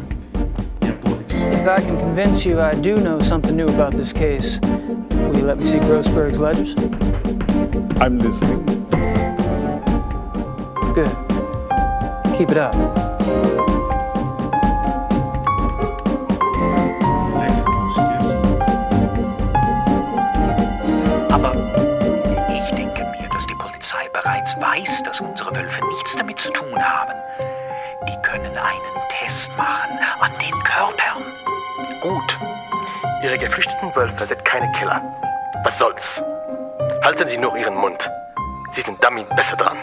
Η απόδειξη. If I can convince you I do know something new about this case, will you let me see Grossberg's ledgers? I'm listening. Good. Keep it up. Aber ich denke mir, dass die Polizei bereits weiß, dass unsere Wölfe nichts damit zu tun haben. Die können einen Test machen an den Körpern. Gut. Ihre geflüchteten Wölfe sind keine Killer. Was soll's? Halten Sie nur Ihren Mund. Sie sind damit besser dran.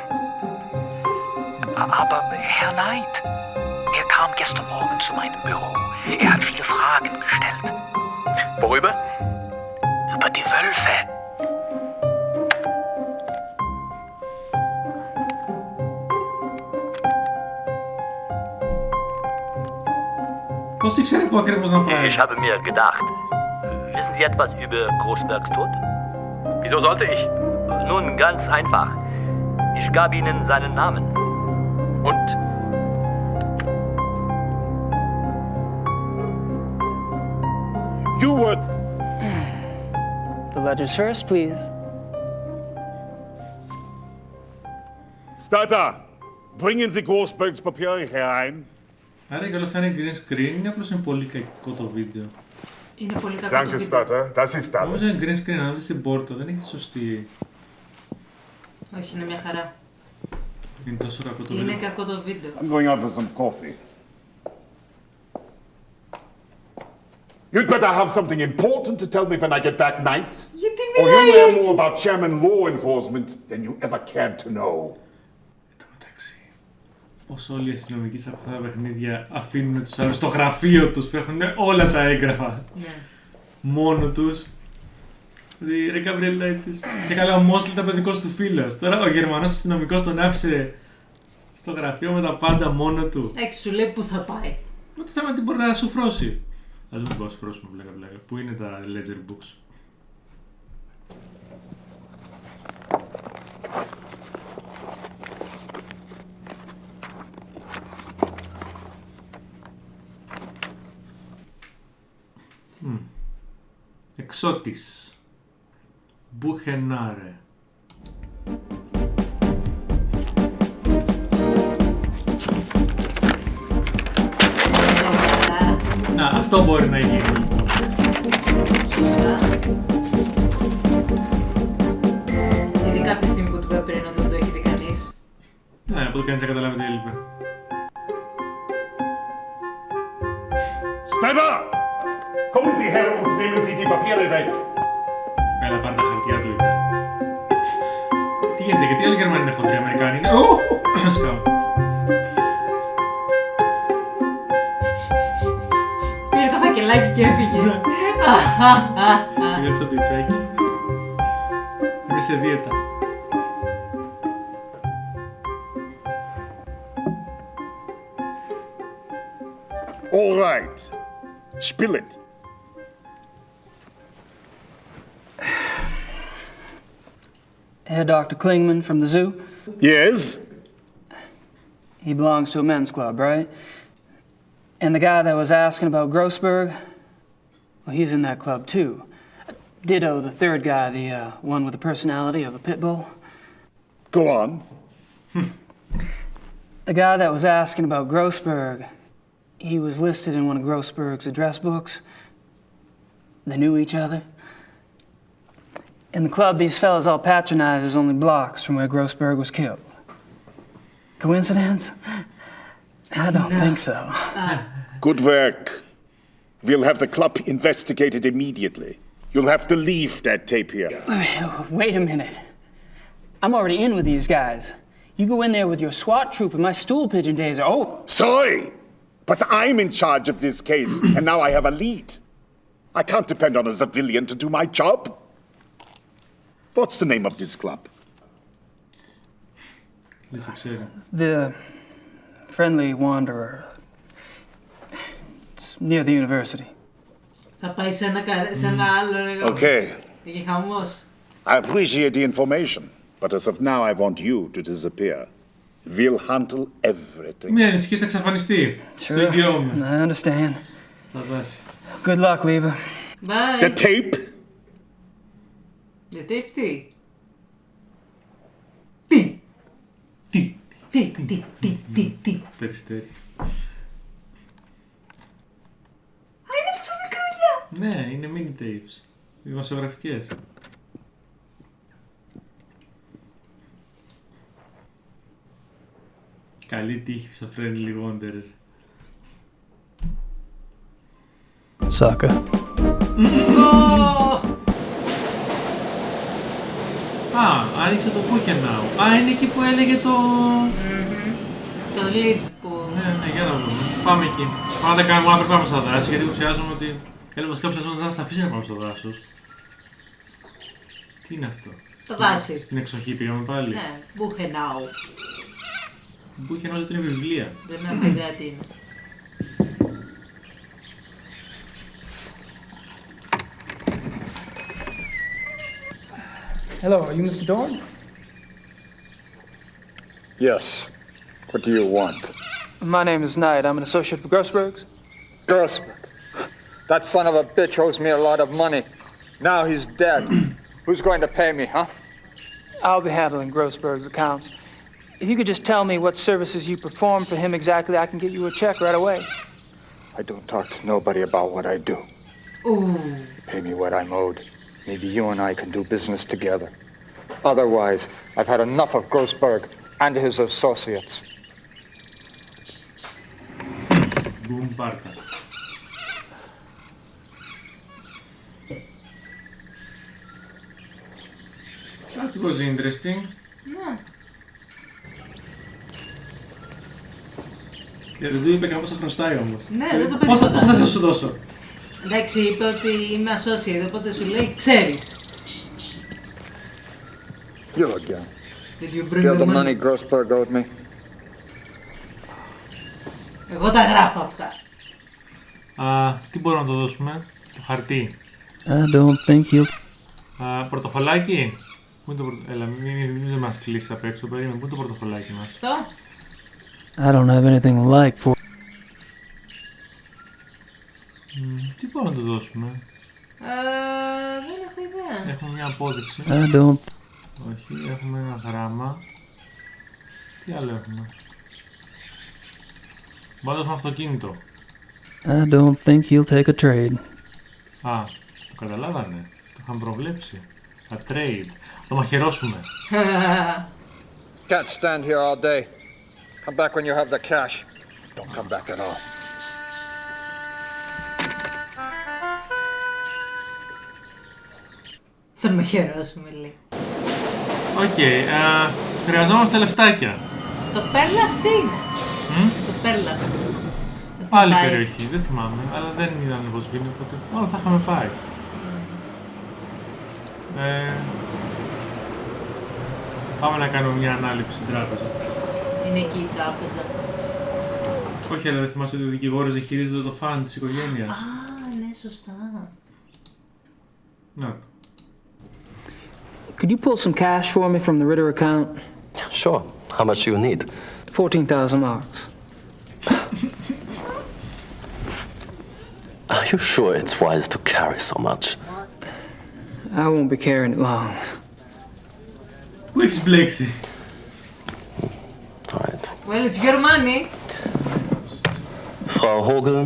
Aber Herr Knight, er kam gestern Morgen zu meinem Büro. Er hat viele Fragen gestellt. Worüber? Über die Wölfe. Πώς ήξερε που ακριβώς να πάει? Ich habe mir gedacht, wissen Sie etwas über Grossbergs Tod? Wieso sollte ich? Nun, ganz einfach. Ich gab Ihnen seinen Namen. Und? You were... The ledgers first, please. Starter, bringen Sie Grossbergs Papiere herein. Άρα και όλα αυτά είναι green screen ή απλώς είναι πολύ κακό το βίντεο? Είναι πολύ κακό το βίντεο. Όμως είναι green screen, αν δεις την πόρτα, δεν έχει τη σωστή... Όχι, είναι μια χαρά. Είναι τόσο κακό το βίντεο. Είναι κακό το βίντεο. I'm going out for some coffee. You'd better have something important to tell me when I get back, Knight. Γιατί Or μιλάει you learn έτσι? more about Chairman law enforcement than you ever cared to know. Πως όλοι οι αστυνομικοί σε αυτά τα παιχνίδια αφήνουν τους άλλους στο γραφείο τους που έχουν όλα τα έγγραφα. Ναι. Μόνο τους. Δηλαδή, ρε Gabriel Knight, και καλά ο Μόσλ ήταν παιδικός του φίλος. Τώρα ο Γερμανός αστυνομικός τον άφησε στο γραφείο με τα πάντα μόνο του. Έξι σου λέει πού θα πάει. Μα το θέμα είναι τι μπορεί να σου φρώσει. Ας μην πω φρώσουμε πλάκα. Πού είναι τα ledger books? Εξώτης. Μπουχενάρε. Αυτό μπορεί να γίνει. Σωστά. Ειδικά από τη στιγμή που του είπα πριν ότι δεν το έχει δει κανείς. Ναι, από το κανείς να καταλάβει τι έλειπε. Steiber! Kommen Sie her und nehmen Sie die Papiere weg! Έλα, πάρε τα χαρτιά του, είπε. Τι γίνεται, γιατί όλοι οι Γερμανοί είναι χοντροί, οι Αμερικάνοι είναι... Σκάω. Πήρε το φακελάκι και έφυγε. Πήγα στο τουτσάκι. Είμαι σε δίαιτα. All right. Spill it. Herr Dr. Klingman from the zoo? Yes? He belongs to a men's club, right? And the guy that was asking about Grossberg, well, he's in that club too. Ditto, the third guy, the one with the personality of a pit bull. Go on. The guy that was asking about Grossberg, he was listed in one of Grossberg's address books. They knew each other. In the club these fellas all patronize is only blocks from where Grossberg was killed. Coincidence? I don't think so. Good work. We'll have the club investigated immediately. You'll have to leave that tape here. Wait a minute. I'm already in with these guys. You go in there with your SWAT troop and my stool pigeon days are over. Sorry, but I'm in charge of this case, and now I have a lead. I can't depend on a civilian to do my job. What's the name of this club? The Friendly Wanderer. It's near the university. Θα πάει σε ένα άλλο. Okay. Έχει χαμός. I appreciate the information, but as of now I want you to disappear. We'll handle everything. Μην ανησυχείς, θα εξαφανιστεί. Στο εγγυώμαι. I understand. Στα βάση. Good luck, Lieber. Bye. The tape? The tape τι? Τι? Περιστέρι. Α, είναι τόσο μικρούλια. Ναι, είναι mini tapes. Δημοσιογραφικές. Καλή τύχη στο Friendly Wanderer. Sucker. Άνοιξε το Now. Είναι εκεί που έλεγε το... Το lead που... Ναι, για να δούμε. Πάμε εκεί. Πάμε να τα κάνουμε, πρέπει να πάμε στα δάση, γιατί υποψιάζομαι ότι... βασικά ψιάζομαι ότι θα μας αφήσει να πάμε στο δάσος. Τι είναι αυτό? Το δάση. Στην εξοχή πήγαμε πάλι. Ναι, Buchenau. Buchenau δεν είναι βιβλία. Δεν έχω ιδέα τι είναι. Hello, are you Mr. Dorn? Yes. What do you want? My name is Knight. I'm an associate for Grossberg's. Grossberg? That son of a bitch owes me a lot of money. Now he's dead. Who's going to pay me, huh? I'll be handling Grossberg's accounts. If you could just tell me what services you perform for him exactly, I can get you a check right away. I don't talk to nobody about what I do. Ooh. Pay me what I'm owed. Maybe you and I can do business together. Otherwise, I've had enough of Grossberg and his associates. Boom, πάρτα. That was interesting. Ναι. Δεν του είπε καν πόσα χρωστάει όμως. Ναι, δεν το Πόσα θα σου δώσω. Εντάξει, είπε ότι είμαι associate, οπότε σου λέει, ξέρεις. You again. Did you bring Get the the money? money Grossberg owed me. Εγώ τα γράφω αυτά. Τι μπορούμε να το δώσουμε, το χαρτί. I don't think he'll... Πορτοφολάκι. Πού είναι το πορτοφολάκι, έλα μην μας κλείσεις απ' έξω, περίμενε, πού είναι το πορτοφολάκι μας. Αυτό. I don't have anything like for... Τι μπορούμε να το δώσουμε. Δεν έχω ιδέα. Έχουμε μια απόδειξη. I don't... Όχι, έχουμε ένα γράμμα. Τι άλλο έχουμε. Μπορούμε να δώσουμε αυτοκίνητο. I don't think he'll take a trade. Το καταλάβανε. Το είχαν προβλέψει. A trade. Το μαχαιρώσουμε. Can't stand here all day. Come back when you have the cash. Don't come back at all. Τον μαχαιρώσουμε, λέει. Οκ, χρειαζόμαστε λεφτάκια. Το Πέρλα τι είναι. Το Πέρλα. Άλλη περιοχή, δεν θυμάμαι, αλλά δεν ήταν Βοσβήνη, οπότε όλα θα είχαμε πάει. Πάμε να κάνουμε μια ανάληψη στην τράπεζα. Είναι εκεί η τράπεζα. Όχι, αλλά δεν θυμάσαι ότι ο δικηγόρος διαχειρίζεται το φαν της οικογένειας. Ναι, σωστά. Να το. Could you pull some cash for me from the Ritter account? Sure. How much do you need? 14,000 marks. Are you sure it's wise to carry so much? I won't be carrying it long. Πού έχεις μπλέξει? Well, it's your money. Frau Hogel,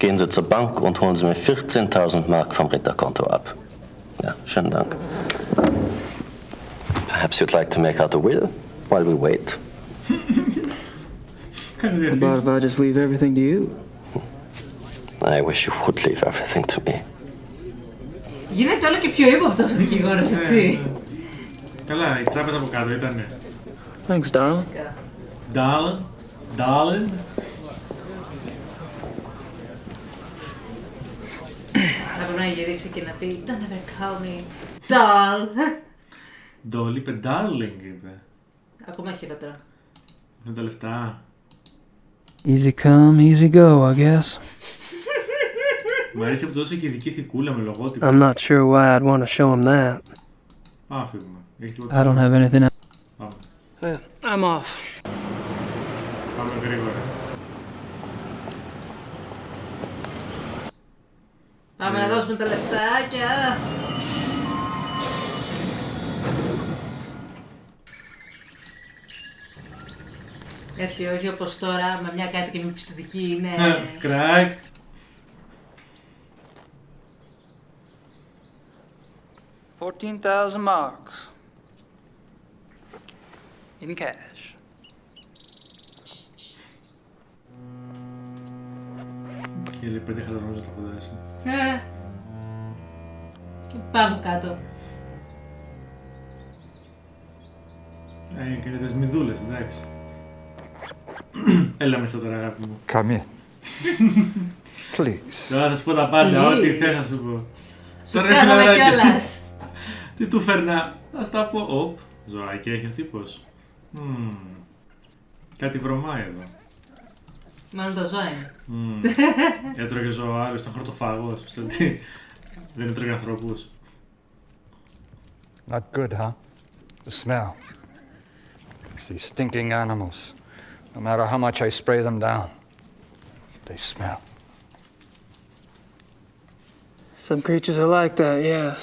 gehen Sie zur Bank und holen Sie mir 14.000 Mark vom Ritterkonto ab. Ja, schönen Dank. Perhaps you'd like to make out a will while we wait. How about if I just leave everything to you? I wish you would leave everything to me. Γίνεται όλο και πιο ύποπτος ο δικηγόρος, έτσι. Καλά, η τράπεζα από κάτω ήτανε. Thanks, darling. Darling. Να πρέπει να γυρίσει και να πει Don't ever call me doll. Doll είπε darling, είπε. Ακόμα χειρότερα. Με τα λεφτά. Easy come, easy go, I guess. Μ' αρέσει που δώσε και ειδική θικούλα με λογότυπο. I'm not sure why I'd want to show him that. Φύγουμε. I don't have anything else. Πάμε. I'm off. Πάμε γρήγορα. Πάμε να δώσουμε τα λεφτάκια. Έτσι, όχι όπως τώρα με μια κάτι και μια πιστωτική είναι... Κρακ. $14,000 marks. In cash. Και λέει 5 χαλαρόμιζα τα φαντάζεσαι. Πάνω κάτω. Και τις μηδούλες, εντάξει. Έλα μέσα τώρα, αγάπη μου. Come in. Please. Τώρα θα σου πω τα πάντα, ό,τι θες να σου πω. Σου κάναμε κιόλας. Τι του φέρνα, θα στα πω. Οπ, ζωάκι έχει ο τύπος. Κάτι βρωμάει εδώ. Μάλλον τα ζώα είναι. Έτρωγε ζώα άλλο, ήταν χορτοφάγος. Δεν έτρωγε ανθρώπους. Not good, huh? The smell. These stinking animals. No matter how much I spray them down, they smell. Some creatures are like that, yes.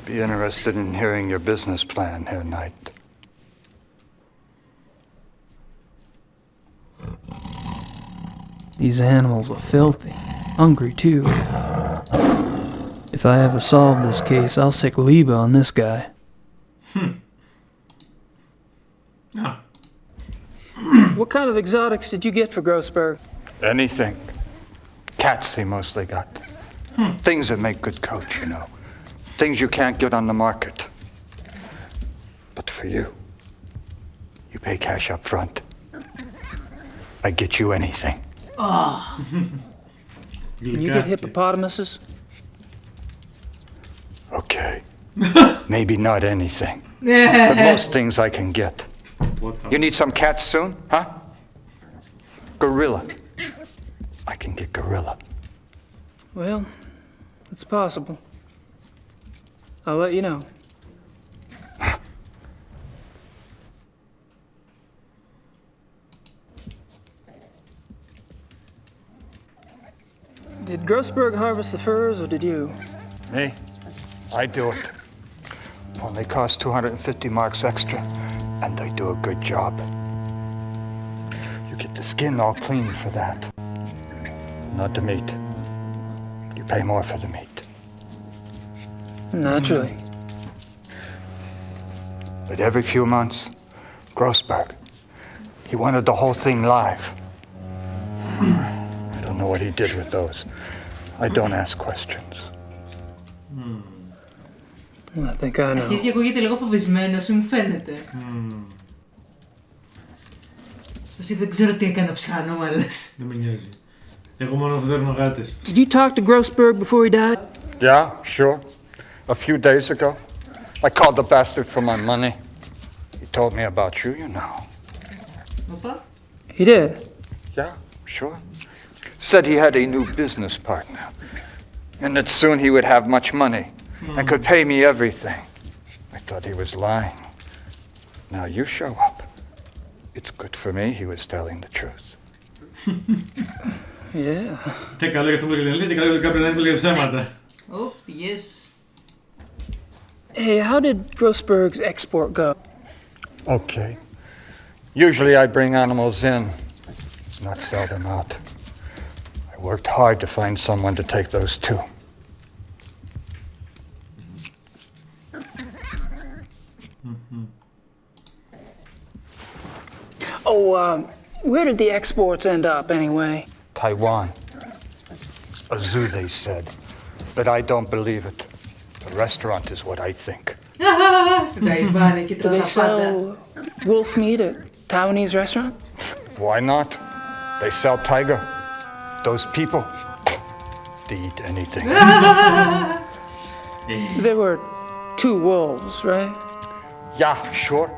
Be interested in hearing your business plan, Herr Knight. These animals are filthy. Hungry, too. If I ever solve this case, I'll sick Liebe on this guy. What kind of exotics did you get for Grossberg? Anything. Cats he mostly got. Things that make good coach, you know. Things you can't get on the market. But for you, you pay cash up front. I get you anything. Oh. Can you get hippopotamuses? Okay. Maybe not anything. But most things I can get. You need some cats soon, huh? Gorilla. I can get gorilla. Well, it's possible. I'll let you know. Did Grossberg harvest the furs, or did you? Me? I do it. Only cost 250 marks extra, and I do a good job. You get the skin all clean for that. Not the meat. You pay more for the meat. Naturally. But every few months, Grossberg, he wanted the whole thing live. I don't know what he did with those. I don't ask questions. I think I know. Αρχίζει και ακούγεται λίγο φοβισμένος, μου φαίνεται. Εσύ δεν ξέρω τι έκανα ψυχανό, μάλλες. Δεν με νοιάζει. Εγώ μόνο φδέρνω γάτες. Did you talk to Grossberg before he died? Yeah, sure. A few days ago, I called the bastard for my money. He told me about you, you know. Όπα. He did? Yeah, sure. Said he had a new business partner, and that soon he would have much money and could pay me everything. I thought he was lying. Now you show up. It's good for me he was telling the truth. Yeah. Τι καλό για αυτό που έλεγε, τι καλό για τον Gabriel Knight που έλεγε ψέματα. Oh, yes. Hey, how did Grossberg's export go? Okay. Usually I bring animals in, not sell them out. I worked hard to find someone to take those too. Oh, where did the exports end up anyway? Taiwan. A zoo, they said. But I don't believe it. The restaurant is what I think. Στην Ταϊβάν, εκεί Do τρώνε they τα πάντα. sell wolf meat at Taiwanese restaurant? Why not? They sell tiger. Those people, they eat anything. There were 2 wolves, right? Yeah, sure.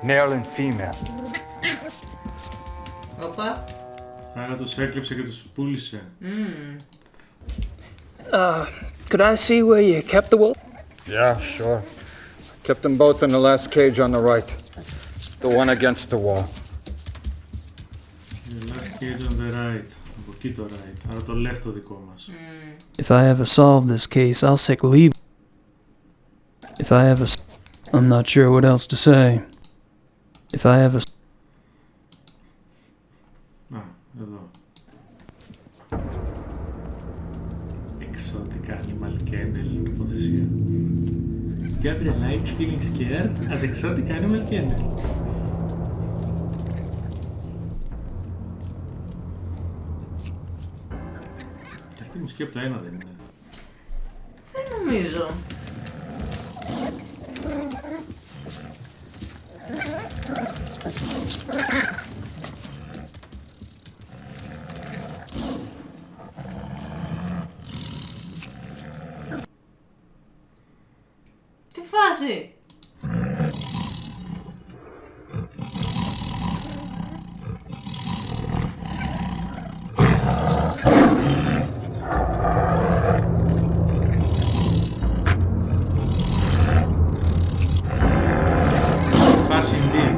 Male and female. Όπα. Άρα τους έκλεψε και τους πούλησε. Could I see where you kept the wolf? Yeah, sure. Kept them both in the last cage on the right. The one against the wall. The last cage on the right. Από εκεί το right. Άρα το left το δικό μας. If I ever solve this case, I'll sick Liebe. If I ever... I'm not sure what else to say. If I ever... Α, εδώ. Exotic animal kennel, τοποθεσία. Gabriel Knight feeling scared at exotic animal kennel. Και αυτή η μουσική από το ένα δεν είναι. Δεν νομίζω. Τι φάση! Φάση indeed.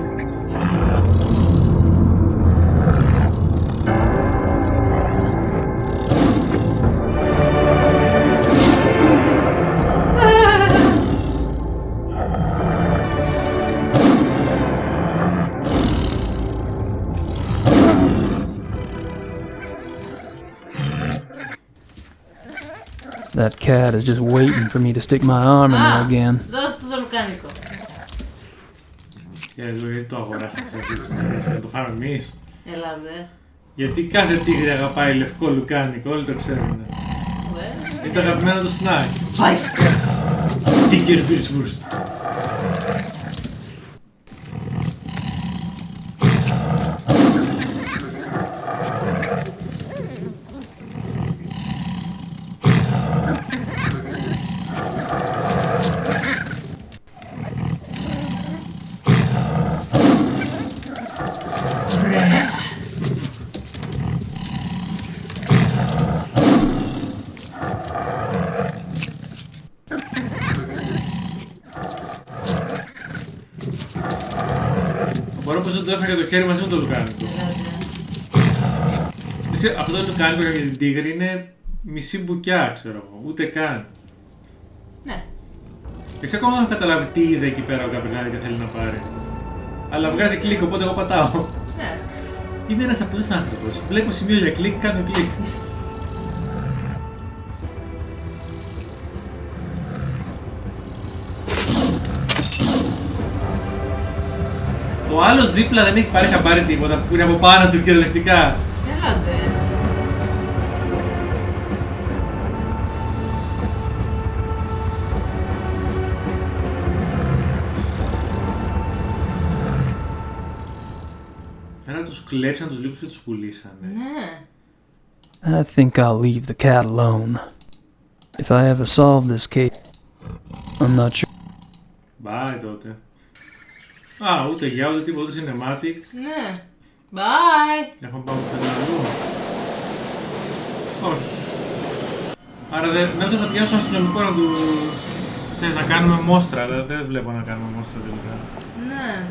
That cat is just waiting for me to stick my arm in there again. Δώσ' του το λουκάνικο. Γιατί το αγοράσαμε σε αυτές τις μέρες, να το φάμε εμείς. Έλα δε. Γιατί κάθε τίγρη αγαπάει λευκό λουκάνικο, όλοι το ξέρουν. Είναι το αγαπημένο του σνακ. Weisswurst. Tigerwurst. Το έφαγε το χέρι μαζί με το λουκάνικο. Αυτό το λουκάνικο για την τίγρη είναι μισή μπουκιά, ξέρω εγώ, ούτε καν. Ναι. Εξ ακόμα δεν έχω καταλάβει τι είδε εκεί πέρα ο Gabriel Knight και θέλει να πάρει. Αλλά βγάζει κλικ, οπότε εγώ πατάω. Ναι. Είμαι ένας απλός άνθρωπος. Βλέπω σημείο για κλικ, κάνω κλικ. Ο άλλος δίπλα δεν έχει πάρει χαμπάρι τίποτα που είναι από πάνω του κυριολεκτικά. Έλατε. Άρα τους κλέψαν, τους λίγους και τους πουλήσανε. Ναι. I think I'll leave the cat alone. If I ever solve this case, I'm not sure. Bye τότε. Α, ούτε για ούτε τίποτα, ούτε cinematic. Ναι. Bye. Έχουμε πάει πουθενά αλλού. Όχι. Άρα νόμιζα θα πιάσω αστυνομικό να του... Ξέρεις, να κάνουμε μόστρα, αλλά δεν βλέπω να κάνουμε μόστρα τελικά. Ναι.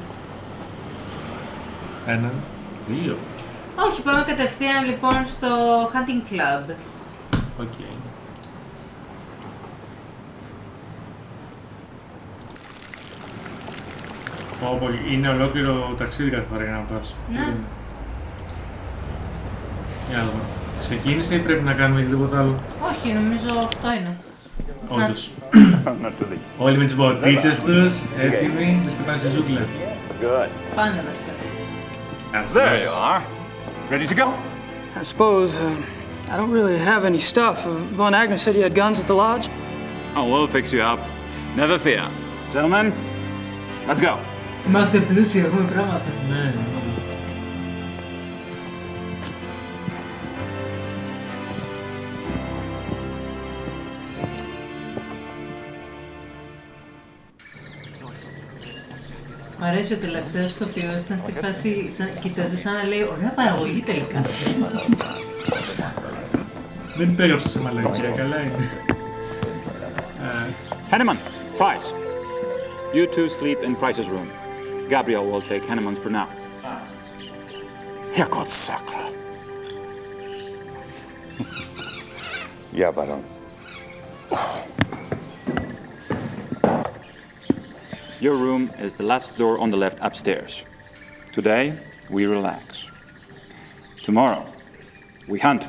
1, 2. Όχι, πάμε κατευθείαν λοιπόν στο hunting club. Οκ. Όπου είναι ολόκληρο ταξίδι κάθε φορά για να πας. Ναι. Για να δούμε. Ξεκίνησε ή πρέπει να κάνουμε τίποτα άλλο? Όχι, νομίζω αυτό είναι. Όντως. Όλοι με τις μποτίτσες τους, έτοιμοι, λες και πάνε στη ζούγκλα. Πάνε βασικά. There you are. Ready to go? I suppose, I don't really have any stuff. Von Agnes said you had guns at the lodge? Oh, we'll fix you up. Never fear. Gentlemen, let's go. Είμαστε πλούσιοι, έχουμε πράγματα. Ναι. Μ' αρέσει ο τελευταίος ηθοποιός ήταν στη φάση, κοιτάζει σαν να λέει ωραία παραγωγή τελικά. Δεν υπέγραψε σε μαλακία, καλά είναι. Henneman, Price. You two sleep in Price's room. Gabriel will take Henneman's for now. Herrgott Sakra. Ja, Baron. Your room is the last door on the left upstairs. Today, we relax. Tomorrow, we hunt.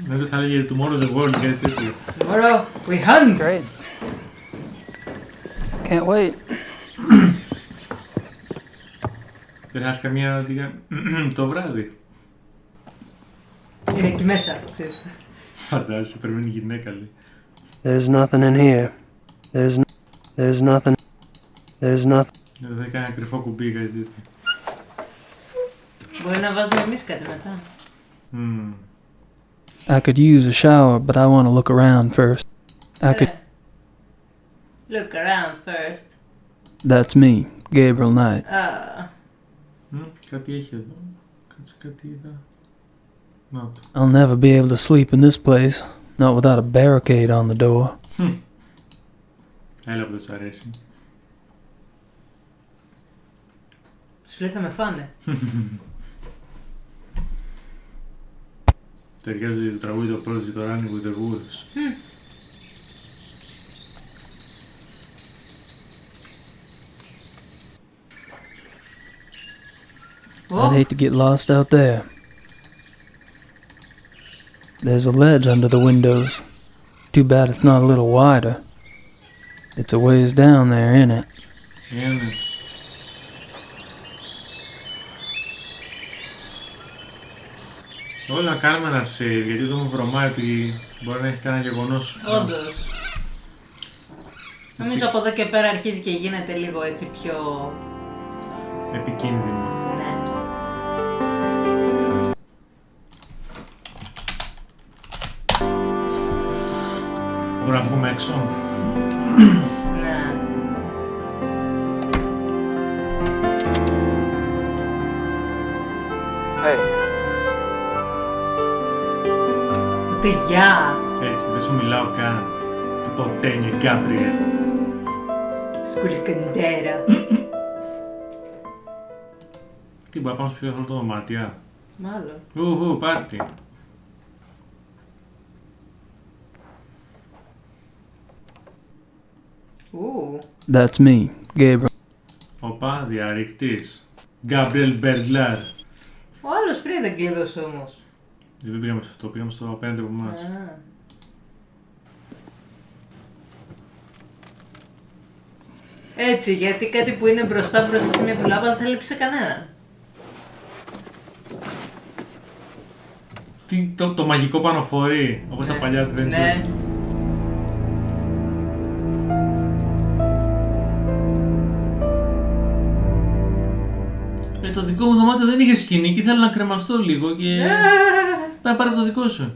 Νομίζω θα λέγε tomorrow the world, κάτι τέτοιο. Tomorrow, we hunt! Great. Can't wait. Δεν θα έρθει καμία το βράδυ. Είναι εκεί μέσα, ξέρεις. Φαντάζεσαι, περιμένει γυναίκα, λέει. There's nothing in here. There's nothing. Δεν έκανε ένα κρυφό κουμπί, κάτι τέτοιο. Μπορεί να βάζουμε εμείς κάτι μετά. I could use a shower, but I want to look around first. Look around first. That's me, Gabriel Knight. Κάτι έχει εδώ. Κάτσε, κάτι είδα. I'll never be able to sleep in this place, not without a barricade on the door. Έλα που δεν σ' αρέσει. Σου λέει θα με φάνε. Ταιριάζει το τραγούδι το πρώτο το Running with the Wolves. I'd hate to get lost out there. There's a ledge under the windows. Too bad it's not a little wider. It's a ways down there, isn't it? Είναι. Όλα να κάνουμε ένα save, γιατί εδώ μου βρωμάει ότι μπορεί να έχει κανένα γεγονός. Όντως. Νομίζω από εδώ και πέρα αρχίζει και γίνεται λίγο έτσι πιο... επικίνδυνο. Ναι. Μπορούμε να βγούμε έξω. Ναι. Hey. Ούτε γεια. Έτσι, δεν σου μιλάω καν. Ποτέ είναι Γκάμπριελ. Σκουλκαντέρα. Τι, μπορεί να πάμε πιο όλο το δωμάτια. Μάλλον. Πάρτι. That's me, Gabriel. Οπα, διαρρηκτής. Gabriel Berdlar. Ο άλλος πριν δεν κλείδωσε όμως. Δεν πήγαμε σε αυτό, πήγαμε στο απέναντι από εμάς. Έτσι, γιατί κάτι που είναι μπροστά σε μια δουλάπα δεν θα λείψει σε κανέναν. Τι, το μαγικό πανοφορί, όπως τα παλιά adventure. Ναι. Το δικό μου δωμάτιο δεν είχε σκηνή και ήθελα να κρεμαστώ λίγο και... Πάει πάρε το δικό σου.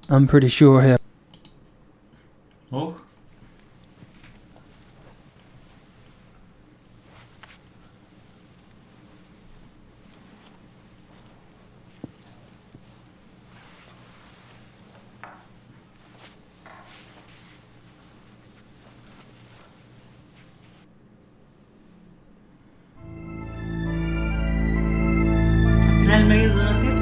I'm pretty sure here. Oh. Την άλλη μεριά του δωματίου.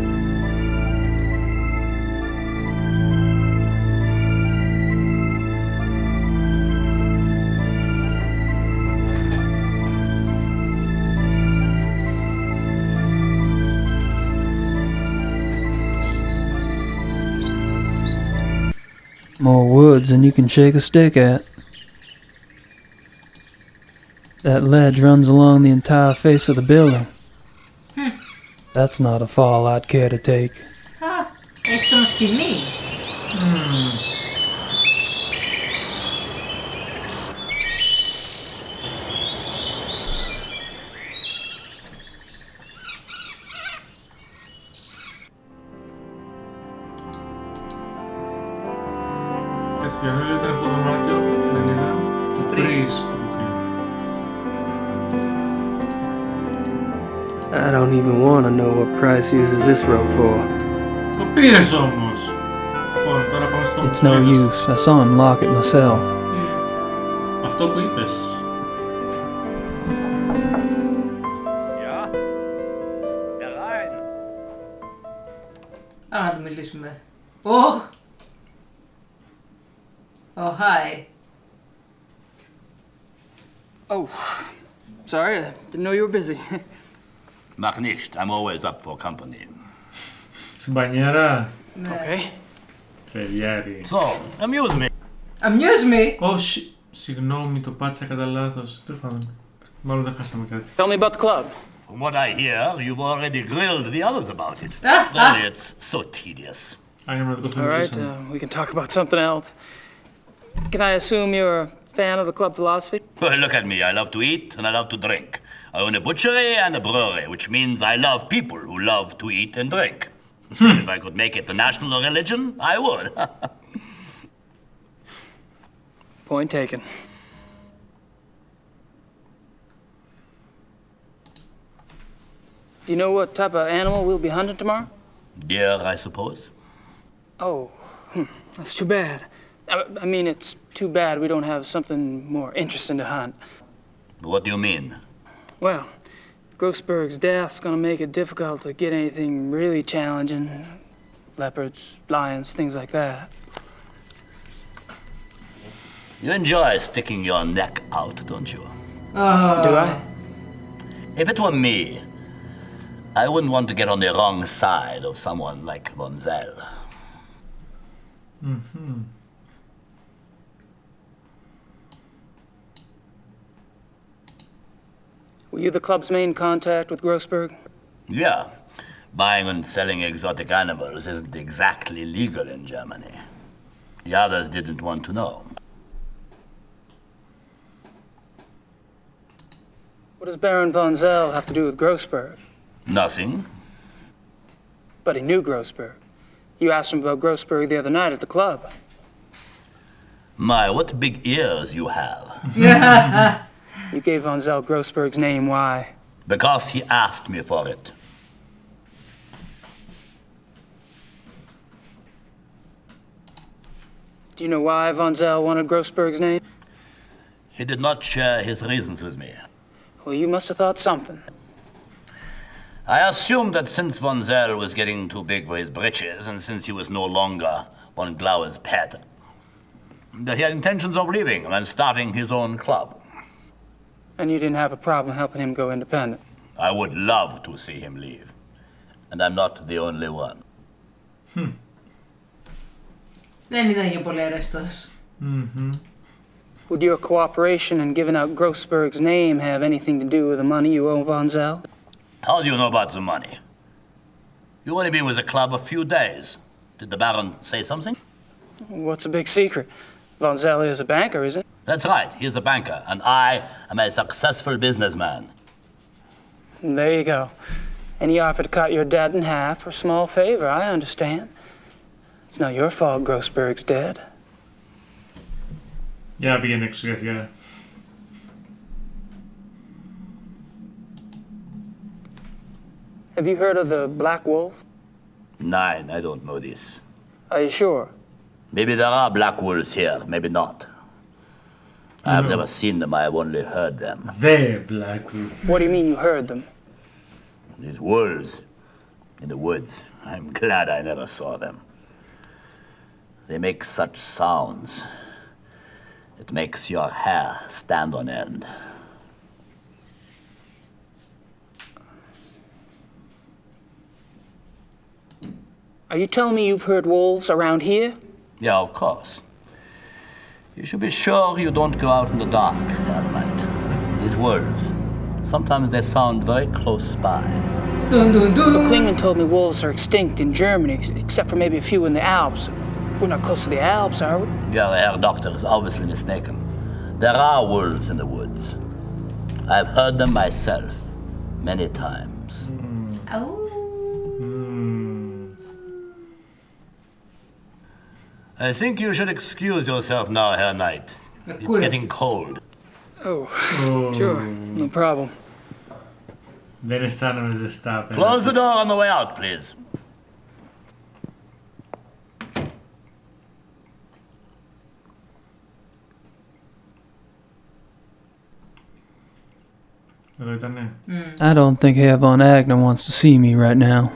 More woods than you can shake a stick at. That ledge runs along the entire face of the building. That's not a fall I'd care to take. Έχεις όμως σκηνή. Έτσι πια, δεν ήταν αυτό το δωμάτιο, δεν είδα. Το πρίς. I don't even want to know what Price uses this rope for. Το πήρες όμως. Λοιπόν, τώρα πάμε στο... It's no use. I saw him lock it myself. Αυτό που είπες. Να του μιλήσουμε. Oh, hi. Oh, sorry, I didn't know you were busy. Mach nicht, I'm always up for company. Συμπανιέρα. Okay. Παιδιάρι. So, amuse me. Amuse me? Συγγνώμη, το πάτησα κατά λάθος. Τέλος πάντων. Μάλλον δεν χάσαμε κάτι. Tell me about the club. From what I hear, you've already grilled the others about it. Really, it's so tedious. All right, we can talk about something else. Can I assume you're a fan of the club philosophy? Well, look at me. I love to eat and I love to drink. I own a butchery and a brewery, which means I love people who love to eat and drink. If I could make it the national religion, I would. Point taken. Do you know what type of animal we'll be hunting tomorrow? Deer, I suppose. Oh, that's too bad. I mean, it's too bad we don't have something more interesting to hunt. What do you mean? Well, Grossberg's death's gonna make it difficult to get anything really challenging. Leopards, lions, things like that. You enjoy sticking your neck out, don't you? Do I? If it were me, I wouldn't want to get on the wrong side of someone like Von Zell. Mm-hmm. Were you the club's main contact with Grossberg? Yeah. Buying and selling exotic animals isn't exactly legal in Germany. The others didn't want to know. What does Baron von Zell have to do with Grossberg? Nothing. But he knew Grossberg. You asked him about Grossberg the other night at the club. My, what big ears you have. You gave von Zell Grossberg's name, why? Because he asked me for it. Do you know why von Zell wanted Grossberg's name? He did not share his reasons with me. Well, you must have thought something. I assumed that since von Zell was getting too big for his britches, and since he was no longer von Glauer's pet, that he had intentions of leaving and starting his own club. And you didn't have a problem helping him go independent? I would love to see him leave. And I'm not the only one. Δεν ήταν και πολύ αρεστός. Would your cooperation in giving out Grossberg's name have anything to do with the money you owe von Zell? How do you know about the money? You've only been with the club a few days. Did the Baron say something? What's the big secret? Von Zell is a banker, isn't he? That's right, he's a banker, and I am a successful businessman. There you go. And he offered to cut your debt in half for a small favor, I understand. It's not your fault Grossberg's dead. Yeah, begin next week, yeah. Have you heard of the Black Wolf? Nein, I don't know this. Are you sure? Maybe there are black wolves here, maybe not. I've never seen them, I've only heard them. They're black wolves. What do you mean you heard them? These wolves in the woods. I'm glad I never saw them. They make such sounds. It makes your hair stand on end. Are you telling me you've heard wolves around here? Yeah, of course. You should be sure you don't go out in the dark at night. These wolves, sometimes they sound very close by. Dun, dun, dun. But Klingman told me wolves are extinct in Germany, except for maybe a few in the Alps. We're not close to the Alps, are we? Yeah, the Herr Doctor is obviously mistaken. There are wolves in the woods. I've heard them myself, many times. Oh. I think you should excuse yourself now, Herr Knight. It's getting cold. Oh, sure, no problem. Δεν αισθάνομαι ζεστά. Close the door on the way out, please. Εδώ ήτανε. I don't think Herr von Agner wants to see me right now.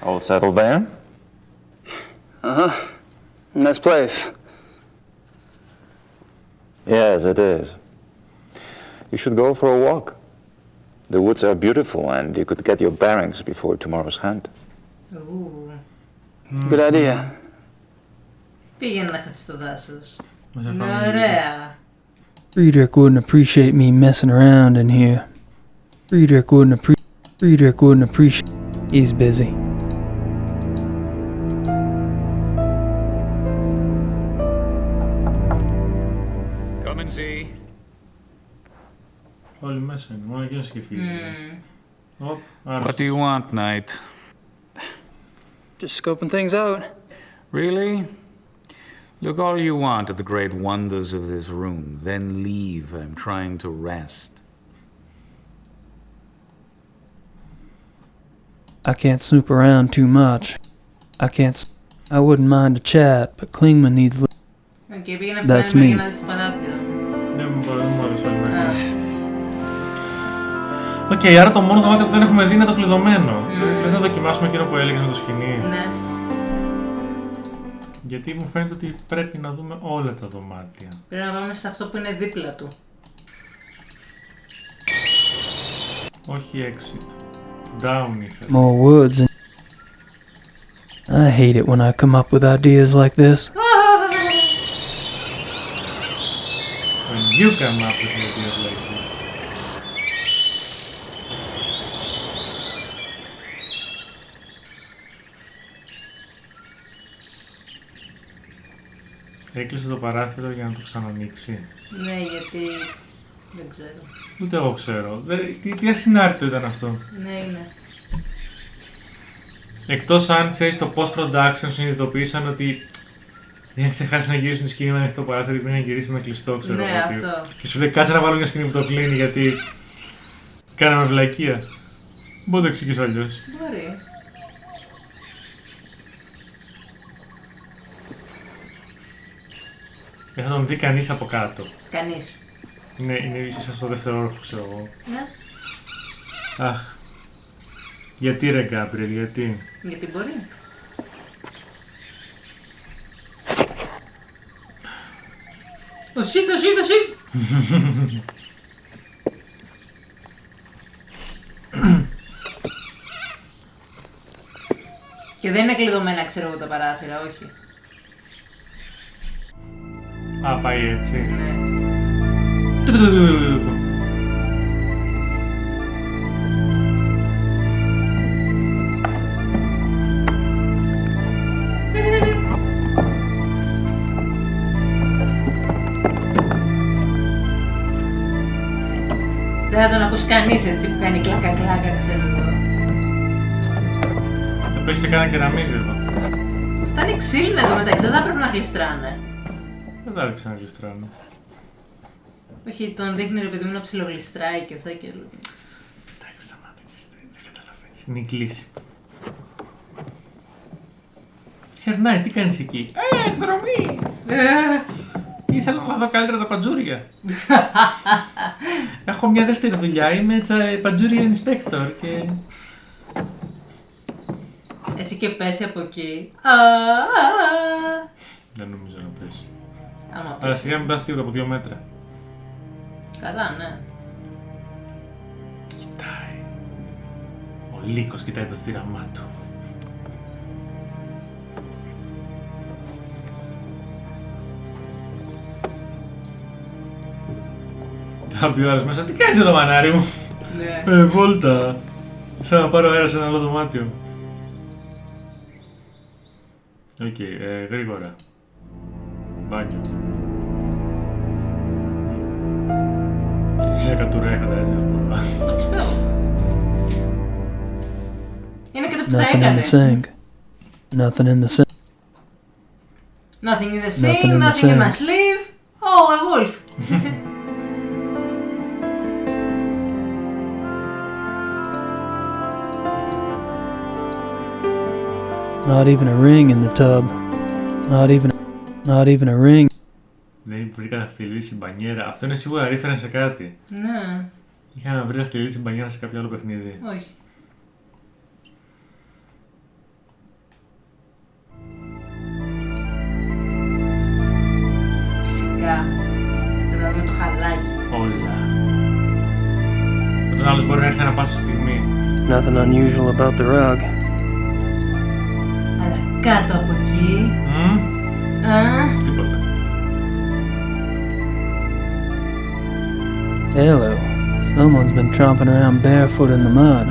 All settled there? Uh-huh. Nice place. Yes, it is. You should go for a walk. The woods are beautiful and you could get your bearings before tomorrow's hunt. Ooh. Good idea. Πήγαινε να χαθείς στο δάσος. Είναι ωραία. Friedrich wouldn't appreciate me messing around in here. Friedrich wouldn't appreciate. He's busy. Come and see. Όλοι μέσα είναι, μόνο εκείνος και φύγει. What do you want, Knight? Just scoping things out. Really? Look all you want at the great wonders of this room, then leave. I'm trying to rest. I can't snoop around too much. I wouldn't mind a chat, but Klingman needs. That's me. Οκ, άρα το μόνο δωμάτιο που δεν έχουμε δει είναι το κλειδωμένο. Λες να δοκιμάσουμε εκείνο που έλεγες με το σκηνή. Ναι. Γιατί μου φαίνεται ότι πρέπει να δούμε όλα τα δωμάτια. Πρέπει να πάμε σε αυτό που είναι δίπλα του. Όχι exit. Down ήθελα. More woods. I hate it when I come up with ideas like this. When you come up with ideas like this. Έκλεισε το παράθυρο για να το ξανανοίξει. Ναι, γιατί δεν ξέρω. Ούτε εγώ ξέρω. Τι ασυνάρτητο ήταν αυτό. Ναι, είναι. Εκτός αν ξέρεις το post-production συνειδητοποίησαν ότι είχαν ξεχάσει να γυρίσουν τη σκηνή με ανοιχτό παράθυρο γιατί είχαν γυρίσει με κλειστό, ξέρω. Ναι, αυτό. Και σου λέει κάτσε να βάλω μια σκηνή που το κλείνει γιατί κάναμε βλακεία. Μπορώ να το εξηγήσω αλλιώς. Μπορεί. Δεν θα τον δει κανείς από κάτω. Κανείς. Είναι ίσως στο δεύτερο όροφο, ξέρω εγώ. Ναι. Αχ. Γιατί ρε Γκάμπριελ, γιατί. Γιατί μπορεί. Το shit. Και δεν είναι κλειδωμένα, ξέρω εγώ, τα παράθυρα, όχι. Α, πάει έτσι. Ναι. Δεν θα τον ακούσει κανείς έτσι που κάνει κλάκα, ξέρω εγώ. Θα πέσει και κάνα κεραμίδι εδώ. Αυτά είναι ξύλινα εδώ μεταξύ, δεν θα πρέπει να γλιστράνε. Δεν θα άρχισα να γλιστράνε. Όχι, τον δείχνει ρε παιδί μου να ψιλογλιστράει και αυτά και λέω. Εντάξει, σταμάτα, δεν καταλαβαίνεις. Είναι η κλίση. Χερνάει, τι κάνεις εκεί. Εκδρομή! Ήθελα να δω καλύτερα τα παντζούρια. Έχω μια δεύτερη δουλειά, είμαι παντζούρια inspector και... Έτσι και πέσει από εκεί. Δεν νομίζω να πέσει. Άμα πέσει. Αλλά σιγά μην πάθει τίποτα από 2 μέτρα. Καλά, ναι. Κοιτάει. Ο Λύκος κοιτάει το θύραμά του. Θα μπει ο άλλος μέσα. Τι κάνεις εδώ μανάρι μου. Ναι. Βόλτα. Θέλω να πάρω αέρα σε ένα άλλο δωμάτιο. Οκ, γρήγορα. Μπάνιο. Μια κατουρέα φαντάζεσαι. Το πιστεύω. Είναι κάτι που θα Nothing in έκανε. the sink. Nothing in the sink. Nothing in the sink, nothing in my sleeve. Oh, a wolf. Not even a ring in the tub. Not even a ring. Δεν βρήκα δαχτυλίδι στην μπανιέρα. Αυτό είναι σίγουρα ρίφερε σε κάτι. Ναι. Είχαμε βρει δαχτυλίδι στην μπανιέρα σε κάποιο άλλο παιχνίδι. Όχι. Φυσικά. Πρέπει να δούμε το χαλάκι. Όλα. Όταν άλλος μπορεί να έρθει ανα πάσα στιγμή. Nothing unusual about the rug. Αλλά κάτω από εκεί. Τίποτα. Hello. Someone's been tromping around barefoot in the mud.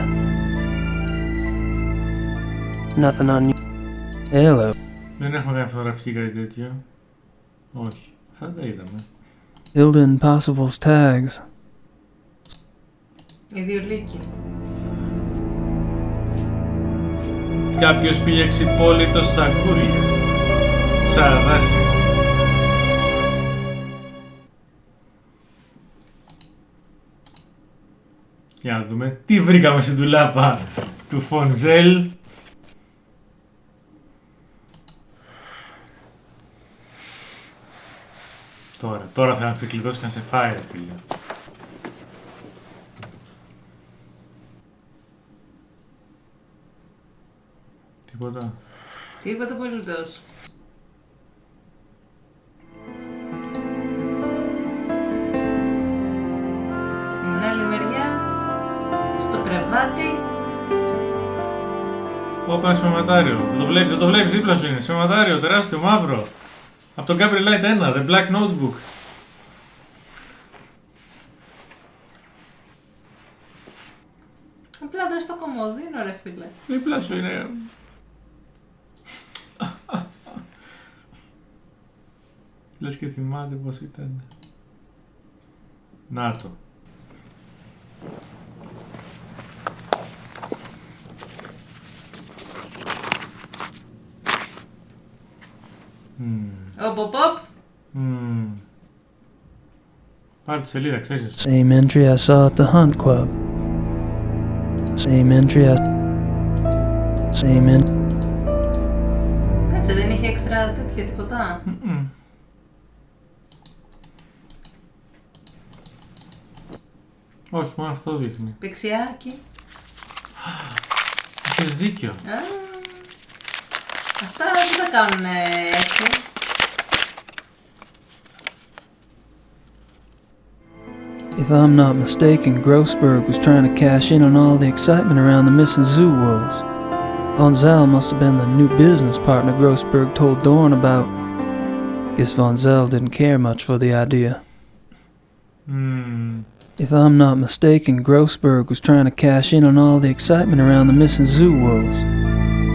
Nothing unusual. Hello. Δεν έχουμε κάνει φωτογραφική κάτι τέτοιο. Όχι. Θα τα είδαμε. Hilda and Possible's tags. Οι δύο λύκοι. Κάποιος πήγε εξυπόλυτος στα κούρια. Στα δάση. Για να δούμε τι βρήκαμε στην τουλάπα του Φοντζέλ. Τώρα θέλω να ξεκλειδώσει και να σε φάει, ρε φίλε. Τίποτα. Τίποτα απολύτως. Στην άλλη μεριά, στο κρεβάτι. Όπερα σφαιματάριο. Δεν το βλέπεις δίπλα σου είναι. Σφαιματάριο, τεράστιο, μαύρο. Από τον Gabriel Knight 1, The Black Notebook. Απλά δες το κομμωδίνο ρε φίλε. Δίπλα σου είναι. Λες και θυμάται πως ήταν. Να το. Οπ. Πάρε τη σελίδα, ξέρεις. Same entry I saw at the hunt club. Same entry I... Same entry... Κάτσε, δεν είχε έξτρα τέτοια τίποτα. Όχι, μόνο αυτό δείχνει. Δεξιάκι. Έχεις δίκιο. Αυτά δεν τα κάνουν έτσι. If I'm not mistaken, Grossberg was trying to cash in on all the excitement around the missing zoo wolves. Von Zell must have been the new business partner Grossberg told Dorn about. Guess Von Zell didn't care much for the idea. If I'm not mistaken, Grossberg was trying to cash in on all the excitement around the missing zoo wolves.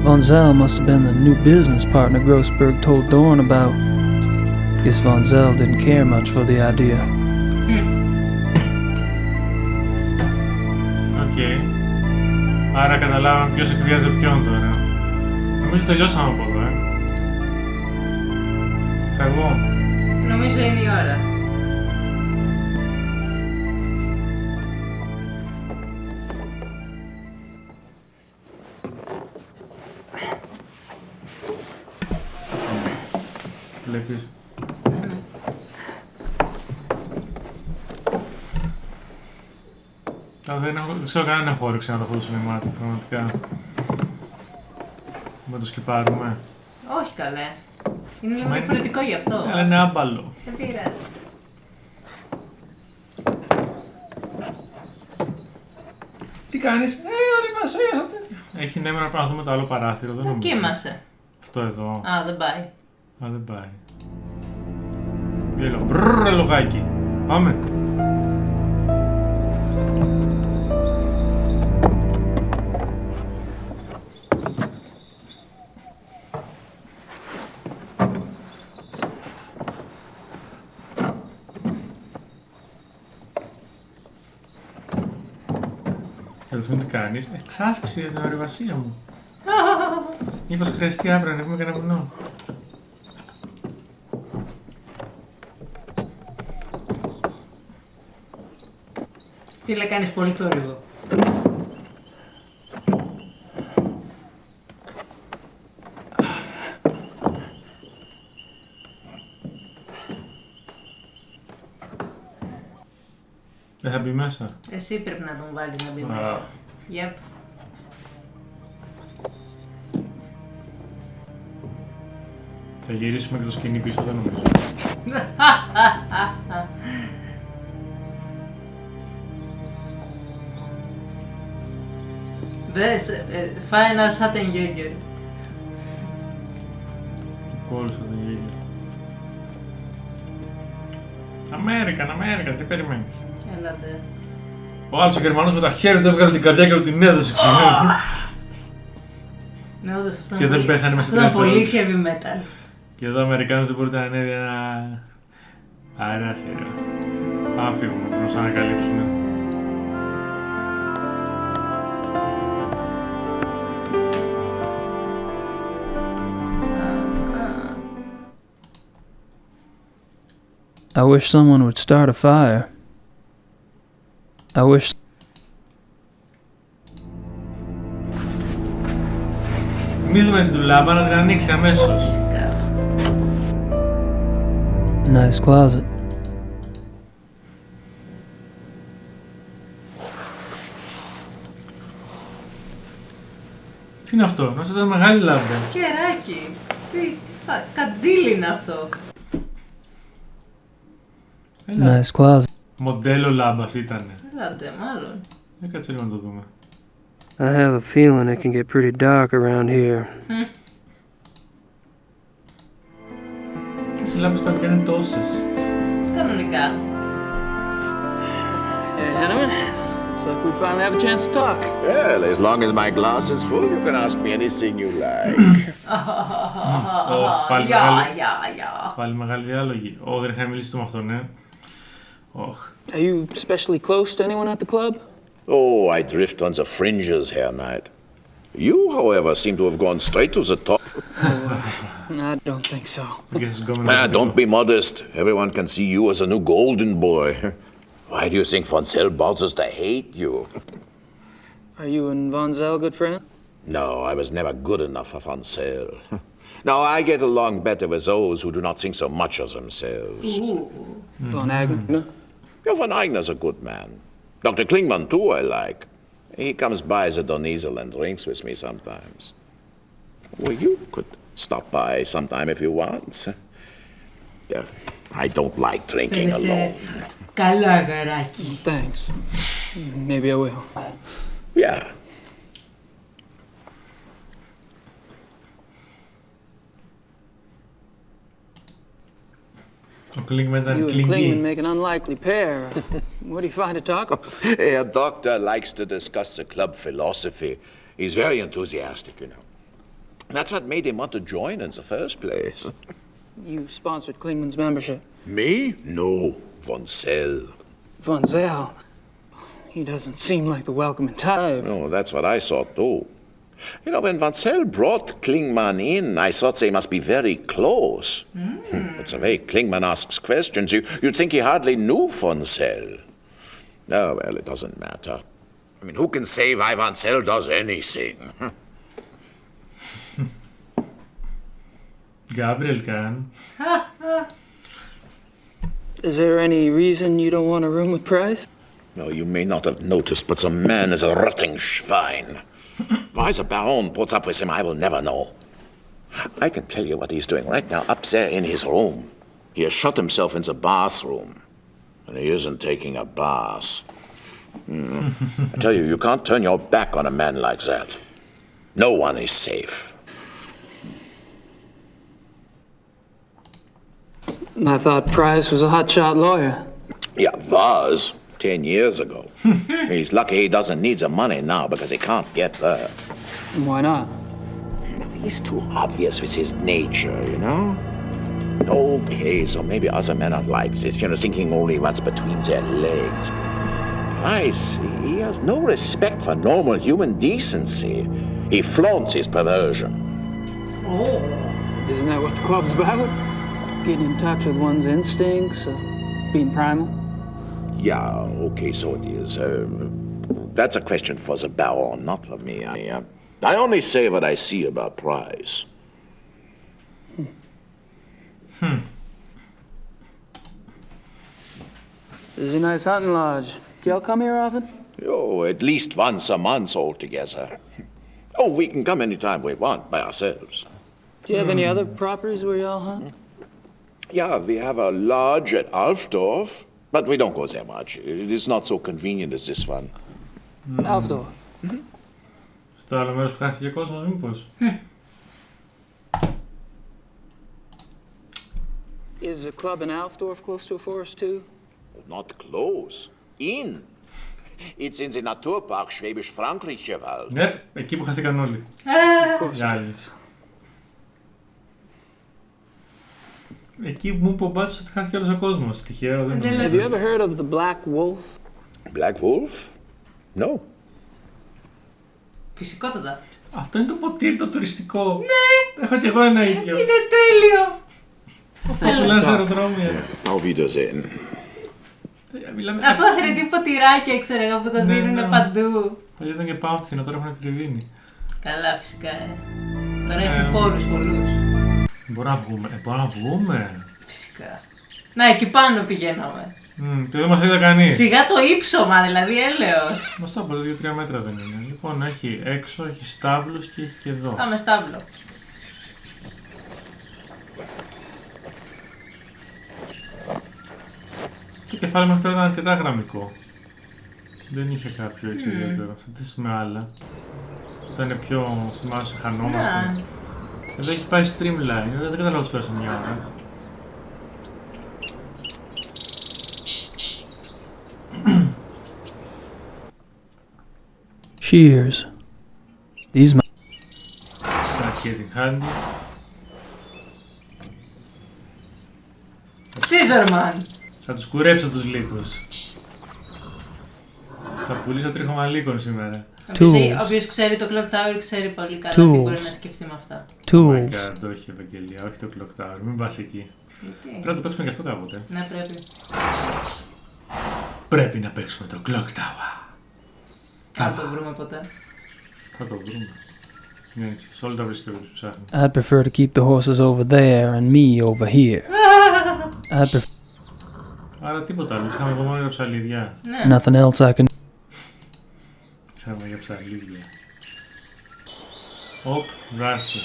Von Zell must have been the new business partner Grossberg told Dorn about. Guess Von Zell didn't care much for the idea. Άρα καταλάβαμε ποιος εκβιάζει ποιον τώρα. Νομίζω τελειώσαμε από εδώ, Φεύγω. Νομίζω είναι η ώρα. Βλέπεις. Δεν ξέρω κανένα χώρο ξανά το αυτό το σινεμάτι, πραγματικά. Με το σκυπάρουμε. Όχι καλέ. Είναι λίγο διαφορετικό γι' αυτό. Αλλά είναι άμπαλο. Δεν πειράζει. Τι κάνεις, οριμασία, τέτοιο. Έχει νέμερα να δούμε το άλλο παράθυρο, δεν νομίζω. Δοκίμασε. Αυτό εδώ. Α, δεν πάει. Α, δεν πάει. Λέω, μπρρρρ, λογάκι. Πάμε. Τελειώσουν τι κάνεις. Εξάσκηση για την ορειβασία μου. Μήπως χρειαστεί αύριο να έχουμε κανένα βουνό. Φίλε, κάνεις πολύ θόρυβο. Δεν θα μπει μέσα. Εσύ πρέπει να τον βάλεις να μπει μέσα. Yep. Θα γυρίσουμε και το σκηνή πίσω, δεν νομίζω. Δες, φάει ένα Σάτενγέγκερ. Κόλλησα τον Γέγκερ. Αμέρικα, τι περιμένεις. Έλατε. Ο άλλος ο Γερμανός με τα χέρια του έβγαλε την καρδιά και του την έδωσε ξυνά. Ναι, όντως αυτό και δεν πέθανε μέσα στην αυτό ήταν πολύ heavy metal. Και εδώ ο Αμερικάνος δεν μπορείτε να ανέβει ένα παράθυρο. Πάμε να φύγουμε, να μας ανακαλύψουν. I wish someone would start a fire. I wish... Μη δούμε την τουλάπα, να την ανοίξει αμέσως. Nice closet. Τι είναι αυτό, νόμιζα ήταν μεγάλη λάμπα. Κεράκι. Καντήλι είναι αυτό. Nice closet. Μοντέλο λάμπας ήτανε. Ελάτε, μάλλον. Κάτσε λίγο να το δούμε. I have a feeling it can get pretty dark around here. Και σε λάμπες κανονικά είναι τόσες. Κανονικά. Hey, Henneman. Looks like we finally have a chance to talk. Well, as long as my glass is full, you can ask me anything you like. Πάλι μεγάλη διάλογη. Δεν είχα μιλήσει με αυτόν, ναι. Are you especially close to anyone at the club? Oh, I drift on the fringes, Herr Knight. You, however, seem to have gone straight to the top. I don't think so. Don't be modest. Everyone can see you as a new golden boy. Why do you think Von Zell bothers to hate you? Are you and Von Zell good friends? No, I was never good enough for Von Zell. Now, I get along better with those who do not think so much of themselves. Von Agner? Yeah, Von Agner's a good man. Dr. Klingman, too, I like. He comes by the Donisel and drinks with me sometimes. Well, you could stop by sometime if you want. Yeah, I don't like drinking alone. Καλά γαράκι. Thanks. Maybe I will. Yeah. You and Klingman make an unlikely pair. What do you find to talk about? Our doctor likes to discuss the club philosophy. He's very enthusiastic, you know. That's what made him want to join in the first place. You sponsored Klingman's membership. Me? No. Von Zell. Von Zell? He doesn't seem like the welcoming type. No, that's what I thought, too. You know, when Von Zell brought Klingman in, I thought they must be very close. It's the way Klingman asks questions. You'd think he hardly knew Von Zell. Oh, well, it doesn't matter. I mean, who can say why Von Zell does anything? Gabriel can. Is there any reason you don't want a room with Price? No, you may not have noticed, but the man is a rotting schwein. Why the Baron puts up with him, I will never know. I can tell you what he's doing right now up there in his room. He has shut himself in the bathroom, and he isn't taking a bath. I tell you, you can't turn your back on a man like that. No one is safe. I thought Price was a hotshot lawyer. Yeah, was 10 years ago. He's lucky he doesn't need the money now because he can't get there. Why not? He's too obvious with his nature, you know? Okay, so maybe other men are like this, you know, thinking only what's between their legs. Price, he has no respect for normal human decency. He flaunts his perversion. Oh. Isn't that what the club's about? Getting in touch with one's instincts, being primal? Yeah, okay, so it is. That's a question for the Baron, not for me. I only say what I see about Price. This is a nice hunting lodge. Do y'all come here often? Oh, at least once a month altogether. Oh, we can come anytime we want by ourselves. Do you have any other properties where y'all hunt? Yeah, we have a lodge at Alfdorf, but we don't go there much. It is not so convenient as this one. Alfdorf? Στο άλλο μέρος που χάθηκε ο κόσμος, μήπως? Is the club in Alfdorf close to a forest too? Not close. In. It's in the Naturpark Schwäbisch-Frankrische Wald. Ναι, εκεί που χάθηκαν όλοι. Γάλλες. Εκεί μου είπε ο Μπάτσος ότι χάθηκε όλος ο κόσμος. Τυχαίο, δεν νομίζω. Have you ever heard of the Black Wolf? Black Wolf? No. Φυσικότατα. Αυτό είναι το ποτήρι το τουριστικό. Ναι! Έχω κι εγώ ένα ίδιο. Είναι τέλειο! Αυτό σου λένε στα αεροδρόμια. Auf Wiedersehen. Αυτό θα θέλει ποτηράκια, ξέρω εγώ, που τα δίνουν παντού. Παλιά ήταν και πάμφθηνα, τώρα έχουν ακριβήνει. Καλά, φυσικά. Τώρα έχουν φόρους πολλούς. Μπορούμε να βγούμε. Φυσικά. Να, εκεί πάνω πηγαίναμε. Και δεν μας είδε κανείς. Σιγά το ύψωμα, δηλαδή έλεος. Μας το από 2-3 μέτρα δεν είναι. Λοιπόν, έχει έξω, έχει στάβλους και έχει και εδώ. Πάμε στάβλο. Το κεφάλαιο μέχρι τώρα ήταν αρκετά γραμμικό. Δεν είχε κάποιο έτσι ιδιαίτερο. Θα δεις με άλλα. Ήταν πιο, θυμάσαι, χανόμαστε. Εδώ έχει πάει streamline, δεν καταλάβω πως πέρασε μια ώρα. Shears. These Getting handy. Σίζερμαν. Θα τους κουρέψω τους λύκους. Θα πουλήσω τρίχωμα λύκων σήμερα. Όποιος ξέρει το Clock Tower ξέρει πολύ καλά τι μπορεί να σκεφτεί με αυτά. Oh my god, όχι Ευαγγελία, όχι το Clock Tower, μην πας εκεί. Γιατί? Πρέπει να το παίξουμε και αυτό κάποτε. Ναι, πρέπει. Πρέπει να παίξουμε το Clock Tower. Θα το βρούμε ποτέ. Θα το βρούμε. Ναι, σε όλα τα βρίσκεται που ψάχνει. I'd prefer to keep the horses over there and me over here. Άρα τίποτα άλλο, είχαμε εγώ μόνο για ψαλίδια. Nothing else I can... Είχαμε για ψαλίδια. Οπ, δάση.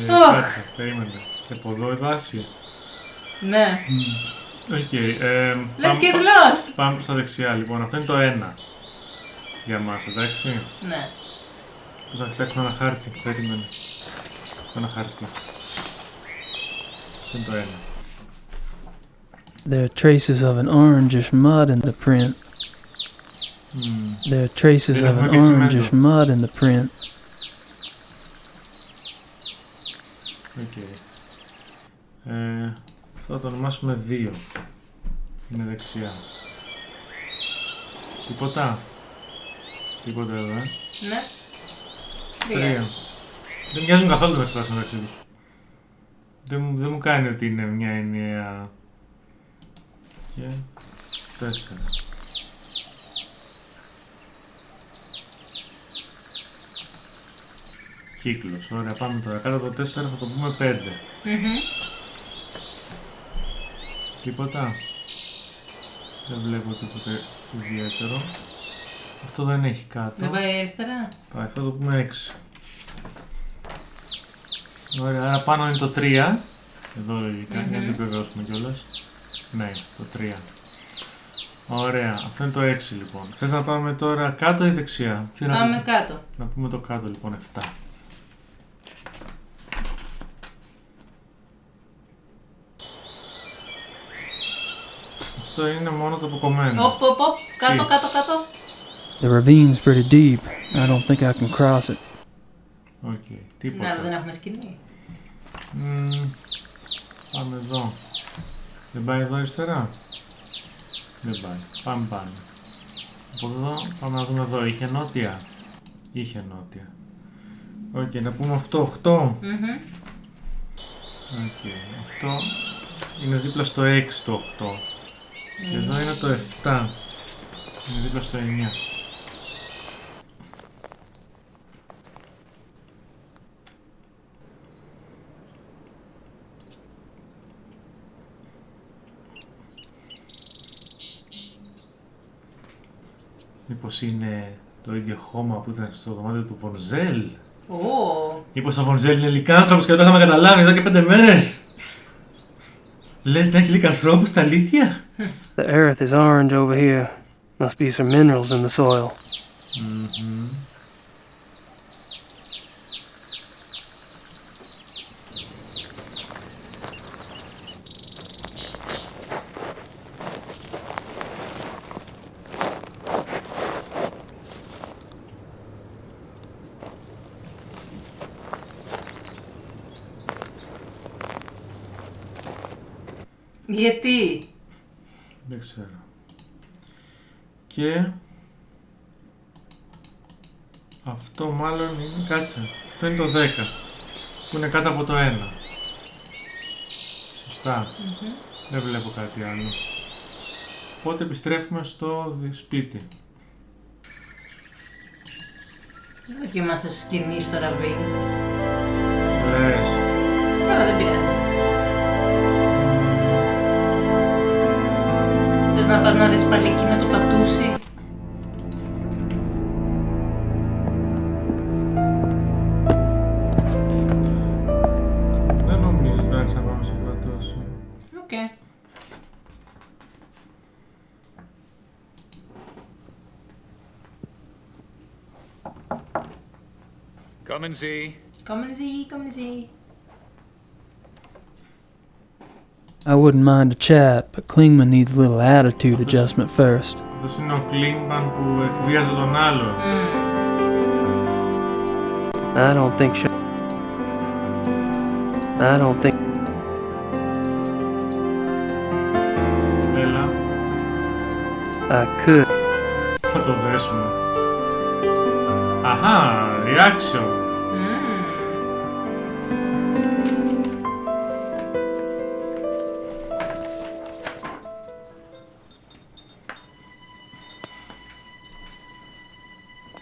Κάτσε, περίμενε. Και από εδώ η δάση. Ναι. Οκ. Let's get lost! Πάμε προς τα δεξιά λοιπόν, αυτό είναι το 1. Για μας, εντάξει. Ναι. Πώς να φτιάξουμε ένα χάρτη, περίμενε. Ένα χάρτη. Αυτό είναι το 1. There are traces of an orangish mud in the print. There are traces of an orangish mud in the print. Okay. Θα το ονομάσουμε 2. Είναι δεξιά. Τίποτα. Τίποτα εδώ, Ναι. 3. Δεν μοιάζουν καθόλου τα εξετάσεις μεταξύ τους. Δεν μου κάνει ότι είναι μια ενιαία... Και 4. Κύκλος, ωραία, πάμε τώρα. Κάτω από το 4 θα το πούμε 5. Τίποτα. Δεν βλέπω τίποτε ιδιαίτερο. Αυτό δεν έχει κάτω. Δεν πάει αριστερά. Πάει, θα το πούμε 6. Ωραία, άρα πάνω είναι το 3. Εδώ λογικά, για να το επιβεβαιώσουμε κιόλας. Ναι, το 3. Ωραία, αυτό είναι το 6 λοιπόν. Θες να πάμε τώρα κάτω ή δεξιά? Πάμε κάτω. Να πούμε το κάτω λοιπόν, 7. Αυτό είναι μόνο το αποκομμένο. Οπ, κάτω, κάτω, κάτω. The ravine's pretty deep. I don't think I can cross it. Οκ, τίποτα. Ναι, αλλά δεν έχουμε σκηνή. Πάμε εδώ. Δεν πάει εδώ αριστερά? Δεν πάει. Πάμε πάνω. Από εδώ πάμε να δούμε εδώ. Είχε νότια? Είχε νότια. Οκ, να πούμε αυτό 8. Οκ, αυτό είναι δίπλα στο 6 το 8. Και εδώ είναι το 7. Είναι δίπλα στο 9. Μήπως είναι το ίδιο χώμα που ήταν στο δωμάτιο του Βονζέλ? Μήπως ο Βονζέλ είναι λυκάνθρωπος και δεν το είχαμε καταλάβει εδώ και 5 μέρες? Λες να έχει λυκανθρώπους στα αλήθεια? The earth is orange over here. Must be some minerals in the soil. Γιατί? Δεν ξέρω. Και αυτό μάλλον είναι, κάτσε, αυτό είναι το 10 που είναι κάτω από το 1. Σωστά. Δεν βλέπω κάτι άλλο. Οπότε επιστρέφουμε στο σπίτι. Δεν δοκίμασες σκηνή στο ραβί. Λες. Καλά, δεν πειράζει. να πας να δεις πάλι εκείνο το πατούσι. Δεν νομίζω ότι πρέπει να ξαναπάμε στο πατούσι. Οκ. Come and see. Come and see, come and see. I wouldn't mind a chat, but Klingman needs a little attitude adjustment first. Αυτός είναι ο Klingman που εκβίαζε τον άλλον. I don't think Έλα. I could. Θα το δέσουμε. Αχα, reaction.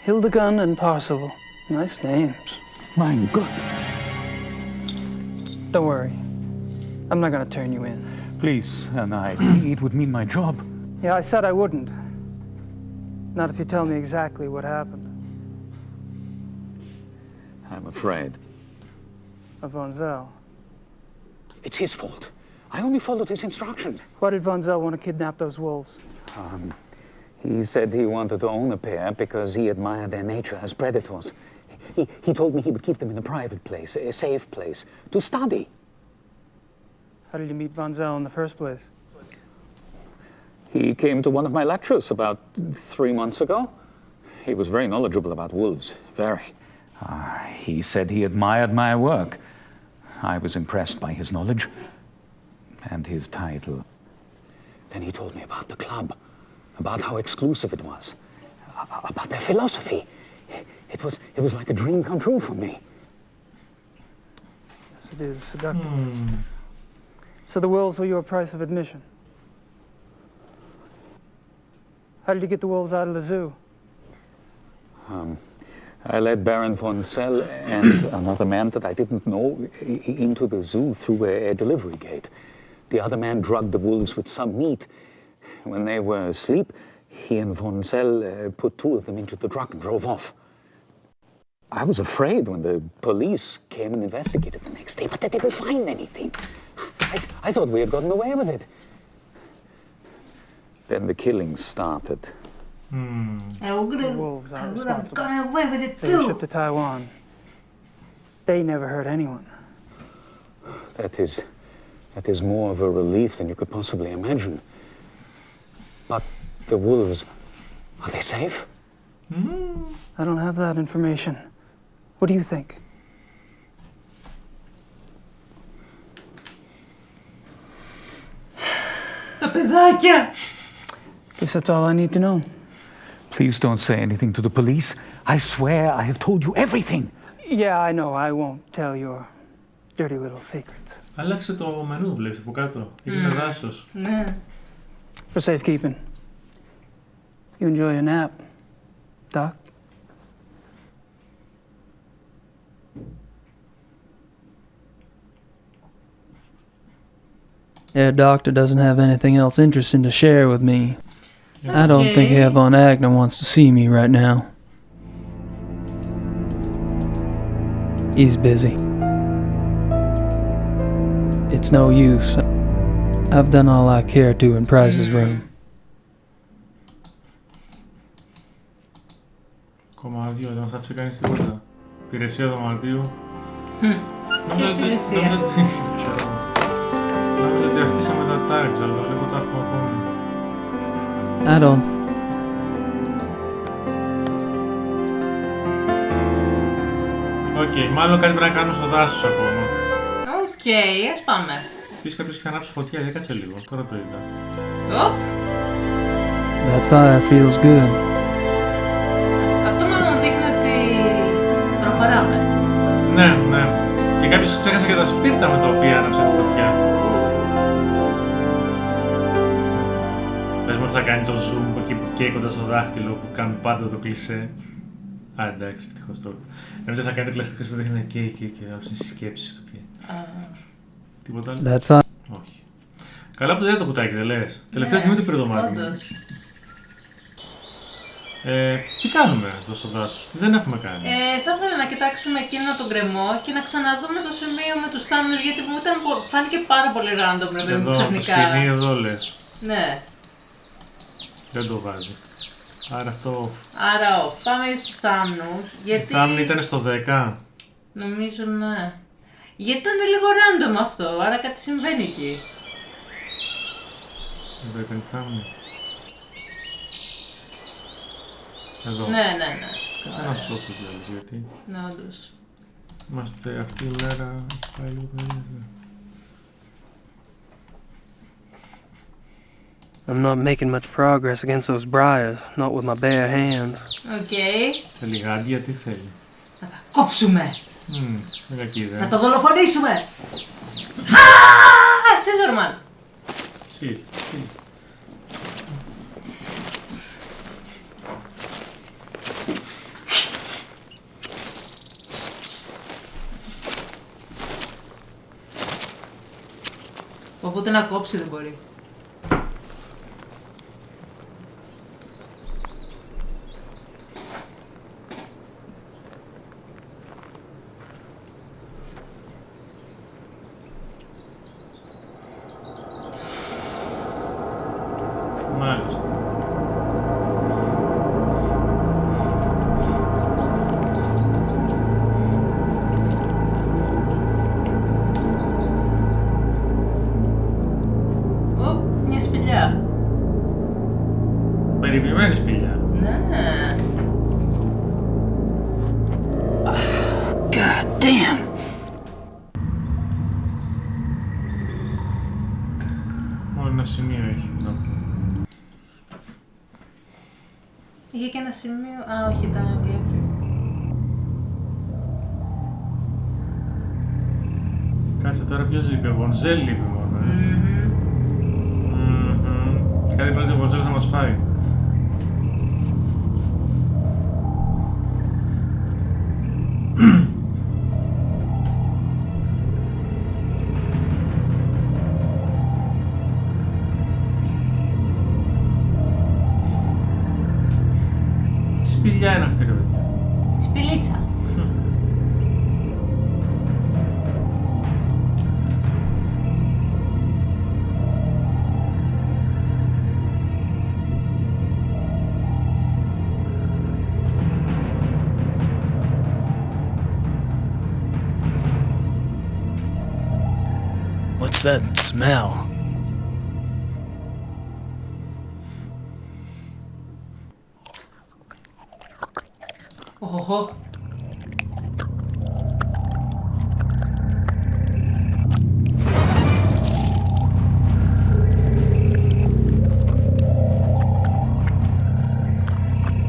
Hildegund and Parzival. Nice names. Mein Gott. Don't worry. I'm not gonna turn you in. Please, it would mean my job. Yeah, I said I wouldn't. Not if you tell me exactly what happened. I'm afraid. Of Von Zell. It's his fault. I only followed his instructions. Why did Von Zell want to kidnap those wolves? He said he wanted to own a pair because he admired their nature as predators. He told me he would keep them in a private place, a safe place, to study. How did you meet Von Zell in the first place? He came to one of my lectures about 3 months ago. He was very knowledgeable about wolves, very. He said he admired my work. I was impressed by his knowledge and his title. Then he told me about the club, about how exclusive it was, about their philosophy. It was like a dream come true for me. Yes, it is seductive. So the wolves were your price of admission. How did you get the wolves out of the zoo? I led Baron von Zell and another man that I didn't know into the zoo through a delivery gate. The other man drugged the wolves with some meat. When they were asleep, he and von Zell put 2 of them into the truck and drove off. I was afraid when the police came and investigated the next day, but they didn't find anything. I thought we had gotten away with it. Then the killings started. The wolves are responsible. Gotten away with it They were shipped to Taiwan. They never hurt anyone. That is more of a relief than you could possibly imagine. But the wolves, are they safe? I don't have that information. What do you think? Τα παιδάκια! Guess that's all I need to know. Please don't say anything to the police. I swear I have told you everything. Yeah, I know. I won't tell your dirty little secrets. Άλλαξε το μενού, βλέπεις από κάτω. Είναι δάσος. Ναι. For safekeeping. You enjoy your nap, Doc? Their doctor doesn't have anything else interesting to share with me. I don't think Herr von Agner wants to see me right now. He's busy. It's no use. I've done all I care to in Price's room. Κομμάτιο, δεν θα ψήσει κανείς τίποτα. Υπηρεσία δωματίου. Ποια υπηρεσία? Νόμιζα ότι αφήσαμε τα tags, αλλά το βλέπω τα έχουμε ακόμη. I don't. Οκ, μάλλον κάτι πρέπει να κάνουμε στο δάσος ακόμα. Οκ, ας πάμε. Επίσης κάποιος είχε ανάψει φωτιά, για κάτσε λίγο, τώρα το είδα. Οπ. That fire feels good. Αυτό μάλλον δείχνει ότι προχωράμε. Ναι, ναι. Και κάποιος ξέχασε και τα σπίρτα με τα οποία άναψε τη φωτιά. Πες μου ότι θα κάνει το zoom εκεί που καίκοντας στο δάχτυλο που κάνουν πάντα το κλισέ. Α, εντάξει, ευτυχώς τώρα. Νομίζω θα κάνει το κλασικό που δείχνει και άλλες σκέψεις του και... Τίποτα άλλο? That fire. Όχι. Καλά που δεν είναι το κουτάκι, δεν λες. Τελευταία στιγμή το πήρε το μάτι. Τι κάνουμε εδώ στο δάσος, τι δεν έχουμε κάνει. Θα ήθελα να κοιτάξουμε εκείνο τον κρεμό και να ξαναδούμε το σημείο με τους θάμνους, γιατί μου φάνηκε πάρα πολύ random εδώ, ξαφνικά. Το σκηνή εδώ λες. Ναι. Δεν το βάζει. Άρα αυτό... Άρα πάμε στους θάμνους, γιατί... Οι θάμνοι ήταν στο 10. Νομίζω ναι. Γιατί ήταν λίγο random αυτό, άρα κάτι συμβαίνει εκεί. Εδώ ήταν η θάμνη. Εδώ. Ναι. Κάτσε να σώσω δηλαδή, γιατί... Ναι, όντως. Είμαστε αυτή η μέρα πάει λίγο περίεργα. I'm not making much progress against those briars, not with my bare hands. Θέλει γάντια, τι θέλει. Να τα κόψουμε! Δεν κακή ιδέα. Να το δολοφονήσουμε! Σίζορμαν! Σι. Οπότε να κόψει δεν μπορεί. Μάλιστα. Μια σπηλιά. Περιποιημένη σπηλιά. Ναι. God damn. Μόνο ένα σημείο έχει εδώ. Είχε και ένα σημείο... Α, όχι, ήταν ο Gabriel. Κάτσε τώρα, ποιος λείπει, ο Βονζέλ λείπει μόνο, Κάτι πρέπει ο Βονζέλ θα μας φάει. Σπηλιά είναι αυτή, ρε παιδιά. Σπηλίτσα. What's that smell? Οχοχο.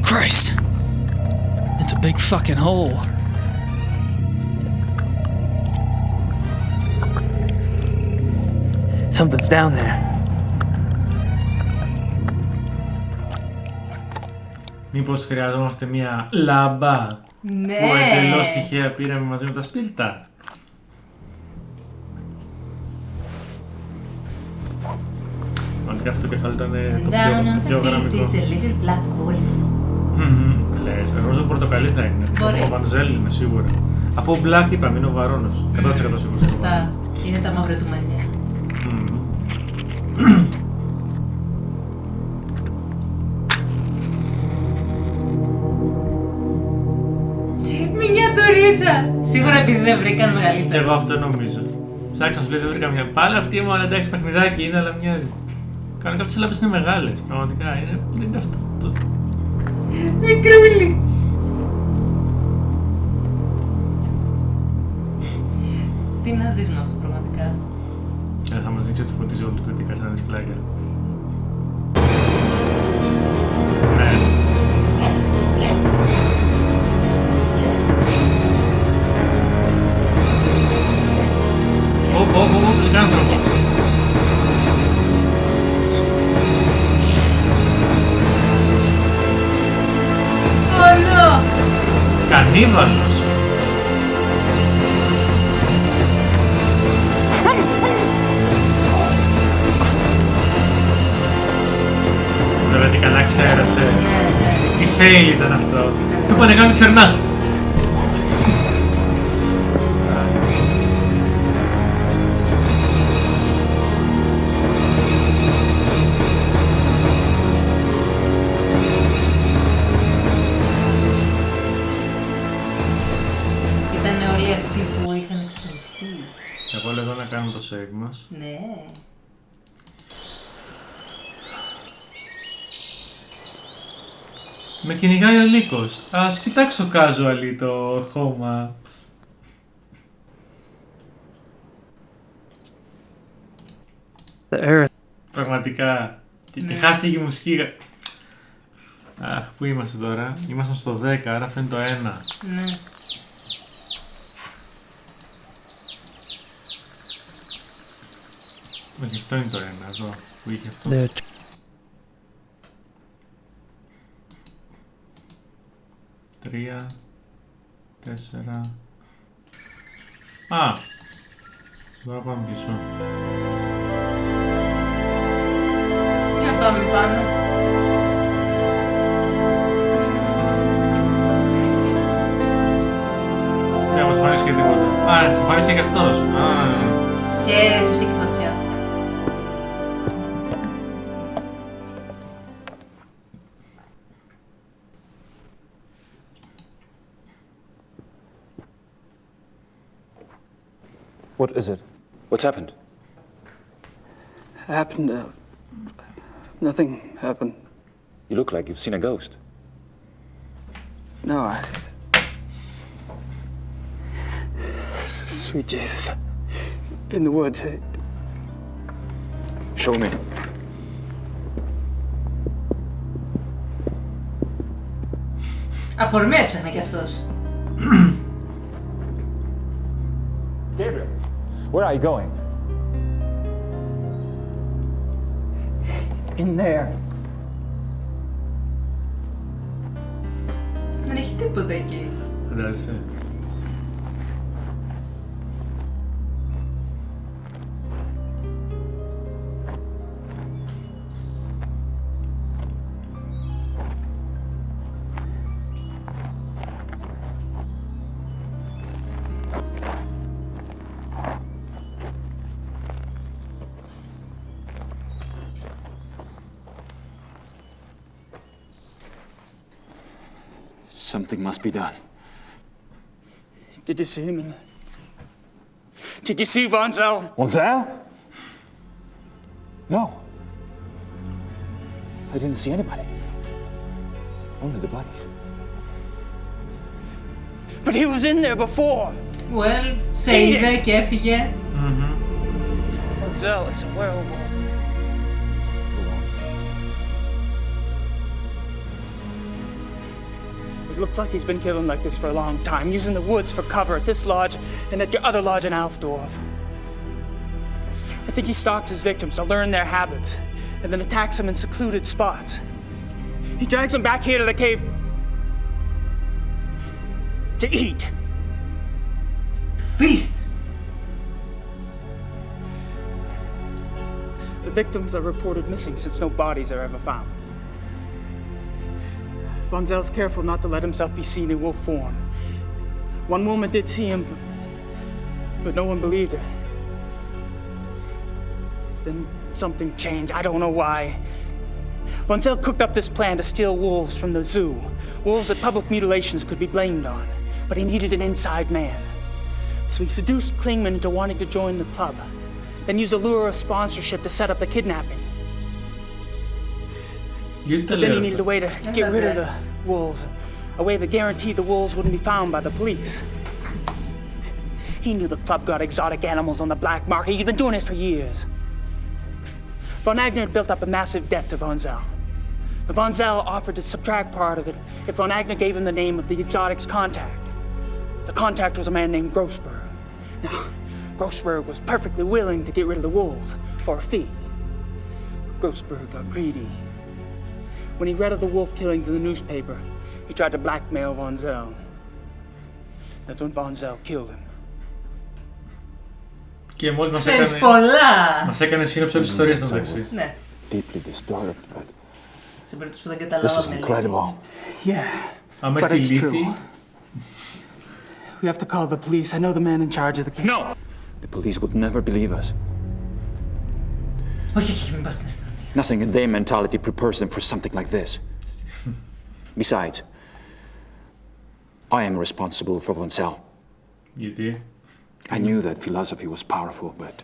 Christ! It's a big fucking hole. Something's down there. Μήπως χρειαζόμαστε μια λάμπα Ναι. που εντελώς τυχαία πήραμε μαζί με τα σπίλτα. Πραγματικά αυτό το κεφάλαιο ήταν το πιο γραμμικό. It's a little black wolf. Λες, νομίζω πορτοκαλί θα είναι. Μπορεί. Ο Βανζέλ είναι σίγουρα. Αφού ο Black είπαμε είναι ο Βαρώνος. 100% σίγουρα. Σωστά. Είναι τα μαύρα του μαλλιά. Μινιατουρίτσα! Σίγουρα επειδή δεν βρήκαν μεγαλύτερα. Και εγώ αυτό νομίζω. Ψάξα, σου λέει δεν βρήκα μια. Πάλι αυτή μόνο εντάξει παιχνιδάκι είναι, αλλά μοιάζει. Κανονικά αυτές οι λάμπες είναι μεγάλες. Πραγματικά είναι. Δεν είναι αυτό το. Μικρούλι! Τι να δεις με αυτό πραγματικά. Θα μας δείξει ότι φωτίζει όλους το τι κάτσε να δεις πλάγια. Ναι. Ω, λικάνθρωπος. Κανίβαλος. Καλά ξέρασε. Τι fail ήταν αυτό. Του πάνε κάνει ξερνάς. Ήταν όλοι αυτοί που είχαν εξαφανιστεί. Εγώ λέω εδώ να κάνουμε το save μας. Ναι. Με κυνηγάει ο Λύκος. Ας κοιτάξω casual το χώμα. Πραγματικά. Και χάθηκε η μουσική. Αχ, πού είμαστε τώρα? Ήμασταν στο 10, άρα αυτό είναι το 1. Ναι. Όχι, αυτό είναι το 1, εδώ, που είχε αυτό. Ναι. Τρία, 4. Α! Τώρα πάμε πίσω. Για πάμε πάνω. Δεν μας εμφανίσει και τίποτα. Α, εμφανίσει και αυτός. Και έσβησε και φωτιά. What is it? What's happened? Happened, nothing happened. You look like you've seen a ghost. No, Sweet Jesus. In the woods. Show me. Αφορμή έψαχνε κι αυτός. Gabriel, where are you going? In there. Δεν έχει τίποτα εκεί. Φαντάζεσαι. Something must be done. Did you see him? Did you see Von Zell? Von Zell? No. I didn't see anybody. Only the body. But he was in there before. Well, σε είδε και έφυγε. Von Zell is a werewolf. It looks like he's been killing like this for a long time, using the woods for cover at this lodge and at your other lodge in Alfdorf. I think he stalks his victims to learn their habits and then attacks them in secluded spots. He drags them back here to the cave to eat. Feast! The victims are reported missing since no bodies are ever found. Von Zell's careful not to let himself be seen in wolf form. One woman did see him, but no one believed her. Then something changed, I don't know why. Von Zell cooked up this plan to steal wolves from the zoo. Wolves that public mutilations could be blamed on. But he needed an inside man. So he seduced Klingman into wanting to join the club. Then used a lure of sponsorship to set up the kidnapping. But then he needed a way to get rid of the wolves. A way that guaranteed the wolves wouldn't be found by the police. He knew the club got exotic animals on the black market. He'd been doing it for years. Von Agner had built up a massive debt to Von Zell. The Von Zell offered to subtract part of it if Von Agner gave him the name of the exotic's contact. The contact was a man named Grossberg. Now, Grossberg was perfectly willing to get rid of the wolves for a fee. But Grossberg got greedy. When he read of the wolf killings in the newspaper, he tried to blackmail Von Zell. That's when Von Zell killed him. Και μόλις μας έκανε σύνοψη όλης της ιστορίας του μεταξύ. Deeply disturbed, but Σε περίπτωση που δεν This is καταλάβαμε. incredible. Yeah, Άμα but στη it's λύθη. true. We have to call the police. I know the man in charge of the case. No! The police would never believe us. Όχι, μην πας στην αστυνομία. Nothing in their mentality prepares them for something like this. Besides, I am responsible for Vincel. Γιατί? I knew that philosophy was powerful, but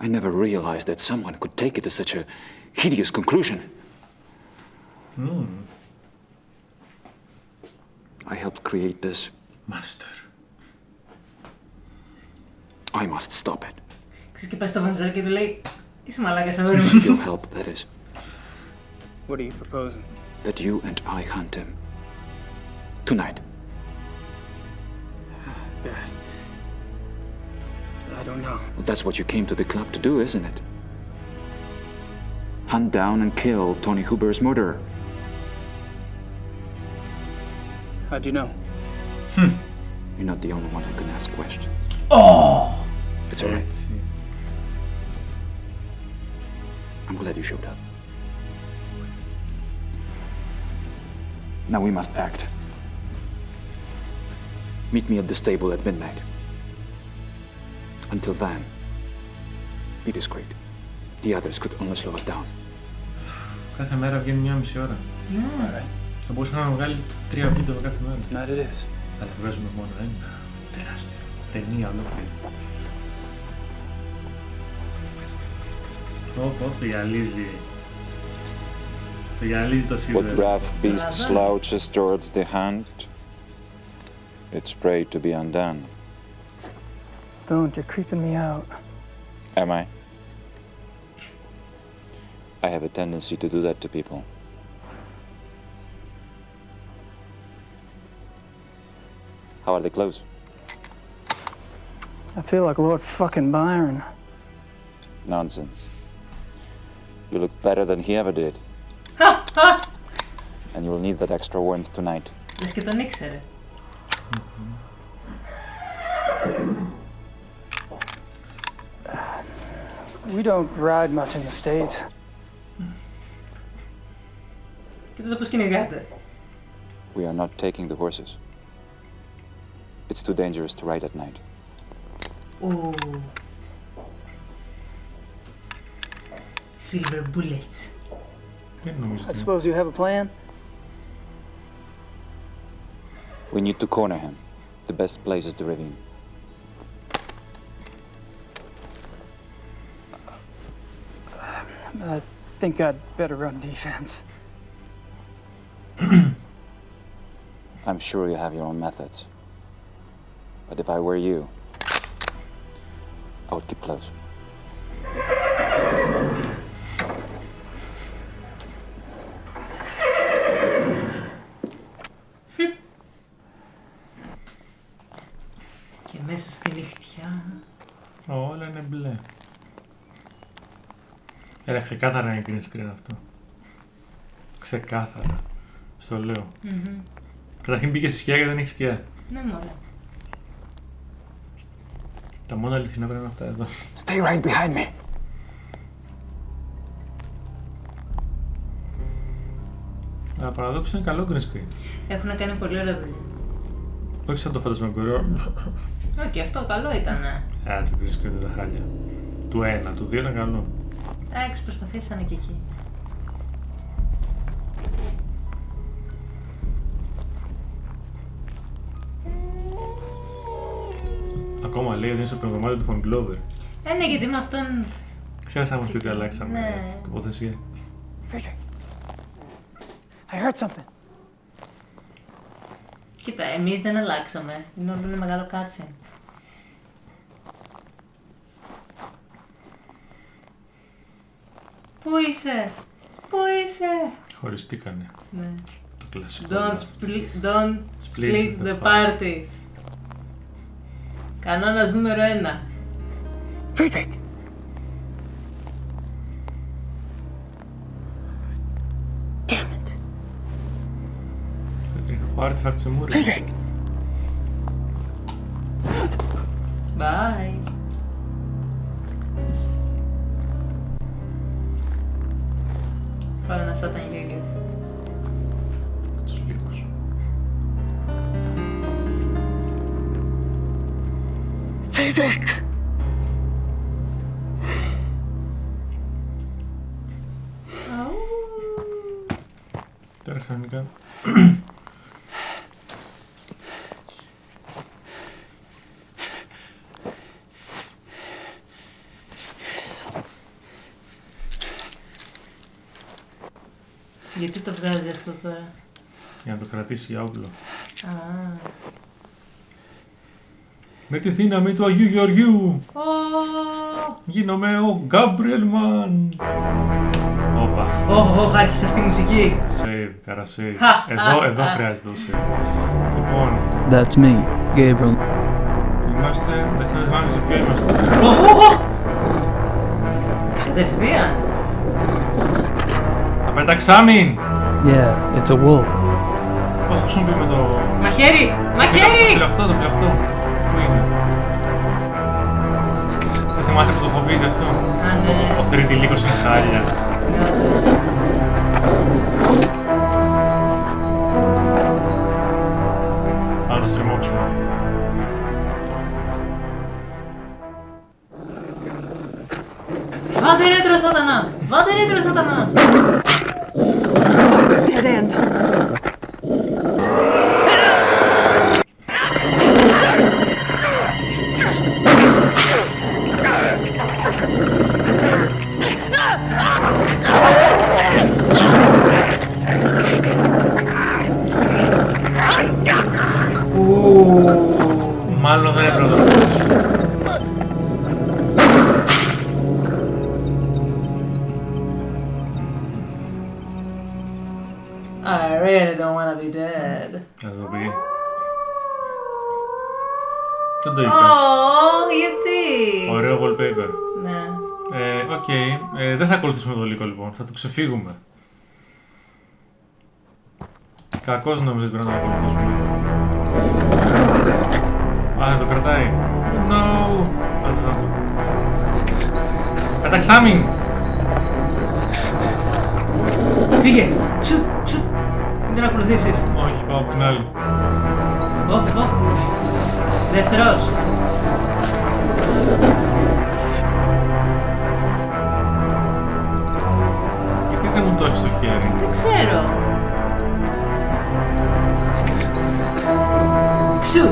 I never realized that someone could take it to such a hideous conclusion. I helped create this monster. I must stop it. Ξέρεις και πάει στο Βανζέλ και του λέει είσαι μαλάκας αγόρι With μου. your help, that is. What are you proposing? That you and I hunt him. Tonight. Dad. I don't know. Well, that's what you came to the club to do, isn't it? Hunt down and kill Tony Huber's murderer. How'd you know? You're not the only one who can ask questions. Oh! It's all right. I'm glad you showed up. Now we must act. Meet me at the stable at midnight. Until then, be discreet. The others could only slow us down. Κάθε μέρα βγαίνει 1,5 ώρα. Ναι. Θα μπορούσαμε να βγάλει 3 βίντεο κάθε μέρα. Tonight it is. Αλλά βγάζουμε μόνο ένα. Τεράστιο. Ταινία ολόκληρη. Το γυαλίζει. Το γυαλίζει το σίδερο. What rough beast slouches towards the hunt, it's prey to be undone. Don't, you're creeping me out. Am I? I have a tendency to do that to people. How are they clothes? I feel like Lord fucking Byron. Nonsense. You look better than he ever did. And you will need that extra warmth tonight. Λες και τον ήξερε. We don't ride much in the States. Και τότε πώς κυνηγάτε. We are not taking the horses. It's too dangerous to ride at night. Ooh. Silver bullets. I suppose you have a plan? We need to corner him. The best place is the ravine. I think I'd better run defense. I'm sure you have your own methods. But if I were you, I would keep close. Και μέσα στη νυχτιά. Όλα είναι μπλε. Έλα, ξεκάθαρα είναι green screen αυτό. Ξεκάθαρα. Στο λέω. Καταρχήν μπήκε στη σκιά και δεν έχει σκιά. Ναι, μωρέ. Τα μόνα αληθινά πρέπει να είναι αυτά εδώ. Stay right behind me. Αλλά παραδόξου είναι καλό green screen. Έχουν κάνει πολύ ωραία δουλειά. Όχι σαν το φαντασμακορό. Και αυτό καλό ήτανε. Το green screen είναι τα χάλια. Του 1, του 2 ήταν καλό. Εντάξει, προσπαθήσανε και εκεί. Ακόμα λέει ότι είναι στο προγραμμάτιο του Von Glover. Ναι, γιατί με αυτόν. Ξέρεις να μας πει ότι αλλάξαμε Ναι. τοποθεσία. I heard something. Κοίτα, εμείς δεν αλλάξαμε. Είναι όλο ένα μεγάλο κάτσιν. Πού είσαι? Πού είσαι? Χωριστήκανε. Ναι. Το κλασικό. Don't split the party. Κανόνας νούμερο 1. Friedrich! Damn it! Έχω artifact σε μούρι. Friedrich! Bye. Σάταν Γέγκερ. Τους λίγους. Φίδεκ! Τώρα ξαφνικά. Γιατί το βγάζει αυτό τώρα? Για να το κρατήσει για όπλο. Α. Με τη δύναμη του Αγίου Γεωργίου. Γίνομαι ο Gabriel Knight. Όπα. Άρχισε αυτή η μουσική. Save, καρά save. Εδώ χρειάζεται το save. Λοιπόν. That's me, Gabriel. Είμαστε, δεν θα θυμάμαι σε ποιο είμαστε. Κατευθείαν. Απέταξάμιν! Yeah, it's a wolf. Πώς χρησιμοποιούμε το... Μαχαίρι! Μαχαίρι! Το φυλαχτό. Πού είναι? Δεν θυμάσαι που το φοβίζει αυτό? Ναι. Ο θρητηλίκος είναι χάλια. Να το στριμώξουμε. Βάτε ρέτρο σατανά! Βάτε ρέτρο σατανά! Dead end. Μάλλον δεν έπρεπε να το ακολουθήσω. I really don't want to be dead. Θα το πει. Δεν το είπε. Γιατί? Ωραίο wallpaper. Ναι. Οκ. Δεν θα ακολουθήσουμε το λύκο λοιπόν. Θα το ξεφύγουμε. Κακώς νόμιζα ότι πρέπει να το ακολουθήσουμε. Α, δεν το κρατάει. No! Να το. Πεταξάμιν! Φύγε! Σουτ! Σουτ! Μην την ακολουθήσεις. Όχι, πάω από την άλλη. Όχ. Δεύτερος. Γιατί δεν μου το έχεις στο χέρι? Δεν ξέρω. Ξου!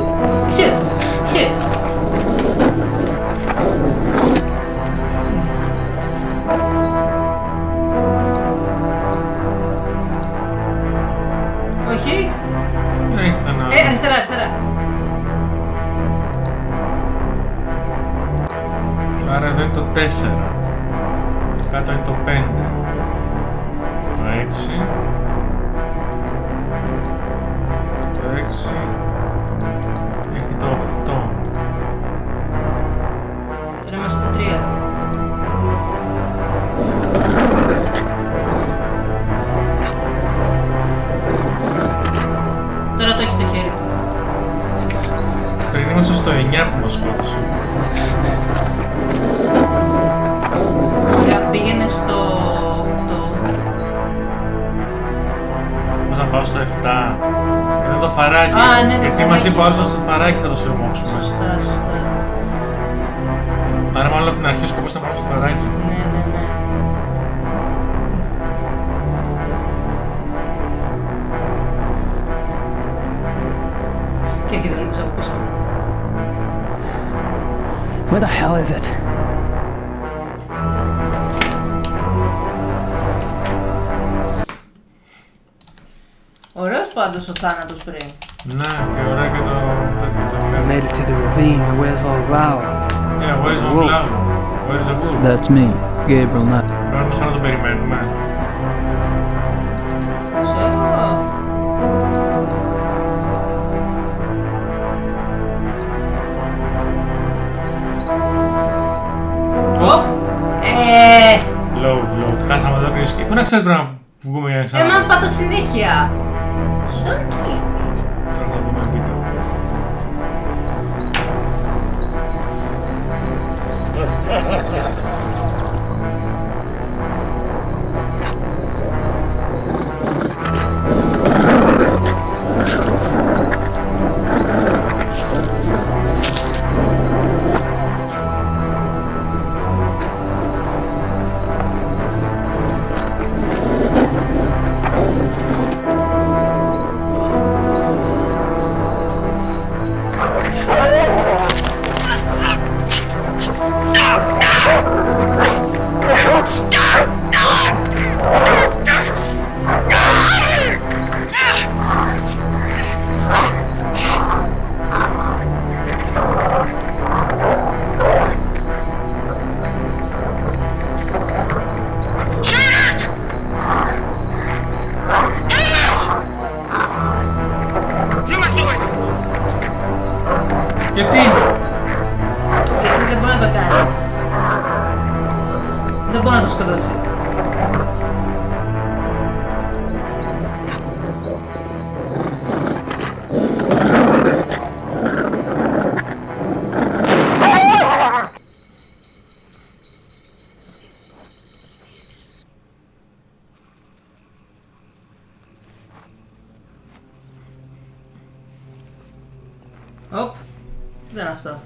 Όχι. Αριστερά. Άρα εδώ είναι το 4. Κάτω είναι το 5. Το 6. Το 6. Έχει το 8. Τώρα είμαστε στο 3. Τώρα το έχει στο χέρι του. Πριν είμαστε στο 9 που μας σκότωσε. Ωραία, πήγαινε στο 8. Πώς να πάω στο 7. Είναι το φαράκι. Γιατί μας είπε ο άλλος στο φαράκι θα το στριμώξουμε. Σωστά. Άρα μάλλον από την αρχή ο σκοπός ήταν πάνω στο φαράκι. Ναι. Και εκεί το λείψα από πίσω. Where the hell is it? Ωραίος πάντως ο θάνατος πριν. Ναι, και ωραία και το I made it to the ravine. Where's Olókliro? Yeah, where's Olókliro? Where's the wolf? That's me, Gabriel Knight. Πρέπει να μας φάνε να το περιμένουμε. Load. Χάσαμε εδώ και πού να ξέρετε πρέπει να βγούμε για να ξανά. Μα πάτα συνέχεια. Τώρα θα δούμε βίντεο. Οπ, τι ήταν αυτό.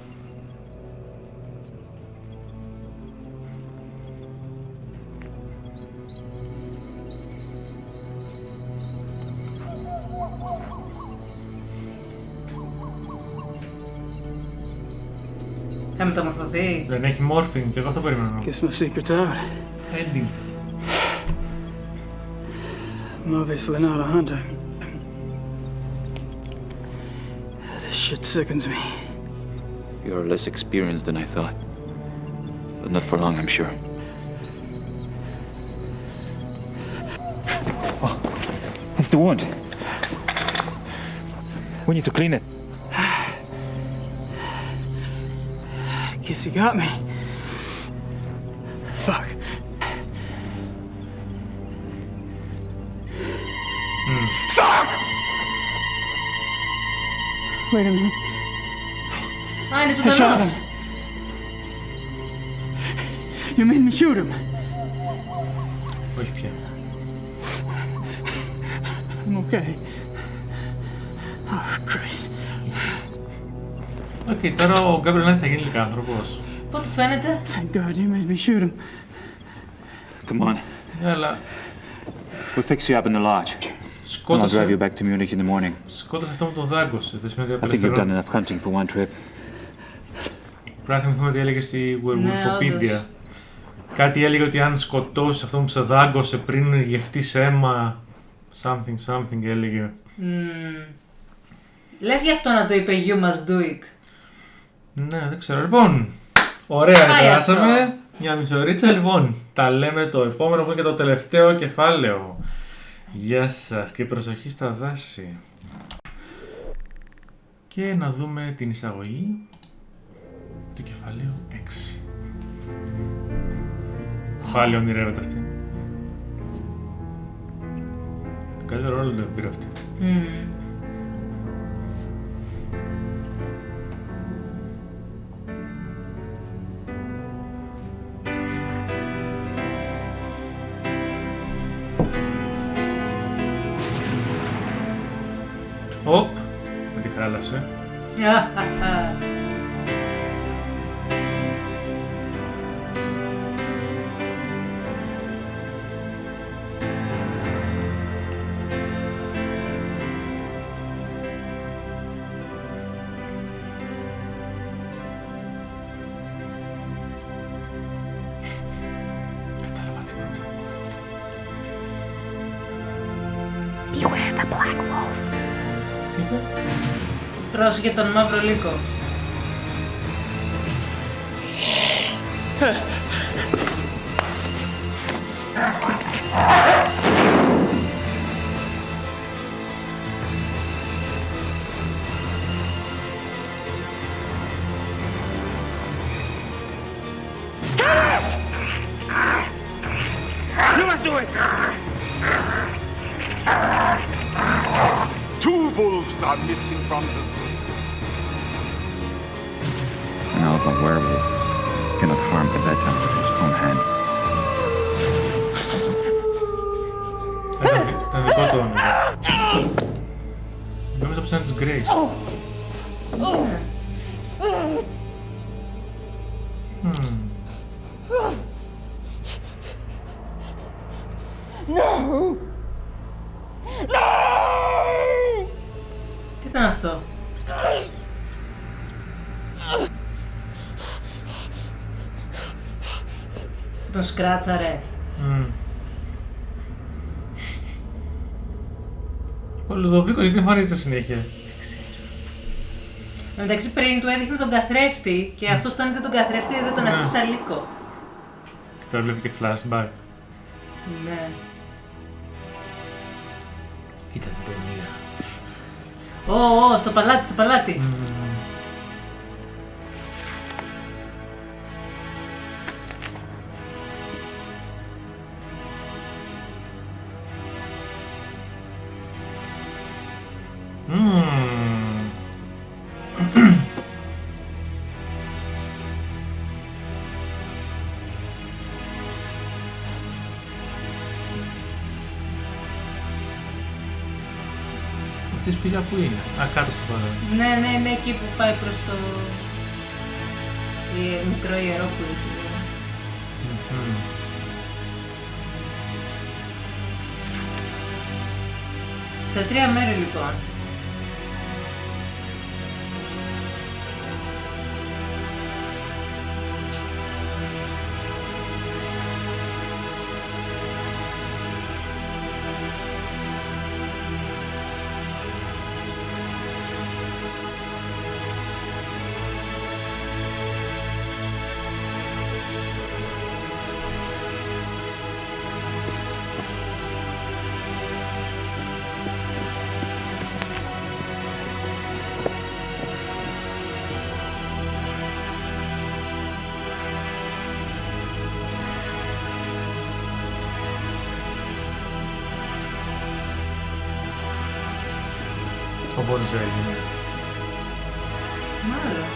Θα μεταμορφωθεί. Δεν έχει morphing και εγώ αυτό περιμένω. Guess my secret's out. Ending. I'm obviously not a hunter. This shit sickens me. You're less experienced than I thought. But not for long, I'm sure. Oh, it's the wound. We need to clean it. Guess he got me. Fuck. Fuck! Wait a minute. I shot him. You made me shoot him. Όχι πια. I'm okay. Oh, Christ. Οκ, τώρα ο Gabriel Knight θα γίνει λυκάνθρωπος. Πότε φαίνεται. Thank God you made me shoot him. Come on. Έλα. We'll fix you up in the lodge. And I'll drive you back to Munich in the morning. Σκότωσε αυτό που τον δάγκωσε. Δεν σημαίνει ότι I think you've done enough hunting for one trip. Πρέπει να θυμηθούμε ότι έλεγε στη Werewolfopedia. Κάτι έλεγε ότι αν σκοτώσεις αυτό που σε δάγκωσε πριν γευτείς αίμα. Something έλεγε. Λες γι' αυτό να το είπε You must do it. Ναι, δεν ξέρω. Λοιπόν, ωραία, περάσαμε. Μια μισή ωρίτσα. Λοιπόν, τα λέμε το επόμενο που είναι και το τελευταίο κεφάλαιο. Γεια σας και προσοχή στα δάση. Και να δούμε την εισαγωγή του κεφαλαίου 6. Πάλι ονειρεύεται αυτή. Το καλύτερο ρόλο δεν πήρε αυτή. Οπ, με τη χάλασε. Κατάλαβα τίποτα. Beware the black wolf. Τι είπε? Πρόσεχε τον μαύρο λύκο. You must do it! Two wolves are missing from the zoo. An alpha werewolf cannot harm the bedtime with his own hand. Ήταν δικό του όνειρο. Νόμιζα πως ήταν της Grace. No! No! Τι ήταν αυτό? Τον σκράτσαρε. Ο Λουδοβίκος γιατί εμφανίζεται συνέχεια. Δεν ξέρω. Εντάξει πριν του έδειχνε τον καθρέφτη και αυτός όταν είδε τον καθρέφτη δεν τον έφτασε σαν λύκο. Και τώρα βλέπει και flashback. Ναι. Κοίτα την ταινία. Ω, στο παλάτι, στο παλάτι. Αυτή η σπηλιά που είναι? Α, κάτω στο παράδειγμα. Ναι, ναι, είναι εκεί που πάει προς το μικρό ιερό που είχε. Σε 3 μέρη λοιπόν. Οπότε έγινε. Μάλλον.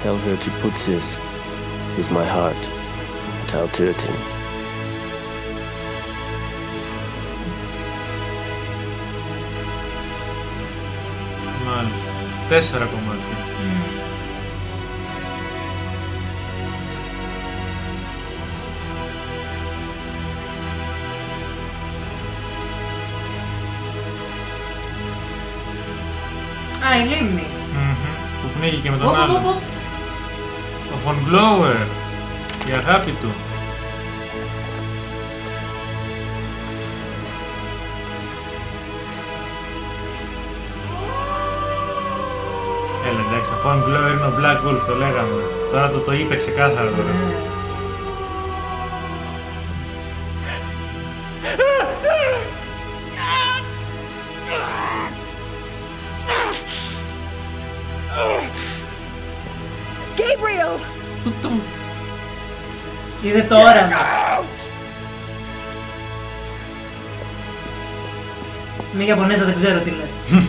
Tell her to put this with my heart without hurting. Μάλιστα. 4 κομμάτια. Α, η λίμνη. Που πνίγει και με τον άλλο. Ο Von Glower, η αγάπη του. Έλα εντάξει, ο Von Glower είναι ο Black Wolf, το λέγαμε. Τώρα το είπε ξεκάθαρα τώρα. Gabriel! Είδε το όραμα. Είμαι Ιαπωνέζα, δεν ξέρω τι λες.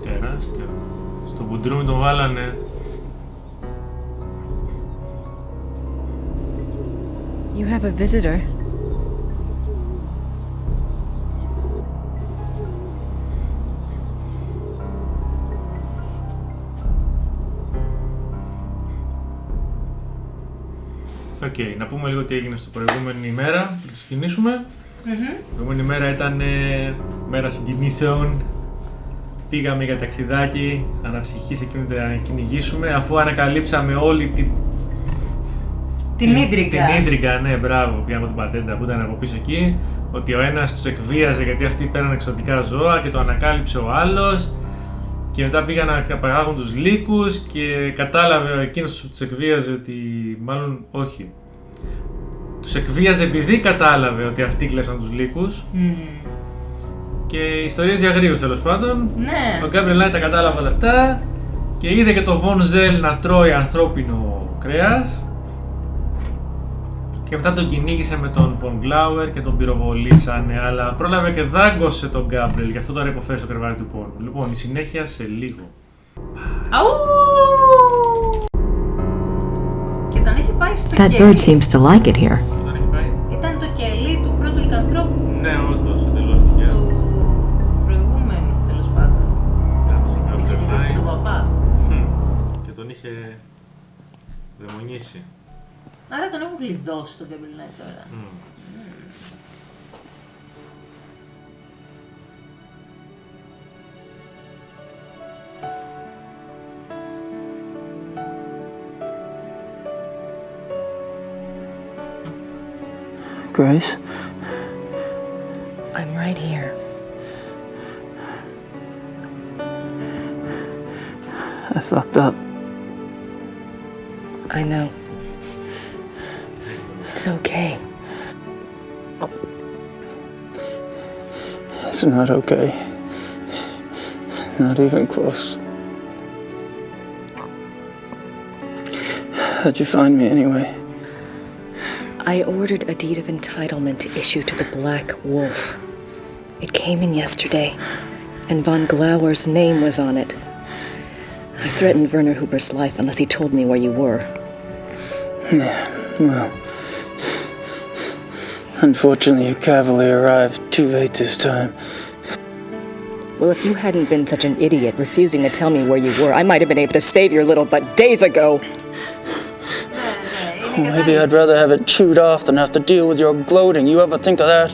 Τεράστιο. Στο μπουντρούμι τον βάλανε. You have a visitor. Οκ, να πούμε λίγο τι έγινε στο προηγούμενη ημέρα, να ξεκινήσουμε. Η προηγούμενη ημέρα ήταν μέρα συγκινήσεων. Πήγαμε για ταξιδάκι, αναψυχής εκείνη να κυνηγήσουμε, αφού ανακαλύψαμε όλη την ίντρικα. Την ίντρικα, ναι, μπράβο, πήγαμε από την πατέντα που ήταν από πίσω εκεί. Ότι ο ένας τους εκβίαζε γιατί αυτοί πέραν εξωτικά ζώα και το ανακάλυψε ο άλλος. Και μετά πήγαν να παγάγουν τους λύκους και κατάλαβε εκείνος που τους εκβίαζε ότι μάλλον όχι. Τους εκβίαζε επειδή κατάλαβε ότι αυτοί κλέψαν τους λύκους. Και ιστορίες για αγρίους τέλος πάντων. Ναι. Ο Gabriel Knight τα κατάλαβε όλα αυτά και είδε και το Von Zell να τρώει ανθρώπινο κρέας. Και μετά τον κυνήγησε με τον Von Glower και τον πυροβολήσανε, αλλά πρόλαβε και δάγκωσε τον Gabriel, γι' αυτό τώρα υποφέρει στο κρεβάτι του πόνου. Λοιπόν, η συνέχεια σε λίγο. Αου! Και τον έχει πάει στο That κελί. bird seems to like it here. Τον έχει πάει. Ήταν το κελί του πρώτου λυκανθρώπου. Ναι, όντως, εντελώς τυχαία. Του προηγούμενου, τέλος πάντων. Είχε ζητήσει και τον παπά. Και τον είχε δαιμονίσει. Άρα τον έχουν κλειδώσει τον Gabriel Knight τώρα. Grace? I'm right here. I fucked up. I know. It's okay. It's not okay. Not even close. How'd you find me anyway? I ordered a deed of entitlement to issue to the Black Wolf. It came in yesterday, and von Glauer's name was on it. I threatened Werner Huber's life unless he told me where you were. Yeah, well... Unfortunately, your cavalry arrived too late this time. Well, if you hadn't been such an idiot refusing to tell me where you were, I might have been able to save your little butt days ago. Well, maybe I'd rather have it chewed off than have to deal with your gloating. You ever think of that?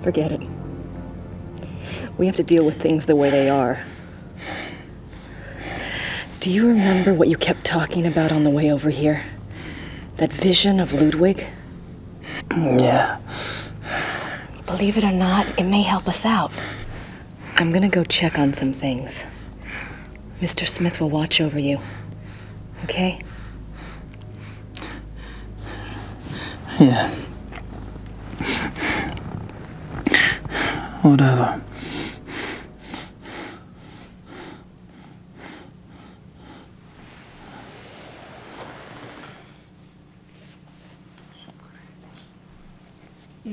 Forget it. We have to deal with things the way they are. Do you remember what you kept talking about on the way over here? That vision of Ludwig? Yeah. Believe it or not, it may help us out. I'm gonna go check on some things. Mr. Smith will watch over you. Okay? Yeah. Whatever.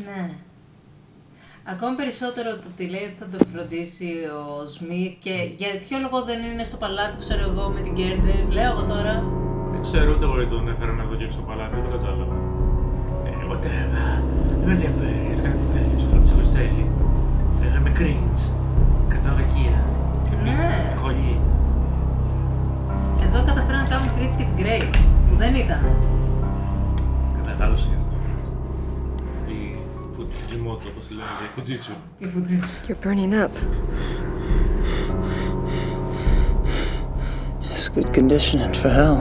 Ναι. Ακόμη περισσότερο το ότι λέει ότι θα το φροντίσει ο Σμιθ και για ποιο λόγο δεν είναι στο παλάτι, ξέρω εγώ, με την Κέρντερ. Λέω εγώ τώρα. Δεν ξέρω ούτε εγώ γιατί τον έφεραν εδώ και έξω στο παλάτι, δεν κατάλαβα. Whatever. Δεν με ενδιαφέρει, ας κάνει τι θέλεις, με φροντίσει όπως θέλει. Λέγαμε cringe. Κρατάω κακία. Και μύθισες στη χολή. Εδώ καταφέραν να κάνουν cringe και την Grace, που δεν ήταν. Καταγάλωσε γι' αυτό. Fujimoto, όπως λέγεται, Fujitsu. Η Fujitsu. You're burning up. It's good conditioning for hell.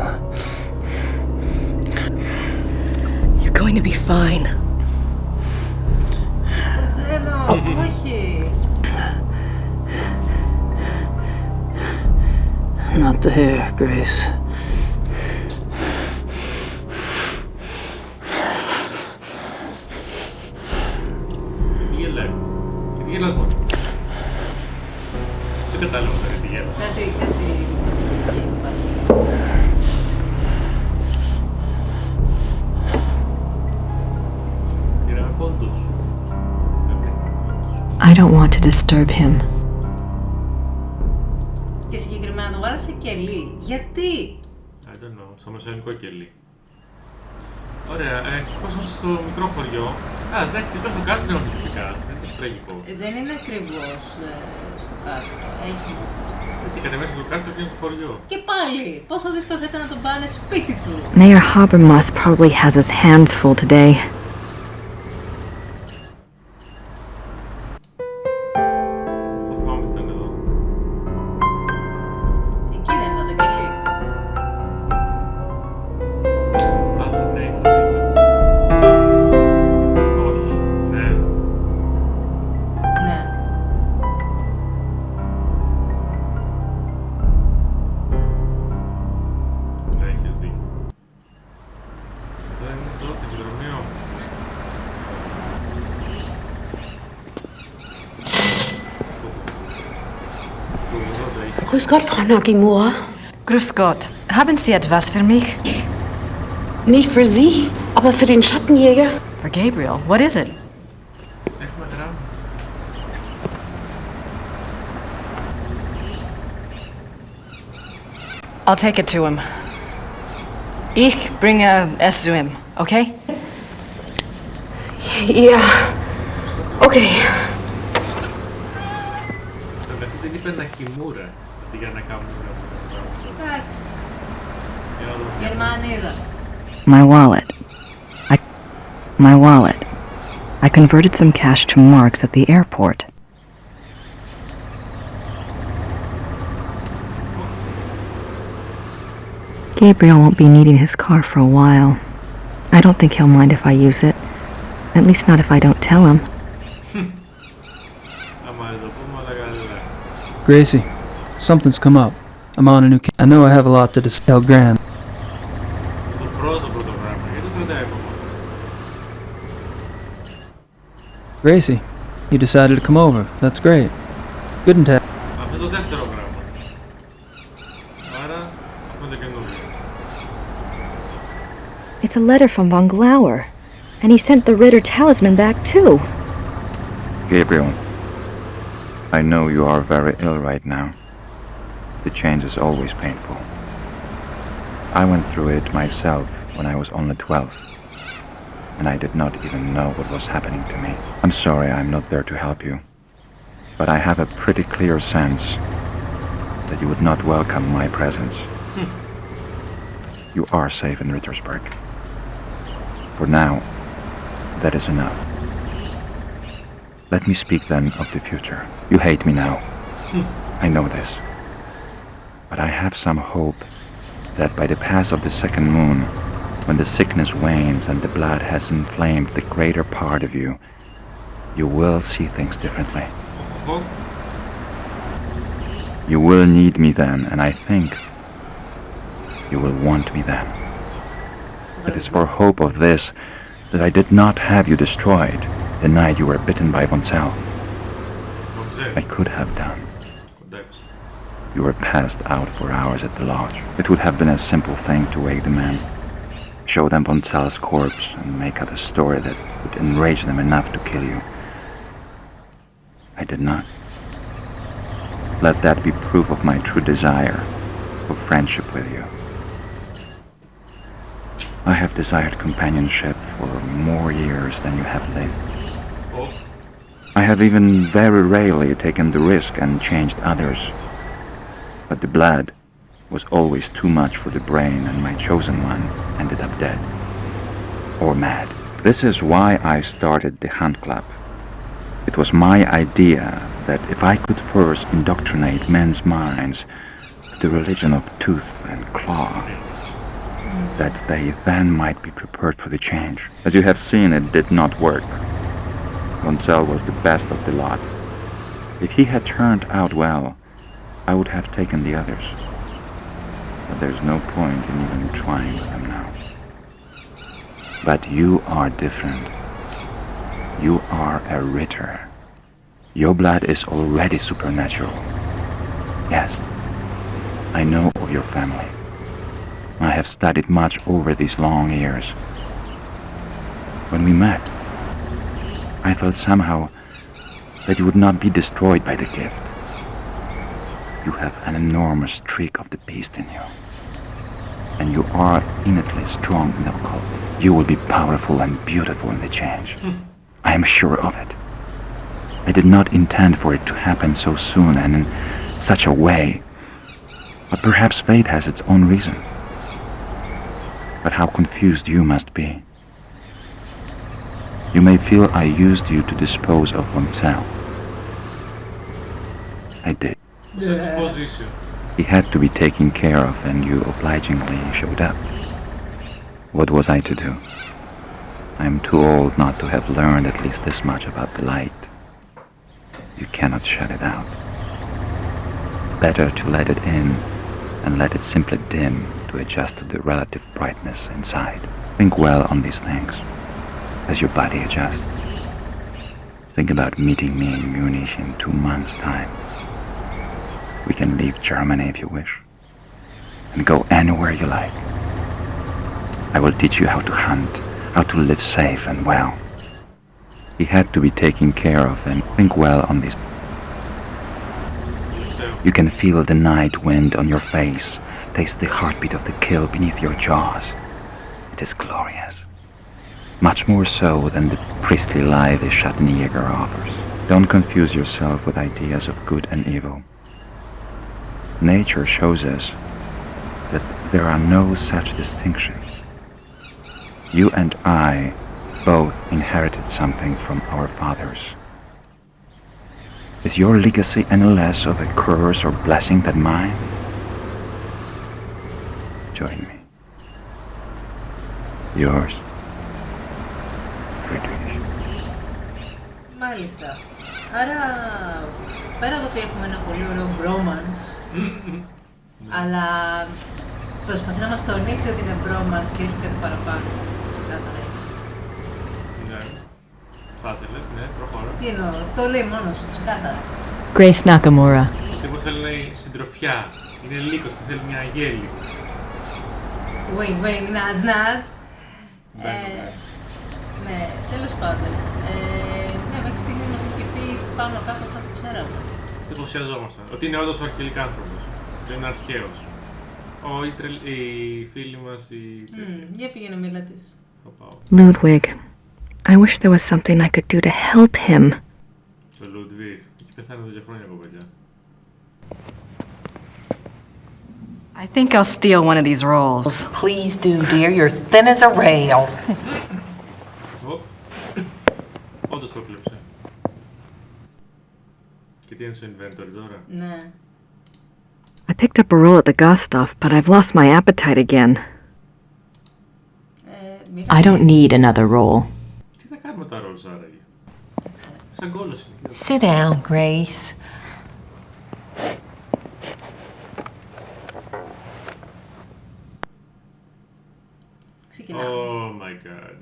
You're going to be fine. Δεν θέλω, όχι. Not the hair, Grace. Γελάς μόνο. Δεν κατάλαβα τώρα γιατί γέλας. Κάτι... Πήραμε πόντους. I don't want to disturb him. Και συγκεκριμένα το βάλα σε κελί. Γιατί? I don't know, στο μεσαιωνικό κελί. Ωραία, ευτυχώς είμαστε στο μικρό χωριό. Εντάξει, τυπικά στο κάστρο είμαστε τυπικά. Δεν είναι τόσο τραγικό. Δεν είναι ακριβώς στο κάστρο. Έχει υπόσταση. Γιατί κατεβαίνει στο κάστρο και είναι το χωριό. Και πάλι, πόσο δύσκολο θα ήταν να τον πάνε σπίτι του. Mayor Habermas probably has his hands full today. Πώς θυμάμαι ότι ήταν εδώ. Εκεί δεν είναι το κελί. Αχ, ναι, έχεις δίκιο. Όχι, ναι. Ναι. Ναι, έχεις δίκιο. Εδώ είναι το ταχυδρομείο. Grüß Gott, Frau Nakamura. Grüß Gott. Haben Sie etwas für mich? Nicht für Sie, aber für den Schattenjäger. For Gabriel. What is it? Έχουμε γράμμα. I'll take it to him. Ich bringe es zu ihm, okay? Ja. Okay. Εντάξει, δεν είπε Νακιμούρα, αντί για Νακαμούρα. Εντάξει. Γερμανίδα. My wallet. I converted some cash to marks at the airport. Gabriel won't be needing his car for a while. I don't think he'll mind if I use it. At least not if I don't tell him. Gracie, something's come up. I'm on a new I know I have a lot to tell Gran. Gracie, you decided to come over. That's great. Good and Αυτό το δεύτερο γράμμα. Άρα, αυτό το καινούργιο. It's a letter from von Glauer, and he sent the Ritter talisman back too. Gabriel, I know you are very ill right now. The change is always painful. I went through it myself when I was only 12, and I did not even know what was happening to me. I'm sorry I'm not there to help you, but I have a pretty clear sense that you would not welcome my presence. You are safe in Rittersberg. For now, that is enough. Let me speak then of the future. You hate me now. I know this. But I have some hope that by the pass of the second moon, when the sickness wanes and the blood has inflamed the greater part of you, you will see things differently. You will need me then, and I think you will want me then. It is for hope of this that I did not have you destroyed the night you were bitten by von Zell. I could have done. You were passed out for hours at the lodge. It would have been a simple thing to wake the men, show them von Zell's corpse, and make up a story that would enrage them enough to kill you. I did not. Let that be proof of my true desire for friendship with you. I have desired companionship for more years than you have lived. I have even very rarely taken the risk and changed others. But the blood was always too much for the brain, and my chosen one ended up dead. Or mad. This is why I started the Hunt Club. It was my idea that if I could first indoctrinate men's minds to the religion of tooth and claw, that they then might be prepared for the change. As you have seen, it did not work. Von Zell was the best of the lot. If he had turned out well, I would have taken the others. But there's no point in even trying with them now. But you are different. You are a Ritter. Your blood is already supernatural. Yes, I know of your family. I have studied much over these long years. When we met, I felt somehow that you would not be destroyed by the gift. You have an enormous streak of the beast in you. And you are innately strong in the occult. You will be powerful and beautiful in the change. I am sure of it. I did not intend for it to happen so soon and in such a way. But perhaps fate has its own reason. But how confused you must be. You may feel I used you to dispose of von Zell. I did. He had to be taken care of, and you obligingly showed up. What was I to do? I am too old not to have learned at least this much about the light. You cannot shut it out. Better to let it in and let it simply dim to adjust to the relative brightness inside. Think well on these things as your body adjusts. Think about meeting me in Munich in 2 months' time. We can leave Germany if you wish, and go anywhere you like. I will teach you how to hunt, how to live safe and well. He had to be taken care of, and think well on this. You can feel the night wind on your face, taste the heartbeat of the kill beneath your jaws. It is glorious. Much more so than the priestly lie the Schattenjäger offers. Don't confuse yourself with ideas of good and evil. Nature shows us that there are no such distinctions. You and I both inherited something from our fathers. Is your legacy any less of a curse or blessing than mine? Join me. Yours, Friedrich. Μάλιστα. Άρα, πέρα από ότι έχουμε ένα πολύ ωραίο bromance, αλλά προσπαθεί να μας τονίσει ότι είναι bromance και όχι κάτι παραπάνω. Ξεκάθαρα είναι. Ναι. Θα ήθελες, ναι, προχώρα. Τι εννοώ, το λέει μόνος του, ξεκάθαρα. Grace Nakamura. Ο τύπος θέλει να είναι συντροφιά, είναι λύκος και θέλει μια αγέλη. Wing, wing, nudge, nudge. Ναι, τέλος πάντων. Ναι, μέχρι στιγμή μας έχει πει πάνω κάτω αυτά που ξέραμε. Υποψιαζόμασταν ότι είναι όντως ο αρχιλικάνθρωπος και είναι αρχαίος. Οι φίλοι μας, Για πήγαινε μίλα της. Ludwig, I wish there was something I could do to help him. Στο Ludwig, έχει πεθάνει εδώ για χρόνια κοπελιά. I think I'll steal one of these rolls. Please do, dear. You're thin as a rail. Όντως το κλέψε. Και τι είναι στο inventory τώρα? Ναι. I picked up a roll at the Gustaf, but I've lost my appetite again. I don't need another roll. Τι θα κάνουμε τα rolls άραγε? Σαν κόλος είναι. Sit down, Grace. Oh my god.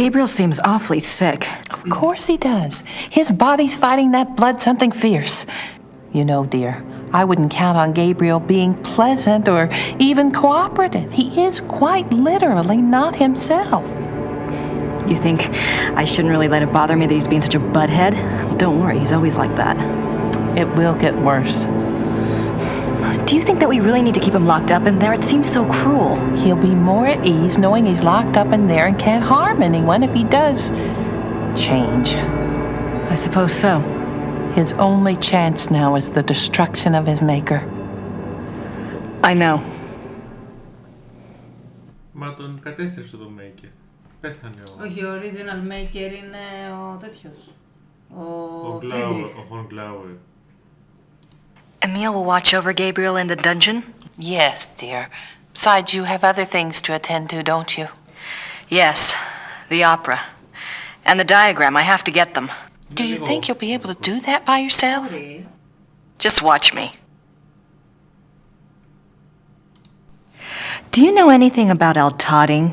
Gabriel seems awfully sick. Of course he does. His body's fighting that blood something fierce. You know, dear, I wouldn't count on Gabriel being pleasant or even cooperative. He is quite literally not himself. You think I shouldn't really let it bother me that he's being such a butthead? Well, don't worry, he's always like that. It will get worse. Do you think that we really need to keep him locked up in there? It seems so cruel. He'll be more at ease knowing he's locked up in there and can't harm anyone if he does change. I suppose so. His only chance now is the destruction of his maker. I know. Μα τον κατέστρεψε το maker. Πέθανε ο... Όχι, ο original maker είναι ο τέτοιος. Ο Friedrich. Ο Von Glauer. Emil will watch over Gabriel in the dungeon? Yes, dear. Besides, you have other things to attend to, don't you? Yes, the opera. And the diagram, I have to get them. Do you think you'll be able to do that by yourself? Just watch me. Do you know anything about Al-Tading?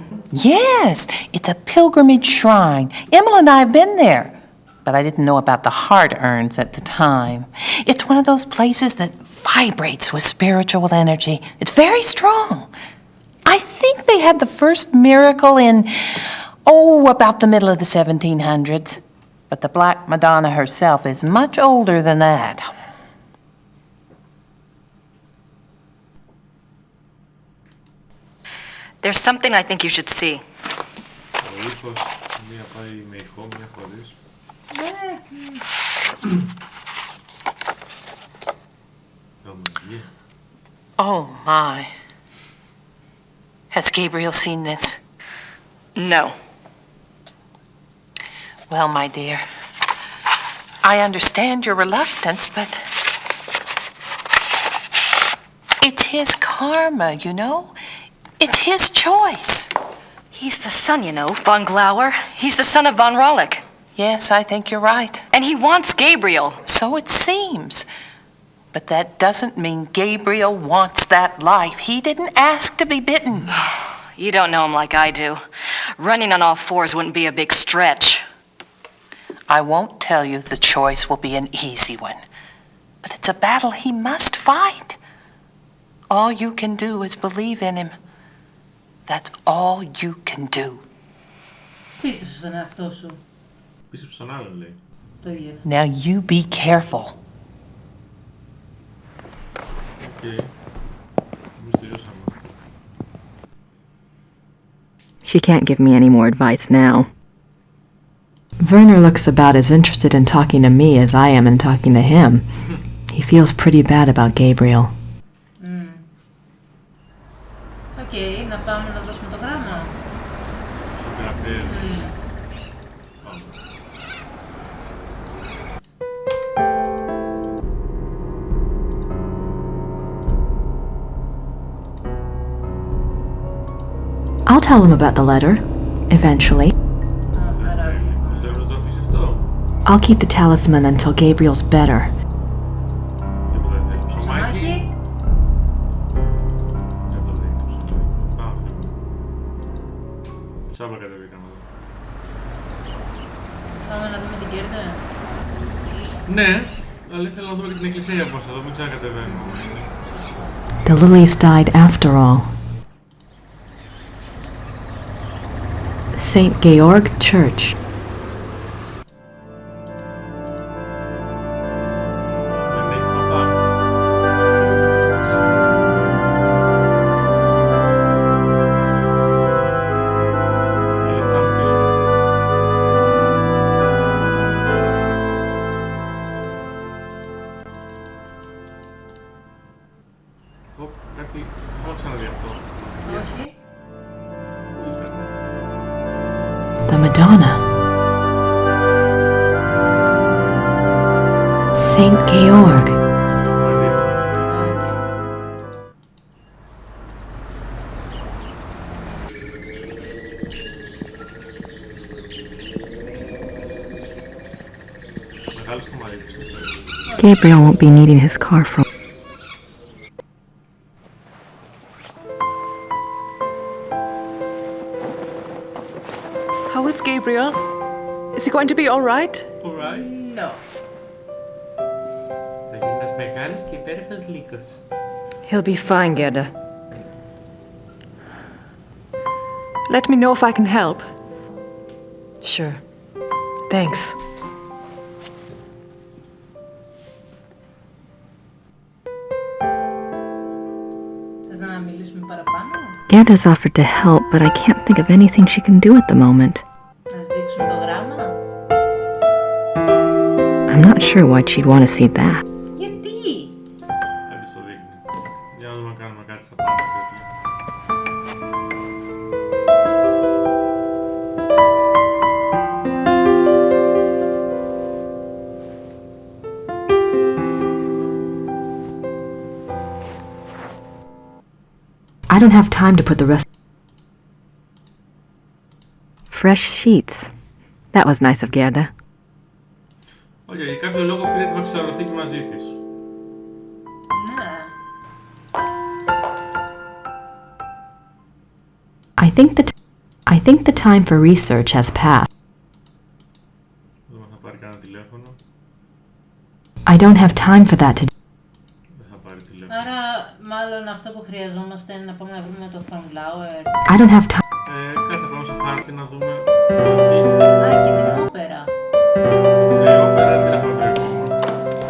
Yes, it's a pilgrimage shrine. Emil and I have been there. But I didn't know about the heart urns at the time. It's one of those places that vibrates with spiritual energy. It's very strong. I think they had the first miracle in, about the middle of the 1700s. But the Black Madonna herself is much older than that. There's something I think you should see. Oh my. Has Gabriel seen this? No. Well, my dear, I understand your reluctance, but it's his karma, you know? It's his choice. He's the son, you know, Von Glauer. He's the son of Von Rollick. Yes, I think you're right. And he wants Gabriel. So it seems. But that doesn't mean Gabriel wants that life. He didn't ask to be bitten. You don't know him like I do. Running on all fours wouldn't be a big stretch. I won't tell you the choice will be an easy one. But it's a battle he must fight. All you can do is believe in him. That's all you can do. Πίστεψε στον εαυτό σου. Πίστεψε στον άλλον, λέει. Το ίδιο. Now you be careful. She can't give me any more advice now. Werner looks about as interested in talking to me as I am in talking to him. He feels pretty bad about Gabriel. Οκ, να πάμε να δώσουμε το γράμμα. I'll tell him about the letter, eventually. I'll keep the talisman until Gabriel's better. Πάμε να Ναι, αλλά ήθελα να δούμε και την εκκλησία πώς εδώ, μην ξανακατεβαίνω. The lilies died after all. St. Georg Church. The Madonna. St. Georg. Gabriel won't be needing his car for... How is Gabriel? Is he going to be all right? All right. No. Θα γίνει ένας μεγάλος και υπέροχος λύκος. He'll be fine, Gerda. Let me know if I can help. Sure. Thanks. Θες να μιλήσουμε παραπάνω? Gerda's offered to help, but I can't think of anything she can do at the moment. Να σου δείξουμε το γράμμα? I'm not sure why she'd want to see that. Γιατί? Δεν της το δείχνει. Για να δούμε να κάνουμε κάτι στα πάντα τέτοια. I don't have time to put the rest... Fresh sheets. That was nice of Gerda. Όχι, για κάποιο λόγο πήρε τη βαξιλαροθήκη μαζί της. Ναι. I think the time for research has passed. Δεν θα πάρει κανένα τηλέφωνο. I don't have time for that today. Δεν θα πάρει τηλέφωνο. Άρα, μάλλον αυτό που χρειαζόμαστε είναι να πάμε να βρούμε το Flower. I don't have time. Κάτσε να πάμε στο χάρτη να δούμε. Α, και την όπερα. Ναι, όπερα δεν την έχουμε βρει ακόμα.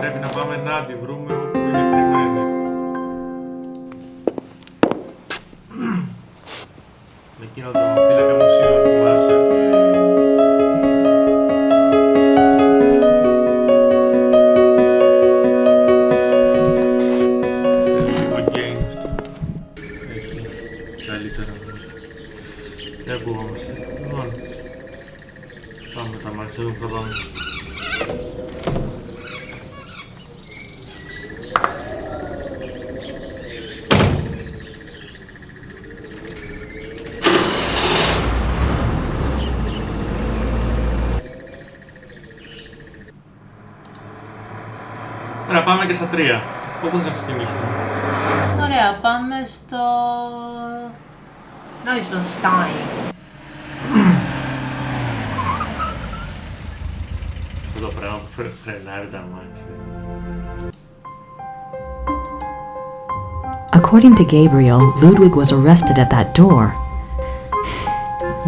Πρέπει να πάμε να τη βρούμε όπου είναι κρυμμένη. Με εκείνο το φύλακα μουσείο, θυμάσαι. Δεν ακουγόμαστε. Λοιπόν, πάμε με τα μάτια, εδώ θα πάμε. Ωραία, πάμε και στα 3. Πού θα ξεκινήσουμε? Ωραία, πάμε στο... Neuschwanstein. Αυτό το πράγμα που φρενάρει τα μάτια. According to Gabriel, Ludwig was arrested at that door.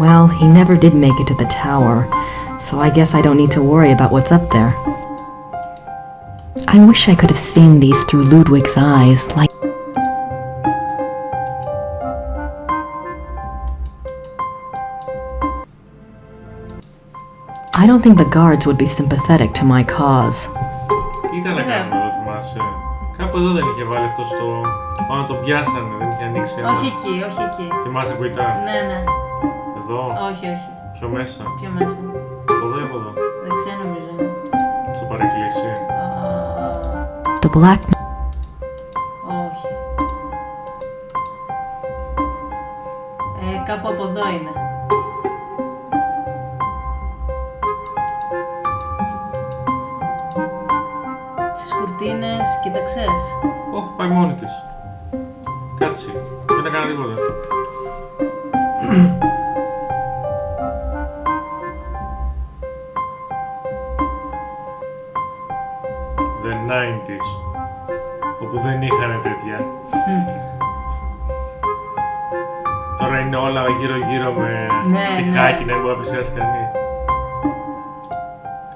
Well, he never did make it to the tower, so I guess I don't need to worry about what's up there. I wish I could have seen these through Ludwig's eyes, like... I don't think the guards would be sympathetic to my cause. Τι ήταν να κάνουμε εδώ, θυμάσαι? Κάπου εδώ δεν είχε βάλει αυτό στο... Πάνω να τον πιάσανε, δεν είχε ανοίξει ένα... Όχι εκεί, όχι εκεί. Θυμάσαι που ήταν? Ναι, ναι. Εδώ? Όχι, όχι. Πιο μέσα? Πιο μέσα. Από εδώ ή από εδώ? Δεξιά νομίζω είναι. Στο παρεκκλήσι? The black... Όχι. Κάπου από εδώ είναι. Στις κουρτίνες, κοίταξες. Όχι, πάει μόνη της. Κάτσε, δεν έκανα τίποτα. που δεν είχαν τέτοια. Τώρα είναι όλα γύρω-γύρω με τυχάκι, να μην μπορεί να πλησιάσει κανείς.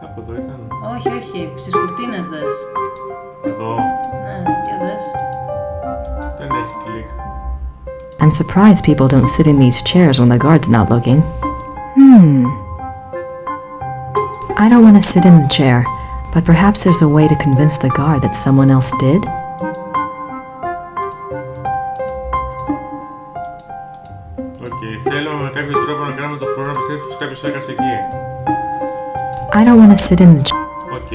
Κάπου εδώ ήταν. Όχι, όχι, στις κουρτίνες δες. Εδώ. Ναι, για δες. Δεν έχει κλικ. I'm surprised people don't sit in these chairs when the guard's not looking. I don't want to sit in the chair, but perhaps there's a way to convince the guard that someone else did? Θέλουμε με κάποιο τρόπο να κάνουμε το χρόνο να πιστεύει πως κάποιος έκασε εκεί. I don't want to sit in the chair. Οκ.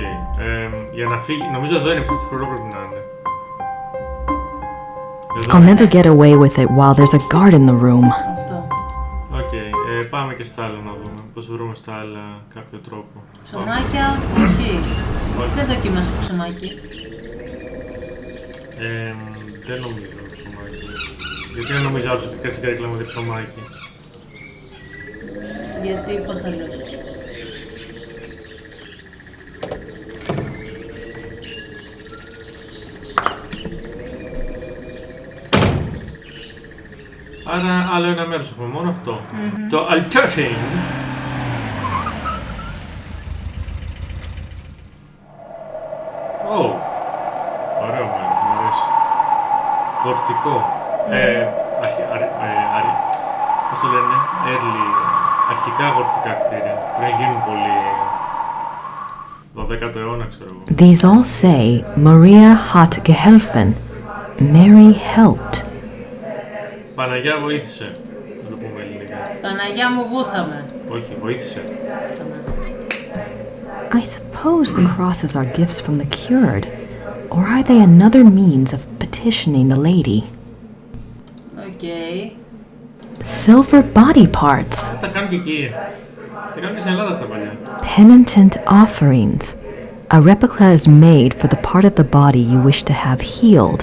Για να φύγει, νομίζω εδώ είναι αυτό το φρουρό πρέπει να είναι. I'll never get away with it while there's a guard in the room. Αυτό. Οκ. Πάμε και στα άλλα να δούμε. Πώς βρούμε στα άλλα κάποιο τρόπο. Ψωμάκια, όχι. Δεν δοκίμασε το ψωμάκι. Δεν νομίζω ψωμάκι. Γιατί να νομίζω άλλος ότι κάτσε και έκλαμα για ψωμάκι. Γιατί, πώς αλλιώς. Άρα άλλο ένα μέρος έχουμε, μόνο αυτό. Το alternating. Ωραίο μέρος, μου αρέσει. Γορθικό. Πώς το λένε, αρχικά γορθικά κτίρια. Πριν γίνουν πολύ 12ο αιώνα, ξέρω εγώ. These all say Maria hat geholfen. Mary helped. Παναγιά βοήθησε. Να το πούμε ελληνικά. Παναγιά μου βούθαμε. Όχι, βοήθησε. I suppose the crosses are gifts from the cured, or are they another means of petitioning the lady? Okay. Silver body parts. Τα κάνουν και εκεί. Τα κάνουν και στην Ελλάδα στα παλιά. Penitent offerings. A replica is made for the part of the body you wish to have healed.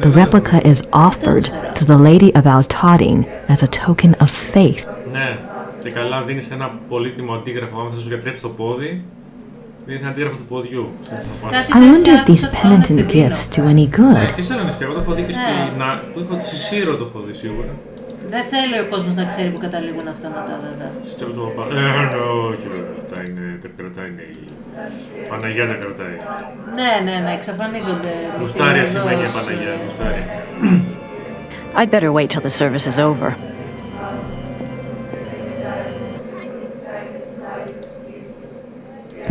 The replica is offered to the Lady of Altading as a token of faith. Ναι, και καλά δίνεις ένα πολύτιμο αντίγραφο. Αν θα σου γιατρέψει το πόδι, δίνεις ένα αντίγραφο του ποδιού. I wonder if these penitent gifts do any good. Και σε άλλα νησιά, εγώ το έχω δει και στη Σύρο το έχω δει σίγουρα. Δεν θέλει ο κόσμος να ξέρει που καταλήγουν αυτά μετά, βέβαια. Σκέφτομαι το παπά. Όχι βέβαια, αυτά είναι, τα κρατάει η Παναγιά τα κρατάει. Ναι, εξαφανίζονται. Μουστάρια σημαίνει Παναγιά, μουστάρια. I'd better wait till the service is over.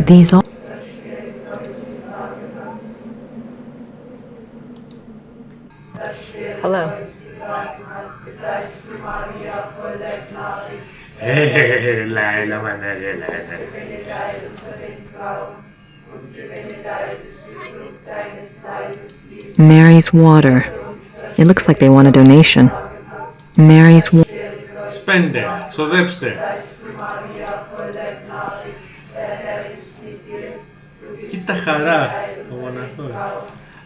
These all... Hello. Έλα, μανάγια, έλα. Mary's water. It looks like they want a donation. Mary's water. Σπέντε, ξοδέψτε. Κοίτα χαρά, ο μοναχός.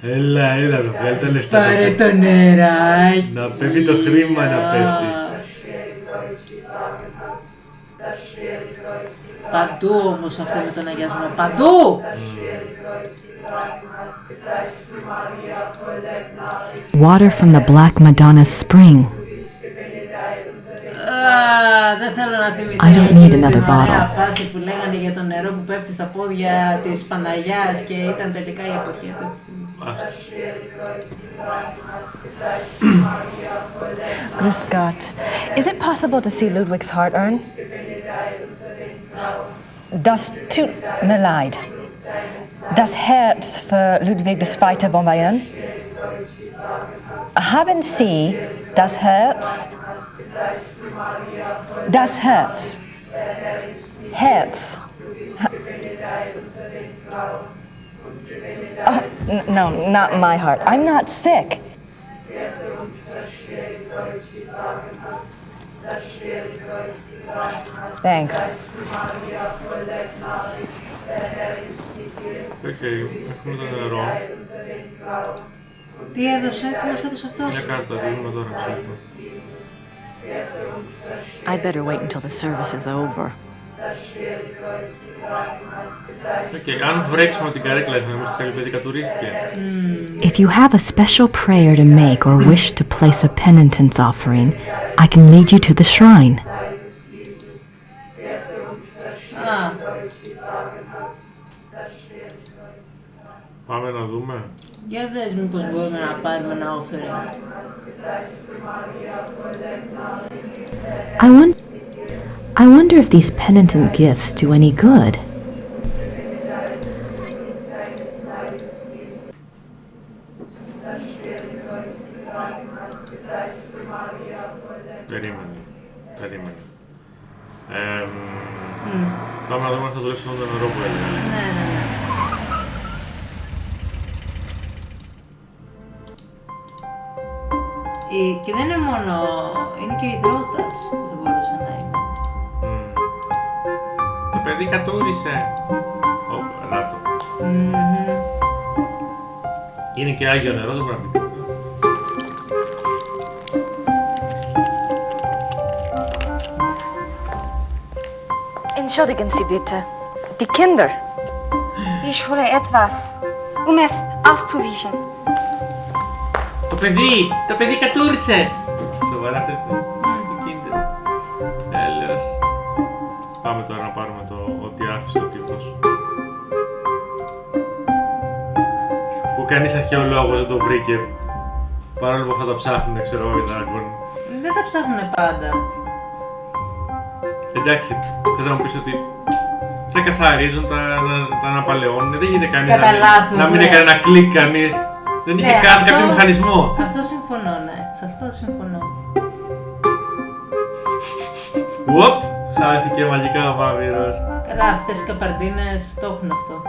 Έλα, το βγάλει τα λεφτά. Πάρε το νεράκι. Να πέφτει το χρήμα, να πέφτει. Παντού όμως αυτό με τον αγιασμό, παντού! Water from the Black Madonna's spring. Δεν θέλω να θυμηθώ I don't need another την ωραία bottle. φάση που λέγανε για το νερό που πέφτει στα πόδια της Παναγιάς και ήταν τελικά η αποχέτευση. Grüß Gott. Is it possible to see Ludwig's heart urn? Das tut mir leid. Das Herz für Ludwig II. Von Bayern? Haben Sie das Herz? Das Herz. Herz. Oh, no, not my heart. I'm not sick. Thanks. Έχουμε το νερό. Τι έδωσε, τι μας έδωσε αυτό? Μια κάρτα, δίνουμε τώρα, ξέρω. I'd better wait until the service is over. Αν βρέξουμε την καρέκλα, θα νομίζω ότι κάποιο παιδί κατουρίστηκε. If you have a special prayer to make or wish to place a penitence offering, I can lead you to the shrine. Πάμε να δούμε. Για δες μήπως μπορούμε να πάρουμε ένα offering. I wonder if these penitent gifts do any good. Περίμενε. Πάμε να δούμε αν θα δουλέψει αυτό το νερό που έλεγα. Ναι. Και δεν είναι μόνο, είναι και ο υδρότας που θα μπορούσε να είναι. Το παιδί κατούρισε. Να το. Είναι και άγιο νερό, δεν μπορεί να πει τίποτα. Entschuldigen Sie bitte. Die Kinder. Ich hole etwas, um es auszuwischen. Το παιδί κατούρισε! Σοβαρά αυτή η Kinder. Τέλος. Πάμε τώρα να πάρουμε το ότι άφησε ο τύπος. Που κανείς αρχαιολόγος δεν το βρήκε. Παρόλο που θα τα ψάχνουν, ξέρω εγώ, οι δάγκων. Δεν τα ψάχνουν πάντα. Εντάξει, θες να μου πεις ότι τα καθαρίζουν, τα αναπαλαιώνουν, δεν γίνεται κανείς να μην έκανε ένα κλικ κανείς. Δεν είχε κάνει κάποιο μηχανισμό. Αυτό συμφωνώ, ναι. Σε αυτό συμφωνώ. Οπ! Χάθηκε μαγικά ο Βάμβυρος. Καλά, αυτές οι καπαρντίνες το έχουν αυτό.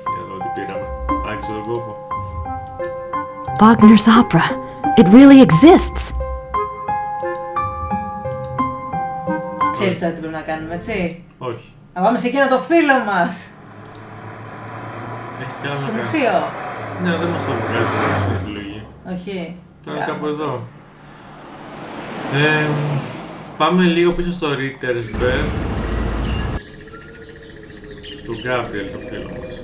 Και εδώ τι πήραμε. Άκουσε τον κόπο. Wagner's opera. It really exists. Ξέρεις τώρα τι πρέπει να κάνουμε, έτσι. Όχι. Να πάμε σε εκείνο το φίλο μας. Έχει κι άλλο. Στο μουσείο. Ναι, δεν μας το βγάζει τόσο στην επιλογή. Όχι. Τώρα κάπου εδώ. Πάμε λίγο πίσω στο Rittersberg. Στον Gabriel, το φίλο μας.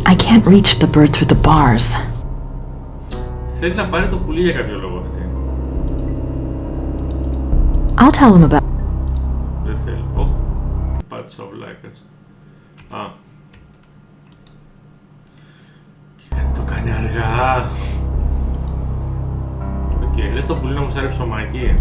I can't reach the bird through the bars. Θέλει να πάρει το πουλί για κάποιο λόγο αυτή. I'll tell him about. Δεν θέλει. Όχι. Πάτησα ο βλάκας. Και το κάνει αργά. Οκ, λες το πουλί να μου σάρει ψωμάκι.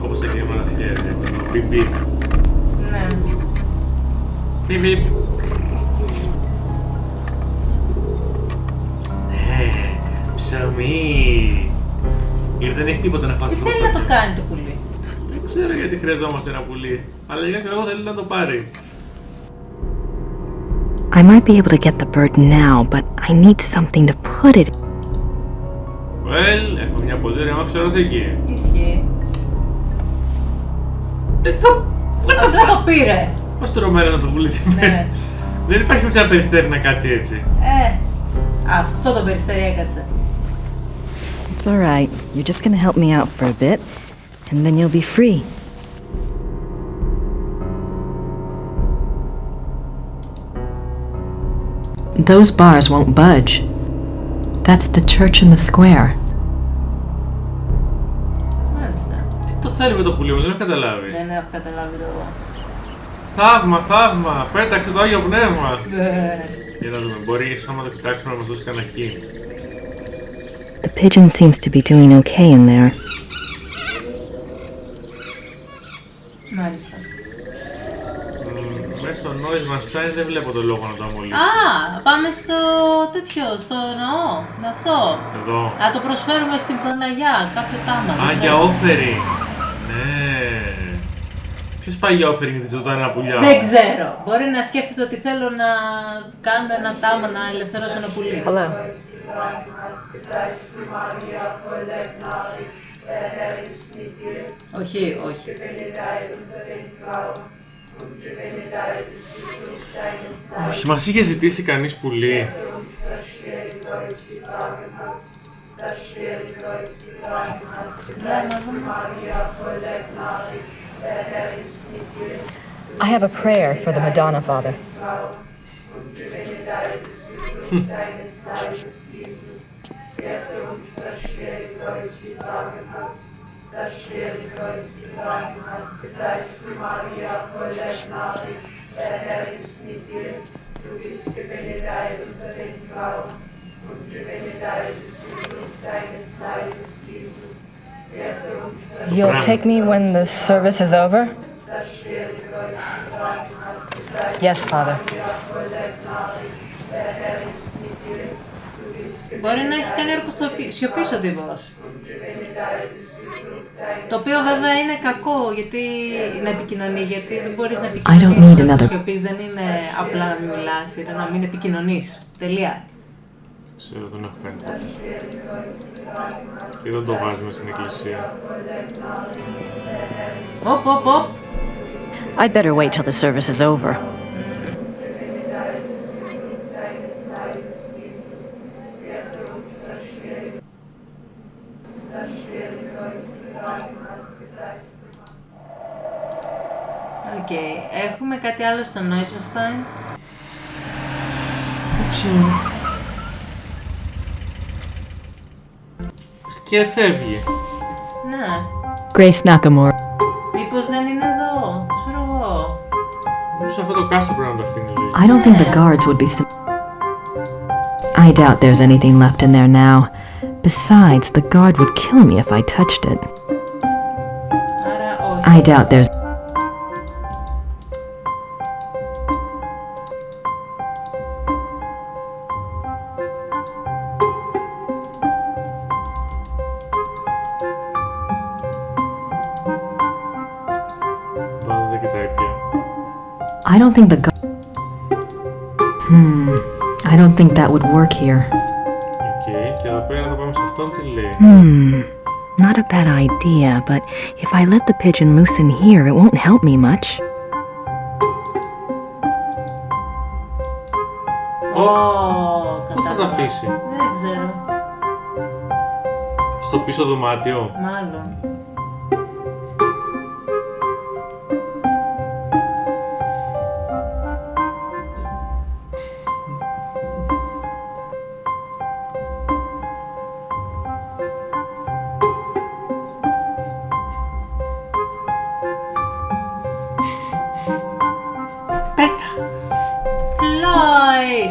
Όπως έγινε με ένα σχέδιο. Μπιπ μπιπ. Ναι. Μπιπ μπιπ. Ναι, ψωμί. Δεν έχει τίποτα να φάσει. Τι θέλει να το κάνει το πουλί. Δεν ξέρω γιατί χρειαζόμαστε ένα πουλί. Αλλά για κάποιο λόγο θέλει να το πάρει. I might be able to get the bird now, but I need something to put it. Well, έχω μια πολύ ωραία μαξιροθήκη. Ισχύει. Απλά το πήρε. Πώς τρωμένα να το πουλί. Δεν υπάρχει ούτε ένα περιστέρι να κάτσει έτσι. Αυτό το περιστέρι έκατσε. It's all right. You're just gonna help me out for a bit, and then you'll be free. Those bars won't budge. That's the church in the square. Μάλιστα. Τι το θέλει με το πουλί όμως, δεν έχω καταλάβει. Δεν έχω καταλάβει το εγώ. Θαύμα, θαύμα, πέταξε το Άγιο Πνεύμα. Για να δούμε, μπορεί ίσως άμα το κοιτάξουμε να μας δώσει κανένα χ. The pigeon seems to be doing okay in there. Μάλιστα. Μέσω νόημα Stein δεν βλέπω το λόγο να το αμολύσω. Πάμε στο τέτοιο, στο ναό, με αυτό. Εδώ. Να το προσφέρουμε στην Παναγιά, κάποιο τάμα. Για όφερη. Ναι. Ποιος πάει για offering της ζωντανά ένα πουλιά? Δεν ξέρω. Μπορεί να σκέφτεται ότι θέλω να κάνω ένα τάμα να ελευθερώσω ένα πουλί. Hello. Όχι, όχι. Όχι, μας είχε ζητήσει κανείς πουλί. I have a prayer for the Madonna, Father. You'll take me when the service is over? Yes, Father. Μπορεί να έχει κάνει όρκο σιωπής ο τύπος. Το οποίο βέβαια είναι κακό γιατί να επικοινωνεί, γιατί δεν μπορείς να επικοινωνείς. Το σιωπής δεν είναι απλά να μην μιλάς, είναι να μην επικοινωνείς. Τελεία. Ξέρω, δεν έχω κάνει ποτέ. Και δεν το βάζει μέσα στην εκκλησία. Οπ. I'd better wait till the service is over. Οκ, έχουμε κάτι άλλο στο Neuschwanstein. Δεν ξέρω. Και φεύγει. Ναι. Grace Nakamura. Μήπως δεν είναι εδώ, ξέρω εγώ. Νομίζω αυτό το κάστρο πρέπει να το αφήνει λίγο. I don't think the guards would be... I doubt there's anything left in there now. Besides, the guard would kill me if I touched it. I doubt there's... I don't think the I don't think that would work here. Okay, και εδώ πέρα θα πάμε σε αυτόν τι λέει. Not a bad idea, but if I let the pigeon loose in here, it won't help me much. Πού θα τα αφήσει? Δεν ξέρω. Στο πίσω δωμάτιο. Μάλλον.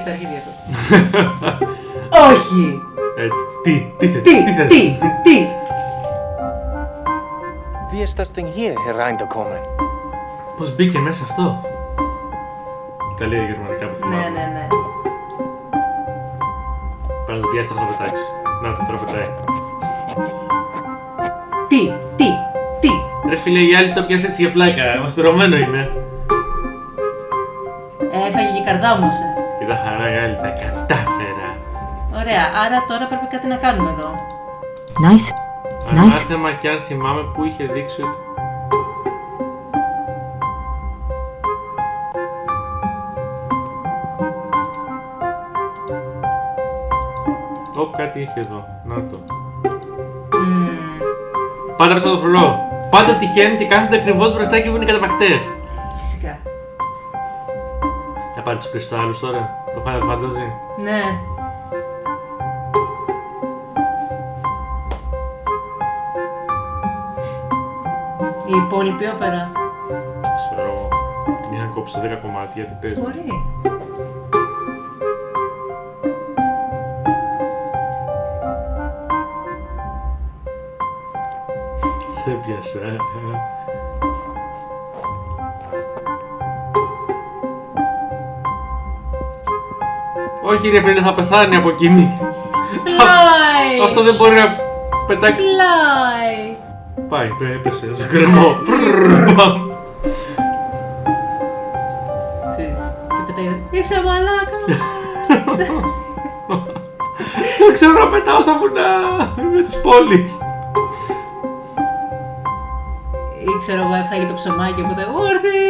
Στα αρχίδια του. Όχι! Έτσι. Τι! Wie ist das Ding hier hereingekommen? Πώς μπήκε μέσα αυτό? Τα λέει γερμανικά που θυμάμαι. Ναι. Πρέπει να το πιάσει τώρα να το πετάξει. Να το τώρα πετάει. Τι! Ρε φίλε, η άλλη το πιάσε έτσι για πλάκα. Μαστρωμένο είναι. Έφαγε και καρδάμωσε. Και τα χαρά η άλλη, τα κατάφερα. Ωραία, άρα τώρα πρέπει κάτι να κάνουμε εδώ. Nice. Ανάθεμα κι αν θυμάμαι που είχε δείξει ότι... κάτι έχει εδώ. Να το. Πάντα πες το φρουρό. Πάντα τυχαίνει και κάθονται ακριβώς μπροστά και βγουν οι καταπακτές. Φυσικά. Θα πάρει τους κρυστάλλους τώρα, το Final Fantasy. Ναι. Η υπόλοιπη όπερα. Ξέρω εγώ. Την είχαν κόψει σε 10 κομμάτια, τι παίζει. Μπορεί. Σε πιάσα. Όχι ρε φίλε, θα πεθάνει από εκείνη. Αυτό δεν μπορεί να πετάξει. Πλάι. Πάει, έπεσε, σε κρεμό. Τρέξε μαλάκα! Δεν ξέρω να πετάω στα βουνά με τις πόλεις. Ή ξέρω εγώ έφαγε το ψωμάκι από το γούρθι.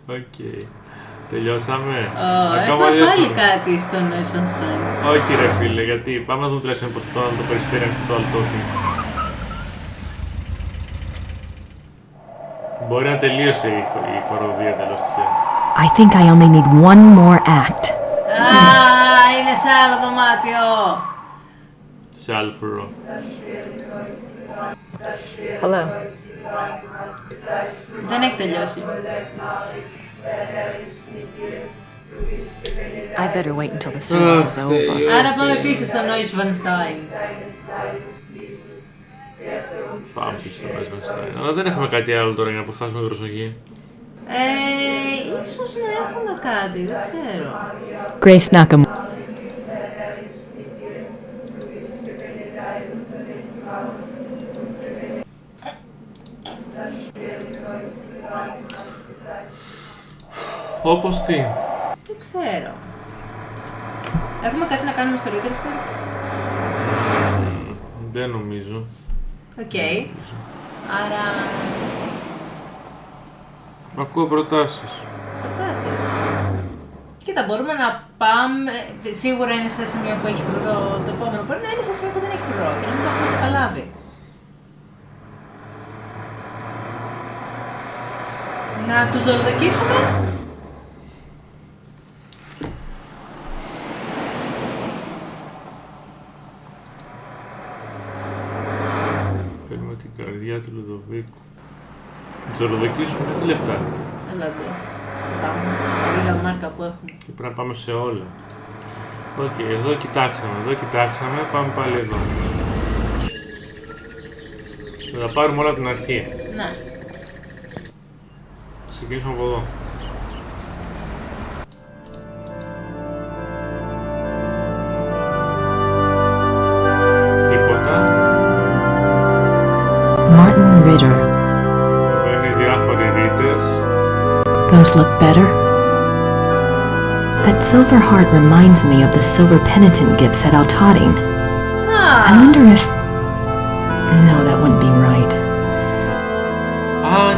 Οκ. Τελειώσαμε. Έχουμε πάλι κάτι στο Neuschwanstein. Όχι ρε φίλε, γιατί πάμε να δούμε τουλάχιστον πως αυτό το περιστέρι είναι το αλτότι. Μπορεί να τελείωσε η χοροδία τέλος τυχαία. I think I only need one more act. Είναι σε άλλο δωμάτιο. Σε άλλο φρουρό. Hello. Δεν έχει τελειώσει. I better wait until the service is over. Άρα πάμε πίσω στο Neuschwanstein. Πάμε πίσω στο Neuschwanstein. Αλλά δεν έχουμε κάτι άλλο τώρα για να αποφάσουμε την προσοχή. Ίσως να έχουμε κάτι, δεν ξέρω. Grace Nakam. Όπως τι? Δεν ξέρω. Έχουμε κάτι να κάνουμε στο Rittersberg? Δεν νομίζω. Οκ. Άρα... Ακούω προτάσεις. Προτάσεις. Κοίτα, μπορούμε να πάμε... Σίγουρα είναι σε σημείο που έχει φρουρό το επόμενο. Μπορεί να είναι σε σημείο που δεν έχει φρουρό και να μην το έχουμε καταλάβει. Να τους δωροδοκίσουμε. Θέλουμε την καρδιά του Λουδοβίκου. Τους δωροδοκίσουμε με τι λεφτά. Δηλαδή, τα λίγα μάρκα που έχουμε. Και πρέπει να πάμε σε όλα. Οκ, εδώ κοιτάξαμε, πάμε πάλι εδώ. Θα τα πάρουμε όλα από την αρχή. Ναι. Ξεκινήσουμε από εδώ. Τίποτα. Martin Ritter. Είναι οι διάφοροι Ritters. Those look better. That silver heart reminds me of the silver penitent gifts at Altating. I wonder if... No, that wouldn't be right.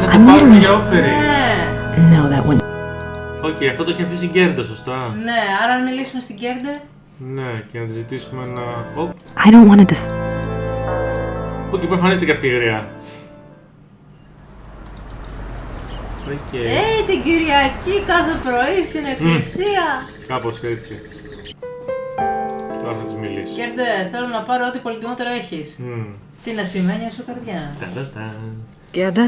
Να το πάρουμε για όφερη. No, that wouldn't... Οκ, αυτό το έχει αφήσει η Γκέρντε, σωστά. Ναι, άρα αν μιλήσουμε στην Γκέρντε. Ναι, και να τη ζητήσουμε να... I don't want to... Που εκεί που εμφανίζεται και αυτή η γριά. Την Κυριακή κάθε πρωί στην εκκλησία. Κάπως έτσι. Τώρα θα της μιλήσω. Γκέρντε, θέλω να πάρω ό,τι πολυτιμότερο έχεις. Τι να σημαίνει σου καρδιά. Gerda,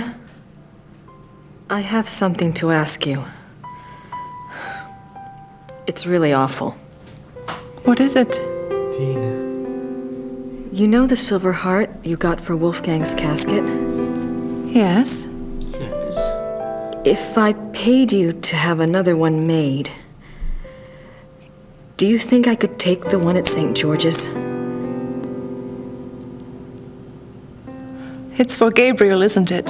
I have something to ask you. It's really awful. What is it? Tina. You know the silver heart you got for Wolfgang's casket? Yes. Yes. If I paid you to have another one made, do you think I could take the one at St. George's? It's for Gabriel, isn't it?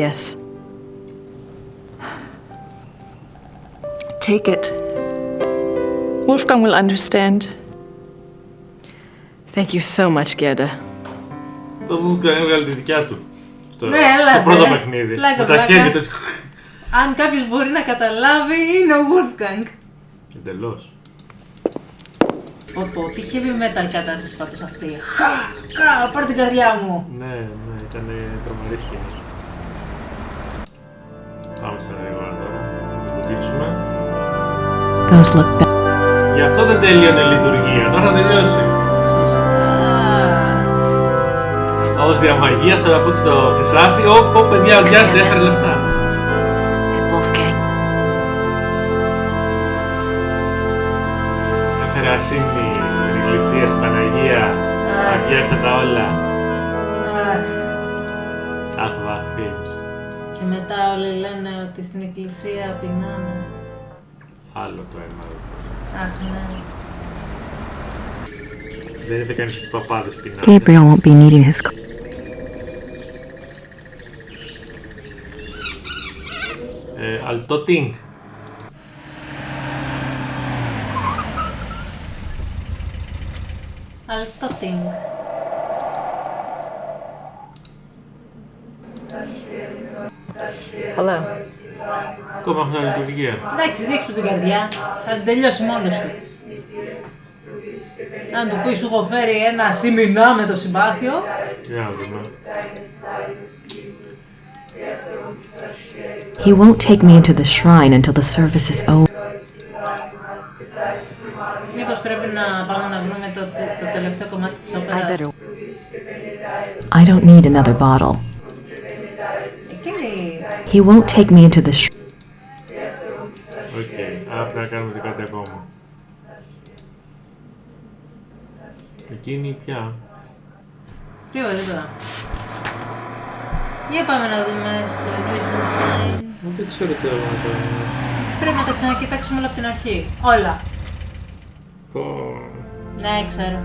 Yes. Take it. Wolfgang will understand. Thank you so much, Gerda. Ο Wolfgang έβγαλε τη δικιά του. Στο πρώτο παιχνίδι. Με τα χέρια του έτσι. Αν κάποιος μπορεί να καταλάβει, είναι ο Wolfgang. Εντελώς. Πω, τι heavy metal κατάσταση πάντως αυτή. Πάρε την καρδιά μου. Ναι, ήταν τρομερή σκηνή. Πάμε στα γρήγορα τώρα, να το βουτήξουμε. Γι' αυτό δεν τελείωνε η λειτουργία, τώρα θα τελειώσει. Ως διαμαγεία στο παπούτσι στο χρυσάφι, παιδιά, ορκιάστε, έφερε λεφτά. Έφερε ασύνη στην εκκλησία, στην Παναγία, αγιάστε τα όλα. Αχ, φίλους. Και μετά όλοι λένε ότι στην εκκλησία πεινάνε. Άλλο το ένα. Αχ, ναι. Δεν είδε κανείς ότι παπάδες πεινάνε. Gabriel won't be needing his... Αλτότινγκ. Αλτότινγκ. Hello. Ακόμα μια λειτουργία. Εντάξει, δείξου την καρδιά. Θα την τελειώσει μόνος του. Αν του πει σου έχω φέρει ένα σημεινά με το συμπάθειο. Για να δούμε. He won't take me into the shrine until the service is over. Μήπως πρέπει να πάμε να βρούμε το τελευταίο κομμάτι της όπερας. I don't need another bottle. He won't take me into the shrine. Οκ, πρέπει να κάνουμε κάτι ακόμα. Εκείνη πια. Τίποτα. Για πάμε να δούμε στο Neuschwanstein. Δεν ξέρω τι άλλο να κάνουμε. Πρέπει να τα ξανακοιτάξουμε όλα από την αρχή. Όλα. Ναι, ξέρω.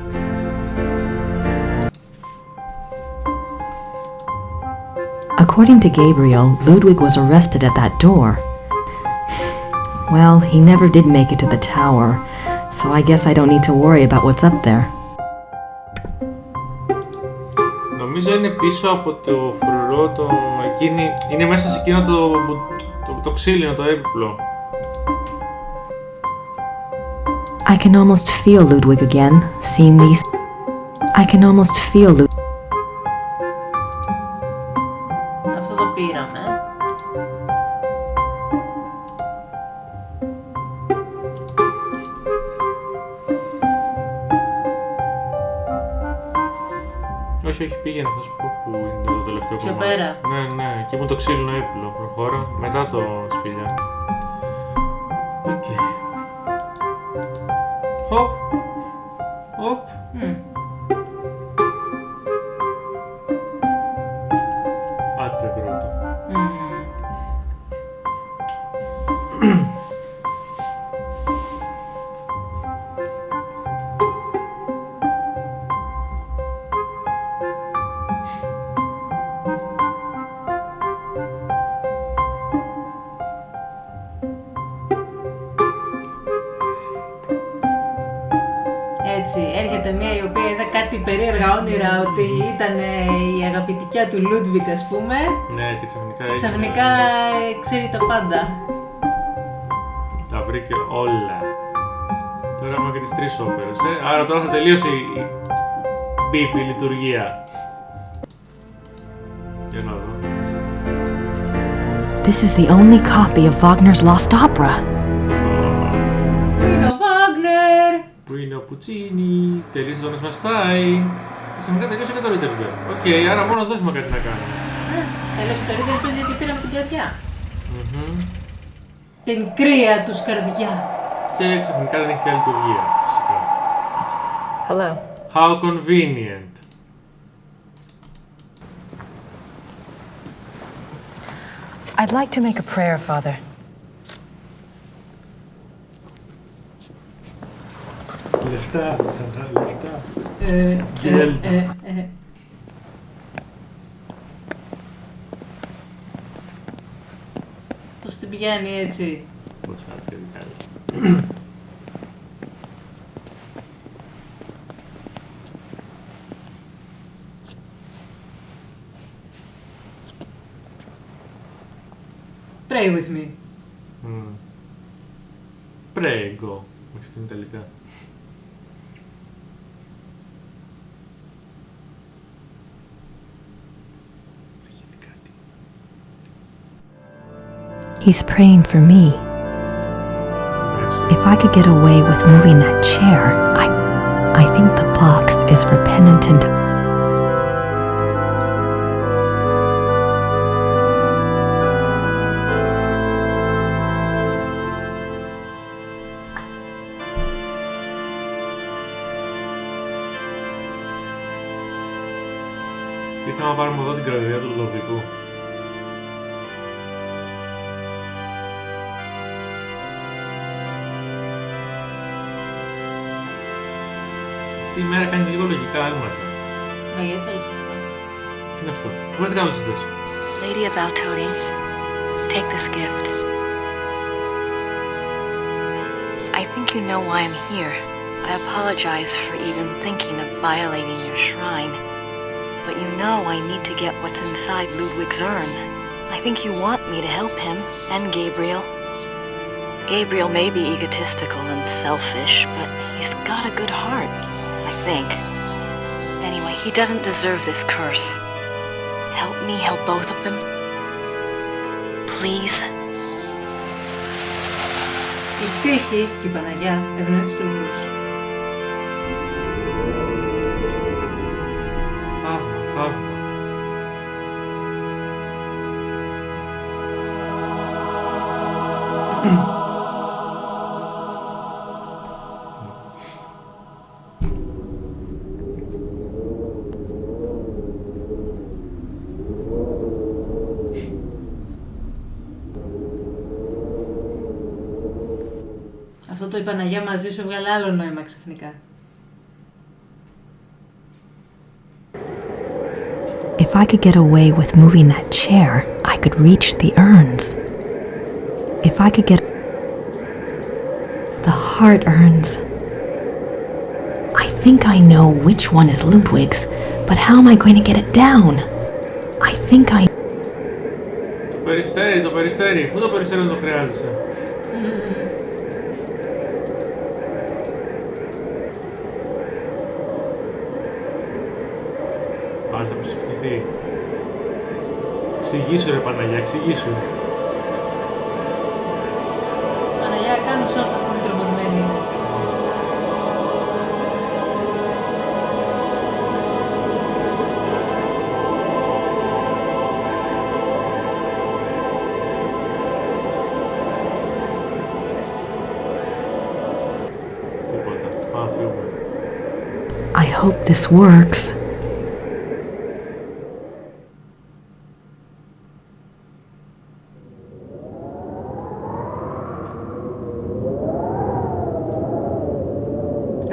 According to Gabriel, Ludwig was arrested at that door. Well, he never did make it to the tower, so I guess I don't need to worry about what's up there. Νομίζω είναι πίσω από το φρουρό, είναι μέσα σε εκείνο το ξύλινο, το έπιπλο. I can almost feel Ludwig again, seeing these. I can almost feel Ludwig. Αυτό το πήραμε. Όχι, πήγαινε, θα σου πω που είναι το τελευταίο πιο κομμάτι. Πέρα. Ναι, εκεί που είναι το ξύλινο έπιπλο. Προχώρα, μετά το σπηλιά. Οκ. Χοπ. Χοπ. Άτε πρώτο. Έτσι, έρχεται μία η οποία είδα κάτι περίεργα όνειρα ότι ήταν η αγαπητικιά του Λούντβικ, ας πούμε. Ναι, και ξαφνικά ξέρει τα πάντα. Τα βρήκε όλα. Τώρα έχουμε και τις 3 όπερες, Άρα τώρα θα τελείωσε η μπιπ, η λειτουργία. Για να δω. This is the only copy of Wagner's Lost Opera. Πού είναι ο Βάγνερ? Πού είναι ο Πουτσίνι? Τελείωσε το Neuschwanstein. Ξαφνικά τελείωσε και το Rittersberg. Οκ, άρα μόνο εδώ έχουμε κάτι να κάνουμε. Τελείωσε το Rittersberg γιατί πήραμε την καρδιά. Την κρύα τους καρδιά. Και ξαφνικά δεν έχει πια λειτουργία, φυσικά. Hello. How convenient. I'd like to make a prayer, Father. Λεφτά, λεφτά. Γέλτα. Πώς την πηγαίνει έτσι? Πώς φαίνεται. Pray with me. Prego. Όχι στην Ιταλικά. He's praying for me. If I could get away with moving that chair, I think the box is for penitent. Τι θα πάρουμε εδώ την καρδιά του Λουδοβικού. Αυτή η μέρα κάνει λίγο λογικά άλματα. Μα γιατί το λες αυτό? Τι είναι αυτό? Πού δεν κάνω συζητήσεις. Lady of Altoni, take this gift. you know why I'm here. I apologize for even thinking of violating your shrine. But you know I need to get what's inside Ludwig's urn. I think you want me to help him, and Gabriel. Gabriel may be egotistical and selfish, but he's got a good heart, I think. Anyway, he doesn't deserve this curse. Help me help both of them. Please. Η τύχη και η Παναγιά ευνοεί τους τρομερούς. Θαύμα. Αυτό το η Παναγιά μαζί σου βγάλε άλλο νόημα ξαφνικά. If I could get away with moving that chair, I could reach the urns. If I could get the heart urns. I think I know which one is Ludwig's, but how am I going to get it down? I think I... Το περιστέρι. Πού το περιστέρι το χρειάζεσαι? Πάλι θα προσευχηθεί. Εξηγήσου ρε Παναγιά, εξηγήσου. Παναγιά, κάνουν σαν θα φύγουν τρομαγμένοι. Τίποτα. Πάμε, φύγουμε. I hope this works.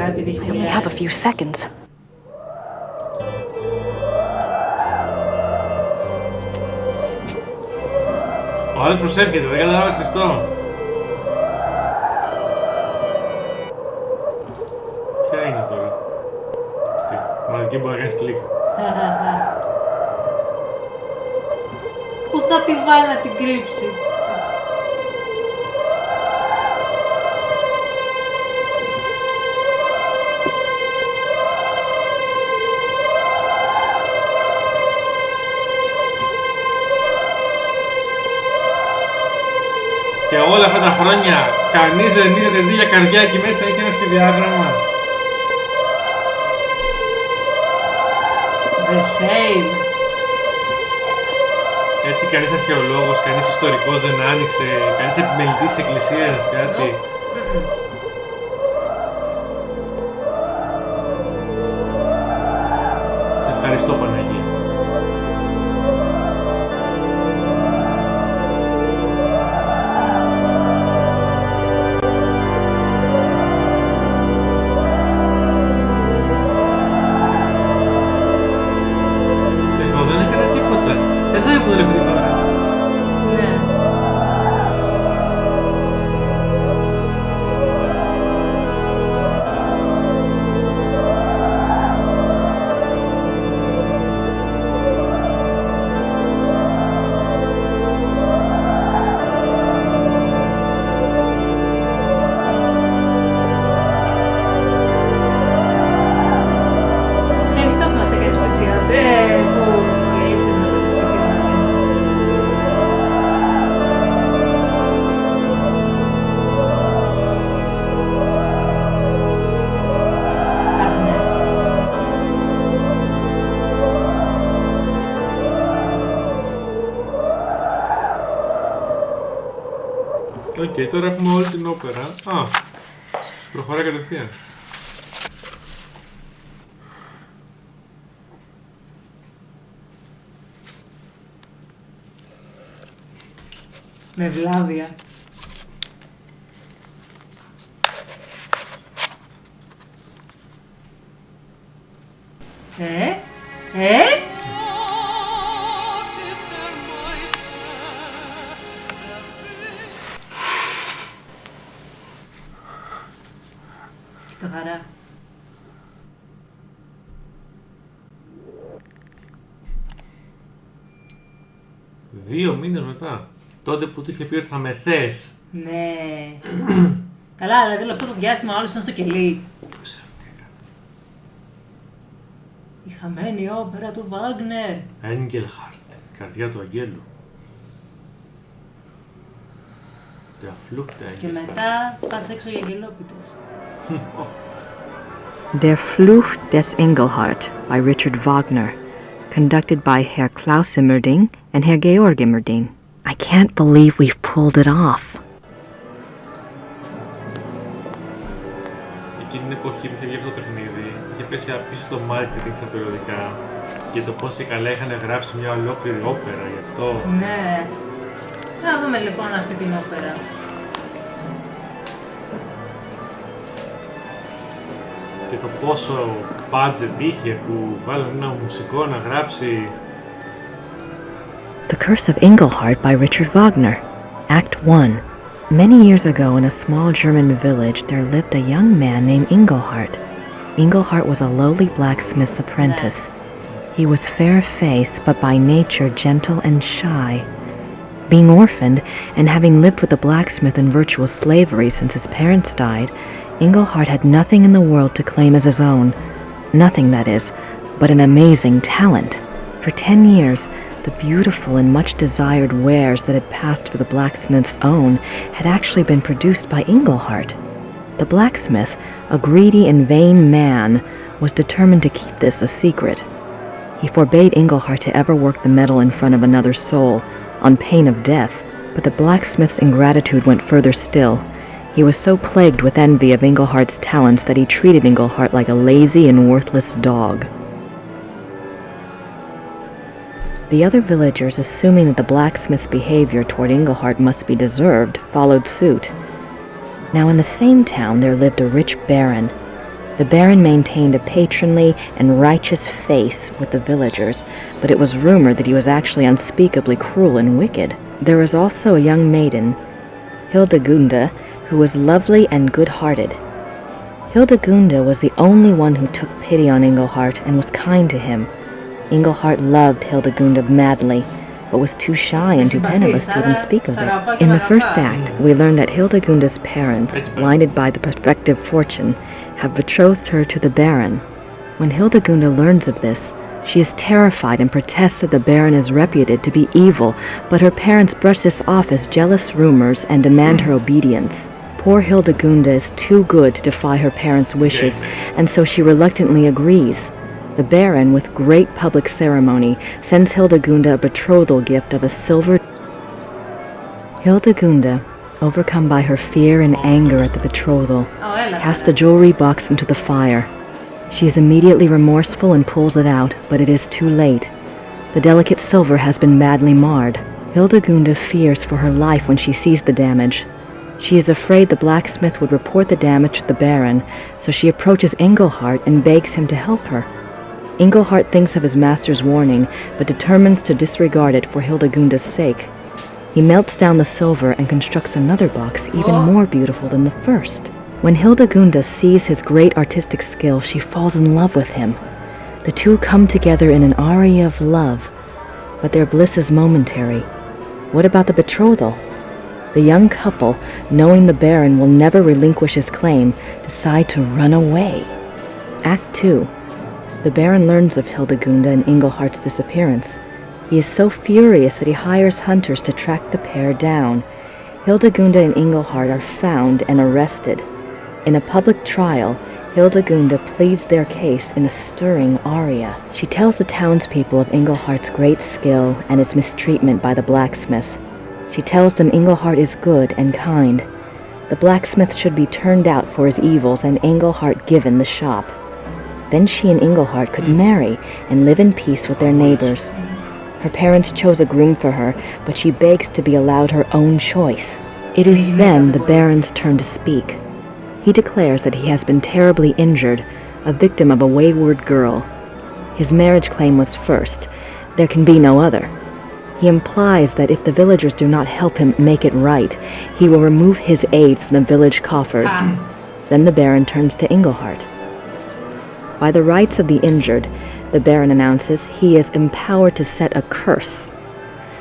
I only have a few seconds. Ο άλλος προσεύχεται, δεν καταλάβει Χριστό. Ποια είναι τώρα? Τι, μοναδική μπορεί να κάνεις κλικ. Πού θα τη βάλει να την κρύψει? Και όλα αυτά τα χρόνια κανείς δεν είδε τεντήλια καρδιά εκεί μέσα, έχει ένα σχεδιάγραμμα. The same. Έτσι κανείς αρχαιολόγος, κανείς ιστορικός δεν άνοιξε, κανείς επιμελητής της εκκλησίας, κάτι. Σε ευχαριστώ Παναγία. Οκ, τώρα έχουμε όλη την όπερα. Α, προχωράει κατευθείαν. Με βλάβια. 2 μήνες μετά. Τότε που του είχε πει ότι θα με θες. Ναι. Καλά, δηλαδή αυτό το διάστημα όλος ήταν στο κελί. Δεν ξέρω τι έκανε. Η χαμένη όπερα του Βάγνερ. Engelhart, καρδιά του αγγέλου. Και μετά πας έξω για αγγελόπιτες. Der Fluch des Engelhart by Richard Wagner, conducted by Herr Klaus Immerding and Herr Georg Immerding. I can't believe we've pulled it off. Εκείνη την εποχή που είχε βγει αυτό το παιχνίδι, είχε πέσει απίσω στο marketing στα περιοδικά για το πώς και καλά είχαν γράψει μια ολόκληρη όπερα γι' αυτό. Ναι. Να δούμε λοιπόν αυτή την όπερα. Και το πόσο budget είχε που βάλανε ένα μουσικό να γράψει. The Curse of Engelhart by Richard Wagner, Act 1. Many years ago in a small German village there lived a young man named Engelhart. Engelhart was a lowly blacksmith's apprentice. He was fair-faced but by nature gentle and shy. Being orphaned and having lived with a blacksmith in virtual slavery since his parents died, Engelhart had nothing in the world to claim as his own. Nothing, that is, but an amazing talent. For 10 years, the beautiful and much desired wares that had passed for the blacksmith's own had actually been produced by Engelhart. The blacksmith, a greedy and vain man, was determined to keep this a secret. He forbade Engelhart to ever work the metal in front of another soul, on pain of death, but the blacksmith's ingratitude went further still. He was so plagued with envy of Engelhart's talents that he treated Engelhart like a lazy and worthless dog. The other villagers, assuming that the blacksmith's behavior toward Engelhart must be deserved, followed suit. Now in the same town there lived a rich baron. The baron maintained a patronly and righteous face with the villagers, but it was rumored that he was actually unspeakably cruel and wicked. There was also a young maiden, Hildegunda, who was lovely and good-hearted. Hildegunda was the only one who took pity on Engelhart and was kind to him. Engelhart loved Hildegunda madly, but was too shy and too penniless to even speak of it. In the first act, we learn that Hildegunda's parents, blinded by the prospective fortune, have betrothed her to the Baron. When Hildegunda learns of this, she is terrified and protests that the Baron is reputed to be evil, but her parents brush this off as jealous rumors and demand her obedience. Poor Hildegunda is too good to defy her parents' wishes, and so she reluctantly agrees. The Baron, with great public ceremony, sends Hildegunda a betrothal gift of a silver. Hildegunda, overcome by her fear and anger at the betrothal, casts the jewelry box into the fire. She is immediately remorseful and pulls it out, but it is too late. The delicate silver has been badly marred. Hildegunda fears for her life when she sees the damage. She is afraid the blacksmith would report the damage to the Baron, so she approaches Engelhart and begs him to help her. Engelhart thinks of his master's warning, but determines to disregard it for Hildegunda's sake. He melts down the silver and constructs another box even more beautiful than the first. When Hildegunda sees his great artistic skill, she falls in love with him. The two come together in an aria of love, but their bliss is momentary. What about the betrothal? The young couple, knowing the Baron will never relinquish his claim, decide to run away. Act 2. The Baron learns of Hildegunda and Engelhart's disappearance. He is so furious that he hires hunters to track the pair down. Hildegunda and Engelhart are found and arrested. In a public trial, Hildegunda pleads their case in a stirring aria. She tells the townspeople of Engelhart's great skill and his mistreatment by the blacksmith. She tells them Engelhart is good and kind. The blacksmith should be turned out for his evils and Engelhart given the shop. Then she and Engelhart could marry and live in peace with their neighbors. Her parents chose a groom for her, but she begs to be allowed her own choice. It is then the Baron's turn to speak. He declares that he has been terribly injured, a victim of a wayward girl. His marriage claim was first. There can be no other. He implies that if the villagers do not help him make it right, he will remove his aid from the village coffers. Then the Baron turns to Engelhart. By the rights of the injured, the Baron announces he is empowered to set a curse.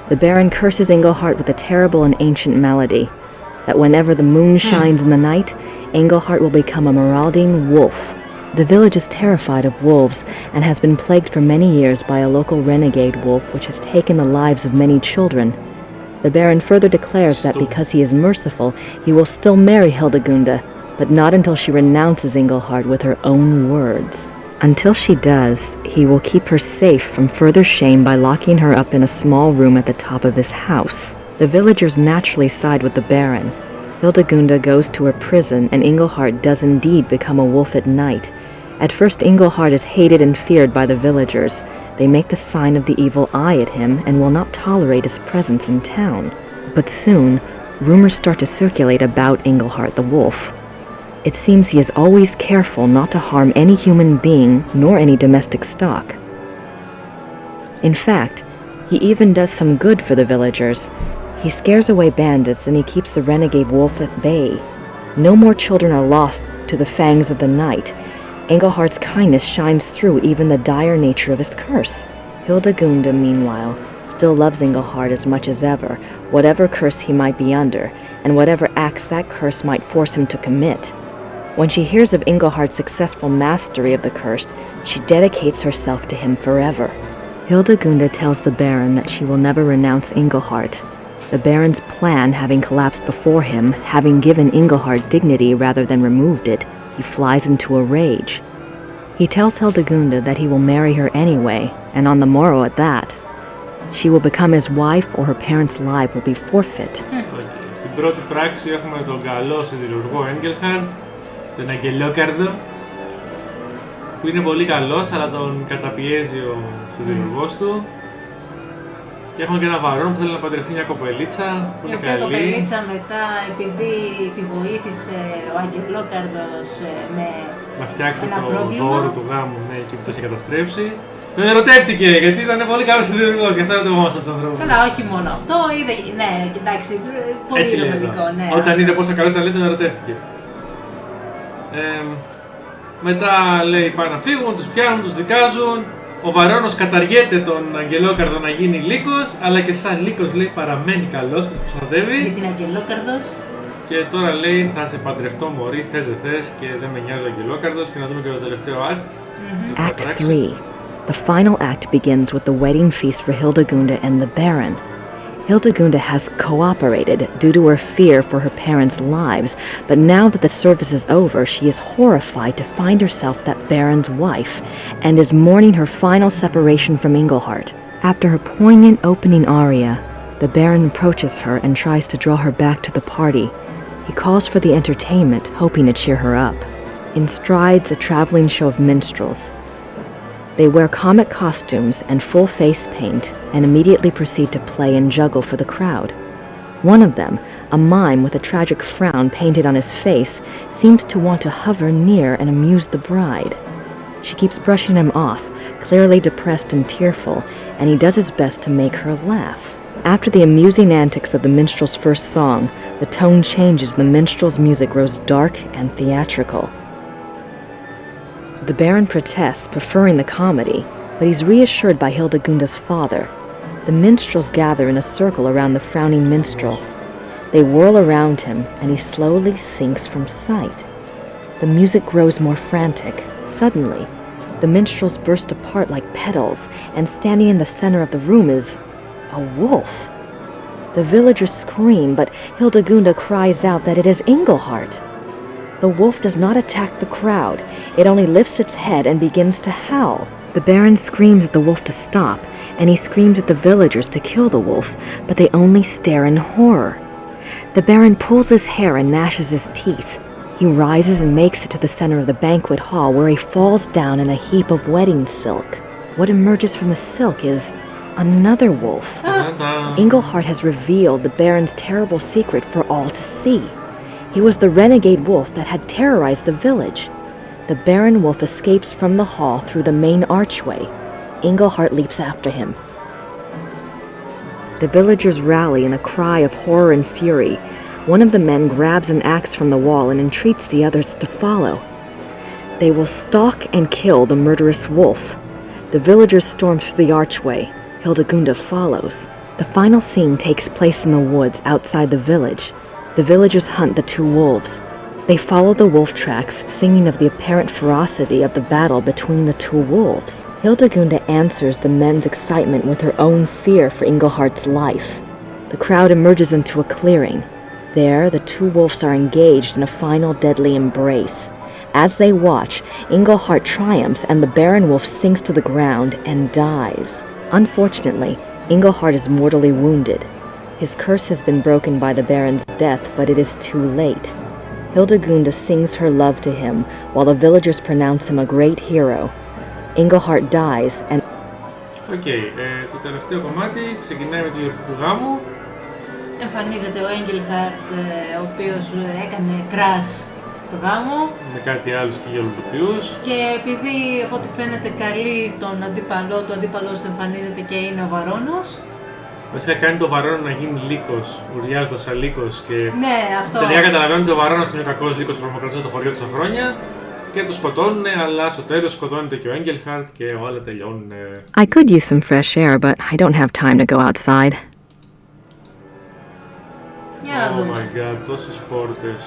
The Baron curses Engelhart with a terrible and ancient melody, that whenever the moon shines in the night, Engelhart will become a marauding wolf. The village is terrified of wolves and has been plagued for many years by a local renegade wolf which has taken the lives of many children. The Baron further declares that because he is merciful, he will still marry Hildegunde, but not until she renounces Engelhart with her own words. Until she does, he will keep her safe from further shame by locking her up in a small room at the top of his house. The villagers naturally side with the Baron. Hildegunde goes to her prison, and Engelhart does indeed become a wolf at night. At first, Engelhart is hated and feared by the villagers. They make the sign of the evil eye at him and will not tolerate his presence in town. But soon, rumors start to circulate about Engelhart the wolf. It seems he is always careful not to harm any human being nor any domestic stock. In fact, he even does some good for the villagers. He scares away bandits and he keeps the renegade wolf at bay. No more children are lost to the fangs of the night. Engelhart's kindness shines through even the dire nature of his curse. Hildegunde, meanwhile, still loves Engelhart as much as ever, whatever curse he might be under, and whatever acts that curse might force him to commit. When she hears of Engelhart's successful mastery of the curse, she dedicates herself to him forever. Hildegunde tells the Baron that she will never renounce Engelhart. The Baron's plan having collapsed before him, having given Engelhart dignity rather than removed it, he flies into a rage. He tells Hildegunde that he will marry her anyway, and on the morrow at that. She will become his wife or her parents' life will be forfeit. Στην πρώτη πράξη έχουμε τον καλό σιδηρουργό Engelhart, τον αγγελόκαρδο, που είναι πολύ καλός, αλλά τον καταπιέζει ο σιδηρουργός του. Και έχουμε και ένα βαρόν που θέλει να παντρευτεί μια κοπελίτσα που είναι καλή. Η κοπελίτσα μετά, επειδή τη βοήθησε ο αγγελόκαρδος με να φτιάξει το δώρο του γάμου, ναι, εκεί που το είχε καταστρέψει. Τον ερωτεύτηκε, γιατί ήταν πολύ καλός σιδηρουργός, γι' αυτό ερωτευόμαστε τους ανθρώπους. Καλά, όχι μόνο αυτό, είδε, ναι, κοιτάξει, πολύ ρομαντικό, ναι. Όταν είδε πόσο καλός ήταν, λέει, τον ερωτεύτηκε. Μετά λέει πάνε να φύγουν, τους πιάνουν, τους δικάζουν. Ο Βαρόνος καταργέται τον αγγελόκαρδο να γίνει λύκος, αλλά και σαν λύκος λέει παραμένει καλός και τους προστατεύει. Γιατί είναι αγγελόκαρδος. Και τώρα λέει θα σε παντρευτώ μωρή, θες δεν θες και δεν με νοιάζει ο αγγελόκαρδος και να δούμε και το τελευταίο act. Act 3. The final act begins with the wedding feast for Hildegunde and the Baron. Hildegunde has cooperated due to her fear for her parents' lives, but now that the service is over, she is horrified to find herself that Baron's wife, and is mourning her final separation from Engelhart. After her poignant opening aria, the Baron approaches her and tries to draw her back to the party. He calls for the entertainment, hoping to cheer her up. In strides a traveling show of minstrels. They wear comic costumes and full face paint and immediately proceed to play and juggle for the crowd. One of them, a mime with a tragic frown painted on his face, seems to want to hover near and amuse the bride. She keeps brushing him off, clearly depressed and tearful, and he does his best to make her laugh. After the amusing antics of the minstrel's first song, the tone changes, the minstrel's music grows dark and theatrical. The Baron protests, preferring the comedy, but he's reassured by Hildegunde's father. The minstrels gather in a circle around the frowning minstrel. They whirl around him, and he slowly sinks from sight. The music grows more frantic. Suddenly, the minstrels burst apart like petals, and standing in the center of the room is a wolf. The villagers scream, but Hildegunde cries out that it is Engelhart. The wolf does not attack the crowd. It only lifts its head and begins to howl. The Baron screams at the wolf to stop, and he screams at the villagers to kill the wolf, but they only stare in horror. The Baron pulls his hair and gnashes his teeth. He rises and makes it to the center of the banquet hall, where he falls down in a heap of wedding silk. What emerges from the silk is another wolf. Engelhart has revealed the Baron's terrible secret for all to see. He was the renegade wolf that had terrorized the village. The Baron wolf escapes from the hall through the main archway. Engelhart leaps after him. The villagers rally in a cry of horror and fury. One of the men grabs an axe from the wall and entreats the others to follow. They will stalk and kill the murderous wolf. The villagers storm through the archway. Hildegunde follows. The final scene takes place in the woods outside the village. The villagers hunt the two wolves. They follow the wolf tracks, singing of the apparent ferocity of the battle between the two wolves. Hildegunda answers the men's excitement with her own fear for Ingleheart's life. The crowd emerges into a clearing. There, the two wolves are engaged in a final deadly embrace. As they watch, Ingleheart triumphs and the Baron Wolf sinks to the ground and dies. Unfortunately, Ingleheart is mortally wounded. His curse has been broken by the Baron's death, but it is too late. Hildegunda sings her love to him, while the villagers pronounce him a great hero. Ingleheart dies and... Το τελευταίο κομμάτι ξεκινάει με τη γιορτή του γάμου. Εμφανίζεται ο Engelhart, ο οποίος έκανε crash το γάμο. Με κάτι άλλους και γελοτοποιούς. Και επειδή από ό,τι φαίνεται καλεί τον αντίπαλό του, ο αντίπαλός του εμφανίζεται και είναι ο Βαρώνος. Βασικά κάνει το Βαρόνο να γίνει λύκος, ουρλιάζοντας σαν λύκος και ναι, αυτό. Τελικά καταλαβαίνουν ότι ο Βαρόνος είναι ο κακός λύκος που τρομοκρατούσε το χωριό τόσα χρόνια και το σκοτώνουν, αλλά στο τέλος σκοτώνεται και ο Engelhart και όλα τελειώνουν. I could use some fresh air, but I don't have time to go outside. Για να δούμε. Oh my god, τόσες πόρτες.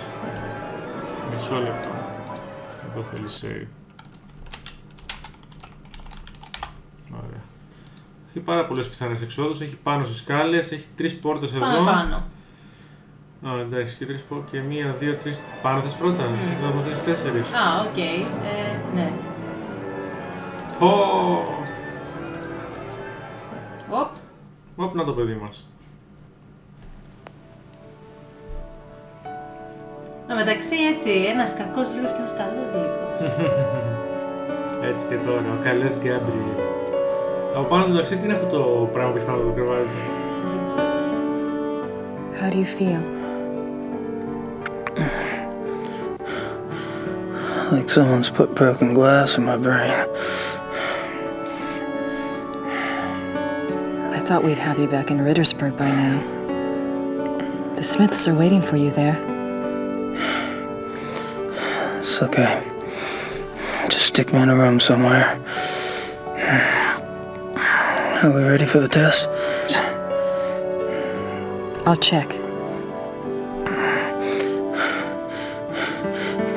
Μισό λεπτό. Εδώ θέλει save. Ωραία. Έχει πάρα πολλές πιθανές εξόδους, έχει πάνω στις σκάλες, έχει 3 πόρτες εδώ. Πάνω. Α, εντάξει, και 3 πόρτες, και 1, 2, 3, πάνω θες πρώτα, θες 4. Α, οκ, ναι. Οπ, να το παιδί μας. Μεταξύ έτσι, ένας κακός λύκος και ένας καλός λύκος. Έτσι και τώρα, ο καλός Gabriel. Από πάνω του ταξί, τι είναι αυτό το πράγμα που έχει πάνω από το κρεβάτι του? How do you feel? Like someone's put broken glass in my brain. I thought we'd have you back in Rittersburg by now. The Smiths are waiting for you there. It's okay. Just stick me in a room somewhere. Are we ready for the test? I'll check.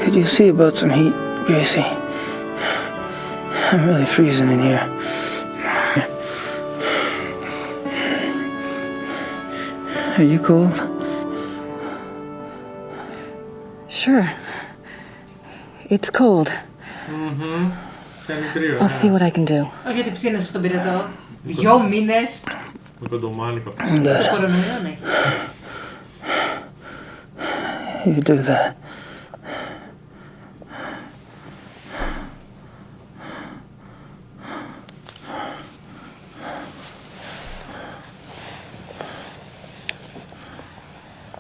Could you see about some heat, Gracie? I'm really freezing in here. Are you cold? Sure. It's cold. I'll see what I can do. Όχι ότι ψήνεσαι στον πυρετό. 2 μήνες. Με κοντομάνικο αυτό. Το κορονοϊό, ναι. You do that.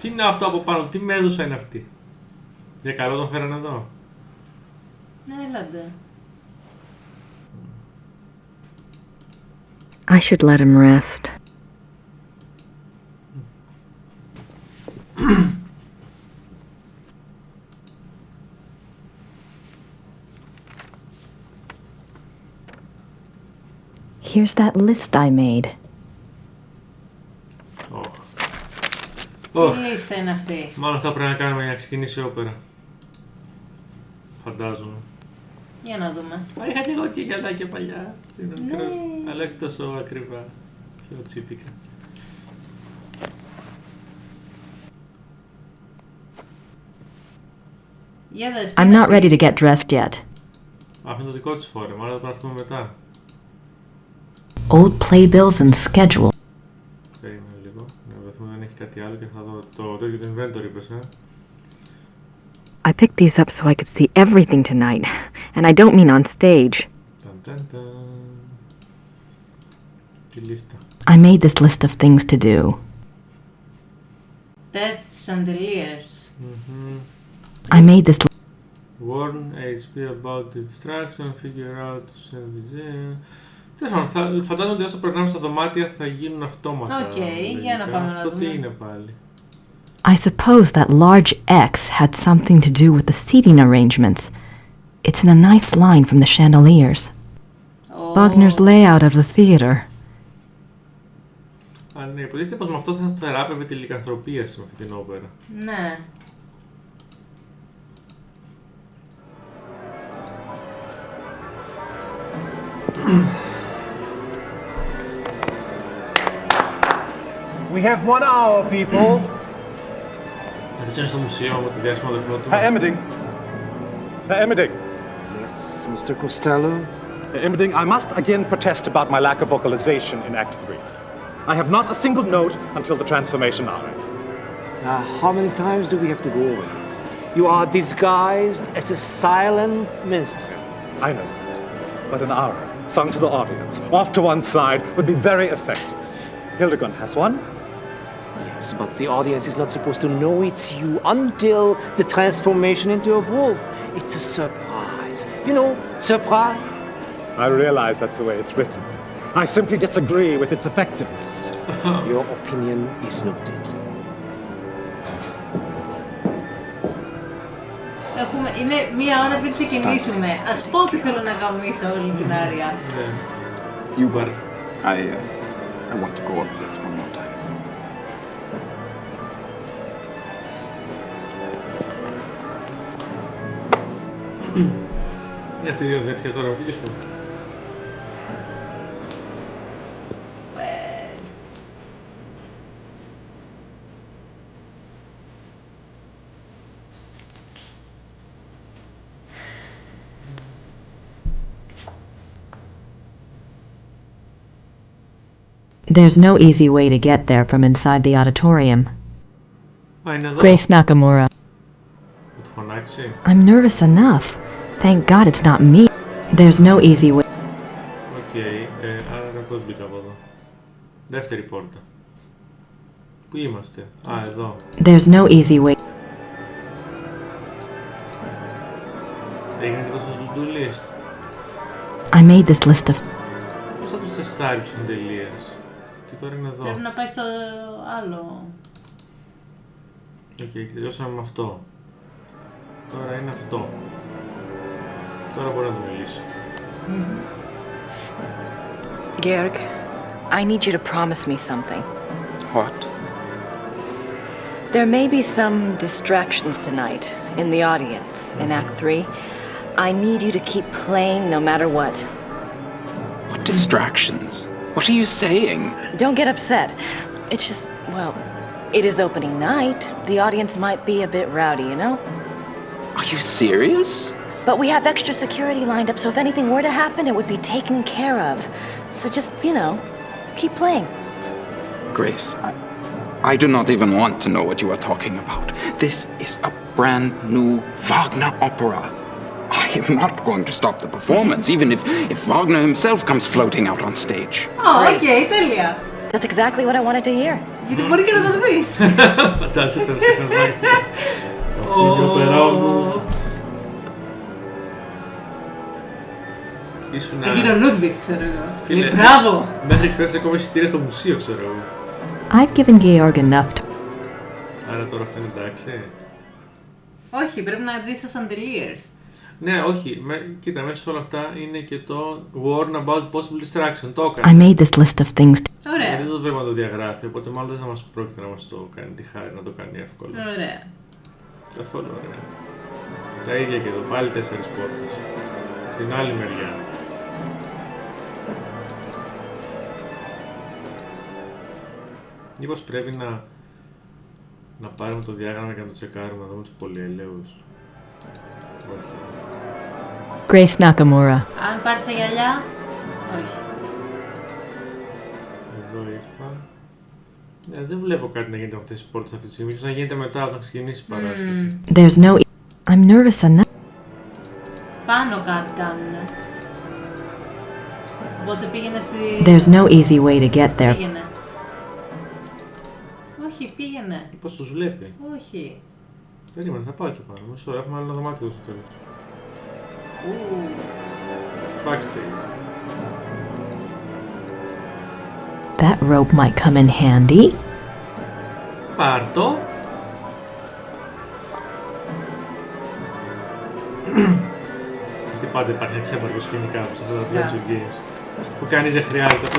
Τι είναι αυτό από πάνω, τι μέδουσα είναι αυτή? Για καλό τον φέρανε εδώ. Ναι, έλατε. I should let him rest. Here's that list I made. Τι λίστα είναι αυτή? Μάλλον αυτά πρέπει να κάνουμε για να ξεκινήσει η όπερα. Φαντάζομαι. Για να δούμε. Μα είχα και εγώ και γυαλάκια παλιά. Μικρός, αλλά όχι τόσο ακριβά. Πιο τσίπικα. I'm not ready to get dressed yet. Αυτό είναι το δικό της φόρεμα, αλλά θα έρθουμε μετά. Old playbills and schedule. Περίμενε λίγο. Να βρεθούμε αν έχει κάτι άλλο και θα δω το τέτοιο το inventory είπες, I picked these up so I could see everything tonight, and I don't mean on stage. Τη λίστα. I made this list of things to do. Test chandeliers. I made this Warn HP about the distraction, figure out to send the... Φαντάζομαι ότι όσο περνάμε στα δωμάτια θα γίνουν αυτόματα. Οκ, για να πάμε να δούμε. Αυτό τι είναι πάλι? I suppose that large X had something to do with the seating arrangements. It's in a nice line from the chandeliers. Wagner's layout of the theater. Α, ναι, υποτίθεται πως με αυτό θα θεράπευε τη λικανθρωπία με αυτή την όπερα. Ναι. We have 1 hour, people. Αυτό είναι στο μουσείο με τη διάσημο αδερφό του. Herr Emmerding. Herr Emmerding. Yes, Mr. Costello. Herr Emmerding, I must again protest about my lack of vocalization in Act 3. I have not a single note until the transformation hour. How many times do we have to go over this? You are disguised as a silent minstrel. I know that. But an aria, sung to the audience, off to one side, would be very effective. Hildegard has one. Yes, but the audience is not supposed to know it's you until the transformation into a wolf. It's a surprise. You know, surprise. I realize that's the way it's written. I simply disagree with its effectiveness. Your opinion is noted. Είναι μία ώρα πριν ξεκινήσουμε. Ας πω ότι θέλω να γαμίσω όλη την άρια. You got it. I want to go over this one more time. Είναι αυτή η δύο αδέρφια τώρα, πήγες μου. There's no easy way to get there from inside the auditorium. Grace Nakamura. I'm nervous enough. Thank God it's not me. There's no easy way. Άρα κακώς μπήκα από εδώ. Δεύτερη πόρτα. Πού είμαστε? Α, εδώ. There's no easy way. Έγινε τίποτα στο to-do list. I made this list of... Πώς θα τους τεστάρει τους εντελείες? Και τώρα είναι εδώ. Πρέπει να πάει στο άλλο. Οκ, και τελειώσαμε με αυτό. Τώρα είναι αυτό. Τώρα μπορεί να το μιλήσει. Georg, I need you to promise me something. What? There may be some distractions tonight in the audience in Act 3. I need you to keep playing no matter what. What distractions? What are you saying? Don't get upset. It's just, well, it is opening night. The audience might be a bit rowdy, you know? Are you serious? But we have extra security lined up, so if anything were to happen, it would be taken care of. So just, you know, keep playing. Grace, I do not even want to know what you are talking about. This is a brand new Wagner opera. I am not going to stop the performance, even if Wagner himself comes floating out on stage. Oh, okay, τέλεια. That's exactly what I wanted to hear. Γιατί μπορεί και να το δεις. Φαντάζεσαι να σκέφτεσαι να Αυτή είναι η όπερα μου. Έχει τον Λούτβιχ, ξέρω εγώ. Λέει μπράβο. Μέχρι χθες ακόμα εισιτήρια στο μουσείο, ξέρω εγώ. I've given Georg enough. Άρα τώρα αυτό είναι εντάξει. Όχι, πρέπει να δεις τα chandeliers. Ναι, όχι. Κοίτα, μέσα σε όλα αυτά είναι και το warn about possible distraction. Το έκανε. I made this list of things. Ωραία. Δεν το βλέπουμε να το διαγράφει, οπότε μάλλον δεν θα μας πρόκειται να μας το κάνει τη χάρη, να το κάνει εύκολα. Ωραία. Καθόλου ωραία. Τα ίδια και εδώ, πάλι 4 πόρτες. Την άλλη μεριά. Μήπως πρέπει να πάρουμε το διάγραμμα και να το τσεκάρουμε, να δούμε τους πολυελαίους. Grace Nakamura. Αν πάρεις τα γυαλιά, όχι. Εδώ ήρθα. Δεν βλέπω κάτι να γίνεται με αυτές τις πόρτες αυτή τη στιγμή. Ίσως να γίνεται μετά όταν ξεκινήσει η παράσταση. There's no... I'm nervous enough. Πάνω κάτι κάνουνε. Οπότε πήγαινε στη... There's no easy way to get there. Πήγαινε. Όχι, πήγαινε. Πώς τους βλέπει. Όχι. Περίμενε, θα πάω και πάνω. Μισό, έχουμε άλλο ένα δωμάτιο στο τέλος. Backstage. That rope might come in handy. Πάρ' το. Γιατί πάντα υπάρχει εξέμπαρκο σκηνικά από αυτά τα adventure games που κανείς δεν χρειάζεται.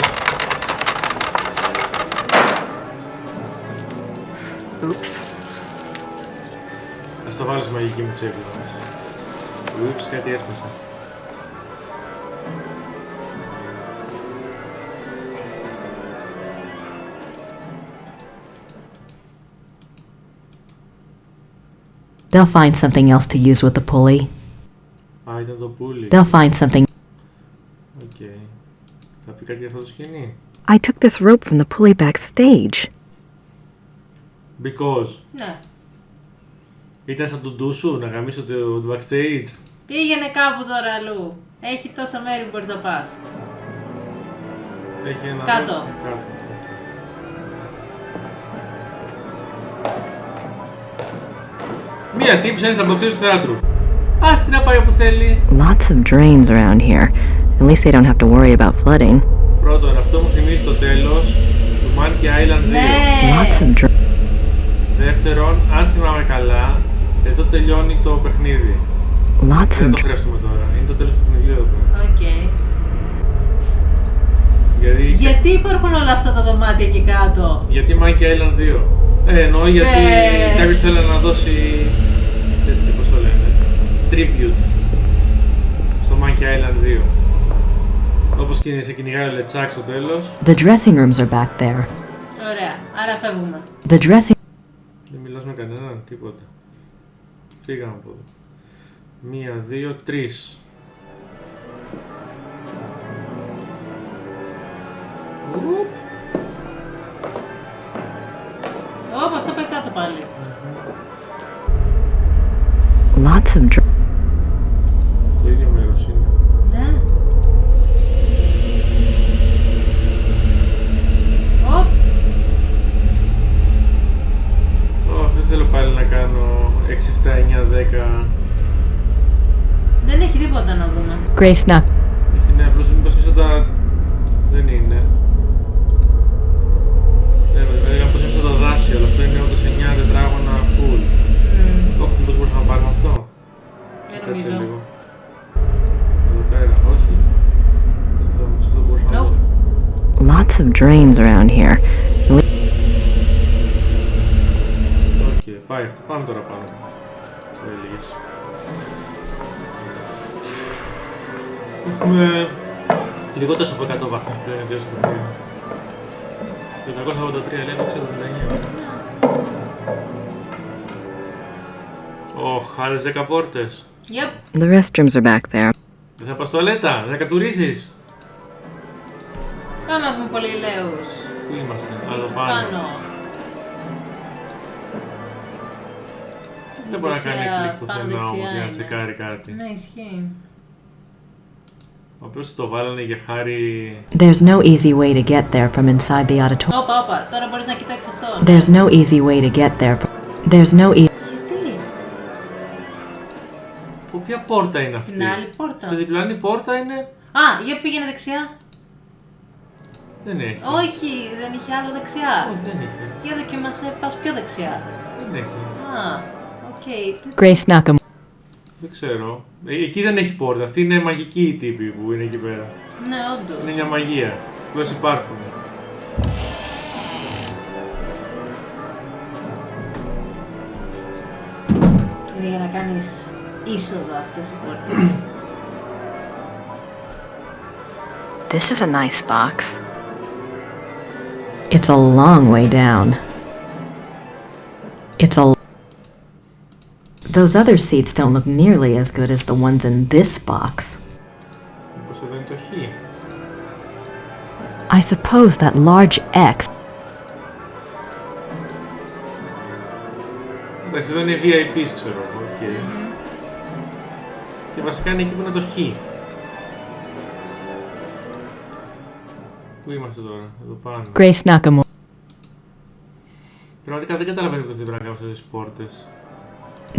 Oops. Ας το βάλω στη μαγική μου τσέπη όμως. Ούψ, κάτι έσπασα. They'll find something else to use with the pulley. Α, ήταν το pulley. They'll find something. Οκ. Θα πει κάτι για αυτό το σκηνή. I took this rope from the pulley backstage. Because. Ναι. Ήταν σαν τον ντου να γαμίσω το backstage. Πήγαινε κάπου τώρα αλλού. Έχει τόσα μέρη που μπορείς να πας. Έχει ένα... Κάτω. Κάτω. Μία τύψη είναι στα μποξές του θεάτρου. Άστη να πάει όπου θέλει. Lots of drains around here. At least they don't have to worry about flooding. Πρώτον, αυτό μου θυμίζει το τέλος του Monkey Island 2. Lots of drains. Δεύτερον, αν θυμάμαι καλά, εδώ τελειώνει το παιχνίδι. Δεν το χρειαστούμε τώρα. Είναι το τέλος του παιχνιδιού εδώ πέρα. Οκ. Γιατί υπάρχουν όλα αυτά τα δωμάτια εκεί κάτω? Γιατί Monkey Island 2. Εννοώ γιατί κάποιος θέλει να δώσει τέτοιο, πώς το λένε, tribute στο Monkey Island 2. Όπως και σε κυνηγάει ο Λετσάκ στο τέλος. The dressing rooms are back there. Ωραία, άρα φεύγουμε. The dressing... Δεν μιλάς με κανέναν, τίποτα. Φύγαμε από εδώ. 1, 2, 3. Ωπ, αυτό πάει κάτω πάλι. Lots of Το ίδιο μέρος είναι. Ναι. Οπ. Δεν θέλω πάλι να κάνω 6, 7, 9, 10. Δεν έχει τίποτα να δούμε. Grace knock. Ναι, απλώς μήπως και σαν τα... Δεν είναι. Δηλαδή να πως είναι σαν τα δάση, αλλά αυτό είναι όντως 9 τετράγωνα full. Όχι, μήπως μπορούσαμε να πάρουμε αυτό. Δεν Κάτσε νομίζω. λίγο. Εδώ πέρα, όχι. Εδώ όμως αυτό μπορούσαμε να δούμε. Lots of drains around here. Οκ, πάει αυτό. Πάμε τώρα πάνω. Το έλεγες. Έχουμε λιγότερο από 100 βαθμούς πλέον για το παιχνίδι. 583 λέει, 679. Άλλες 10 πόρτες. Yep. The restrooms are back there. Δεν θα πας τουαλέτα, δεν κατουρίσεις. Πάμε να δούμε πολυηλαίους. Πού είμαστε, εδώ πάνω. Δεν μπορεί να κάνει κλικ πουθενά όμως για να τσεκάρει κάτι. Ναι, ισχύει. Απλώς το βάλανε για χάρη... There's no easy way to get there from inside the auditorium. Όπα, τώρα μπορείς να κοιτάξεις αυτό. There's no easy way to get there. There's no easy... Γιατί? Από ποια πόρτα είναι αυτή? Στην άλλη πόρτα. Στη διπλανή πόρτα είναι... Α, για πήγαινε δεξιά. Δεν έχει. Όχι, δεν είχε άλλο δεξιά. Όχι, δεν είχε. Για δοκίμασε, πας πιο δεξιά. Δεν έχει. Α, οκ. Grace Nakam. Δεν ξέρω. Εκεί δεν έχει πόρτα. Αυτή είναι μαγική η τύπη που είναι εκεί πέρα. Ναι, όντως. Είναι μια μαγεία. Απλώς υπάρχουν. Είναι για να κάνεις είσοδο αυτές οι πόρτες. This is a nice box. It's a long way down. It's a... Those other seats don't look nearly as good as the ones in this box. Μήπως εδώ είναι το χ. I suppose that large X... Εντάξει, εδώ είναι VIPs, ξέρω εγώ. Okay. Και βασικά είναι εκεί που είναι το χ. Πού είμαστε τώρα, εδώ πάνω. Grace Nakamura. Πραγματικά δεν καταλαβαίνω πως δεν πρέπει να κάνω αυτές τις πόρτες.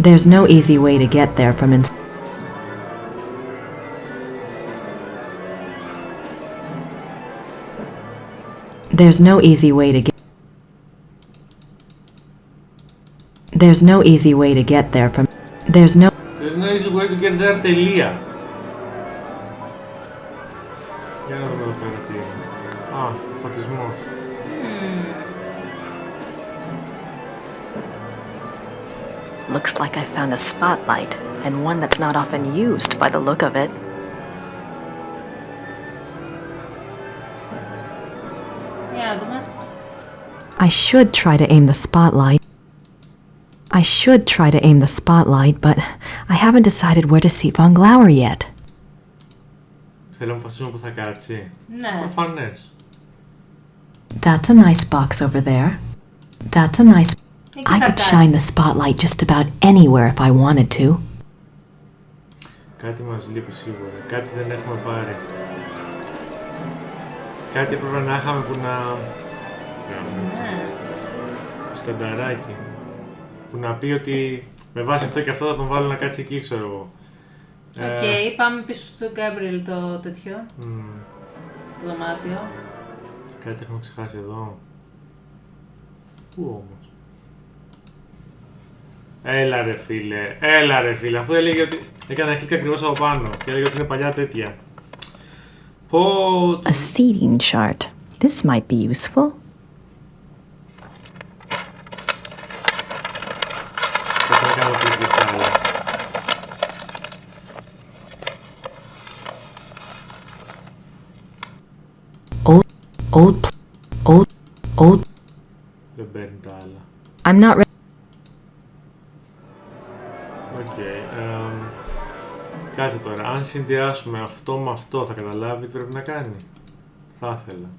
There's no easy way to get there from inside. There's no easy way to get... There's no easy way to get there from... There's no... There's no easy way to get there, τελεία. Για να δούμε εδώ πέρα τι είναι. Α, φωτισμός. Looks like I found a spotlight, and one that's not often used by the look of it. I should try to aim the spotlight. But I haven't decided where to seat Von Glauer yet. Θέλω να αποφασίσουμε που θα κάτσει. Ναι. Προφανές. That's a nice box over there. That's a nice... I could shine the spotlight just about anywhere if I wanted to. Κάτι μας λείπει σίγουρα. Κάτι δεν έχουμε πάρει. Κάτι έπρεπε να είχαμε που να... Ναι. Στανταράκι. Που να πει ότι με βάση αυτό και αυτό θα τον βάλω να κάτσει εκεί, ξέρω εγώ. Οκ, πάμε πίσω στο Gabriel το τέτοιο. Το δωμάτιο. Κάτι έχουμε ξεχάσει εδώ. Πού όμως? Έλα ρε φίλε, αφού έλεγε ότι έκανα κλικ ακριβώς από πάνω και έλεγε ότι είναι παλιά τέτοια. A seating chart. This might be useful. Θα κάνω κλικ σε άλλα. Old. Δεν παίρνει τα άλλα. I'm not ready. Κάτσε τώρα, αν συνδυάσουμε αυτό με αυτό θα καταλάβει τι πρέπει να κάνει. Θα ήθελα.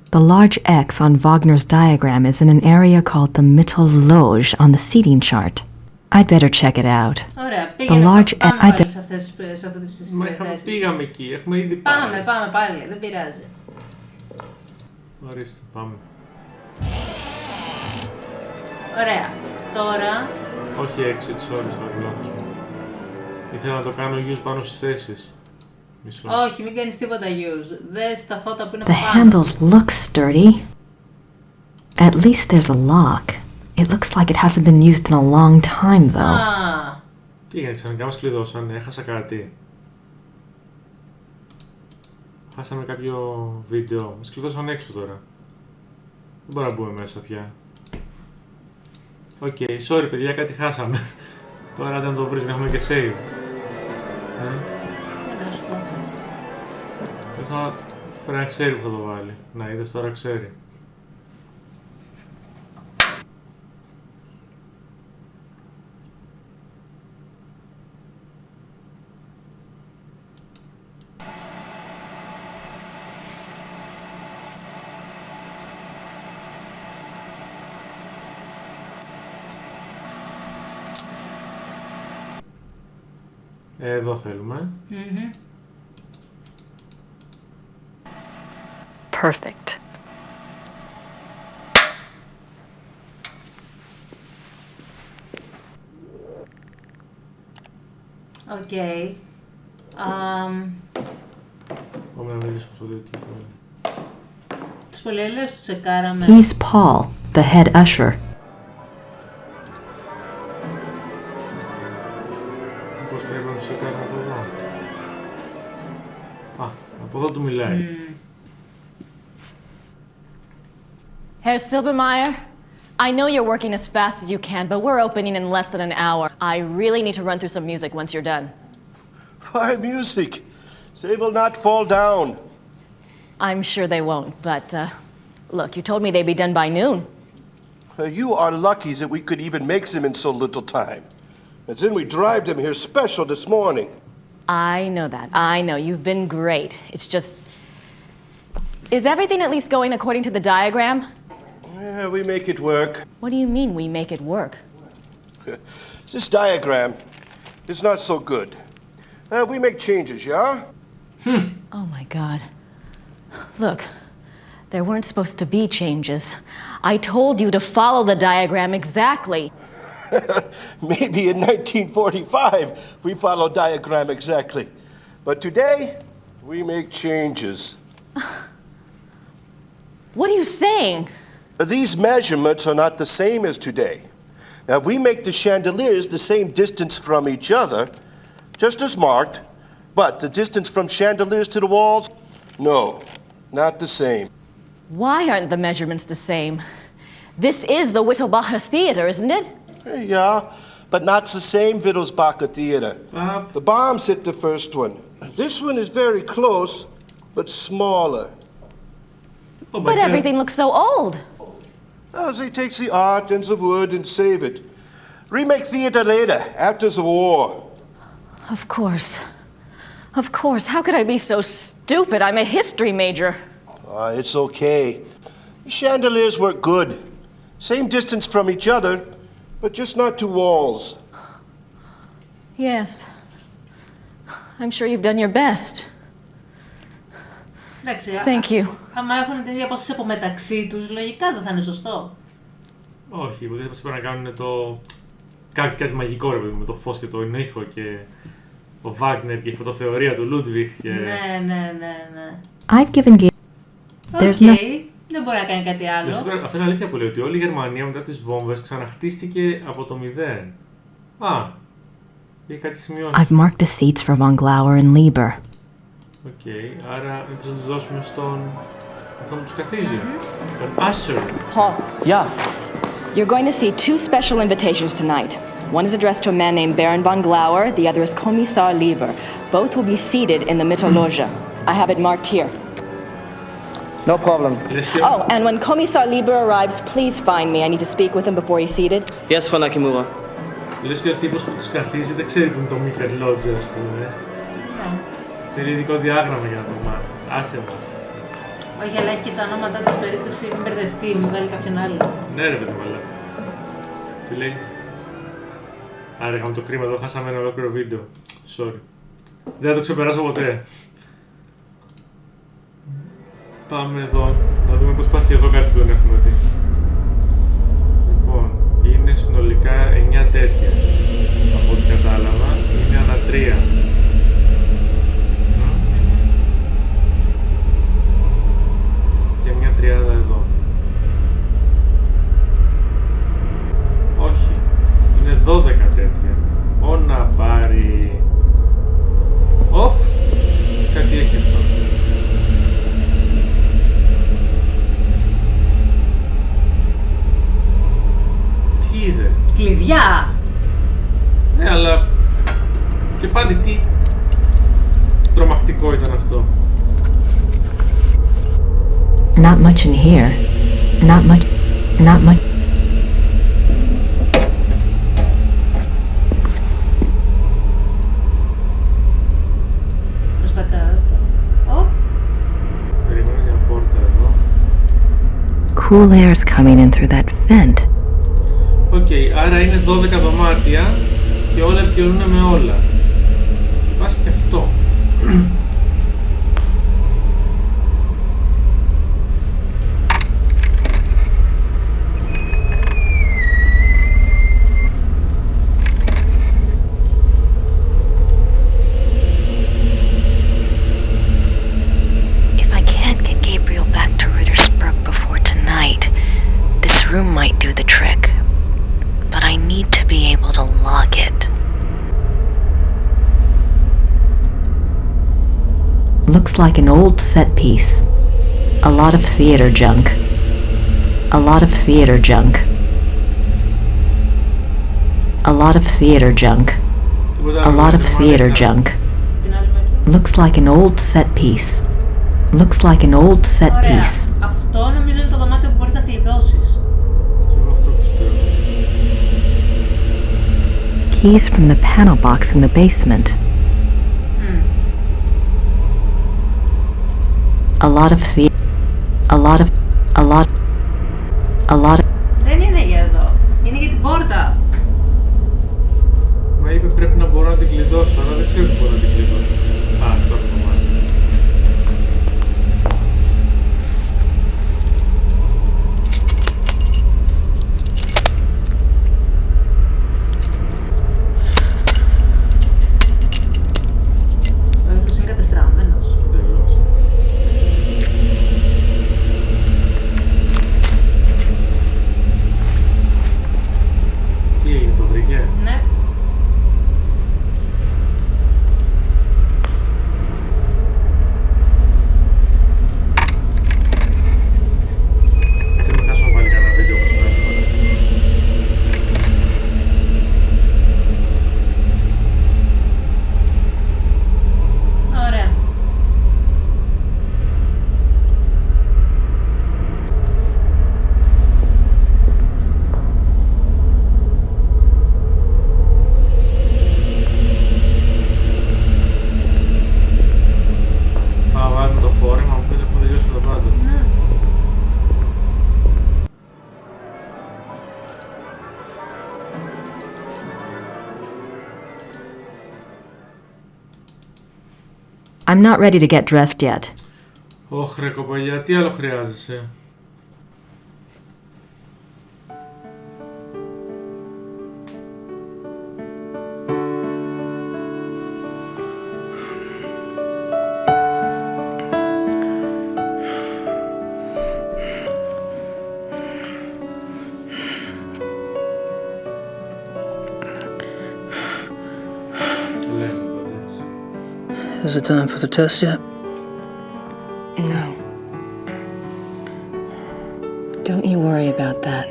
The large X on Wagner's diagram is in an area called the Mittelloge on the seating chart. I'd better check it out. Ωραία, πήγαινε πάμε σε αυτό τις θέσεις. Πήγαμε εκεί, έχουμε ήδη πάει. Πάμε πάλι, δεν πειράζει. Ορίστε, πάμε. Ωραία, τώρα... Όχι exit, sorry, λάθος μου. Ήθελα να το κάνω use πάνω στις θέσεις. Μισό. Όχι, μην κάνεις τίποτα use. Δες τα φώτα που είναι The πάνω. handles look sturdy. At least there's a lock. It looks like it hasn't been used in a long time, though. Τι έγινε, ξανά μας κλειδώσανε, έχασα κάτι. Χάσαμε κάποιο βίντεο. Μας κλειδώσαν έξω τώρα. Δεν μπορούμε να μπούμε μέσα πια. Οκ, sorry παιδιά, κάτι χάσαμε. Τώρα αν το βρεις να έχουμε και save. Πρέπει να ξέρει που θα το βάλει. Να, είδες τώρα ξέρει. Εδώ θέλουμε. Perfect. Okay. Πάμε να μιλήσουμε στο τέτοιο. Τους πολυέλαιους τους τσεκάραμε. He's Paul, the head usher. Πώς πρέπει να τους τσεκάρουμε από εδώ. Α, από εδώ του μιλάει. Herr Silbermeyer, I know you're working as fast as you can, but we're opening in less than an hour. I really need to run through some music once you're done. Why music? They will not fall down. I'm sure they won't, but look, you told me they'd be done by noon. You are lucky that we could even make them in so little time. And then we drive them here special this morning. I know that. I know. You've been great. It's just... Is everything at least going according to the diagram? Yeah, we make it work. What do you mean we make it work? This diagram is not so good. We make changes, yeah? Oh my God. Look, there weren't supposed to be changes. I told you to follow the diagram exactly. Maybe in 1945 we followed diagram exactly. But today, we make changes. What are you saying? These measurements are not the same as today. Now, we make the chandeliers the same distance from each other, just as marked, but the distance from chandeliers to the walls, no, not the same. Why aren't the measurements the same? This is the Wittelsbacher Theater, isn't it? Yeah, but not the same Wittelsbacher Theater. The bombs hit the first one. This one is very close, but smaller. But everything looks so old. They take the art and the wood and save it. Remake theater later, after the war. Of course. Of course. How could I be so stupid? I'm a history major. It's okay. The chandeliers work good. Same distance from each other, but just not two walls. Yes. I'm sure you've done your best. Thank you. Άμα έχουν τέτοια απόσταση από μεταξύ τους, λογικά δεν θα είναι σωστό. Όχι, υποτίθεται πως πρέπει να κάνουν το... κάτι μαγικό ρε παιδί με το φως και τον ήχο και ο Βάγνερ και η φωτοθεωρία του Λούντβιχ και... Ναι. I've given Δεν μπορεί να κάνει κάτι άλλο. Αυτό είναι αλήθεια που λέει, ότι όλη η Γερμανία μετά τις βόμβες ξαναχτίστηκε από το μηδέν. Είχε κάτι σημειώσει. I've marked the seats for von Glauer and Lieber. Οκ, άρα μήπως να τους δώσουμε στον... αυτόν που τους καθίζει. Τον Usher. Paul. Yeah. You're going to see 2 special invitations tonight. One is addressed to a man named Baron von Glauer, the other is Kommissar Lieber. Both will be seated in the Mittelloge. I have it marked here. No problem. Oh, and when Kommissar Lieber arrives, please find me. I need to speak with him before he's seated. Yes, Frau Nakimura. Λες και ο τύπος που τους καθίζει δεν ξέρει που είναι το Mittelloge, ας πούμε. Θέλει ειδικό διάγραμμα για να το μάθει. Άσε μας. Όχι, αλλά έχει και τα ονόματά του σε περίπτωση μην μπερδευτεί, μην βάλει κάποιον άλλο. Ναι, ρε παιδί μου, αλλά. Τι λέει. Άρα, είχαμε το κρίμα εδώ, χάσαμε ένα ολόκληρο βίντεο. Sorry. Δεν θα το ξεπεράσω ποτέ. Πάμε εδώ, να δούμε πως υπάρχει εδώ κάτι που δεν έχουμε δει. Λοιπόν, είναι συνολικά 9 τέτοια. Από ό,τι κατάλαβα, είναι ανά 3. Και μια τριάδα εδώ. Όχι, είναι 12 τέτοια. Όνα πάρει. Οπ! Κάτι έχει αυτό. Τι είδε? Κλειδιά! Ναι, αλλά και πάλι τι τρομακτικό ήταν αυτό. Not much in here. Not much. Προς τα κάτω. Οπ! Περιμένω μια πόρτα εδώ. Cool air's coming in through that vent. Οκ, άρα είναι 12 δωμάτια και όλα επικοινωνούν με όλα. Υπάρχει και αυτό. Room might do the trick, but I need to be able to lock it. Looks like an old set piece. A lot of theater junk. A lot of theater junk. A lot of theater junk. A lot of theater junk. Looks like an old set piece. Looks like an old set piece. Αυτό νομίζω είναι το δωμάτιο που μπορείς να κλειδώσεις. Keys from the panel box in the basement. A lot of Δεν είναι για εδώ. Είναι για την πόρτα. Μα είπε πρέπει να μπορώ να την κλειδώσω, αλλά δεν ξέρω τι μπορώ να την κλειδώσω. Τώρα το μάθω. I'm not ready to get dressed yet. Ωχ ρε κοπαλιά, τι άλλο χρειάζεσαι? Is it time for the test yet? No. Don't you worry about that.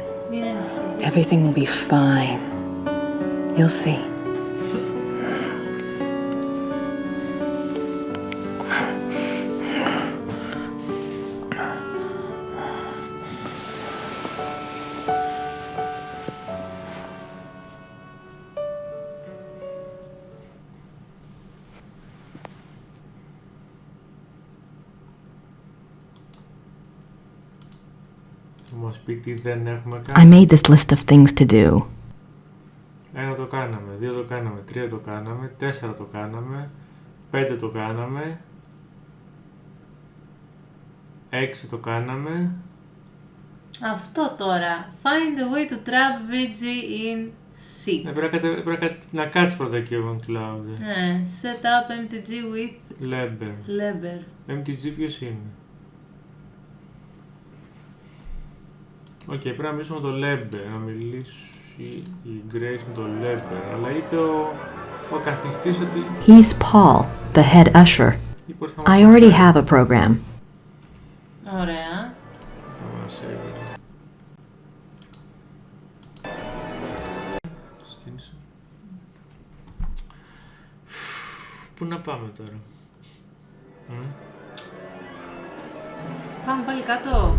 Everything will be fine. You'll see. I made this list of things to do. 1 το κάναμε, 2 το κάναμε, 3 το κάναμε, 4 το κάναμε, 5 το κάναμε, 6 το κάναμε. Αυτό τώρα. Find a way to trap VG in seat. Πρέπει να κάτσει πρώτα εκεί ο Von Cloud. Ναι, set up MTG with Leber. MTG ποιος είναι? Οκ, πρέπει να μιλήσουμε με το Λέμπερ, να μιλήσει η Grace με το Λέμπερ, αλλά είπε ο καθιστής ότι... He's Paul, the head usher. I already have a program. Ωραία. Πού να πάμε τώρα? Πάμε πάλι κάτω.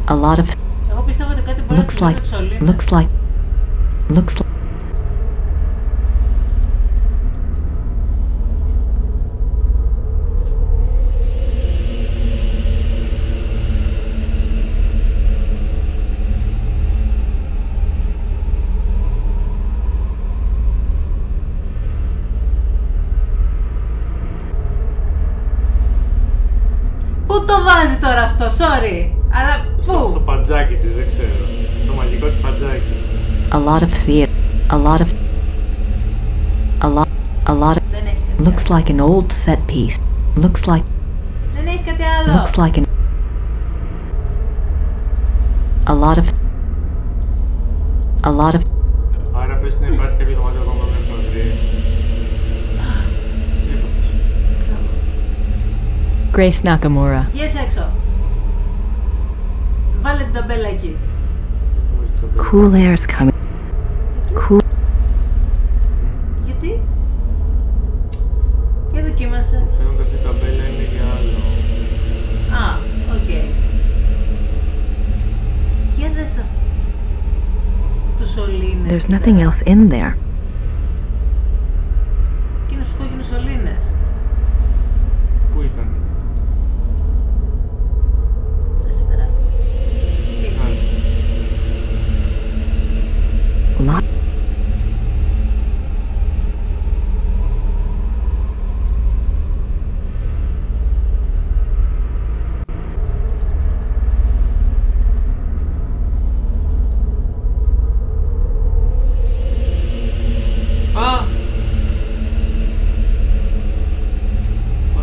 A lot of looks like Πού το βάζει τώρα αυτό, sorry. Αλλά πού? Στο παντζάκι της, δεν ξέρω. Το μαγικό της παντζάκι. A lot of theater. A lot of looks like an old set piece. Looks like δεν έχει κάτι άλλο. Looks like an a lot of Άρα πες να υπάρχει κάποιο δωμάτιο ακόμα μέχρι να βρει. Grace Nakamura. Βγες έξω. Βάλε την ταμπέλα εκεί. Cool air's coming. Cool. Γιατί? Για δοκίμασε. Φαίνεται αυτή η ταμπέλα είναι για άλλο. Α, οκ. Για δες τους σωλήνες. There's nothing else in there. Εκείνους τους κόκκινους σωλήνες. Πού ήταν? Αριστερά. Και εκεί.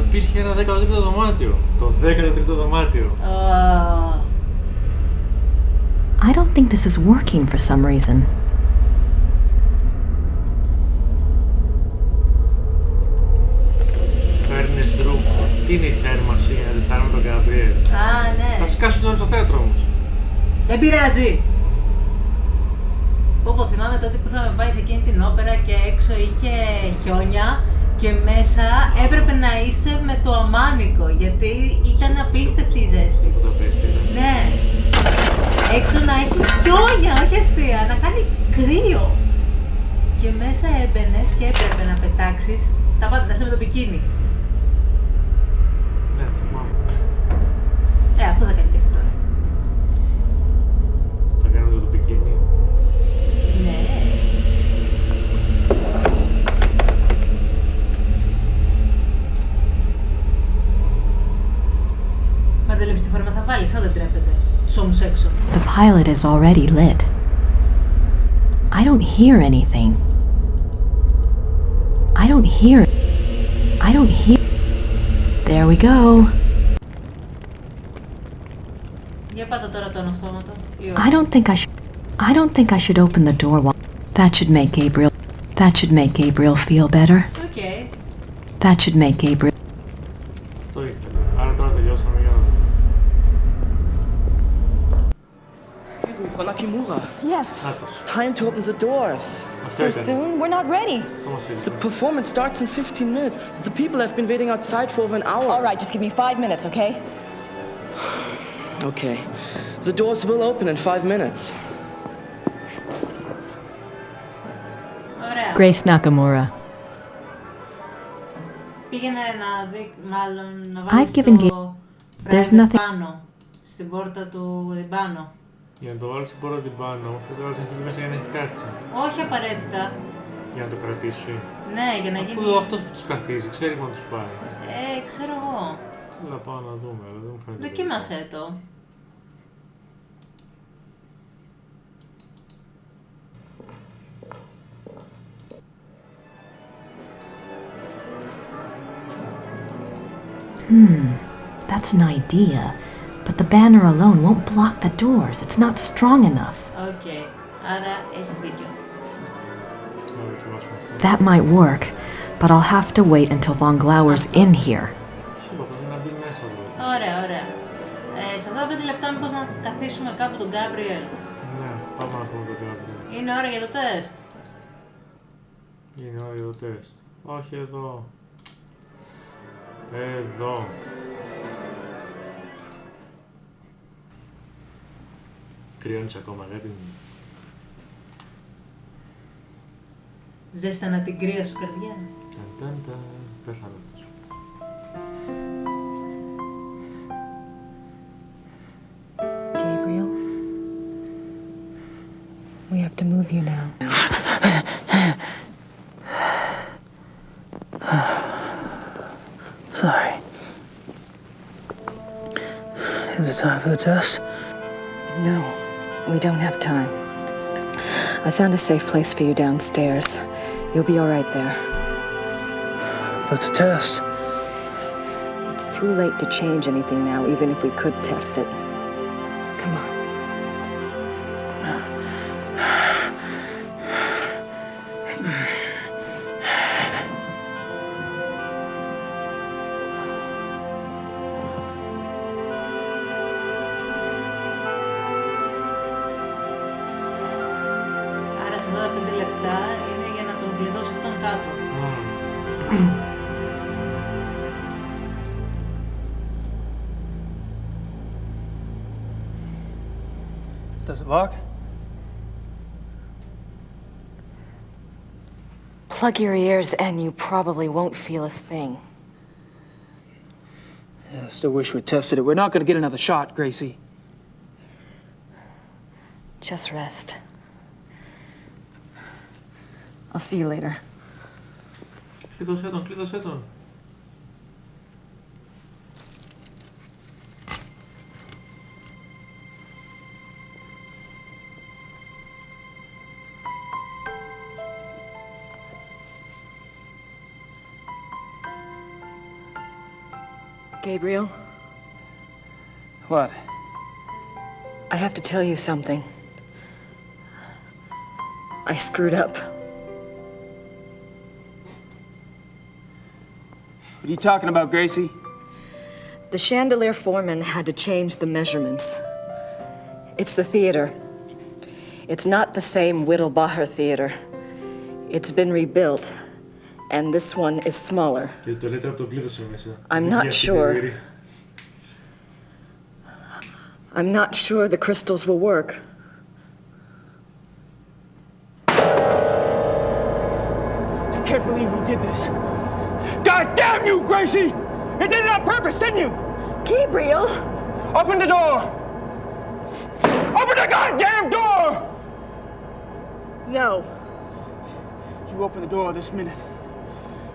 Υπήρχε ένα 13ο δωμάτιο. Το 13ο δωμάτιο. I don't think this is working for some reason. Furnace room. Τι είναι η θέρμανση για να ζεστάνουμε τον Gabriel? Α, ναι. Θα σκάσουν όλοι στο θέατρο όμως. Δεν πειράζει. Πω θυμάμαι τότε που είχαμε πάει σε εκείνη την όπερα και έξω είχε χιόνια και μέσα έπρεπε να είσαι με το αμάνικο γιατί ήταν απίστευτη η ζέστη. Ναι. Έξω να έχει χιόνια, όχι αστεία, να κάνει κρύο. Και μέσα έμπαινες και έπρεπε να πετάξεις τα πάντα, να είσαι με το πικίνι. Ναι, θυμάμαι. Θα βάλει, σαν δεν τρέπεται. Τους ώμους έξω. The pilot is already lit. I don't hear anything. I don't hear. There we go. Για πάτα τώρα τον αυτόματο. I don't think I should open the door while. That should make Gabriel feel better. Okay. That should make Gabriel. Αυτό ήθελα. Άρα τώρα τελειώσαμε για να δούμε. Excuse me, for Nakimura. Yes. It's time to open the doors. So soon? We're not ready. The performance starts in 15 minutes. The people have been waiting outside for over an hour. All right, just give me 5 minutes, okay? Okay. The doors will open in 5 minutes. Ωραία. Grace Nakamura. Πήγαινε να δει, μάλλον να βάλεις το There's nothing. πάνω, στην πόρτα του πάνω. Για να το βάλω στην πόρτα την πάνω, πρέπει να βάλεις εκεί μέσα για να έχει κάτσει. Όχι απαραίτητα. Για να το κρατήσει. Ναι, για να γίνει. Αφού αυτός που τους καθίζει, ξέρει που να τους πάει. Ξέρω εγώ. Έλα πάω να δούμε, αλλά δεν μου φαίνεται. Δοκίμασέ το. That's an idea, but the banner alone won't block the doors. It's not strong enough. Okay, άρα έχεις δίκιο. That might work, but I'll have to wait until Von Glauer's in here. Ωραία, ωραία. Σε αυτά τα 5 λεπτά μήπως να καθίσουμε κάπου τον Gabriel. Ναι, πάμε να πούμε τον Gabriel. Είναι ώρα για το τεστ. Είναι ώρα για το τεστ. Όχι εδώ. Εδώ. Κρυώνεις ακόμα, αγάπη μου. Ζέστανα την κρύα σου καρδιά. Πέθανε αυτός. Gabriel, we have to move you now. Sorry. Is it time for the test? No, we don't have time. I found a safe place for you downstairs. You'll be all right there. But the test? It's too late to change anything now, even if we could test it. Come on. Άρα σε αυτά τα 5 λεπτά είναι για να τον κλειδώσει αυτόν κάτω. Does it lock? Plug your ears and you probably won't feel a thing. Yeah, I still wish we tested it. We're not going to get another shot, Gracie. Just rest. I'll see you later. Κλείδωσέ τον. Gabriel? What? I have to tell you something. I screwed up. What are you talking about, Gracie? The chandelier foreman had to change the measurements. It's the theater. It's not the same Whittlbacher theater. It's been rebuilt, and this one is smaller. I'm not sure. I'm not sure the crystals will work. I can't believe you did this. God damn you, Gracie! You did it on purpose, didn't you? Gabriel! Open the door! Open the goddamn door! No. You open the door this minute.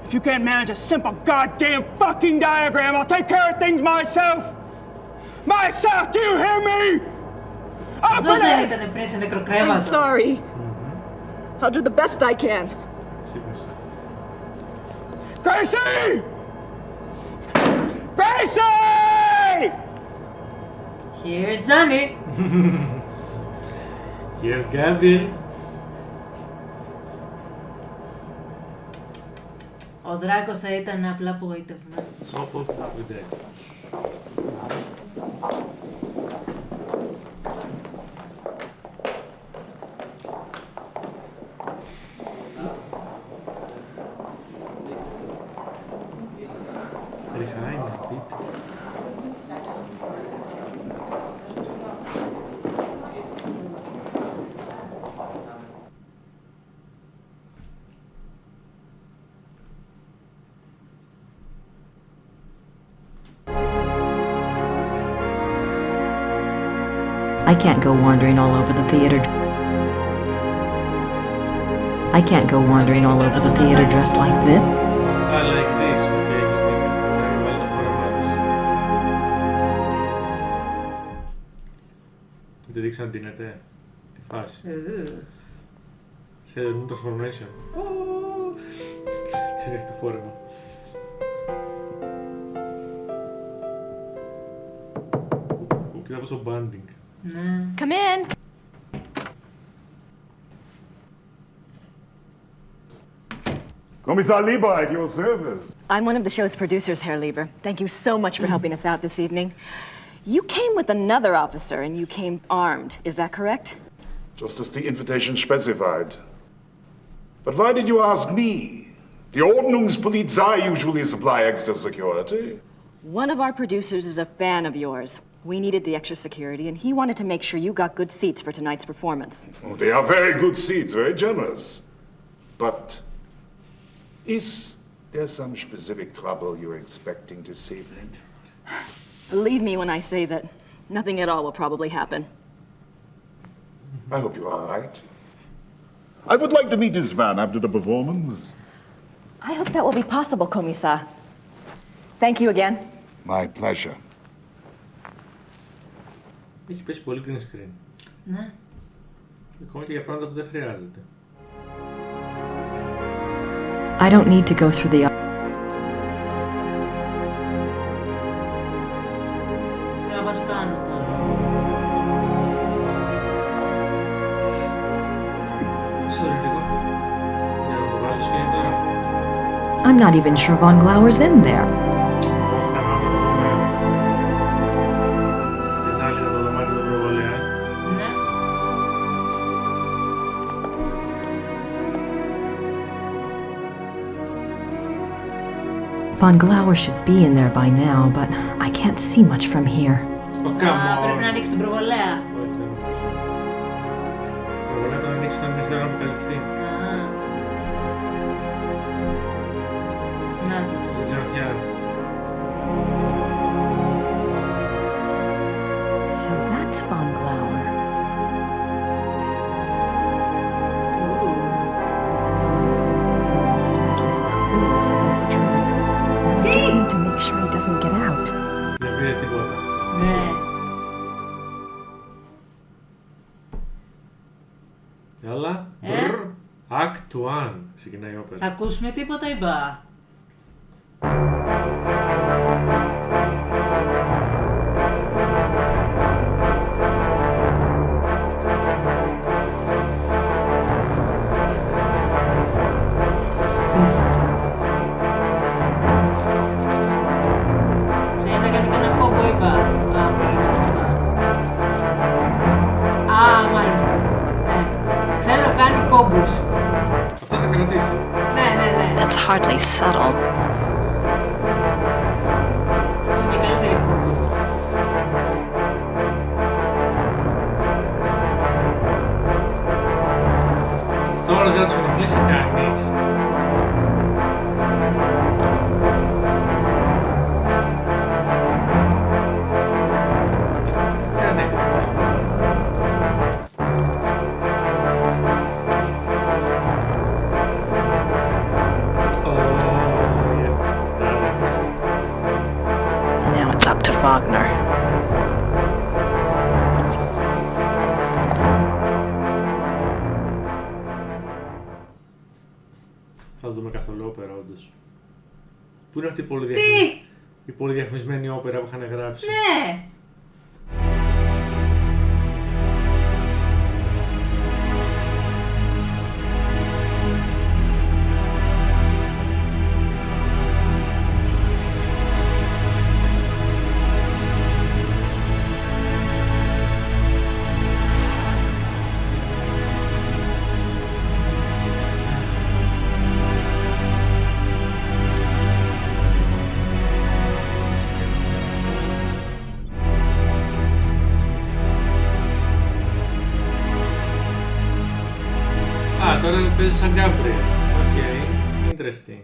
If you can't manage a simple goddamn fucking diagram, I'll take care of things myself! My sir, do you hear me? Αυτός δεν ήταν πριν σε νεκροκρέματο. I'm sorry. I'll do the best I can. Gracie! Gracie! Here's Johnny. Here's Gabriel. Ο Δράκος θα ήταν απλά απογοητευμένος. Όπως απογοητεύει. I can't go wandering all over the theater. I can't go wandering all over the theater dressed like this. I like this, okay, you stick it. Very well, the format. Δεν δείξαν την ΕΤΕ, τη φάση. Σε δερνούν transformation. Συνέχει το φόρεμα. Κοίτα πόσο banding. Come in. Kommissar Lieber, at your service. I'm one of the show's producers, Herr Lieber. Thank you so much for helping us out this evening. You came with another officer and you came armed, is that correct? Just as the invitation specified. But why did you ask me? The Ordnungspolizei usually supply extra security. One of our producers is a fan of yours. We needed the extra security, and he wanted to make sure you got good seats for tonight's performance. Oh, they are very good seats, very generous. But is there some specific trouble you're expecting this evening? Believe me when I say that nothing at all will probably happen. I hope you're all right. I would like to meet this van after the performance. I hope that will be possible, Kommissar. Thank you again. My pleasure. Έχει πέσει πολύ green screen. Ναι. Ακόμα και για πράγματα που δεν χρειάζεται. I don't need to go through the... Να πας πάνω τώρα. Sorry λίγο. Για να το βάλω σκηνή τώρα. I'm not even sure Von Glauer's in there. Von Glauer should be in there by now, but I can't see much from here. Πρέπει να ανοίξει την προβολέα. Προβολέα το ανοίξει όταν ήρθε η ώρα να αποκαλυφθεί. Νάτος. Ξαναθιά. So that's Von Glauer. To make sure he doesn't get out. Δεν πήρε τίποτα. Ναι. Έλα. Act 1. Ξεκινάει η όπερα. Θα ακούσουμε τίποτα ή μπα? Αυτό θα κρατήσει. Ναι. That's hardly subtle. Είναι και καλύτερη κόμπο. Τώρα δεν θα τους ενοχλήσει κανείς. Now it's up to Wagner. καθόλου όπερα, όντως. Πού είναι αυτή η πολυδιαφημισμένη όπερα που είχαν γράψει? Ναι! Τώρα παίζει σαν Gabriel. Οκ, interesting.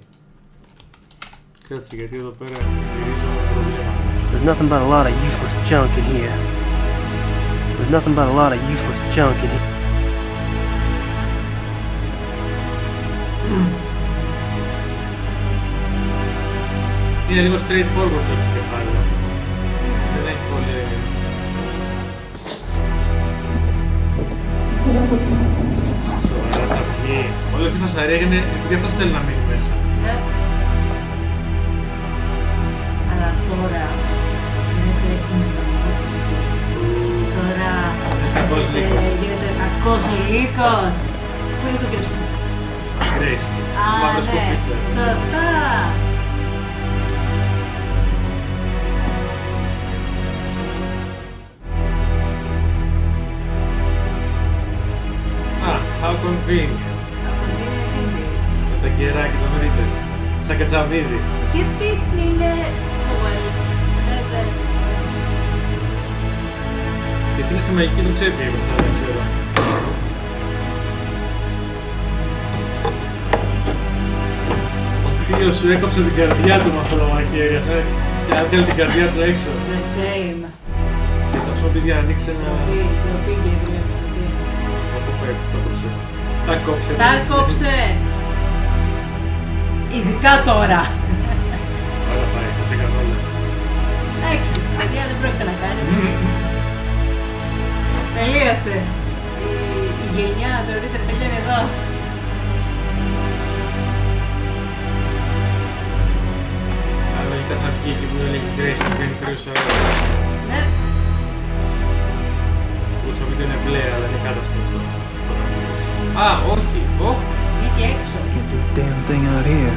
Κάτσε, γιατί εδώ πέρα γυρίζω προβλήματα. There's nothing but a lot of useless junk in here. There's nothing but a lot of useless junk in here. Είναι λίγο straightforward το κεφάλαιο. Δεν έχει πολύ... Όλη αυτή η φασαρία έγινε επειδή αυτός θέλει να μείνει μέσα. Ναι. Αλλά τώρα γίνεται η μεταμόρφωση. Τώρα γίνεται κακός ο λύκος. Πού είναι ο κύριος Σκουφίτσα? Grace. Α, ναι. Σωστά. How convenient. Με τα κεράκι το δείτε. Σαν κατσαβίδι. Γιατί είναι... Γιατί είναι στη μαγική του τσέπη, δεν ξέρω. Ο θείος σου έκοψε την καρδιά του με αυτό το μαχαίρι και έβγαλε την καρδιά του έξω. The same. Και θα χρησιμοποιείς για να ανοίξει ένα... Τροπή, Gabriel. Το κόψε. Τα κόψε. Τα κόψε. Ειδικά τώρα. Όλα πάει, θα φύγαν όλα. Εντάξει, παιδιά δεν πρόκειται να κάνει. Τελείωσε. Η γενιά νωρίτερα τελειώνει εδώ. Λογικά θα βγει εκεί που έλεγε Grace να βγαίνει κρύος αέρα. Ναι. Που στο βίντεο είναι μπλε, αλλά είναι κάτασπρος. Α, όχι, όχι. Βγήκε έξω. Can't do a damn thing out here.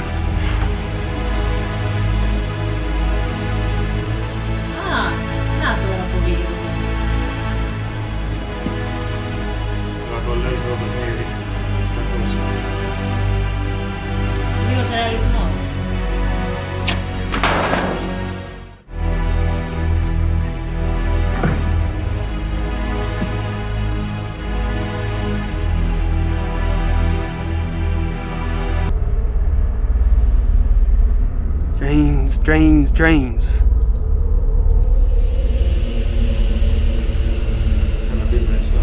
Α, να τώρα που βγήκε. Τρακολέως το παιχνίδι. Λίγος ρεαλισμός. Drains. Ξαναμπεί μέσα.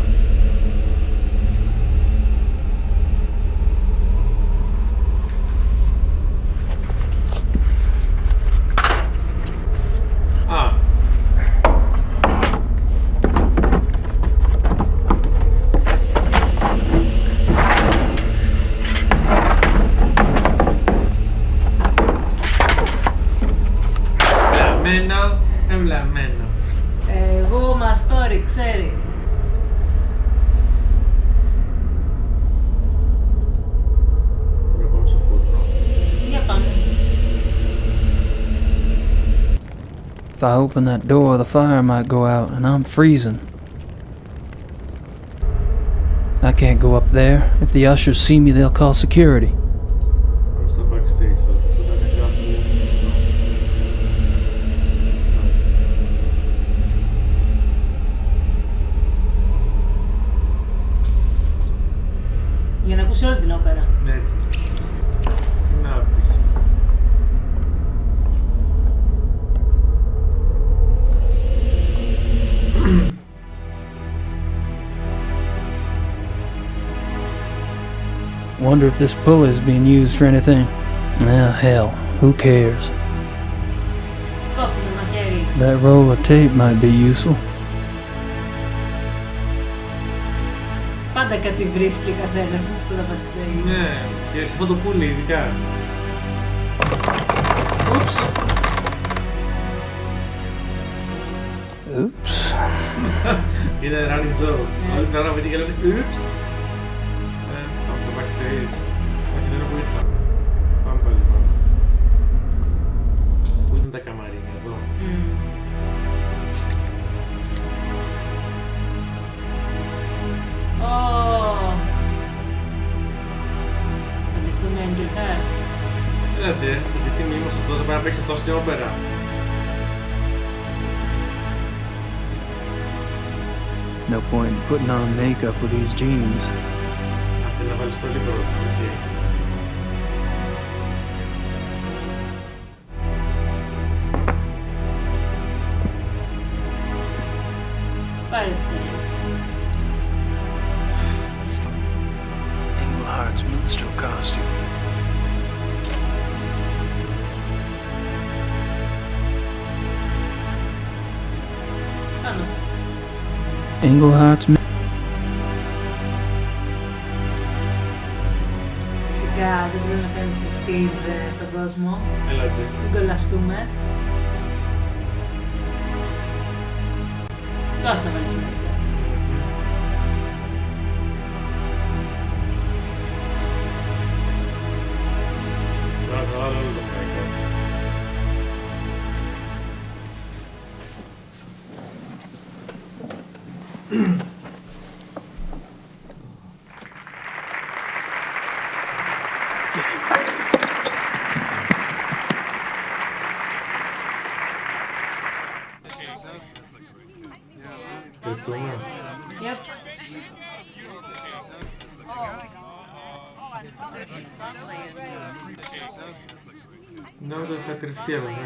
Α. Ευλαμμένο. Εγώ μαστόρι, ξέρει. Πρέπει να πάμε στο φούρνο. Για πάμε. If I open that door, the fire might go out, and I'm freezing. I can't go up there. If the ushers see me, they'll call security. Πάμε στο backstage τότε, που ήταν κάπου... Για να ακούσει όλη την όπερα. Έτσι. Τι να πεις. Wonder if this pulley is being used for anything. Ah, hell, who cares? Κόφτει με μαχαίρι. That roll of tape might be useful. Πάντα κάτι βρίσκει ο καθένας στο τα backstage. Ναι, και σε αυτό το πουλί ειδικά. Oops. Oops. Είναι running joke. Όλη την ώρα και λένε oops. Πάμε στο backstage. Όχι, δεν είναι που ήρθαμε. Πάμε πάλι πάνω. Πού ήταν τα καμαρίνια, εδώ. Θα ντυθούμε Angel Heart. Έλατε, θα ντυθεί μήνυμος αυτός, θα πάει να παίξει αυτό στην όπερα. No point in putting on makeup with these jeans. Θέλει να βάλεις το λίγο, okay. Πάρε τη στολή. Englehart's minstrel costume. Πάνω. Englehart's Φυσικά δεν πρέπει να κάνεις tease στον κόσμο. Έλατε. Μην κολλαστούμε. Τώρα θα βάλεις μερικά. Τώρα θα βάλω όλο το μερικά. Κρυφτούμε. Yep. Νόμιζα ότι θα κρυφτεί, αλλά δεν.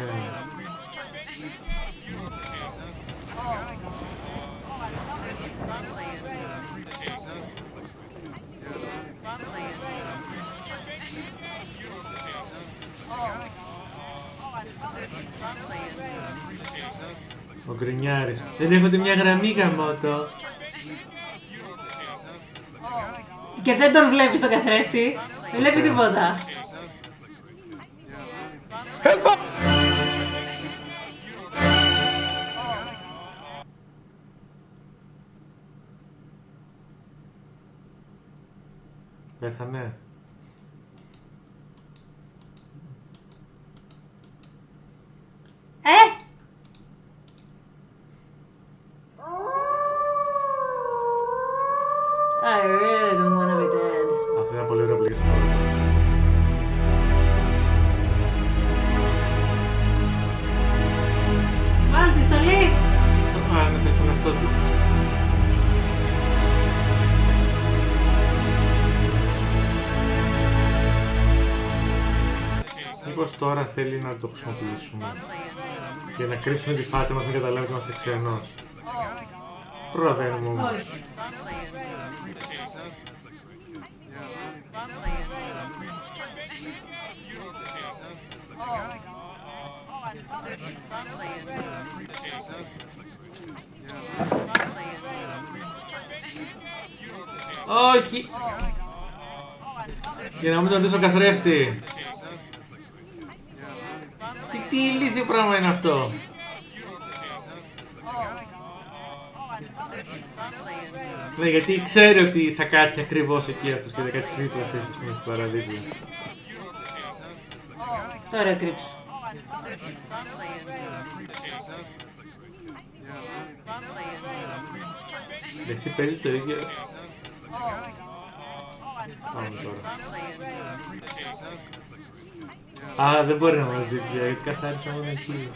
Ο γκρινιάρης. Δεν έχω τη μια γραμμή γαμώτο. Και δεν τον βλέπεις τον καθρέφτη. Δεν βλέπει τίποτα. Πέθανε. I really don't want to be dead. Αυτό είναι πολύ ωραίο που λέγες πρώτα. Βάλει τη στολή! Α, ναι, θα ήθελα αυτό του. Μήπως τώρα θέλει να το χρησιμοποιήσουμε για να κρύψουμε τη φάτσα μας, μην καταλάβει ότι είμαστε ξενός. Προλαβαίνουμε όμως. Όχι. Όχι! Για να μην τον δεις καθρέφτη. Τι ηλίθιο πράγμα είναι αυτό. Ναι, γιατί ξέρει ότι θα κάτσει ακριβώς εκεί αυτός και θα κάτσει δίπλα αυτές τις πούμε στην παραδίπλα. Τώρα κρύψου. Εσύ παίζεις το ίδιο. Πάμε τώρα. Α, δεν μπορεί να μας δει πια, γιατί καθάρισα μόνο εκεί.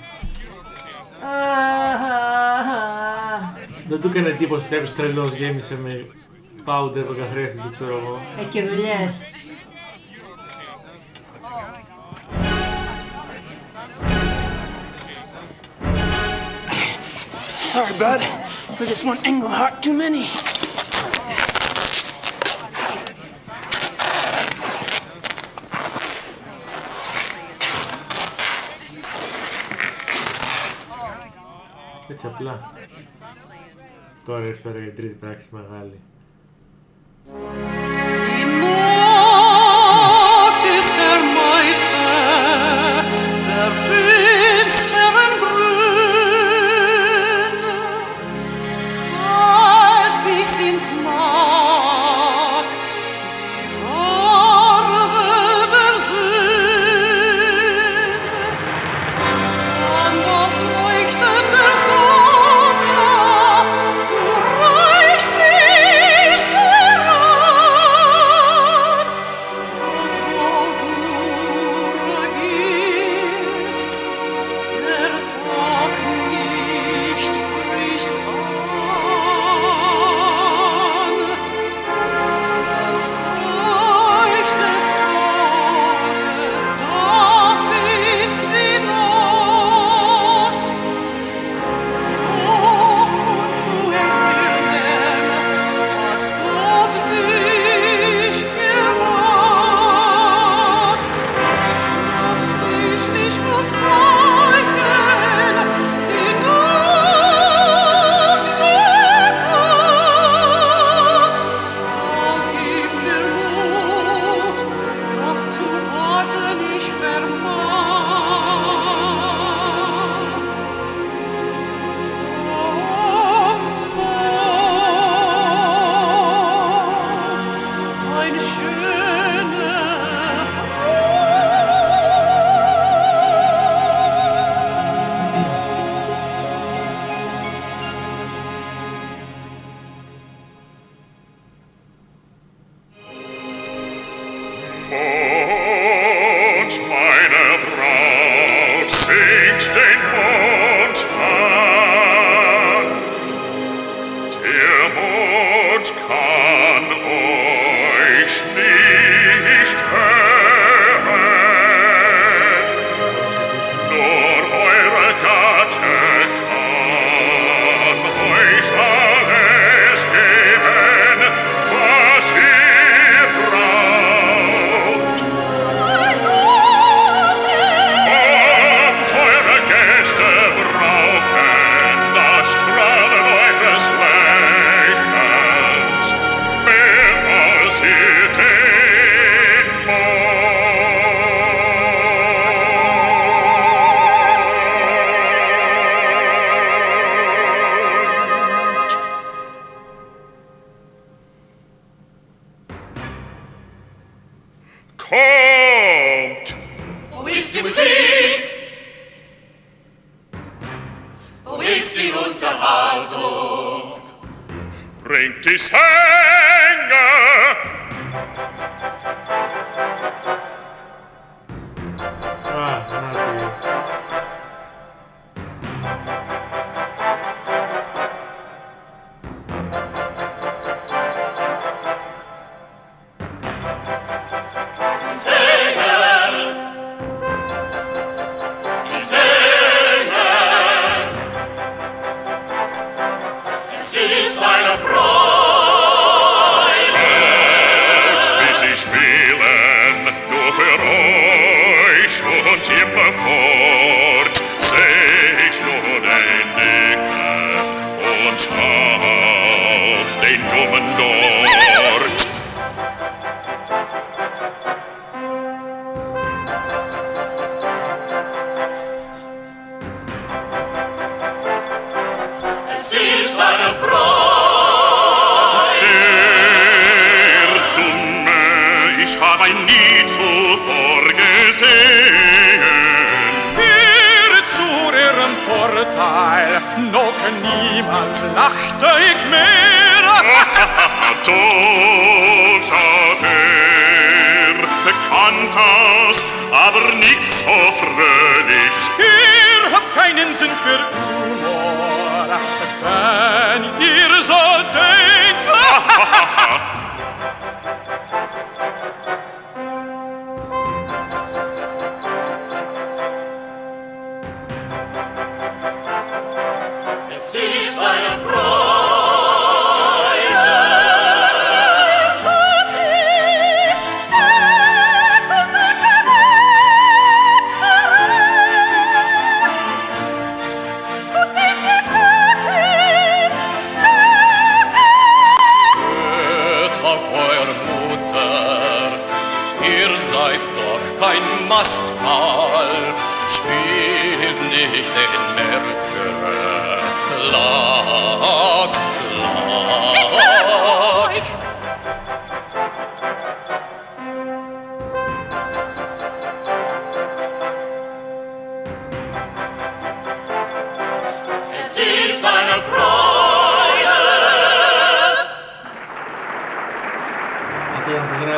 Δεν του έκανε εντύπωση ότι κάποιος τρελός γέμισε με πάουντερ το καθρέφτη του, ξέρω εγώ. Και δουλειές. Sorry, bud. We're just one Englehart too many. Έτσι απλά. Τώρα ήρθε η ώρα για την τρίτη πράξη μεγάλη. Der Meister, der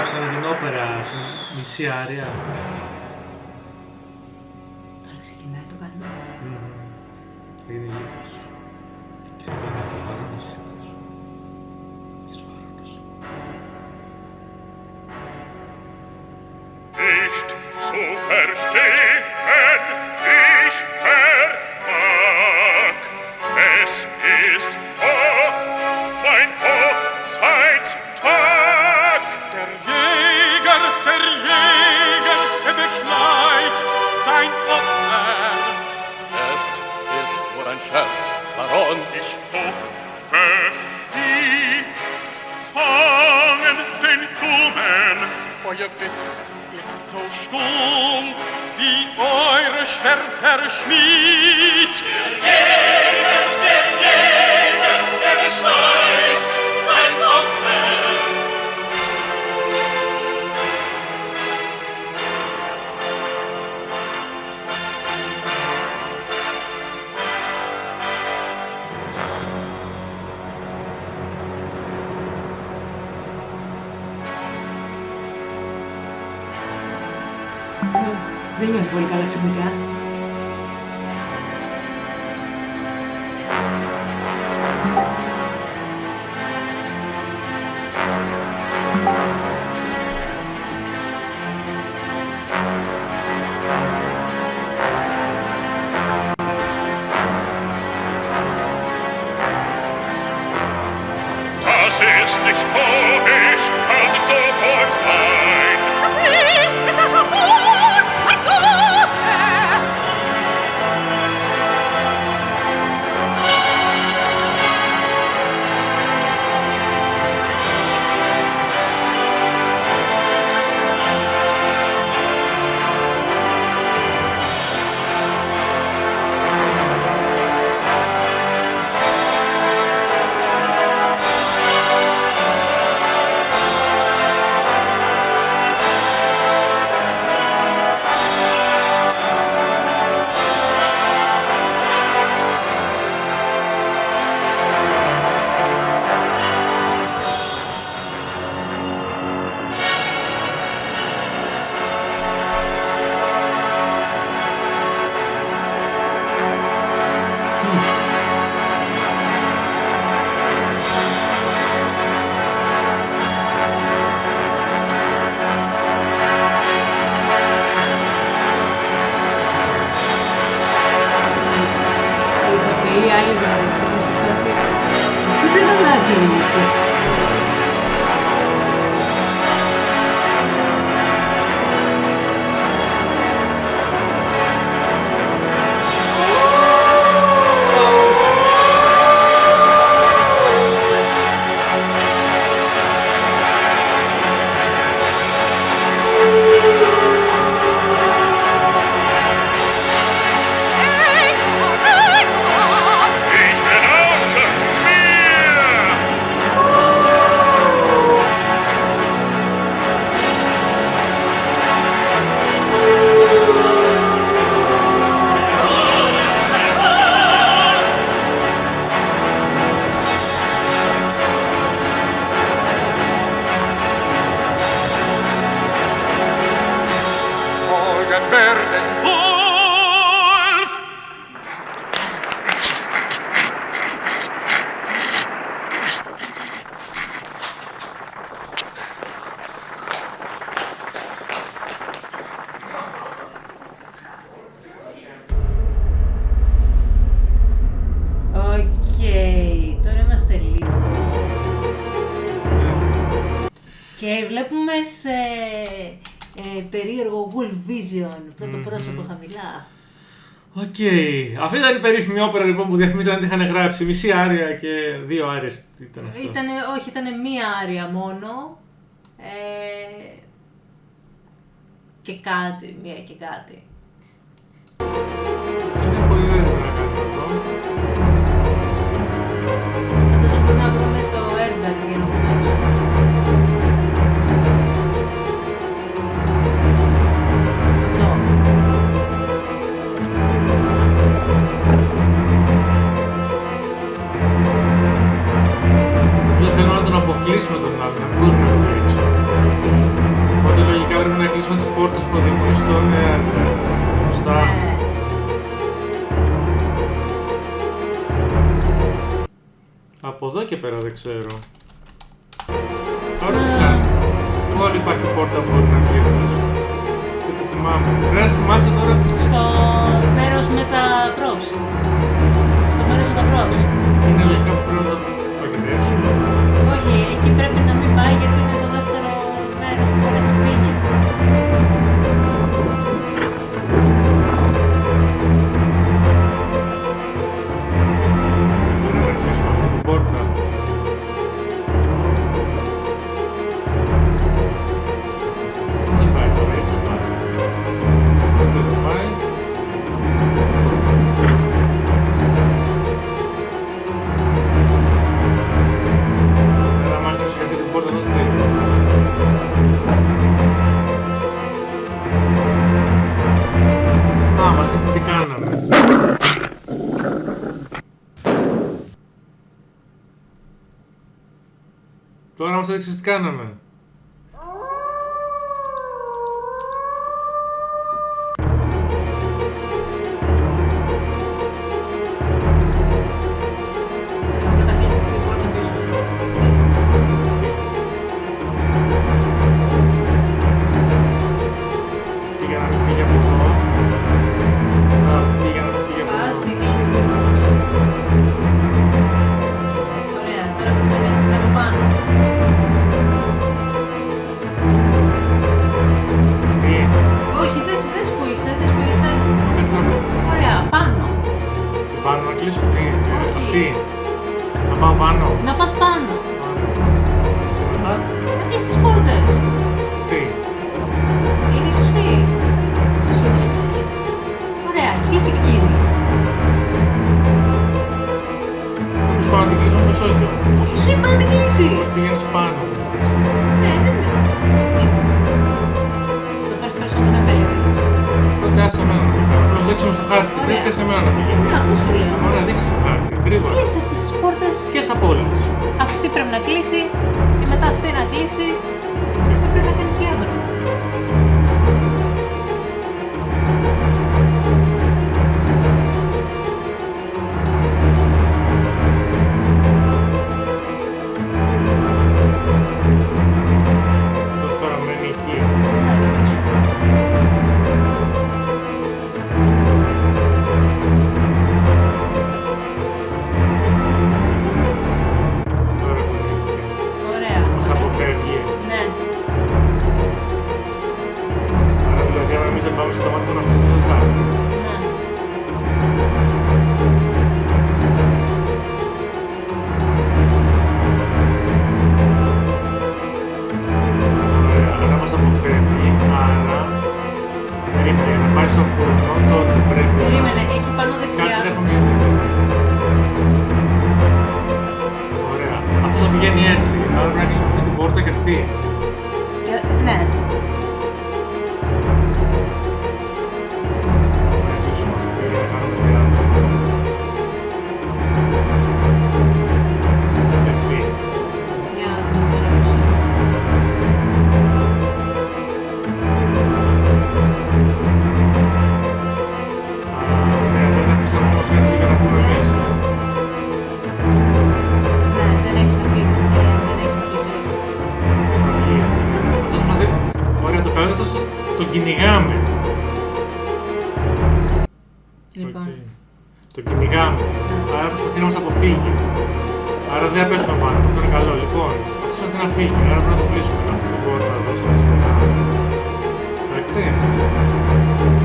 γράψανε την όπερα σε μισή άρια. Τώρα ξεκινάει το καλό. Θα γίνει λίγος. Και θα γίνει και βαρώνος λίγος. Εις βαρώνος. Nicht zu verstehen, ich vermag. Es ist doch mein Hochzeitstag. Der Jäger, er beschleicht sein Opfer. Es ist nur ein Scherz, Baron. Ich hoffe, Sie fangen den Dummen. Euer Witz ist so stumpf wie eure Schwerter Schmied. Der Jäger, er beschleicht sein Opfer. Δεν νιώθει πολύ καλά ξαφνικά. Das ist nicht komisch, haltet sofort ein. Ist das Verbot? Mein Gott! Και βλέπουμε σε περίεργο Wolf Vision, πρώτο πρόσωπο χαμηλά. Οκ. Αυτή ήταν η περίφημη όπερα λοιπόν που διαφημίζανε ότι είχαν γράψει μισή άρια και 2 άριες. Ήταν αυτό. Όχι, ήταν μία άρια μόνο. Και κάτι, μία και κάτι. Δεν έχω ιδέα να κάνει αυτό. Φαντάζομαι πρέπει να βρούμε το Erdak για να δούμε έξω. Θέλω να τον αποκλείσουμε τον άλλο, να μπορούμε να το ρίξω. εδώ και πέρα δεν ξέρω. Τώρα τι κάνει. Όλη υπάρχει πόρτα που μπορεί να βγει αυτός. Τι που θυμάμαι. Πρέπει να θυμάσαι τώρα. Στο μέρος με τα props. Στο μέρος με τα props. Είναι λογικά που πρέπει να το παγιδεύσουμε. Όχι, εκεί πρέπει να μην πάει γιατί είναι το δεύτερο μέρος που μπορεί να ξεφύγει. Τώρα μας έδειξες τι κάναμε. Αυτή για να μην φύγει από εδώ. Αυτή για να μην φύγει από εδώ. Ωραία, τώρα πρέπει να κάνεις τρέμο πάνω. Όχι, δες που είσαι. Ωραία, πάνω. Πάνω να κλείσω αυτή. Αυτή. Να πάω πάνω. Να πας πάνω. Και μετά. Να κλείσεις τις πόρτες. Τι. Είναι σωστή. Ωραία, κλείσει και εκείνη. Πώς πάω να την κλείσω με το σόχιο. Όχι, σου είπα να την κλείσει. Όχι, πήγαινες πάνω. Ναι, δεν είναι. Στο first person δεν είναι καλή επιλογή. Τότε άσε εμένα να πήγαινε. Απλώς δείξουμε στο χάρτη. Θες και σε μένα να πήγαινε. Ναι, αυτό σου λέω. Ωραία, δείξε στο χάρτη. Γρήγορα. Κλείσε αυτές τις πόρτες. Ποιες από όλες. Αυτή πρέπει να κλείσει και μετά αυτή να κλείσει. Δεν πρέπει να κάνεις διάδρομο. Τον κυνηγάμε. Λοιπόν. Τον κυνηγάμε. Άρα προσπαθεί να μας αποφύγει. Άρα δεν παίζουμε πάνω. Αυτό είναι καλό. Λοιπόν, αυτός προσπαθεί να φύγει. Άρα πρέπει να το κλείσουμε. Αυτή την πόρτα εδώ στα αριστερά. Εντάξει.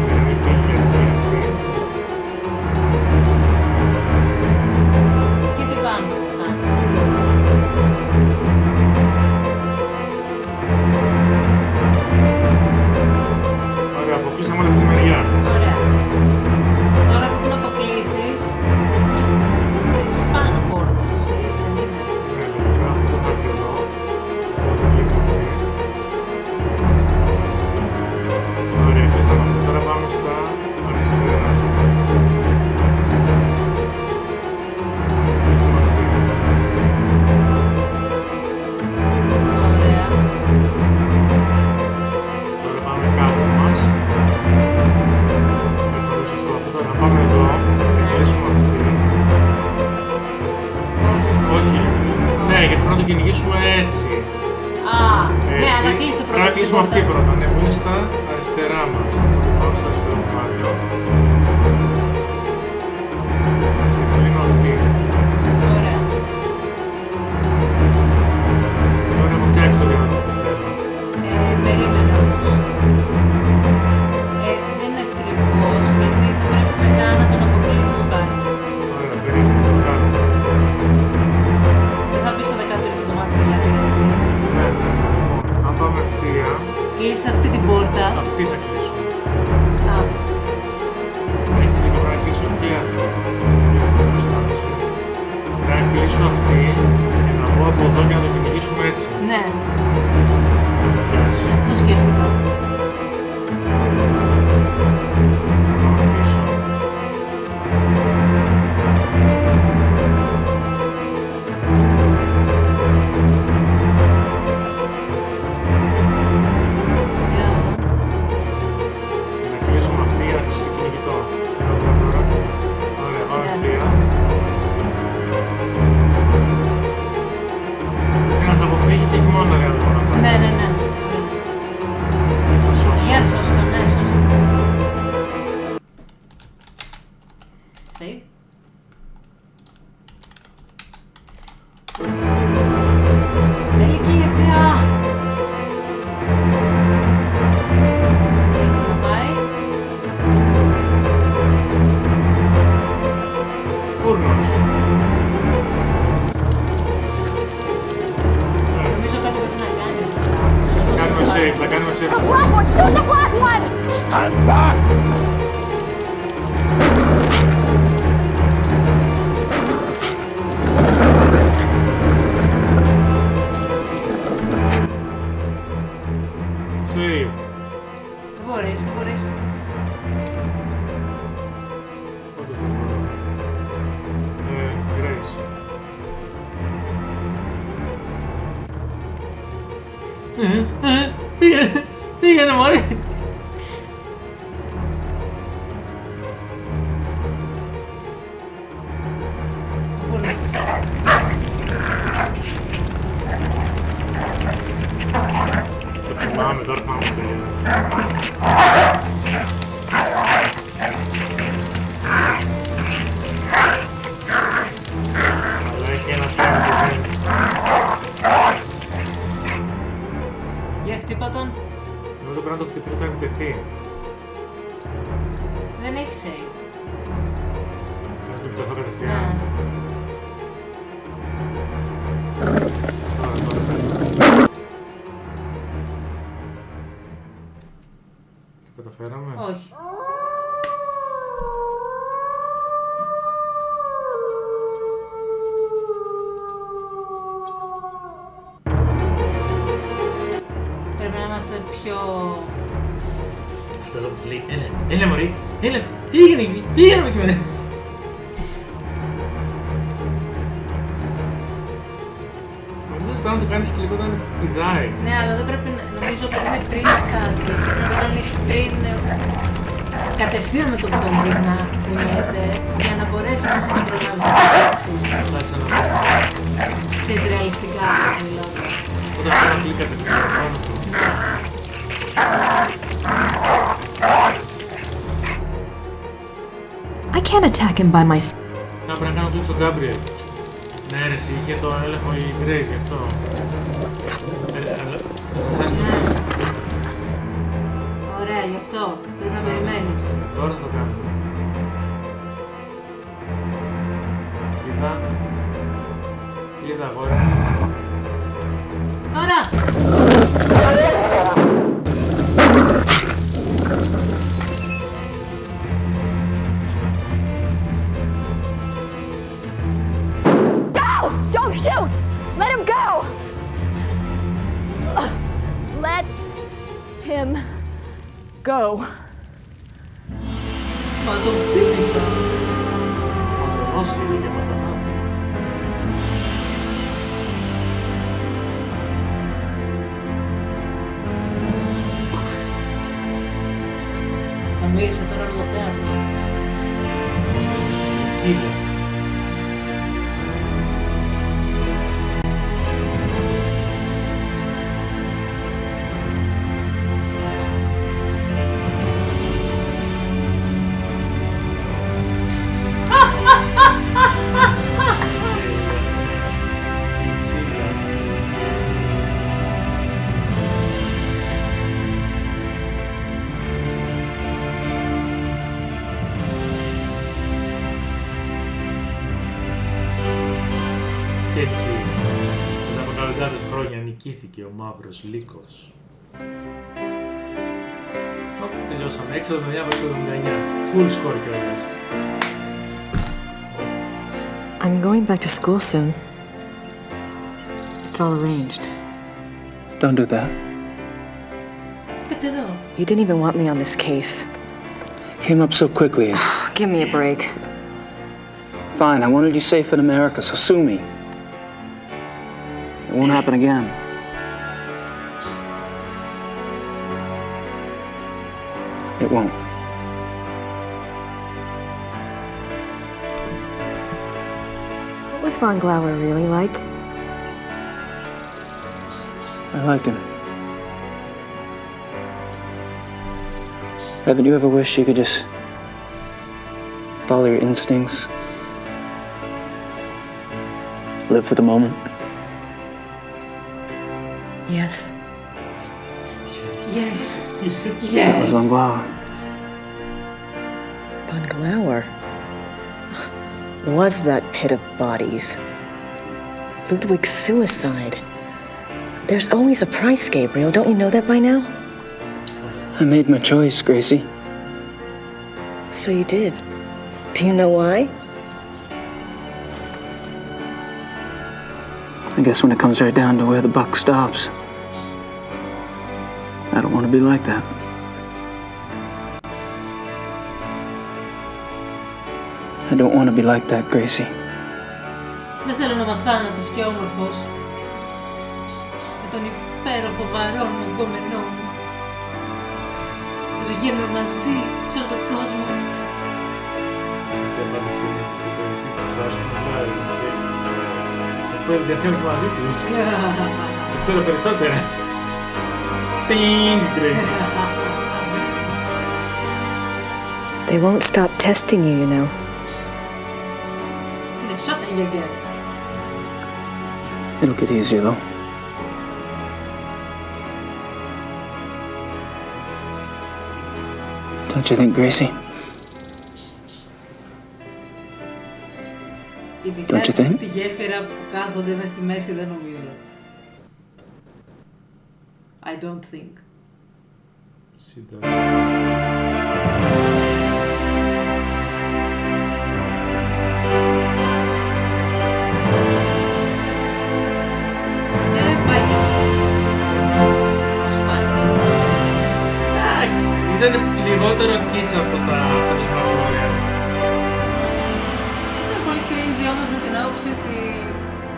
Για να μην φύγει αυτή. Και τι πάνω. Αποκλείσαμε όλη αυτή τη μεριά. Ωραία. Τώρα πρέπει να αποκλείσεις τις πάνω πόρτες, έτσι δεν είναι. Ναι, λογικά αυτό θα έρθει εδώ. Οπότε κλείνουμε αυτή. Ωραία, κλείσαμε αυτή. Ναι, γιατί πρέπει να το κυνηγήσουμε έτσι. Α, ναι, αλλά κλείσε πρώτα. Πρέπει να κλείσουμε αυτή πρώτα, ναι, που είναι στα αριστερά μας. Πάμε στο αριστερό κομμάτι. Κλείνω αυτή. Ωραία. Τώρα έχω φτιάξει το δυνατό που θέλω. Περίμενε όμως. Δεν είναι ακριβώς, γιατί θα πρέπει μετά να τον αποκλείσεις πάλι. Ωραία, περίμενε, το κάνω. Δεν θα πεις το 13ο κομμάτι δηλαδή, έτσι. Ναι. Αν πάμε ευθεία... Κλείσε αυτή την πόρτα. Αυτή θα κλείσω. Α. Έχεις δίκιο, πρέπει να κλείσω και αυτή. Πρέπει να κλείσω αυτή και να βγω από εδώ και να το κυνηγήσουμε έτσι. Ναι. Αυτό σκέφτηκα. Να κλείσουμε αυτή για να κλείσω το κυνηγητό. Ωραία, πάμε ευθεία. Θέλει να σε αποφύγει και έχει μόνο να κάνει το να πάει. Ναι. Για σώστο, ναι, σώστο. Save. Τελική ευθεία. Έχουμε να πάει. Φούρνος. Νομίζω κάτι πρέπει να κάνει. Κάνουμε save, θα κάνουμε save. The black one! Shoot the black one! Stand back! Save. Δεν μπορείς. Όντως δεν μπορώ. Grace. Πήγαινε μωρέ. Το θυμάμαι, τώρα θυμάμαι στο λίγο. Αλλά έχει ένα θέμα που δεν... Για χτύπα τον. Νομίζω πρέπει να το χτυπήσω όταν επιτεθεί. Δεν έχει save. Θα το επιτεθώ κατευθείαν. Το καταφέραμε. Όχι. Πρέπει να είμαστε πιο... Αυτό εδώ που της λέει, έλα μωρή, έλα, πήγαινε εκεί μέσα. Νομίζω πρέπει να το κάνεις κλικ όταν πηδάει. Ναι, αλλά δεν πρέπει να... Νομίζω ότι είναι πριν φτάσει. Να το κάνεις πριν... Κατευθείαν με το που τον δεις να κουνιέται, για να μπορέσεις εσύ να προλάβεις να το παίξεις. Κάτσε να πω. Ξέρεις, ρεαλιστικά μιλώντας. Όταν κάνω κλικ κατευθείαν πάνω του. I can't attack him by myself. Να πρέπει να κάνω κλικ στον Gabriel. Ναι ρε, εσύ είχε το έλεγχο η Grace γι' αυτό. Ωραία, γι' αυτό. Πρέπει να περιμένεις. Τώρα θα το κάνουμε. Είδα αγόρι. Τώρα! No! Don't shoot! Let him go! Let him go. Μα τον χτύπησα. Μα τον νόσηλε και μα τον άπη. Θα μύρισε τώρα όλο το θέατρο. Κύλο. έτσι. Μετά από εκατοντάδες χρόνια νικήθηκε ο μαύρος λύκος. Τελειώσαμε. 6,79 από 6,79. Full score κιόλας. I'm going back to school soon. It's all arranged. Don't do that. Κάτσε εδώ. You didn't even want me on this case. It came up so quickly. Give me a break. Fine, I wanted you safe in America, so sue me. It won't happen again. It won't. What was Von Glauer really like? I liked him. Haven't you ever wished you could just follow your instincts? Live for the moment? Yes. Yes. That was Von Glauer. Von Glauer? Was that pit of bodies? Ludwig's suicide. There's always a price, Gabriel. Don't you know that by now? I made my choice, Gracie. So you did. Do you know why? I guess when it comes right down to where the buck stops, I don't want to be like that. I don't want to be like that, Gracie. Δεν θέλω να μαθάνω και όμορφος με τον υπέροχο βαρόν εγκόμενό μου και να γίνω μαζί σε όλο τον κόσμο. Αυτή η απάντηση είναι το παιδί της βάζω να πάρει. Θα σου πω ότι διαθέτω μαζί του. Δεν ξέρω περισσότερα. Ting, Gracie. They won't stop testing you, you know. Again. It'll get easier, though. Don't you think, Gracie? Don't you think? Τη γέφυρα που κάθονται μες στη μέση δεν νομίζω. I don't think. Ήταν λιγότερο κίτσα από τα φωτοσμαγόρια. Ήταν πολύ cringy όμως με την άποψη ότι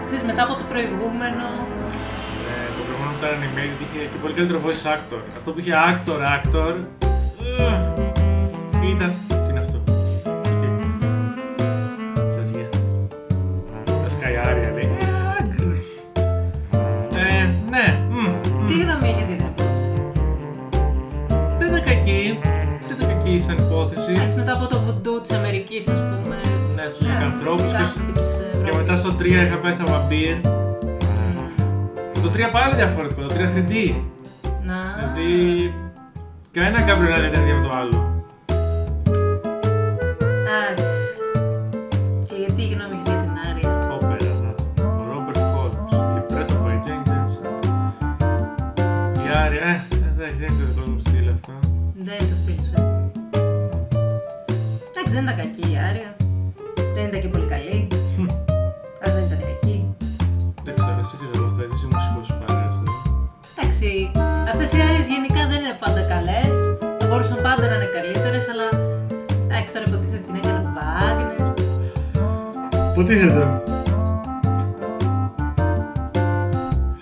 ξέρεις, μετά από το προηγούμενο. Το προηγούμενο ήταν animated, είχε και πολύ καλύτερο voice actor. Αυτό που είχε actor ήταν. Τι είναι αυτό? Τσαζιά. Τα σκαϊάρια λέει. Ναι. Τι γνώμη έχεις για την υπόθεση? Δεν ήταν κακή σαν υπόθεση. Έτσι μετά από το βουντού της Αμερικής, ας πούμε. Ναι, στους λυκανθρώπους και μετά στο 3 είχα πάει στα βαμπύρ. Το 3 πάλι διαφορετικό, το 3 3D. Δηλαδή, κανένα Gabriel Knight δεν είναι το άλλο. Και γιατί η γνώμη έχεις για την Άρια? Όπερα, ο Ρόμπερτ Χόλμς, libretto by Jane Denson. Η Άρια, εντάξει, δεν είναι το δικό μου στυλ αυτό. Δεν είναι το στυλ σου. Εντάξει, δεν ήταν κακή η Άρια. Δεν ήταν και πολύ καλή. Αλλά δεν ήταν κακή. Δεν ξέρω, εσύ και εγώ αυτά, εσύ μουσικός σου παρέας. Εντάξει, αυτές οι Άριες γενικά δεν είναι πάντα καλές. Θα μπορούσαν πάντα να είναι καλύτερες, αλλά εντάξει, τώρα υποτίθεται την έκανε ο Βάγνερ. Υποτίθεται.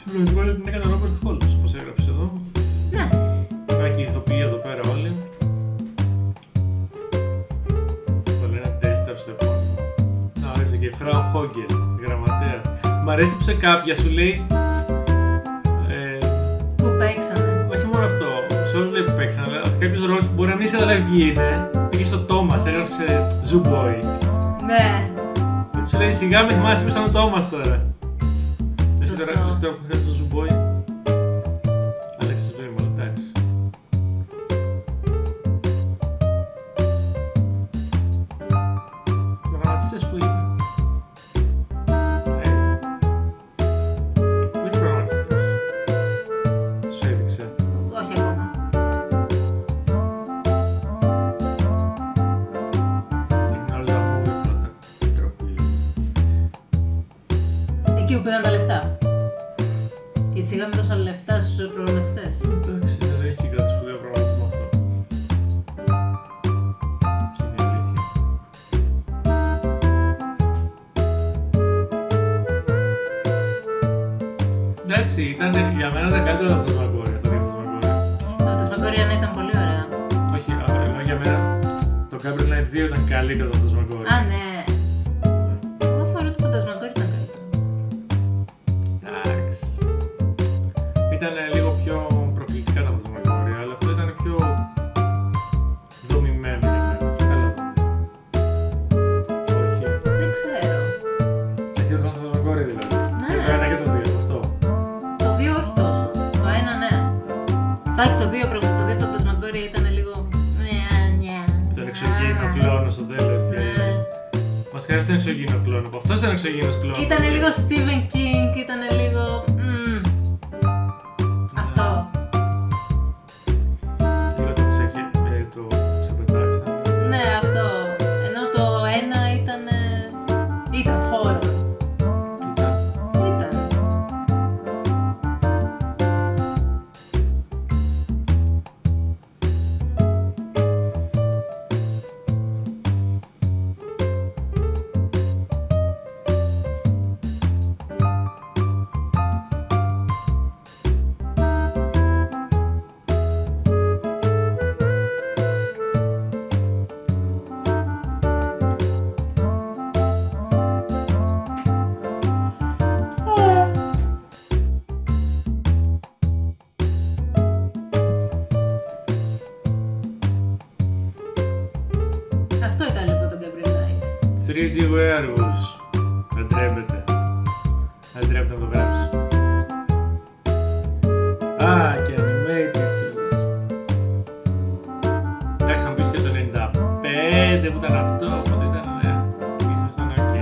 Συμπληρωματικότητα την έκανε ο Ρόμπερτ Χόλμς, όπως έγραψε εδώ. Ναι. Και οι ηθοποιοί εδώ πέρα όλοι. Το λένε τέστερ στο επόμενο. Να ορίστε και η Φράου Χόγκελ, η γραμματέας. Μ' αρέσει που σε κάποια σου λέει. Που παίξανε. Όχι μόνο αυτό, σε όλους λέει που παίξανε, αλλά σε κάποιους ρόλους που μπορεί να μην είσαι καταλάβει ποιοι είναι. Πήγε στο Τόμας, έγραψε Zoo Boy. Ναι. Έτσι σου λέει σιγά μη θυμάσαι πίσω ο Τόμας τώρα. Σωστό. Τώρα που θα κάνει το Zoo Boy. Άλλαξε τη ζωή μου, αλλά εντάξει. Γραμματιστές που είναι. Γιατί είχαμε τόσα λεφτά στους προγραμματιστές. Εντάξει, δεν έχει κάτι σπουδαίο προγραμματισμό αυτό. Είναι αλήθεια. Εντάξει, ήταν για μένα τα καλύτερα τα φαντασμαγόρια, τα δύο φαντασμαγόρια. Τα φαντασμαγόρια ναι, ήταν πολύ ωραία. Όχι, ενώ για μένα το Gabriel Knight 2 ήταν καλύτερο τα φαντασμαγόρια. Α, ναι. Εγώ θεωρώ ότι το φαντασμαγόρια ήταν καλύτερο. Εντάξει. Ήταν λίγο πιο προκλητικά τα φαντασμαγόρια, αλλά αυτό ήταν πιο δομημένο για μένα. Καλά. Όχι. Δεν ξέρω. Εσύ δεν φαντασμαγόρια φαντασμαγόρια δηλαδή. Ναι. Και το 1 και το 2, αυτό. Το 2 όχι τόσο. Το 1 ναι. Εντάξει, το 2 φαντασμαγόρια ήταν λίγο... Τον εξωγήινο κλόνο στο τέλος και... Μας κάνει αυτόν εξωγήινο κλόνο, από αυτός ήταν εξωγήινος κλόνος. Ήτανε λίγο Stephen King, ήτανε λίγο... Αυτό. Λίγο το ξεπετάξανε. Ναι, αυτό. Ενώ το 1 ήταν horror. Ήταν. Αυτό ήταν λοιπόν το Gabriel Knight. 3D Werewolves. Δεν τρέπεται. Δεν τρέπεται να το γράψει. Α, και animated κιόλας. Εντάξει, θα μου πεις και το 95 που ήταν αυτό, οπότε ήταν, ναι, ίσως ήταν ok.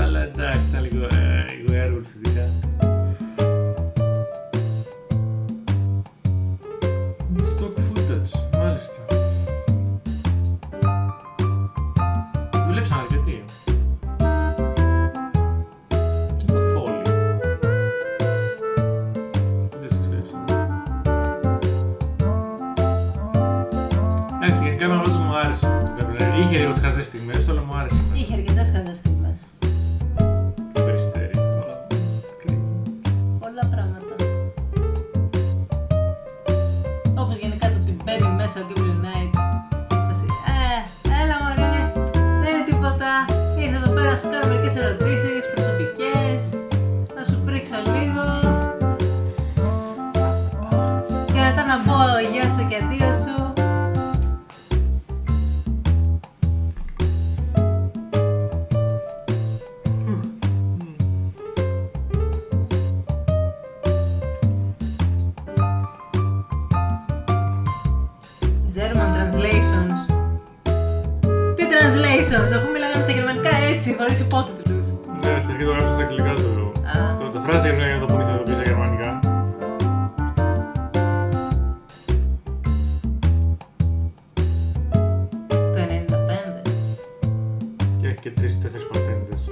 Αλλά εντάξει, ήταν λίγο οι Werewolves ειδικά. Stock footage, μάλιστα. Δουλέψαμε αρκετοί. Το Foley. Δεν σε ξέρεις. Εντάξει, γενικά εμένα όλος μου άρεσε το Gabriel Knight. Είχε λίγο τις χαζές στιγμές του, αλλά μου άρεσε. Είχε αρκετές χαζές στιγμές. Το περιστέρι. Πολλά πράγματα. Όπως γενικά το ότι μπαίνει μέσα ο Gabriel Knight και σπάσει. Έλα μωρέ, δεν είναι τίποτα. Ήρθα εδώ πέρα να σου κάνω μερικές ερωτήσεις προσωπικές, να σου πρίξω λίγο και μετά να πω γεια σου και αντίο σου. German translations. Τι translations, αφού μιλάγαμε στα γερμανικά έτσι, χωρίς υπότιτλους. Ναι, στην αρχή το γράψα στα αγγλικά το φράση στα γερμανικά για να το πούνε θα το πει στα γερμανικά. Το 95. Και έχει και 3-4 πατέντες.